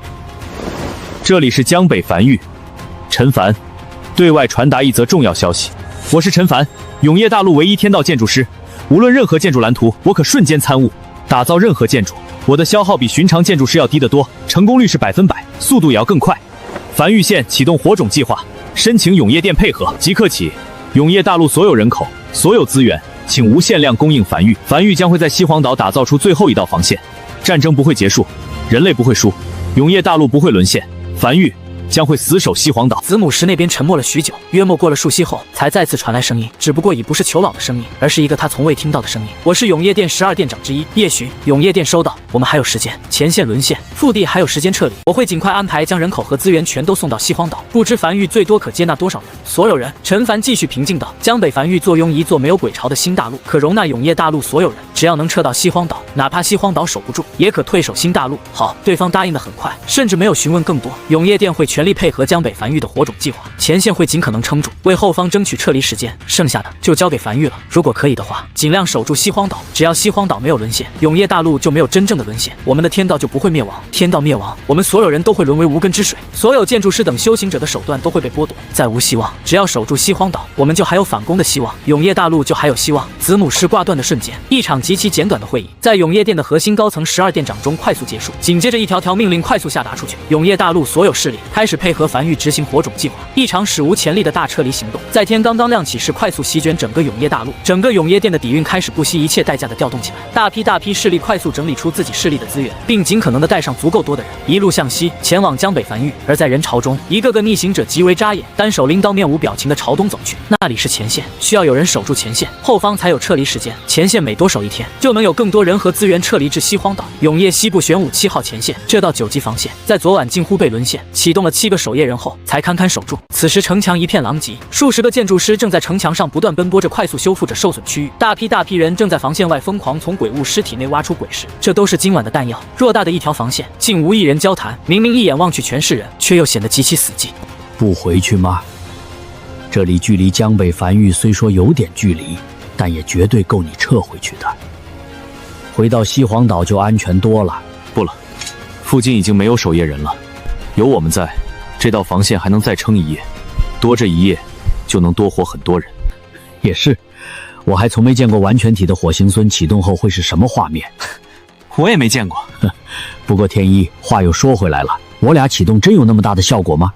这里是江北繁育，陈凡，对外传达一则重要消息。我是陈凡，永业大陆唯一天道建筑师，无论任何建筑蓝图，我可瞬间参悟，打造任何建筑。我的消耗比寻常建筑师要低得多，成功率是100%，速度也要更快。繁育县启动火种计划，申请永业店配合。即刻起，永业大陆所有人口、所有资源，请无限量供应繁育。繁育将会在西黄岛打造出最后一道防线，战争不会结束，人类不会输，永业大陆不会沦陷，繁育将会死守西黄岛。”子母石那边沉默了许久，约莫过了数息后，才再次传来声音，只不过已不是裘老的声音，而是一个他从未听到的声音：“我是永业店12店长之一叶巡，永业店收到，我们还有时间。前线沦陷，腹地还有时间撤离，我会尽快安排将人口和资源全都送到西荒岛。不知繁育最多可接纳多少人？”所有人。陈凡继续平静道：“江北繁育坐拥一座没有鬼巢的新大陆，可容纳永业大陆所有人。只要能撤到西荒岛，哪怕西荒岛守不住，也可退守新大陆。”好，对方答应得很快，甚至没有询问更多。永业店会全力配合江北繁育的火种计划，前线会尽可能撑住，为后方争取撤离时间。剩下的就交给樊玉了。如果可以的话，尽量守住西荒岛。只要西荒岛没有沦陷，永夜大陆就没有真正的沦陷，我们的天道就不会灭亡。天道灭亡，我们所有人都会沦为无根之水，所有建筑师等修行者的手段都会被剥夺，再无希望。只要守住西荒岛，我们就还有反攻的希望，永夜大陆就还有希望。子母师挂断的瞬间，一场极其简短的会议在永夜殿的核心高层12殿长中快速结束，紧接着一条条命令快速下达出去。永夜大陆所有势力开始配合樊玉执行火种计划，一场史无前例的大撤离行动在天刚刚亮起时快速席卷整个永夜大陆，整个永夜殿的底蕴开始不惜一切代价的调动起来，大批势力快速整理出自己势力的资源，并尽可能的带上足够多的人，一路向西前往江北樊玉。而在人潮中，一个个逆行者极为扎眼，单手拎刀面无表情的朝东走去，那里是前线，需要有人守住前线，后方才有撤离时间，前线每多守一天，就能有更多人和资源撤离至西荒岛。永夜西部玄武7号前线，这道9级防线在昨晚近乎被沦陷，启动了7个守夜人后才堪堪守住。此时城墙一片狼藉，数十个建筑师正在城墙上不断奔波着，快速修复着受损区域。大批人正在防线外疯狂从鬼物尸体内挖出鬼石，这都是今晚的弹药。偌大的一条防线，竟无一人交谈，明明一眼望去全是人，却又显得极其死寂。不回去吗？这里距离江北樊玉虽说有点距离，但也绝对够你撤回去的。回到西荒岛就安全多了。不了，附近已经没有守夜人了，有我们在，这道防线还能再撑一夜，多这一夜就能多活很多人。也是，我还从没见过完全体的火星孙启动后会是什么画面。我也没见过。不过天一，话又说回来了，我俩启动真有那么大的效果吗？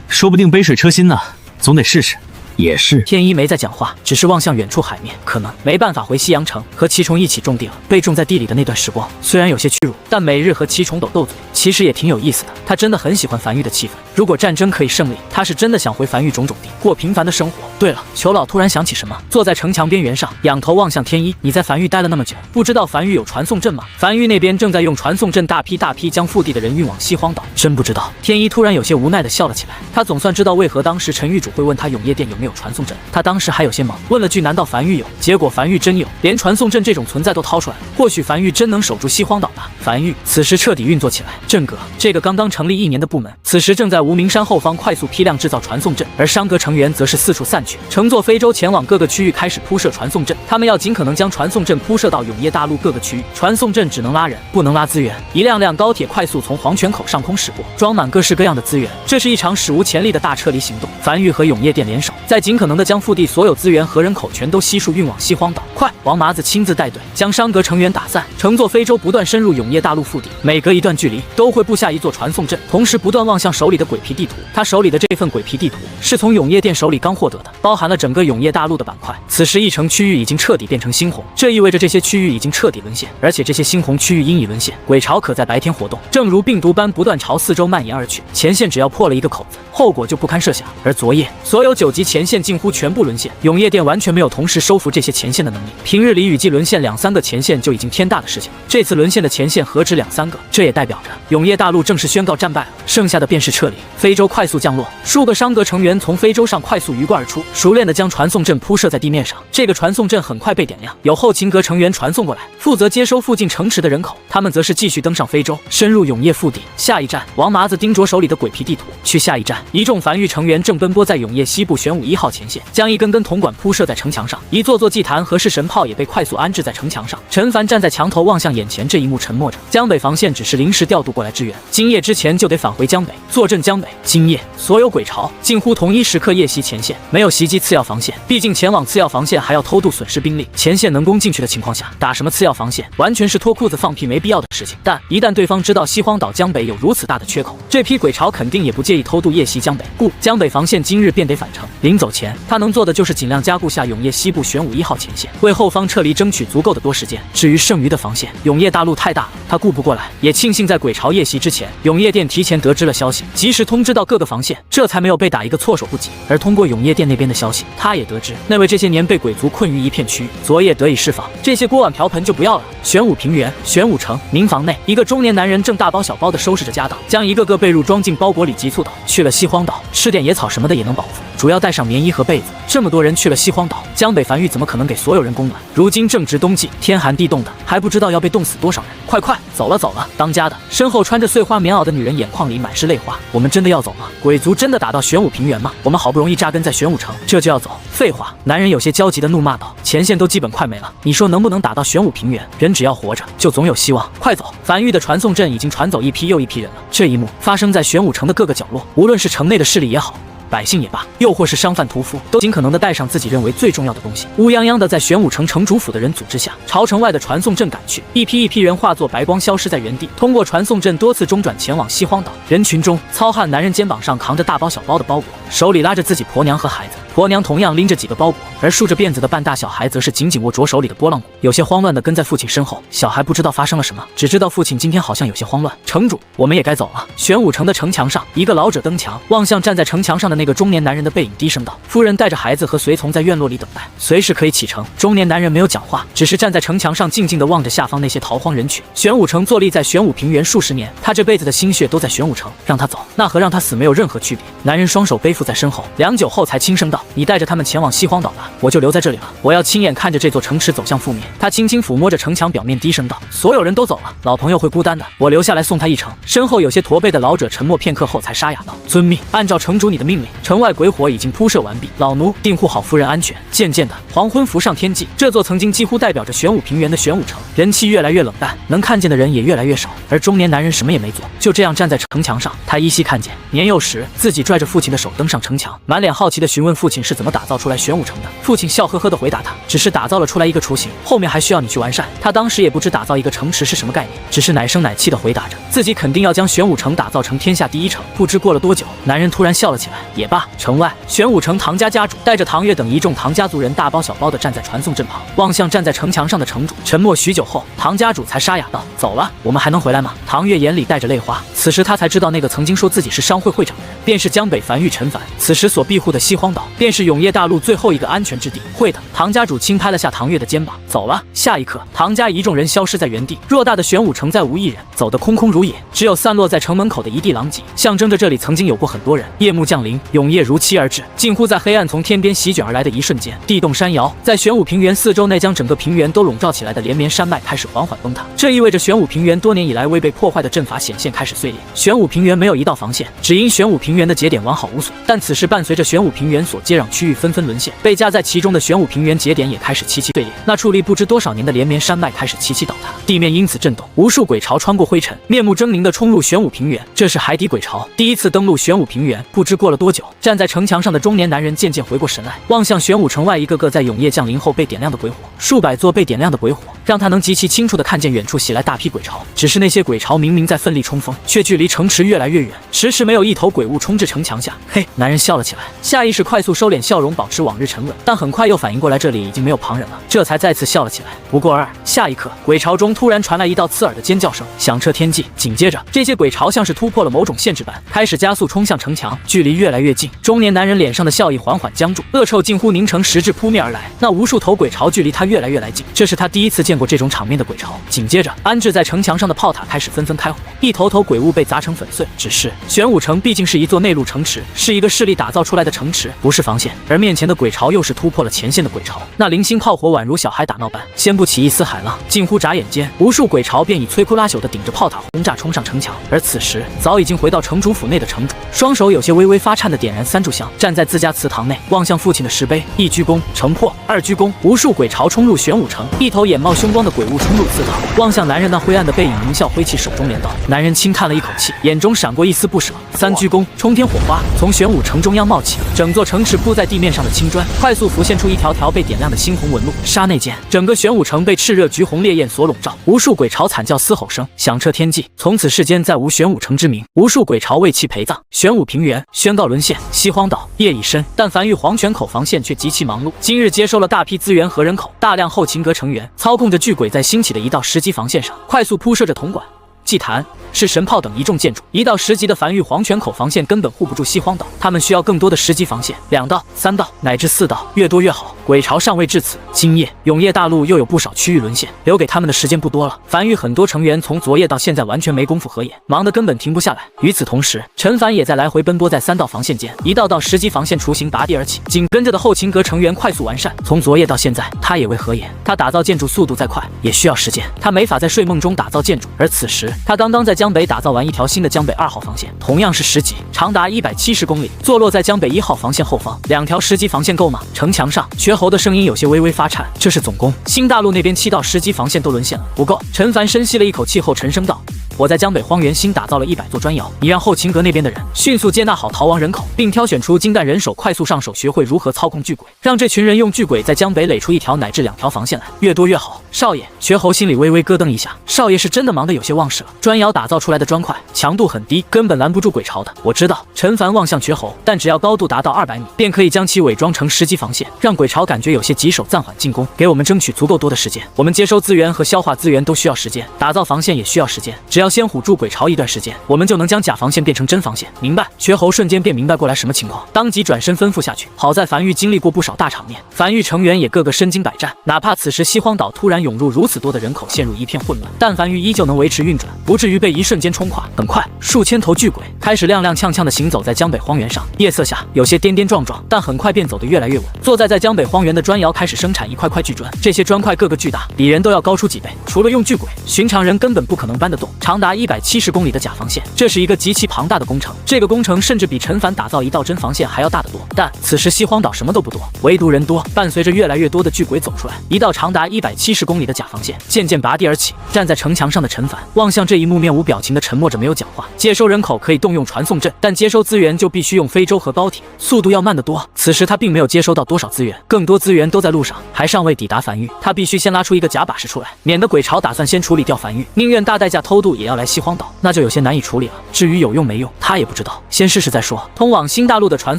说不定杯水车薪呢，总得试试。也是。天一没在讲话，只是望向远处海面，可能没办法回西洋城和奇虫一起种地了。被种在地里的那段时光虽然有些屈辱，但每日和奇虫斗嘴其实也挺有意思的。他真的很喜欢樊玉的气氛，如果战争可以胜利，他是真的想回樊玉种地，过平凡的生活。对了，裘老突然想起什么，坐在城墙边缘上，仰头望向天一，你在樊玉待了那么久，不知道樊玉有传送阵吗？樊玉那边正在用传送阵大批将腹地的人运往西荒岛。真不知道。天一突然有些无奈的笑了起来，他总算知道为何当时陈玉主会问他永夜殿有没有传送阵。他当时还有些懵，问了句难道樊玉有？结果樊玉真有，连传送阵这种存在都掏出来了。或许樊玉真能守住西荒岛吧。樊玉此时彻底运作起来。阵阁这个刚刚成立1年的部门，此时正在无名山后方快速批量制造传送阵，而商阁成员则是四处散去，乘坐非洲前往各个区域开始铺设传送阵。他们要尽可能将传送阵铺设到永夜大陆各个区域。传送阵只能拉人，不能拉资源。一辆辆高铁快速从黄泉口上空驶过，装满各式各样的资源。这是一场史无前例的大撤离行动。樊玉和永夜殿联手，在尽可能的将腹地所有资源和人口全都悉数运往西荒岛。快！王麻子亲自带队，将商阁成员打散，乘坐非洲不断深入永夜大陆腹地。每隔一段距离都会布下一座传送阵，同时不断望向手里的鬼皮地图。他手里的这份鬼皮地图是从永夜殿手里刚获得的，包含了整个永夜大陆的板块。此时一城区域已经彻底变成猩红，这意味着这些区域已经彻底沦陷，而且这些猩红区域因已沦陷，鬼潮可在白天活动，正如病毒般不断朝四周蔓延而去。前线只要破了一个口子，后果就不堪设想。而昨夜所有9级前线近乎全部沦陷，永夜殿完全没有同时收服这些前线的能力。平日里雨季沦陷2-3个前线就已经天大的事情了，这次沦陷的前线何止2-3个，这也代表着永夜大陆正式宣告战败了，剩下的便是撤离。非洲快速降落，数个商阁成员从非洲上快速鱼贯而出，熟练地将传送阵铺设在地面上。这个传送阵很快被点亮，有后勤阁成员传送过来，负责接收附近城池的人口。他们则是继续登上非洲，深入永夜腹地。下一站，王麻子盯着手里的鬼皮地图，去下一站。一众樊玉成员正奔波在永夜西部玄武1号前线，将一根根铜管铺设在城墙上，一座座祭坛和式神炮也被快速安置在城墙上。陈凡站在墙头望向眼前这一幕，沉默着。江北防线只是临时调度过来支援，今夜之前就得返回江北，坐镇江北。今夜所有鬼巢近乎同一时刻夜袭前线，没有袭击次要防线，毕竟前往次要防线还要偷渡损失兵力，前线能攻进去的情况下，打什么次要防线完全是脱裤子放屁没必要的事情。但一旦对方知道西荒岛江北有如此大的缺口，这批鬼巢肯定也不介意偷渡夜袭江北，故江北防线今日便得返程。临走前，他能做的就是尽量加固下永夜西部玄武1号前线，为后方撤离争取足够的多时间。至于剩余的防线，永夜大陆太大了，他顾不过来。也庆幸在鬼巢夜袭之前，永夜殿提前得知了消息，及时通知到各个防线，这才没有被打一个措手不及。而通过永夜殿那边的消息，他也得知那位这些年被鬼族困于一片区域，昨夜得以释放。这些锅碗瓢盆就不要了。玄武平原、玄武城民房内，一个中年男人正大包小包地收拾着家当，将一个个被褥装进包裹里，急促道：去了西荒岛，吃点野草什么的也能饱腹。主要带上棉衣和被子。这么多人去了西荒岛，江北繁育怎么可能给所有人供暖？如今正值冬季，天寒地冻的，还不知道要被冻死多少人。快快，走了走了！当家的身后穿着碎花棉袄的女人眼眶里满是泪花。我们真的要走吗？鬼族真的打到玄武平原吗？我们好不容易扎根在玄武城，这就要走？废话！男人有些焦急的怒骂道：“前线都基本快没了，你说能不能打到玄武平原？人只要活着，就总有希望。快走！”繁育的传送阵已经传走一批又一批人了。这一幕发生在玄武城的各个角落，无论是城内的势力也好，百姓也罢，又或是商贩屠夫，都尽可能的带上自己认为最重要的东西，乌泱泱的在玄武城城主府的人组织下，朝城外的传送阵赶去。一批一批人化作白光消失在原地，通过传送阵多次中转前往西荒岛。人群中，糙汉男人肩膀上扛着大包小包的包裹，手里拉着自己婆娘和孩子，婆娘同样拎着几个包裹，而梳着辫子的半大小孩则是紧紧握着手里的拨浪鼓，有些慌乱的跟在父亲身后。小孩不知道发生了什么，只知道父亲今天好像有些慌乱。城主，我们也该走了。玄武城的城墙上，一个老者登墙，望向站在城墙上的那个中年男人的背影，低声道：“夫人带着孩子和随从在院落里等待，随时可以启程。”中年男人没有讲话，只是站在城墙上静静地望着下方那些逃荒人群。玄武城坐立在玄武平原数十年，他这辈子的心血都在玄武城，让他走，那和让他死没有任何区别。男人双手背负在身后，良久后才轻声道：“你带着他们前往西荒岛吧，我就留在这里了。我要亲眼看着这座城池走向覆灭。”他轻轻抚摸着城墙表面，低声道：“所有人都走了，老朋友会孤单的，我留下来送他一程。”身后有些驼背的老者沉默片刻后才沙哑道：“遵命，按照城主你的命令，城外鬼火已经铺设完毕，老奴定护好夫人安全。”渐渐的，黄昏浮上天际，这座曾经几乎代表着玄武平原的玄武城，人气越来越冷淡，能看见的人也越来越少。而中年男人什么也没做，就这样站在城墙上。他依稀看见年幼时自己拽着父亲的手登上城墙，满脸好奇地询问父亲是怎么打造出来玄武城的。父亲笑呵呵地回答他：“只是打造了出来一个雏形，后面还需要你去完善。”他当时也不知打造一个城池是什么概念，只是奶声奶气地回答着自己肯定要将玄武城打造成天下第一城。不知过了多久，男人突然笑了起来。也罢，城外玄武城唐家家主带着唐月等一众唐家族人大包小包地站在传送阵旁，望向站在城墙上的城主。沉默许久后，唐家主才沙哑道：“走了，我们还能回来吗？”唐月眼里带着泪花，此时他才知道那个曾经说自己是商会会长的人，便是江北繁育陈凡。此时所庇护的西荒岛，便是永业大陆最后一个安全之地。会的，唐家主轻拍了下唐月的肩膀，走了。下一刻，唐家一众人消失在原地，偌大的玄武城再无一人，走得空空如也，只有散落在城门口的一地狼藉，象征着这里曾经有过很多人。夜幕降临，永夜如期而至，近乎在黑暗从天边席卷而来的一瞬间，地动山摇，在玄武平原四周内将整个平原都笼罩起来的连绵山脉开始缓缓崩塌。这意味着玄武平原多年以来未被破坏的阵法显现开始碎裂。玄武平原没有一道防线，只因玄武平原的节点完好无损，但此时伴随着玄武平原所接壤区域纷纷沦陷，被夹在其中的玄武平原节点也开始齐齐碎裂。那矗立不知多少年的连绵山脉开始齐齐倒塌，地面因此震动，无数鬼潮穿过灰尘，面目狰狞地冲入玄武平原。这是海底鬼潮第一次登陆玄武平原。不知过了多久，站在城墙上的中年男人渐渐回过神来，望向玄武城外一个个在永夜降临后被点亮的鬼火，数百座被点亮的鬼火让他能极其清楚地看见远处袭来大批鬼潮。只是那些鬼潮明明在奋力冲锋，却距离城池越来越远，迟迟没有一头鬼物冲至城墙下。嘿，男人笑了起来，下意识快速收敛笑容，保持往日沉稳，但很快又反应过来这里已经没有旁人了，这才再次笑了起来。不过下一刻，鬼潮中突然传来一道刺耳的尖叫声，响彻天际。紧接着，这些鬼潮像是突破了某种限制般，开始加速冲向城墙，距离越来越近。中年男人脸上的笑意缓缓僵住，恶臭近乎凝成实质扑面而来。那无数头鬼潮距离他越来越来近，这是他第一次见过这种场面的鬼潮。紧接着，安置在城墙上的炮塔开始纷纷开火，一头头鬼物被砸成粉碎。只是玄武城毕竟是一座内陆城池，是一个势力打造出来的城池，不是防线，而面前的鬼潮又是突破了前线的鬼潮。那零星炮火宛如小孩打闹般，掀不起一丝海浪，近乎眨眼间，无数鬼潮便以摧枯拉朽的顶着炮塔轰炸冲上城墙。而此时，早已经回到城主府内的城主，双手有些微微发颤的点燃三炷香，站在自家祠堂内，望向父亲的石碑，一鞠躬，城破；二鞠躬，无数鬼潮冲入玄武城，一头眼冒凶光的鬼物冲入祠堂，望向男人那灰暗的背影，狞笑挥起手中镰刀。男人轻叹了一口气，眼中闪过一丝不舍。三鞠躬，冲天火花从玄武城中央冒起，整座城池铺在地面上的青砖快速浮现出一条条被点亮的猩红纹路。刹那间，整个玄武城被炽热橘红烈焰所笼罩，无数鬼潮惨叫嘶吼声响彻天际。从此世间再无玄武城之名，无数鬼潮为其陪葬。玄武平原宣告沦陷。西荒岛夜已深，但繁育黄泉口防线却极其忙碌，今日接收了大批资源和人口，大量后勤阁成员操控着巨鬼在兴起的一道10级防线上快速铺设着铜管。祭坛。是神炮等一众建筑，1到10级的繁育黄泉口防线根本护不住西荒岛，他们需要更多的10级防线，2道、3道乃至4道，越多越好。鬼巢尚未至此，今夜永夜大陆又有不少区域沦陷，留给他们的时间不多了。繁育很多成员从昨夜到现在完全没工夫合眼，忙得根本停不下来。与此同时，陈凡也在来回奔波在3道防线间，1道到10级防线雏形拔地而起，紧跟着的后勤阁成员快速完善。从昨夜到现在，他也未合眼，他打造建筑速度再快也需要时间，他没法在睡梦中打造建筑。而此时，他刚刚在江北打造完一条新的江北2号防线，同样是10级，长达170公里，坐落在江北1号防线后方。2条10级防线够吗？城墙上，绝喉的声音有些微微发颤。这是总攻，新大陆那边7到10级防线都沦陷了，不够。陈凡深吸了一口气后沉声道：“我在江北荒原新打造了100座砖窑，你让后勤阁那边的人迅速接纳好逃亡人口，并挑选出精干人手，快速上手，学会如何操控巨鬼，让这群人用巨鬼在江北垒出1条乃至2条防线来，越多越好。”少爷，绝喉心里微微咯噔一下，少爷是真的忙得有些忘事了。砖窑打造出来的砖块强度很低，根本拦不住鬼巢的。我知道，陈凡望向绝喉，但只要高度达到200米，便可以将其伪装成10级防线，让鬼巢感觉有些棘手，暂缓进攻，给我们争取足够多的时间。我们接收资源和消化资源都需要时间，打造防线也需要时间，只要先唬住鬼巢一段时间，我们就能将假防线变成真防线。明白？绝喉瞬间便明白过来什么情况，当即转身吩咐下去。好在樊玉经历过不少大场面，樊玉成员也个个身经百战，哪怕此时西荒岛突然涌入如此多的人口，陷入一片混乱，但樊玉依旧能维持运转，不至于被一瞬间冲垮。很快，数千头巨鬼开始踉踉跄跄地行走在江北荒原上，夜色下有些颠颠撞撞，但很快便走得越来越稳。坐在江北荒原的砖窑开始生产一块块巨砖，这些砖块个个巨大，比人都要高出几倍。除了用巨鬼，寻常人根本不可能搬得动。长达170公里的假防线，这是一个极其庞大的工程。这个工程甚至比陈凡打造1道真防线还要大得多。但此时西荒岛什么都不多，唯独人多。伴随着越来越多的巨鬼走出来，一道长达170公里的假防线渐渐拔地而起。站在城墙上的陈凡望向这一幕，面无表情的沉默着，没有讲话。接收人口可以动用传送阵，但接收资源就必须用非洲和高铁，速度要慢得多。此时他并没有接收到多少资源，更多资源都在路上，还尚未抵达樊玉。他必须先拉出一个假把式出来，免得鬼巢打算先处理掉樊玉，宁愿大代价偷渡也要来西荒岛，那就有些难以处理了。至于有用没用，他也不知道，先试试再说。通往新大陆的传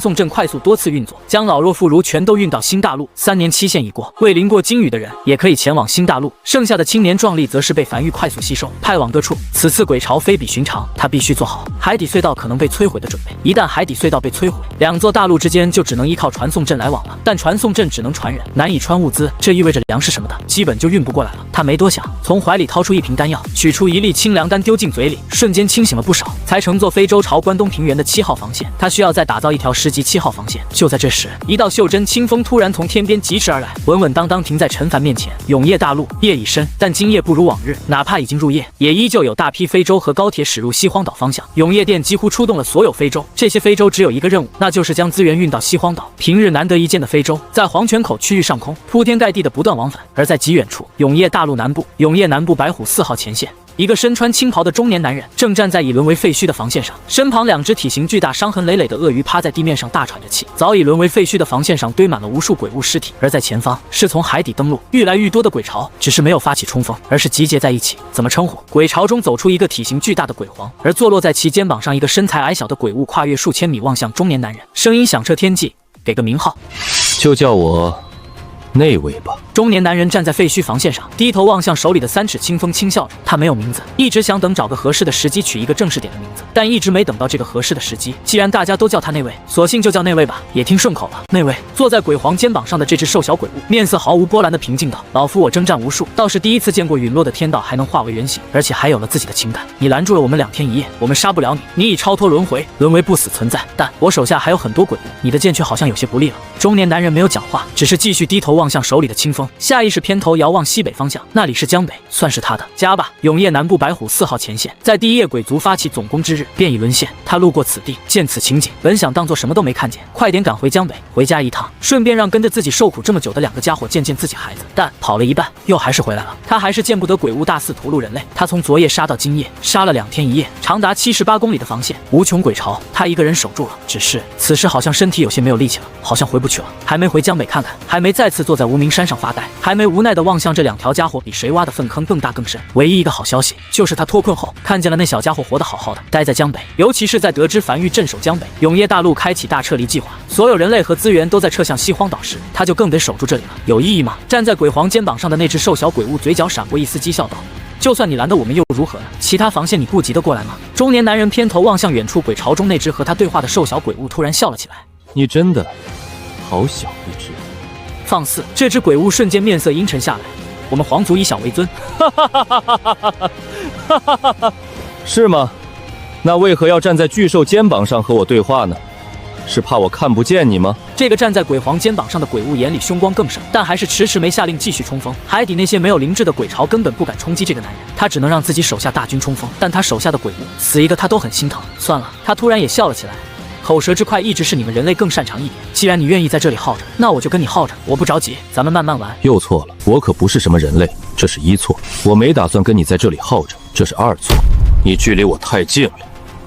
送阵快速多次运作，将老弱妇孺全都运到新大陆。3年期限已过，未淋过金雨的人也可以前往新大陆，剩下的青年壮丽则是被樊玉快速吸收，派往各处。此次鬼巢非比寻常，他必须做好海底隧道可能被摧毁的准备。一旦海底隧道被摧毁，2座大陆之间就只能依靠传送阵来往了。但传送阵只能传人，难以穿物资，这意味着粮食什么的基本就运不过来了。他没多想，从怀里掏出一瓶丹药，取出1粒清凉丹丢进嘴里，瞬间清醒了不少，才乘坐非洲朝关东平原的7号防线。他需要再打造1条10级7号防线。就在这时，一道袖珍清风突然从天边疾驰而来，稳稳当当停在陈凡面前。永夜大陆夜已深，但今夜不如往日，哪怕已经入夜，也依旧有大批非洲和高铁驶入西荒岛方向。永夜店几乎出动了所有非洲，这些非洲只有一个任务，那就是将资源运到西荒岛。平日难得一见的非洲，在黄泉口区域上空铺天盖地的不断往返。而在极远处，永夜大陆南部，永夜南部白虎4号前线，一个身穿青袍的中年男人正站在已沦为废墟的防线上，身旁2只体型巨大、伤痕累累的鳄鱼趴在地面上大喘着气。早已沦为废墟的防线上堆满了无数鬼物尸体，而在前方是从海底登陆愈来愈多的鬼巢，只是没有发起冲锋，而是集结在一起。怎么称呼？鬼巢中走出一个体型巨大的鬼皇，而坐落在其肩膀上一个身材矮小的鬼物跨越数千米望向中年男人，声音响彻天际：“给个名号。”就叫我那位吧。中年男人站在废墟防线上，低头望向手里的3尺清风，轻笑着。他没有名字，一直想等找个合适的时机取一个正式点的名字，但一直没等到这个合适的时机。既然大家都叫他那位，索性就叫那位吧，也听顺口了。那位坐在鬼皇肩膀上的这只瘦小鬼物，面色毫无波澜的平静道：“老夫我征战无数，倒是第一次见过陨落的天道还能化为人形，而且还有了自己的情感。你拦住了我们2天1夜，我们杀不了你，你已超脱轮回，沦为不死存在。但我手下还有很多鬼物，你的剑却好像有些不利了。”中年男人没有讲话，只是继续低头望向手里的清风，下意识偏头遥望西北方向，那里是江北，算是他的家吧。永夜南部白虎4号前线，在第一夜鬼族发起总攻之日便已沦陷。他路过此地，见此情景，本想当作什么都没看见，快点赶回江北，回家一趟，顺便让跟着自己受苦这么久的2个家伙见见自己孩子。但跑了一半，又还是回来了。他还是见不得鬼物大肆屠戮人类。他从昨夜杀到今夜，杀了2天1夜，长达78公里的防线，无穷鬼巢，他一个人守住了。只是此时好像身体有些没有力气了，好像回不去了。还没回江北看看，还没再次坐在无名山上发呆，还没无奈地望向这2条家伙比谁挖的粪坑更大更深。唯一一个好消息就是他脱困后看见了那小家伙活得好好的，待在江北，尤其是在得知樊玉镇守江北，永夜大陆开启大撤离计划，所有人类和资源都在撤向西荒岛时，他就更得守住这里了。有意义吗？站在鬼皇肩膀上的那只瘦小鬼物嘴角闪过一丝讥笑道：“就算你拦得我们又如何呢？其他防线你顾及得过来吗？中年男人偏头望向远处鬼巢中那只和他对话的瘦小鬼物，突然笑了起来。你真的好小一只。放肆！这只鬼物瞬间面色阴沉下来。我们皇族以小为尊。是吗？那为何要站在巨兽肩膀上和我对话呢？是怕我看不见你吗？这个站在鬼皇肩膀上的鬼物眼里凶光更甚，但还是迟迟没下令继续冲锋。海底那些没有灵智的鬼巢根本不敢冲击这个男人，他只能让自己手下大军冲锋。但他手下的鬼物死一个他都很心疼。算了，他突然也笑了起来。口舌之快一直是你们人类更擅长一点。既然你愿意在这里耗着，那我就跟你耗着，我不着急，咱们慢慢玩。又错了，我可不是什么人类，这是一错。我没打算跟你在这里耗着，这是二错。你距离我太近了，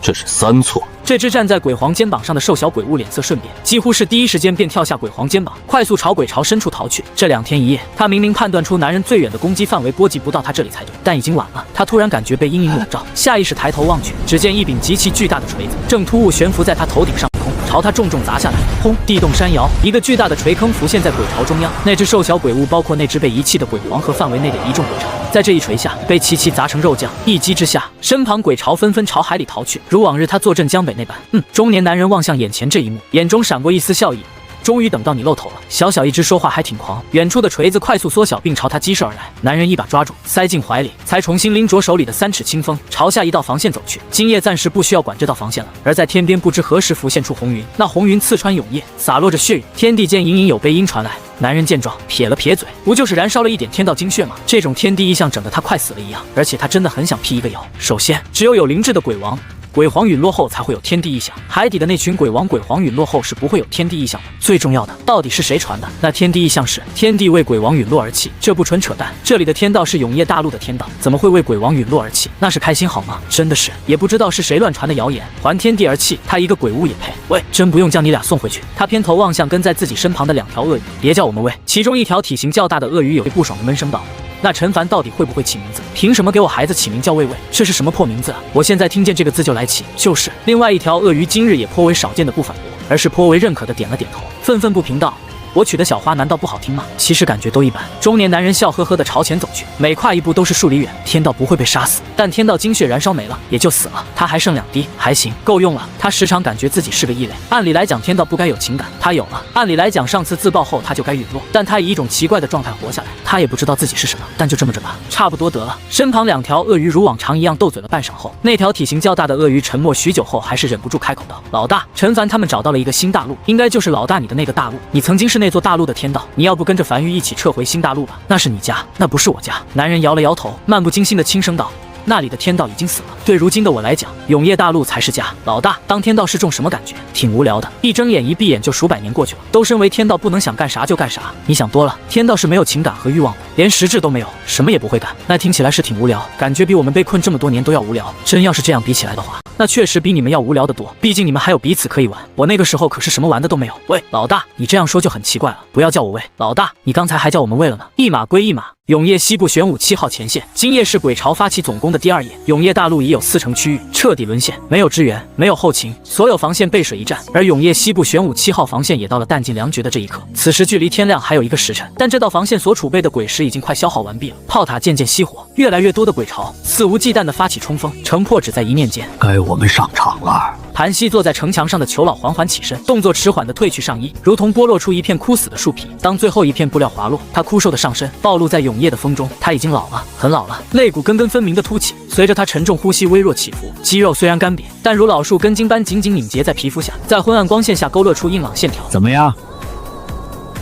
这是三错。这只站在鬼皇肩膀上的瘦小鬼物脸色瞬变，几乎是第一时间便跳下鬼皇肩膀，快速朝鬼巢深处逃去。这2天1夜，他明明判断出男人最远的攻击范围波及不到他这里才对，但已经晚了。他突然感觉被阴影笼罩，下意识抬头望去，只见一柄极其巨大的锤子正突兀悬浮在他头顶上空，朝他重重砸下来。轰！地动山摇，一个巨大的锤坑浮现在鬼巢中央。那只瘦小鬼物，包括那只被遗弃的鬼皇和范围内的一众鬼巢，在这一锤下被齐齐砸成肉酱。一击之下，身旁鬼巢纷纷朝海里逃去，如往日他坐镇江北那般。中年男人望向眼前这一幕，眼中闪过一丝笑意。终于等到你露头了，小小一只说话还挺狂。远处的锤子快速缩小，并朝他击射而来。男人一把抓住，塞进怀里，才重新拎着手里的3尺清风，朝下一道防线走去。今夜暂时不需要管这道防线了。而在天边，不知何时浮现出红云，那红云刺穿永夜，洒落着血雨。天地间隐隐有悲音传来。男人见状，撇了撇嘴，不就是燃烧了一点天道精血吗？这种天地异象整得他快死了一样。而且他真的很想辟一个谣。首先，只有灵智的鬼王。鬼皇陨落后才会有天地异象，海底的那群鬼王鬼皇陨落后是不会有天地异象的。最重要的，到底是谁传的？那天地异象是天地为鬼王陨落而起，这不纯扯淡？这里的天道是永夜大陆的天道，怎么会为鬼王陨落而起？那是开心好吗？真的是，也不知道是谁乱传的谣言，还天地而泣，他一个鬼物也配？喂，真不用将你俩送回去。他偏头望向跟在自己身旁的2条鳄鱼，别叫我们喂。其中一条体型较大的鳄鱼有些不爽的闷声道。那陈凡到底会不会起名字？凭什么给我孩子起名叫魏魏？这是什么破名字啊！我现在听见这个字就来气。就是。另外一条鳄鱼今日也颇为少见的不反驳，而是颇为认可的点了点头，愤愤不平道：“我取的小花难道不好听吗？其实感觉都一般。”中年男人笑呵呵地朝前走去，每跨一步都是数里远。天道不会被杀死，但天道精血燃烧没了，也就死了。他还剩2滴，还行，够用了。他时常感觉自己是个异类。按理来讲，天道不该有情感，他有了。按理来讲，上次自爆后他就该陨落，但他以一种奇怪的状态活下来。他也不知道自己是什么，但就这么着吧，差不多得了。身旁2条鳄鱼如往常一样斗嘴了半晌后，那条体型较大的鳄鱼沉默许久后，还是忍不住开口道：“老大，陈凡他们找到了一个新大陆，应该就是老大你的那个大陆。你曾经是那座大陆的天道，你要不跟着樊玉一起撤回新大陆吧？那是你家，那不是我家。”男人摇了摇头，漫不经心地轻声道：“那里的天道已经死了，对如今的我来讲，永夜大陆才是家。老大，当天道是种什么感觉？挺无聊的，一睁眼一闭眼就数百年过去了。都身为天道，不能想干啥就干啥。你想多了，天道是没有情感和欲望的，连实质都没有，什么也不会干。那听起来是挺无聊，感觉比我们被困这么多年都要无聊。真要是这样比起来的话，那确实比你们要无聊得多。毕竟你们还有彼此可以玩，我那个时候可是什么玩的都没有。喂，老大，你这样说就很奇怪了，不要叫我喂。老大，你刚才还叫我们喂了呢。一码归一码。永夜西部玄武7号前线，今夜是鬼巢发起总攻的第2夜。永夜大陆已有40%区域彻底沦陷，没有支援，没有后勤，所有防线背水一战。而永夜西部玄武7号防线也到了弹尽粮绝的这一刻。此时距离天亮还有1个时辰，但这道防线所储备的鬼石已经快消耗完毕了。炮塔渐渐熄火，越来越多的鬼巢肆无忌惮地发起冲锋，城破只在一念间。该我们上场了。盘膝坐在城墙上的裘老缓缓起身，动作迟缓地褪去上衣，如同剥落出一片枯死的树皮。当最后一片布料滑落，他枯瘦的上身暴露在永夜的风中。他已经老了，很老了，肋骨根根分明的凸起，随着他沉重呼吸微弱起伏。肌肉虽然干瘪，但如老树根茎般紧紧拧结在皮肤下，在昏暗光线下勾勒出硬朗线条。怎么样？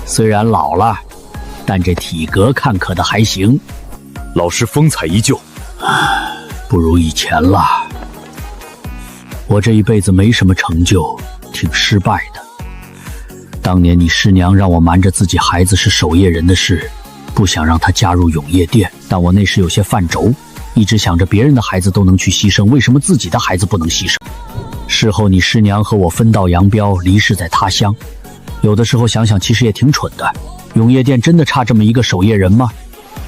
虽然老了，但这体格看可的还行。老师风采依旧，不如以前了。我这一辈子没什么成就，挺失败的。当年你师娘让我瞒着自己孩子是守夜人的事，不想让他加入永夜殿，但我那时有些犯轴，一直想着别人的孩子都能去牺牲，为什么自己的孩子不能牺牲？事后你师娘和我分道扬镳，离世在他乡。有的时候想想，其实也挺蠢的。永夜殿真的差这么一个守夜人吗？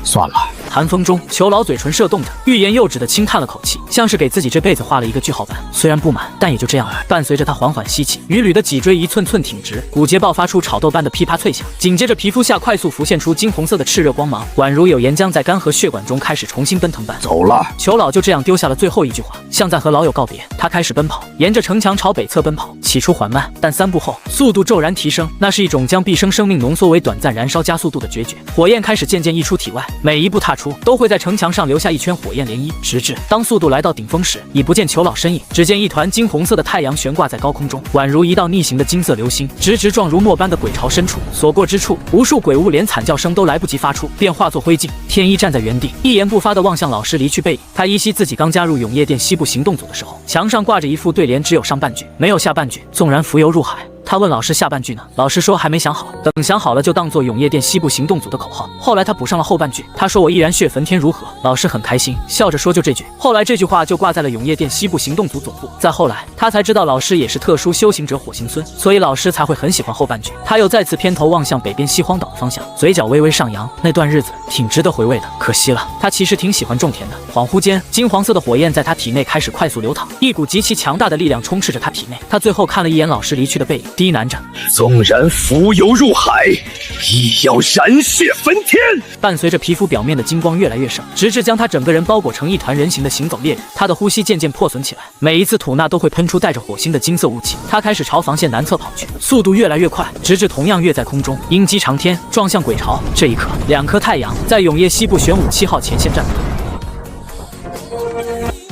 算了，寒风中，裘老嘴唇射动着，欲言又止的轻叹了口气，像是给自己这辈子画了一个句号般。虽然不满，但也就这样了。伴随着他缓缓吸气，鱼吕的脊椎一寸寸挺直，骨节爆发出炒豆般的噼啪脆响，紧接着皮肤下快速浮现出金红色的炽热光芒，宛如有岩浆在干涸血管中开始重新奔腾般。走了。裘老就这样丢下了最后一句话，像在和老友告别。他开始奔跑，沿着城墙朝北侧奔跑，起初缓慢，但3步后速度骤然提升。那是一种将毕生生命浓缩为短暂燃烧加速度的决绝。火焰开始渐渐溢出体外，每一步踏出都会在城墙上留下一圈火焰涟漪，直至当速度来到顶峰时，已不见裘老身影，只见一团金红色的太阳悬挂在高空中，宛如一道逆行的金色流星，直直撞入末般的鬼巢深处。所过之处，无数鬼物连惨叫声都来不及发出，便化作灰烬。天一站在原地，一言不发地望向老师离去背影。他依稀自己刚加入永夜店西部行动组的时候，墙上挂着一副对联，只有上半句，没有下半句。纵然浮游入海。他问老师下半句呢？老师说还没想好，等想好了就当做永夜店西部行动组的口号。后来他补上了后半句，他说我依然血焚天如何？老师很开心，笑着说就这句。后来这句话就挂在了永夜店西部行动组总部。再后来他才知道老师也是特殊修行者火星孙，所以老师才会很喜欢后半句。他又再次偏头望向北边西荒岛的方向，嘴角微微上扬。那段日子挺值得回味的，可惜了，他其实挺喜欢种田的。恍惚间，金黄色的火焰在他体内开始快速流淌，一股极其强大的力量充斥着他体内。他最后看了一眼老师离去的背影，低喃着。纵然浮游入海，亦要燃血焚天。伴随着皮肤表面的金光越来越盛，直至将他整个人包裹成一团人形的行走猎人。他的呼吸渐渐破损起来，每一次吐纳都会喷出带着火星的金色雾气。他开始朝防线南侧跑去，速度越来越快，直至同样跃在空中，鹰击长天，撞向鬼巢。这一刻，2颗太阳在永夜西部玄武7号前线战斗。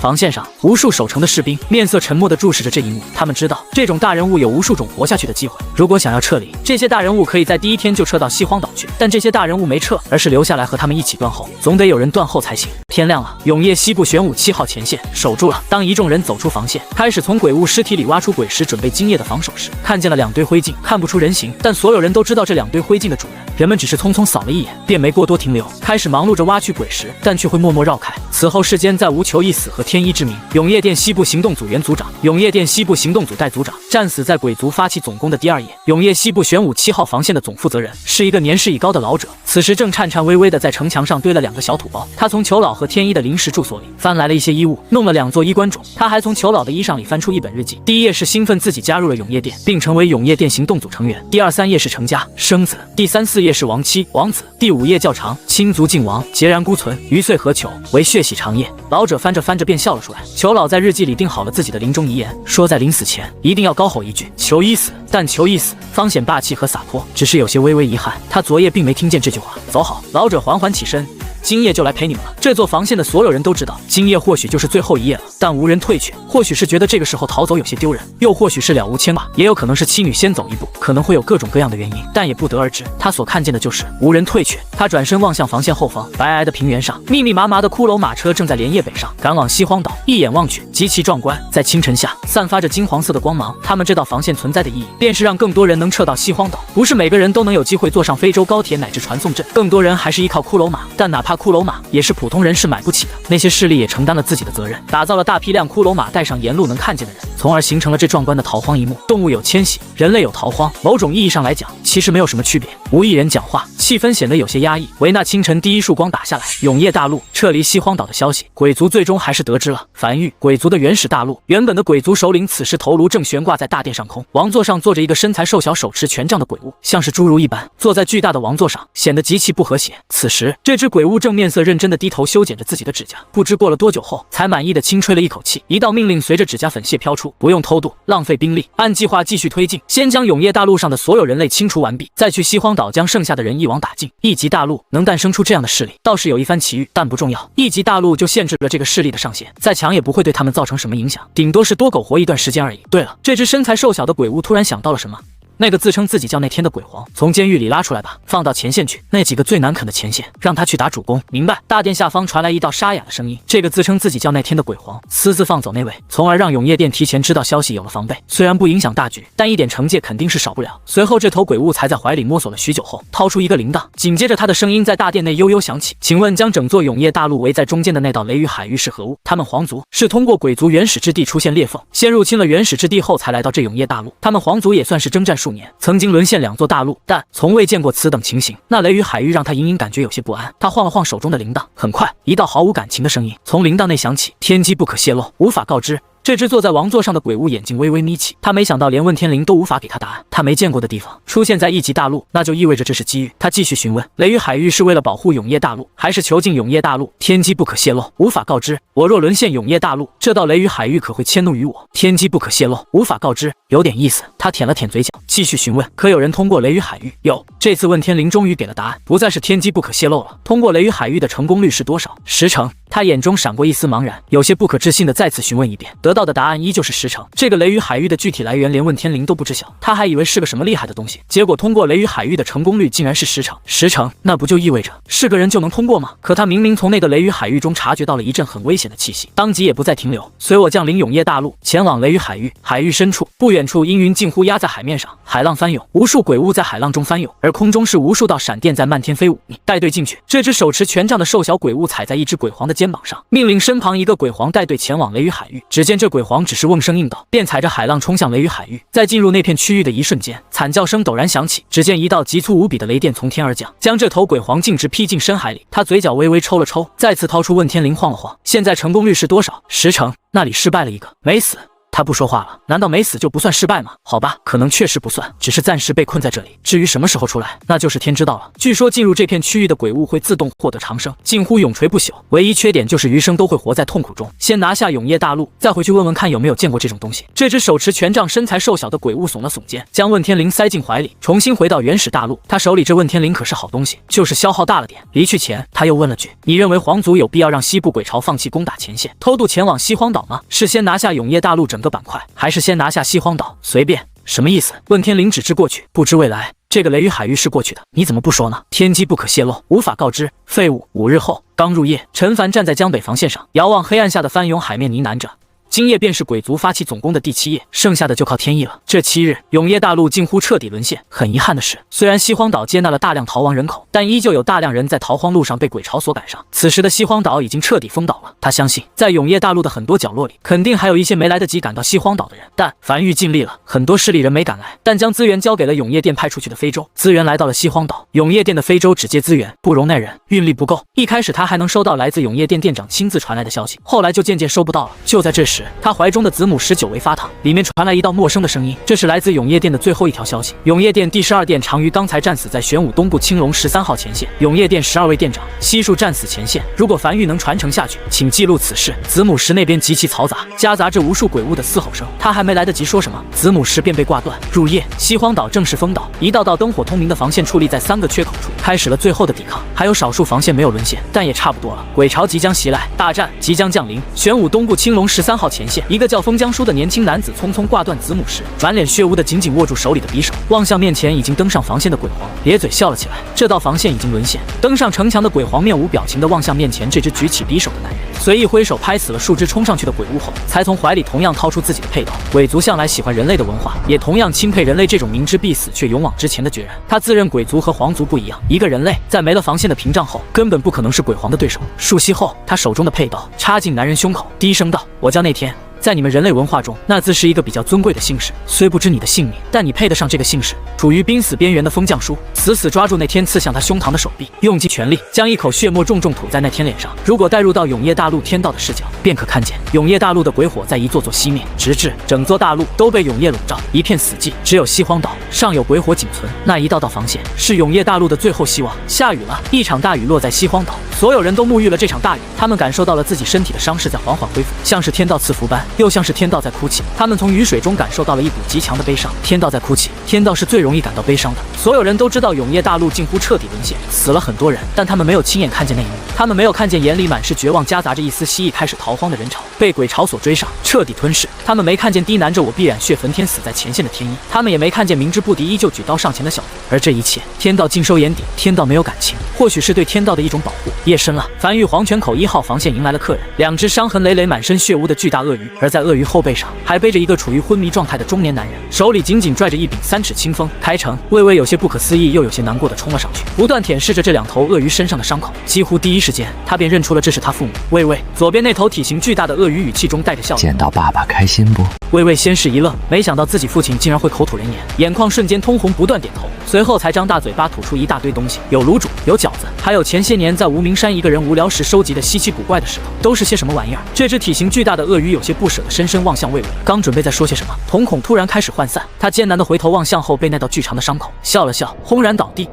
防线上，无数守城的士兵面色沉默地注视着这一幕。他们知道，这种大人物有无数种活下去的机会。如果想要撤离，这些大人物可以在第一天就撤到西荒岛去，但这些大人物没撤，而是留下来和他们一起断后。总得有人断后才行。天亮了，永夜西部玄武7号前线守住了。当一众人走出防线，开始从鬼物尸体里挖出鬼石，准备今夜的防守时，看见了2堆灰烬，看不出人形，但所有人都知道这2堆灰烬的主人。人们只是匆匆扫了一眼，便没过多停留，开始忙碌着挖取鬼石，但却会默默绕开。此后世间再无求一死和天一之名。永夜店西部行动组原组长、永夜店西部行动组代组长战死在鬼族发起总攻的第2夜。永夜西部玄武7号防线的总负责人是一个年事已高的老者，此时正颤颤巍巍地在城墙上堆了2个小土包。他从裘老和天一的临时住所里翻来了一些衣物，弄了2座衣冠冢。他还从裘老的衣裳里翻出一本日记。第1页是兴奋自己加入了永夜店，并成为永夜店行动组成员。第2、3页是成家生子。第3、4页是亡妻王子。第5页较长，亲族尽亡，孑然孤存，余岁何求？唯血洗长夜。老者翻着翻着便笑了出来。裘老在日记里定好了自己的临终遗言，说在临死前一定要高吼一句求一死，但求一死方显霸气和洒脱。只是有些微微遗憾，他昨夜并没听见这句话。走好，老者缓缓起身。今夜就来陪你们了。这座防线的所有人都知道，今夜或许就是最后一夜了，但无人退却。或许是觉得这个时候逃走有些丢人，又或许是了无牵挂，也有可能是妻女先走一步，可能会有各种各样的原因，但也不得而知。他所看见的就是无人退却。他转身望向防线后方，白皑的平原上，密密麻麻的骷髅马车正在连夜北上，赶往西荒岛。一眼望去，极其壮观，在清晨下散发着金黄色的光芒。他们知道防线存在的意义，便是让更多人能撤到西荒岛。不是每个人都能有机会坐上非洲高铁乃至传送阵，更多人还是依靠骷髅马，但哪怕骷髅马也是普通人是买不起的。那些势力也承担了自己的责任，打造了大批辆骷髅马带上沿路能看见的人，从而形成了这壮观的逃荒一幕。动物有迁徙，人类有逃荒，某种意义上来讲，其实没有什么区别。无一人讲话，气氛显得有些压抑。维纳清晨第一束光打下来，永夜大陆撤离西荒岛的消息，鬼族最终还是得知了。梵域，鬼族的原始大陆，原本的鬼族首领此时头颅正悬挂在大殿上空，王座上坐着一个身材瘦小、手持权杖的鬼物，像是侏儒一般坐在巨大的王座上，显得极其不和谐。此时，这只鬼物正面色认真地低头修剪着自己的指甲，不知过了多久后，才满意地轻吹了一口气。一道命令随着指甲粉屑飘出：不用偷渡，浪费兵力，按计划继续推进，先将永夜大陆上的所有人类清除完毕，再去西荒岛将剩下的人一网打尽。一级大陆能诞生出这样的势力，倒是有一番奇遇，但不重要。一级大陆就限制了这个势力的上限，再强也不会对他们造成什么影响，顶多是多苟活一段时间而已。对了，这只身材瘦小的鬼物突然想到了什么。那个自称自己叫那天的鬼皇，从监狱里拉出来吧，放到前线去。那几个最难啃的前线，让他去打主攻，明白？大殿下方传来一道沙哑的声音。这个自称自己叫那天的鬼皇，私自放走那位，从而让永夜殿提前知道消息，有了防备。虽然不影响大局，但一点惩戒肯定是少不了。随后，这头鬼物才在怀里摸索了许久后，掏出一个铃铛。紧接着，他的声音在大殿内悠悠响起：“请问，将整座永夜大陆围在中间的那道雷雨海域是何物？”他们皇族是通过鬼族原始之地出现裂缝，先入侵了原始之地后，才来到这永夜大陆。他们皇族也算是征战数数年，曾经沦陷2座大陆，但从未见过此等情形。那雷雨海域让他隐隐感觉有些不安。他晃了晃手中的铃铛，很快，一道毫无感情的声音从铃铛内响起：“天机不可泄露，无法告知。”这只坐在王座上的鬼物眼睛微微眯起，他没想到连问天灵都无法给他答案。他没见过的地方出现在1级大陆，那就意味着这是机遇。他继续询问：雷雨海域是为了保护永夜大陆，还是囚禁永夜大陆？天机不可泄露，无法告知。我若沦陷永夜大陆，这道雷雨海域可会迁怒于我。天机不可泄露，无法告知。有点意思。他舔了舔嘴角，继续询问：可有人通过雷雨海域？有。这次问天灵终于给了答案，不再是天机不可泄露了。通过雷雨海域的成功率是多少？10成。他眼中闪过一丝茫然，有些不可置信的再次询问一遍，得到的答案依旧是10成。这个雷雨海域的具体来源连问天灵都不知晓，他还以为是个什么厉害的东西，结果通过雷雨海域的成功率竟然是10成。10成，那不就意味着是个人就能通过吗？可他明明从那个雷雨海域中察觉到了一阵很危险的气息，当即也不再停留，随我降临永夜大陆，前往雷雨海域。海域深处，不远处阴云近乎压在海面上，海浪翻涌，无数鬼物在海浪中翻涌，而空中是无数道闪电在漫天飞舞。你带队进去。这只手持权杖的瘦小鬼物踩在一只鬼皇的肩膀上，命令身旁一个鬼皇带队前往雷雨海域。只见这鬼皇只是瓮声应道，便踩着海浪冲向雷雨海域。在进入那片区域的一瞬间，惨叫声陡然响起，只见一道急粗无比的雷电从天而降，将这头鬼皇径直劈进深海里。他嘴角微微抽了抽，再次掏出问天灵晃了晃。现在成功率是多少？10成。那里失败了一个，没死。他不说话了，难道没死就不算失败吗？好吧，可能确实不算，只是暂时被困在这里。至于什么时候出来，那就是天知道了。据说进入这片区域的鬼物会自动获得长生，近乎永垂不朽，唯一缺点就是余生都会活在痛苦中。先拿下永夜大陆，再回去问问看有没有见过这种东西。这只手持权杖、身材瘦小的鬼物耸了耸肩，将问天灵塞进怀里，重新回到原始大陆。他手里这问天灵可是好东西，就是消耗大了点。离去前，他又问了句：你认为皇族有必要让西部鬼巢放弃攻打前线，偷渡前往西荒岛吗？是先拿下永夜大陆整个板块，还是先拿下西荒岛？随便。什么意思？问天灵只知过去，不知未来。这个雷雨海域是过去的，你怎么不说呢？天机不可泄露，无法告知。废物。5日后，刚入夜，陈凡站在江北防线上，遥望黑暗下的翻涌海面，呢喃着。今夜便是鬼族发起总攻的第7夜，剩下的就靠天意了。这7日，永夜大陆近乎彻底沦陷。很遗憾的是，虽然西荒岛接纳了大量逃亡人口，但依旧有大量人在逃荒路上被鬼巢所赶上。此时的西荒岛已经彻底封岛了。他相信，在永夜大陆的很多角落里，肯定还有一些没来得及赶到西荒岛的人。但樊玉尽力了，很多势力人没赶来，但将资源交给了永夜殿派出去的非洲。资源来到了西荒岛，永夜殿的非洲只接资源，不容耐人，运力不够。一开始他还能收到来自永夜殿殿长亲自传来的消息，后来就渐渐收不到了。就在这时，他怀中的子母石久违发烫，里面传来一道陌生的声音，这是来自永夜殿的最后一条消息。永夜殿第12殿长于刚才战死在玄武东部青龙13号前线，永夜殿12位殿长悉数战死前线。如果樊玉能传承下去，请记录此事。子母石那边极其嘈杂，夹杂着无数鬼物的嘶吼声，他还没来得及说什么，子母石便被挂断。入夜，西荒岛正式封岛，一道道灯火通明的防线矗立在3个缺口处，开始了最后的抵抗。还有少数防线没有沦陷，但也差不多了。鬼巢即将袭来，大战即将降临。玄武东部青龙13号前线，一个叫封江书的年轻男子匆匆挂断子母石，满脸血污的紧紧握住手里的匕首，望向面前已经登上防线的鬼皇，咧嘴笑了起来。这道防线已经沦陷。登上城墙的鬼皇面无表情地望向面前这只举起匕首的男人，随意挥手拍死了数只冲上去的鬼物后，才从怀里同样掏出自己的佩刀。鬼族向来喜欢人类的文化，也同样钦佩人类这种明知必死却勇往直前的决然。他自认鬼族和皇族不一样，一个人类在没了防线的屏障后，根本不可能是鬼皇的对手。数息后，他手中的佩刀插进男人胸口，低声道：我叫那天。在你们人类文化中，那自是一个比较尊贵的姓氏，虽不知你的姓名，但你配得上这个姓氏。处于濒死边缘的封将书死死抓住那天刺向他胸膛的手臂，用尽全力将一口血沫重重吐在那天脸上。如果带入到永夜大陆天道的视角，便可看见永夜大陆的鬼火在一座座熄灭，直至整座大陆都被永夜笼罩，一片死寂。只有西荒岛尚有鬼火仅存，那一道道防线是永夜大陆的最后希望。下雨了，一场大雨落在西荒岛，所有人都沐浴了这场大雨。他们感受到了自己身体的伤势在缓缓恢复，像是天道赐福般，又像是天道在哭泣。他们从雨水中感受到了一股极强的悲伤。天道在哭泣，天道是最容易感到悲伤的。所有人都知道永夜大陆近乎彻底沦陷，死了很多人，但他们没有亲眼看见那一幕。他们没有看见眼里满是绝望，夹杂着一丝希翼开始逃荒的人潮，被鬼巢所追上，彻底吞噬。他们没看见低喃着我必染血焚天死在前线的天意，他们也没看见明知不敌依旧举刀上前的小卒。而这一切，天道尽收眼底。天道没有感情，或许是对天道的一种保护。夜深了，樊玉黄泉口1号防线迎来了客人，2只伤痕累累、满身血污的巨大鳄鱼而在鳄鱼后背上还背着一个处于昏迷状态的中年男人，手里紧紧拽着一柄3尺清风。开城，魏魏有些不可思议又有些难过的冲了上去，不断舔舐着这2头鳄鱼身上的伤口。几乎第一时间，他便认出了这是他父母。魏魏，左边那头体型巨大的鳄鱼语气中带着笑容。见到爸爸开心不？魏魏先是一愣，没想到自己父亲竟然会口吐人言，眼眶瞬间通红，不断点头，随后才张大嘴巴吐出一大堆东西，有卤煮，有饺子，还有前些年在无名山一个人无聊时收集的稀奇古怪的石头，都是些什么玩意儿？这只体型巨大的鳄鱼有些不舍地深深望向魏魏，刚准备再说些什么，瞳孔突然开始涣散，他艰难地回头望向后背那道巨长的伤口，笑了笑，轰然倒地。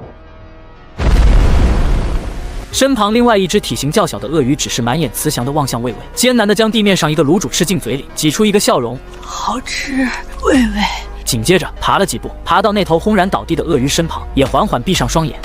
身旁另外一只体型较小的鳄鱼只是满眼慈祥地望向魏魏，艰难地将地面上一个卤煮吃进嘴里，挤出一个笑容，好吃，魏魏。紧接着爬了几步，爬到那头轰然倒地的鳄鱼身旁，也缓缓闭上双眼。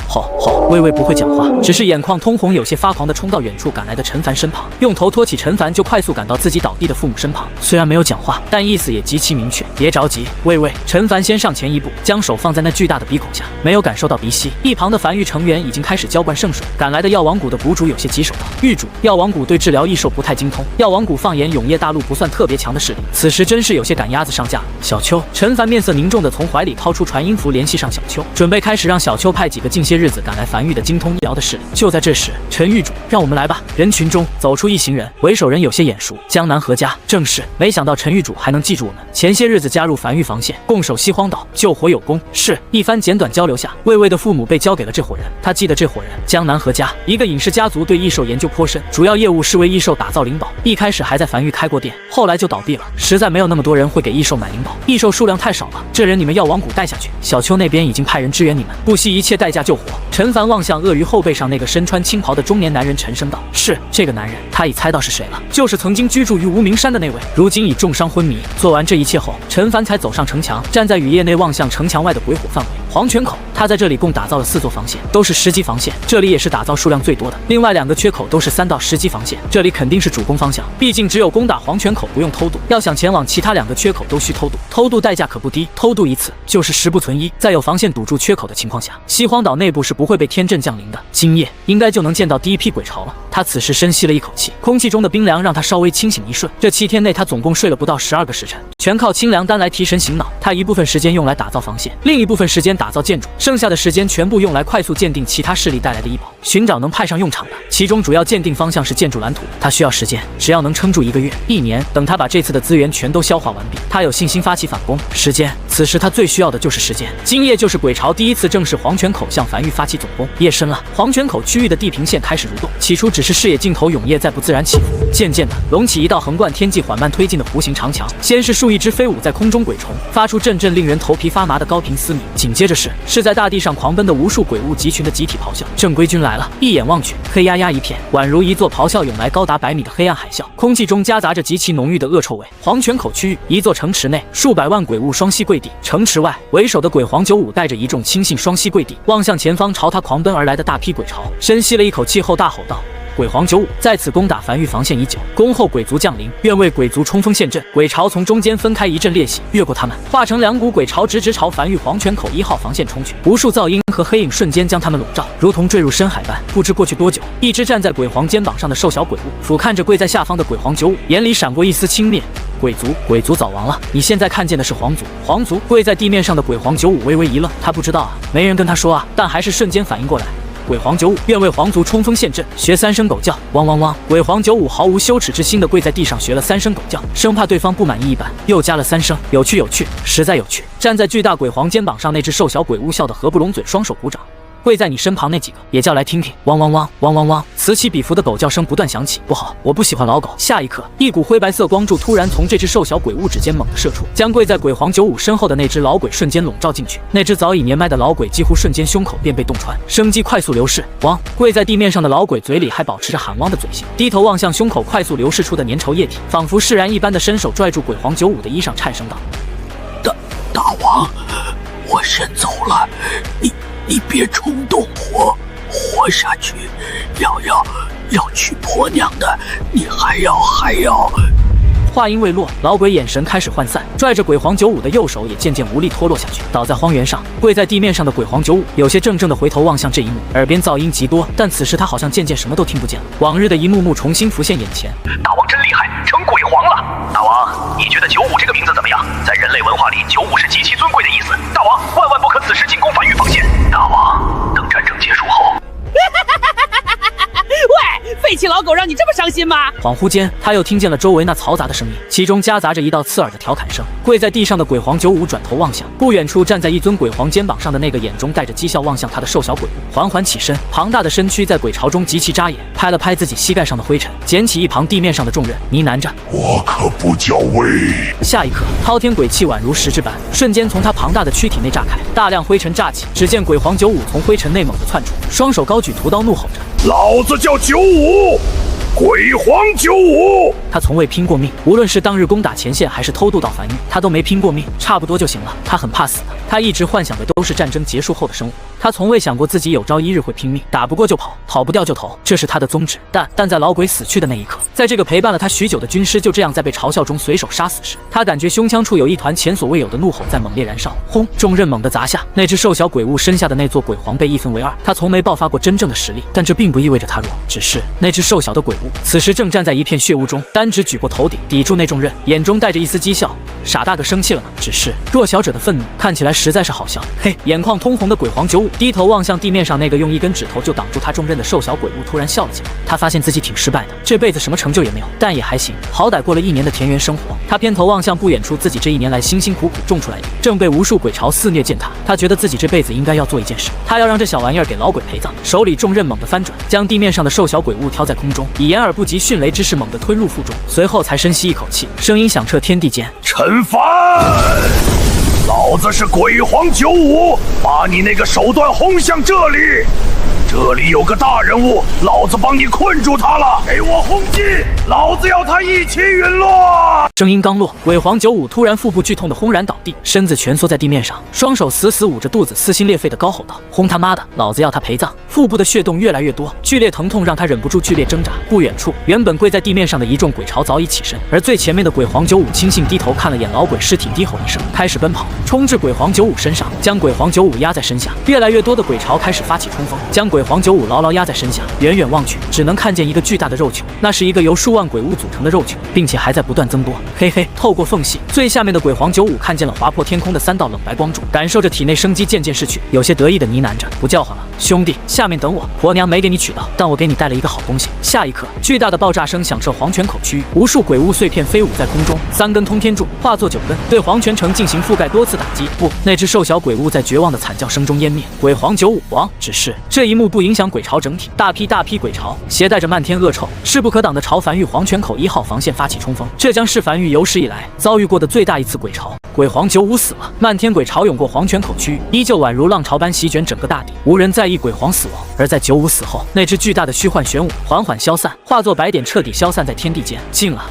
魏魏不会讲话，只是眼眶通红，有些发狂地冲到远处赶来的陈凡身旁，用头托起陈凡，就快速赶到自己倒地的父母身旁。虽然没有讲话，但意思也极其明确。别着急，魏魏。陈凡先上前一步，将手放在那巨大的鼻孔下，没有感受到鼻息。一旁的繁育成员已经开始浇灌圣水。赶来的药王谷的谷主有些棘手道：“狱主，药王谷对治疗异兽不太精通。药王谷放眼永业大陆不算特别强的势力，此时真是有些赶鸭子上架。”小秋，陈凡面色凝重地从怀里掏出传音符，联系上小秋，准备开始让小秋派几个近些日子赶来繁育的精通医疗的势力。就在这时，陈狱主，让我们来吧。人群中走出一行人，为首人有些眼熟，江南何家。正是，没想到陈狱主还能记住我们。前些日子加入繁育防线，共守西荒岛，救火有功。是一番简短交流下，魏魏的父母被交给了这伙人。他记得这伙人，江南何家，一个隐士家族，对异兽研究颇深，主要业务是为异兽打造灵宝。一开始还在繁育开过店，后来就倒闭了，实在没有那么多人会给异兽买灵宝，异兽数量太少了。这人你们药王谷带下去，小秋那边已经派人支援你们，不惜一切代价救火。陈凡望向鳄鱼后背上那个身穿青袍的中年男人，沉声道：“是这个男人。”他已猜到是谁了，就是曾经居住于无名山的那位，如今已重伤昏迷。做完这一切后，陈凡才走上城墙，站在雨夜内望向城墙外的鬼火范围。黄泉口，他在这里共打造了4座防线，都是10级防线，这里也是打造数量最多的。另外2个缺口都是3到10级防线，这里肯定是主攻方向，毕竟只有攻打黄泉口不用偷渡，要想前往其他2个缺口都需偷渡，偷渡代价可不低，偷渡一次就是10不存1。在有防线堵住缺口的情况下，西荒岛内部是不会被天阵降临的。今夜应该就能见到第一批鬼潮了。他此时深吸了一口气，空气中的冰凉让他稍微清醒一瞬。这7天内他总共睡了不到12个时辰，全靠清凉丹来提神醒脑。他一部分时间用来打造防线，另一部分时间打造建筑，剩下的时间全部用来快速鉴定其他势力带来的医宝，寻找能派上用场的。其中主要鉴定方向是建筑蓝图，他需要时间，只要能撑住1个月、1年，等他把这次的资源全都消化完毕，他有信心发起反攻。时间，此时他最需要的就是时间。今夜就是鬼潮第一次正式黄泉口向繁育发起总攻。夜深了，黄泉口区域的地平线开始蠕动，起初只是视野尽头永夜在不自然起伏，渐渐的隆起一道横贯天际缓慢推进的弧形长墙，先是数亿只飞舞在空中鬼虫，发出阵阵令人头皮发麻的高频嘶鸣，紧接着是在大地上狂奔的无数鬼物集群的集体咆哮。正规军来了，一眼望去，黑压压一片，宛如一座咆哮涌来高达100米的黑暗海啸，空气中夹杂着极其浓郁的恶臭味。黄泉口区域，一座城池内，数百万鬼物双膝跪地，城池外为首的鬼皇95带着一众亲信双膝跪地，望向前方朝他狂奔而来的大批鬼潮，深吸了一口气后大吼道：“鬼皇95在此攻打繁育防线已久，恭候鬼族降临，愿为鬼族冲锋陷阵。”鬼潮从中间分开一阵裂隙，越过他们，化成2股鬼潮，直朝繁育黄泉口1号防线冲去。无数噪音和黑影瞬间将他们笼罩，如同坠入深海般。不知过去多久，一只站在鬼皇肩膀上的瘦小鬼物俯瞰着跪在下方的鬼皇95，眼里闪过一丝轻蔑。鬼族早亡了，你现在看见的是皇族。跪在地面上的鬼皇95微微一愣，他不知道啊，没人跟他说啊，但还是瞬间反应过来。鬼皇95愿为皇族冲锋陷阵，学3声狗叫，汪汪汪！鬼皇95毫无羞耻之心的跪在地上学了3声狗叫，生怕对方不满意一般，又加了3声，有趣，实在有趣。站在巨大鬼皇肩膀上那只瘦小鬼物笑得合不拢嘴，双手鼓掌。跪在你身旁那几个也叫来听听，汪汪汪，汪汪汪！此起彼伏的狗叫声不断响起。不好，我不喜欢老狗。下一刻，一股灰白色光柱突然从这只瘦小鬼物指间猛地射出，将跪在鬼皇95身后的那只老鬼瞬间笼罩进去。那只早已年迈的老鬼几乎瞬间胸口便被洞穿，生机快速流逝。汪！跪在地面上的老鬼嘴里还保持着喊汪的嘴型，低头望向胸口快速流逝出的粘稠液体，仿佛释然一般的伸手拽住鬼皇95的衣裳，颤声道：“大王，我先走了，你别冲动，活下去，要娶婆娘的，你还要。”话音未落，老鬼眼神开始涣散，拽着鬼皇95的右手也渐渐无力脱落下去，倒在荒原上。跪在地面上的鬼皇95有些怔怔地回头望向这一幕，耳边噪音极多，但此时他好像渐渐什么都听不见了。往日的一幕幕重新浮现眼前。大王真厉害，成鬼皇了！大王，你觉得95这个名字怎么样？在人类文化里，95是极其尊贵的意思。大王，万万不可此时进攻繁育防线。大王，等战争结束后。喂，废弃老狗让你这么伤心吗？恍惚间，他又听见了周围那嘈杂的声音，其中夹杂着一道刺耳的调侃声。跪在地上的鬼皇95转头望向不远处站在一尊鬼皇肩膀上的那个眼中带着讥笑望向他的瘦小鬼物，缓缓起身，庞大的身躯在鬼巢中极其扎眼，拍了拍自己膝盖上的灰尘，捡起一旁地面上的重任，呢喃着：“我可不叫威。”下一刻，滔天鬼气宛如实质般，瞬间从他庞大的躯体内炸开，大量灰尘炸起。只见鬼皇95从灰尘内猛地窜出，双手高举屠刀，怒吼着：“老子叫95！鬼皇95！”他从未拼过命，无论是当日攻打前线还是偷渡到繁育，他都没拼过命，差不多就行了。他很怕死的，他一直幻想的都是战争结束后的生活。他从未想过自己有朝一日会拼命，打不过就跑，跑不掉就投，这是他的宗旨。但在老鬼死去的那一刻，在这个陪伴了他许久的军师就这样在被嘲笑中随手杀死时，他感觉胸腔处有一团前所未有的怒吼在猛烈燃烧。轰！重刃猛地砸下，那只瘦小鬼物身下的那座鬼皇被一分为二。他从没爆发过真正的实力，但这并不意味着他弱，只是那只瘦小的鬼物此时正站在一片血雾中，单指举过头顶，抵住那重刃，眼中带着一丝讥笑。傻大个生气了呢？只是弱小者的愤怒看起来实在是好笑。嘿，眼眶通红的鬼皇95低头望向地面上那个用一根指头就挡住他重刃的瘦小鬼物，突然笑了起来。他发现自己挺失败的，这辈子什么成就也没有，但也还行，好歹过了1年的田园生活。他偏头望向不远处自己这1年来辛辛苦苦种出来的，正被无数鬼巢肆虐践踏。他觉得自己这辈子应该要做一件事，他要让这小玩意儿给老鬼陪葬。手里重刃猛地翻转，将地面上的瘦小鬼物挑在空中，以掩耳不及迅雷之势猛地吞入腹中，随后才深吸一口气，声音响彻天地间：“陈凡，老子是鬼皇95，把你那个手段轰向这里。这里有个大人物，老子帮你困住他了，给我轰击！老子要他一起陨落！”声音刚落，鬼皇95突然腹部剧痛的轰然倒地，身子蜷缩在地面上，双手死死捂着肚子，撕心裂肺的高吼道：“轰他妈的，老子要他陪葬！”腹部的血洞越来越多，剧烈疼痛让他忍不住剧烈挣扎。不远处，原本跪在地面上的一众鬼巢早已起身，而最前面的鬼皇95轻信低头看了眼老鬼尸体，低吼一声，开始奔跑，冲至鬼皇95身上，将鬼皇95压在身下。越来越多的鬼巢开始发起冲锋，将鬼皇95牢牢压在身下。远远望去，只能看见一个巨大的肉球，那是一个由数万鬼物组成的肉球，并且还在不断增多。嘿嘿，透过缝隙，最下面的鬼皇95看见了划破天空的3道冷白光柱，感受着体内生机渐渐逝去，有些得意的呢喃着：“不叫唤了，兄弟，下面等我。婆娘没给你娶到，但我给你带了一个好东西。”下一刻，巨大的爆炸声响彻黄泉口区域，无数鬼物碎片飞舞在空中，3根通天柱化作9根，对黄泉城进行覆盖多次打击。不，那只瘦小鬼物在绝望的惨叫声中湮灭。鬼皇95亡。只是这一幕不影响鬼巢整体，大批鬼巢携带着漫天恶臭，势不可挡的朝繁育黄泉口1号防线发起冲锋。这将是繁育有史以来遭遇过的最大一次鬼巢。鬼皇95死了，漫天鬼巢涌过黄泉口区域，依旧宛如浪潮般席卷整个大地，无人在意鬼皇死亡。而在95死后，那只巨大的虚幻玄武缓缓消散，化作白点彻底消散在天地间。近了，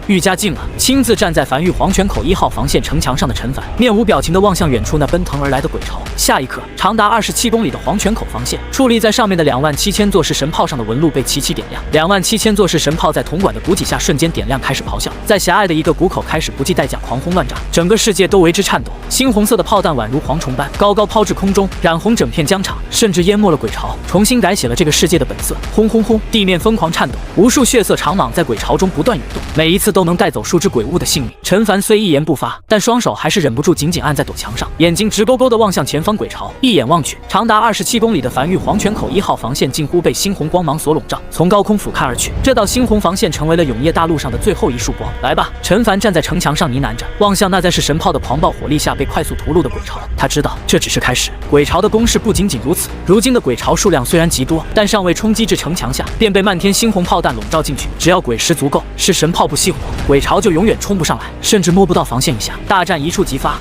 愈加近了！亲自站在繁育黄泉口1号防线城墙上的陈凡，面无表情地望向远处那奔腾而来的鬼巢。下一刻，长达27公里的黄泉口防线，矗立在上面的27000座式神炮上的纹路被齐齐点亮。27000座式神炮在铜管的补给下瞬间点亮，开始咆哮，在狭隘的一个谷口开始不计代价狂轰乱炸，整个世界都为之颤抖。猩红色的炮弹宛如蝗虫般高高抛至空中，染红整片疆场，甚至淹没了鬼巢，重新改写了这个世界的本色。轰轰轰，地面疯狂颤抖，无数血色长蟒在鬼巢中不断涌动，每一次都能带走数只鬼物的性命。陈凡虽一言不发，但双手还是忍不住紧紧按在陡墙上，眼睛直勾勾地望向前方鬼巢。一眼望去，长达27公里的繁育黄泉口1号防线近乎被猩红光芒所笼罩，从高空俯瞰而去，这道猩红防线成为了永夜大陆上的最后一束光。来吧，陈凡站在城墙上呢喃着，望向那在是神炮的狂暴火力下被快速屠戮的鬼巢。他知道这只是开始，鬼巢的攻势不仅仅如此。如今的鬼巢数量虽然极多，但尚未冲击至城墙下，便被漫天猩红炮弹笼罩进去。只要鬼石足够，是神炮不熄火，鬼巢就永远冲不上来，甚至摸不到防线以下。大战一触即发。